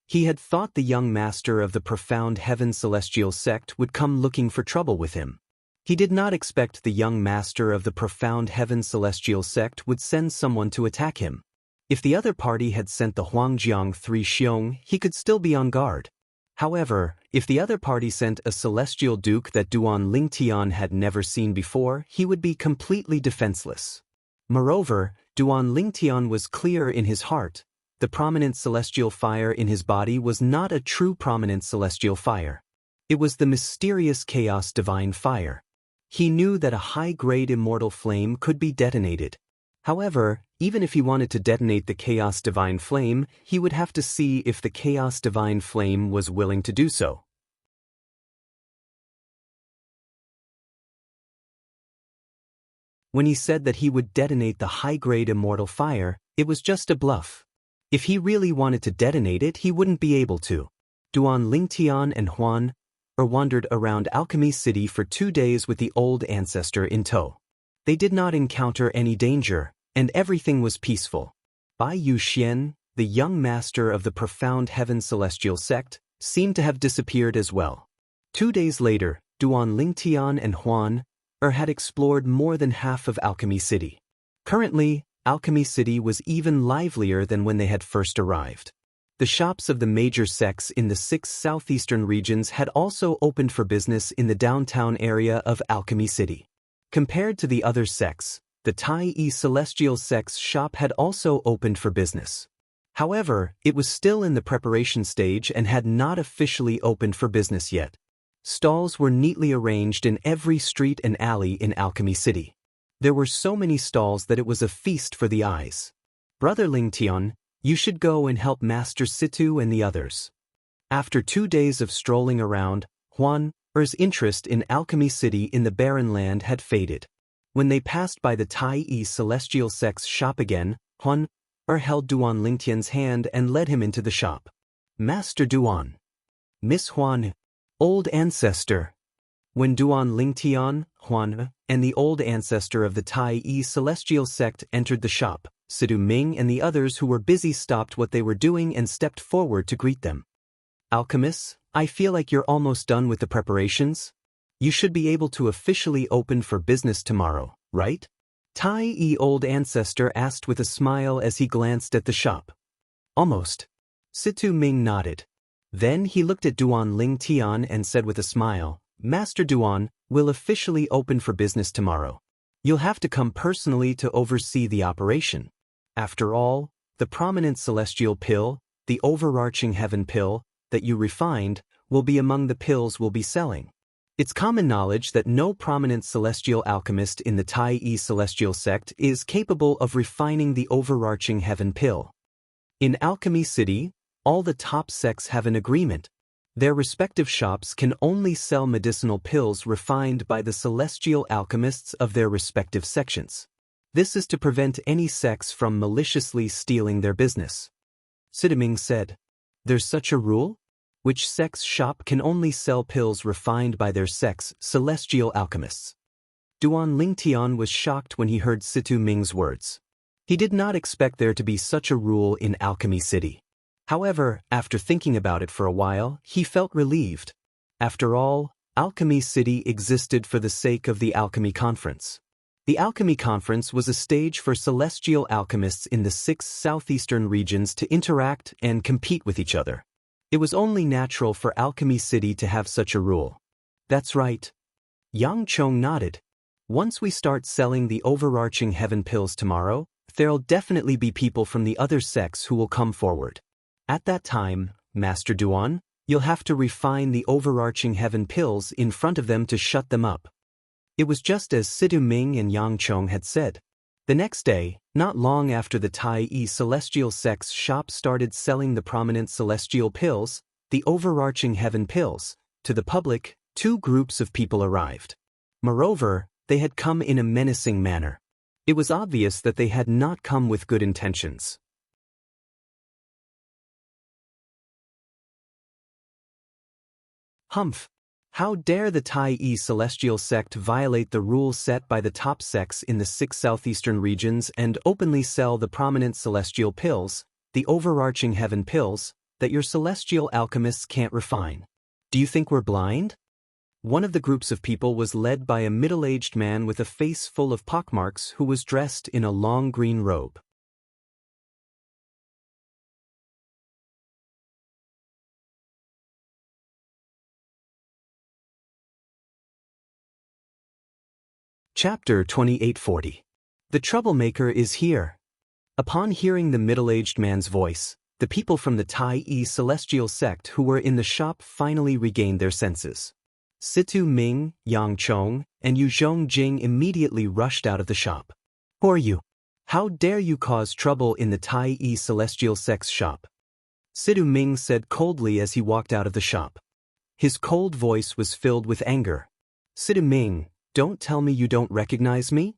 Speaker 1: He had thought the young master of the Profound Heaven Celestial Sect would come looking for trouble with him. He did not expect the young master of the profound heaven celestial sect would send someone to attack him. If the other party had sent the Huangjiang 3 Xiong, he could still be on guard. However, if the other party sent a celestial duke that Duan Lingtian had never seen before, he would be completely defenseless. Moreover, Duan Lingtian was clear in his heart. The prominent celestial fire in his body was not a true prominent celestial fire. It was the mysterious chaos divine fire. He knew that a high-grade immortal flame could be detonated. However, even if he wanted to detonate the chaos divine flame, he would have to see if the chaos divine flame was willing to do so. When he said that he would detonate the high-grade immortal fire, it was just a bluff. If he really wanted to detonate it, he wouldn't be able to. Duan Lingtian and Huan wandered around Alchemy City for 2 days with the old ancestor in tow. They did not encounter any danger, and everything was peaceful. Bai Yuxian, the young master of the profound heaven celestial sect, seemed to have disappeared as well. 2 days later, Duan Lingtian and Huan had explored more than half of Alchemy City. Currently, Alchemy City was even livelier than when they had first arrived. The shops of the major sects in the 6 southeastern regions had also opened for business in the downtown area of Alchemy City. Compared to the other sects, the Tai Celestial Sect's shop had also opened for business. However, it was still in the preparation stage and had not officially opened for business yet. Stalls were neatly arranged in every street and alley in Alchemy City. There were so many stalls that it was a feast for the eyes. Brother Lingtian, you should go and help Master Situ and the others. After 2 days of strolling around, Huan's interest in Alchemy City in the barren land had faded. When they passed by the Tai Celestial Sect's shop again, Huan held Duan Lingtian's hand and led him into the shop. Master Duan. Miss Huan. Old ancestor. When Duan Lingtian, Huan, and the old ancestor of the Tai Celestial Sect entered the shop, Sidu Ming and the others who were busy stopped what they were doing and stepped forward to greet them. Alchemists, I feel like you're almost done with the preparations. You should be able to officially open for business tomorrow, right? Tai old ancestor asked with a smile as he glanced at the shop. Almost. Situ Ming nodded. Then he looked at Duan Lingtian and said with a smile, Master Duan will officially open for business tomorrow. You'll have to come personally to oversee the operation. After all, the prominent celestial pill, the overarching heaven pill, that you refined, will be among the pills we'll be selling. It's common knowledge that no prominent celestial alchemist in the Tai Celestial Sect is capable of refining the overarching heaven pill. In Alchemy City, all the top sects have an agreement. Their respective shops can only sell medicinal pills refined by the celestial alchemists of their respective sections. This is to prevent any sects from maliciously stealing their business. Sidaming said, There's such a rule? Which sect's shop can only sell pills refined by their sect's celestial alchemists? Duan Lingtian was shocked when he heard Situ Ming's words. He did not expect there to be such a rule in Alchemy City. However, after thinking about it for a while, he felt relieved. After all, Alchemy City existed for the sake of the Alchemy Conference. The Alchemy Conference was a stage for celestial alchemists in the 6 southeastern regions to interact and compete with each other. It was only natural for Alchemy City to have such a rule. That's right. Yang Chong nodded. Once we start selling the overarching heaven pills tomorrow, there'll definitely be people from the other sects who will come forward. At that time, Master Duan, you'll have to refine the overarching heaven pills in front of them to shut them up. It was just as Sidu Ming and Yang Chong had said. The next day, not long after the Tai Celestial Sect's shop started selling the prominent celestial pills, the overarching heaven pills, to the public, 2 groups of people arrived. Moreover, they had come in a menacing manner. It was obvious that they had not come with good intentions. Humph! How dare the Tai Celestial Sect violate the rules set by the top sects in the 6 southeastern regions and openly sell the prominent celestial pills, the overarching heaven pills, that your celestial alchemists can't refine? Do you think we're blind? One of the groups of people was led by a middle-aged man with a face full of pockmarks who was dressed in a long green robe. Chapter 2840. The troublemaker is here. Upon hearing the middle-aged man's voice, the people from the Tai celestial sect who were in the shop finally regained their senses. Situ Ming, Yang Chong, and Yu Zhongjing immediately rushed out of the shop. Who are you? How dare you cause trouble in the Tai celestial sect's shop? Situ Ming said coldly as he walked out of the shop. His cold voice was filled with anger. Situ Ming, don't tell me you don't recognize me?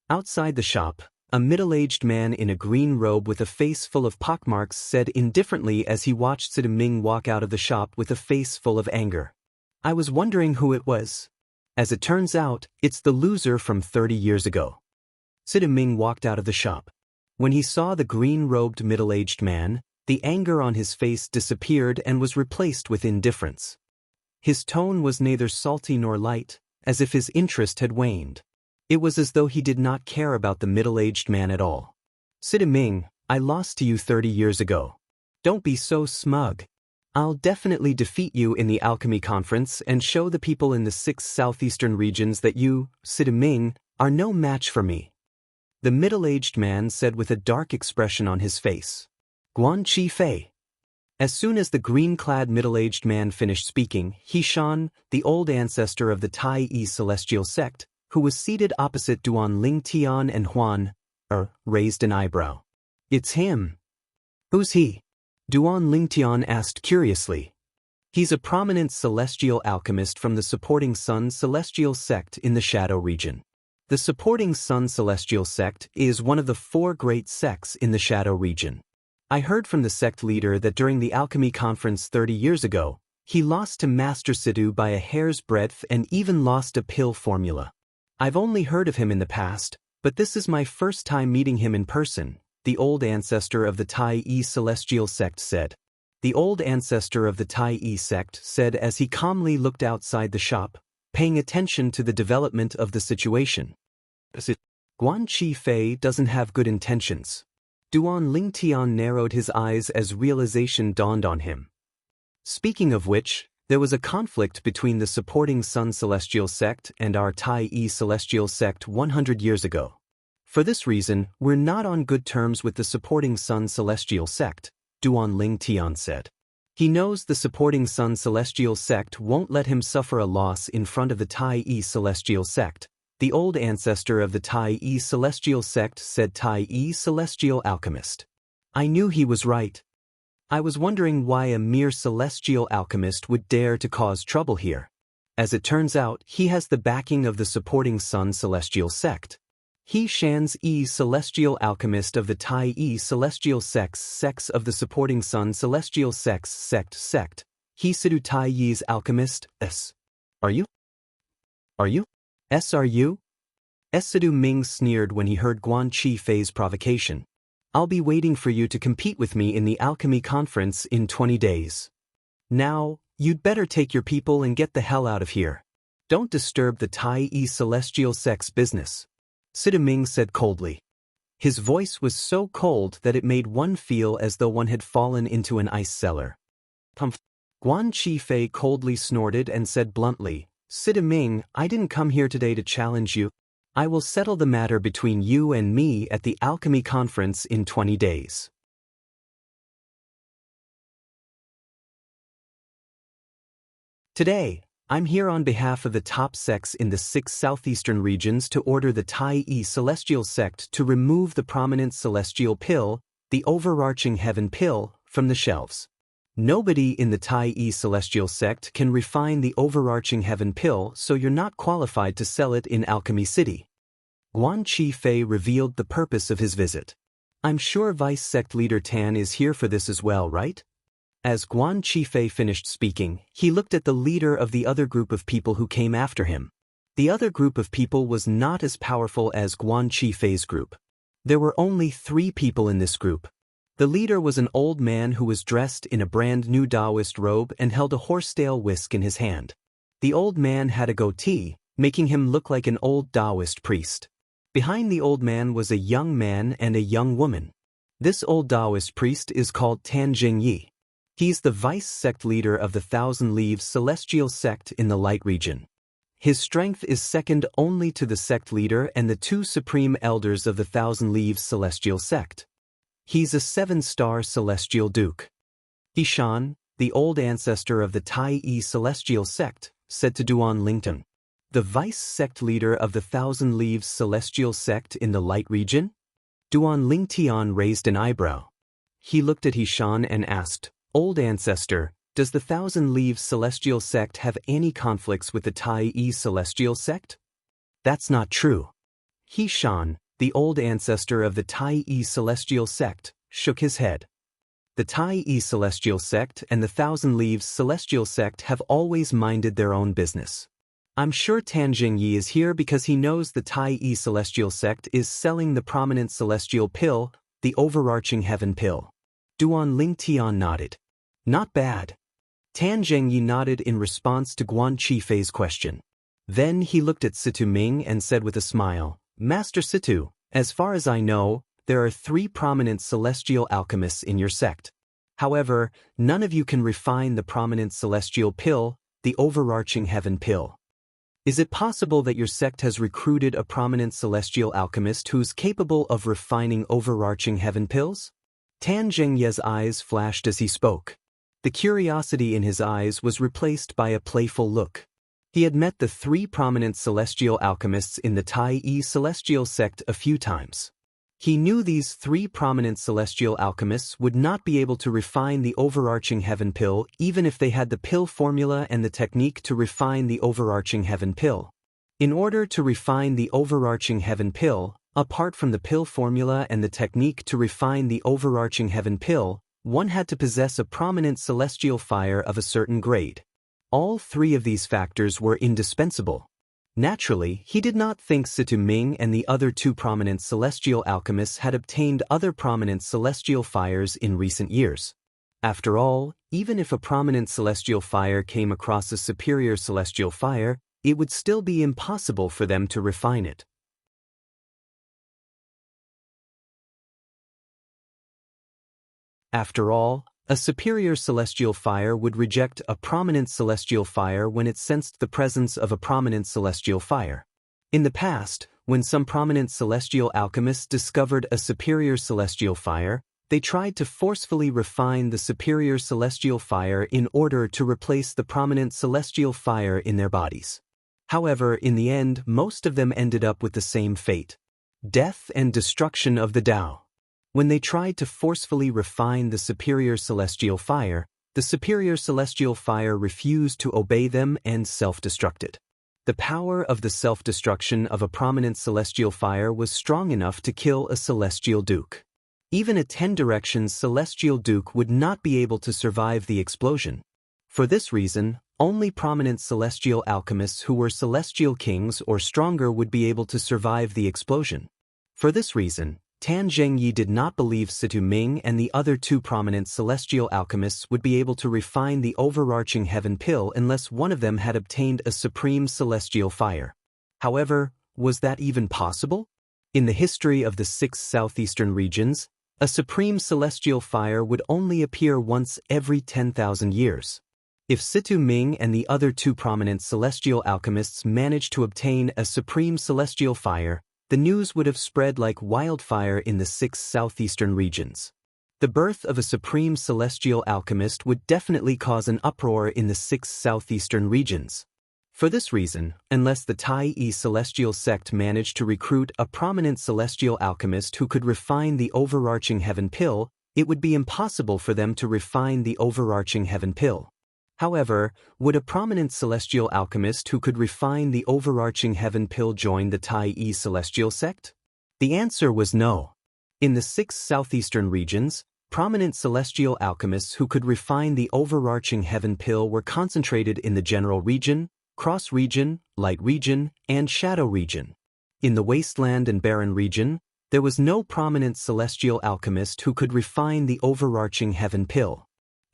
Speaker 1: Outside the shop, a middle-aged man in a green robe with a face full of pockmarks said indifferently as he watched Situ Ming walk out of the shop with a face full of anger. I was wondering who it was. As it turns out, it's the loser from 30 years ago. Situ Ming walked out of the shop. When he saw the green-robed middle-aged man, the anger on his face disappeared and was replaced with indifference. His tone was neither salty nor light, as if his interest had waned. It was as though he did not care about the middle-aged man at all. Situ Ming, I lost to you 30 years ago. Don't be so smug. I'll definitely defeat you in the alchemy conference and show the people in the 6 southeastern regions that you, Situ Ming, are no match for me. The middle-aged man said with a dark expression on his face. Guan Chi Fei. As soon as the green-clad middle-aged man finished speaking, He Shan, the old ancestor of the Tai celestial sect, who was seated opposite Duan Ling Tian and Huan, raised an eyebrow. It's him. Who's he? Duan Ling Tian asked curiously. He's a prominent celestial alchemist from the Supporting Sun celestial sect in the Shadow region. The Supporting Sun celestial sect is one of the 4 great sects in the Shadow region. I heard from the sect leader that during the alchemy conference 30 years ago, he lost to Master Situ by a hair's breadth and even lost a pill formula. I've only heard of him in the past, but this is my first time meeting him in person, the old ancestor of the Tai celestial sect said. The old ancestor of the Tai sect said as he calmly looked outside the shop, paying attention to the development of the situation. Guan Chi Fei doesn't have good intentions. Duan Ling Tian narrowed his eyes as realization dawned on him. Speaking of which, there was a conflict between the Supporting Sun celestial sect and our Tai celestial sect 100 years ago. For this reason, we're not on good terms with the Supporting Sun celestial sect, Duan Ling Tian said. He knows the Supporting Sun celestial sect won't let him suffer a loss in front of the Tai celestial sect. The old ancestor of the Tai celestial sect said Tai celestial alchemist. I knew he was right. I was wondering why a mere celestial alchemist would dare to cause trouble here. As it turns out, he has the backing of the Supporting Sun celestial sect. He Shan's celestial alchemist of the Tai celestial sects of the Supporting Sun celestial sect. He Situ Tai Yi's alchemist, S. Are you? Are you? S. Are you? Situ Ming sneered when he heard Guan Chi Fei's provocation. I'll be waiting for you to compete with me in the alchemy conference in 20 days. Now, you'd better take your people and get the hell out of here. Don't disturb the Tai celestial sect's business. Situ Ming said coldly. His voice was so cold that it made one feel as though one had fallen into an ice cellar. Humph. Guan Chi Fei coldly snorted and said bluntly, Situ Ming, I didn't come here today to challenge you. I will settle the matter between you and me at the alchemy conference in 20 days. Today, I'm here on behalf of the top sects in the 6 southeastern regions to order the Tai celestial sect to remove the prominent celestial pill, the overarching heaven pill, from the shelves. Nobody in the Tai celestial sect can refine the overarching heaven pill, so you're not qualified to sell it in Alchemy City. Guan Chi Fei revealed the purpose of his visit. I'm sure Vice Sect Leader Tan is here for this as well, right? As Guan Chi Fei finished speaking, he looked at the leader of the other group of people who came after him. The other group of people was not as powerful as Guan Chi Fei's group. There were only 3 people in this group. The leader was an old man who was dressed in a brand new Taoist robe and held a horsetail whisk in his hand. The old man had a goatee, making him look like an old Taoist priest. Behind the old man was a young man and a young woman. This old Taoist priest is called Tan Zhengyi. He's the vice sect leader of the Thousand Leaves Celestial Sect in the Light region. His strength is second only to the sect leader and the two supreme elders of the Thousand Leaves Celestial Sect. He's a 7-star Celestial Duke. Yishan, the old ancestor of the Tai Celestial Sect, said to Duan Lingtong, "The vice sect leader of the Thousand Leaves Celestial Sect in the Light region?" Duan Lingtian raised an eyebrow. He looked at Yishan and asked, "Old ancestor, does the Thousand Leaves Celestial Sect have any conflicts with the Tai Celestial Sect?" "That's not true." Yishan, the old ancestor of the Tai Celestial Sect, shook his head. The Tai Celestial Sect and the Thousand Leaves Celestial Sect have always minded their own business. I'm sure Tan Zhengyi is here because he knows the Tai Celestial Sect is selling the prominent celestial pill, the overarching heaven pill. Duan Lingtian nodded. Not bad. Tan Zhengyi nodded in response to Guan Qifei's question. Then he looked at Situ Ming and said with a smile, "Master Situ, as far as I know, there are 3 prominent celestial alchemists in your sect. However, none of you can refine the prominent celestial pill, the overarching heaven pill. Is it possible that your sect has recruited a prominent celestial alchemist who's capable of refining overarching heaven pills?" Tan Zhengyi's eyes flashed as he spoke. The curiosity in his eyes was replaced by a playful look. He had met the 3 prominent celestial alchemists in the Tai Celestial Sect a few times. He knew these 3 prominent celestial alchemists would not be able to refine the overarching heaven pill even if they had the pill formula and the technique to refine the overarching heaven pill. In order to refine the overarching heaven pill, apart from the pill formula and the technique to refine the overarching heaven pill, one had to possess a prominent celestial fire of a certain grade. All 3 of these factors were indispensable. Naturally, he did not think Situ Ming and the other 2 prominent celestial alchemists had obtained other prominent celestial fires in recent years. After all, even if a prominent celestial fire came across a superior celestial fire, it would still be impossible for them to refine it. After all, a superior celestial fire would reject a prominent celestial fire when it sensed the presence of a prominent celestial fire. In the past, when some prominent celestial alchemists discovered a superior celestial fire, they tried to forcefully refine the superior celestial fire in order to replace the prominent celestial fire in their bodies. However, in the end, most of them ended up with the same fate: death and destruction of the Tao. When they tried to forcefully refine the superior celestial fire, the superior celestial fire refused to obey them and self-destructed. The power of the self-destruction of a prominent celestial fire was strong enough to kill a celestial duke. Even a 10-direction celestial duke would not be able to survive the explosion. For this reason, only prominent celestial alchemists who were celestial kings or stronger would be able to survive the explosion. For this reason, Tan Zhengyi did not believe Situ Ming and the other 2 prominent celestial alchemists would be able to refine the overarching heaven pill unless one of them had obtained a supreme celestial fire. However, was that even possible? In the history of the 6 southeastern regions, a supreme celestial fire would only appear once every 10,000 years. If Situ Ming and the other 2 prominent celestial alchemists managed to obtain a supreme celestial fire, the news would have spread like wildfire in the 6 southeastern regions. The birth of a supreme celestial alchemist would definitely cause an uproar in the 6 southeastern regions. For this reason, unless the Tai Celestial Sect managed to recruit a prominent celestial alchemist who could refine the overarching heaven pill, it would be impossible for them to refine the overarching heaven pill. However, would a prominent celestial alchemist who could refine the overarching heaven pill join the Tai Celestial Sect? The answer was no. In the 6 southeastern regions, prominent celestial alchemists who could refine the overarching heaven pill were concentrated in the General Region, Cross Region, Light Region, and Shadow Region. In the Wasteland and Barren Region, there was no prominent celestial alchemist who could refine the overarching heaven pill.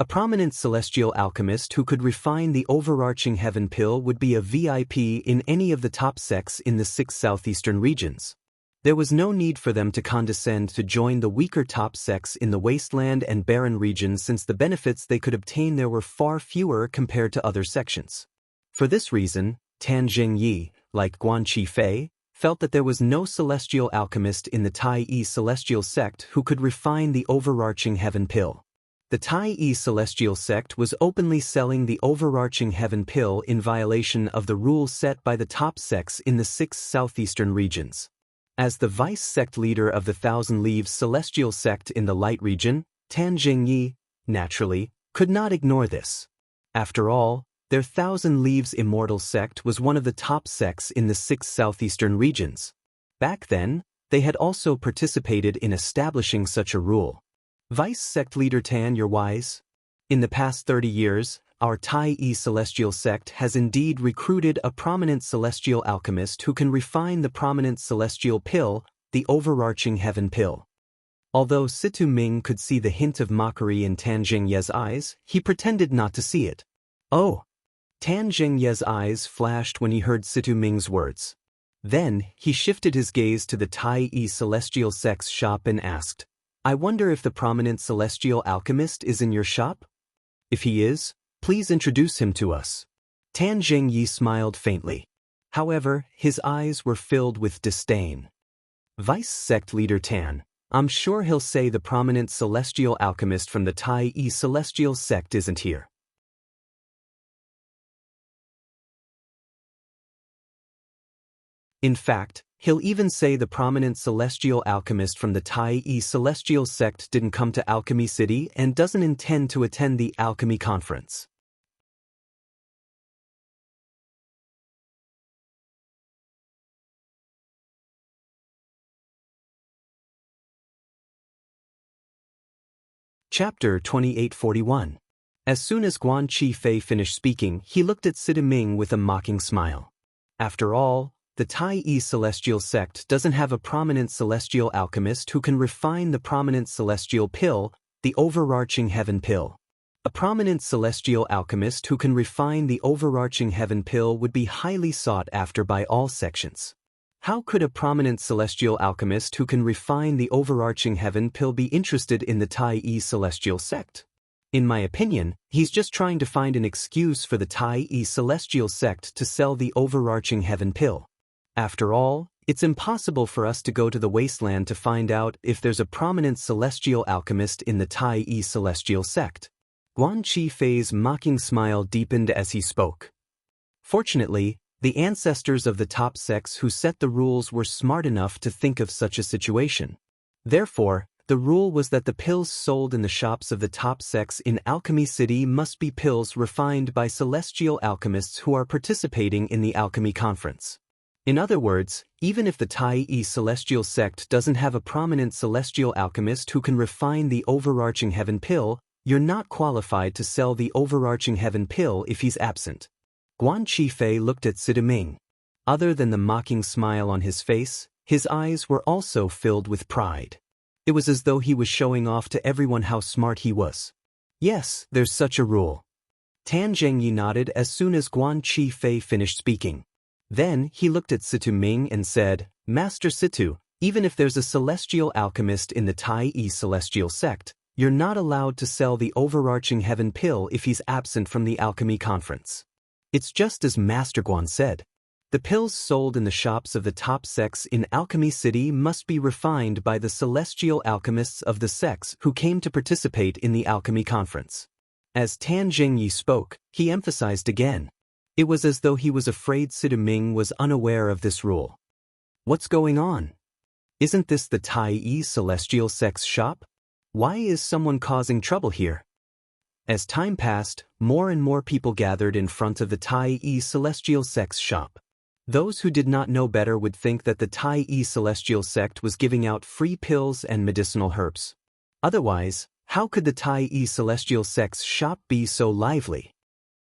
Speaker 1: A prominent celestial alchemist who could refine the overarching heaven pill would be a VIP in any of the top sects in the 6 southeastern regions. There was no need for them to condescend to join the weaker top sects in the wasteland and barren regions, since the benefits they could obtain there were far fewer compared to other sections. For this reason, Tan Zhengyi, like Guan Qifei, felt that there was no celestial alchemist in the Tai-yi celestial sect who could refine the overarching heaven pill. The Tai-yi celestial sect was openly selling the overarching heaven pill in violation of the rules set by the top sects in the 6 southeastern regions. As the vice sect leader of the Thousand Leaves celestial sect in the light region, Tan Zhengyi, naturally, could not ignore this. After all, their Thousand Leaves immortal sect was one of the top sects in the 6 southeastern regions. Back then, they had also participated in establishing such a rule. Vice sect leader Tan, you're wise. In the past 30 years, our Tai-yi celestial sect has indeed recruited a prominent celestial alchemist who can refine the prominent celestial pill, the overarching heaven pill. Although Situ Ming could see the hint of mockery in Tan Zhengye's eyes, he pretended not to see it. Oh! Tan Zhengye's eyes flashed when he heard Situ Ming's words. Then, he shifted his gaze to the Tai-yi celestial sect's shop and asked, "I wonder if the prominent celestial alchemist is in your shop? If he is, please introduce him to us." Tan Zhengyi smiled faintly. However, his eyes were filled with disdain. "Vice sect leader Tan, I'm sure he'll say the prominent celestial alchemist from the Tai-yi celestial sect isn't here. In fact, he'll even say the prominent celestial alchemist from the Tai-yi celestial sect didn't come to Alchemy City and doesn't intend to attend the Alchemy Conference." Chapter 2841. As soon as Guan Qifei finished speaking, he looked at Sida Ming with a mocking smile. After all, the Tai-yi celestial sect doesn't have a prominent celestial alchemist who can refine the prominent celestial pill, the overarching heaven pill. A prominent celestial alchemist who can refine the overarching heaven pill would be highly sought after by all sections. How could a prominent celestial alchemist who can refine the overarching heaven pill be interested in the Tai-yi celestial sect? In my opinion, he's just trying to find an excuse for the Tai-yi celestial sect to sell the overarching heaven pill. After all, it's impossible for us to go to the wasteland to find out if there's a prominent celestial alchemist in the Tai-yi celestial sect. Guan Qifei's mocking smile deepened as he spoke. Fortunately, the ancestors of the top sects who set the rules were smart enough to think of such a situation. Therefore, the rule was that the pills sold in the shops of the top sects in Alchemy City must be pills refined by celestial alchemists who are participating in the Alchemy Conference. In other words, even if the Tai-yi celestial sect doesn't have a prominent celestial alchemist who can refine the overarching heaven pill, you're not qualified to sell the overarching heaven pill if he's absent. Guan Qifei looked at Sida Ming. Other than the mocking smile on his face, his eyes were also filled with pride. It was as though he was showing off to everyone how smart he was. Yes, there's such a rule. Tan Zhengyi nodded as soon as Guan Qifei finished speaking. Then he looked at Situ Ming and said, "Master Situ, even if there's a celestial alchemist in the Tai-yi celestial sect, you're not allowed to sell the overarching heaven pill if he's absent from the Alchemy Conference. It's just as Master Guan said. The pills sold in the shops of the top sects in Alchemy City must be refined by the celestial alchemists of the sects who came to participate in the Alchemy Conference." As Tan Zhengyi spoke, he emphasized again. It was as though he was afraid Sida Ming was unaware of this rule. What's going on? Isn't this the Tai-yi celestial sect's shop? Why is someone causing trouble here? As time passed, more and more people gathered in front of the Tai-yi celestial sect's shop. Those who did not know better would think that the Tai-yi celestial sect was giving out free pills and medicinal herbs. Otherwise, how could the Tai-yi celestial sect's shop be so lively?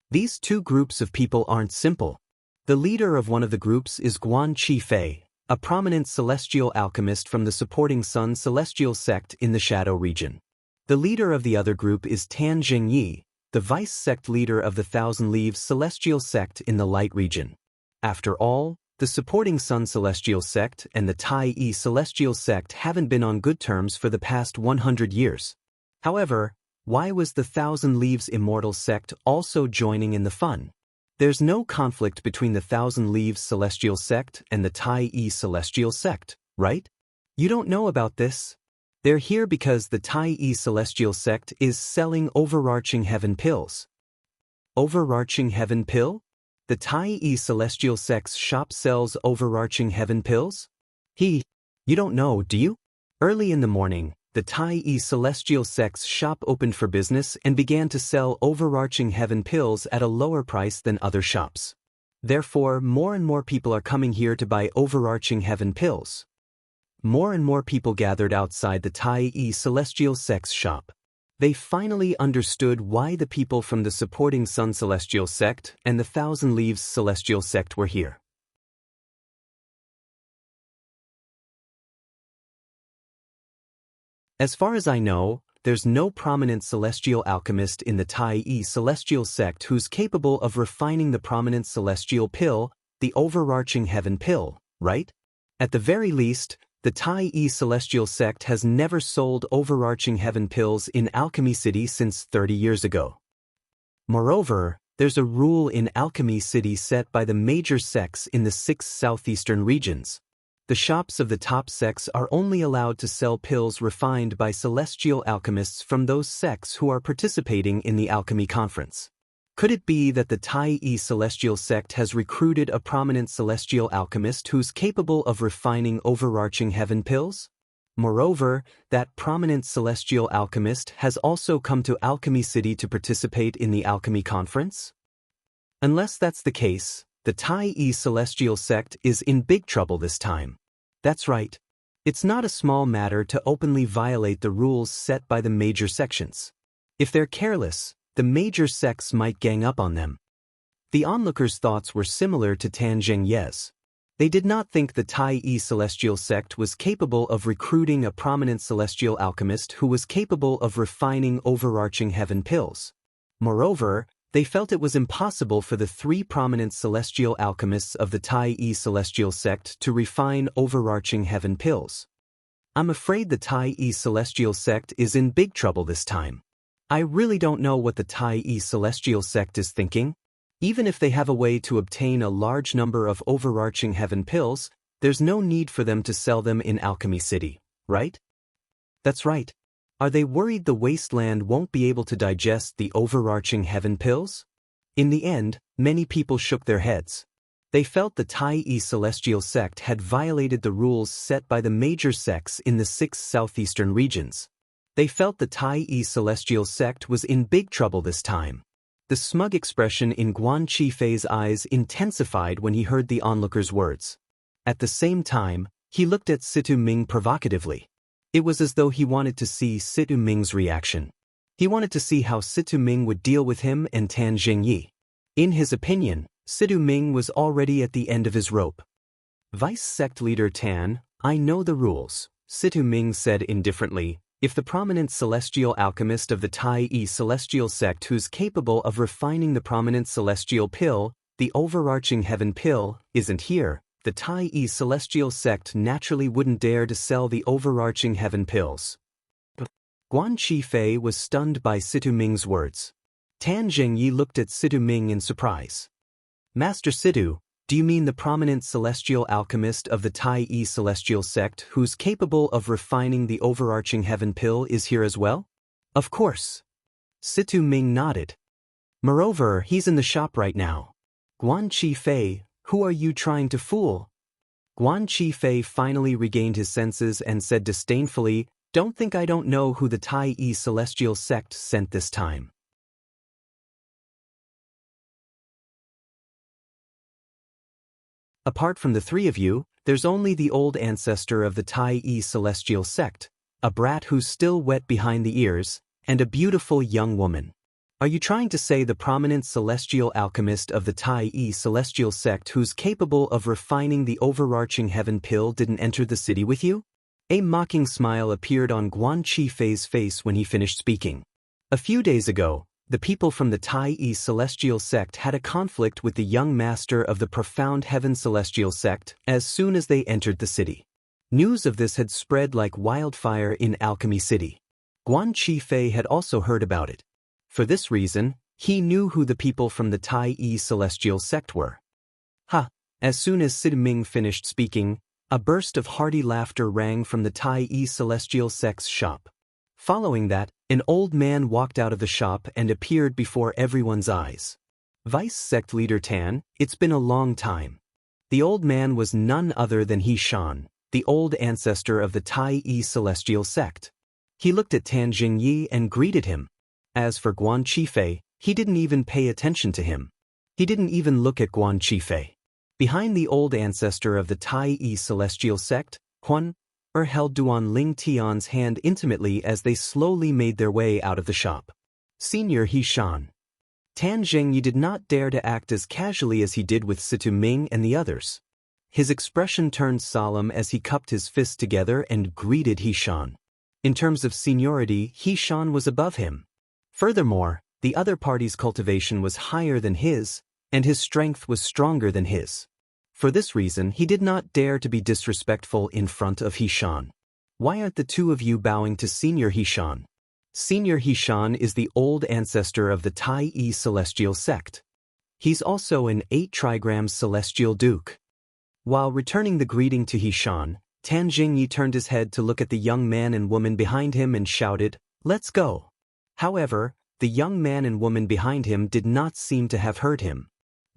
Speaker 1: These two groups of people aren't simple. The leader of one of the groups is Guan Qifei, a prominent celestial alchemist from the supporting Sun celestial sect in the Shadow region. The leader of the other group is Tan Zhengyi, the vice sect leader of the Thousand Leaves Celestial Sect in the Light region. After all, the supporting Sun Celestial Sect and the Tai Yi Celestial Sect haven't been on good terms for the past 100 years. However, why was the Thousand Leaves Immortal Sect also joining in the fun? There's no conflict between the Thousand Leaves Celestial Sect and the Tai Yi Celestial Sect, right? You don't know about this? They're here because the Tai Yi Celestial Sect is selling Overarching Heaven Pills. Overarching Heaven Pill? The Tai Yi Celestial Sect's shop sells Overarching Heaven Pills? You don't know, do you? Early in the morning, the Tai Yi Celestial Sect's shop opened for business and began to sell Overarching Heaven Pills at a lower price than other shops. Therefore, more and more people are coming here to buy Overarching Heaven Pills. More and more people gathered outside the Tai Yi Celestial Sect's shop. They finally understood why the people from the supporting Sun Celestial Sect and the Thousand Leaves Celestial Sect were here. As far as I know, there's no prominent celestial alchemist in the Tai Yi Celestial Sect who's capable of refining the prominent celestial pill, the Overarching Heaven Pill, right? At the very least, the Tai Yi Celestial Sect has never sold Overarching Heaven Pills in Alchemy City since 30 years ago. Moreover, there's a rule in Alchemy City set by the major sects in the 6 southeastern regions. The shops of the top sects are only allowed to sell pills refined by celestial alchemists from those sects who are participating in the Alchemy Conference. Could it be that the Tai Yi Celestial Sect has recruited a prominent celestial alchemist who's capable of refining Overarching Heaven Pills? Moreover, that prominent celestial alchemist has also come to Alchemy City to participate in the Alchemy Conference? Unless that's the case, the Tai Yi Celestial Sect is in big trouble this time. That's right. It's not a small matter to openly violate the rules set by the major sections. If they're careless, the major sects might gang up on them. The onlookers' thoughts were similar to Tan Zhengyi's. They did not think the Tai Yi Celestial Sect was capable of recruiting a prominent celestial alchemist who was capable of refining Overarching Heaven Pills. Moreover, they felt it was impossible for the 3 prominent celestial alchemists of the Tai Yi Celestial Sect to refine Overarching Heaven Pills. I'm afraid the Tai Yi Celestial Sect is in big trouble this time. I really don't know what the Tai Yi Celestial Sect is thinking. Even if they have a way to obtain a large number of Overarching Heaven Pills, there's no need for them to sell them in Alchemy City, right? That's right. Are they worried the wasteland won't be able to digest the Overarching Heaven Pills? In the end, many people shook their heads. They felt the Tai Yi Celestial Sect had violated the rules set by the major sects in the 6 southeastern regions. They felt the Tai Yi Celestial Sect was in big trouble this time. The smug expression in Guan Qifei's eyes intensified when he heard the onlooker's words. At the same time, he looked at Situ Ming provocatively. It was as though he wanted to see Situ Ming's reaction. He wanted to see how Situ Ming would deal with him and Tan Zhengyi. In his opinion, Situ Ming was already at the end of his rope. Vice Sect Leader Tan, I know the rules, Situ Ming said indifferently. If the prominent celestial alchemist of the Tai Yi Celestial Sect who's capable of refining the prominent celestial pill, the Overarching Heaven Pill, isn't here, the Tai Yi Celestial Sect naturally wouldn't dare to sell the Overarching Heaven Pills. Guan Qifei was stunned by Situ Ming's words. Tan Zhengyi looked at Situ Ming in surprise. Master Situ, do you mean the prominent celestial alchemist of the Tai Yi Celestial Sect who's capable of refining the Overarching Heaven Pill is here as well? Of course. Situ Ming nodded. Moreover, he's in the shop right now. Guan Qifei, who are you trying to fool? Guan Qifei finally regained his senses and said disdainfully, Don't think I don't know who the Tai Yi Celestial Sect sent this time. Apart from the 3 of you, there's only the old ancestor of the Tai Yi Celestial Sect, a brat who's still wet behind the ears, and a beautiful young woman. Are you trying to say the prominent celestial alchemist of the Tai Yi Celestial Sect who's capable of refining the Overarching Heaven Pill didn't enter the city with you? A mocking smile appeared on Guan Qifei's face when he finished speaking. A few days ago, the people from the Tai Celestial sect had a conflict with the young master of the Profound Heaven Celestial sect as soon as they entered the city. News of this had spread like wildfire in Alchemy City. Guan Qifei had also heard about it. For this reason, he knew who the people from the Tai Celestial sect were. Ha! As soon as Sid Ming finished speaking, a burst of hearty laughter rang from the Tai Celestial sect's shop. Following that, an old man walked out of the shop and appeared before everyone's eyes. Vice Sect Leader Tan, it's been a long time. The old man was none other than Xianxia, the old ancestor of the Tai Celestial sect. He looked at Tan Jingyi and greeted him. As for Guan Qifei, he didn't even pay attention to him. He didn't even look at Guan Qifei. Behind the old ancestor of the Tai Celestial sect, Huan held Duan Ling Tian's hand intimately as they slowly made their way out of the shop. Senior Xian. Tan Zhengyi did not dare to act as casually as he did with Situ Ming and the others. His expression turned solemn as he cupped his fists together and greeted Xian. In terms of seniority, Xian was above him. Furthermore, the other party's cultivation was higher than his, and his strength was stronger than his. For this reason, he did not dare to be disrespectful in front of Xian. Why aren't the two of you bowing to Senior Xian? Senior Xian is the old ancestor of the Tai Celestial sect. He's also an 8-trigram Celestial Duke. While returning the greeting to Xian, Tan Jingyi turned his head to look at the young man and woman behind him and shouted, "Let's go." However, the young man and woman behind him did not seem to have heard him.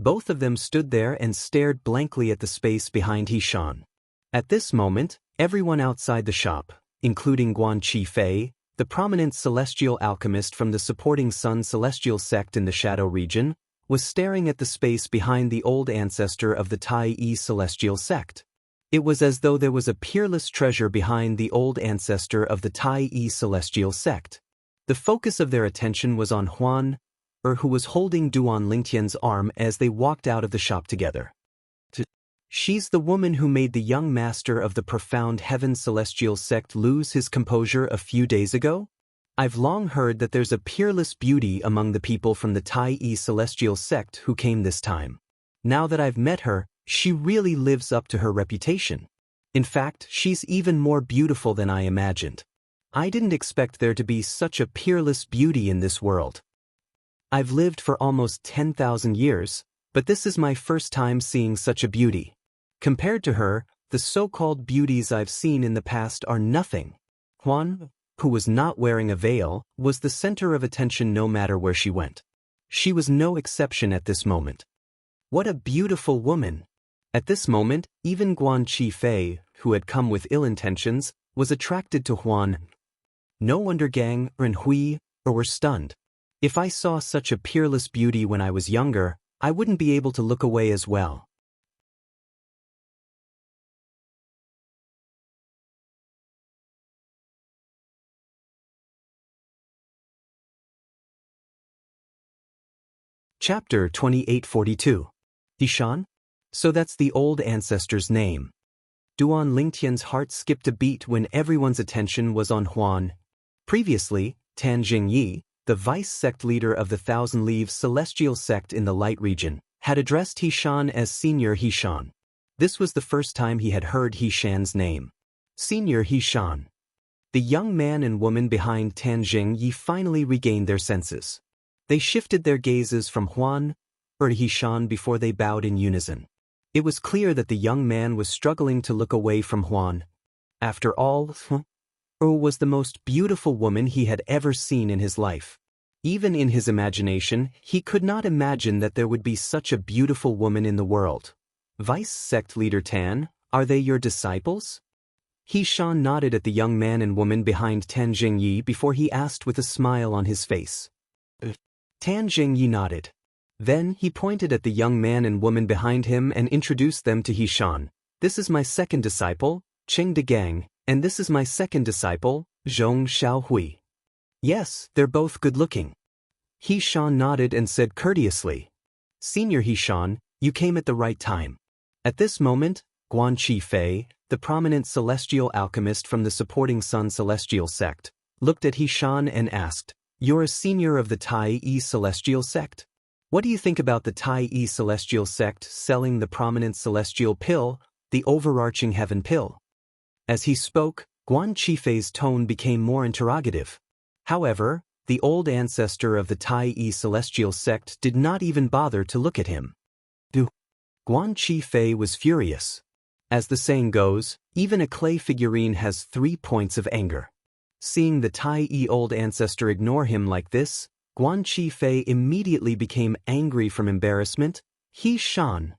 Speaker 1: Both of them stood there and stared blankly at the space behind Xian. At this moment, everyone outside the shop, including Guan Qifei, the prominent celestial alchemist from the supporting Sun Celestial sect in the Shadow region, was staring at the space behind the old ancestor of the Tai Celestial sect. It was as though there was a peerless treasure behind the old ancestor of the Tai Celestial sect. The focus of their attention was on Huan, who was holding Duan Lingtian's arm as they walked out of the shop together. She's the woman who made the young master of the Profound Heaven Celestial sect lose his composure a few days ago? I've long heard that there's a peerless beauty among the people from the Tai Celestial sect who came this time. Now that I've met her, she really lives up to her reputation. In fact, she's even more beautiful than I imagined. I didn't expect there to be such a peerless beauty in this world. I've lived for almost 10,000 years, but this is my first time seeing such a beauty. Compared to her, the so-called beauties I've seen in the past are nothing. Huan, who was not wearing a veil, was the center of attention no matter where she went. She was no exception at this moment. What a beautiful woman! At this moment, even Guan Qifei, who had come with ill intentions, was attracted to Huan. No wonder Gang and Hui were stunned. If I saw such a peerless beauty when I was younger, I wouldn't be able to look away as well. Chapter 2842. Xian? So that's the old ancestor's name. Duan Lingtian's heart skipped a beat when everyone's attention was on Huan. Previously, Tan Jingyi, the vice sect leader of the Thousand Leaves Celestial sect in the Light region, had addressed Xian as Senior Xian. This was the first time he had heard Xian's name. Senior Xian. The young man and woman behind Tan Jingyi finally regained their senses. They shifted their gazes from Huan to Xian before they bowed in unison. It was clear that the young man was struggling to look away from Huan. After all, was the most beautiful woman he had ever seen in his life. Even in his imagination, he could not imagine that there would be such a beautiful woman in the world. Vice Sect Leader Tan, are they your disciples? Xian nodded at the young man and woman behind Tan Jingyi before he asked with a smile on his face. Tan Jingyi nodded. Then he pointed at the young man and woman behind him and introduced them to Xian. This is my second disciple, Cheng De Gang, and this is my second disciple, Zhong Xiaohui. Yes, they're both good-looking. Xian nodded and said courteously, Senior Xian, you came at the right time. At this moment, Guan Qifei, the prominent celestial alchemist from the supporting Sun Celestial sect, looked at Hishan and asked, "You're a senior of the Tai Celestial sect? What do you think about the Tai Celestial sect selling the prominent celestial pill, the overarching heaven pill?" As he spoke, Guan Qifei's tone became more interrogative. However, the old ancestor of the Tai Celestial sect did not even bother to look at him. Guan Qifei was furious. As the saying goes, even a clay figurine has 3 points of anger. Seeing the Tai old ancestor ignore him like this, Guan Qifei immediately became angry from embarrassment. Hishan,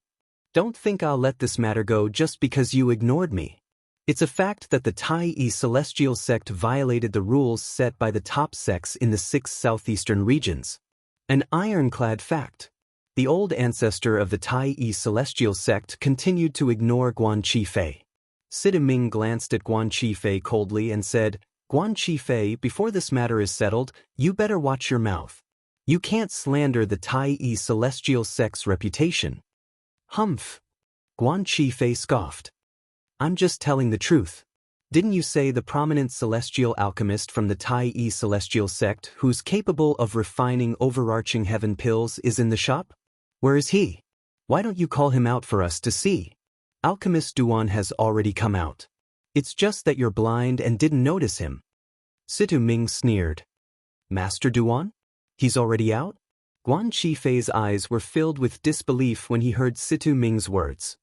Speaker 1: don't think I'll let this matter go just because you ignored me. It's a fact that the Tai Celestial sect violated the rules set by the top sects in the 6 southeastern regions. An ironclad fact. The old ancestor of the Tai Celestial sect continued to ignore Guan Qifei. Sita Ming glanced at Guan Qifei coldly and said, "Guan Qifei, before this matter is settled, you better watch your mouth. You can't slander the Tai Celestial sect's reputation." "Humph." Guan Qifei scoffed. "I'm just telling the truth. Didn't you say the prominent celestial alchemist from the Tai Celestial sect who's capable of refining overarching heaven pills is in the shop? Where is he? Why don't you call him out for us to see? Alchemist Duan has already come out. It's just that you're blind and didn't notice him." Situ Ming sneered. "Master Duan? He's already out?" Guan Qifei's eyes were filled with disbelief when he heard Situ Ming's words.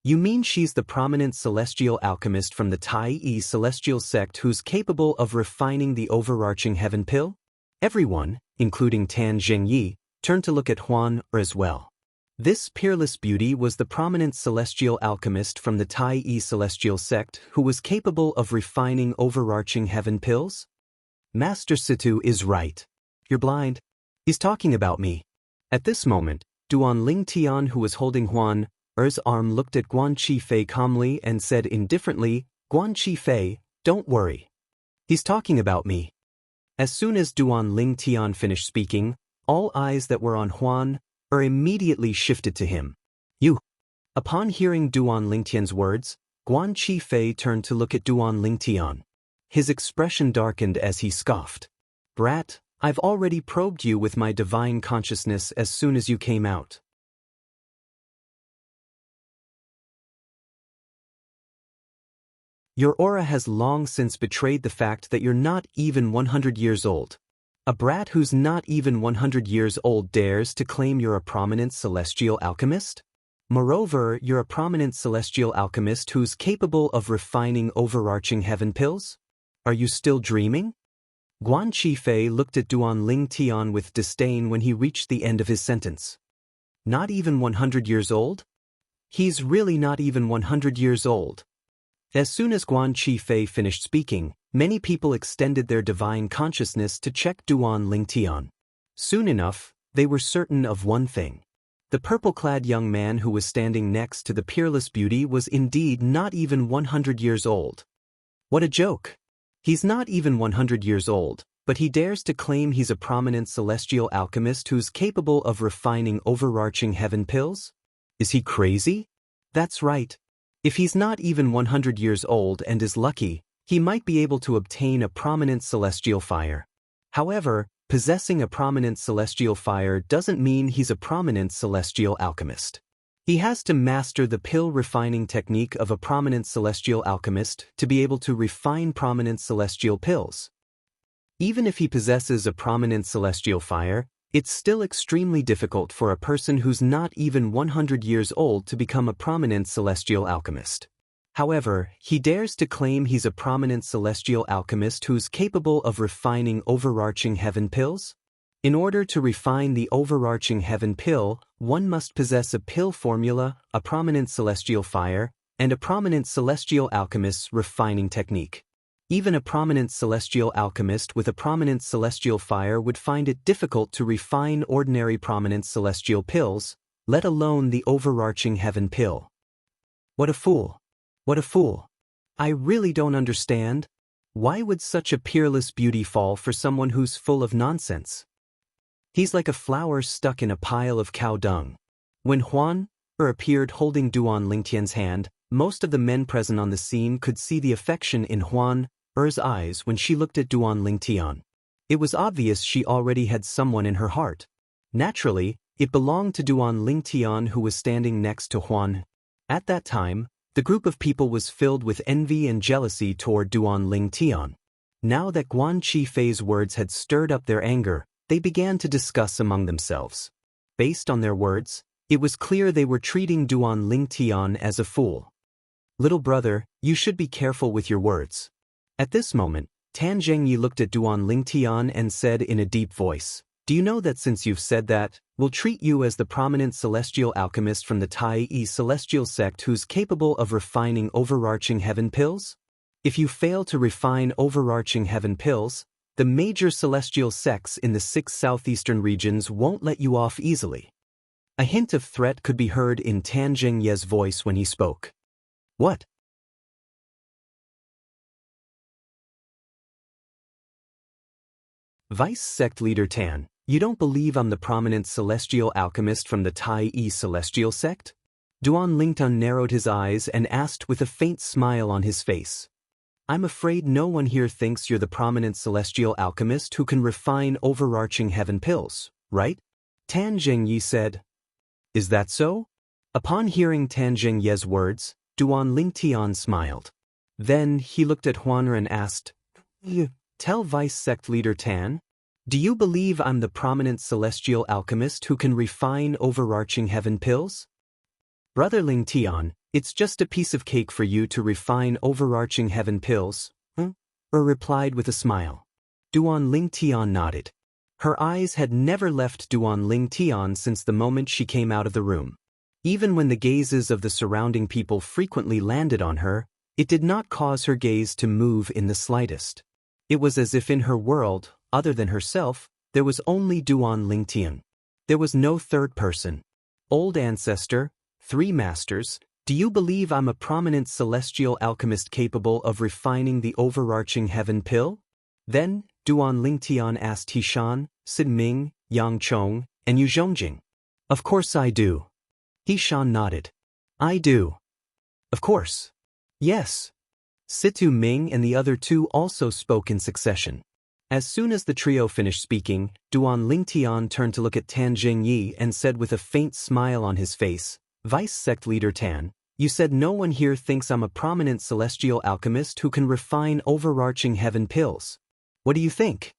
Speaker 1: "You mean she's the prominent celestial alchemist from the Tai Celestial sect who's capable of refining the overarching heaven pill?" Everyone, including Tan Zhengyi, turned to look at Huan as well. This peerless beauty was the prominent celestial alchemist from the Tai Celestial sect who was capable of refining overarching heaven pills? "Master Situ is right. You're blind. He's talking about me." At this moment, Duan Lingtian, who was holding Huan's arm, looked at Guan Qifei calmly and said indifferently, "Guan Qifei, don't worry. He's talking about me." As soon as Duan Lingtian finished speaking, all eyes that were on Huan immediately shifted to him. "You." Upon hearing Duan Lingtian's words, Guan Qifei turned to look at Duan Lingtian. His expression darkened as he scoffed. "Brat, I've already probed you with my divine consciousness as soon as you came out. Your aura has long since betrayed the fact that you're not even 100 years old. A brat who's not even 100 years old dares to claim you're a prominent celestial alchemist? Moreover, you're a prominent celestial alchemist who's capable of refining overarching heaven pills? Are you still dreaming?" Guan Qifei looked at Duan Lingtian with disdain when he reached the end of his sentence. "Not even 100 years old? He's really not even 100 years old." As soon as Guan Qifei finished speaking, many people extended their divine consciousness to check Duan Lingtian. Soon enough, they were certain of one thing. The purple-clad young man who was standing next to the peerless beauty was indeed not even 100 years old. What a joke! He's not even 100 years old, but he dares to claim he's a prominent celestial alchemist who's capable of refining overarching heaven pills? Is he crazy? That's right. If he's not even 100 years old and is lucky, he might be able to obtain a prominent celestial fire. However, possessing a prominent celestial fire doesn't mean he's a prominent celestial alchemist. He has to master the pill refining technique of a prominent celestial alchemist to be able to refine prominent celestial pills. Even if he possesses a prominent celestial fire, it's still extremely difficult for a person who's not even 100 years old to become a prominent celestial alchemist. However, he dares to claim he's a prominent celestial alchemist who's capable of refining overarching heaven pills? In order to refine the overarching heaven pill, one must possess a pill formula, a prominent celestial fire, and a prominent celestial alchemist's refining technique. Even a prominent celestial alchemist with a prominent celestial fire would find it difficult to refine ordinary prominent celestial pills, let alone the overarching heaven pill. What a fool! What a fool! I really don't understand. Why would such a peerless beauty fall for someone who's full of nonsense? He's like a flower stuck in a pile of cow dung. When Huan appeared holding Duan Lingtian's hand, Most of the men present on the scene could see the affection in Huan Er's eyes when she looked at Duan Lingtian. It was obvious she already had someone in her heart. Naturally, it belonged to Duan Lingtian, who was standing next to Huan. At that time, the group of people was filled with envy and jealousy toward Duan Lingtian. Now that Guan Qifei's words had stirred up their anger, they began to discuss among themselves. Based on their words, it was clear they were treating Duan Lingtian as a fool. Little brother, you should be careful with your words. At this moment, Tan Zhengyi looked at Duan Lingtian and said in a deep voice, do you know that since you've said that, we'll treat you as the prominent celestial alchemist from the Tai celestial sect who's capable of refining overarching heaven pills? If you fail to refine overarching heaven pills, the major celestial sects in the 6 southeastern regions won't let you off easily. A hint of threat could be heard in Tan Zhengye's voice when he spoke. What? Vice Sect Leader Tan, you don't believe I'm the prominent celestial alchemist from the Tai celestial sect? Duan Lingtian narrowed his eyes and asked with a faint smile on his face. I'm afraid no one here thinks you're the prominent celestial alchemist who can refine overarching heaven pills, right? Tan Zhengyi said. Is that so? Upon hearing Tan Zhengye's words, Duan Lingtian smiled. Then he looked at Huaner and asked, Tell Vice Sect Leader Tan, do you believe I'm the prominent celestial alchemist who can refine overarching heaven pills? Brother Lingtian, it's just a piece of cake for you to refine overarching heaven pills, replied with a smile. Duan Lingtian nodded. Her eyes had never left Duan Lingtian since the moment she came out of the room. Even when the gazes of the surrounding people frequently landed on her, it did not cause her gaze to move in the slightest. It was as if in her world, other than herself, there was only Duan Lingtian. There was no third person. Old ancestor, 3 masters, do you believe I'm a prominent celestial alchemist capable of refining the overarching heaven pill? Then, Duan Lingtian asked Hishan, Sin Ming, Yang Chong, and Yu Zhongjing. Of course I do. Hishan nodded. I do. Of course. Yes. Situ Ming and the other 2 also spoke in succession. As soon as the trio finished speaking, Duan Lingtian turned to look at Tan Zhengyi and said with a faint smile on his face, Vice Sect Leader Tan, you said no one here thinks I'm a prominent celestial alchemist who can refine overarching heaven pills. What do you think?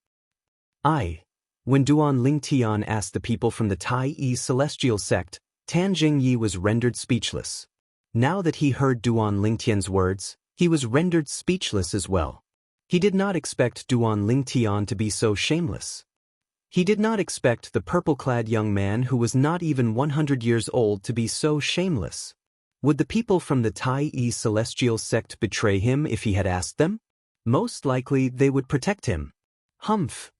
Speaker 1: When Duan Lingtian asked the people from the Tai celestial sect, Tan Zhengyi was rendered speechless. Now that he heard Duan Lingtian's words, he was rendered speechless as well. He did not expect Duan Lingtian to be so shameless. He did not expect the purple-clad young man who was not even 100 years old to be so shameless. Would the people from the Tai celestial sect betray him if he had asked them? Most likely they would protect him. Humph!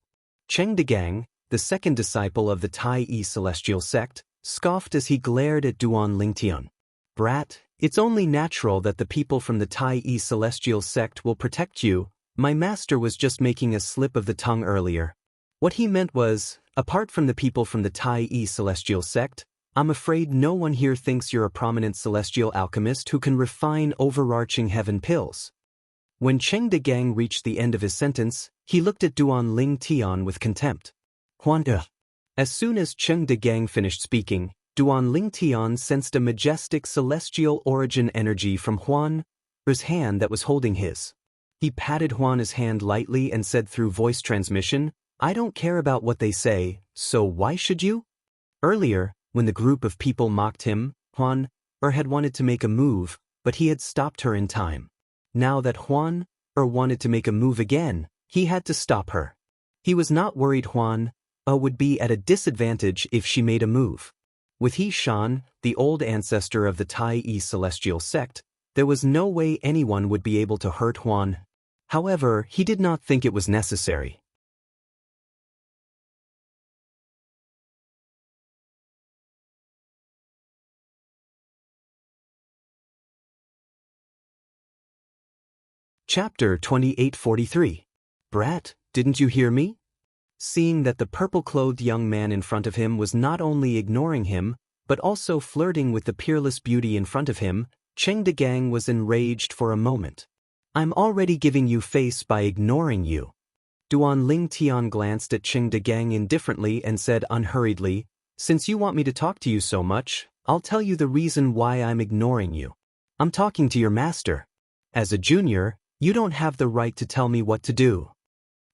Speaker 1: Cheng Degang, the second disciple of the Tai celestial sect, scoffed as he glared at Duan Lingtian. Brat, it's only natural that the people from the Tai celestial sect will protect you. My master was just making a slip of the tongue earlier. What he meant was, apart from the people from the Tai celestial sect, I'm afraid no one here thinks you're a prominent celestial alchemist who can refine overarching heaven pills. When Cheng Degang reached the end of his sentence, he looked at Duan Lingtian with contempt. Huan. As soon as Cheng Degang finished speaking, Duan Lingtian sensed a majestic celestial origin energy from Huan's hand that was holding his. He patted Huan's hand lightly and said through voice transmission, I don't care about what they say, so why should you? Earlier, when the group of people mocked him, Huan had wanted to make a move, but he had stopped her in time. Now that Huan wanted to make a move again, he had to stop her. He was not worried Huan would be at a disadvantage if she made a move. With Hishan, the old ancestor of the Tai celestial sect, there was no way anyone would be able to hurt Huan. However, he did not think it was necessary. Chapter 2843. Brat, didn't you hear me? Seeing that the purple-clothed young man in front of him was not only ignoring him, but also flirting with the peerless beauty in front of him, Cheng Degang was enraged for a moment. I'm already giving you face by ignoring you. Duan Lingtian glanced at Cheng Degang indifferently and said unhurriedly, since you want me to talk to you so much, I'll tell you the reason why I'm ignoring you. I'm talking to your master. As a junior, you don't have the right to tell me what to do.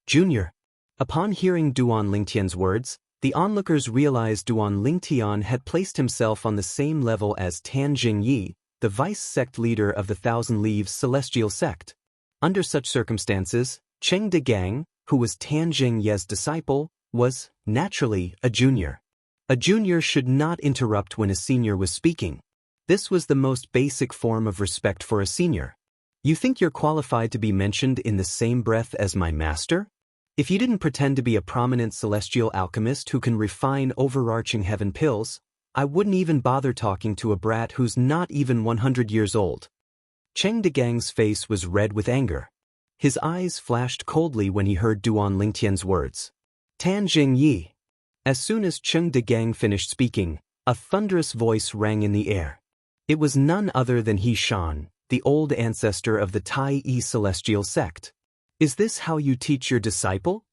Speaker 1: Junior. Upon hearing Duan Lingtian's words, the onlookers realized Duan Lingtian had placed himself on the same level as Tan Jingyi, the vice sect leader of the Thousand Leaves Celestial Sect. Under such circumstances, Cheng Degang, who was Tan Jingye's disciple, was, naturally, a junior. A junior should not interrupt when a senior was speaking. This was the most basic form of respect for a senior. You think you're qualified to be mentioned in the same breath as my master? If you didn't pretend to be a prominent celestial alchemist who can refine overarching heaven pills, I wouldn't even bother talking to a brat who's not even 100 years old. Cheng Degang's face was red with anger. His eyes flashed coldly when he heard Duan Lingtian's words. Tan Jingyi. As soon as Cheng Degang finished speaking, a thunderous voice rang in the air. It was none other than He Shan, the old ancestor of the Tai Yi Celestial Sect. Is this how you teach your disciple?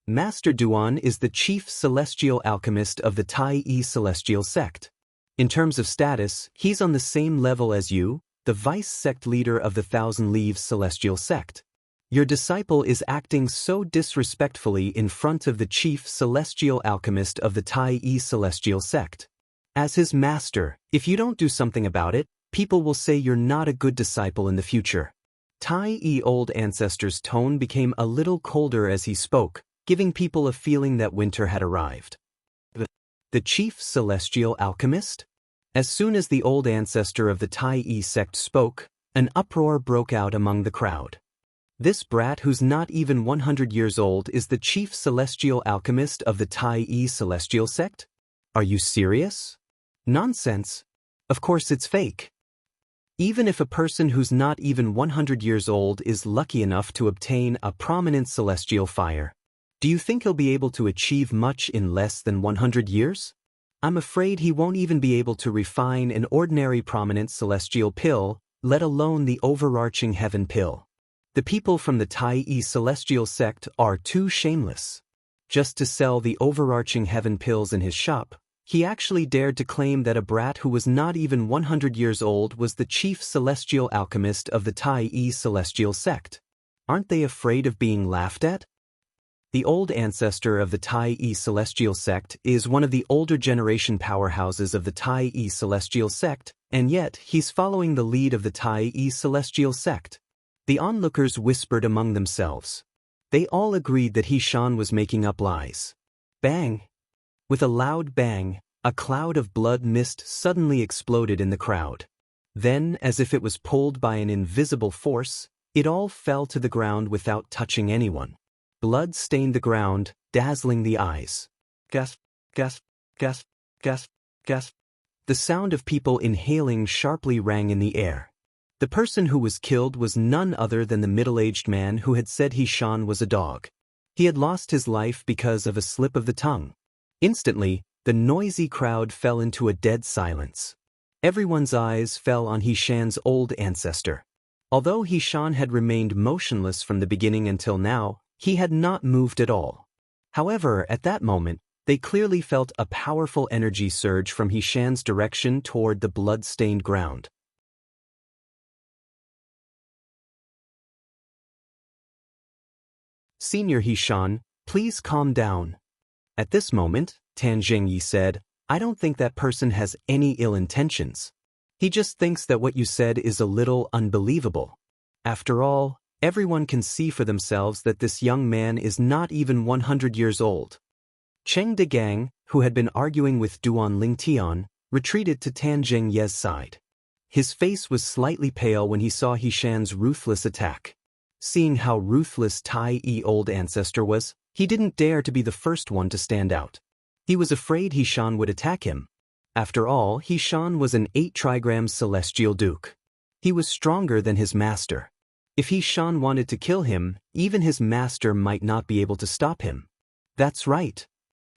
Speaker 1: Master Duan is the chief celestial alchemist of the Tai Yi Celestial Sect. In terms of status, he's on the same level as you, the vice sect leader of the Thousand Leaves Celestial Sect. Your disciple is acting so disrespectfully in front of the chief celestial alchemist of the Tai Yi Celestial Sect. As his master, if you don't do something about it, people will say you're not a good disciple in the future. Tai Yi Old Ancestor's tone became a little colder as he spoke, giving people a feeling that winter had arrived. The chief celestial alchemist? As soon as the old ancestor of the Tai Yi sect spoke, an uproar broke out among the crowd. This brat who's not even 100 years old is the chief celestial alchemist of the Tai Yi Celestial Sect? Are you serious? Nonsense. Of course it's fake. Even if a person who's not even 100 years old is lucky enough to obtain a prominent celestial fire, do you think he'll be able to achieve much in less than 100 years? I'm afraid he won't even be able to refine an ordinary prominent celestial pill, let alone the overarching heaven pill. The people from the Tai Yi Celestial Sect are too shameless. Just to sell the overarching heaven pills in his shop, he actually dared to claim that a brat who was not even 100 years old was the chief celestial alchemist of the Tai Yi Celestial Sect. Aren't they afraid of being laughed at? The old ancestor of the Tai Yi Celestial Sect is one of the older generation powerhouses of the Tai Yi Celestial Sect, and yet he's following the lead of the Tai Yi Celestial Sect. The onlookers whispered among themselves. They all agreed that He Shan was making up lies. Bang! With a loud bang, a cloud of blood mist suddenly exploded in the crowd. Then, as if it was pulled by an invisible force, it all fell to the ground without touching anyone. Blood stained the ground, dazzling the eyes. Gasp, gasp, gasp, gasp, gasp. The sound of people inhaling sharply rang in the air. The person who was killed was none other than the middle-aged man who had said He Shan was a dog. He had lost his life because of a slip of the tongue. Instantly, the noisy crowd fell into a dead silence. Everyone's eyes fell on He Shan's old ancestor. Although He Shan had remained motionless from the beginning until now, he had not moved at all. However, at that moment, they clearly felt a powerful energy surge from He Shan's direction toward the blood-stained ground. Senior He Shan, please calm down. At this moment, Tan Jingyi said, I don't think that person has any ill intentions. He just thinks that what you said is a little unbelievable. After all, everyone can see for themselves that this young man is not even 100 years old. Cheng Degang, who had been arguing with Duan Lingtian, retreated to Tan Jingye's side. His face was slightly pale when he saw He Shan's ruthless attack. Seeing how ruthless Tai Yi Old Ancestor was, he didn't dare to be the first one to stand out. He was afraid He Shan would attack him. After all, He Shan was an 8-trigram celestial duke. He was stronger than his master. If He Shan wanted to kill him, even his master might not be able to stop him. That's right.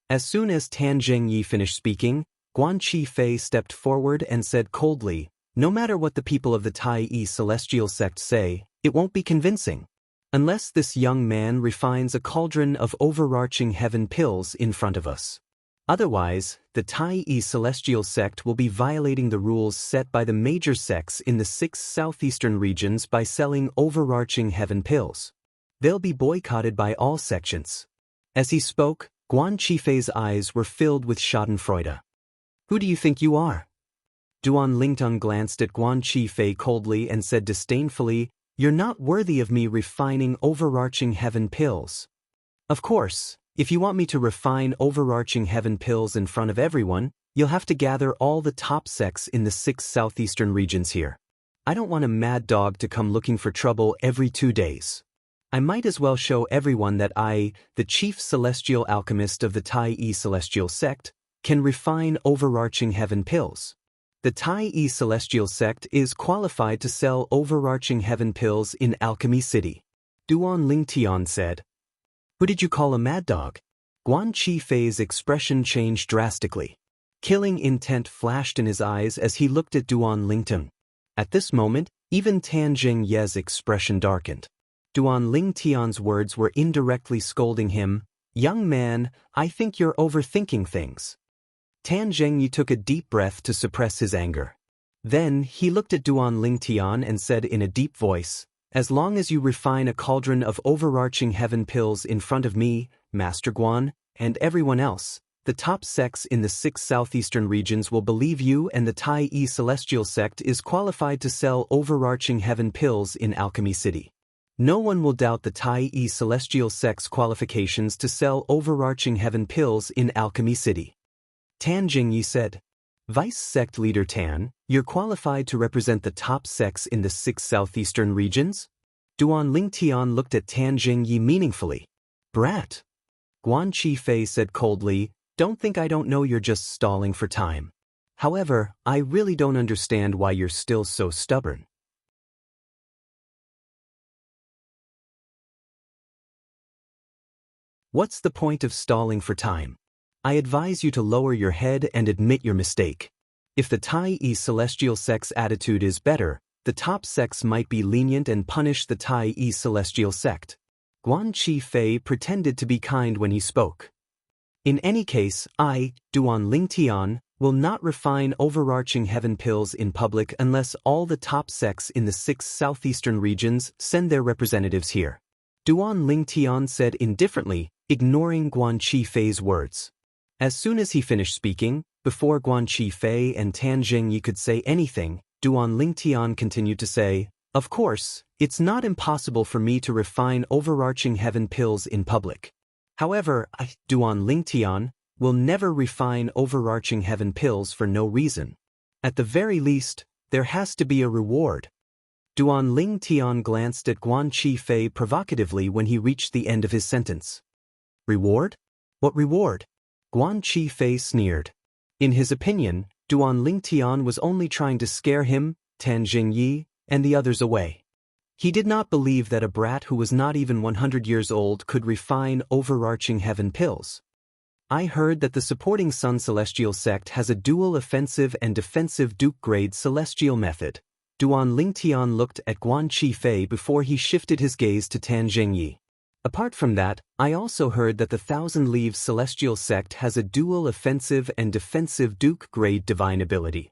Speaker 1: As soon as Tan Jingyi finished speaking, Guan Qifei stepped forward and said coldly, No matter what the people of the Tai Celestial sect say, it won't be convincing. Unless this young man refines a cauldron of overarching heaven pills in front of us. Otherwise, the Tai Celestial sect will be violating the rules set by the major sects in the 6 southeastern regions by selling overarching heaven pills. They'll be boycotted by all sections. As he spoke, Guan Qifei's eyes were filled with schadenfreude. Who do you think you are? Duan Lingtong glanced at Guan Qifei coldly and said disdainfully, "You're not worthy of me refining overarching heaven pills." Of course, if you want me to refine overarching heaven pills in front of everyone, you'll have to gather all the top sects in the 6 southeastern regions here. I don't want a mad dog to come looking for trouble every 2 days. I might as well show everyone that I, the chief celestial alchemist of the Tai Celestial sect, can refine overarching heaven pills. The Tai Celestial sect is qualified to sell overarching heaven pills in Alchemy City. Duan Lingtian said. Who did you call a mad dog? Guan Qifei's expression changed drastically. Killing intent flashed in his eyes as he looked at Duan Lingtong. At this moment, even Tan Zhengye's expression darkened. Duan Lingtian's words were indirectly scolding him. Young man, I think you're overthinking things. Tan Zhengye took a deep breath to suppress his anger. Then, he looked at Duan Lingtian and said in a deep voice, as long as you refine a cauldron of overarching heaven pills in front of me, Master Guan, and everyone else, the top sects in the 6 southeastern regions will believe you and the Tai Celestial sect is qualified to sell overarching heaven pills in Alchemy City. No one will doubt the Tai Celestial sect's qualifications to sell overarching heaven pills in Alchemy City. Tan Jingyi said, Vice Sect Leader Tan, you're qualified to represent the top sects in the 6 southeastern regions? Duan Lingtian looked at Tan Jingyi meaningfully. Brat. Guan Qifei said coldly, don't think I don't know you're just stalling for time. However, I really don't understand why you're still so stubborn. What's the point of stalling for time? I advise you to lower your head and admit your mistake. If the Tai Celestial sect's attitude is better, the top sects might be lenient and punish the Tai Celestial sect. Guan Qifei pretended to be kind when he spoke. In any case, I, Duan Lingtian, will not refine overarching heaven pills in public unless all the top sects in the 6 southeastern regions send their representatives here. Duan Lingtian said indifferently, ignoring Guan Qifei's words. As soon as he finished speaking, before Guan Qifei and Tan Zhengye could say anything, Duan Lingtian continued to say, of course, it's not impossible for me to refine overarching heaven pills in public. However, I, Duan Lingtian, will never refine overarching heaven pills for no reason. At the very least, there has to be a reward. Duan Lingtian glanced at Guan Qifei provocatively when he reached the end of his sentence. Reward? What reward? Guan Qifei sneered. In his opinion, Duan Lingtian was only trying to scare him, Tan Zhengye, and the others away. He did not believe that a brat who was not even 100 years old could refine overarching heaven pills. I heard that the supporting Sun Celestial sect has a dual offensive and defensive Duke-grade celestial method. Duan Lingtian looked at Guan Qifei before he shifted his gaze to Tan Zhengye. Apart from that, I also heard that the Thousand Leaves Celestial sect has a dual offensive and defensive Duke-grade divine ability.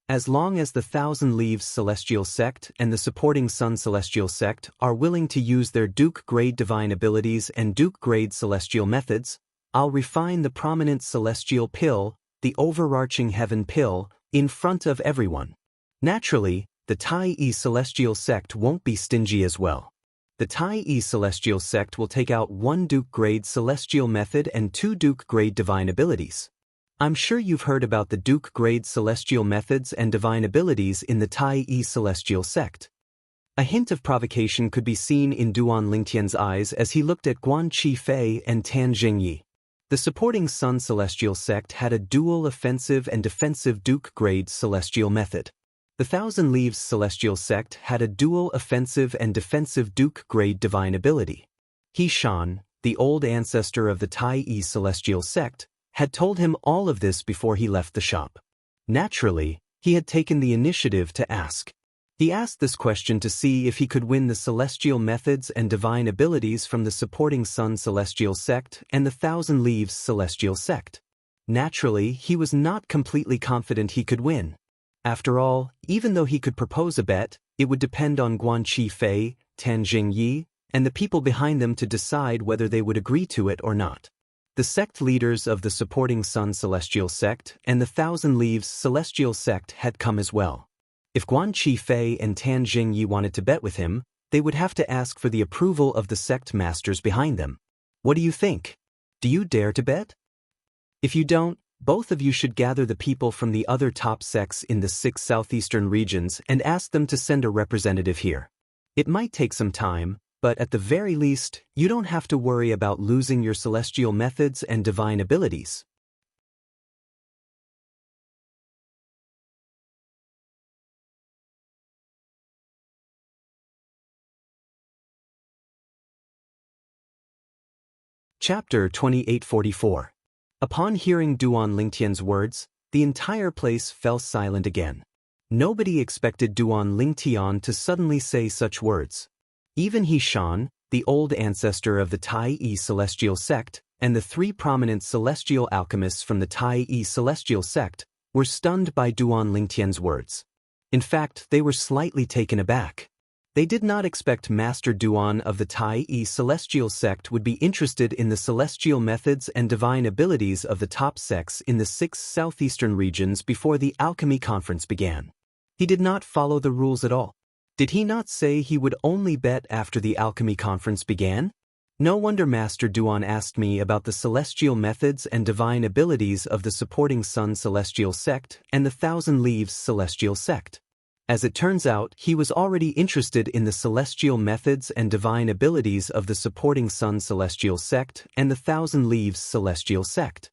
Speaker 1: As long as the Thousand Leaves Celestial sect and the supporting Sun Celestial sect are willing to use their Duke-grade divine abilities and Duke-grade celestial methods, I'll refine the prominent celestial pill, the overarching heaven pill, in front of everyone. Naturally, the Tai Celestial sect won't be stingy as well. The Tai Celestial sect will take out 1 Duke-grade celestial method and 2 Duke-grade divine abilities. I'm sure you've heard about the Duke-grade celestial methods and divine abilities in the Tai Celestial sect. A hint of provocation could be seen in Duan Lingtian's eyes as he looked at Guan Qifei and Tan Zhengye. The supporting Sun Celestial sect had a dual offensive and defensive Duke-grade celestial method. The Thousand Leaves Celestial sect had a dual offensive and defensive Duke-grade divine ability. He Shan, the old ancestor of the Tai Celestial sect, had told him all of this before he left the shop. Naturally, He had taken the initiative to ask. He asked this question to see if he could win the celestial methods and divine abilities from the supporting Sun Celestial Sect and the Thousand Leaves Celestial Sect. Naturally, he was not completely confident he could win. After all, even though he could propose a bet, it would depend on Guan Qifei, Tan Jingyi, and the people behind them to decide whether they would agree to it or not. The sect leaders of the supporting Sun Celestial Sect and the Thousand Leaves Celestial Sect had come as well. If Guan Qifei and Tan Jingyi wanted to bet with him, they would have to ask for the approval of the sect masters behind them. What do you think? Do you dare to bet? If you don't, both of you should gather the people from the other top sects in the 6 southeastern regions and ask them to send a representative here. It might take some time, but at the very least, you don't have to worry about losing your celestial methods and divine abilities. Chapter 2844. Upon hearing Duan Lingtian's words, the entire place fell silent again. Nobody expected Duan Lingtian to suddenly say such words. Even Xianxia, the old ancestor of the Tai Celestial Sect, and the 3 prominent celestial alchemists from the Tai Celestial Sect, were stunned by Duan Lingtian's words. In fact, they were slightly taken aback. They did not expect Master Duan of the Tai Celestial Sect would be interested in the celestial methods and divine abilities of the top sects in the 6 southeastern regions before the alchemy conference began. He did not follow the rules at all. Did he not say he would only bet after the alchemy conference began? No wonder Master Duan asked me about the celestial methods and divine abilities of the supporting Sun Celestial Sect and the Thousand Leaves Celestial Sect. As it turns out, he was already interested in the celestial methods and divine abilities of the supporting Sun Celestial Sect and the Thousand Leaves Celestial Sect.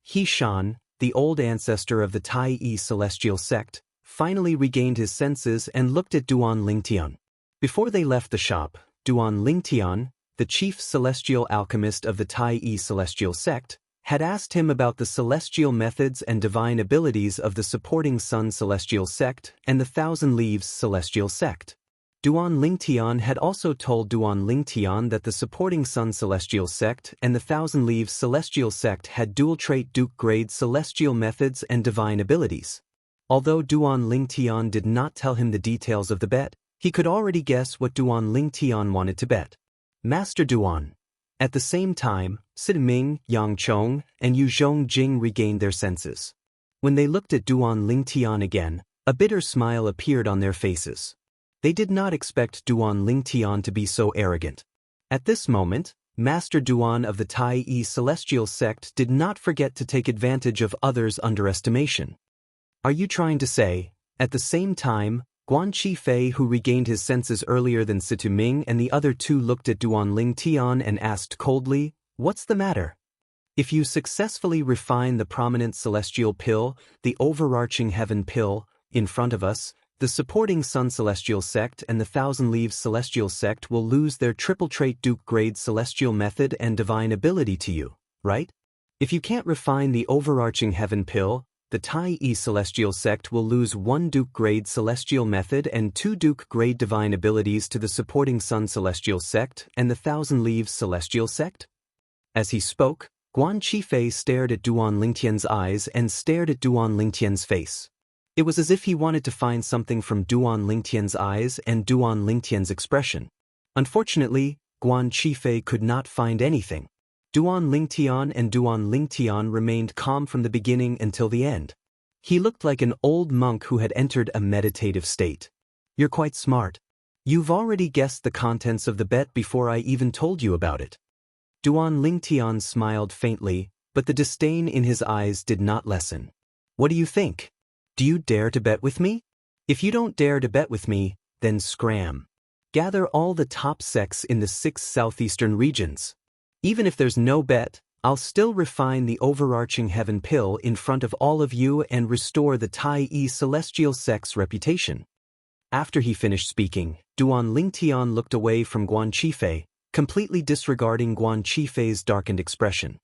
Speaker 1: Xianxia, the old ancestor of the Tai Celestial Sect, finally regained his senses and looked at Duan Lingtian. Before they left the shop, Duan Lingtian, the chief celestial alchemist of the Tai Celestial Sect, had asked him about the celestial methods and divine abilities of the supporting Sun Celestial Sect and the Thousand Leaves Celestial Sect. Duan Lingtian had also told Duan Lingtian that the supporting Sun Celestial Sect and the Thousand Leaves Celestial Sect had dual-trait Duke-grade celestial methods and divine abilities. Although Duan Lingtian did not tell him the details of the bet, he could already guess what Duan Lingtian wanted to bet. Master Duan. At the same time, Sidming, Yang Chong, and Yu Zhongjing regained their senses. When they looked at Duan Lingtian again, a bitter smile appeared on their faces. They did not expect Duan Lingtian to be so arrogant. At this moment, Master Duan of the Tai Celestial Sect did not forget to take advantage of others' underestimation. Are you trying to say, at the same time, Guan Qifei, who regained his senses earlier than Situ Ming and the other 2, looked at Duan Lingtian and asked coldly, "What's the matter?" If you successfully refine the prominent celestial pill, the overarching heaven pill, in front of us, the supporting Sun Celestial Sect and the Thousand Leaves Celestial Sect will lose their triple-trait Duke-grade celestial method and divine ability to you, right? If you can't refine the overarching heaven pill, the Tai Celestial Sect will lose 1 Duke-grade celestial method and 2 Duke-grade divine abilities to the supporting Sun Celestial Sect and the Thousand Leaves Celestial Sect. As he spoke, Guan Qifei stared at Duan Lingtian's eyes and stared at Duan Lingtian's face. It was as if he wanted to find something from Duan Lingtian's eyes and Duan Lingtian's expression. Unfortunately, Guan Qifei could not find anything. Duan Lingtian remained calm from the beginning until the end. He looked like an old monk who had entered a meditative state. You're quite smart. You've already guessed the contents of the bet before I even told you about it. Duan Lingtian smiled faintly, but the disdain in his eyes did not lessen. What do you think? Do you dare to bet with me? If you don't dare to bet with me, then scram. Gather all the top sects in the 6 southeastern regions. Even if there's no bet, I'll still refine the overarching heaven pill in front of all of you and restore the Tai Celestial Sect's reputation. After he finished speaking, Duan Lingtian looked away from Guan Qifei, completely disregarding Guan Qifei's darkened expression.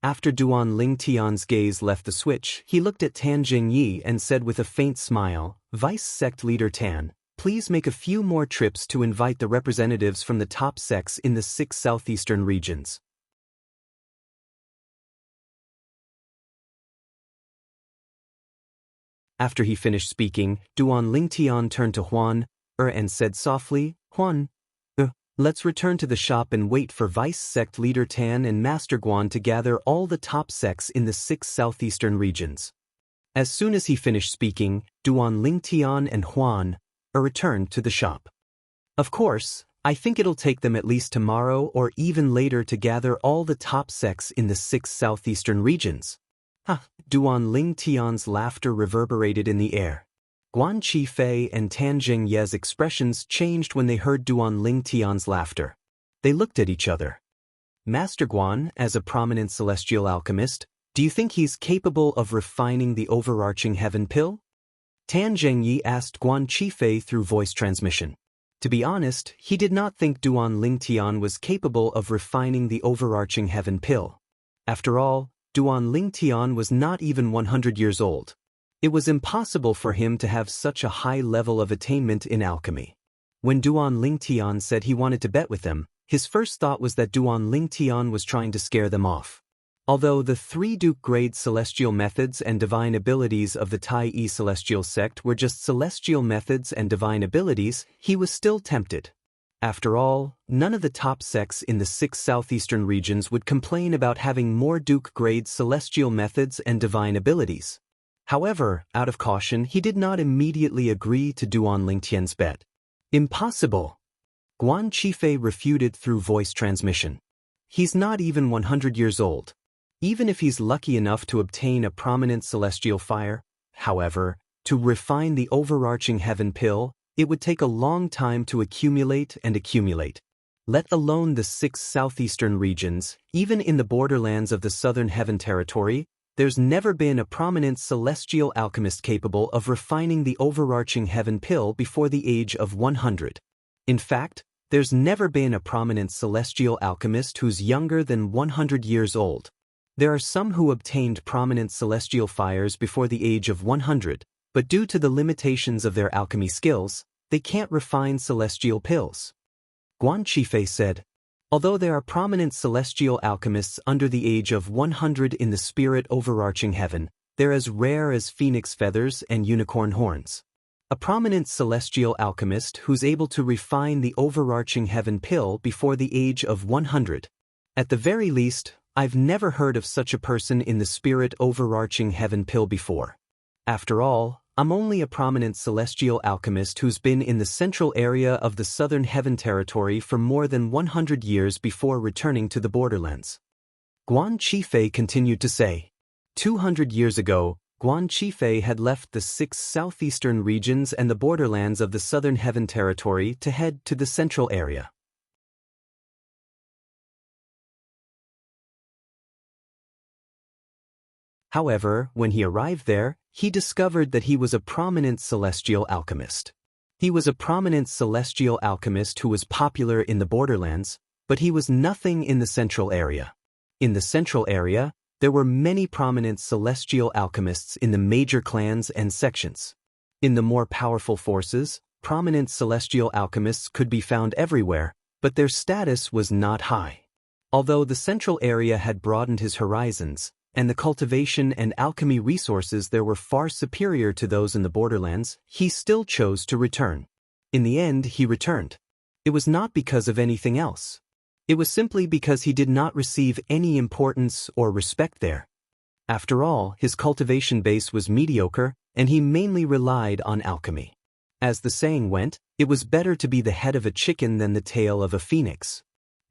Speaker 1: After Duan Lingtian's gaze left the switch, he looked at Tan Jingyi and said with a faint smile, "Vice Sect Leader Tan, please make a few more trips to invite the representatives from the top sects in the 6 southeastern regions." After he finished speaking, Duan Lingtian turned to Huan and said softly, "Huan, let's return to the shop and wait for Vice Sect Leader Tan and Master Guan to gather all the top sects in the 6 southeastern regions." As soon as he finished speaking, Duan Lingtian and Huan returned to the shop. "Of course, I think it'll take them at least tomorrow or even later to gather all the top sects in the 6 southeastern regions." Duan Lingtian's laughter reverberated in the air. Guan Qifei and Tan Jingye's expressions changed when they heard Duan Lingtian's laughter. They looked at each other. "Master Guan, as a prominent celestial alchemist, do you think he's capable of refining the overarching heaven pill?" Tan Jingyi asked Guan Qifei through voice transmission. To be honest, he did not think Duan Lingtian was capable of refining the overarching heaven pill. After all, Duan Lingtian was not even 100 years old. It was impossible for him to have such a high level of attainment in alchemy. When Duan Lingtian said he wanted to bet with them, his first thought was that Duan Lingtian was trying to scare them off. Although the 3 Duke-grade celestial methods and divine abilities of the Tai celestial sect were just celestial methods and divine abilities, he was still tempted. After all, none of the top sects in the 6 southeastern regions would complain about having more Duke-grade celestial methods and divine abilities. However, out of caution, he did not immediately agree to Duan Lingtian's bet. "Impossible!" Guan Qifei refuted through voice transmission. "He's not even 100 years old. Even if he's lucky enough to obtain a prominent celestial fire, however, to refine the overarching heaven pill, it would take a long time to accumulate and accumulate. Let alone the 6 southeastern regions, even in the borderlands of the southern heaven territory, there's never been a prominent celestial alchemist capable of refining the overarching heaven pill before the age of 100. In fact, there's never been a prominent celestial alchemist who's younger than 100 years old. There are some who obtained prominent celestial fires before the age of 100, but due to the limitations of their alchemy skills, they can't refine celestial pills." Guan Qifei said, "Although there are prominent celestial alchemists under the age of 100 in the spirit overarching heaven, they're as rare as phoenix feathers and unicorn horns. A prominent celestial alchemist who's able to refine the overarching heaven pill before the age of 100. At the very least, I've never heard of such a person in the spirit overarching heaven pill before. After all, I'm only a prominent celestial alchemist who's been in the central area of the southern heaven territory for more than 100 years before returning to the borderlands." Guan Qifei continued to say. 200 years ago, Guan Qifei had left the 6 southeastern regions and the borderlands of the southern heaven territory to head to the central area. However, when he arrived there, he discovered that he was a prominent celestial alchemist. He was a prominent celestial alchemist who was popular in the borderlands, but he was nothing in the central area. In the central area, there were many prominent celestial alchemists in the major clans and sections. In the more powerful forces, prominent celestial alchemists could be found everywhere, but their status was not high. Although the central area had broadened his horizons, and the cultivation and alchemy resources there were far superior to those in the borderlands, he still chose to return. In the end, he returned. It was not because of anything else. It was simply because he did not receive any importance or respect there. After all, his cultivation base was mediocre, and he mainly relied on alchemy. As the saying went, it was better to be the head of a chicken than the tail of a phoenix.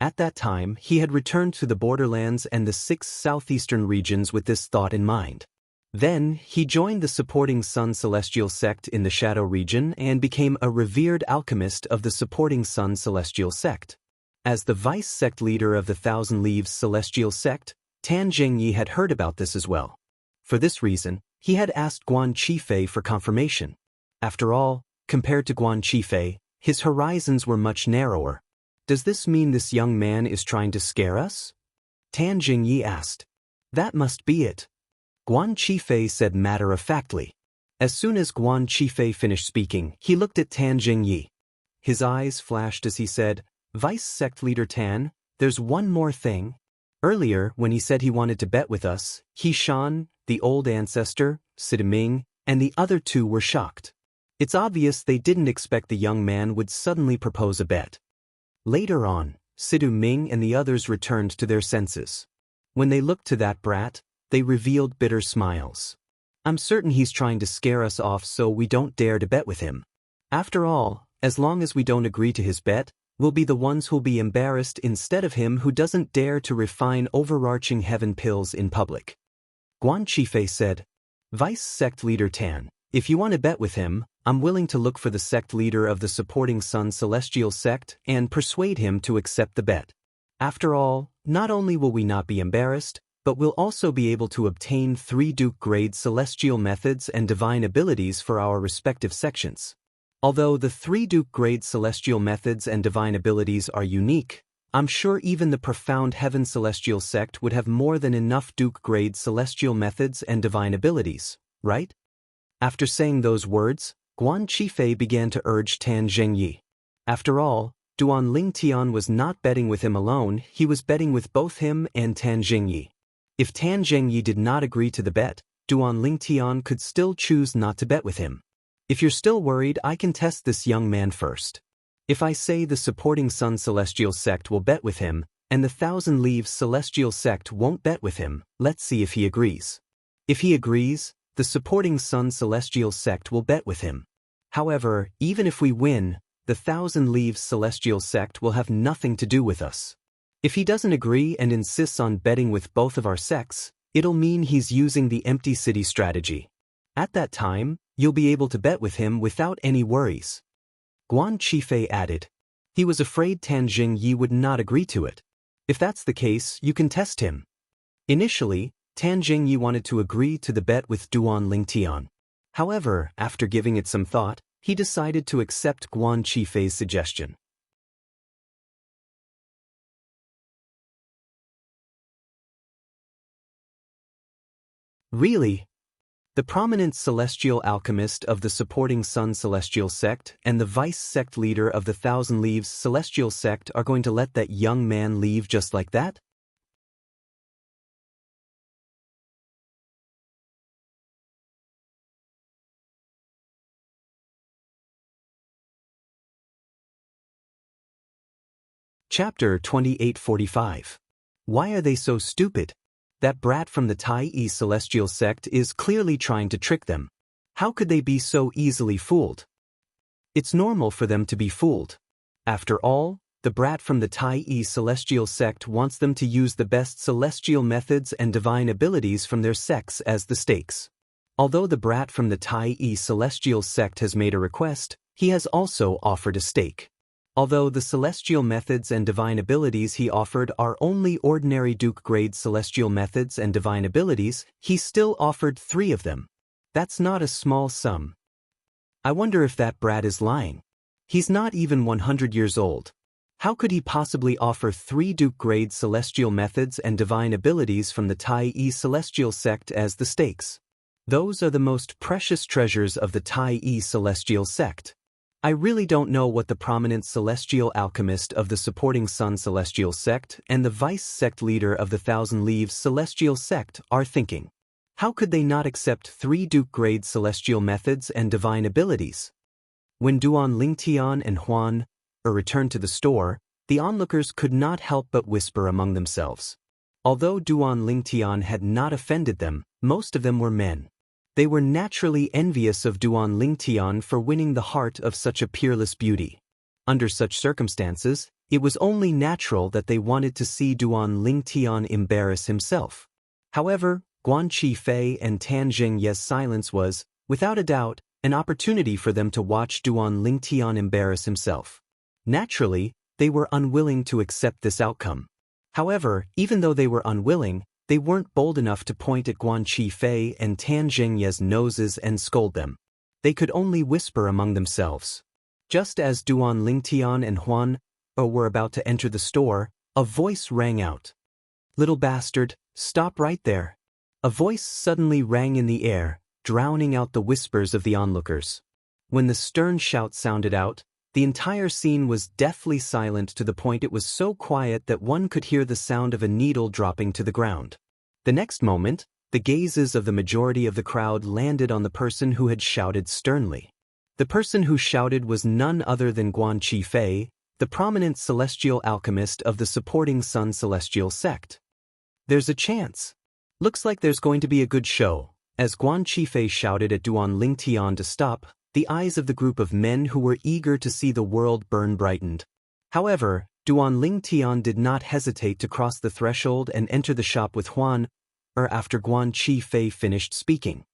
Speaker 1: At that time, he had returned to the borderlands and the 6 southeastern regions with this thought in mind. Then, he joined the supporting Sun Celestial sect in the Shadow region and became a revered alchemist of the supporting Sun Celestial sect. As the vice sect leader of the Thousand Leaves Celestial sect, Tan Jingyi had heard about this as well. For this reason, he had asked Guan Qifei for confirmation. After all, compared to Guan Qifei, his horizons were much narrower. Does this mean this young man is trying to scare us? Tan Jingyi asked. That must be it, Guan Qifei said matter-of-factly. As soon as Guan Qifei finished speaking, he looked at Tan Jingyi. His eyes flashed as he said, Vice Sect Leader Tan, there's one more thing. Earlier, when he said he wanted to bet with us, He Shan, the old ancestor, Sida Ming, and the other two were shocked. It's obvious they didn't expect the young man would suddenly propose a bet. Later on, Sidu Ming and the others returned to their senses. When they looked to that brat, they revealed bitter smiles. I'm certain he's trying to scare us off so we don't dare to bet with him. After all, as long as we don't agree to his bet, we'll be the ones who'll be embarrassed instead of him who doesn't dare to refine overarching heaven pills in public. Guan Qifei said, Vice Sect Leader Tan, if you want to bet with him, I'm willing to look for the sect leader of the supporting Sun Celestial Sect and persuade him to accept the bet. After all, not only will we not be embarrassed, but we'll also be able to obtain 3 Duke-grade celestial methods and divine abilities for our respective sections. Although the 3 Duke-grade celestial methods and divine abilities are unique, I'm sure even the profound Heaven Celestial Sect would have more than enough Duke-grade celestial methods and divine abilities, right? After saying those words, Guan Qifei began to urge Tan Zhengyi. After all, Duan Lingtian was not betting with him alone, he was betting with both him and Tan Zhengyi. If Tan Zhengyi did not agree to the bet, Duan Lingtian could still choose not to bet with him. If you're still worried, I can test this young man first. If I say the supporting Sun Celestial Sect will bet with him, and the Thousand Leaves Celestial Sect won't bet with him, let's see if he agrees. If he agrees, the supporting Sun Celestial Sect will bet with him. However, even if we win, the Thousand Leaves Celestial Sect will have nothing to do with us. If he doesn't agree and insists on betting with both of our sects, it'll mean he's using the empty city strategy. At that time, you'll be able to bet with him without any worries. Guan Qifei added. He was afraid Tan Jingyi would not agree to it. If that's the case, you can test him. Initially, Tan Jingyi wanted to agree to the bet with Duan Lingtian. However, after giving it some thought, he decided to accept Guan Qifei's suggestion. Really? The prominent celestial alchemist of the supporting Sun Celestial Sect and the vice sect leader of the Thousand Leaves Celestial Sect are going to let that young man leave just like that? Chapter 2845. Why are they so stupid? That brat from the Tai Celestial Sect is clearly trying to trick them. How could they be so easily fooled? It's normal for them to be fooled. After all, the brat from the Tai Celestial Sect wants them to use the best celestial methods and divine abilities from their sects as the stakes. Although the brat from the Tai Celestial Sect has made a request, he has also offered a stake. Although the celestial methods and divine abilities he offered are only ordinary Duke-grade celestial methods and divine abilities, he still offered 3 of them. That's not a small sum. I wonder if that brat is lying. He's not even 100 years old. How could he possibly offer 3 Duke-grade celestial methods and divine abilities from the Tai Celestial Sect as the stakes? Those are the most precious treasures of the Tai Celestial Sect. I really don't know what the prominent celestial alchemist of the supporting Sun Celestial Sect and the vice sect leader of the Thousand Leaves Celestial Sect are thinking. How could they not accept 3 Duke-grade celestial methods and divine abilities? When Duan Lingtian and Huan returned to the store, the onlookers could not help but whisper among themselves. Although Duan Lingtian had not offended them, most of them were men. They were naturally envious of Duan Lingtian for winning the heart of such a peerless beauty. Under such circumstances, it was only natural that they wanted to see Duan Lingtian embarrass himself. However, Guan Qifei and Tan Zhengye's silence was, without a doubt, an opportunity for them to watch Duan Lingtian embarrass himself. Naturally, they were unwilling to accept this outcome. However, even though they were unwilling, they weren't bold enough to point at Guan Qifei and Tan Zhengye's noses and scold them. They could only whisper among themselves. Just as Duan Lingtian and Huan were about to enter the store, a voice rang out. "Little bastard, Stop right there. A voice suddenly rang in the air, drowning out the whispers of the onlookers. When the stern shout sounded out, the entire scene was deathly silent to the point it was so quiet that one could hear the sound of a needle dropping to the ground. The next moment, the gazes of the majority of the crowd landed on the person who had shouted sternly. The person who shouted was none other than Guan Qifei, the prominent celestial alchemist of the supporting Sun Celestial sect. There's a chance. Looks like there's going to be a good show. As Guan Qifei shouted at Duan Lingtian to stop, the eyes of the group of men who were eager to see the world burn brightened. However, Duan Lingtian did not hesitate to cross the threshold and enter the shop with after Guan Qifei finished speaking.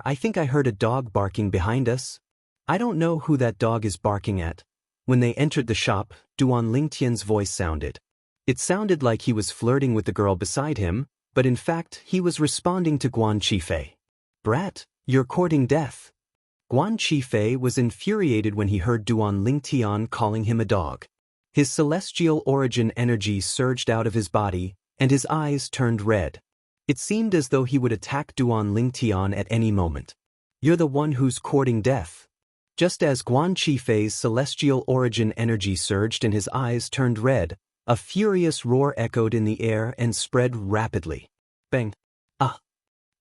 Speaker 1: I think I heard a dog barking behind us. I don't know who that dog is barking at. When they entered the shop, Duan Lingtian's voice sounded. It sounded like he was flirting with the girl beside him, but in fact he was responding to Guan Qifei. Brat, you're courting death. Guan Qifei was infuriated when he heard Duan Lingtian calling him a dog. His celestial origin energy surged out of his body, and his eyes turned red. It seemed as though he would attack Duan Lingtian at any moment. You're the one who's courting death. Just as Guan Qifei's celestial origin energy surged and his eyes turned red, a furious roar echoed in the air and spread rapidly. Bang! Ah!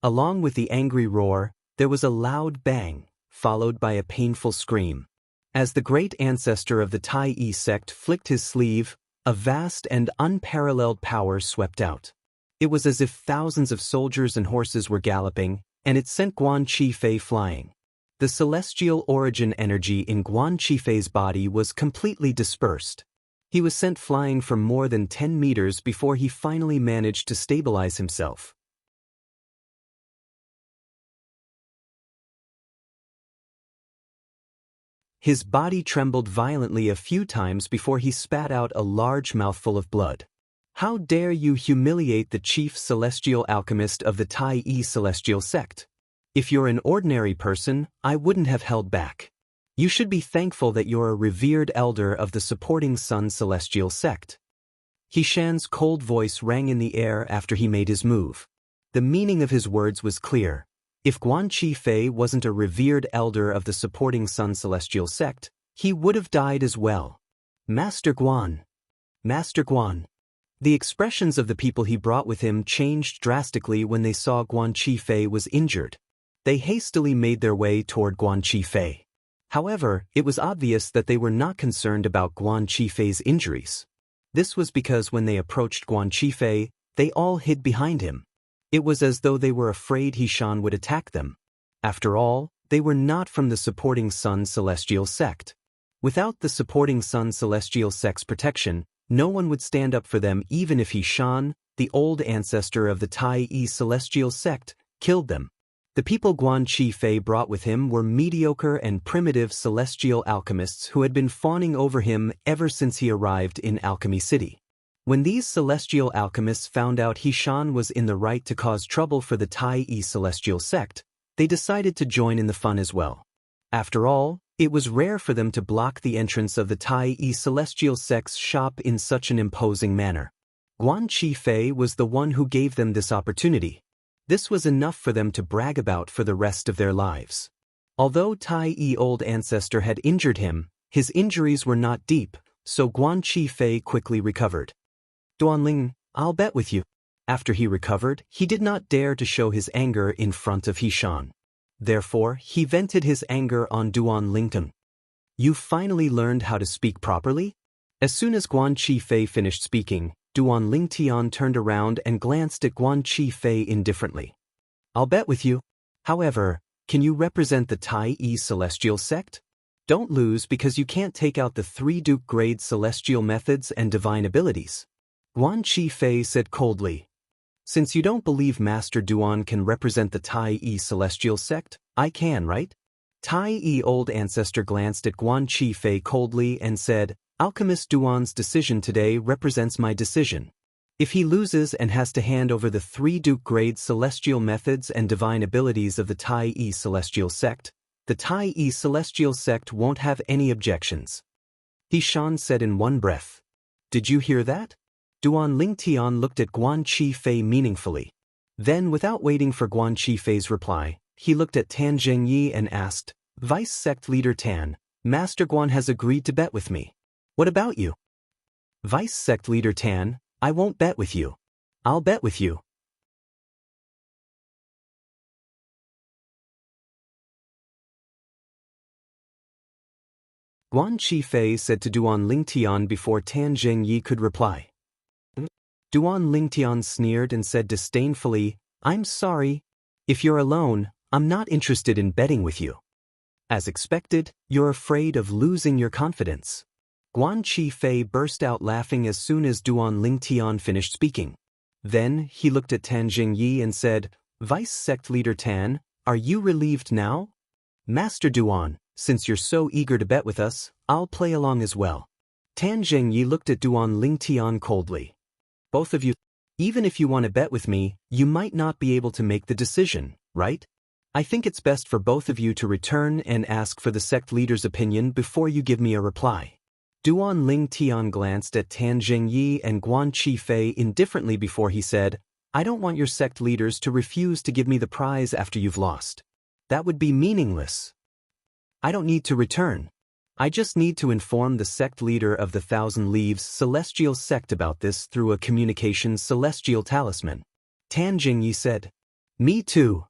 Speaker 1: Along with the angry roar, there was a loud bang, followed by a painful scream. As the great ancestor of the Tai Yi sect flicked his sleeve, a vast and unparalleled power swept out. It was as if thousands of soldiers and horses were galloping, and it sent Guan Qifei flying. The celestial origin energy in Guan Qifei's body was completely dispersed. He was sent flying for more than 10 meters before he finally managed to stabilize himself. His body trembled violently a few times before he spat out a large mouthful of blood. How dare you humiliate the chief celestial alchemist of the Tai Yi celestial sect? If you're an ordinary person, I wouldn't have held back. You should be thankful that you're a revered elder of the supporting Sun celestial sect. Hishan's cold voice rang in the air after he made his move. The meaning of his words was clear. If Guan Qifei wasn't a revered elder of the supporting Sun celestial sect, he would have died as well. Master Guan. Master Guan. The expressions of the people he brought with him changed drastically when they saw Guan Qifei was injured. They hastily made their way toward Guan Qifei. However, it was obvious that they were not concerned about Guan Qifei's injuries. This was because when they approached Guan Qifei, they all hid behind him. It was as though they were afraid Hishan would attack them. After all, they were not from the supporting Sun celestial sect. Without the supporting Sun celestial sect's protection, no one would stand up for them even if Hishan, the old ancestor of the Tai Yi celestial sect, killed them. The people Guan Qifei brought with him were mediocre and primitive celestial alchemists who had been fawning over him ever since he arrived in Alchemy City. When these celestial alchemists found out Hishan was in the right to cause trouble for the Tai Yi celestial sect, they decided to join in the fun as well. After all, it was rare for them to block the entrance of the Tai Yi celestial sect's shop in such an imposing manner. Guan Qifei was the one who gave them this opportunity. This was enough for them to brag about for the rest of their lives. Although Tai Yi old ancestor had injured him, his injuries were not deep, so Guan Qifei quickly recovered. Duanling, I'll bet with you. After he recovered, he did not dare to show his anger in front of Hishan. Therefore, he vented his anger on Duan Lington. You finally learned how to speak properly? As soon as Guan Qifei finished speaking, Duan Lingtian turned around and glanced at Guan Qifei indifferently. I'll bet with you. However, can you represent the Tai Yi celestial sect? Don't lose because you can't take out the 3 Duke grade celestial methods and divine abilities. Guan Qifei said coldly. Since you don't believe Master Duan can represent the Tai Yi celestial sect, I can, right? Tai Yi old ancestor glanced at Guan Qifei coldly and said, Alchemist Duan's decision today represents my decision. If he loses and has to hand over the 3 Duke grade celestial methods and divine abilities of the Tai Yi celestial sect, the Tai Yi celestial sect won't have any objections. Hishan said in one breath. Did you hear that? Duan Lingtian looked at Guan Qifei meaningfully. Then, without waiting for Guan Qifei's reply, he looked at Tan Zhengyi and asked, Vice Sect Leader Tan, Master Guan has agreed to bet with me. What about you? Vice Sect Leader Tan, I won't bet with you. I'll bet with you. Guan Qifei said to Duan Lingtian before Tan Zhengyi could reply. Duan Lingtian sneered and said disdainfully, I'm sorry. If you're alone, I'm not interested in betting with you. As expected, you're afraid of losing your confidence. Guan Qifei burst out laughing as soon as Duan Lingtian finished speaking. Then, he looked at Tan Zhengyi and said, Vice Sect Leader Tan, are you relieved now? Master Duan, since you're so eager to bet with us, I'll play along as well. Tan Zhengyi looked at Duan Lingtian coldly. Both of you, even if you want to bet with me, you might not be able to make the decision, right? I think it's best for both of you to return and ask for the sect leader's opinion before you give me a reply. Duan Lingtian glanced at Tan Zhengyi and Guan Qifei indifferently before he said, I don't want your sect leaders to refuse to give me the prize after you've lost. That would be meaningless. I don't need to return. I just need to inform the sect leader of the Thousand Leaves Celestial Sect about this through a communication celestial talisman. Tan Zhengyi said. Me too.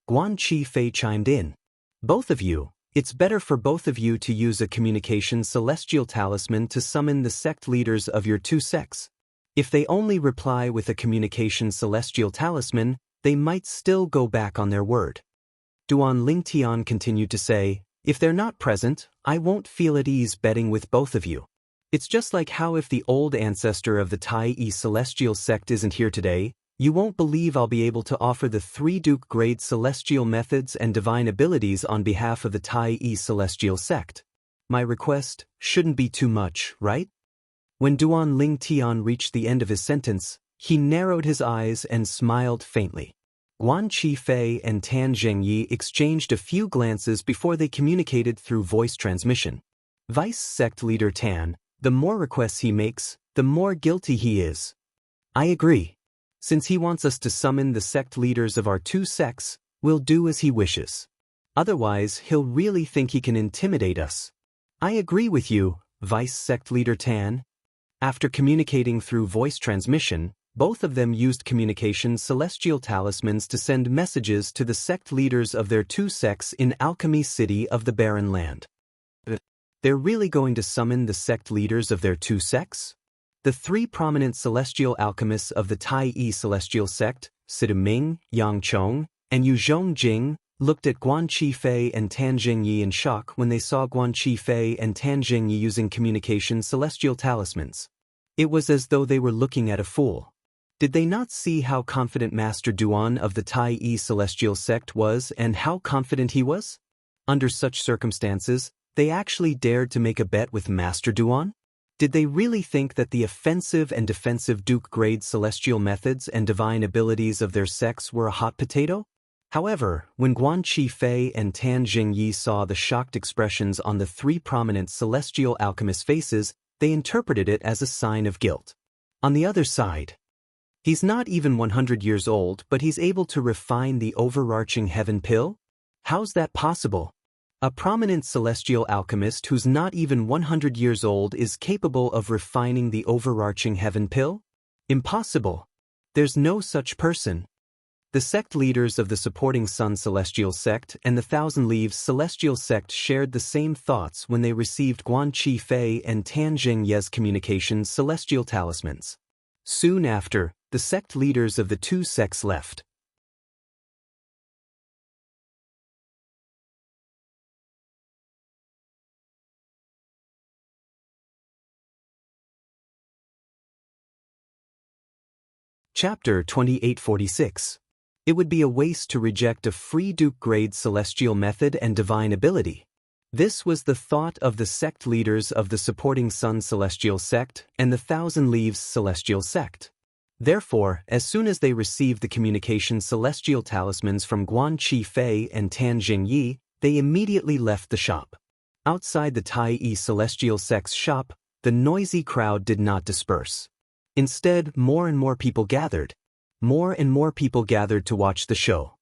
Speaker 1: Guan Qifei chimed in. Both of you, it's better for both of you to use a communication celestial talisman to summon the sect leaders of your two sects. If they only reply with a communication celestial talisman, they might still go back on their word. Duan Lingtian continued to say, if they're not present, I won't feel at ease betting with both of you. It's just like how if the old ancestor of the Tai Celestial Sect isn't here today, you won't believe I'll be able to offer the 3 Duke grade celestial methods and divine abilities on behalf of the Tai Celestial Sect. My request shouldn't be too much, right? When Duan Lingtian reached the end of his sentence, he narrowed his eyes and smiled faintly. Guan Qifei and Tan Zhengyi exchanged a few glances before they communicated through voice transmission. Vice Sect Leader Tan, the more requests he makes, the more guilty he is. I agree. Since he wants us to summon the sect leaders of our two sects, we'll do as he wishes. Otherwise, he'll really think he can intimidate us. I agree with you, Vice Sect Leader Tan. After communicating through voice transmission, both of them used communication celestial talismans to send messages to the sect leaders of their two sects in Alchemy City of the Barren Land. They're really going to summon the sect leaders of their two sects? The 3 prominent celestial alchemists of the Tai Celestial Sect, Siduming, Yang Chong, and Yu Zhongjing, looked at Guan Qifei and Tan Zhengyi in shock when they saw Guan Qifei and Tan Zhengyi using communication celestial talismans. It was as though they were looking at a fool. Did they not see how confident Master Duan of the Tai Celestial Sect was and how confident he was? Under such circumstances, they actually dared to make a bet with Master Duan? Did they really think that the offensive and defensive Duke-grade celestial methods and divine abilities of their sects were a hot potato? However, when Guan Qifei and Tan Zhengyi saw the shocked expressions on the 3 prominent celestial alchemists' faces, they interpreted it as a sign of guilt. On the other side, he's not even 100 years old, but he's able to refine the overarching heaven pill? How's that possible? A prominent celestial alchemist who's not even 100 years old is capable of refining the overarching heaven pill? Impossible. There's no such person. The sect leaders of the supporting Sun Celestial Sect and the Thousand Leaves Celestial Sect shared the same thoughts when they received Guan Qifei and Tan Zhengyi's communication celestial talismans. Soon after, the sect leaders of the two sects left. Chapter 2846. It would be a waste to reject a free Duke-grade celestial method and divine ability. This was the thought of the sect leaders of the supporting Sun Celestial Sect and the Thousand Leaves Celestial Sect. Therefore, as soon as they received the communication celestial talismans from Guan Qifei and Tan Zhengyi, they immediately left the shop. Outside the Tai Celestial Sect's shop, the noisy crowd did not disperse. Instead, more and more people gathered. More and more people gathered to watch the show.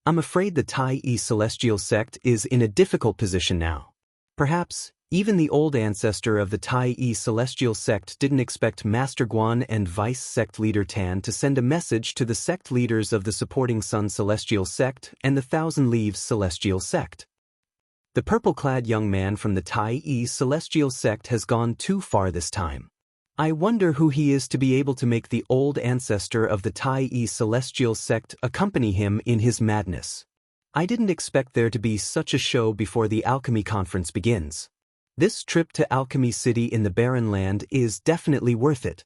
Speaker 1: I'm afraid the Tai Celestial sect is in a difficult position now. Perhaps, even the old ancestor of the Tai Celestial sect didn't expect Master Guan and Vice Sect Leader Tan to send a message to the sect leaders of the Supporting Sun Celestial sect and the Thousand Leaves Celestial sect. The purple-clad young man from the Tai Celestial sect has gone too far this time. I wonder who he is to be able to make the old ancestor of the Tai Celestial sect accompany him in his madness. I didn't expect there to be such a show before the alchemy conference begins. This trip to Alchemy City in the Barren Land is definitely worth it.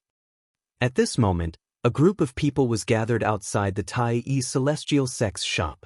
Speaker 1: At this moment, a group of people was gathered outside the Tai Celestial sect's shop.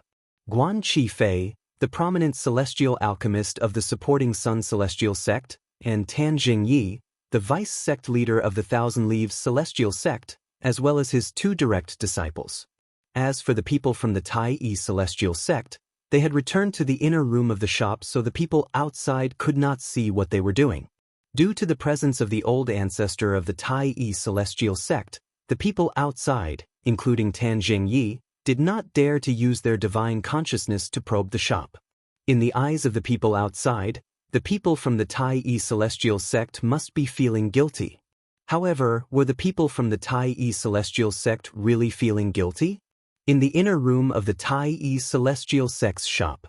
Speaker 1: Guan Qifei, the prominent celestial alchemist of the Supporting Sun Celestial sect, and Tan Jingyi, the vice sect leader of the Thousand Leaves Celestial sect, as well as his two direct disciples. As for the people from the Tai Celestial sect, they had returned to the inner room of the shop so the people outside could not see what they were doing. Due to the presence of the old ancestor of the Tai Celestial sect, the people outside, including Tan Jingyi, did not dare to use their divine consciousness to probe the shop. In the eyes of the people outside, the people from the Tai Celestial sect must be feeling guilty. However, were the people from the Tai Celestial sect really feeling guilty? In the inner room of the Tai Celestial sect's shop.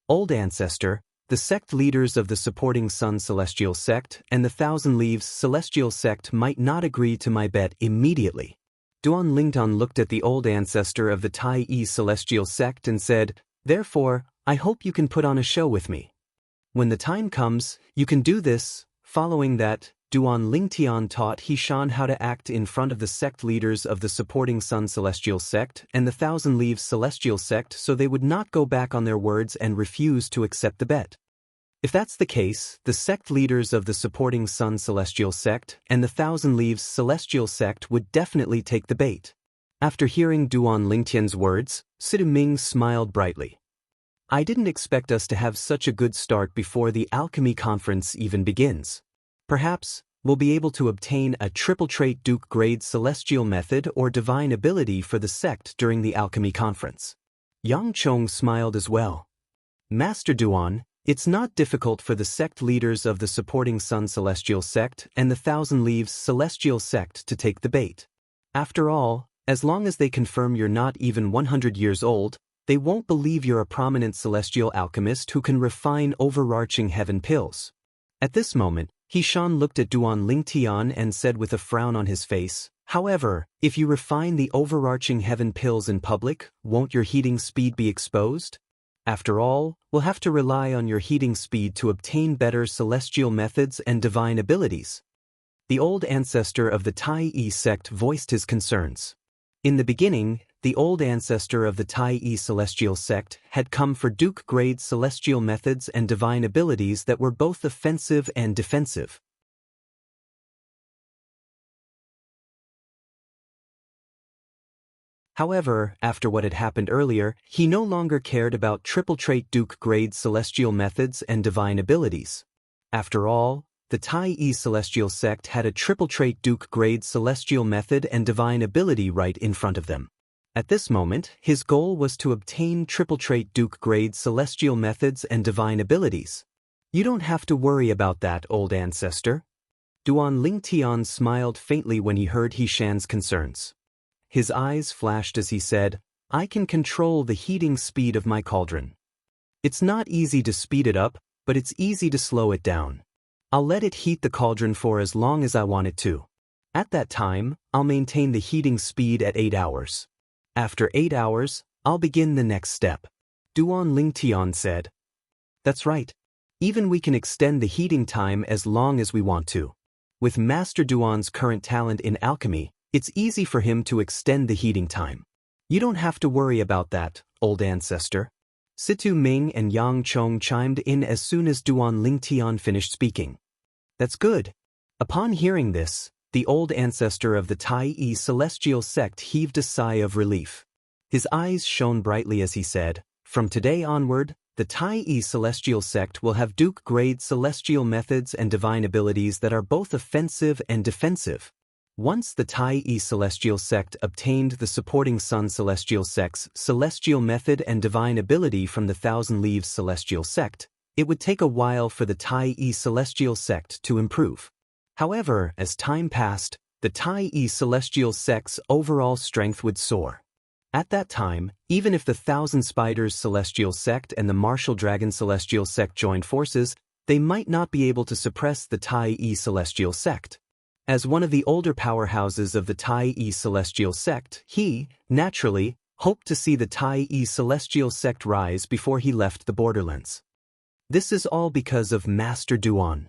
Speaker 1: Old Ancestor, the sect leaders of the Supporting Sun Celestial sect and the Thousand Leaves Celestial sect might not agree to my bet immediately. Duan Lingtan looked at the old ancestor of the Tai Celestial sect and said, "Therefore, I hope you can put on a show with me. When the time comes, you can do this." Following that, Duan Lingtian taught Hishan how to act in front of the sect leaders of the Supporting Sun Celestial sect and the Thousand Leaves Celestial sect so they would not go back on their words and refuse to accept the bet. If that's the case, the sect leaders of the Supporting Sun Celestial sect and the Thousand Leaves Celestial sect would definitely take the bait. After hearing Duan Lingtian's words, Sidu Ming smiled brightly. I didn't expect us to have such a good start before the alchemy conference even begins. Perhaps, we'll be able to obtain a triple trait Duke grade celestial method or divine ability for the sect during the alchemy conference. Yang Chong smiled as well. Master Duan, it's not difficult for the sect leaders of the Supporting Sun Celestial sect and the Thousand Leaves Celestial sect to take the bait. After all, as long as they confirm you're not even 100 years old, they won't believe you're a prominent celestial alchemist who can refine overarching heaven pills. At this moment, Hishan looked at Duan Lingtian and said with a frown on his face, "However, if you refine the overarching heaven pills in public, won't your heating speed be exposed? After all, we'll have to rely on your heating speed to obtain better celestial methods and divine abilities." The old ancestor of the Tai sect voiced his concerns. In the beginning, the old ancestor of the Tai Celestial sect had come for Duke-grade celestial methods and divine abilities that were both offensive and defensive. However, after what had happened earlier, he no longer cared about triple trait Duke-grade celestial methods and divine abilities. After all, the Tai Celestial sect had a triple trait Duke-grade celestial method and divine ability right in front of them. At this moment, his goal was to obtain triple trait Duke-grade celestial methods and divine abilities. "You don't have to worry about that, old ancestor." Duan Lingtian smiled faintly when he heard Hishan's concerns. His eyes flashed as he said, "I can control the heating speed of my cauldron. It's not easy to speed it up, but it's easy to slow it down. I'll let it heat the cauldron for as long as I want it to. At that time, I'll maintain the heating speed at 8 hours. After 8 hours, I'll begin the next step." Duan Lingtian said. "That's right. Even we can extend the heating time as long as we want to. With Master Duan's current talent in alchemy, it's easy for him to extend the heating time. You don't have to worry about that, old ancestor." Situ Ming and Yang Chong chimed in as soon as Duan Lingtian finished speaking. "That's good." Upon hearing this, the old ancestor of the Tai Celestial sect heaved a sigh of relief. His eyes shone brightly as he said, "From today onward, the Tai Celestial sect will have Duke-grade celestial methods and divine abilities that are both offensive and defensive. Once the Tai celestial sect obtained the supporting Sun celestial sect's celestial method and divine ability from the Thousand Leaves celestial sect, it would take a while for the Tai celestial sect to improve. However, as time passed, the Tai celestial sect's overall strength would soar. At that time, even if the Thousand Spiders celestial sect and the Martial Dragon celestial sect joined forces, they might not be able to suppress the Tai celestial sect. As one of the older powerhouses of the Tai celestial sect, he, naturally, hoped to see the Tai celestial sect rise before he left the borderlands. This is all because of Master Duan.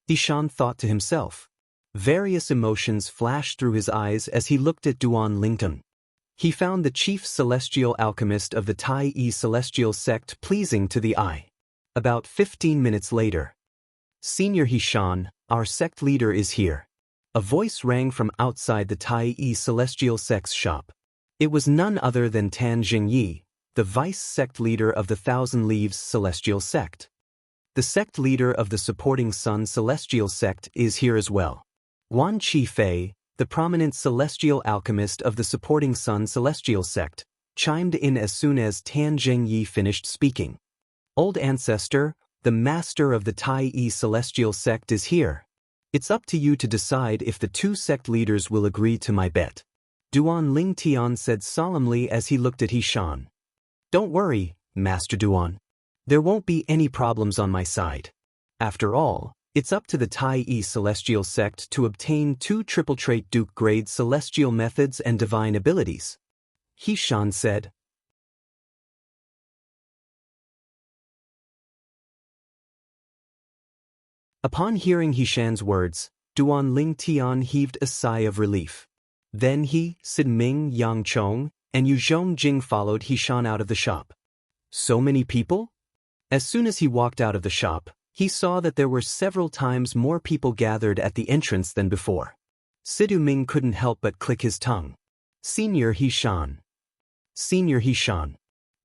Speaker 1: Xishan thought to himself. Various emotions flashed through his eyes as he looked at Duan Lingtong. He found the chief celestial alchemist of the Tai celestial sect pleasing to the eye. About 15 minutes later. Senior Xishan, our sect leader is here. A voice rang from outside the Tai celestial sect's shop. It was none other than Tan Jingyi, the vice sect leader of the Thousand Leaves celestial sect. The sect leader of the supporting Sun celestial sect is here as well. Guan Qifei, the prominent celestial alchemist of the supporting Sun celestial sect, chimed in as soon as Tan Jingyi finished speaking. Old Ancestor, the master of the Tai celestial sect is here. It's up to you to decide if the two sect leaders will agree to my bet. Duan Lingtian said solemnly as he looked at Xishan. Don't worry, Master Duan. There won't be any problems on my side. After all, it's up to the Tai celestial sect to obtain 2 triple trait Duke grade celestial methods and divine abilities. Xishan said. Upon hearing Xishan's words, Duan Lingtian heaved a sigh of relief. Then he, Sid Ming, Yang Chong, and Yu Zhongjing followed Xishan out of the shop. So many people? As soon as he walked out of the shop, he saw that there were several times more people gathered at the entrance than before. Sid Ming couldn't help but click his tongue. Senior Xishan. Senior Xishan.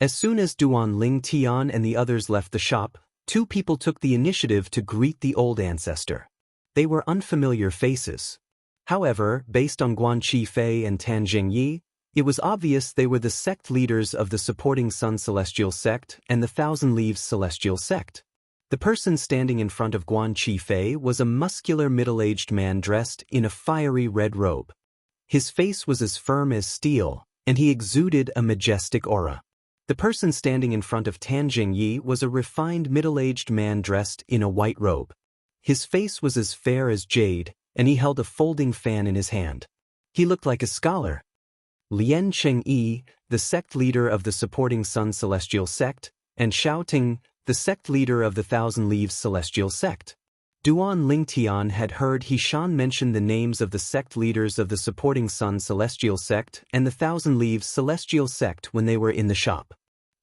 Speaker 1: As soon as Duan Lingtian and the others left the shop, 2 people took the initiative to greet the old ancestor. They were unfamiliar faces. However, based on Guan Qifei and Tan Jingyi, it was obvious they were the sect leaders of the supporting Sun celestial sect and the Thousand Leaves celestial sect. The person standing in front of Guan Qifei was a muscular middle-aged man dressed in a fiery red robe. His face was as firm as steel, and he exuded a majestic aura. The person standing in front of Tan Jingyi was a refined middle-aged man dressed in a white robe. His face was as fair as jade, and he held a folding fan in his hand. He looked like a scholar. Lian Chengyi, the sect leader of the supporting Sun celestial sect, and Xiaoting, the sect leader of the Thousand Leaves celestial sect. Duan Lingtian had heard Xishan mention the names of the sect leaders of the supporting Sun celestial sect and the Thousand Leaves celestial sect when they were in the shop.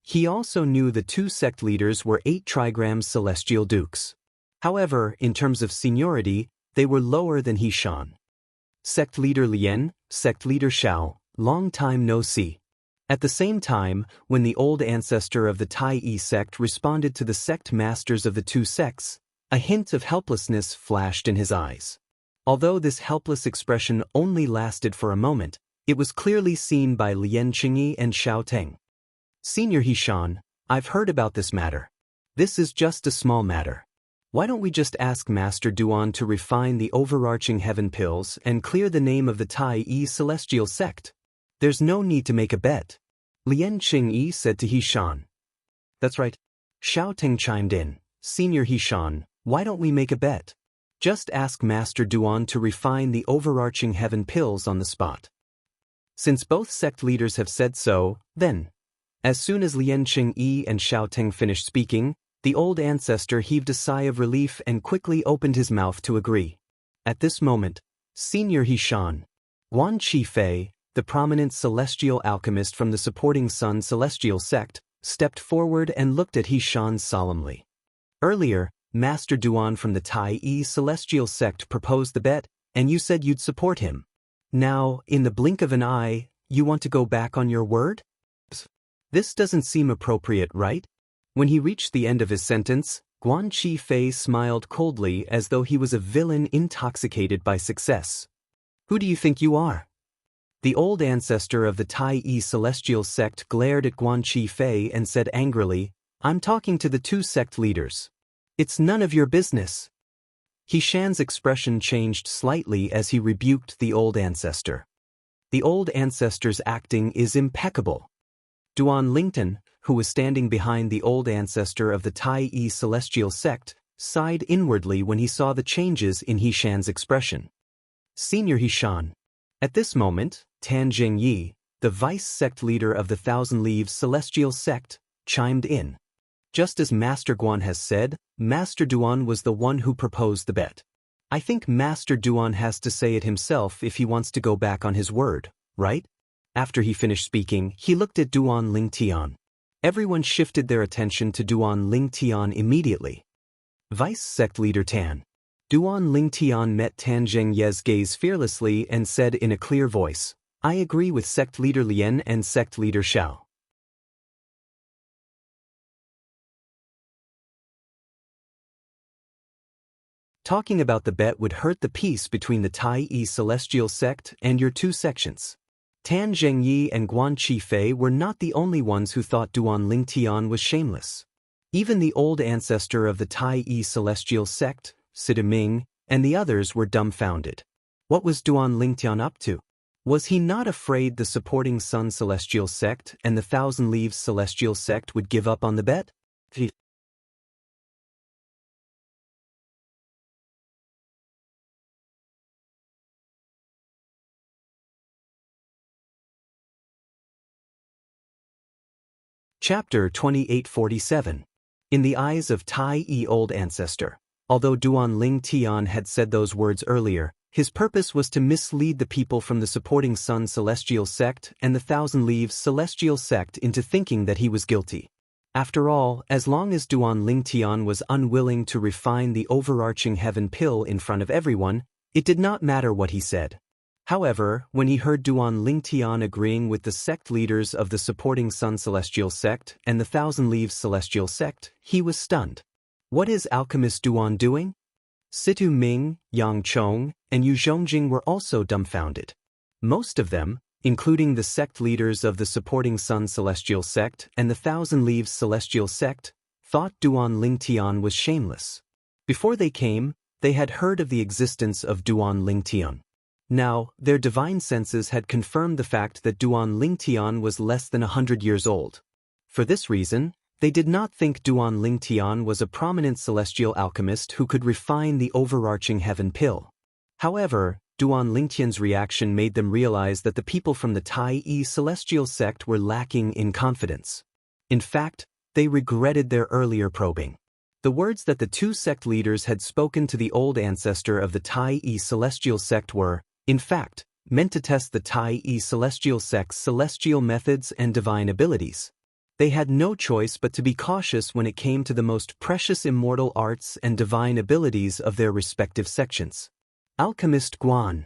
Speaker 1: He also knew the 2 sect leaders were 8 trigrams celestial dukes. However, in terms of seniority, they were lower than Xishan. Sect leader Lian, sect leader Xiao, long time no see. At the same time, when the old ancestor of the Tai sect responded to the sect masters of the 2 sects, a hint of helplessness flashed in his eyes. Although this helpless expression only lasted for a moment, it was clearly seen by Lian Qingyi and Xiaoting. Senior Xishan, I've heard about this matter. This is just a small matter. Why don't we just ask Master Duan to refine the overarching heaven pills and clear the name of the Tai celestial sect? There's no need to make a bet. Lian Qingyi said to Xishan. That's right. Xiaoting chimed in. Senior Xishan, why don't we make a bet? Just ask Master Duan to refine the overarching heaven pills on the spot. Since both sect leaders have said so, then. As soon as Lian Qingyi and Xiaoting finished speaking, the old ancestor heaved a sigh of relief and quickly opened his mouth to agree. At this moment, Senior Xishan, Guan Qifei, the prominent celestial alchemist from the supporting Sun celestial sect, stepped forward and looked at Xishan solemnly. Earlier, Master Duan from the Tai celestial sect proposed the bet, and you said you'd support him. Now, in the blink of an eye, you want to go back on your word? This doesn't seem appropriate, right? When he reached the end of his sentence, Guan Qifei smiled coldly as though he was a villain intoxicated by success. Who do you think you are? The old ancestor of the Tai celestial sect glared at Guan Qifei and said angrily, I'm talking to the two sect leaders. It's none of your business. Shan's expression changed slightly as he rebuked the old ancestor. The old ancestor's acting is impeccable. Duan Lingtan, who was standing behind the old ancestor of the Tai celestial sect, sighed inwardly when he saw the changes in Shan's expression. Senior Shan. At this moment, Tan Zhengyi, the vice sect leader of the Thousand Leaves celestial sect, chimed in. Just as Master Guan has said, Master Duan was the one who proposed the bet. I think Master Duan has to say it himself if he wants to go back on his word, right? After he finished speaking, he looked at Duan Lingtian. Everyone shifted their attention to Duan Lingtian immediately. Vice sect leader Tan. Duan Lingtian met Tan Zhengye's gaze fearlessly and said in a clear voice, I agree with sect leader Lien and sect leader Xiao. Talking about the bet would hurt the peace between the Tai celestial sect and your two sections. Tan Zhengyi and Guan Qifei were not the only ones who thought Duan Lingtian was shameless. Even the old ancestor of the Tai celestial sect, Sida Ming, and the others were dumbfounded. What was Duan Lingtian up to? Was he not afraid the supporting Sun celestial sect and the Thousand Leaves celestial sect would give up on the bet? Chapter 2847. In the eyes of Tai old ancestor. Although Duan Lingtian had said those words earlier, his purpose was to mislead the people from the supporting Sun celestial sect and the Thousand Leaves celestial sect into thinking that he was guilty. After all, as long as Duan Lingtian was unwilling to refine the overarching heaven pill in front of everyone, it did not matter what he said. However, when he heard Duan Lingtian agreeing with the sect leaders of the supporting Sun celestial sect and the Thousand Leaves celestial sect, he was stunned. What is alchemist Duan doing? Situ Ming, Yang Chong, and Yu Zhongjing were also dumbfounded. Most of them, including the sect leaders of the supporting Sun celestial sect and the Thousand Leaves celestial sect, thought Duan Lingtian was shameless. Before they came, they had heard of the existence of Duan Lingtian. Now, their divine senses had confirmed the fact that Duan Lingtian was less than 100 years old. For this reason, they did not think Duan Lingtian was a prominent celestial alchemist who could refine the overarching heaven pill. However, Duan Lingtian's reaction made them realize that the people from the Tai celestial sect were lacking in confidence. In fact, they regretted their earlier probing. The words that the two sect leaders had spoken to the old ancestor of the Tai celestial sect were, in fact, meant to test the Tai celestial sect's celestial methods and divine abilities. They had no choice but to be cautious when it came to the most precious immortal arts and divine abilities of their respective sections. Alchemist Guan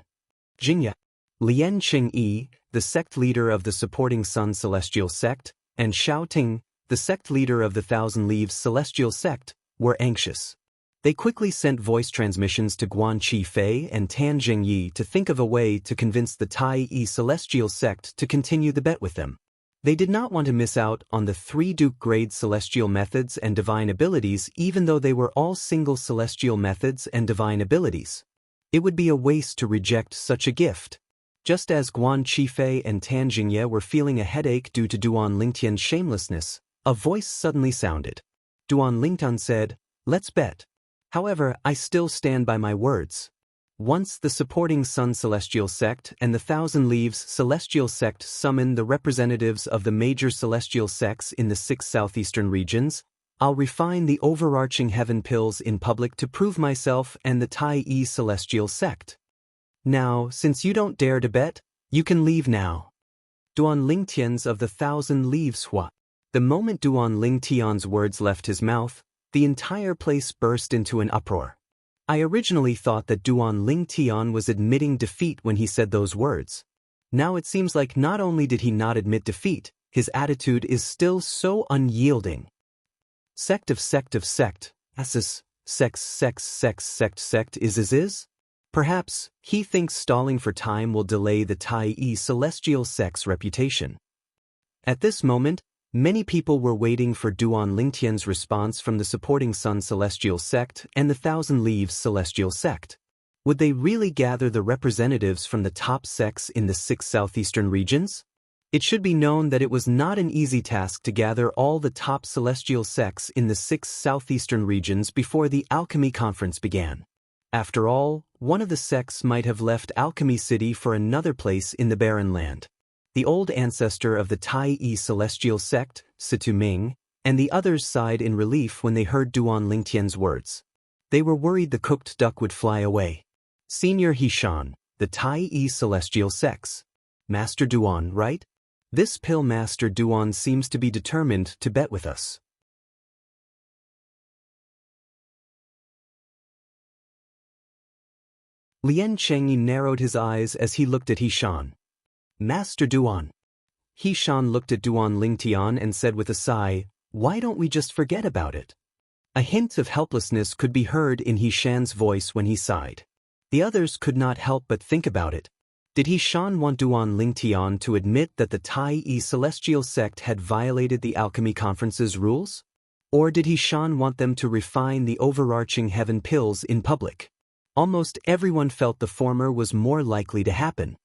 Speaker 1: Jingya, Lian Qingyi, the sect leader of the supporting Sun celestial sect, and Xiao Ting, the sect leader of the Thousand Leaves celestial sect, were anxious. They quickly sent voice transmissions to Guan Qifei and Tan Zhengyi to think of a way to convince the Tai celestial sect to continue the bet with them. They did not want to miss out on the 3 Duke grade celestial methods and divine abilities even though they were all single celestial methods and divine abilities. It would be a waste to reject such a gift. Just as Guan Qifei and Tan Zhengyi were feeling a headache due to Duan Lingtian's shamelessness, a voice suddenly sounded. Duan Lingtian said, "Let's bet. However, I still stand by my words." Once the supporting Sun celestial sect and the Thousand Leaves celestial sect summoned the representatives of the major celestial sects in the 6 southeastern regions, I'll refine the overarching heaven pills in public to prove myself and the Tai celestial sect. Now, since you don't dare to bet, you can leave now. Duan Lingtian's of the Thousand Leaves Hua. The moment Duan Lingtian's words left his mouth, the entire place burst into an uproar. I originally thought that Duan Lingtian was admitting defeat when he said those words. Now it seems like not only did he not admit defeat, his attitude is still so unyielding. Sect of sect, Assis, sect is. Perhaps he thinks stalling for time will delay the Tai celestial sect's reputation. At this moment, many people were waiting for Duan Lingtian's response from the supporting Sun Celestial Sect and the Thousand Leaves Celestial Sect. Would they really gather the representatives from the top sects in the 6 southeastern regions? It should be known that it was not an easy task to gather all the top celestial sects in the 6 southeastern regions before the Alchemy Conference began. After all, one of the sects might have left Alchemy City for another place in the Barren Land. The old ancestor of the Tai Celestial Sect, Situ Ming, and the others sighed in relief when they heard Duan Lingtian's words. They were worried the cooked duck would fly away. Senior Hishan, the Tai Celestial Sects. Master Duan, right? This pill Master Duan seems to be determined to bet with us. Lien Chengyi narrowed his eyes as he looked at Hishan. Master Duan. Hishan looked at Duan Lingtian and said with a sigh, "Why don't we just forget about it?" A hint of helplessness could be heard in Hishan's voice when he sighed. The others could not help but think about it. Did Hishan want Duan Lingtian to admit that the Tai Celestial Sect had violated the Alchemy Conference's rules? Or did Hishan want them to refine the overarching heaven pills in public? Almost everyone felt the former was more likely to happen.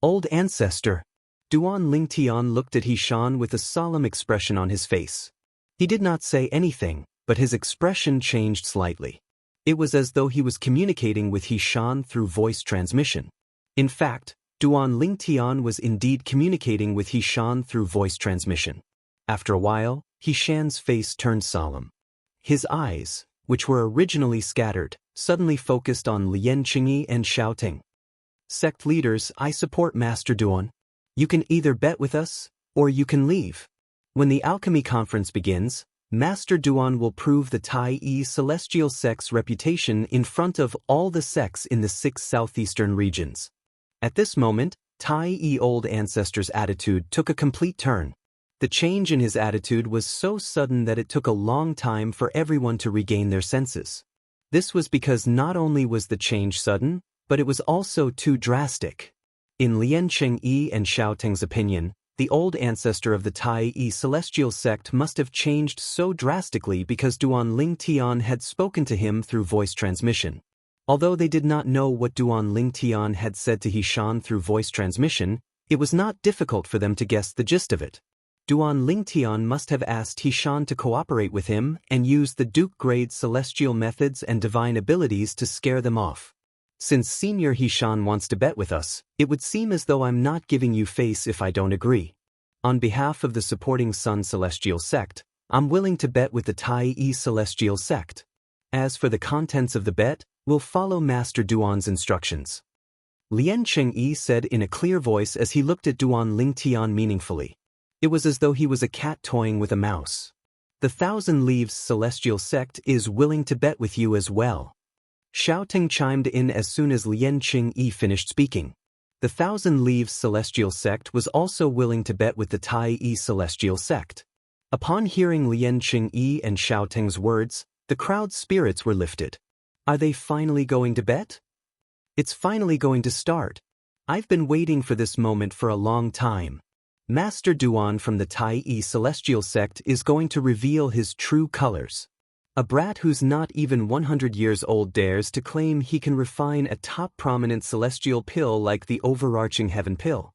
Speaker 1: Old ancestor. Duan Lingtian looked at Hishan with a solemn expression on his face. He did not say anything, but his expression changed slightly. It was as though he was communicating with Hishan through voice transmission. In fact, Duan Lingtian was indeed communicating with Hishan through voice transmission. After a while, Hishan's face turned solemn. His eyes, which were originally scattered, suddenly focused on Lien Qingyi and Xiaoting. Sect leaders, I support Master Duan. You can either bet with us, or you can leave. When the Alchemy Conference begins, Master Duan will prove the Tai Celestial Sect's reputation in front of all the sects in the 6 southeastern regions. At this moment, Tai Old Ancestor's attitude took a complete turn. The change in his attitude was so sudden that it took a long time for everyone to regain their senses. This was because not only was the change sudden, but it was also too drastic. In Lien Chengyi and Xiaoting's opinion, the old ancestor of the Tai Celestial Sect must have changed so drastically because Duan Lingtian had spoken to him through voice transmission. Although they did not know what Duan Lingtian had said to Hishan through voice transmission, it was not difficult for them to guess the gist of it. Duan Lingtian must have asked Hishan to cooperate with him and use the Duke-grade celestial methods and divine abilities to scare them off. Since Senior Hishan wants to bet with us, it would seem as though I'm not giving you face if I don't agree. On behalf of the supporting Sun Celestial Sect, I'm willing to bet with the Tai Celestial Sect. As for the contents of the bet, we'll follow Master Duan's instructions. Lien Chengyi said in a clear voice as he looked at Duan Lingtian meaningfully. It was as though he was a cat toying with a mouse. The Thousand Leaves Celestial Sect is willing to bet with you as well. Xiaoting chimed in as soon as Lien Chengyi finished speaking. The Thousand Leaves Celestial Sect was also willing to bet with the Tai Celestial Sect. Upon hearing Lien Chengyi and Xiaoting's words, the crowd's spirits were lifted. Are they finally going to bet? It's finally going to start. I've been waiting for this moment for a long time. Master Duan from the Tai Celestial Sect is going to reveal his true colors. A brat who's not even 100 years old dares to claim he can refine a top prominent celestial pill like the overarching heaven pill.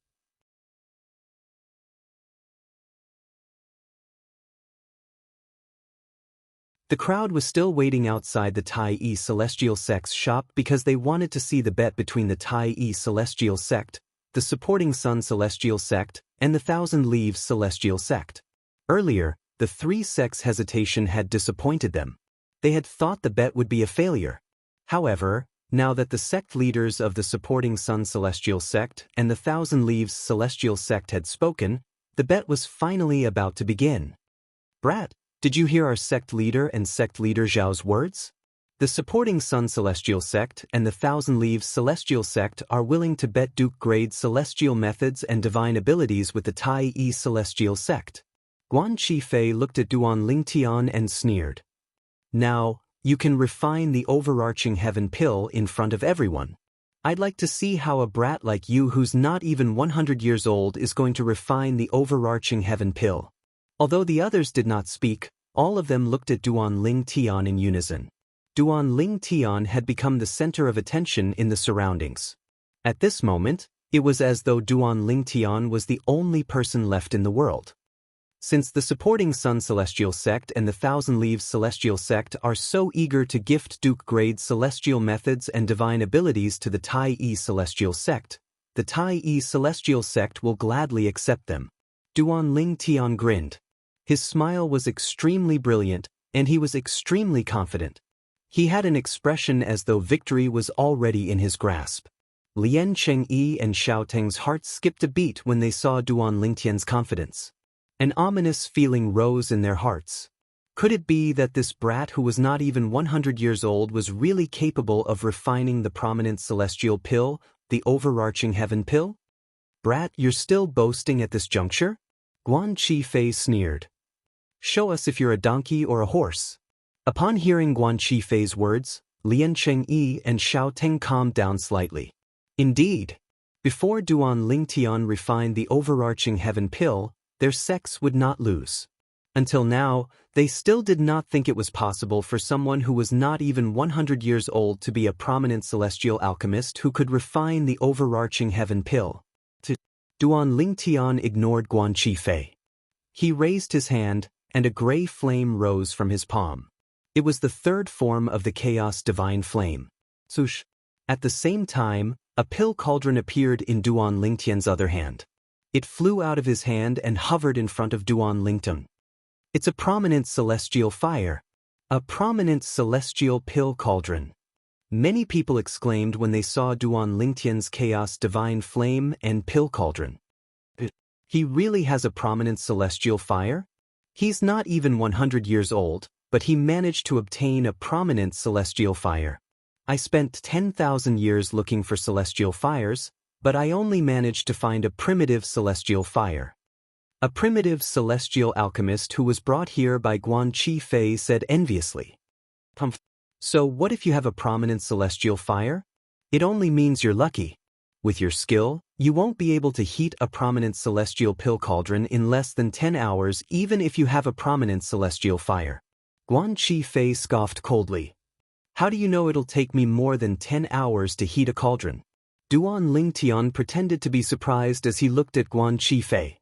Speaker 1: The crowd was still waiting outside the Tai Celestial Sect's shop because they wanted to see the bet between the Tai Celestial Sect, the supporting Sun Celestial Sect, and the Thousand Leaves Celestial Sect. Earlier, the 3 sects' hesitation had disappointed them. They had thought the bet would be a failure. However, now that the sect leaders of the supporting Sun Celestial Sect and the Thousand Leaves Celestial Sect had spoken, the bet was finally about to begin. Brat, did you hear our sect leader and sect leader Zhao's words? The supporting Sun Celestial Sect and the Thousand Leaves Celestial Sect are willing to bet Duke-grade celestial methods and divine abilities with the Tai Celestial Sect. Guan Qifei looked at Duan Lingtian and sneered. Now, You can refine the overarching heaven pill in front of everyone. I'd like to see how a brat like you who's not even 100 years old is going to refine the overarching heaven pill. Although the others did not speak, all of them looked at Duan Ling Tian in unison. Duan Ling Tian had become the center of attention in the surroundings. At this moment, it was as though Duan Ling Tian was the only person left in the world. Since the supporting Sun Celestial Sect and the Thousand Leaves Celestial Sect are so eager to gift Duke-grade celestial methods and divine abilities to the Tai Yi Celestial Sect, the Tai Yi Celestial Sect will gladly accept them. Duan Ling Tian grinned. His smile was extremely brilliant, and he was extremely confident. He had an expression as though victory was already in his grasp. Lian Chengyi and Xiao Teng's hearts skipped a beat when they saw Duan Ling Tian's confidence. An ominous feeling rose in their hearts. Could it be that this brat who was not even 100 years old was really capable of refining the prominent celestial pill, the overarching heaven pill? Brat, you're still boasting at this juncture? Guan Qifei sneered. Show us if you're a donkey or a horse. Upon hearing Guan Qifei's words, Lian Chengyi and Xiao Teng calmed down slightly. Indeed, before Duan Ling Tian refined the overarching heaven pill, their sects would not lose. Until now, they still did not think it was possible for someone who was not even 100 years old to be a prominent celestial alchemist who could refine the overarching heaven pill. Duan Ling Tian ignored Guan Qifei. He raised his hand, and a gray flame rose from his palm. It was the third form of the Chaos Divine Flame. Sush. At the same time, a pill cauldron appeared in Duan Ling Tian's other hand. It flew out of his hand and hovered in front of Duan Ling Tian. It's a prominent celestial fire. A prominent celestial pill cauldron. Many people exclaimed when they saw Duan Ling Tian's Chaos Divine Flame and pill cauldron. He really has a prominent celestial fire? He's not even 100 years old, but he managed to obtain a prominent celestial fire. I spent 10,000 years looking for celestial fires, but I only managed to find a primitive celestial fire. A primitive celestial alchemist who was brought here by Guan Qifei said enviously. So what if you have a prominent celestial fire? It only means you're lucky. With your skill, you won't be able to heat a prominent celestial pill cauldron in less than 10 hours even if you have a prominent celestial fire. Guan Qifei scoffed coldly. How do you know it'll take me more than 10 hours to heat a cauldron? Duan Ling Tian pretended to be surprised as he looked at Guan Qifei.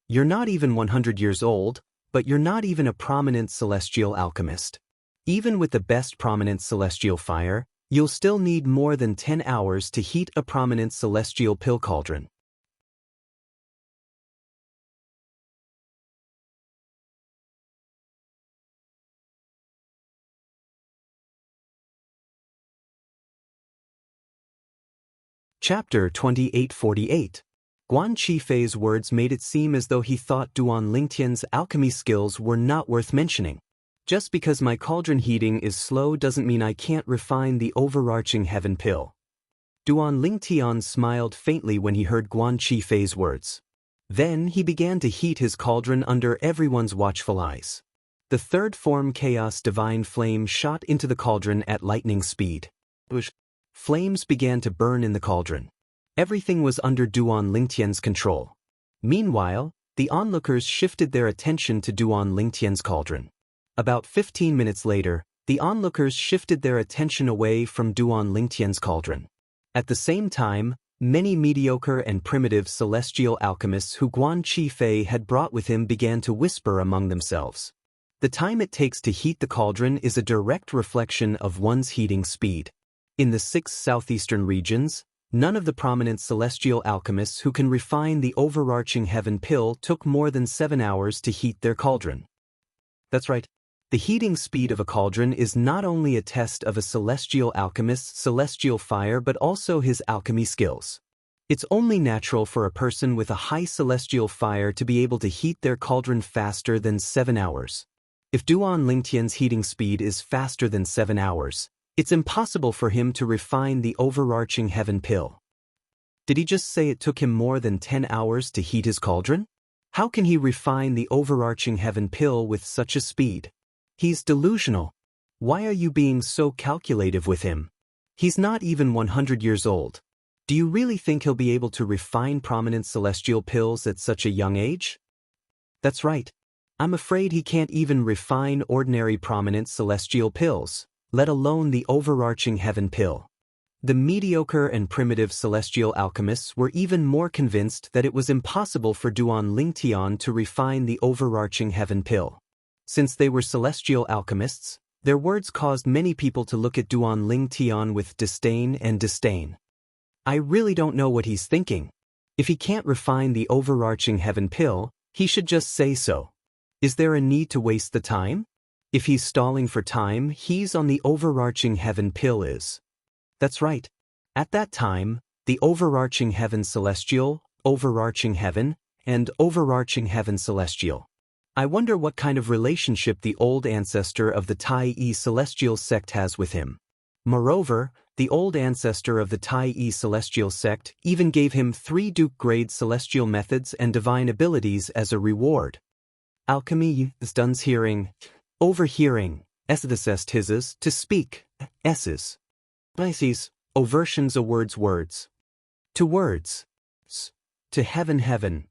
Speaker 1: You're not even 100 years old, but you're not even a prominent celestial alchemist. Even with the best prominent celestial fire, you'll still need more than 10 hours to heat a prominent celestial pill cauldron. Chapter 2848. Guan Qifei's words made it seem as though he thought Duan Ling Tian's alchemy skills were not worth mentioning. Just because my cauldron heating is slow doesn't mean I can't refine the overarching heaven pill. Duan Ling Tian smiled faintly when he heard Guan Qifei's words. Then he began to heat his cauldron under everyone's watchful eyes. The third form Chaos Divine Flame shot into the cauldron at lightning speed. Flames began to burn in the cauldron. Everything was under Duan Ling Tian's control. Meanwhile, the onlookers shifted their attention to Duan Ling Tian's cauldron. About 15 minutes later, the onlookers shifted their attention away from Duan Ling Tian's cauldron. At the same time, many mediocre and primitive celestial alchemists who Guan Qifei had brought with him began to whisper among themselves. The time it takes to heat the cauldron is a direct reflection of one's heating speed. In the 6 southeastern regions, none of the prominent celestial alchemists who can refine the overarching heaven pill took more than 7 hours to heat their cauldron. That's right. The heating speed of a cauldron is not only a test of a celestial alchemist's celestial fire but also his alchemy skills. It's only natural for a person with a high celestial fire to be able to heat their cauldron faster than 7 hours. If Duan Ling Tian's heating speed is faster than 7 hours, it's impossible for him to refine the overarching heaven pill. Did he just say it took him more than 10 hours to heat his cauldron? How can he refine the overarching heaven pill with such a speed? He's delusional. Why are you being so calculative with him? He's not even 100 years old. Do you really think he'll be able to refine prominent celestial pills at such a young age? That's right. I'm afraid he can't even refine ordinary prominent celestial pills, let alone the overarching heaven pill. The mediocre and primitive celestial alchemists were even more convinced that it was impossible for Duan Lingtian to refine the overarching heaven pill. Since they were celestial alchemists, their words caused many people to look at Duan Lingtian with disdain and disdain. I really don't know what he's thinking. If he can't refine the overarching heaven pill, he should just say so. Is there a need to waste the time? If he's stalling for time, he's on the overarching heaven pill is. That's right. At that time, the overarching heaven celestial, overarching heaven, and overarching heaven celestial. I wonder what kind of relationship the old ancestor of the Tai celestial sect has with him. Moreover, the old ancestor of the Tai celestial sect even gave him 3 Duke-grade celestial methods and divine abilities as a reward. Alchemy stuns hearing, overhearing, esthesest hises, to speak, esses. Bices, overtions a words. To words. To heaven.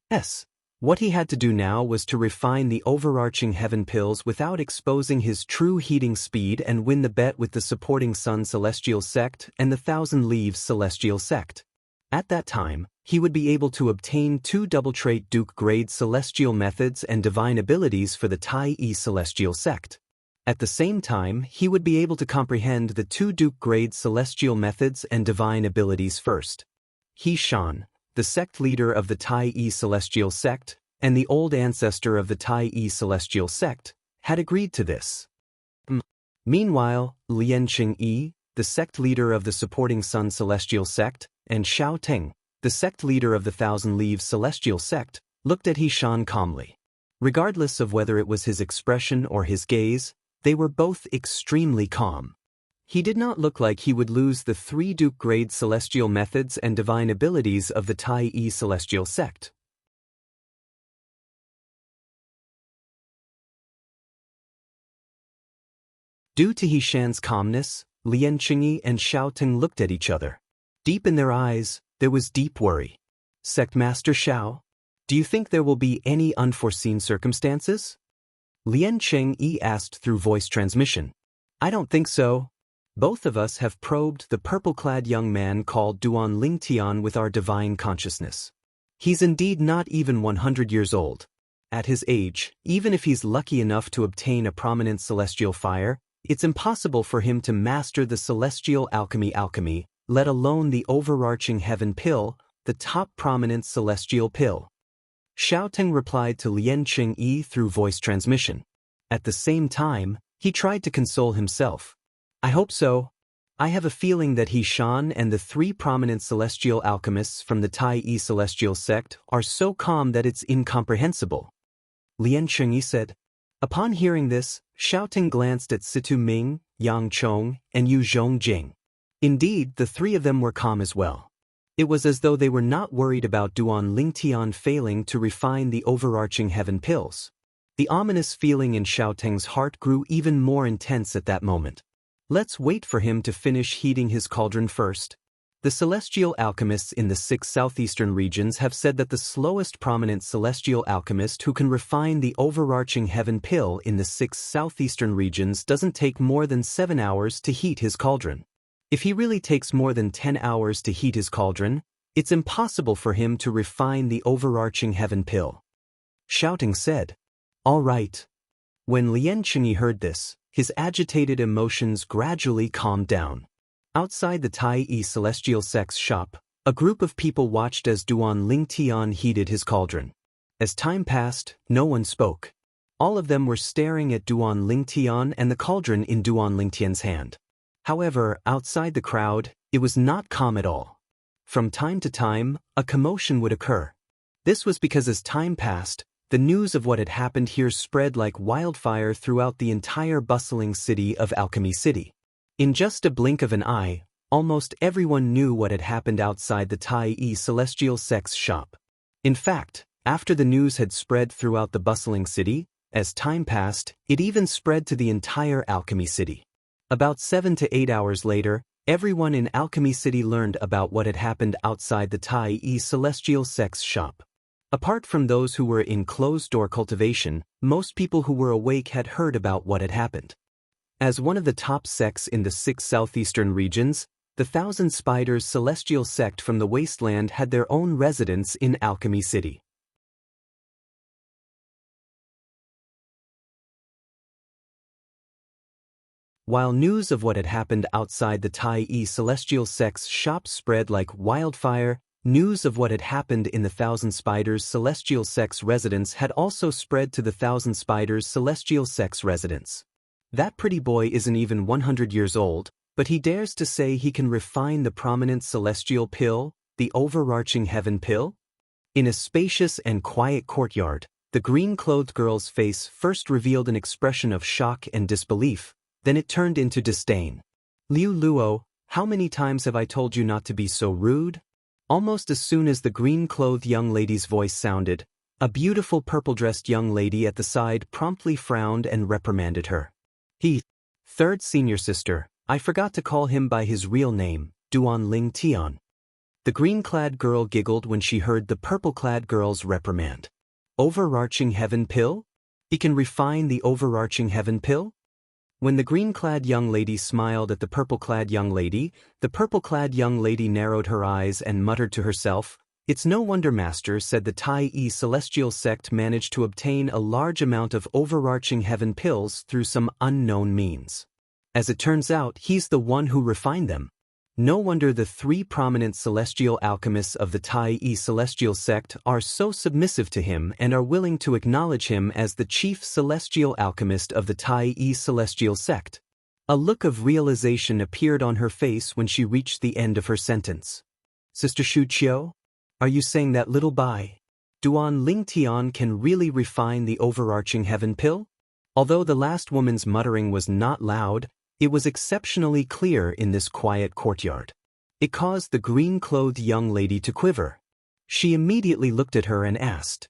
Speaker 1: S. What he had to do now was to refine the overarching heaven pills without exposing his true heating speed and win the bet with the supporting Sun Celestial Sect and the Thousand Leaves Celestial Sect. At that time, he would be able to obtain 2 double-trait Duke-grade celestial methods and divine abilities for the Tai Celestial Sect. At the same time, he would be able to comprehend the 2 Duke-grade celestial methods and divine abilities first. He Shan, the sect leader of the Tai Celestial Sect, and the old ancestor of the Tai Celestial Sect, had agreed to this. Meanwhile, Lian Qingyi, the sect leader of the supporting Sun Celestial Sect, and Xiao Ting, the sect leader of the Thousand Leaves Celestial Sect, looked at He Shan calmly. Regardless of whether it was his expression or his gaze, they were both extremely calm. He did not look like he would lose the 3 Duke-grade celestial methods and divine abilities of the Tai Celestial Sect. Due to He Shan's calmness, Lian Qingyi and Xiao Ting looked at each other. Deep in their eyes, there was deep worry. Sect Master Xiao, do you think there will be any unforeseen circumstances? Lian Qingyi asked through voice transmission. I don't think so. Both of us have probed the purple-clad young man called Duan Lingtian with our divine consciousness. He's indeed not even 100 years old. At his age, even if he's lucky enough to obtain a prominent celestial fire, it's impossible for him to master the celestial alchemy, let alone the overarching heaven pill, the top prominent celestial pill. Xiao Ting replied to Lian Qingyi through voice transmission. At the same time, he tried to console himself. I hope so. I have a feeling that He Shan and the 3 prominent celestial alchemists from the Tai Celestial Sect are so calm that it's incomprehensible. Lian Qingyi said. Upon hearing this, Xiao Ting glanced at Situ Ming, Yang Chong, and Yu Zhongjing. Indeed, the 3 of them were calm as well. It was as though they were not worried about Duan Lingtian failing to refine the overarching heaven pills. The ominous feeling in Xiao Ting's heart grew even more intense at that moment. Let's wait for him to finish heating his cauldron first. The celestial alchemists in the 6 southeastern regions have said that the slowest prominent celestial alchemist who can refine the overarching heaven pill in the 6 southeastern regions doesn't take more than 7 hours to heat his cauldron. If he really takes more than 10 hours to heat his cauldron, it's impossible for him to refine the overarching heaven pill. Xiao Ting said. All right. When Lian Qingyi heard this, his agitated emotions gradually calmed down. Outside the Tai Celestial Sect's shop, a group of people watched as Duan Lingtian heated his cauldron. As time passed, no one spoke. All of them were staring at Duan Lingtian and the cauldron in Duan Lingtian's hand. However, outside the crowd, it was not calm at all. From time to time, a commotion would occur. This was because as time passed, the news of what had happened here spread like wildfire throughout the entire bustling city of Alchemy City. In just a blink of an eye, almost everyone knew what had happened outside the Tai Celestial Sect's shop. In fact, after the news had spread throughout the bustling city, As time passed, it even spread to the entire Alchemy City. About 7 to 8 hours later, everyone in Alchemy City learned about what had happened outside the Tai Celestial Sect's shop. Apart from those who were in closed-door cultivation, most people who were awake had heard about what had happened. As one of the top sects in the 6 southeastern regions, the Thousand Spiders Celestial Sect from the Wasteland had their own residence in Alchemy City. While news of what had happened outside the Tai Celestial Sect's shop spread like wildfire, news of what had happened in the Thousand Spiders Celestial Sect's residence had also spread to the Thousand Spiders Celestial Sect's residence. That pretty boy isn't even 100 years old, but he dares to say he can refine the prominent celestial pill, the overarching heaven pill? In a spacious and quiet courtyard, the green-clothed girl's face first revealed an expression of shock and disbelief, then it turned into disdain. Liu Luo, how many times have I told you not to be so rude? Almost as soon as the green-clothed young lady's voice sounded, a beautiful purple-dressed young lady at the side promptly frowned and reprimanded her. Third senior sister, I forgot to call him by his real name, Duan Ling Tian. The green-clad girl giggled when she heard the purple-clad girl's reprimand. Overarching heaven pill? He can refine the overarching heaven pill? When the green-clad young lady smiled at the purple-clad young lady, the purple-clad young lady narrowed her eyes and muttered to herself, "It's no wonder Master said the Tai Celestial Sect managed to obtain a large amount of overarching heaven pills through some unknown means. As it turns out, he's the one who refined them. No wonder the 3 prominent celestial alchemists of the Tai Celestial Sect are so submissive to him and are willing to acknowledge him as the chief celestial alchemist of the Tai Celestial Sect." A look of realization appeared on her face when she reached the end of her sentence. "Sister Shu Qiu? Are you saying that little Bai Duan Ling Tian can really refine the overarching heaven pill?" Although the last woman's muttering was not loud, it was exceptionally clear in this quiet courtyard. It caused the green-clothed young lady to quiver. She immediately looked at her and asked,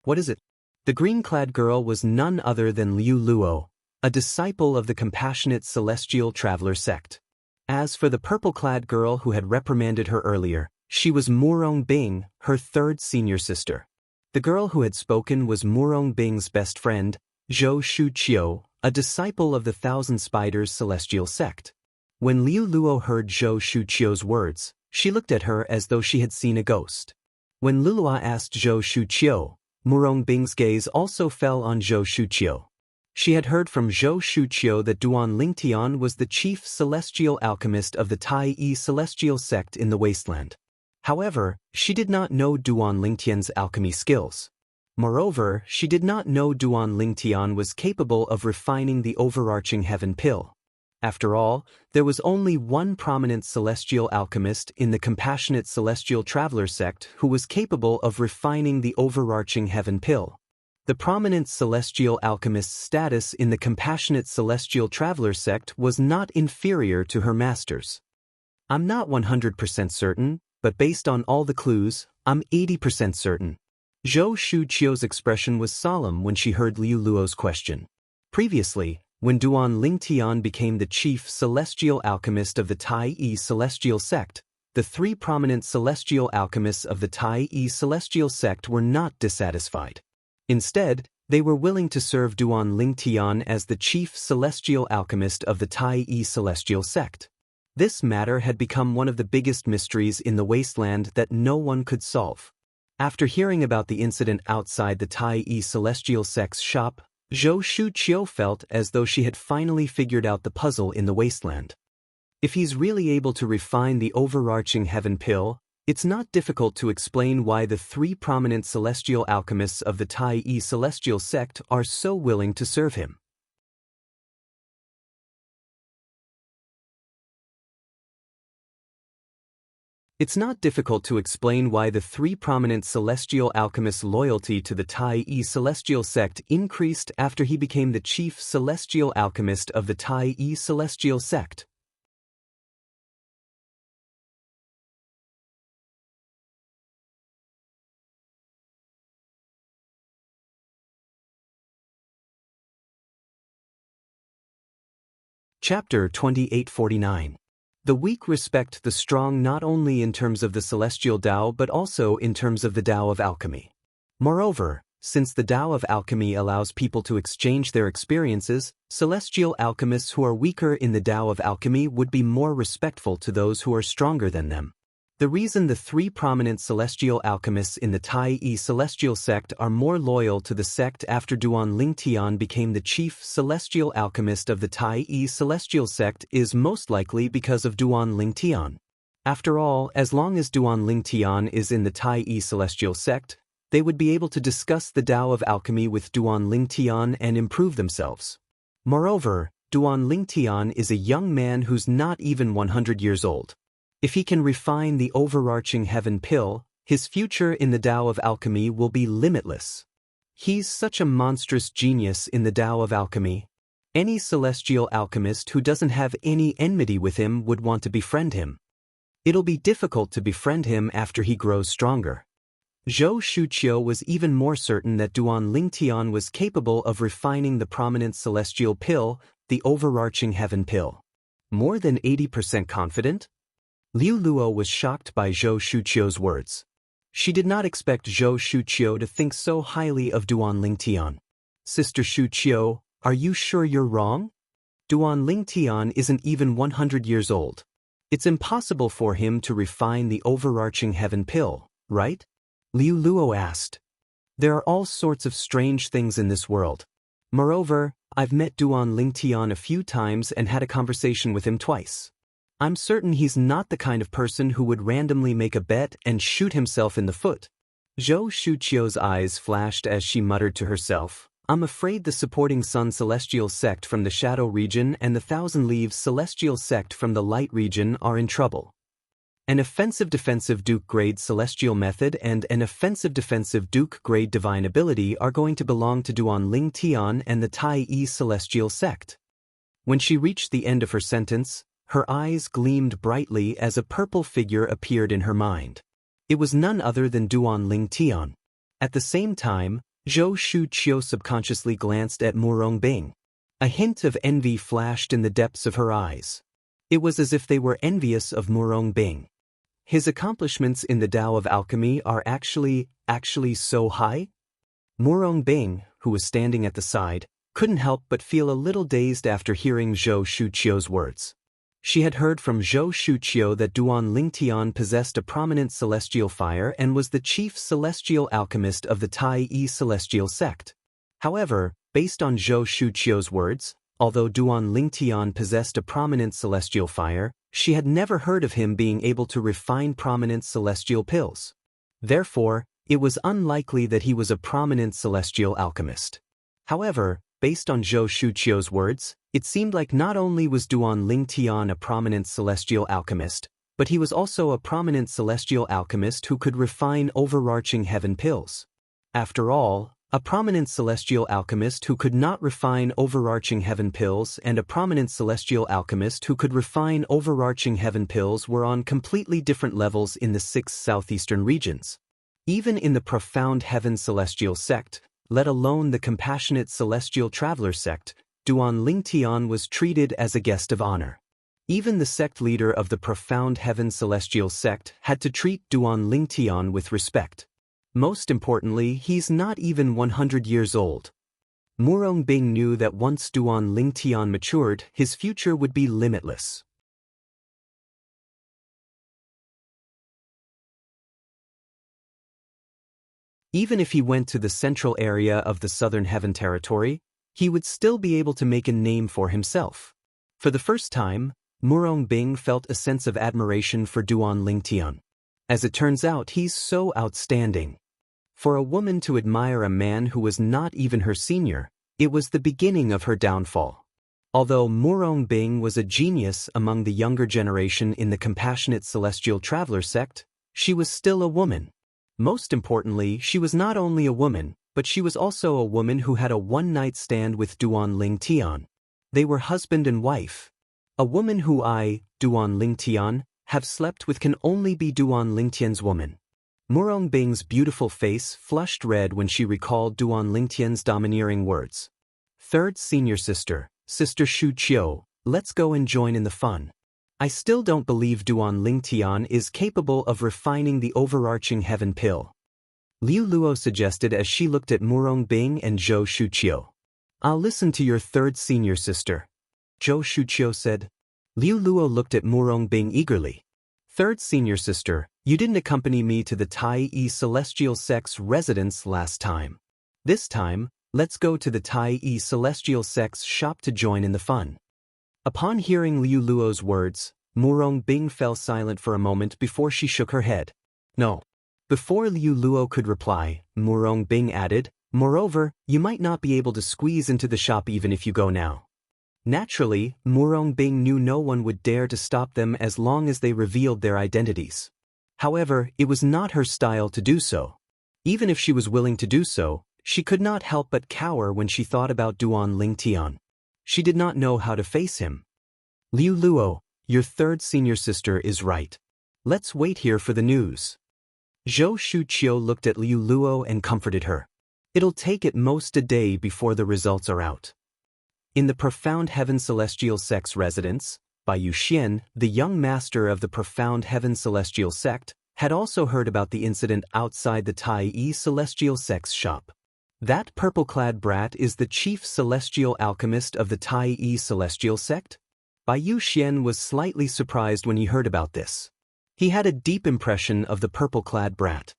Speaker 1: "What is it?" The green-clad girl was none other than Liu Luo, a disciple of the Compassionate Celestial Traveler sect. As for the purple-clad girl who had reprimanded her earlier, she was Murong Bing, her third senior sister. The girl who had spoken was Murong Bing's best friend, Zhou Shu Qiu, a disciple of the Thousand Spiders Celestial Sect. When Liu Luo heard Zhou Shu Qiu's words, she looked at her as though she had seen a ghost. When Lulua asked Zhou Shu Qiu, Murong Bing's gaze also fell on Zhou Shu Qiu. She had heard from Zhou Shu Qiu that Duan Lingtian was the chief celestial alchemist of the Tai Celestial Sect in the Wasteland. However, she did not know Duan Lingtian's alchemy skills. Moreover, she did not know Duan Lingtian was capable of refining the overarching heaven pill. After all, there was only one prominent celestial alchemist in the Compassionate Celestial Traveler sect who was capable of refining the overarching heaven pill. The prominent celestial alchemist's status in the Compassionate Celestial Traveler sect was not inferior to her master's. "I'm not 100% certain, but based on all the clues, I'm 80% certain." Zhou Shu Qiu's expression was solemn when she heard Liu Luo's question. Previously, when Duan Lingtian became the chief celestial alchemist of the Tai Celestial Sect, the 3 prominent celestial alchemists of the Tai Celestial Sect were not dissatisfied. Instead, they were willing to serve Duan Lingtian as the chief celestial alchemist of the Tai Celestial Sect. This matter had become one of the biggest mysteries in the Wasteland that no one could solve. After hearing about the incident outside the Tai Celestial Sect's shop, Zhou Shu Qiu felt as though she had finally figured out the puzzle in the Wasteland. If he's really able to refine the overarching heaven pill, it's not difficult to explain why the 3 prominent celestial alchemists of the Tai Celestial Sect are so willing to serve him. It's not difficult to explain why the 3 prominent celestial alchemists' loyalty to the Tai Celestial Sect increased after he became the chief celestial alchemist of the Tai Celestial Sect. Chapter 2849. The weak respect the strong not only in terms of the celestial Tao but also in terms of the Tao of alchemy. Moreover, since the Tao of alchemy allows people to exchange their experiences, celestial alchemists who are weaker in the Tao of alchemy would be more respectful to those who are stronger than them. The reason the three prominent celestial alchemists in the Tai celestial sect are more loyal to the sect after Duan Lingtian became the chief celestial alchemist of the Tai celestial sect is most likely because of Duan Lingtian. After all, as long as Duan Lingtian is in the Tai celestial sect, they would be able to discuss the Tao of alchemy with Duan Lingtian and improve themselves. Moreover, Duan Lingtian is a young man who's not even 100 years old. If he can refine the overarching heaven pill, his future in the Tao of alchemy will be limitless. He's such a monstrous genius in the Tao of alchemy. Any celestial alchemist who doesn't have any enmity with him would want to befriend him. It'll be difficult to befriend him after he grows stronger. Zhou Shuqiu was even more certain that Duan Lingtian was capable of refining the prominent celestial pill, the overarching heaven pill. More than 80% confident? Liu Luo was shocked by Zhou Shuqiu's words. She did not expect Zhou Shuqiu to think so highly of Duan Lingtian. Sister Shuqiu, are you sure you're wrong? Duan Lingtian isn't even 100 years old. It's impossible for him to refine the overarching heaven pill, right? Liu Luo asked. There are all sorts of strange things in this world. Moreover, I've met Duan Lingtian a few times and had a conversation with him twice. I'm certain he's not the kind of person who would randomly make a bet and shoot himself in the foot. Zhou Shuqiu's eyes flashed as she muttered to herself, I'm afraid the supporting Sun Celestial sect from the Shadow region and the Thousand Leaves Celestial sect from the Light region are in trouble. An offensive-defensive Duke-grade Celestial method and an offensive-defensive Duke-grade Divine ability are going to belong to Duan Lingtian and the Tai Celestial sect. When she reached the end of her sentence, her eyes gleamed brightly as a purple figure appeared in her mind. It was none other than Duan Lingtian. At the same time, Zhou Shuqiu subconsciously glanced at Murong Bing. A hint of envy flashed in the depths of her eyes. It was as if they were envious of Murong Bing. His accomplishments in the Tao of alchemy are actually so high? Murong Bing, who was standing at the side, couldn't help but feel a little dazed after hearing Zhou Shuqiu's words. She had heard from Zhou Shuqiu that Duan Lingtian possessed a prominent celestial fire and was the chief celestial alchemist of the Tai celestial sect. However, based on Zhou Shuqiu's words, although Duan Lingtian possessed a prominent celestial fire, she had never heard of him being able to refine prominent celestial pills. Therefore, it was unlikely that he was a prominent celestial alchemist. However, based on Zhou Shuqiu's words, it seemed like not only was Duan Lingtian a prominent celestial alchemist, but he was also a prominent celestial alchemist who could refine overarching heaven pills. After all, a prominent celestial alchemist who could not refine overarching heaven pills and a prominent celestial alchemist who could refine overarching heaven pills were on completely different levels in the 6 southeastern regions. Even in the profound heaven celestial sect, let alone the compassionate celestial traveler sect, Duan Lingtian was treated as a guest of honor. Even the sect leader of the profound heaven celestial sect had to treat Duan Lingtian with respect. Most importantly, he's not even 100 years old. Murong Bing knew that once Duan Lingtian matured, his future would be limitless. Even if he went to the central area of the Southern Heaven Territory, he would still be able to make a name for himself. For the first time, Murong Bing felt a sense of admiration for Duan Lingtian. As it turns out, he's so outstanding. For a woman to admire a man who was not even her senior, it was the beginning of her downfall. Although Murong Bing was a genius among the younger generation in the compassionate celestial traveler sect, she was still a woman. Most importantly, she was not only a woman, but she was also a woman who had a one-night stand with Duan Lingtian. They were husband and wife. A woman who I, Duan Lingtian, have slept with can only be Duan Lingtian's woman. Murong Bing's beautiful face flushed red when she recalled Duan Lingtian's domineering words. Third senior sister, Sister Shuqiu, let's go and join in the fun. I still don't believe Duan Lingtian is capable of refining the overarching heaven pill, Liu Luo suggested as she looked at Murong Bing and Zhou Shuqiu. I'll listen to your third senior sister, Zhou Shuqiu said. Liu Luo looked at Murong Bing eagerly. Third senior sister, you didn't accompany me to the Tai Yi Celestial Sect's residence last time. This time, let's go to the Tai Yi Celestial Sect's shop to join in the fun. Upon hearing Liu Luo's words, Murong Bing fell silent for a moment before she shook her head. No. Before Liu Luo could reply, Murong Bing added, moreover, you might not be able to squeeze into the shop even if you go now. Naturally, Murong Bing knew no one would dare to stop them as long as they revealed their identities. However, it was not her style to do so. Even if she was willing to do so, she could not help but cower when she thought about Duan Lingtian. She did not know how to face him. Liu Luo, your third senior sister is right. Let's wait here for the news. Zhou Shuqiu looked at Liu Luo and comforted her. It'll take at most a day before the results are out. In the Profound Heaven Celestial Sect's residence, Bai Yuxian, the young master of the Profound Heaven Celestial Sect, had also heard about the incident outside the Tai Yi Celestial Sect's shop. That purple-clad brat is the chief celestial alchemist of the Tai Yi Celestial Sect? Bai Yuxian was slightly surprised when he heard about this. He had a deep impression of the purple-clad brat.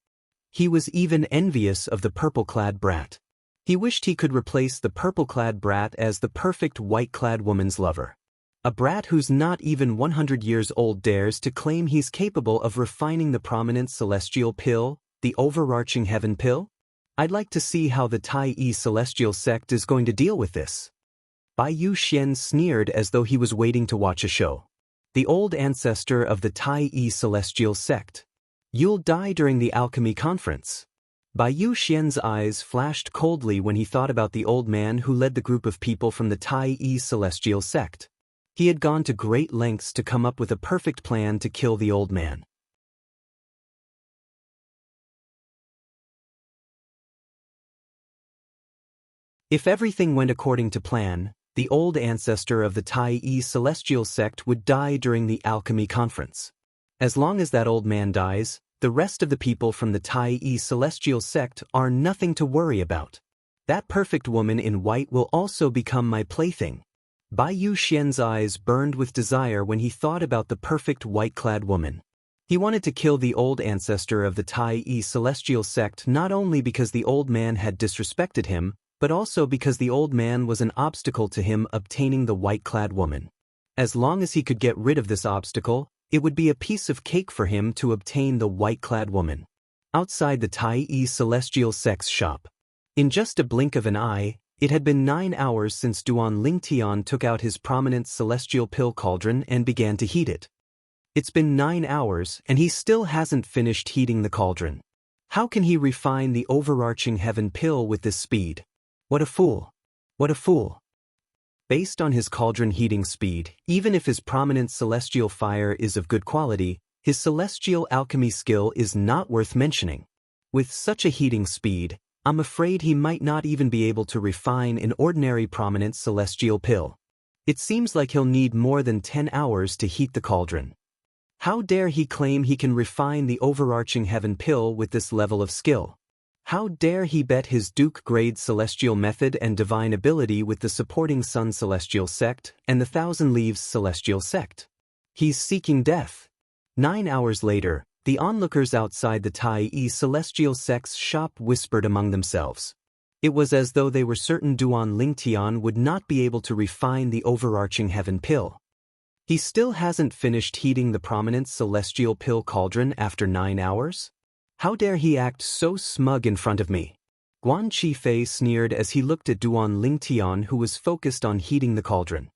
Speaker 1: He was even envious of the purple-clad brat. He wished he could replace the purple-clad brat as the perfect white-clad woman's lover. A brat who's not even 100 years old dares to claim he's capable of refining the prominent celestial pill, the overarching heaven pill? I'd like to see how the Tai Yi Celestial Sect is going to deal with this. Bai Yuxian sneered as though he was waiting to watch a show. The old ancestor of the Tai Yi Celestial Sect. You'll die during the alchemy conference. Bai Yuxian's eyes flashed coldly when he thought about the old man who led the group of people from the Tai Yi Celestial Sect. He had gone to great lengths to come up with a perfect plan to kill the old man. If everything went according to plan, the old ancestor of the Tai Yi Celestial Sect would die during the alchemy conference. As long as that old man dies, the rest of the people from the Tai Yi Celestial Sect are nothing to worry about. That perfect woman in white will also become my plaything. Bai Yuxian's eyes burned with desire when he thought about the perfect white-clad woman. He wanted to kill the old ancestor of the Tai Yi Celestial Sect not only because the old man had disrespected him, but also because the old man was an obstacle to him obtaining the white-clad woman. As long as he could get rid of this obstacle, it would be a piece of cake for him to obtain the white-clad woman. Outside the Tai Yi Celestial Sect's shop. In just a blink of an eye, it had been 9 hours since Duan Lingtian took out his prominent celestial pill cauldron and began to heat it. It's been 9 hours and he still hasn't finished heating the cauldron. How can he refine the overarching heaven pill with this speed? What a fool! What a fool! Based on his cauldron heating speed, even if his prominent celestial fire is of good quality, his celestial alchemy skill is not worth mentioning. With such a heating speed, I'm afraid he might not even be able to refine an ordinary prominent celestial pill. It seems like he'll need more than 10 hours to heat the cauldron. How dare he claim he can refine the overarching heaven pill with this level of skill? How dare he bet his Duke-grade celestial method and divine ability with the supporting Sun Celestial Sect and the Thousand Leaves Celestial Sect? He's seeking death. 9 hours later, the onlookers outside the Tai Yi Celestial Sect's shop whispered among themselves. It was as though they were certain Duan Lingtian would not be able to refine the overarching heaven pill. He still hasn't finished heating the prominent celestial pill cauldron after 9 hours? How dare he act so smug in front of me? Guan Qifei sneered as he looked at Duan Lingtian, who was focused on heating the cauldron.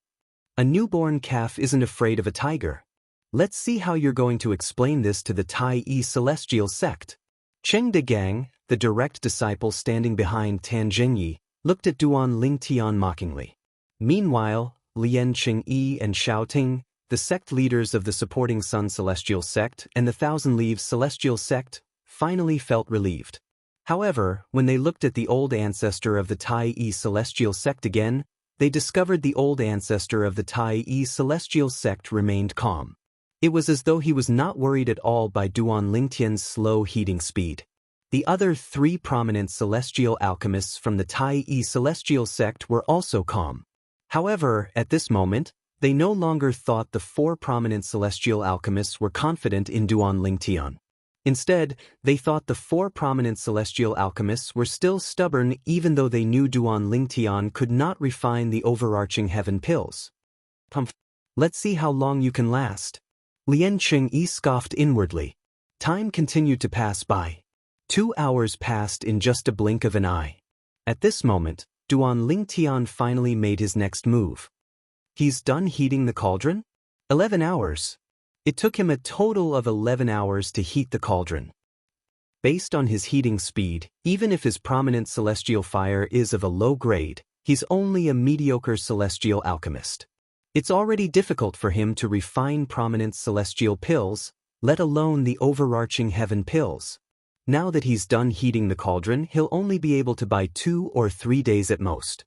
Speaker 1: A newborn calf isn't afraid of a tiger. Let's see how you're going to explain this to the Tai Yi Celestial Sect. Cheng Degang, the direct disciple standing behind Tan Zhengyi, looked at Duan Lingtian mockingly. Meanwhile, Lian Qingyi and Xiao Ting, the sect leaders of the supporting Sun Celestial Sect and the Thousand Leaves Celestial Sect, finally felt relieved. However, when they looked at the old ancestor of the Tai Yi Celestial Sect again, they discovered the old ancestor of the Tai celestial sect remained calm. It was as though he was not worried at all by Duan Lingtian's slow heating speed. The other 3 prominent celestial alchemists from the Tai celestial sect were also calm. However, at this moment, they no longer thought the 4 prominent celestial alchemists were confident in Duan Lingtian. Instead, they thought the 4 prominent celestial alchemists were still stubborn even though they knew Duan Lingtian could not refine the overarching heaven pills. Let's see how long you can last. Lian Qingyi scoffed inwardly. Time continued to pass by. 2 hours passed in just a blink of an eye. At this moment, Duan Lingtian finally made his next move. He's done heating the cauldron? 11 hours. It took him a total of 11 hours to heat the cauldron. Based on his heating speed, even if his prominent celestial fire is of a low grade, he's only a mediocre celestial alchemist. It's already difficult for him to refine prominent celestial pills, let alone the overarching heaven pills. Now that he's done heating the cauldron, he'll only be able to buy 2 or 3 days at most.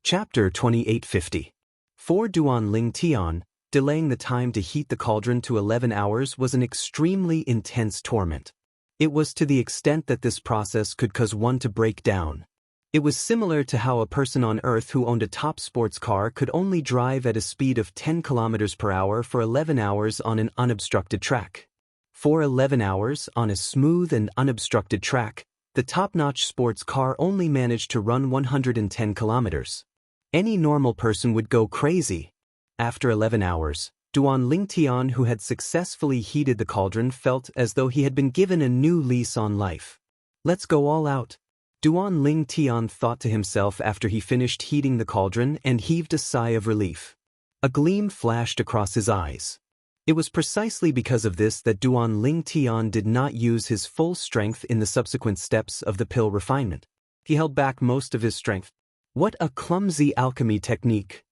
Speaker 1: Chapter 2850. For Duan Lingtian, delaying the time to heat the cauldron to 11 hours was an extremely intense torment. It was to the extent that this process could cause one to break down. It was similar to how a person on Earth who owned a top sports car could only drive at a speed of 10 kilometers per hour for 11 hours on an unobstructed track. For 11 hours on a smooth and unobstructed track, the top-notch sports car only managed to run 110 kilometers. Any normal person would go crazy. After 11 hours, Duan Lingtian, who had successfully heated the cauldron, felt as though he had been given a new lease on life. Let's go all out. Duan Lingtian thought to himself after he finished heating the cauldron and heaved a sigh of relief. A gleam flashed across his eyes. It was precisely because of this that Duan Lingtian did not use his full strength in the subsequent steps of the pill refinement. He held back most of his strength. What a clumsy alchemy technique!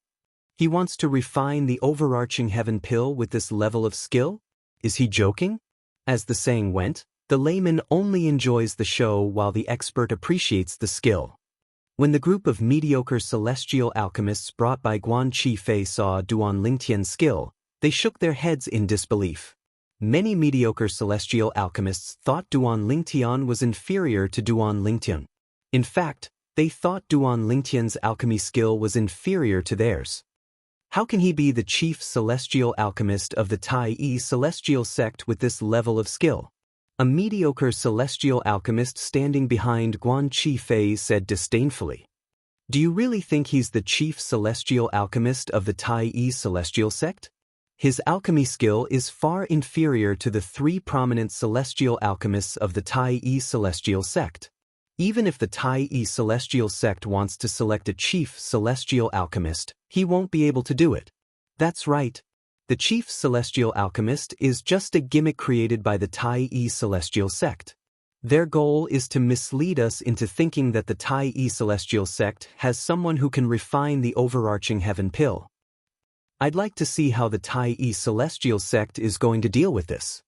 Speaker 1: He wants to refine the overarching heaven pill with this level of skill? Is he joking? As the saying went, the layman only enjoys the show while the expert appreciates the skill. When the group of mediocre celestial alchemists brought by Guan Qifei saw Duan Lingtian's skill, they shook their heads in disbelief. Many mediocre celestial alchemists thought Duan Lingtian was inferior to Duan Lingtian. In fact, they thought Duan Lingtian's alchemy skill was inferior to theirs. How can he be the chief celestial alchemist of the Tai celestial sect with this level of skill? A mediocre celestial alchemist standing behind Guan Qifei said disdainfully. Do you really think he's the chief celestial alchemist of the Tai celestial sect? His alchemy skill is far inferior to the 3 prominent celestial alchemists of the Tai celestial sect. Even if the Tai celestial sect wants to select a chief celestial alchemist, he won't be able to do it. That's right. The chief celestial alchemist is just a gimmick created by the Tai celestial sect. Their goal is to mislead us into thinking that the Tai celestial sect has someone who can refine the overarching heaven pill. I'd like to see how the Tai celestial sect is going to deal with this.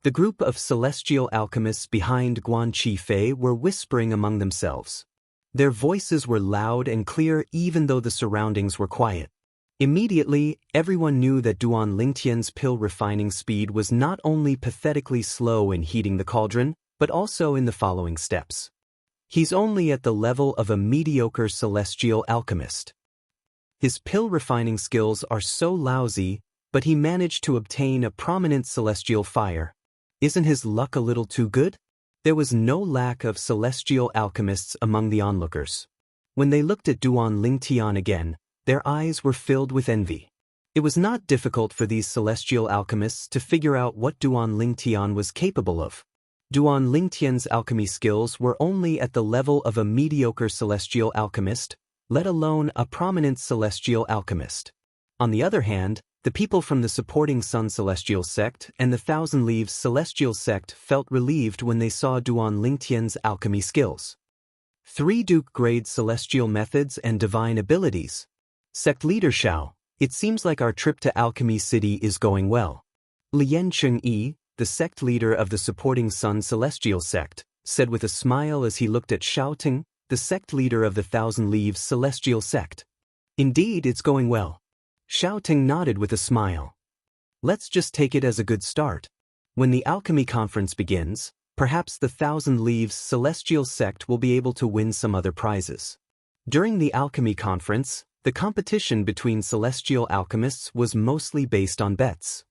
Speaker 1: The group of celestial alchemists behind Guan Qifei were whispering among themselves. Their voices were loud and clear even though the surroundings were quiet. Immediately, everyone knew that Duan Lingtian's pill refining speed was not only pathetically slow in heating the cauldron, but also in the following steps. He's only at the level of a mediocre celestial alchemist. His pill refining skills are so lousy, but he managed to obtain a prominent celestial fire. Isn't his luck a little too good? There was no lack of celestial alchemists among the onlookers. When they looked at Duan Lingtian again, their eyes were filled with envy. It was not difficult for these celestial alchemists to figure out what Duan Lingtian was capable of. Duan Lingtian's alchemy skills were only at the level of a mediocre celestial alchemist, let alone a prominent celestial alchemist. On the other hand, the people from the supporting Sun Celestial Sect and the Thousand Leaves Celestial Sect felt relieved when they saw Duan Lingtian's alchemy skills. 3 Duke-grade celestial methods and divine abilities. Sect Leader Xiao, it seems like our trip to Alchemy City is going well. Lian Chengyi, the sect leader of the supporting Sun Celestial sect, said with a smile as he looked at Xiaoting, the sect leader of the Thousand Leaves Celestial sect. Indeed, it's going well. Xiaoting nodded with a smile. Let's just take it as a good start. When the alchemy conference begins, perhaps the Thousand Leaves Celestial sect will be able to win some other prizes. During the alchemy conference, the competition between celestial alchemists was mostly based on bets.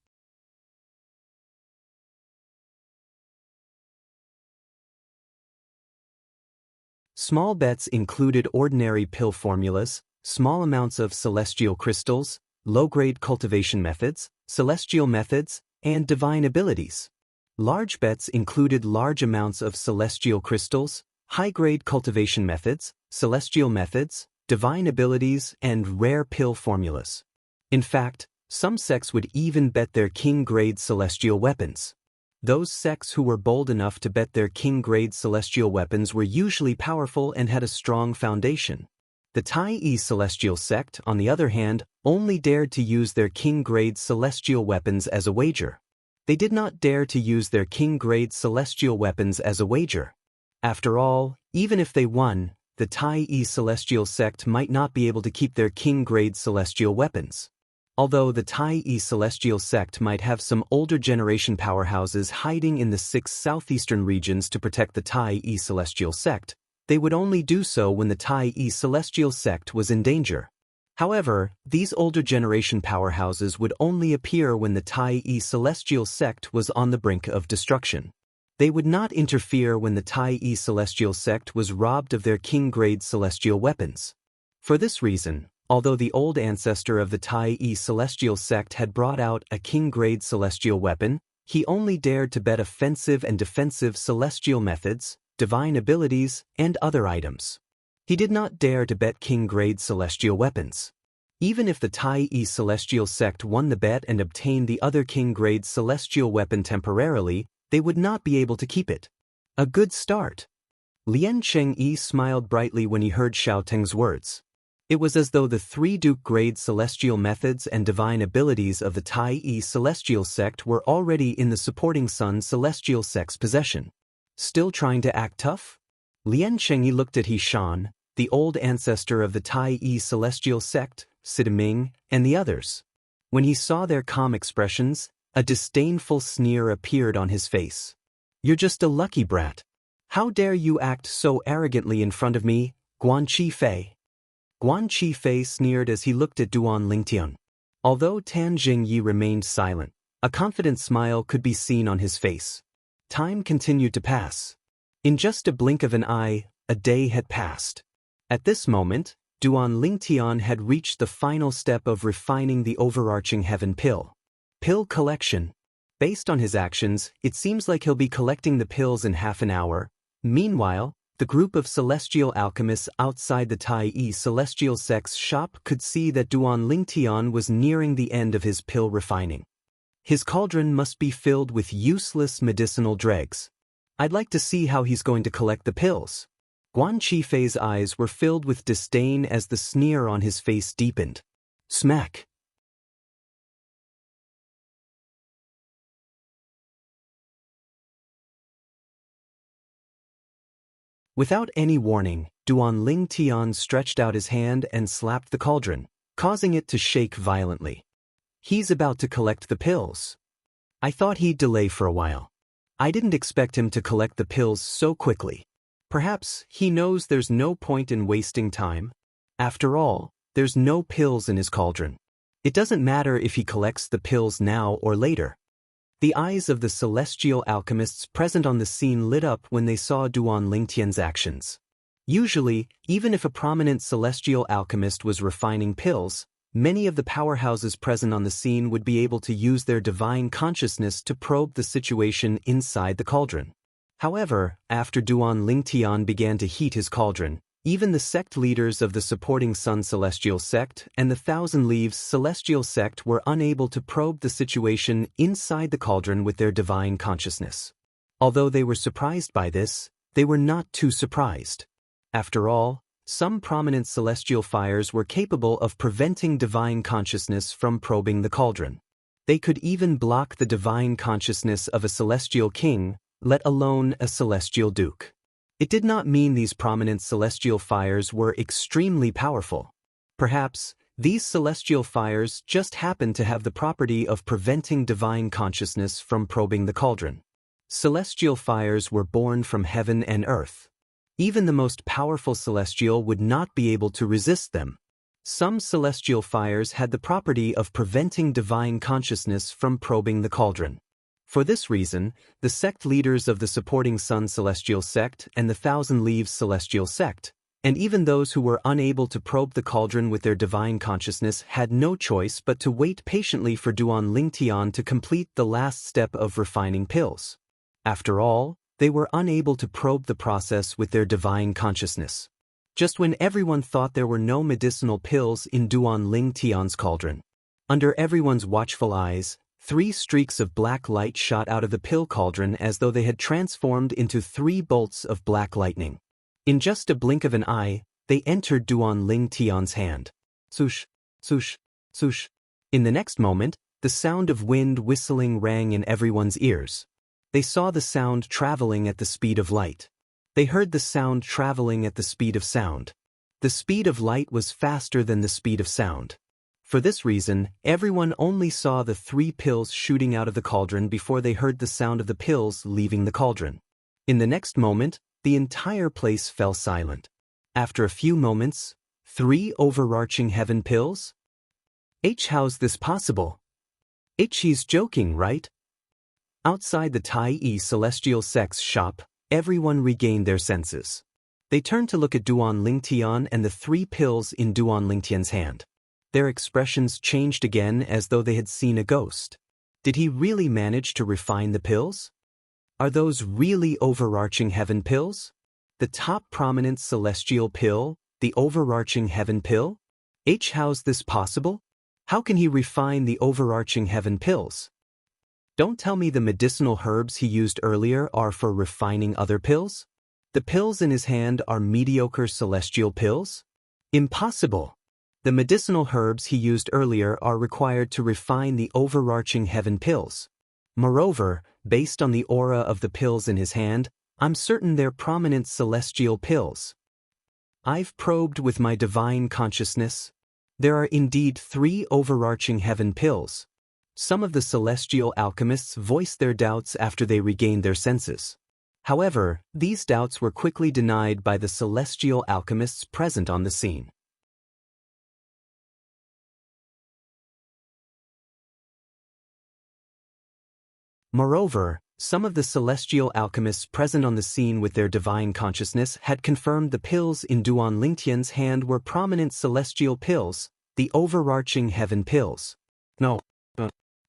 Speaker 1: Small bets included ordinary pill formulas, small amounts of celestial crystals, low-grade cultivation methods, celestial methods, and divine abilities. Large bets included large amounts of celestial crystals, high-grade cultivation methods, celestial methods, divine abilities, and rare pill formulas. In fact, some sects would even bet their king-grade celestial weapons. Those sects who were bold enough to bet their king-grade celestial weapons were usually powerful and had a strong foundation. The Tai Celestial sect, on the other hand, only dared to use their king-grade celestial weapons as a wager. They did not dare to use their king-grade celestial weapons as a wager. After all, even if they won, the Tai Celestial sect might not be able to keep their king-grade celestial weapons. Although the Tai Celestial sect might have some older generation powerhouses hiding in the 6 southeastern regions to protect the Tai Celestial sect, they would only do so when the Tai Celestial sect was in danger. However, these older generation powerhouses would only appear when the Tai Celestial sect was on the brink of destruction. They would not interfere when the Tai Celestial sect was robbed of their king-grade celestial weapons. For this reason, although the old ancestor of the Tai Celestial sect had brought out a king-grade celestial weapon, he only dared to bet offensive and defensive celestial methods, divine abilities, and other items. He did not dare to bet king-grade celestial weapons. Even if the Tai Celestial sect won the bet and obtained the other king-grade celestial weapon temporarily, they would not be able to keep it. A good start. Lian Chengyi smiled brightly when he heard Xiaoteng's words. It was as though the 3 Duke-grade celestial methods and divine abilities of the Tai Celestial sect were already in the supporting Sun Celestial sect's possession. Still trying to act tough? Lian Chengyi looked at He Shan, the old ancestor of the Tai Celestial sect, Sidaming, and the others. When he saw their calm expressions, a disdainful sneer appeared on his face. You're just a lucky brat. How dare you act so arrogantly in front of me, Guan Qifei? Guan Qifei sneered as he looked at Duan Lingtian. Although Tan Jingyi remained silent, a confident smile could be seen on his face. Time continued to pass. In just a blink of an eye, a day had passed. At this moment, Duan Lingtian had reached the final step of refining the overarching heaven pill. Pill collection. Based on his actions, it seems like he'll be collecting the pills in half an hour. Meanwhile, the group of celestial alchemists outside the Tai Celestial sect's shop could see that Duan Lingtian was nearing the end of his pill refining. His cauldron must be filled with useless medicinal dregs. I'd like to see how he's going to collect the pills. Guan Qifei's eyes were filled with disdain as the sneer on his face deepened. Smack. Without any warning, Duan Lingtian stretched out his hand and slapped the cauldron, causing it to shake violently. He's about to collect the pills. I thought he'd delay for a while. I didn't expect him to collect the pills so quickly. Perhaps he knows there's no point in wasting time. After all, there's no pills in his cauldron. It doesn't matter if he collects the pills now or later. The eyes of the celestial alchemists present on the scene lit up when they saw Duan Lingtian's actions. Usually, even if a prominent celestial alchemist was refining pills, many of the powerhouses present on the scene would be able to use their divine consciousness to probe the situation inside the cauldron. However, after Duan Lingtian began to heat his cauldron, even the sect leaders of the supporting Sun Celestial sect and the Thousand Leaves Celestial sect were unable to probe the situation inside the cauldron with their divine consciousness. Although they were surprised by this, they were not too surprised. After all, Some prominent celestial fires were capable of preventing divine consciousness from probing the cauldron. They could even block the divine consciousness of a celestial king, let alone a celestial duke. It did not mean these prominent celestial fires were extremely powerful. Perhaps, these celestial fires just happened to have the property of preventing divine consciousness from probing the cauldron. Celestial fires were born from heaven and earth. Even the most powerful celestial would not be able to resist them. Some celestial fires had the property of preventing divine consciousness from probing the cauldron. For this reason, the sect leaders of the supporting Sun Celestial Sect and the Thousand Leaves Celestial Sect, and even those who were unable to probe the cauldron with their divine consciousness, had no choice but to wait patiently for Duan Lingtian to complete the last step of refining pills. After all, they were unable to probe the process with their divine consciousness. Just when everyone thought there were no medicinal pills in Duan Lingtian's cauldron, under everyone's watchful eyes, 3 streaks of black light shot out of the pill cauldron as though they had transformed into 3 bolts of black lightning. In just a blink of an eye, they entered Duan Lingtian's hand. Swoosh, swoosh, swoosh. In the next moment, the sound of wind whistling rang in everyone's ears. They saw the sound traveling at the speed of light. They heard the sound traveling at the speed of sound. The speed of light was faster than the speed of sound. For this reason, everyone only saw the 3 pills shooting out of the cauldron before they heard the sound of the pills leaving the cauldron. In the next moment, the entire place fell silent. After a few moments, 3 overarching heaven pills? How's this possible? He's joking, right? Outside the Tai Celestial Sect's shop, everyone regained their senses. They turned to look at Duan Lingtian and the 3 pills in Duan Lingtian's hand. Their expressions changed again as though they had seen a ghost. Did he really manage to refine the pills? Are those really overarching heaven pills? The top prominent celestial pill, the overarching heaven pill? How's this possible? How can he refine the overarching heaven pills? Don't tell me the medicinal herbs he used earlier are for refining other pills? The pills in his hand are mediocre celestial pills? Impossible! The medicinal herbs he used earlier are required to refine the overarching heaven pills. Moreover, based on the aura of the pills in his hand, I'm certain they're prominent celestial pills. I've probed with my divine consciousness. There are indeed 3 overarching heaven pills. Some of the celestial alchemists voiced their doubts after they regained their senses. However, these doubts were quickly denied by the celestial alchemists present on the scene. Moreover, some of the celestial alchemists present on the scene with their divine consciousness had confirmed the pills in Duan Lingtian's hand were prominent celestial pills, the overarching heaven pills. No.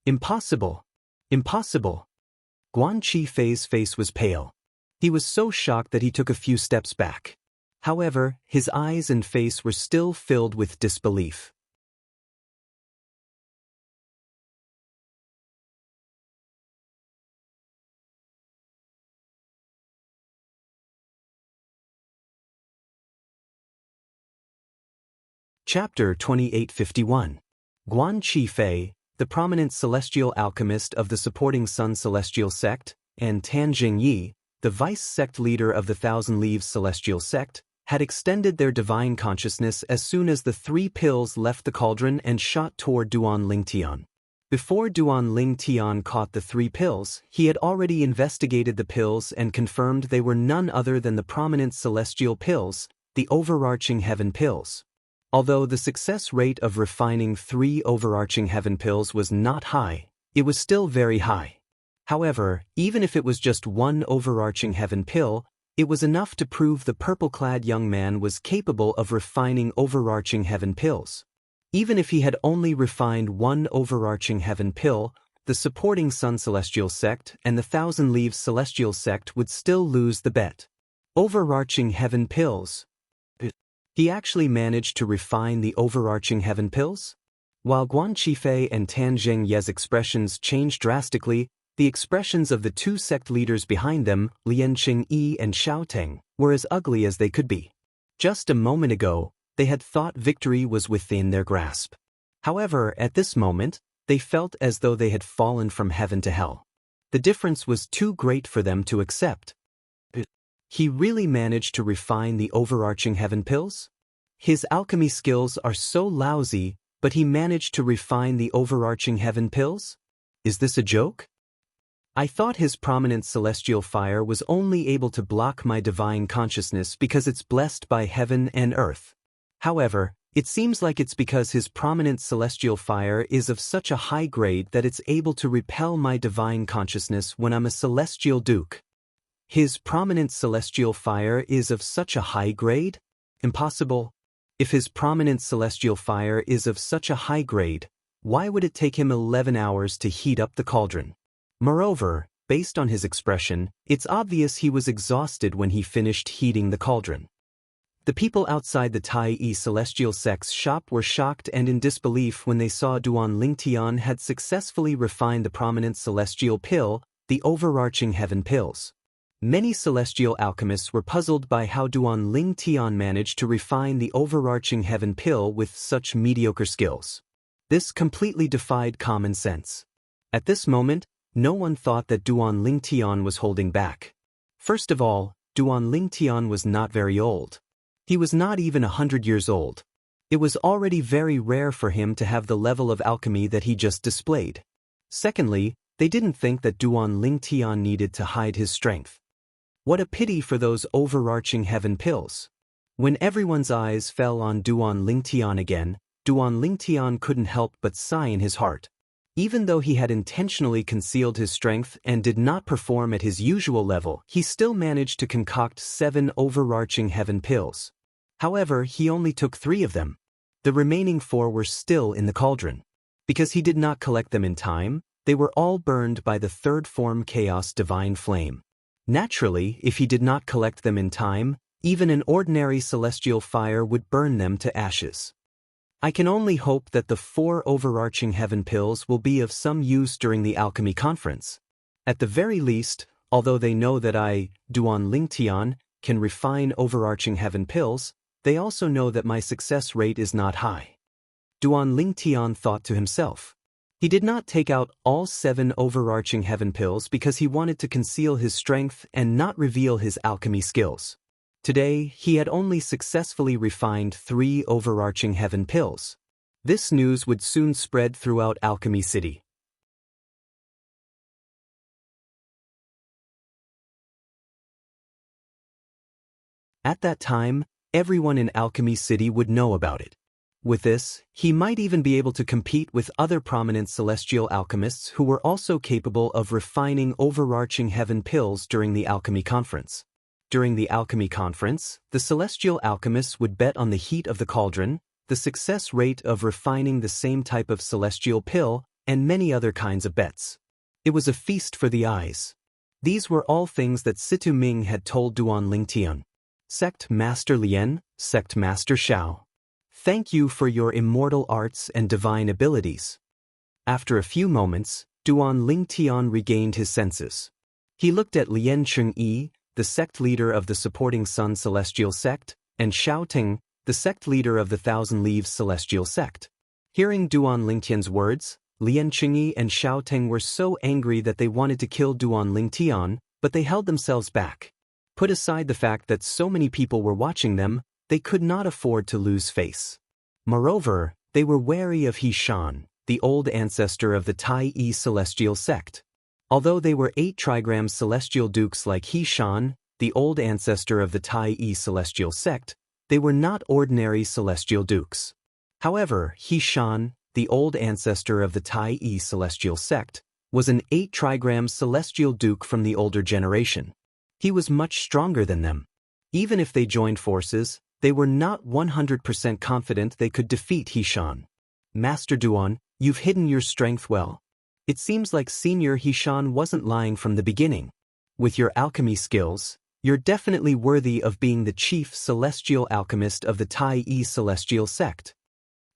Speaker 1: Impossible. Impossible. Guan Qifei's face was pale. He was so shocked that he took a few steps back. However, his eyes and face were still filled with disbelief. Chapter 2851. Guan Qifei, the prominent celestial alchemist of the supporting Sun Celestial Sect, and Tan Jingyi, the vice sect leader of the Thousand Leaves Celestial Sect, had extended their divine consciousness as soon as the 3 pills left the cauldron and shot toward Duan Lingtian. Before Duan Lingtian caught the 3 pills, he had already investigated the pills and confirmed they were none other than the prominent celestial pills, the overarching heaven pills. Although the success rate of refining 3 overarching heaven pills was not high, it was still very high. However, even if it was just 1 overarching heaven pill, it was enough to prove the purple-clad young man was capable of refining overarching heaven pills. Even if he had only refined 1 overarching heaven pill, the supporting Sun Celestial Sect and the Thousand Leaves Celestial Sect would still lose the bet. Overarching heaven pills. He actually managed to refine the overarching heaven pills? While Guan Qifei and Tan Zhengye's expressions changed drastically, the expressions of the 2 sect leaders behind them, Lian Qingyi and Xiao Teng, were as ugly as they could be. Just a moment ago, they had thought victory was within their grasp. However, at this moment, they felt as though they had fallen from heaven to hell. The difference was too great for them to accept. He really managed to refine the overarching heaven pills? His alchemy skills are so lousy, but he managed to refine the overarching heaven pills? Is this a joke? I thought his prominent celestial fire was only able to block my divine consciousness because it's blessed by heaven and earth. However, it seems like it's because his prominent celestial fire is of such a high grade that it's able to repel my divine consciousness when I'm a celestial duke. His prominent celestial fire is of such a high grade? Impossible. If his prominent celestial fire is of such a high grade, why would it take him 11 hours to heat up the cauldron? Moreover, based on his expression, it's obvious he was exhausted when he finished heating the cauldron. The people outside the Tai celestial sect's shop were shocked and in disbelief when they saw Duan Lingtian had successfully refined the prominent celestial pill, the overarching heaven pills. Many celestial alchemists were puzzled by how Duan Lingtian managed to refine the overarching heaven pill with such mediocre skills. This completely defied common sense. At this moment, no one thought that Duan Lingtian was holding back. First of all, Duan Lingtian was not very old. He was not even 100 years old. It was already very rare for him to have the level of alchemy that he just displayed. Secondly, they didn't think that Duan Lingtian needed to hide his strength. What a pity for those overarching heaven pills. When everyone's eyes fell on Duan Lingtian again, Duan Lingtian couldn't help but sigh in his heart. Even though he had intentionally concealed his strength and did not perform at his usual level, he still managed to concoct 7 overarching heaven pills. However, he only took 3 of them. The remaining 4 were still in the cauldron. Because he did not collect them in time, they were all burned by the third form Chaos Divine Flame. Naturally, if he did not collect them in time, even an ordinary celestial fire would burn them to ashes. I can only hope that the 4 overarching heaven pills will be of some use during the alchemy conference. At the very least, although they know that I, Duan Lingtian, can refine overarching heaven pills, they also know that my success rate is not high. Duan Lingtian thought to himself. He did not take out all 7 overarching heaven pills because he wanted to conceal his strength and not reveal his alchemy skills. Today, he had only successfully refined 3 overarching heaven pills. This news would soon spread throughout Alchemy City. At that time, everyone in Alchemy City would know about it. With this, he might even be able to compete with other prominent celestial alchemists who were also capable of refining overarching heaven pills during the alchemy conference. During the alchemy conference, the celestial alchemists would bet on the heat of the cauldron, the success rate of refining the same type of celestial pill, and many other kinds of bets. It was a feast for the eyes. These were all things that Situ Ming had told Duan Lingtian. Sect Master Lien, Sect Master Xiao. Thank you for your immortal arts and divine abilities. After a few moments, Duan Lingtian regained his senses. He looked at Lien Chengyi, the sect leader of the supporting Sun Celestial Sect, and Xiao Ting, the sect leader of the Thousand Leaves Celestial Sect. Hearing Duan Lingtian's words, Lien Chengyi and Xiao Ting were so angry that they wanted to kill Duan Lingtian, but they held themselves back. Put aside the fact that so many people were watching them, they could not afford to lose face. Moreover, they were wary of He Shan, the old ancestor of the Tai Celestial Sect. Although they were 8 trigram celestial dukes like He Shan, the old ancestor of the Tai Celestial Sect, they were not ordinary celestial dukes. However, He Shan, the old ancestor of the Tai Celestial Sect, was an 8 trigram celestial duke from the older generation. He was much stronger than them. Even if they joined forces, they were not 100% confident they could defeat He Shan. Master Duan, you've hidden your strength well. It seems like Senior He Shan wasn't lying from the beginning. With your alchemy skills, you're definitely worthy of being the chief celestial alchemist of the Tai Celestial Sect.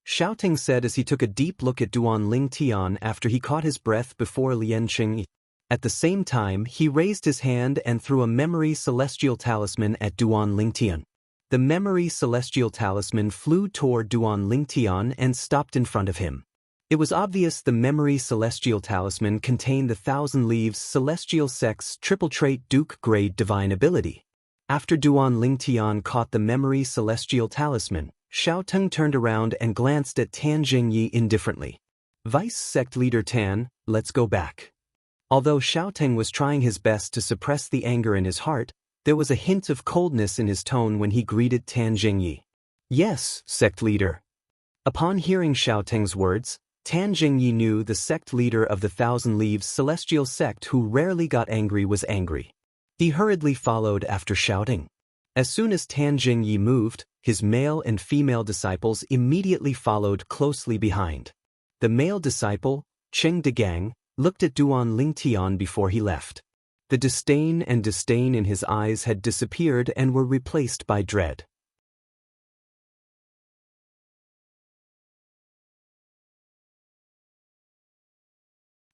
Speaker 1: Xiao Ting said as he took a deep look at Duan Lingtian after he caught his breath before Lien Chengyi. At the same time, he raised his hand and threw a memory celestial talisman at Duan Lingtian. The memory celestial talisman flew toward Duan Lingtian and stopped in front of him. It was obvious the memory celestial talisman contained the Thousand Leaves celestial sect's triple trait Duke grade divine ability. After Duan Lingtian caught the memory celestial talisman, Xiaoteng turned around and glanced at Tan Zhengyi indifferently. Vice sect leader Tan, let's go back. Although Xiaoteng was trying his best to suppress the anger in his heart, there was a hint of coldness in his tone when he greeted Tan Zhengyi. Yes, sect leader. Upon hearing Xiaoteng's words, Tan Zhengyi knew the sect leader of the Thousand Leaves celestial sect who rarely got angry was angry. He hurriedly followed after shouting. As soon as Tan Zhengyi moved, his male and female disciples immediately followed closely behind. The male disciple, Cheng Degang, looked at Duan Lingtian before he left. The disdain in his eyes had disappeared and were replaced by dread.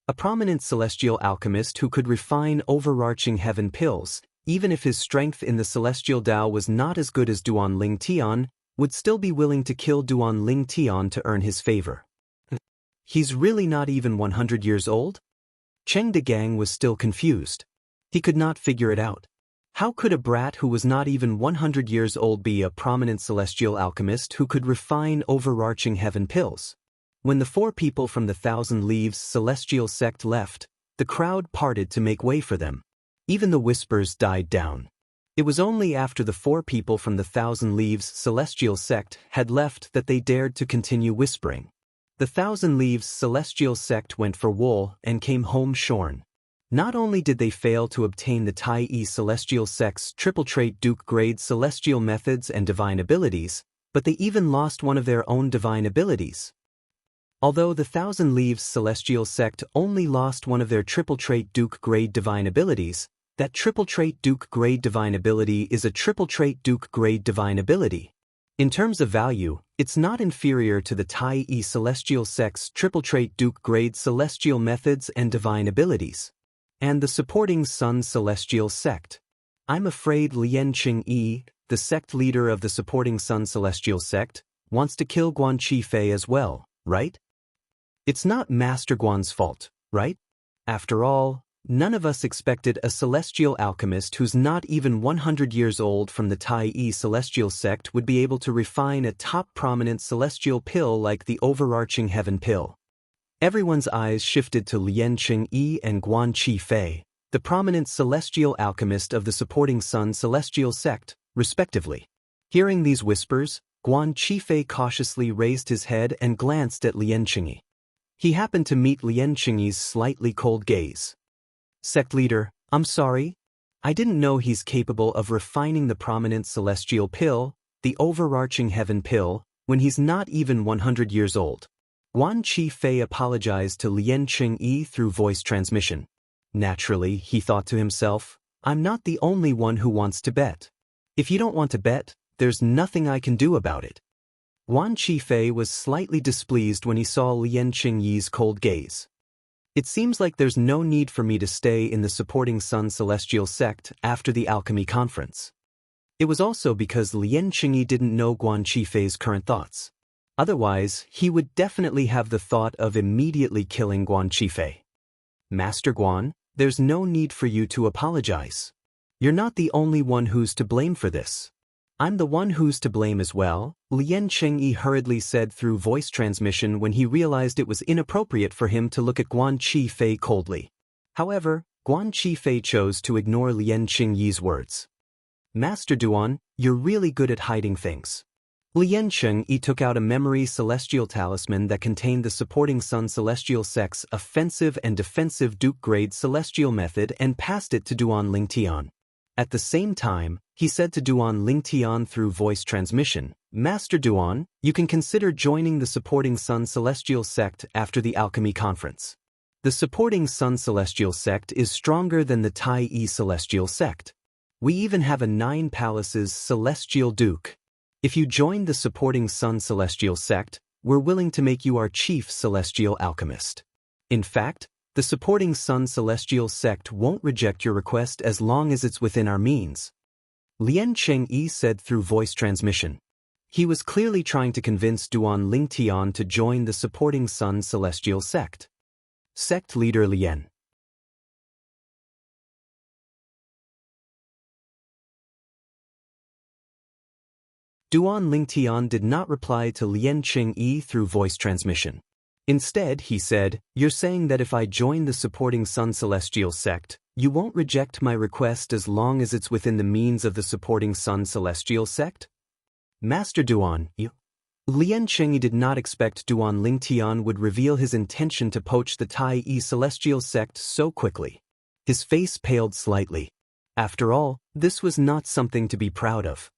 Speaker 1: A prominent celestial alchemist who could refine overarching heaven pills, even if his strength in the celestial Tao was not as good as Duan Lingtian, would still be willing to kill Duan Lingtian to earn his favor. He's really not even 100 years old? Cheng Degang was still confused. He could not figure it out. How could a brat who was not even 100 years old be a prominent celestial alchemist who could refine overarching heaven pills? When the four people from the Thousand Leaves celestial sect left, the crowd parted to make way for them. Even the whispers died down. It was only after the four people from the Thousand Leaves celestial sect had left that they dared to continue whispering. The Thousand Leaves celestial sect went for wool and came home shorn. Not only did they fail to obtain the Tai celestial sect's triple trait Duke grade celestial methods and divine abilities, but they even lost one of their own divine abilities. Although the Thousand Leaves celestial sect only lost one of their triple trait Duke grade divine abilities, that triple trait Duke grade divine ability is a triple trait Duke grade divine ability. In terms of value, it's not inferior to the Tai celestial sect's triple trait Duke grade celestial methods and divine abilities. And the supporting Sun celestial sect. I'm afraid Lian Qingyi, the sect leader of the supporting Sun celestial sect, wants to kill Guan Qifei as well, right? It's not Master Guan's fault, right? After all, none of us expected a celestial alchemist who's not even 100 years old from the Tai celestial sect would be able to refine a top prominent celestial pill like the overarching heaven pill. Everyone's eyes shifted to Lian Qingyi and Guan Qifei, the prominent celestial alchemist of the supporting Sun celestial sect, respectively. Hearing these whispers, Guan Qifei cautiously raised his head and glanced at Lian Qingyi. He happened to meet Lian Qingyi's slightly cold gaze. Sect leader, I'm sorry. I didn't know he's capable of refining the prominent celestial pill, the overarching heaven pill, when he's not even 100 years old. Guan Qifei apologized to Lian Qingyi through voice transmission. Naturally, he thought to himself, I'm not the only one who wants to bet. If you don't want to bet, there's nothing I can do about it. Guan Qifei was slightly displeased when he saw Lian Qingyi's cold gaze. It seems like there's no need for me to stay in the supporting Sun celestial sect after the alchemy conference. It was also because Lian Qingyi didn't know Guan Qifei's current thoughts. Otherwise, he would definitely have the thought of immediately killing Guan Qifei. Master Guan, there's no need for you to apologize. You're not the only one who's to blame for this. I'm the one who's to blame as well, Lian Qingyi hurriedly said through voice transmission when he realized it was inappropriate for him to look at Guan Qifei coldly. However, Guan Qifei chose to ignore Lian Qingyi's words. Master Duan, you're really good at hiding things. Lian Qingyi took out a memory celestial talisman that contained the supporting Sun celestial sect's offensive and defensive Duke grade celestial method and passed it to Duan Lingtian. At the same time, he said to Duan Lingtian through voice transmission, Master Duan, you can consider joining the supporting Sun celestial sect after the alchemy conference. The supporting Sun celestial sect is stronger than the Tai celestial sect. We even have a 9 palaces celestial duke. If you join the supporting Sun celestial sect, we're willing to make you our chief celestial alchemist. In fact, the supporting Sun celestial sect won't reject your request as long as it's within our means. Lian Chengyi said through voice transmission. He was clearly trying to convince Duan Lingtian to join the supporting Sun Celestial sect. Sect leader Lian. Duan Lingtian did not reply to Lian Chengyi through voice transmission. Instead, he said, "You're saying that if I join the supporting Sun Celestial sect, you won't reject my request as long as it's within the means of the supporting Sun Celestial sect?" Master Duan, Lian Chengyi did not expect Duan Lingtian would reveal his intention to poach the Tai Yi Celestial sect so quickly. His face paled slightly. After all, this was not something to be proud of.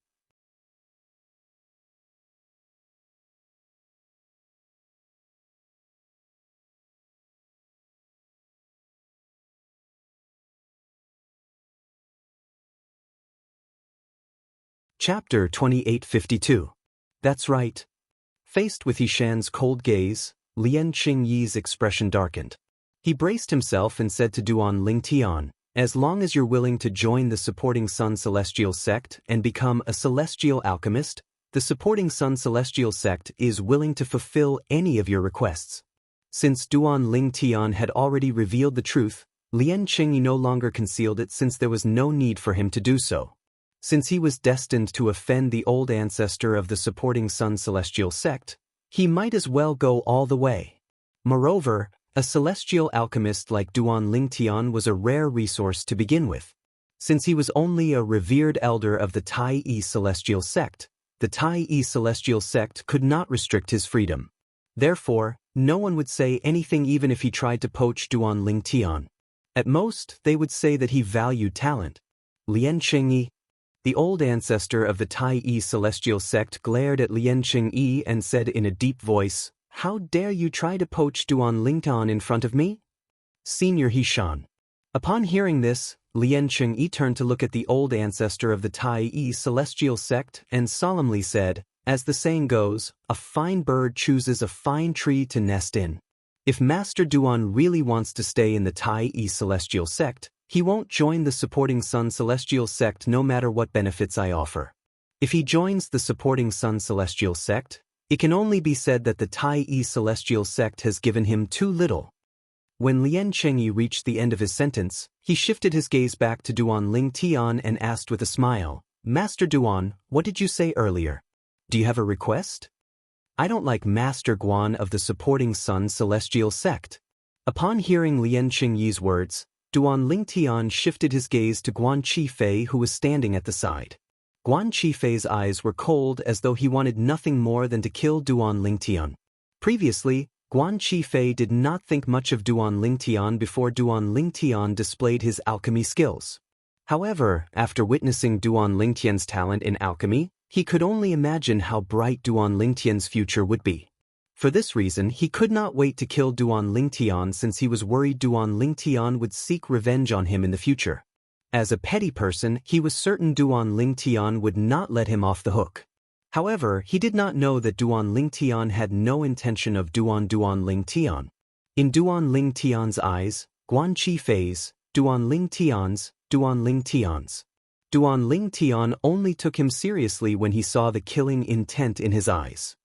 Speaker 1: Chapter 2852. That's right. Faced with Yishan's cold gaze, Lian Chengyi's expression darkened. He braced himself and said to Duan Lingtian, "As long as you're willing to join the supporting Sun Celestial sect and become a celestial alchemist, the supporting Sun Celestial sect is willing to fulfill any of your requests." Since Duan Lingtian had already revealed the truth, Lian Chengyi no longer concealed it since there was no need for him to do so. Since he was destined to offend the old ancestor of the supporting Sun Celestial sect, he might as well go all the way. Moreover, a celestial alchemist like Duan Lingtian was a rare resource to begin with. Since he was only a revered elder of the Tai Yi Celestial sect, the Tai Yi Celestial sect could not restrict his freedom. Therefore, no one would say anything even if he tried to poach Duan Lingtian. At most, they would say that he valued talent. Lian Chengyi, the old ancestor of the Tai Yi Celestial sect, glared at Lian Chengyi and said in a deep voice, "How dare you try to poach Duan Lingtian in front of me?" Senior Yishan. Upon hearing this, Lian Chengyi turned to look at the old ancestor of the Tai Yi Celestial sect and solemnly said, "As the saying goes, a fine bird chooses a fine tree to nest in. If Master Duan really wants to stay in the Tai Yi Celestial sect, he won't join the supporting Sun Celestial sect no matter what benefits I offer. If he joins the supporting Sun Celestial sect, it can only be said that the Tai Yi Celestial sect has given him too little." When Lian Chengyi reached the end of his sentence, he shifted his gaze back to Duan Lingtian and asked with a smile, "Master Duan, what did you say earlier? Do you have a request?" "I don't like Master Guan of the supporting Sun Celestial sect." Upon hearing Lian Chengyi's words, Duan Lingtian shifted his gaze to Guan Qifei, who was standing at the side. Guan Qifei's eyes were cold as though he wanted nothing more than to kill Duan Lingtian. Previously, Guan Qifei did not think much of Duan Lingtian before Duan Lingtian displayed his alchemy skills. However, after witnessing Duan Lingtian's talent in alchemy, he could only imagine how bright Duan Lingtian's future would be. For this reason, he could not wait to kill Duan Lingtian since he was worried Duan Lingtian would seek revenge on him in the future. As a petty person, he was certain Duan Lingtian would not let him off the hook. However, he did not know that Duan Lingtian had no intention of Duan Lingtian. In Duan Lingtian's eyes, Guan Qifei's, Duan Lingtian's, Duan Lingtian only took him seriously when he saw the killing intent in his eyes.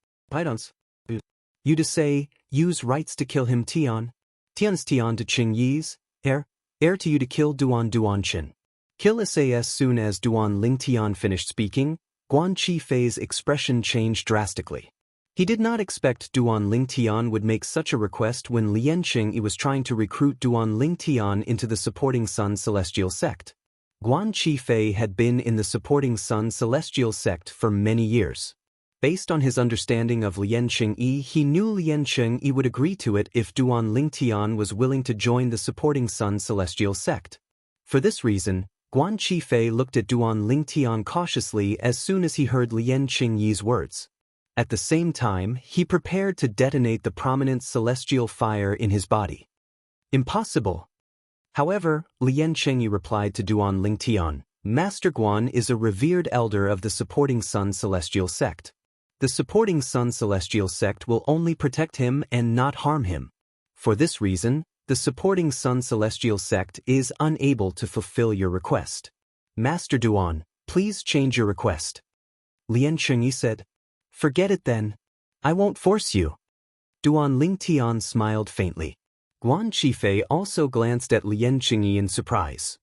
Speaker 1: You to say, use rights to kill him Tian? Tian's Tian to Chengyi's, heir to you to kill Duan Chen. Kill us as soon as Duan Lingtian finished speaking, Guan Qifei's expression changed drastically. He did not expect Duan Lingtian would make such a request when Lian Chengyi was trying to recruit Duan Lingtian into the supporting Sun Celestial sect. Guan Qifei had been in the supporting Sun Celestial sect for many years. Based on his understanding of Lian Chengyi, he knew Lian Chengyi would agree to it if Duan Lingtian was willing to join the supporting Sun Celestial sect. For this reason, Guan Qifei looked at Duan Lingtian cautiously as soon as he heard Lian Chengyi's words. At the same time, he prepared to detonate the prominent celestial fire in his body. Impossible. However, Lian Chengyi replied to Duan Lingtian, "Master Guan is a revered elder of the supporting Sun Celestial sect. The supporting Sun Celestial sect will only protect him and not harm him. For this reason, the supporting Sun Celestial sect is unable to fulfill your request. Master Duan, please change your request. Lian Chengyi said. Forget it then. I won't force you. Duan Lingtian smiled faintly. Guan Qifei also glanced at Lian Chengyi in surprise.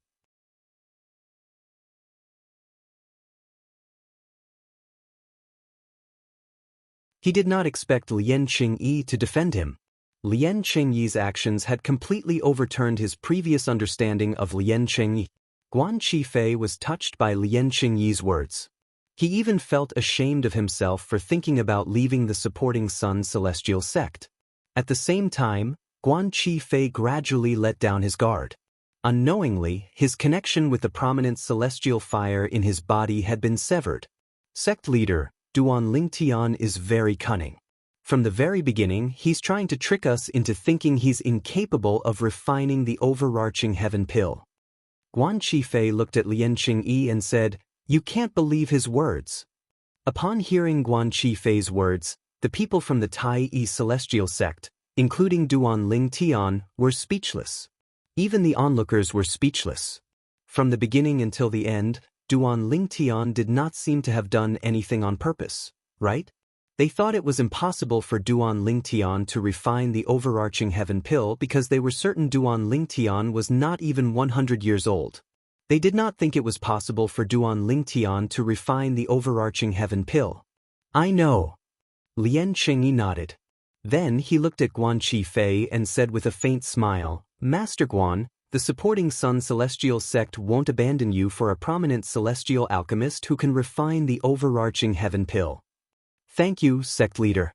Speaker 1: He did not expect Lian Chengyi to defend him. Lian Chengyi's actions had completely overturned his previous understanding of Lian Chengyi. Guan Qifei was touched by Lian Chengyi's words. He even felt ashamed of himself for thinking about leaving the supporting Sun Celestial sect. At the same time, Guan Qifei gradually let down his guard. Unknowingly, his connection with the prominent celestial fire in his body had been severed. Sect leader, Duan Lingtian is very cunning. From the very beginning, he's trying to trick us into thinking he's incapable of refining the overarching heaven pill. Guan Qifei looked at Lian Chengyi and said, You can't believe his words. Upon hearing Guan Qifei's words, the people from the Tai Celestial sect, including Duan Lingtian, were speechless. Even the onlookers were speechless. From the beginning until the end, Duan Lingtian did not seem to have done anything on purpose, right? They thought it was impossible for Duan Lingtian to refine the overarching heaven pill because they were certain Duan Lingtian was not even 100 years old. They did not think it was possible for Duan Lingtian to refine the overarching heaven pill. I know. Lian Chengyi nodded. Then he looked at Guan Qifei and said with a faint smile, Master Guan, the supporting Sun Celestial sect won't abandon you for a prominent celestial alchemist who can refine the overarching heaven pill. Thank you, sect leader.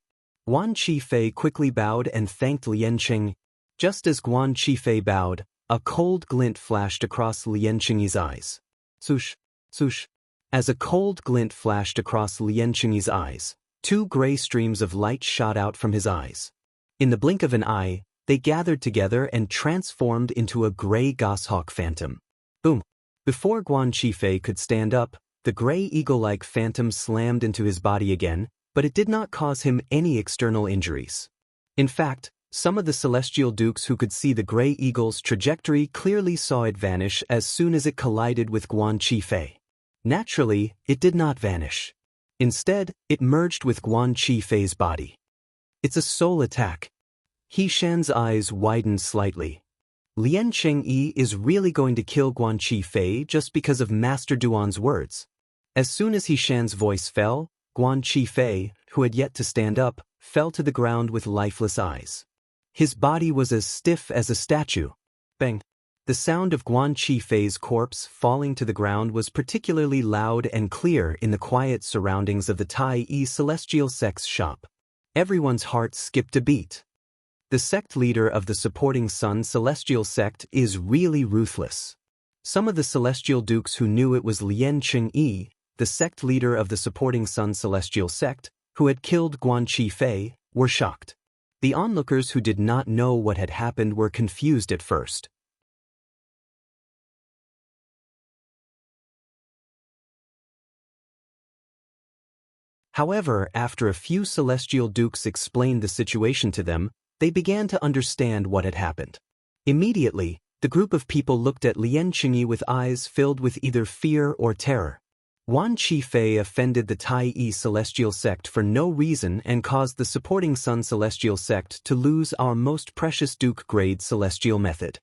Speaker 1: Guan Qifei quickly bowed and thanked Lian Chengyi. Just as Guan Qifei bowed, a cold glint flashed across Lian Chengyi's eyes. Swoosh, swoosh. As a cold glint flashed across Lian Chengyi's eyes, 2 gray streams of light shot out from his eyes. In the blink of an eye, they gathered together and transformed into a gray goshawk phantom. Boom! Before Guan Qifei could stand up, the gray eagle-like phantom slammed into his body again, but it did not cause him any external injuries. In fact, some of the celestial dukes who could see the gray eagle's trajectory clearly saw it vanish as soon as it collided with Guan Qifei. Naturally, it did not vanish. Instead, it merged with Guan Qifei's body. It's a soul attack. He Shan's eyes widened slightly. Lian Chengyi is really going to kill Guan Qifei just because of Master Duan's words. As soon as He Shan's voice fell, Guan Qifei, who had yet to stand up, fell to the ground with lifeless eyes. His body was as stiff as a statue. Bang! The sound of Guan Qifei's corpse falling to the ground was particularly loud and clear in the quiet surroundings of the Tai Celestial sect's shop. Everyone's heart skipped a beat. The sect leader of the supporting Sun Celestial sect is really ruthless. Some of the celestial dukes who knew it was Lian Chengyi, the sect leader of the supporting Sun Celestial sect, who had killed Guan Qifei, were shocked. The onlookers who did not know what had happened were confused at first. However, after a few celestial dukes explained the situation to them, they began to understand what had happened. Immediately, the group of people looked at Lian Chengyi with eyes filled with either fear or terror. Guan Qifei offended the Tai Celestial sect for no reason and caused the supporting Sun Celestial sect to lose our most precious Duke-grade celestial method.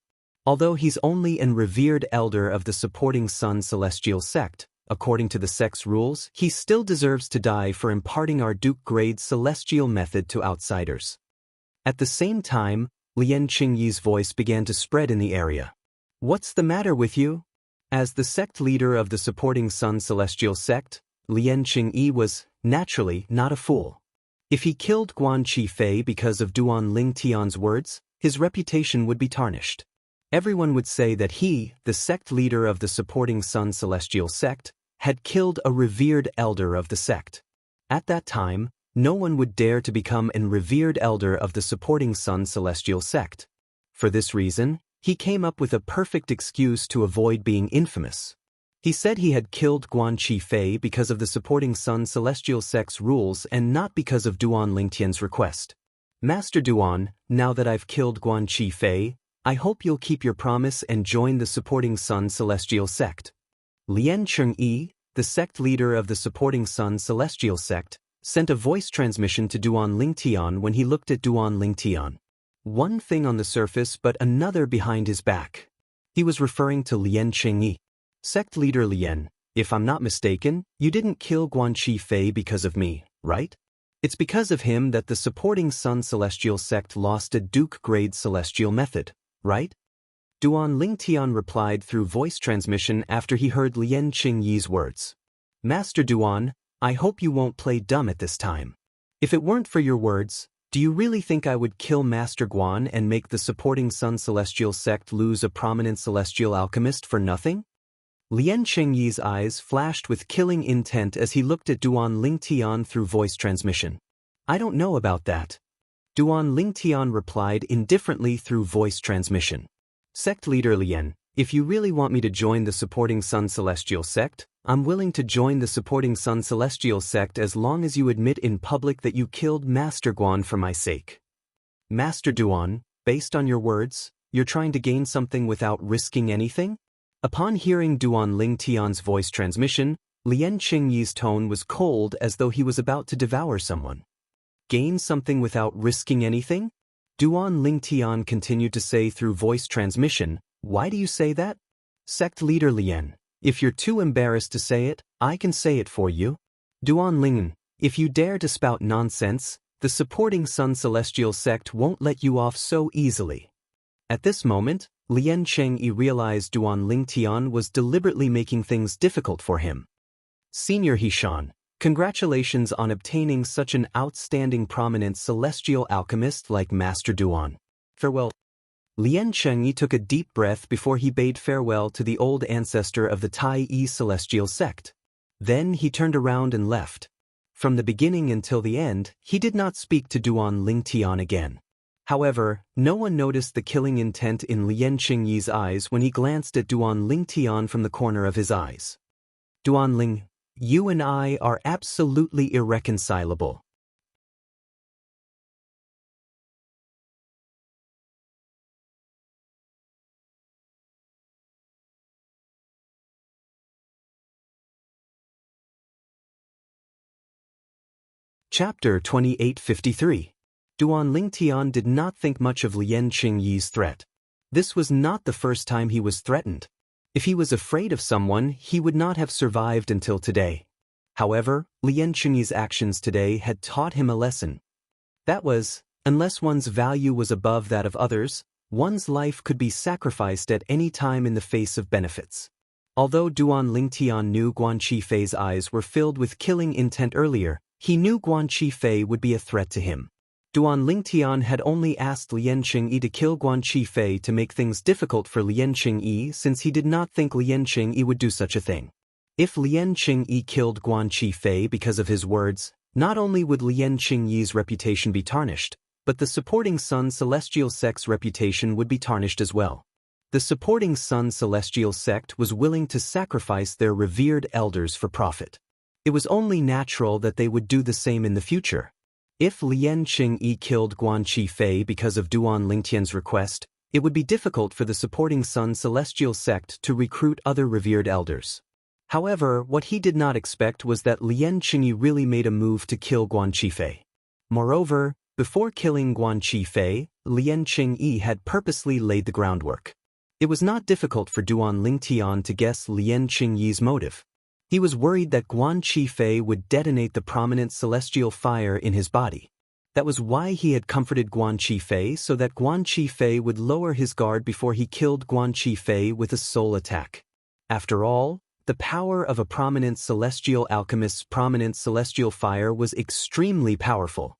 Speaker 1: Although he's only an revered elder of the supporting Sun Celestial sect, according to the sect's rules, he still deserves to die for imparting our Duke-grade celestial method to outsiders. At the same time, Lian Chengyi's voice began to spread in the area. What's the matter with you? As the sect leader of the supporting Sun Celestial sect, Lian Chengyi was, naturally, not a fool. If he killed Guan Qifei because of Duan Lingtian's words, his reputation would be tarnished. Everyone would say that he, the sect leader of the supporting Sun Celestial sect, had killed a revered elder of the sect. At that time, no one would dare to become an revered elder of the supporting Sun Celestial sect. For this reason, he came up with a perfect excuse to avoid being infamous. He said he had killed Guan Qifei because of the supporting Sun Celestial sect's rules and not because of Duan Lingtian's request. Master Duan, now that I've killed Guan Qifei, I hope you'll keep your promise and join the supporting Sun Celestial sect. Lian Chengyi, the sect leader of the supporting Sun Celestial sect, sent a voice transmission to Duan Lingtian when he looked at Duan Lingtian. One thing on the surface but another behind his back. He was referring to Lien Qingyi. Sect leader Lien, if I'm not mistaken, you didn't kill Guanqi Fei because of me, right? It's because of him that the supporting Sun Celestial sect lost a Duke-grade celestial method, right? Duan Lingtian replied through voice transmission after he heard Lien Qingyi's words. Master Duan, I hope you won't play dumb at this time. If it weren't for your words, do you really think I would kill Master Guan and make the supporting Sun Celestial sect lose a prominent celestial alchemist for nothing? Lien Qingyi's eyes flashed with killing intent as he looked at Duan Lingtian through voice transmission. I don't know about that. Duan Lingtian replied indifferently through voice transmission. Sect leader Lien, if you really want me to join the supporting Sun Celestial sect, I'm willing to join the supporting Sun Celestial sect as long as you admit in public that you killed Master Guan for my sake. Master Duan, based on your words, you're trying to gain something without risking anything? Upon hearing Duan Lingtian's voice transmission, Lien Qingyi's tone was cold as though he was about to devour someone. Gain something without risking anything? Duan Lingtian continued to say through voice transmission, why do you say that? Sect leader Lien, if you're too embarrassed to say it, I can say it for you. Duan Lingen, if you dare to spout nonsense, the supporting Sun Celestial sect won't let you off so easily. At this moment, Lien Qingyi realized Duan Lingtian was deliberately making things difficult for him. Senior Hishan, congratulations on obtaining such an outstanding prominent celestial alchemist like Master Duan. Farewell. Lien Qingyi took a deep breath before he bade farewell to the old ancestor of the Tai Yi Celestial sect. Then he turned around and left. From the beginning until the end, he did not speak to Duan Lingtian again. However, no one noticed the killing intent in Lien Qingyi's eyes when he glanced at Duan Lingtian from the corner of his eyes. Duan Ling, you and I are absolutely irreconcilable. Chapter 2853. Duan Lingtian did not think much of Lien Qingyi's threat. This was not the first time he was threatened. If he was afraid of someone, he would not have survived until today. However, Lien Qingyi's actions today had taught him a lesson. That was, unless one's value was above that of others, one's life could be sacrificed at any time in the face of benefits. Although Duan Lingtian knew Guanqi Fei's eyes were filled with killing intent earlier, he knew Guanqi Fei would be a threat to him. Duan Lingtian had only asked Lien Qingyi to kill Guanqi Fei to make things difficult for Lien Qingyi since he did not think Lien Qingyi would do such a thing. If Lien Qingyi killed Guanqi Fei because of his words, not only would Lien Qingyi's reputation be tarnished, but the supporting Sun Celestial sect's reputation would be tarnished as well. The supporting Sun Celestial sect was willing to sacrifice their revered elders for profit. It was only natural that they would do the same in the future. If Lien Qingyi killed Guanqi Fei because of Duan Lingtian's request, it would be difficult for the supporting Sun Celestial sect to recruit other revered elders. However, what he did not expect was that Lien Qingyi really made a move to kill Guanqi Fei. Moreover, before killing Guanqi Fei, Lien Qingyi had purposely laid the groundwork. It was not difficult for Duan Lingtian to guess Lien Qingyi's motive. He was worried that Guanqi Fei would detonate the prominent celestial fire in his body. That was why he had comforted Guanqi Fei so that Guanqi Fei would lower his guard before he killed Guanqi Fei with a soul attack. After all, the power of a prominent celestial alchemist's prominent celestial fire was extremely powerful.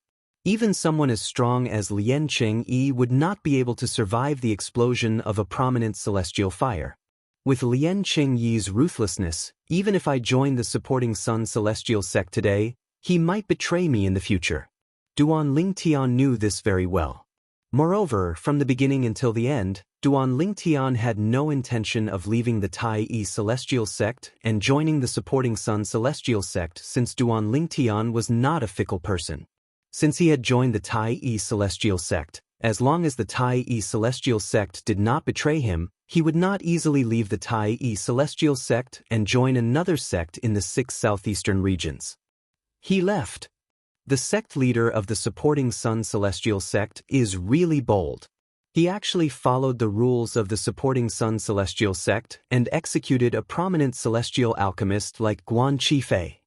Speaker 1: Even someone as strong as Lien Qingyi would not be able to survive the explosion of a prominent celestial fire. With Lien Qingyi's ruthlessness, even if I joined the supporting Sun Celestial sect today, he might betray me in the future. Duan Lingtian knew this very well. Moreover, from the beginning until the end, Duan Lingtian had no intention of leaving the Tai Yi Celestial sect and joining the supporting Sun Celestial sect since Duan Lingtian was not a fickle person. Since he had joined the Tai Yi Celestial sect, as long as the Tai Yi Celestial sect did not betray him, he would not easily leave the Tai celestial sect and join another sect in the 6 southeastern regions. He left. The sect leader of the supporting Sun celestial sect is really bold. He actually followed the rules of the supporting Sun celestial sect and executed a prominent celestial alchemist like Guan Qifei.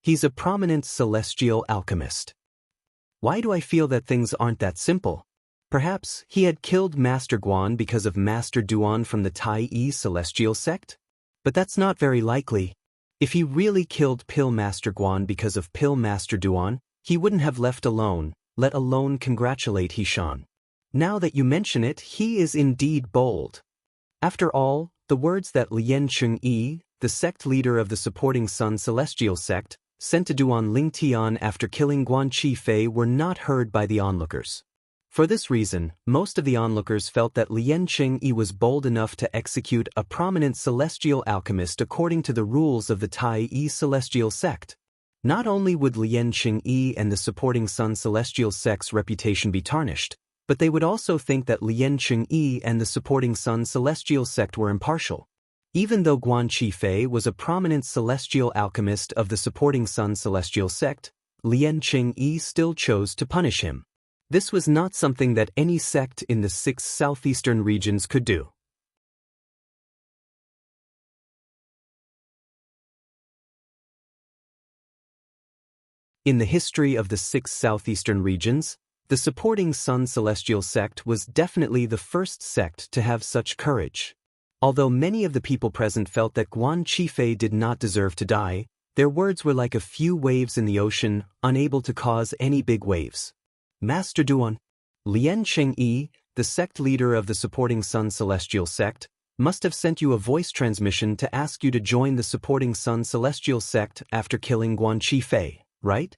Speaker 1: He's a prominent celestial alchemist. Why do I feel that things aren't that simple? Perhaps he had killed Master Guan because of Master Duan from the Tai celestial sect? But that's not very likely. If he really killed Pill Master Guan because of Pill Master Duan, he wouldn't have left alone, let alone congratulate Hishan. Now that you mention it, he is indeed bold. After all, the words that Lian Chengyi, the sect leader of the supporting Sun celestial sect, sent to Duan Lingtian after killing Guan Qifei were not heard by the onlookers. For this reason, most of the onlookers felt that Lian Chengyi was bold enough to execute a prominent celestial alchemist according to the rules of the Tai celestial sect. Not only would Lian Chengyi and the supporting Sun celestial sect's reputation be tarnished, but they would also think that Lian Chengyi and the supporting Sun celestial sect were impartial. Even though Guan Qifei was a prominent celestial alchemist of the supporting Sun celestial sect, Lian Chengyi still chose to punish him. This was not something that any sect in the 6 southeastern regions could do. In the history of the 6 southeastern regions, the supporting Sun celestial sect was definitely the first sect to have such courage. Although many of the people present felt that Guan Qifei did not deserve to die, their words were like a few waves in the ocean, unable to cause any big waves. Master Duan, Lian Chengyi, the sect leader of the supporting Sun celestial sect, must have sent you a voice transmission to ask you to join the supporting Sun celestial sect after killing Guan Qifei, right?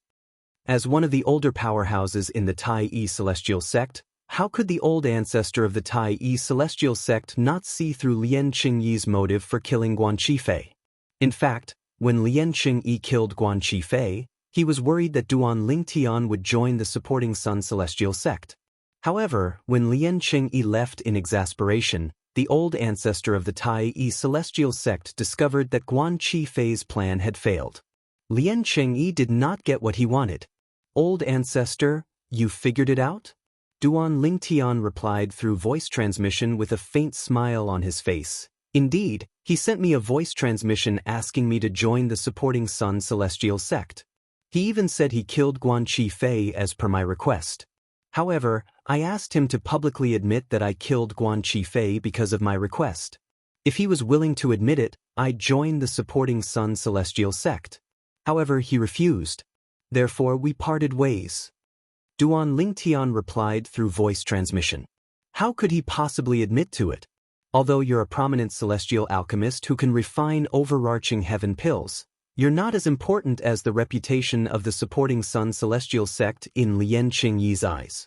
Speaker 1: As one of the older powerhouses in the Tai celestial sect, how could the old ancestor of the Tai celestial sect not see through Lian Chengyi's motive for killing Guan Qifei? In fact, when Lian Chengyi killed Guan Qifei, he was worried that Duan Lingtian would join the supporting Sun celestial sect. However, when Lian Chengyi left in exasperation, the old ancestor of the Tai celestial sect discovered that Guan Qifei's plan had failed. Lian Chengyi did not get what he wanted. Old ancestor, you figured it out? Duan Lingtian replied through voice transmission with a faint smile on his face. Indeed, he sent me a voice transmission asking me to join the supporting Sun celestial sect. He even said he killed Guan Qifei as per my request. However, I asked him to publicly admit that I killed Guan Qifei because of my request. If he was willing to admit it, I'd join the supporting Sun celestial sect. However, he refused. Therefore, we parted ways. Duan Lingtian replied through voice transmission. How could he possibly admit to it? Although you're a prominent celestial alchemist who can refine overarching heaven pills, you're not as important as the reputation of the supporting Sun celestial sect in Lian Chengyi's eyes.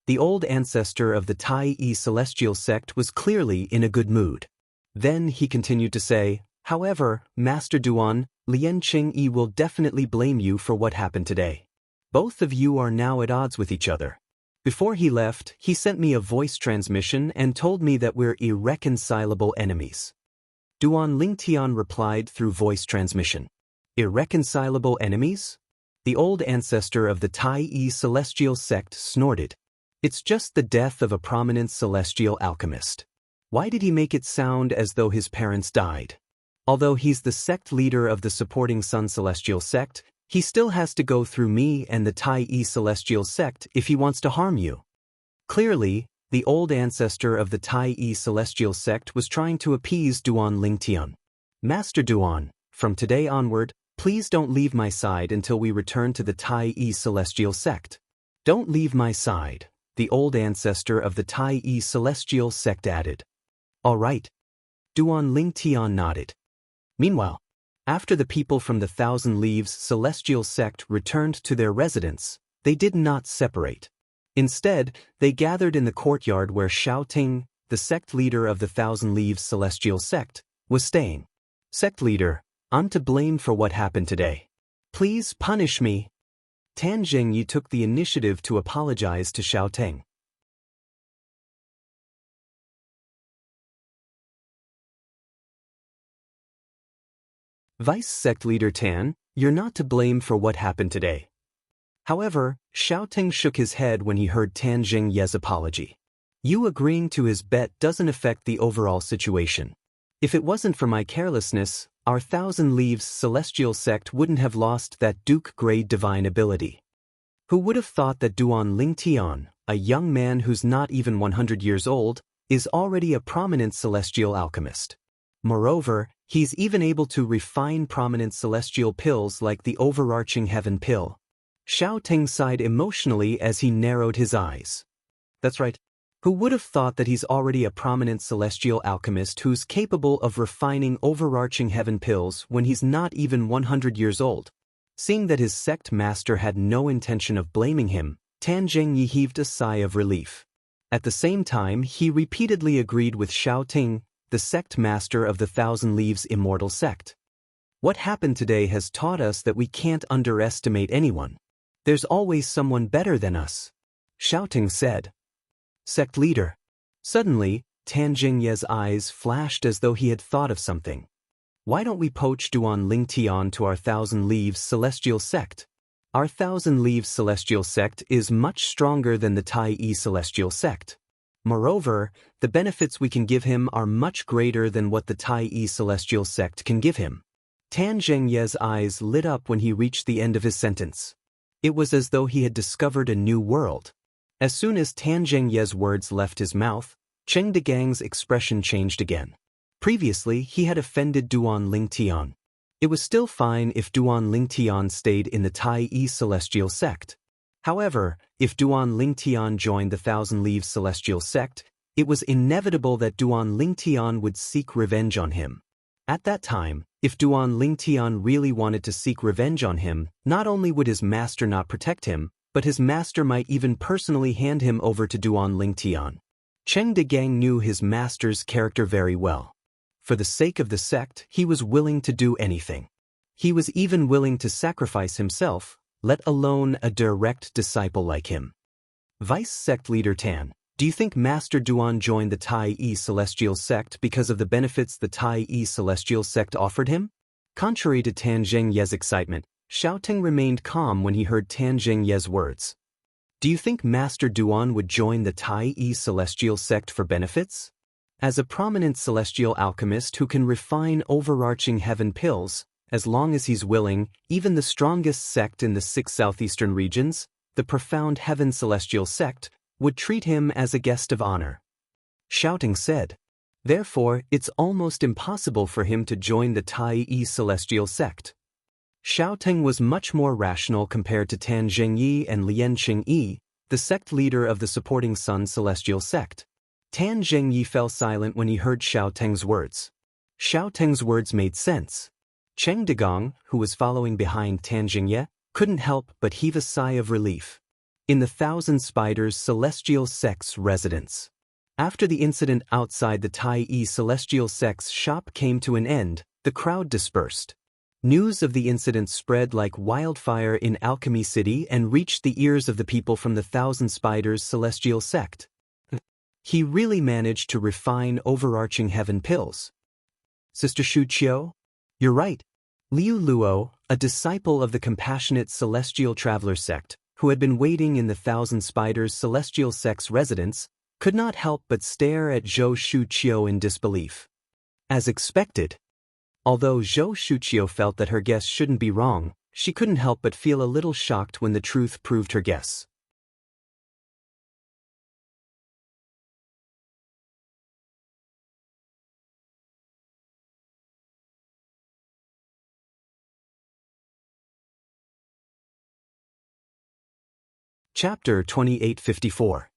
Speaker 1: The old ancestor of the Tai celestial sect was clearly in a good mood. Then he continued to say, however, Master Duan, Lian Chengyi will definitely blame you for what happened today. Both of you are now at odds with each other. Before he left, he sent me a voice transmission and told me that we're irreconcilable enemies. Duan Lingtian replied through voice transmission. Irreconcilable enemies? The old ancestor of the Tai celestial sect snorted. It's just the death of a prominent celestial alchemist. Why did he make it sound as though his parents died? Although he's the sect leader of the supporting Sun celestial sect, he still has to go through me and the Tai celestial sect if he wants to harm you. Clearly, the old ancestor of the Tai celestial sect was trying to appease Duan Lingtian. Master Duan, from today onward, please don't leave my side until we return to the Tai celestial sect. Don't leave my side, the old ancestor of the Tai celestial sect added. All right. Duan Lingtian nodded. Meanwhile, after the people from the Thousand Leaves celestial sect returned to their residence, they did not separate. Instead, they gathered in the courtyard where Xiaoting, the sect leader of the Thousand Leaves celestial sect, was staying. Sect leader, I'm to blame for what happened today. Please punish me. Tan Zhengyi took the initiative to apologize to Xiaoting. Vice Sect Leader Tan, you're not to blame for what happened today. However, Xiaoteng shook his head when he heard Tan Zhengye's apology. You agreeing to his bet doesn't affect the overall situation. If it wasn't for my carelessness, our Thousand Leaves Celestial Sect wouldn't have lost that Duke-grade divine ability. Who would have thought that Duan Lingtian, a young man who's not even 100 years old, is already a prominent celestial alchemist? Moreover, he's even able to refine prominent celestial pills like the overarching heaven pill. Xiaoteng sighed emotionally as he narrowed his eyes. That's right. Who would have thought that he's already a prominent celestial alchemist who's capable of refining overarching heaven pills when he's not even 100 years old? Seeing that his sect master had no intention of blaming him, Tan Zhengyi heaved a sigh of relief. At the same time, he repeatedly agreed with Xiaoting, the sect master of the Thousand Leaves Immortal Sect. What happened today has taught us that we can't underestimate anyone. There's always someone better than us, Xiaoting said. Sect leader. Suddenly, Tan Zhengye's eyes flashed as though he had thought of something. Why don't we poach Duan Lingtian to our Thousand Leaves Celestial Sect? Our Thousand Leaves Celestial Sect is much stronger than the Tai Yi Celestial Sect. Moreover, the benefits we can give him are much greater than what the Tai Yi Celestial Sect can give him. Tan Zhengye's eyes lit up when he reached the end of his sentence. It was as though he had discovered a new world. As soon as Tan Zhengye's words left his mouth, Cheng Degang's expression changed again. Previously, he had offended Duan Lingtian. It was still fine if Duan Lingtian stayed in the Tai Yi Celestial Sect. However, if Duan Lingtian joined the Thousand Leaves Celestial Sect, it was inevitable that Duan Lingtian would seek revenge on him. At that time, if Duan Lingtian really wanted to seek revenge on him, not only would his master not protect him, but his master might even personally hand him over to Duan Lingtian. Cheng Degang knew his master's character very well. For the sake of the sect, he was willing to do anything. He was even willing to sacrifice himself, let alone a direct disciple like him. Vice Sect Leader Tan, do you think Master Duan joined the Tai Yi Celestial Sect because of the benefits the Tai Yi Celestial Sect offered him? Contrary to Tan Zhengye's excitement, Xiaoting remained calm when he heard Tan Zhengye's words. Do you think Master Duan would join the Tai Yi Celestial Sect for benefits? As a prominent celestial alchemist who can refine overarching heaven pills, as long as he's willing, even the strongest sect in the 6 southeastern regions, the profound Heaven Celestial Sect, would treat him as a guest of honor. Xiaoting said. Therefore, it's almost impossible for him to join the Tai Yi Celestial Sect. Xiaoting was much more rational compared to Tan Zhengyi and Lian Qingyi, the sect leader of the supporting Sun Celestial Sect. Tan Zhengyi fell silent when he heard Xiaoteng's words. Xiaoteng's words made sense. Cheng Degang, who was following behind Tan Zhengye, couldn't help but heave a sigh of relief. In the Thousand Spiders Celestial Sect's residence. After the incident outside the Tai Yi Celestial Sect's shop came to an end, the crowd dispersed. News of the incident spread like wildfire in Alchemy City and reached the ears of the people from the Thousand Spiders Celestial Sect. He really managed to refine overarching heaven pills. Sister Shu Qiu? You're right. Liu Luo, a disciple of the Compassionate Celestial Traveler Sect, who had been waiting in the Thousand Spiders Celestial Sect's residence, could not help but stare at Zhou Shuqiu in disbelief. As expected. Although Zhou Shuqiu felt that her guess shouldn't be wrong, she couldn't help but feel a little shocked when the truth proved her guess. Chapter 2854.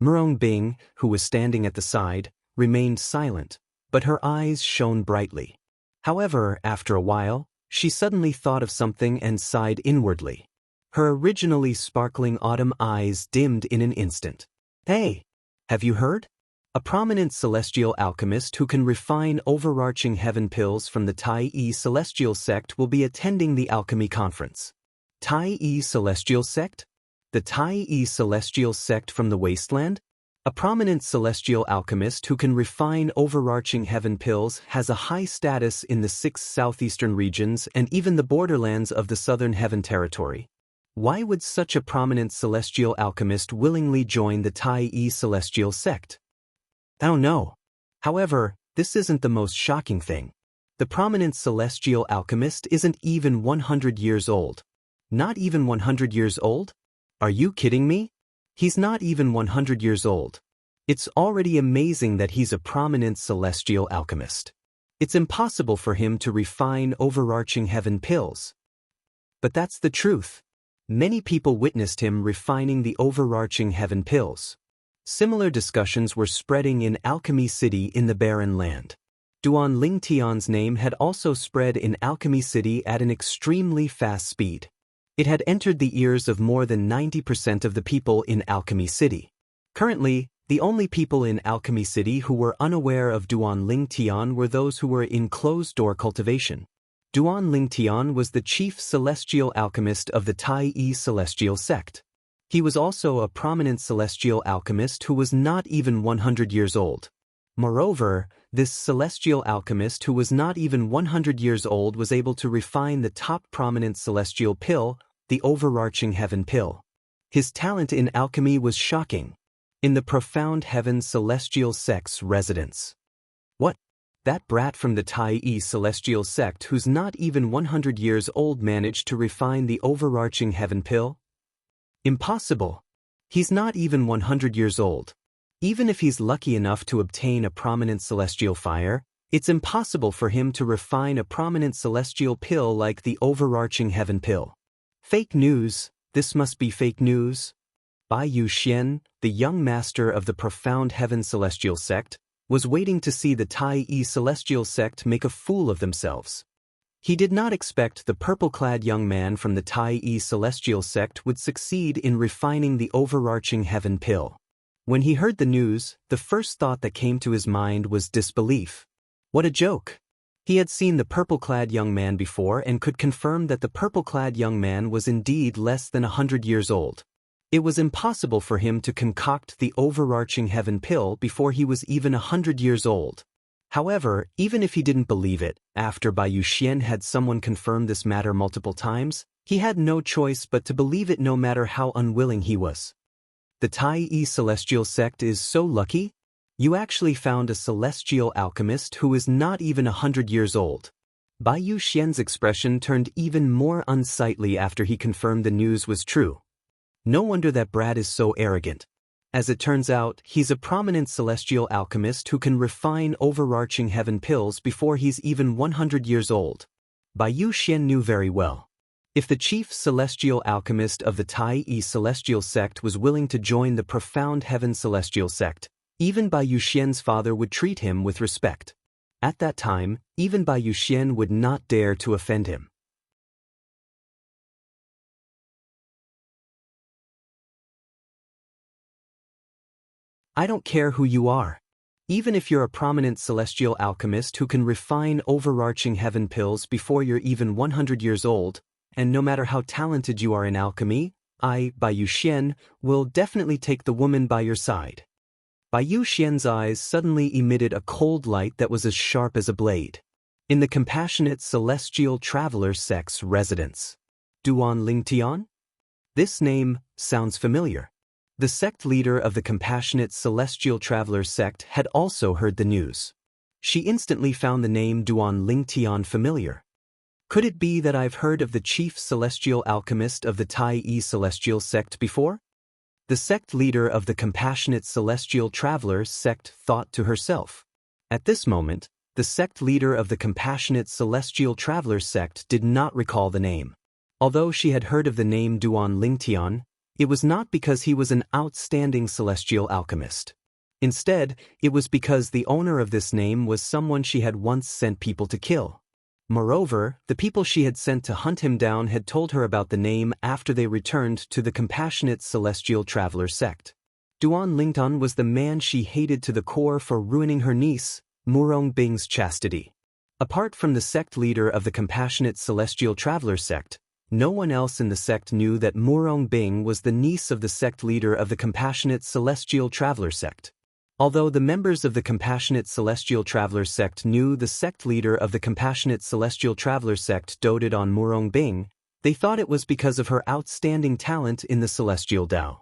Speaker 1: Murong Bing, who was standing at the side, remained silent, but her eyes shone brightly. However, after a while, she suddenly thought of something and sighed inwardly. Her originally sparkling autumn eyes dimmed in an instant. Hey, have you heard? A prominent celestial alchemist who can refine overarching heaven pills from the Tai Yi Celestial Sect will be attending the alchemy conference. Tai Yi Celestial Sect? The Tai Yi Celestial Sect from the Wasteland? A prominent celestial alchemist who can refine overarching heaven pills has a high status in the 6 southeastern regions and even the borderlands of the southern heaven territory. Why would such a prominent celestial alchemist willingly join the Tai celestial sect? I don't know. However, this isn't the most shocking thing. The prominent celestial alchemist isn't even 100 years old. Not even 100 years old? Are you kidding me? He's not even 100 years old. It's already amazing that he's a prominent celestial alchemist. It's impossible for him to refine overarching heaven pills. But that's the truth. Many people witnessed him refining the overarching heaven pills. Similar discussions were spreading in Alchemy City in the Barren Land. Duan Lingtian's name had also spread in Alchemy City at an extremely fast speed. It had entered the ears of more than 90% of the people in Alchemy City. Currently, the only people in Alchemy City who were unaware of Duan Lingtian were those who were in closed-door cultivation. Duan Lingtian was the chief celestial alchemist of the Tai celestial sect. He was also a prominent celestial alchemist who was not even 100 years old. Moreover, this celestial alchemist who was not even 100 years old was able to refine the top prominent celestial pill, the overarching heaven pill. His talent in alchemy was shocking. In the profound heaven celestial sect's residence. What? That brat from the Tai celestial sect who's not even 100 years old managed to refine the overarching heaven pill? Impossible. He's not even 100 years old. Even if he's lucky enough to obtain a prominent celestial fire, it's impossible for him to refine a prominent celestial pill like the overarching heaven pill. Fake news, this must be fake news. Bai Yuxian, the young master of the profound heaven celestial sect, was waiting to see the Tai celestial sect make a fool of themselves. He did not expect the purple-clad young man from the Tai celestial sect would succeed in refining the overarching heaven pill. When he heard the news, the first thought that came to his mind was disbelief. What a joke! He had seen the purple-clad young man before and could confirm that the purple-clad young man was indeed less than 100 years old. It was impossible for him to concoct the overarching heaven pill before he was even 100 years old. However, even if he didn't believe it, after Bai Yuxian had someone confirm this matter multiple times, he had no choice but to believe it no matter how unwilling he was. The Tai celestial sect is so lucky? You actually found a celestial alchemist who is not even 100 years old. Bai Yuxian's expression turned even more unsightly after he confirmed the news was true. No wonder that brat is so arrogant. As it turns out, he's a prominent celestial alchemist who can refine overarching heaven pills before he's even 100 years old. Bai Yuxian knew very well. If the chief celestial alchemist of the Tai celestial sect was willing to join the profound heaven celestial sect, even Bai Yuxian's father would treat him with respect. At that time, even Bai Yuxian would not dare to offend him. I don't care who you are. Even if you're a prominent celestial alchemist who can refine overarching heaven pills before you're even 100 years old, and no matter how talented you are in alchemy, I, Bai Yuxian, will definitely take the woman by your side. Bai Yuxian's eyes suddenly emitted a cold light that was as sharp as a blade. In the compassionate celestial traveler sect's residence. Duan Lingtian? This name sounds familiar. The sect leader of the compassionate celestial traveler sect had also heard the news. She instantly found the name Duan Lingtian familiar. Could it be that I've heard of the chief celestial alchemist of the Tai celestial sect before? The sect leader of the compassionate celestial traveler sect thought to herself. At this moment, the sect leader of the compassionate celestial traveler sect did not recall the name. Although she had heard of the name Duan Lingtian, it was not because he was an outstanding celestial alchemist. Instead, it was because the owner of this name was someone she had once sent people to kill. Moreover, the people she had sent to hunt him down had told her about the name after they returned to the compassionate celestial traveler sect. Duan Lingtian was the man she hated to the core for ruining her niece, Murong Bing's chastity. Apart from the sect leader of the compassionate celestial traveler sect, No one else in the sect knew that Murong Bing was the niece of the sect leader of the Compassionate Celestial Traveler sect. Although the members of the Compassionate Celestial Traveler sect knew the sect leader of the Compassionate Celestial Traveler sect doted on Murong Bing, they thought it was because of her outstanding talent in the Celestial Dao.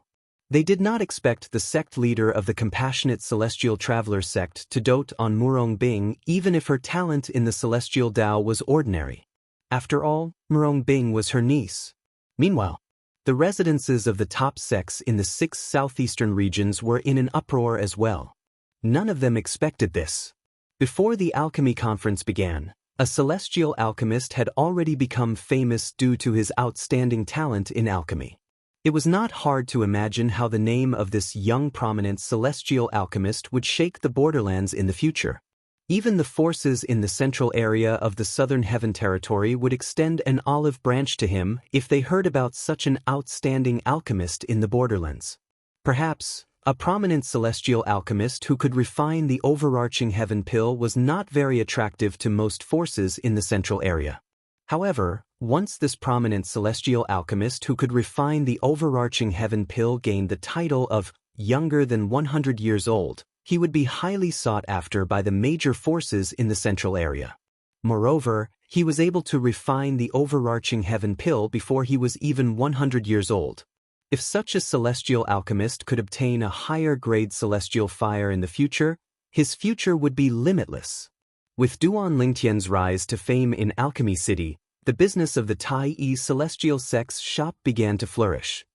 Speaker 1: They did not expect the sect leader of the Compassionate Celestial Traveler sect to dote on Murong Bing even if her talent in the Celestial Dao was ordinary. After all, Murong Bing was her niece. Meanwhile, the residences of the top sects in the 6 southeastern regions were in an uproar as well. None of them expected this. Before the alchemy conference began, a celestial alchemist had already become famous due to his outstanding talent in alchemy. It was not hard to imagine how the name of this young prominent celestial alchemist would shake the borderlands in the future. Even the forces in the central area of the Southern Heaven Territory would extend an olive branch to him if they heard about such an outstanding alchemist in the borderlands. Perhaps, a prominent celestial alchemist who could refine the overarching heaven pill was not very attractive to most forces in the central area. However, once this prominent celestial alchemist who could refine the overarching heaven pill gained the title of younger than 100 years old, he would be highly sought after by the major forces in the central area. Moreover, he was able to refine the overarching heaven pill before he was even 100 years old. If such a celestial alchemist could obtain a higher grade celestial fire in the future, his future would be limitless. With Duan Lingtian's rise to fame in Alchemy City, the business of the Tai Celestial Sects shop began to flourish.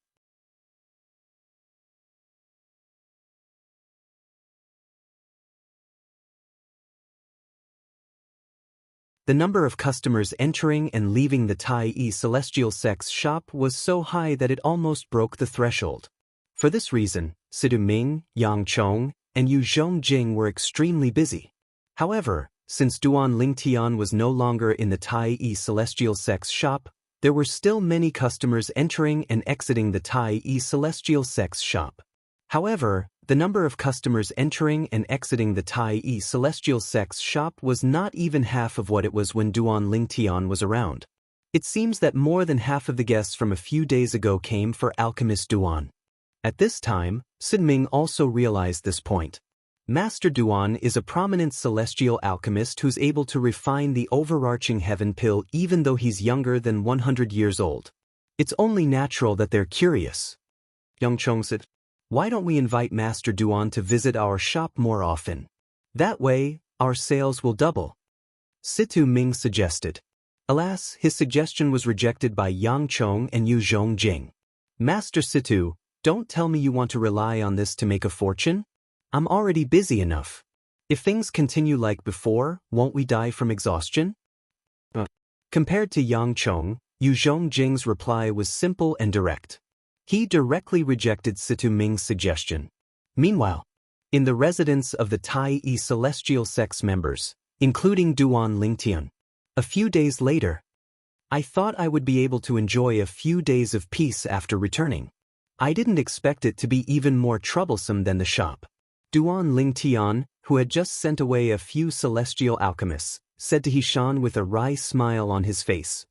Speaker 1: The number of customers entering and leaving the Tai Celestial Sects shop was so high that it almost broke the threshold. For this reason, Sidu Ming, Yang Chong, and Yu Zhongjing were extremely busy. However, since Duan Lingtian was no longer in the Tai Celestial Sects shop, there were still many customers entering and exiting the Tai Celestial Sects shop. However, the number of customers entering and exiting the Tai Celestial Sects shop was not even half of what it was when Duan Lingtian was around. It seems that more than half of the guests from a few days ago came for Alchemist Duan. At this time, Sin Ming also realized this point. Master Duan is a prominent celestial alchemist who's able to refine the overarching heaven pill even though he's younger than 100 years old. It's only natural that they're curious. Yang Chong said, "Why don't we invite Master Duan to visit our shop more often? That way, our sales will double." Situ Ming suggested. Alas, his suggestion was rejected by Yang Chong and Yu Zhongjing. "Master Situ, don't tell me you want to rely on this to make a fortune? I'm already busy enough. If things continue like before, won't we die from exhaustion?" Compared to Yang Chong, Yu Zhongjing's reply was simple and direct. He directly rejected Situ Ming's suggestion. Meanwhile, in the residence of the Tai Celestial Sects members, including Duan Lingtian, a few days later, I thought I would be able to enjoy a few days of peace after returning. I didn't expect it to be even more troublesome than the shop. Duan Lingtian, who had just sent away a few celestial alchemists, said to Hishan with a wry smile on his face,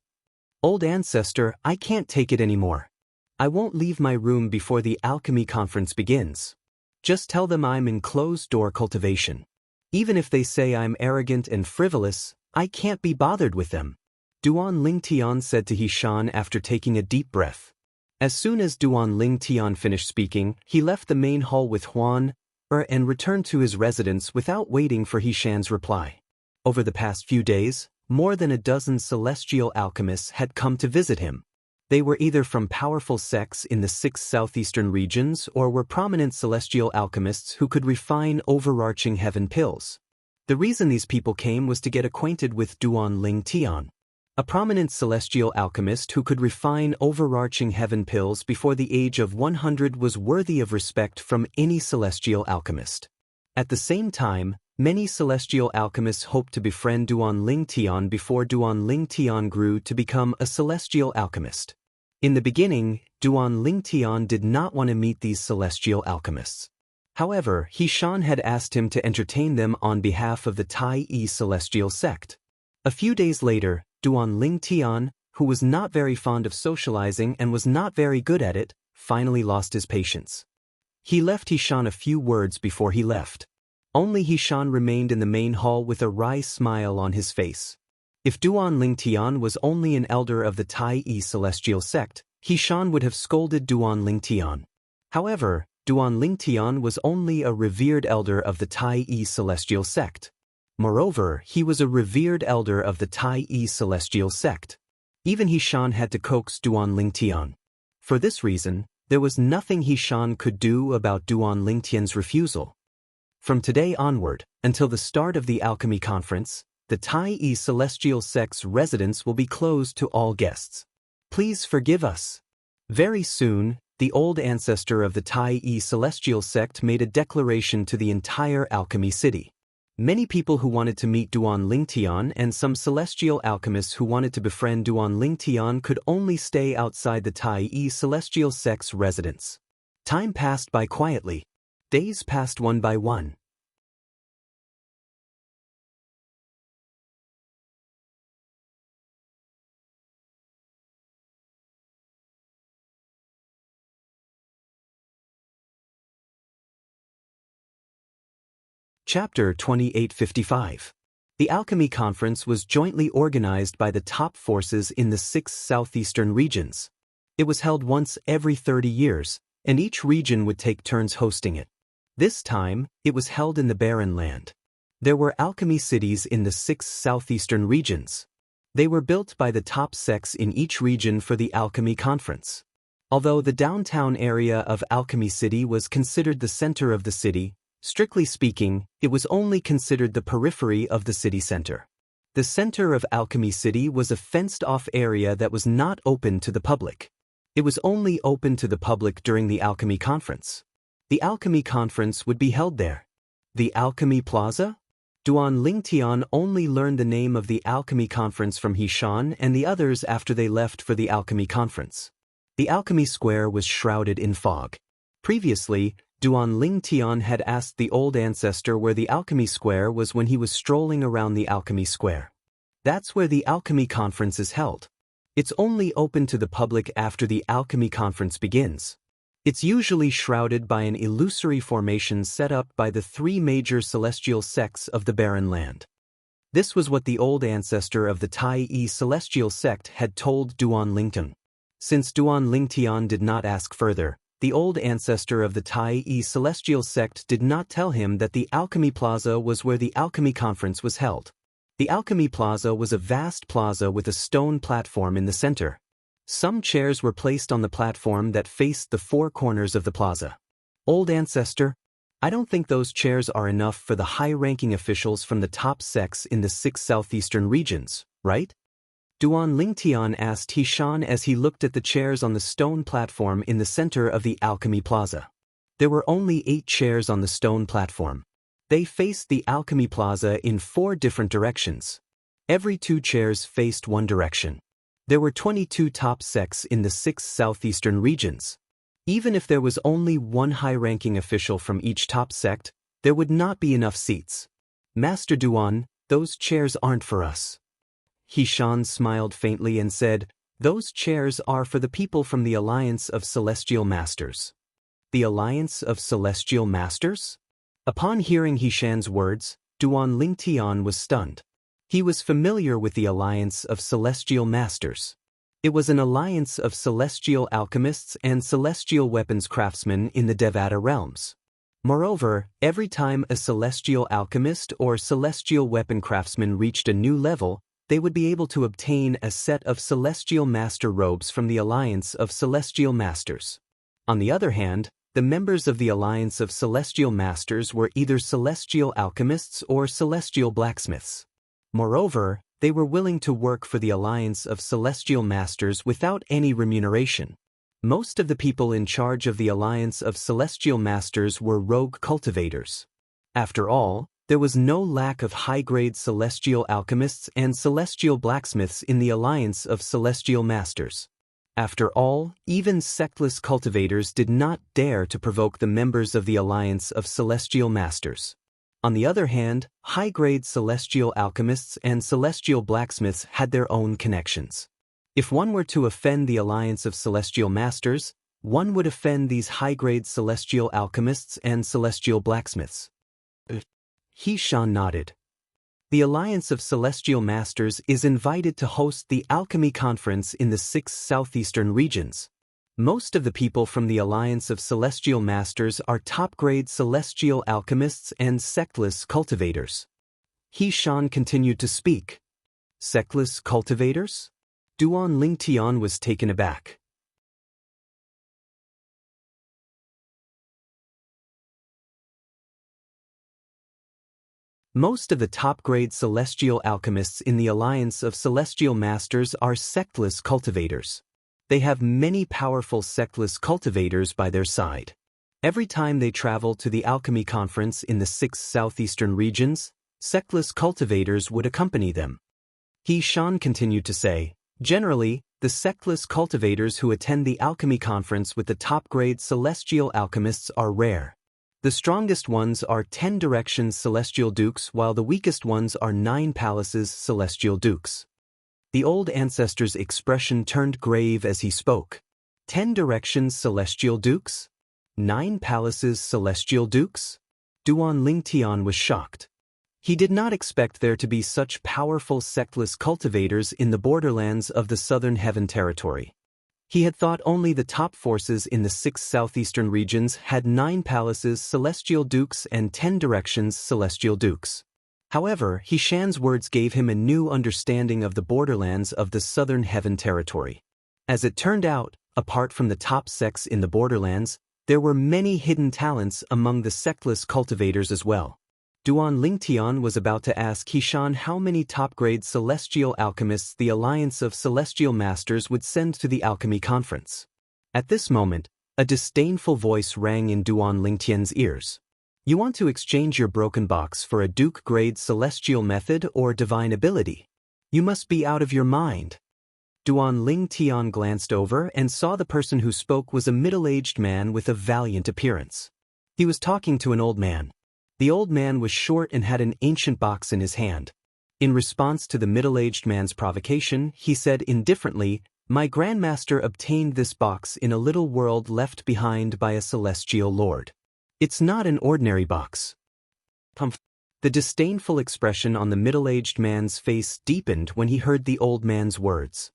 Speaker 1: "Old ancestor, I can't take it anymore. I won't leave my room before the alchemy conference begins. Just tell them I'm in closed-door cultivation. Even if they say I'm arrogant and frivolous, I can't be bothered with them." Duan Lingtian said to Hishan after taking a deep breath. As soon as Duan Lingtian finished speaking, he left the main hall with Huan and returned to his residence without waiting for Hishan's reply. Over the past few days, more than a dozen celestial alchemists had come to visit him. They were either from powerful sects in the 6 southeastern regions or were prominent celestial alchemists who could refine overarching heaven pills. The reason these people came was to get acquainted with Duan Lingtian, a prominent celestial alchemist who could refine overarching heaven pills before the age of 100 was worthy of respect from any celestial alchemist. At the same time, many celestial alchemists hoped to befriend Duan Lingtian before Duan Lingtian grew to become a celestial alchemist. In the beginning, Duan Lingtian did not want to meet these celestial alchemists. However, Hishan had asked him to entertain them on behalf of the Tai Celestial Sect. A few days later, Duan Lingtian, who was not very fond of socializing and was not very good at it, finally lost his patience. He left Hishan a few words before he left. Only Hishan remained in the main hall with a wry smile on his face. If Duan Lingtian was only an elder of the Tai Yi celestial sect, Hishan would have scolded Duan Lingtian. However, Duan Lingtian was only a revered elder of the Tai Yi celestial sect. Moreover, he was a revered elder of the Tai Yi celestial sect. Even Hishan had to coax Duan Lingtian. For this reason, there was nothing Hishan could do about Duan Lingtian's refusal. From today onward, until the start of the alchemy conference, the Tai Yi celestial sect's residence will be closed to all guests. Please forgive us. Very soon, the old ancestor of the Tai Yi celestial sect made a declaration to the entire alchemy city. Many people who wanted to meet Duan Lingtian and some celestial alchemists who wanted to befriend Duan Lingtian could only stay outside the Tai Yi celestial sect's residence. Time passed by quietly. Days passed one by one. Chapter 2855. The Alchemy Conference was jointly organized by the top forces in the 6 southeastern regions. It was held once every 30 years, and each region would take turns hosting it. This time, it was held in the Barren Land. There were alchemy cities in the 6 southeastern regions. They were built by the top sects in each region for the Alchemy Conference. Although the downtown area of Alchemy City was considered the center of the city, strictly speaking, it was only considered the periphery of the city center. The center of Alchemy City was a fenced-off area that was not open to the public. It was only open to the public during the Alchemy Conference. The Alchemy Conference would be held there. The Alchemy Plaza? Duan Lingtian only learned the name of the Alchemy Conference from Hishan and the others after they left for the Alchemy Conference. The Alchemy Square was shrouded in fog. Previously, Duan Lingtian had asked the old ancestor where the Alchemy Square was when he was strolling around the Alchemy Square. That's where the Alchemy Conference is held. It's only open to the public after the Alchemy Conference begins. It's usually shrouded by an illusory formation set up by the 3 major celestial sects of the Barren Land. This was what the old ancestor of the Tai Yi celestial sect had told Duan Lingtian. Since Duan Lingtian did not ask further, the old ancestor of the Tai Yi celestial sect did not tell him that the Alchemy Plaza was where the Alchemy Conference was held. The Alchemy Plaza was a vast plaza with a stone platform in the center. Some chairs were placed on the platform that faced the 4 corners of the plaza. Old ancestor, I don't think those chairs are enough for the high-ranking officials from the top sects in the 6 southeastern regions, right? Duan Lingtian asked Hishan as he looked at the chairs on the stone platform in the center of the Alchemy Plaza. There were only 8 chairs on the stone platform. They faced the Alchemy Plaza in 4 different directions. Every 2 chairs faced one direction. There were 22 top sects in the 6 southeastern regions. Even if there was only one high-ranking official from each top sect, there would not be enough seats. Master Duan, those chairs aren't for us. Hishan smiled faintly and said, "Those chairs are for the people from the Alliance of Celestial Masters." The Alliance of Celestial Masters? Upon hearing Hishan's words, Duan Lingtian was stunned. He was familiar with the Alliance of Celestial Masters. It was an alliance of celestial alchemists and celestial weapons craftsmen in the Devata realms. Moreover, every time a celestial alchemist or celestial weapon craftsman reached a new level, they would be able to obtain a set of celestial master robes from the Alliance of Celestial Masters. On the other hand, the members of the Alliance of Celestial Masters were either celestial alchemists or celestial blacksmiths. Moreover, they were willing to work for the Alliance of Celestial Masters without any remuneration. Most of the people in charge of the Alliance of Celestial Masters were rogue cultivators. After all, there was no lack of high-grade celestial alchemists and celestial blacksmiths in the Alliance of Celestial Masters. After all, even sectless cultivators did not dare to provoke the members of the Alliance of Celestial Masters. On the other hand, high-grade celestial alchemists and celestial blacksmiths had their own connections. If one were to offend the alliance of celestial masters, one would offend these high-grade celestial alchemists and celestial blacksmiths. Xianxia nodded. The Alliance of Celestial Masters is invited to host the Alchemy Conference in the 6 southeastern regions. Most of the people from the Alliance of Celestial Masters are top-grade celestial alchemists and sectless cultivators. Xianxia continued to speak. Sectless cultivators? Duan Lingtian was taken aback. Most of the top-grade celestial alchemists in the Alliance of Celestial Masters are sectless cultivators. They have many powerful sectless cultivators by their side. Every time they travel to the Alchemy Conference in the 6 southeastern regions, sectless cultivators would accompany them. Xianxia continued to say, generally, the sectless cultivators who attend the Alchemy Conference with the top-grade celestial alchemists are rare. The strongest ones are 10 Directions Celestial Dukes, while the weakest ones are 9 Palaces Celestial Dukes. The old ancestor's expression turned grave as he spoke. 10 Directions Celestial Dukes? 9 Palaces Celestial Dukes? Duan Lingtian was shocked. He did not expect there to be such powerful sectless cultivators in the borderlands of the Southern Heaven Territory. He had thought only the top forces in the 6 southeastern regions had 9 Palaces Celestial Dukes and 10 Directions Celestial Dukes. However, Xianxia's words gave him a new understanding of the borderlands of the Southern Heaven Territory. As it turned out, apart from the top sects in the borderlands, there were many hidden talents among the sectless cultivators as well. Duan Lingtian was about to ask Xianxia how many top-grade celestial alchemists the Alliance of Celestial Masters would send to the Alchemy Conference. At this moment, a disdainful voice rang in Duan Lingtian's ears. You want to exchange your broken box for a Duke-grade celestial method or divine ability? You must be out of your mind. Duan Lingtian glanced over and saw the person who spoke was a middle-aged man with a valiant appearance. He was talking to an old man. The old man was short and had an ancient box in his hand. In response to the middle-aged man's provocation, he said indifferently, "My grandmaster obtained this box in a little world left behind by a celestial lord. It's not an ordinary box." The disdainful expression on the middle-aged man's face deepened when he heard the old man's words.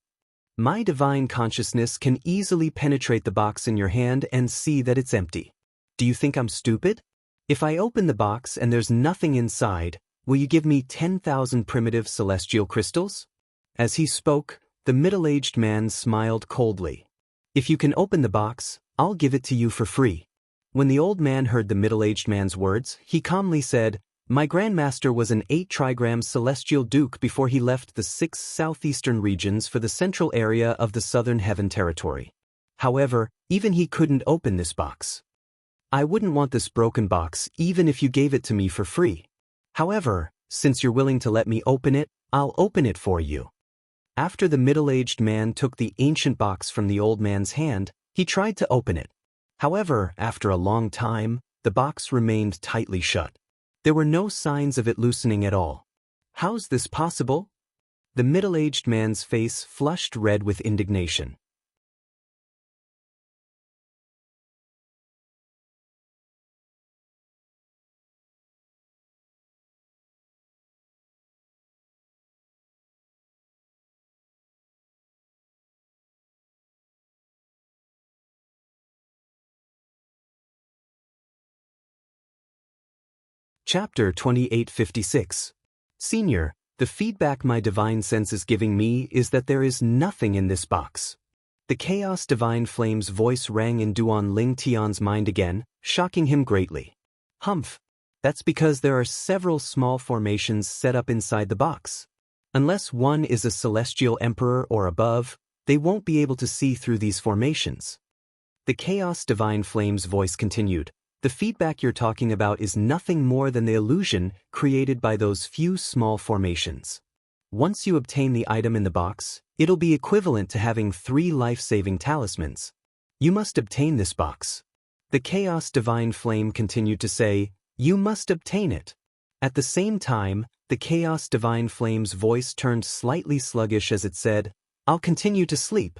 Speaker 1: "My divine consciousness can easily penetrate the box in your hand and see that it's empty. Do you think I'm stupid? If I open the box and there's nothing inside, will you give me 10,000 primitive celestial crystals?" As he spoke, the middle-aged man smiled coldly. "If you can open the box, I'll give it to you for free." When the old man heard the middle-aged man's words, he calmly said, "My grandmaster was an 8 trigram celestial duke before he left the 6 southeastern regions for the central area of the Southern Heaven Territory. However, even he couldn't open this box. I wouldn't want this broken box even if you gave it to me for free. However, since you're willing to let me open it, I'll open it for you." After the middle-aged man took the ancient box from the old man's hand, he tried to open it. However, after a long time, the box remained tightly shut. There were no signs of it loosening at all. "How's this possible?" The middle-aged man's face flushed red with indignation. Chapter 2856. Senior, the feedback my divine sense is giving me is that there is nothing in this box. The Chaos Divine Flame's voice rang in Duan Lingtian's mind again, shocking him greatly. "Humph. That's because there are several small formations set up inside the box. Unless one is a celestial emperor or above, they won't be able to see through these formations." The Chaos Divine Flame's voice continued. "The feedback you're talking about is nothing more than the illusion created by those few small formations. Once you obtain the item in the box, it'll be equivalent to having 3 life-saving talismans. You must obtain this box." The Chaos Divine Flame continued to say, "You must obtain it." At the same time, the Chaos Divine Flame's voice turned slightly sluggish as it said, I'll continue to sleep.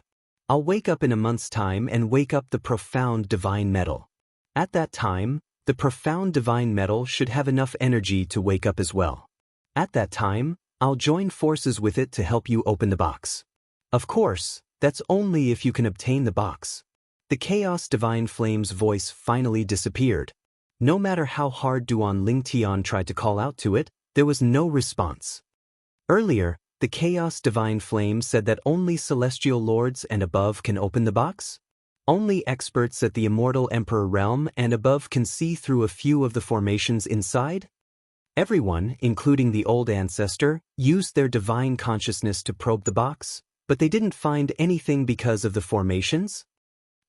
Speaker 1: I'll wake up in a month's time and wake up the profound divine metal. At that time, the profound divine metal should have enough energy to wake up as well. At that time, I'll join forces with it to help you open the box. Of course, that's only if you can obtain the box. The Chaos Divine Flame's voice finally disappeared. No matter how hard Duan Lingtian tried to call out to it, there was no response. Earlier, the Chaos Divine Flame said that only celestial lords and above can open the box? Only experts at the Immortal Emperor realm and above can see through a few of the formations inside? Everyone, including the old ancestor, used their divine consciousness to probe the box, but they didn't find anything because of the formations?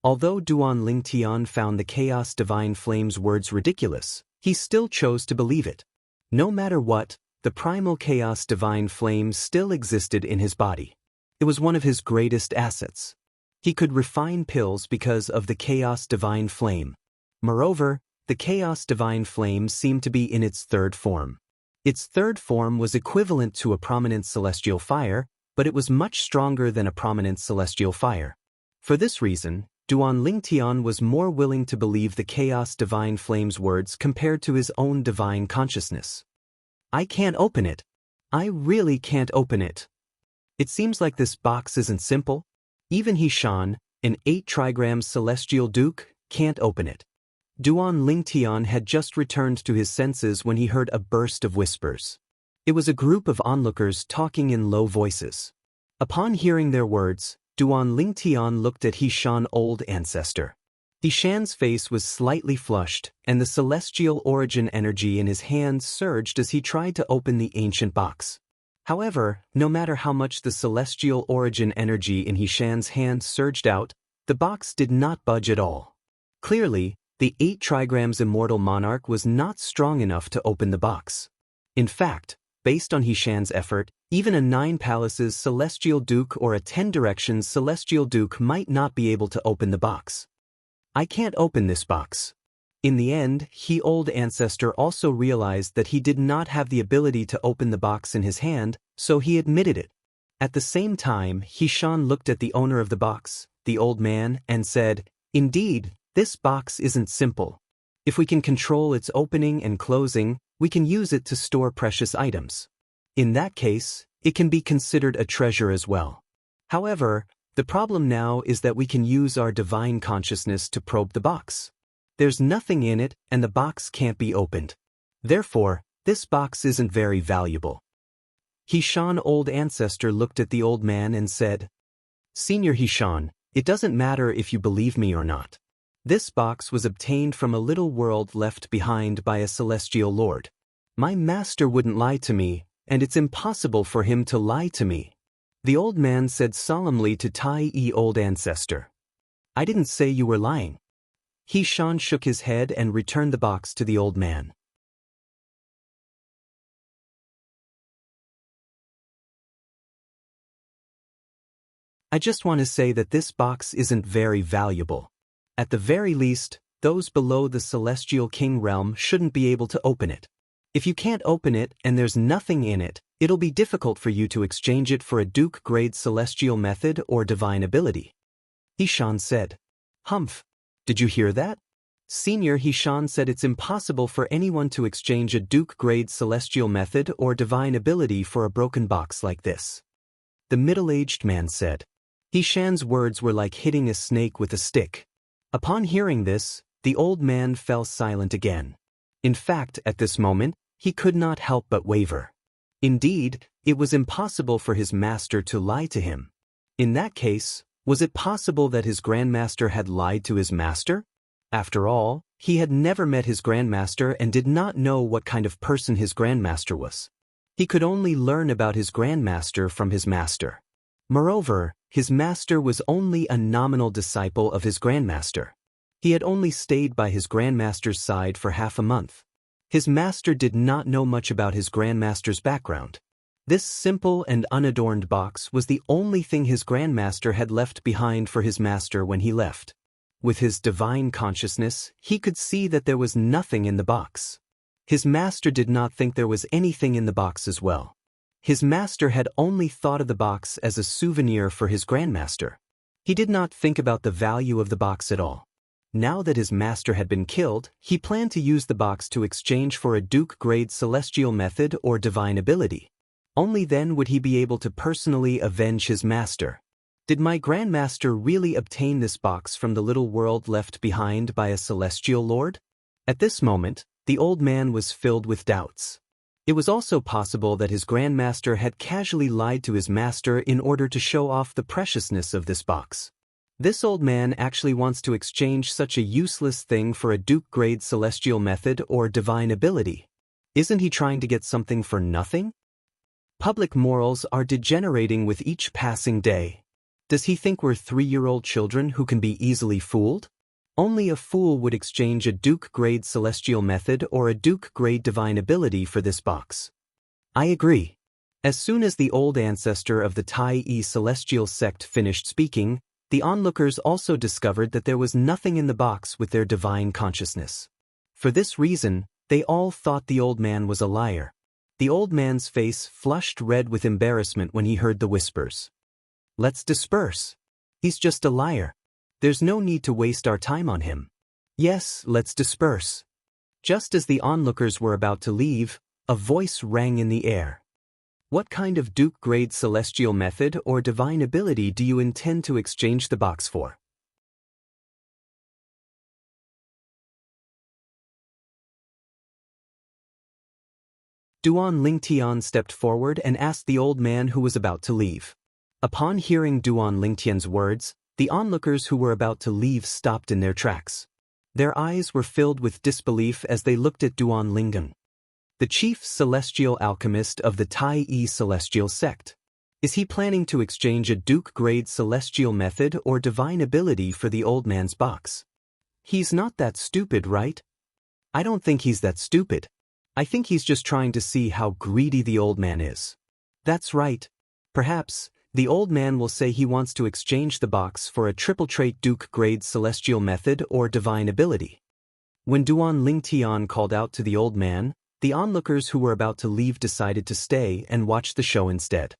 Speaker 1: Although Duan Lingtian found the Chaos Divine Flame's words ridiculous, he still chose to believe it. No matter what, the primal Chaos Divine Flame still existed in his body. It was one of his greatest assets. He could refine pills because of the Chaos Divine Flame. Moreover, the Chaos Divine Flame seemed to be in its third form. Its third form was equivalent to a prominent celestial fire, but it was much stronger than a prominent celestial fire. For this reason, Duan Lingtian was more willing to believe the Chaos Divine Flame's words compared to his own divine consciousness. I can't open it. I really can't open it. It seems like this box isn't simple. Even Xianxia, an 8-trigram celestial duke, can't open it. Duan Lingtian had just returned to his senses when he heard a burst of whispers. It was a group of onlookers talking in low voices. Upon hearing their words, Duan Lingtian looked at Xianxia's old ancestor. Xianxia's face was slightly flushed, and the celestial origin energy in his hand surged as he tried to open the ancient box. However, no matter how much the celestial origin energy in Xianxia's hand surged out, the box did not budge at all. Clearly, the 8 trigrams Immortal Monarch was not strong enough to open the box. In fact, based on Xianxia's effort, even a 9 palaces celestial duke or a 10 directions celestial duke might not be able to open the box. I can't open this box. In the end, old ancestor also realized that he did not have the ability to open the box in his hand, so he admitted it. At the same time, Xianxia looked at the owner of the box, the old man, and said, "Indeed, this box isn't simple. If we can control its opening and closing, we can use it to store precious items. In that case, it can be considered a treasure as well. However, the problem now is that we can use our divine consciousness to probe the box. There's nothing in it, and the box can't be opened. Therefore, this box isn't very valuable." Xianxia's old ancestor looked at the old man and said, "Senior Xianxia, it doesn't matter if you believe me or not. This box was obtained from a little world left behind by a celestial lord. My master wouldn't lie to me, and it's impossible for him to lie to me." The old man said solemnly to Tai old ancestor, "I didn't say you were lying." Xianxia shook his head and returned the box to the old man. I just want to say that this box isn't very valuable. At the very least, those below the Celestial King realm shouldn't be able to open it. If you can't open it and there's nothing in it, it'll be difficult for you to exchange it for a Duke-grade celestial method or divine ability. Xianxia said. Humph. Did you hear that? Senior Xianxia said it's impossible for anyone to exchange a Duke-grade celestial method or divine ability for a broken box like this. The middle-aged man said. Xianxia's words were like hitting a snake with a stick. Upon hearing this, the old man fell silent again. In fact, at this moment, he could not help but waver. Indeed, it was impossible for his master to lie to him. In that case, was it possible that his grandmaster had lied to his master? After all, he had never met his grandmaster and did not know what kind of person his grandmaster was. He could only learn about his grandmaster from his master. Moreover, his master was only a nominal disciple of his grandmaster. He had only stayed by his grandmaster's side for half a month. His master did not know much about his grandmaster's background. This simple and unadorned box was the only thing his grandmaster had left behind for his master when he left. With his divine consciousness, he could see that there was nothing in the box. His master did not think there was anything in the box as well. His master had only thought of the box as a souvenir for his grandmaster. He did not think about the value of the box at all. Now that his master had been killed, he planned to use the box to exchange for a Duke-grade celestial method or divine ability. Only then would he be able to personally avenge his master. Did my grandmaster really obtain this box from the little world left behind by a celestial lord? At this moment, the old man was filled with doubts. It was also possible that his grandmaster had casually lied to his master in order to show off the preciousness of this box. This old man actually wants to exchange such a useless thing for a Duke-grade celestial method or divine ability. Isn't he trying to get something for nothing? Public morals are degenerating with each passing day. Does he think we're 3-year-old children who can be easily fooled? Only a fool would exchange a Duke-grade celestial method or a Duke-grade divine ability for this box. I agree. As soon as the old ancestor of the Tai celestial sect finished speaking, the onlookers also discovered that there was nothing in the box with their divine consciousness. For this reason, they all thought the old man was a liar. The old man's face flushed red with embarrassment when he heard the whispers. Let's disperse. He's just a liar. There's no need to waste our time on him. Yes, let's disperse. Just as the onlookers were about to leave, a voice rang in the air. What kind of Duke-grade celestial method or divine ability do you intend to exchange the box for? Duan Lingtian stepped forward and asked the old man who was about to leave. Upon hearing Duan Lingtian's words, the onlookers who were about to leave stopped in their tracks. Their eyes were filled with disbelief as they looked at Duan Lingan, the chief celestial alchemist of the Tai celestial sect. Is he planning to exchange a Duke-grade celestial method or divine ability for the old man's box? He's not that stupid, right? I don't think he's that stupid. I think he's just trying to see how greedy the old man is. That's right. Perhaps the old man will say he wants to exchange the box for a triple-trait Duke-grade celestial method or divine ability. When Duan Lingtian called out to the old man, the onlookers who were about to leave decided to stay and watch the show instead.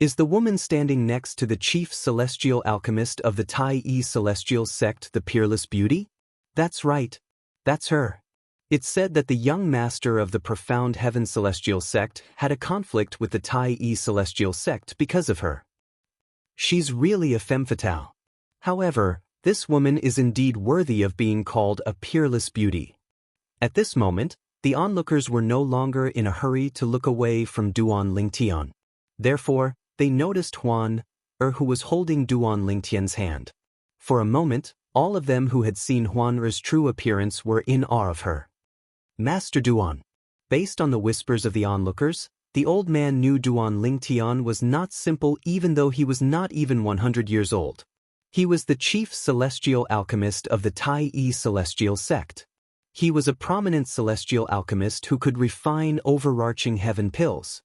Speaker 1: Is the woman standing next to the chief celestial alchemist of the Tai celestial sect the Peerless Beauty? That's right. That's her. It's said that the young master of the Profound Heaven celestial sect had a conflict with the Tai celestial sect because of her. She's really a femme fatale. However, this woman is indeed worthy of being called a peerless beauty. At this moment, the onlookers were no longer in a hurry to look away from Duan Lingtian. Therefore, they noticed Huan who was holding Duan Lingtian's hand. For a moment, all of them who had seen Huan's true appearance were in awe of her. Master Duan. Based on the whispers of the onlookers, the old man knew Duan Lingtian was not simple even though he was not even 100 years old. He was the chief celestial alchemist of the Tai celestial sect. He was a prominent celestial alchemist who could refine overarching heaven pills.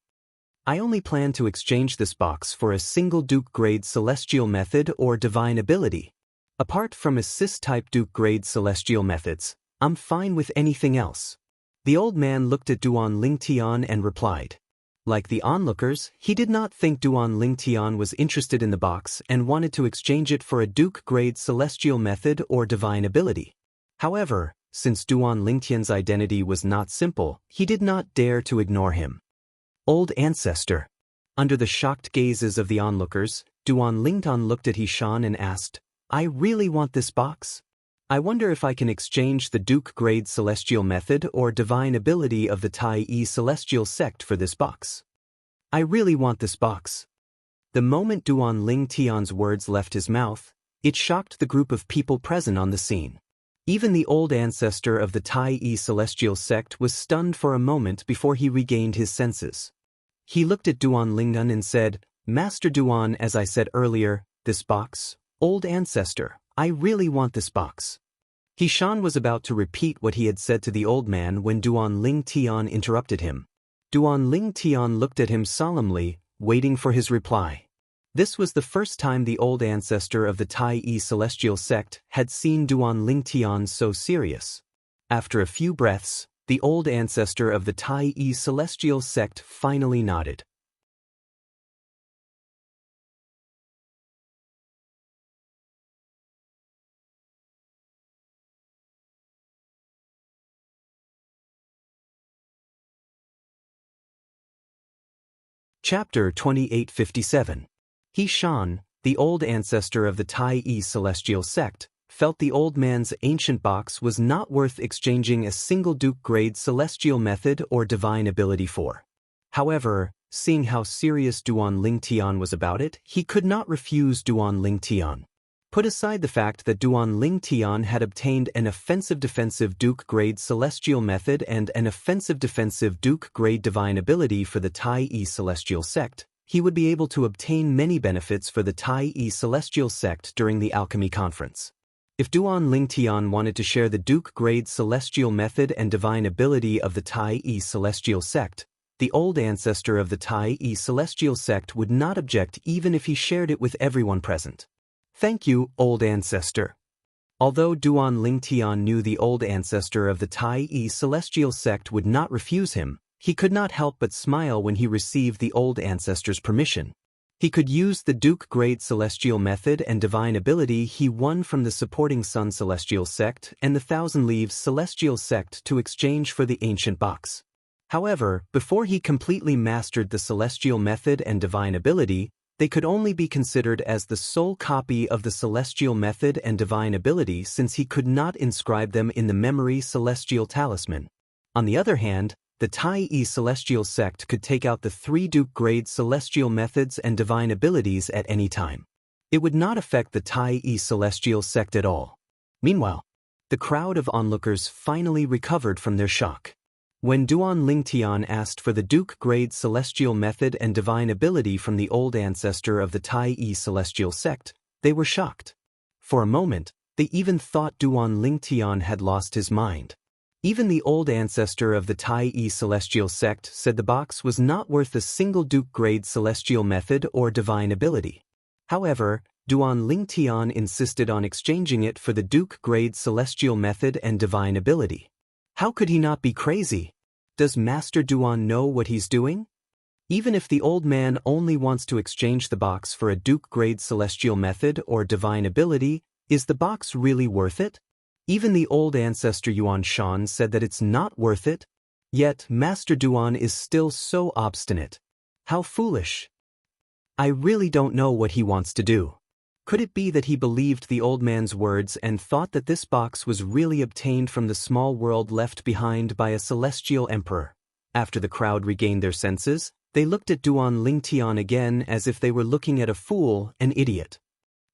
Speaker 1: I only plan to exchange this box for a single Duke-grade celestial method or divine ability. Apart from assist-type Duke-grade celestial methods, I'm fine with anything else. The old man looked at Duan Lingtian and replied. Like the onlookers, he did not think Duan Lingtian was interested in the box and wanted to exchange it for a Duke-grade celestial method or divine ability. However, since Duan Lingtian's identity was not simple, he did not dare to ignore him. Old ancestor. Under the shocked gazes of the onlookers, Duan Lingtian looked at Hishan and asked, I really want this box? I wonder if I can exchange the Duke-grade celestial method or divine ability of the Tai celestial sect for this box. I really want this box. The moment Duan Lingtian's words left his mouth, it shocked the group of people present on the scene. Even the old ancestor of the Tai celestial sect was stunned for a moment before he regained his senses. He looked at Duan Lingtian and said, Master Duan, as I said earlier, this box, old ancestor, I really want this box. Hishan was about to repeat what he had said to the old man when Duan Lingtian interrupted him. Duan Lingtian looked at him solemnly, waiting for his reply. This was the first time the old ancestor of the Tai celestial sect had seen Duan Lingtian so serious. After a few breaths, The old ancestor of the Tai Celestial sect finally nodded. Chapter 2857. He Shan, the old ancestor of the Tai Celestial sect, felt the old man's ancient box was not worth exchanging a single Duke-grade celestial method or divine ability for. However, seeing how serious Duan Lingtian was about it, he could not refuse Duan Lingtian. Put aside the fact that Duan Lingtian had obtained an offensive-defensive Duke-grade celestial method and an offensive-defensive Duke-grade divine ability for the Tai Celestial sect, he would be able to obtain many benefits for the Tai Celestial sect during the alchemy conference. If Duan Lingtian wanted to share the Duke-grade celestial method and divine ability of the Tai Celestial sect, the old ancestor of the Tai Celestial sect would not object even if he shared it with everyone present. Thank you, old ancestor. Although Duan Lingtian knew the old ancestor of the Tai Celestial sect would not refuse him, he could not help but smile when he received the old ancestor's permission. He could use the Duke-grade celestial method and divine ability he won from the supporting Sun Celestial sect and the Thousand Leaves Celestial sect to exchange for the ancient box. However, before he completely mastered the celestial method and divine ability, they could only be considered as the sole copy of the celestial method and divine ability since he could not inscribe them in the memory celestial talisman. On the other hand, the Tai Celestial sect could take out the 3 Duke-grade celestial methods and divine abilities at any time. It would not affect the Tai Celestial sect at all. Meanwhile, the crowd of onlookers finally recovered from their shock. When Duan Lingtian asked for the Duke-grade celestial method and divine ability from the old ancestor of the Tai Celestial sect, they were shocked. For a moment, they even thought Duan Lingtian had lost his mind. Even the old ancestor of the Tai Celestial sect said the box was not worth a single Duke-grade celestial method or divine ability. However, Duan Lingtian insisted on exchanging it for the Duke-grade celestial method and divine ability. How could he not be crazy? Does Master Duan know what he's doing? Even if the old man only wants to exchange the box for a Duke-grade celestial method or divine ability, is the box really worth it? Even the old ancestor Yuan Shan said that it's not worth it. Yet Master Duan is still so obstinate. How foolish. I really don't know what he wants to do. Could it be that he believed the old man's words and thought that this box was really obtained from the small world left behind by a celestial emperor? After the crowd regained their senses, they looked at Duan Lingtian again as if they were looking at a fool, an idiot.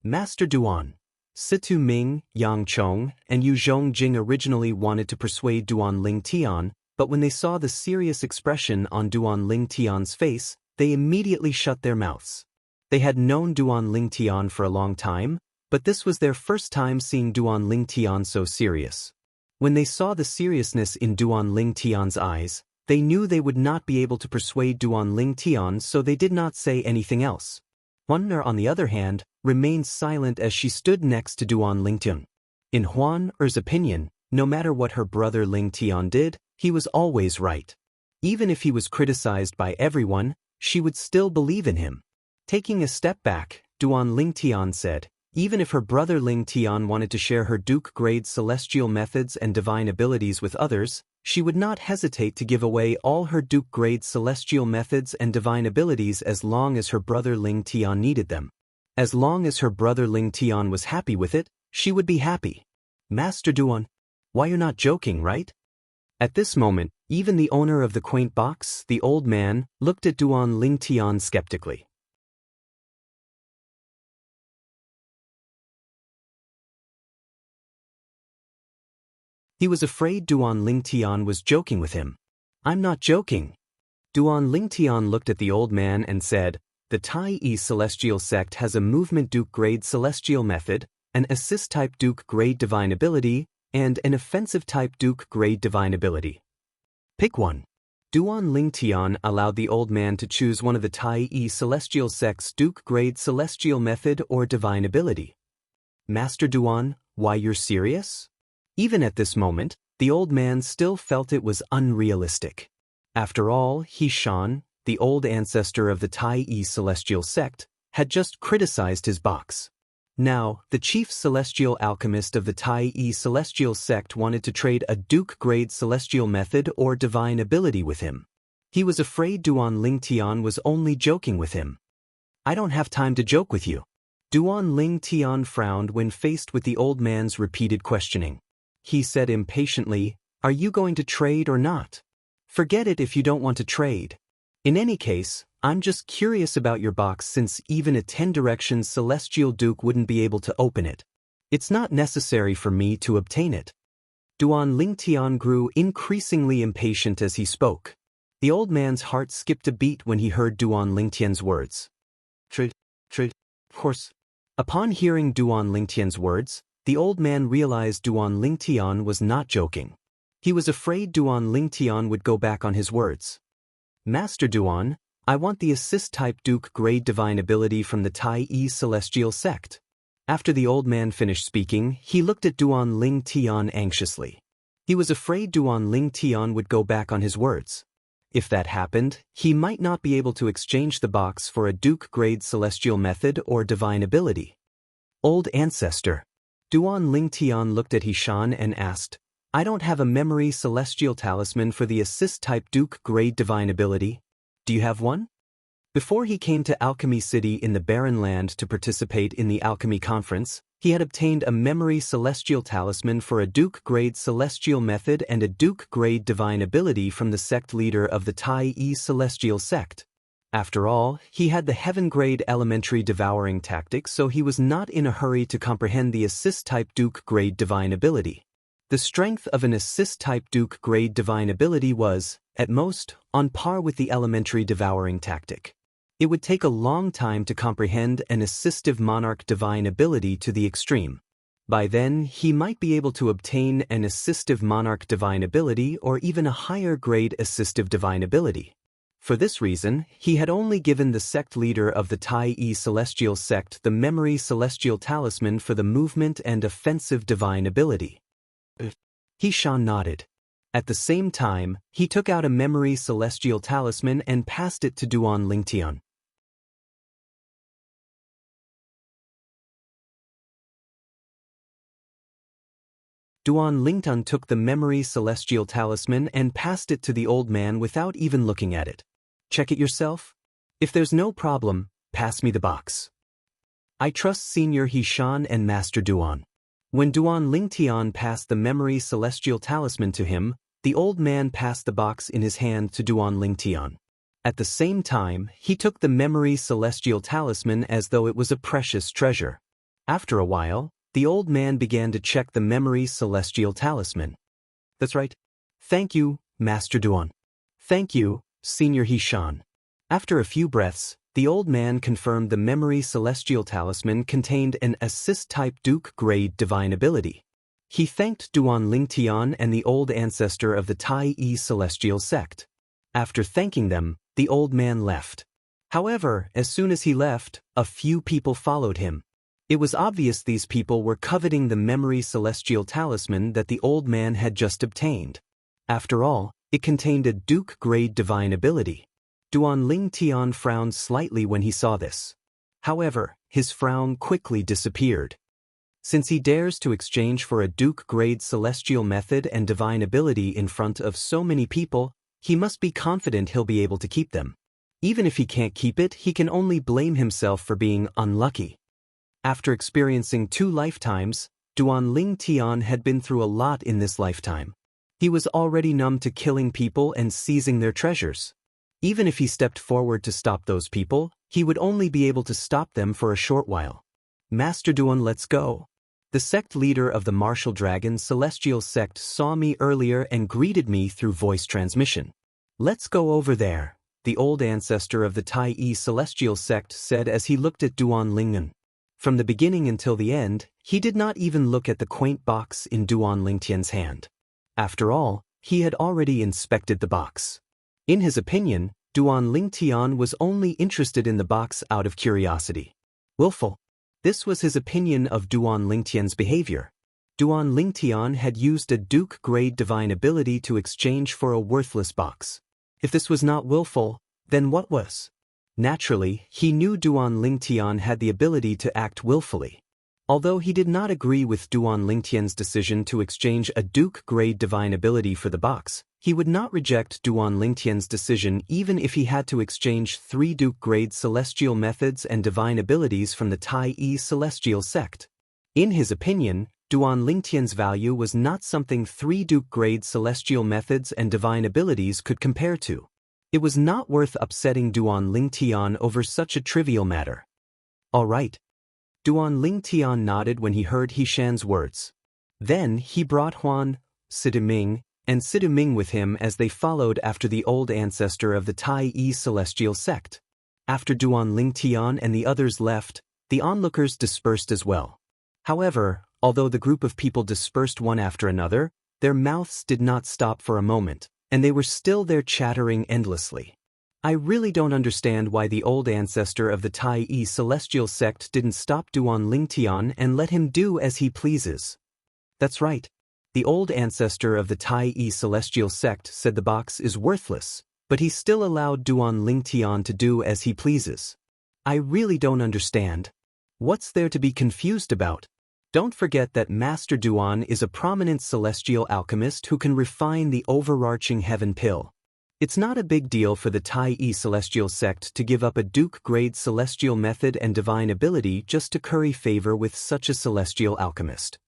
Speaker 1: Master Duan, Situ Ming, Yang Chong, and Yu Zhongjing originally wanted to persuade Duan Lingtian, but when they saw the serious expression on Duan Lingtian's face, they immediately shut their mouths. They had known Duan Lingtian for a long time, but this was their first time seeing Duan Lingtian so serious. When they saw the seriousness in Duan Lingtian's eyes, they knew they would not be able to persuade Duan Lingtian, so they did not say anything else. Huan-Er, on the other hand, remained silent as she stood next to Duan Lingtian. In Huan-Er's opinion, no matter what her brother Lingtian did, he was always right. Even if he was criticized by everyone, she would still believe in him. Taking a step back, Duan Lingtian said, even if her brother Lingtian wanted to share her Duke-grade celestial methods and divine abilities with others, she would not hesitate to give away all her Duke-grade celestial methods and divine abilities as long as her brother Lingtian needed them. As long as her brother Lingtian was happy with it, she would be happy. Master Duan, why you're not joking, right? At this moment, even the owner of the quaint box, the old man, looked at Duan Lingtian skeptically. He was afraid Duan Lingtian was joking with him. I'm not joking. Duan Lingtian looked at the old man and said, the Tai Celestial sect has a movement Duke-grade celestial method, an assist-type Duke-grade divine ability, and an offensive-type Duke-grade divine ability. Pick one. Duan Lingtian allowed the old man to choose one of the Tai Celestial sect's Duke-grade celestial method or divine ability. Master Duan, why you're serious? Even at this moment, the old man still felt it was unrealistic. After all, Xian, the old ancestor of the Tai Celestial sect, had just criticized his box. Now, the chief celestial alchemist of the Tai Celestial sect wanted to trade a Duke-grade celestial method or divine ability with him. He was afraid Duan Lingtian was only joking with him. "I don't have time to joke with you." Duan Lingtian frowned when faced with the old man's repeated questioning. He said impatiently, "Are you going to trade or not? Forget it if you don't want to trade. In any case, I'm just curious about your box since even a 10-direction celestial duke wouldn't be able to open it. It's not necessary for me to obtain it." Duan Lingtian grew increasingly impatient as he spoke. The old man's heart skipped a beat when he heard Duan Lingtian's words. Trade, of course. Upon hearing Duan Lingtian's words, the old man realized Duan Lingtian was not joking. He was afraid Duan Lingtian would go back on his words. "Master Duan, I want the assist-type Duke-grade divine ability from the Tai Celestial sect." After the old man finished speaking, he looked at Duan Lingtian anxiously. He was afraid Duan Lingtian would go back on his words. If that happened, he might not be able to exchange the box for a Duke-grade celestial method or divine ability. "Old ancestor." Duan Lingtian looked at Xian and asked, "I don't have a memory celestial talisman for the assist-type Duke-grade divine ability. Do you have one?" Before he came to Alchemy City in the Barren Land to participate in the Alchemy Conference, he had obtained a memory celestial talisman for a Duke-grade celestial method and a Duke-grade divine ability from the sect leader of the Tai Celestial sect. After all, he had the heaven-grade elementary devouring tactic, so he was not in a hurry to comprehend the assist-type Duke-grade divine ability. The strength of an assist-type Duke-grade divine ability was, at most, on par with the elementary devouring tactic. It would take a long time to comprehend an assistive Monarch divine ability to the extreme. By then, he might be able to obtain an assistive Monarch divine ability or even a higher-grade assistive divine ability. For this reason, he had only given the sect leader of the Tai Celestial sect the memory celestial talisman for the movement and offensive divine ability. Xian nodded. At the same time, he took out a memory celestial talisman and passed it to Duan Lingtian. Duan Lingtian took the memory celestial talisman and passed it to the old man without even looking at it. "Check it yourself? If there's no problem, pass me the box. I trust Senior Xian and Master Duan." When Duan Lingtian passed the memory celestial talisman to him, the old man passed the box in his hand to Duan Lingtian. At the same time, he took the memory celestial talisman as though it was a precious treasure. After a while, the old man began to check the memory celestial talisman. "That's right. Thank you, Master Duan. Thank you, Senior Xian." After a few breaths, the old man confirmed the memory celestial talisman contained an assist-type Duke-grade divine ability. He thanked Duan Lingtian and the old ancestor of the Tai Celestial sect. After thanking them, the old man left. However, as soon as he left, a few people followed him. It was obvious these people were coveting the memory celestial talisman that the old man had just obtained. After all, it contained a Duke-grade divine ability. Duan Lingtian frowned slightly when he saw this. However, his frown quickly disappeared. Since he dares to exchange for a Duke-grade celestial method and divine ability in front of so many people, he must be confident he'll be able to keep them. Even if he can't keep it, he can only blame himself for being unlucky. After experiencing 2 lifetimes, Duan Lingtian had been through a lot in this lifetime. He was already numb to killing people and seizing their treasures. Even if he stepped forward to stop those people, he would only be able to stop them for a short while. "Master Duan, let's go." The sect leader of the Martial Dragon Celestial sect saw me earlier and greeted me through voice transmission. "Let's go over there," the old ancestor of the Tai Celestial sect said as he looked at Duan Lingtian. From the beginning until the end, he did not even look at the quaint box in Duan Lingtian's hand. After all, he had already inspected the box. In his opinion, Duan Lingtian was only interested in the box out of curiosity. Willful. This was his opinion of Duan Lingtian's behavior. Duan Lingtian had used a Duke-grade divine ability to exchange for a worthless box. If this was not willful, then what was? Naturally, he knew Duan Lingtian had the ability to act willfully. Although he did not agree with Duan Lingtian's decision to exchange a Duke-grade divine ability for the box, he would not reject Duan Lingtian's decision even if he had to exchange 3 Duke-grade celestial methods and divine abilities from the Tai celestial sect. In his opinion, Duan Lingtian's value was not something 3 Duke-grade celestial methods and divine abilities could compare to. It was not worth upsetting Duan Lingtian over such a trivial matter. All right. Duan Lingtian nodded when he heard Hishan's words. Then he brought Huan, Siduming, and Siduming with him as they followed after the old ancestor of the Tai celestial sect. After Duan Lingtian and the others left, the onlookers dispersed as well. However, although the group of people dispersed one after another, their mouths did not stop for a moment, and they were still there chattering endlessly. I really don't understand why the old ancestor of the Tai celestial sect didn't stop Duan Lingtian and let him do as he pleases. That's right. The old ancestor of the Tai celestial sect said the box is worthless, but he still allowed Duan Lingtian to do as he pleases. I really don't understand. What's there to be confused about? Don't forget that Master Duan is a prominent celestial alchemist who can refine the overarching heaven pill. It's not a big deal for the Tai celestial sect to give up a Duke-grade celestial method and divine ability just to curry favor with such a celestial alchemist.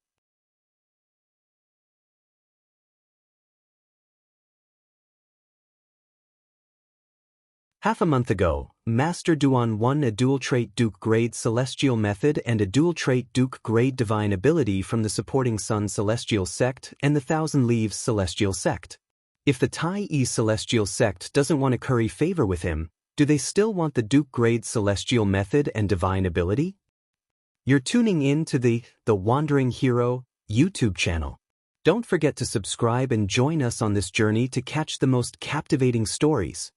Speaker 1: Half a month ago, Master Duan won a dual-trait Duke-grade celestial method and a dual-trait Duke-grade divine ability from the supporting Sun celestial sect and the Thousand Leaves celestial sect. If the Tai celestial sect doesn't want to curry favor with him, do they still want the Duke-grade celestial method and divine ability? You're tuning in to the Wandering Hero YouTube channel. Don't forget to subscribe and join us on this journey to catch the most captivating stories.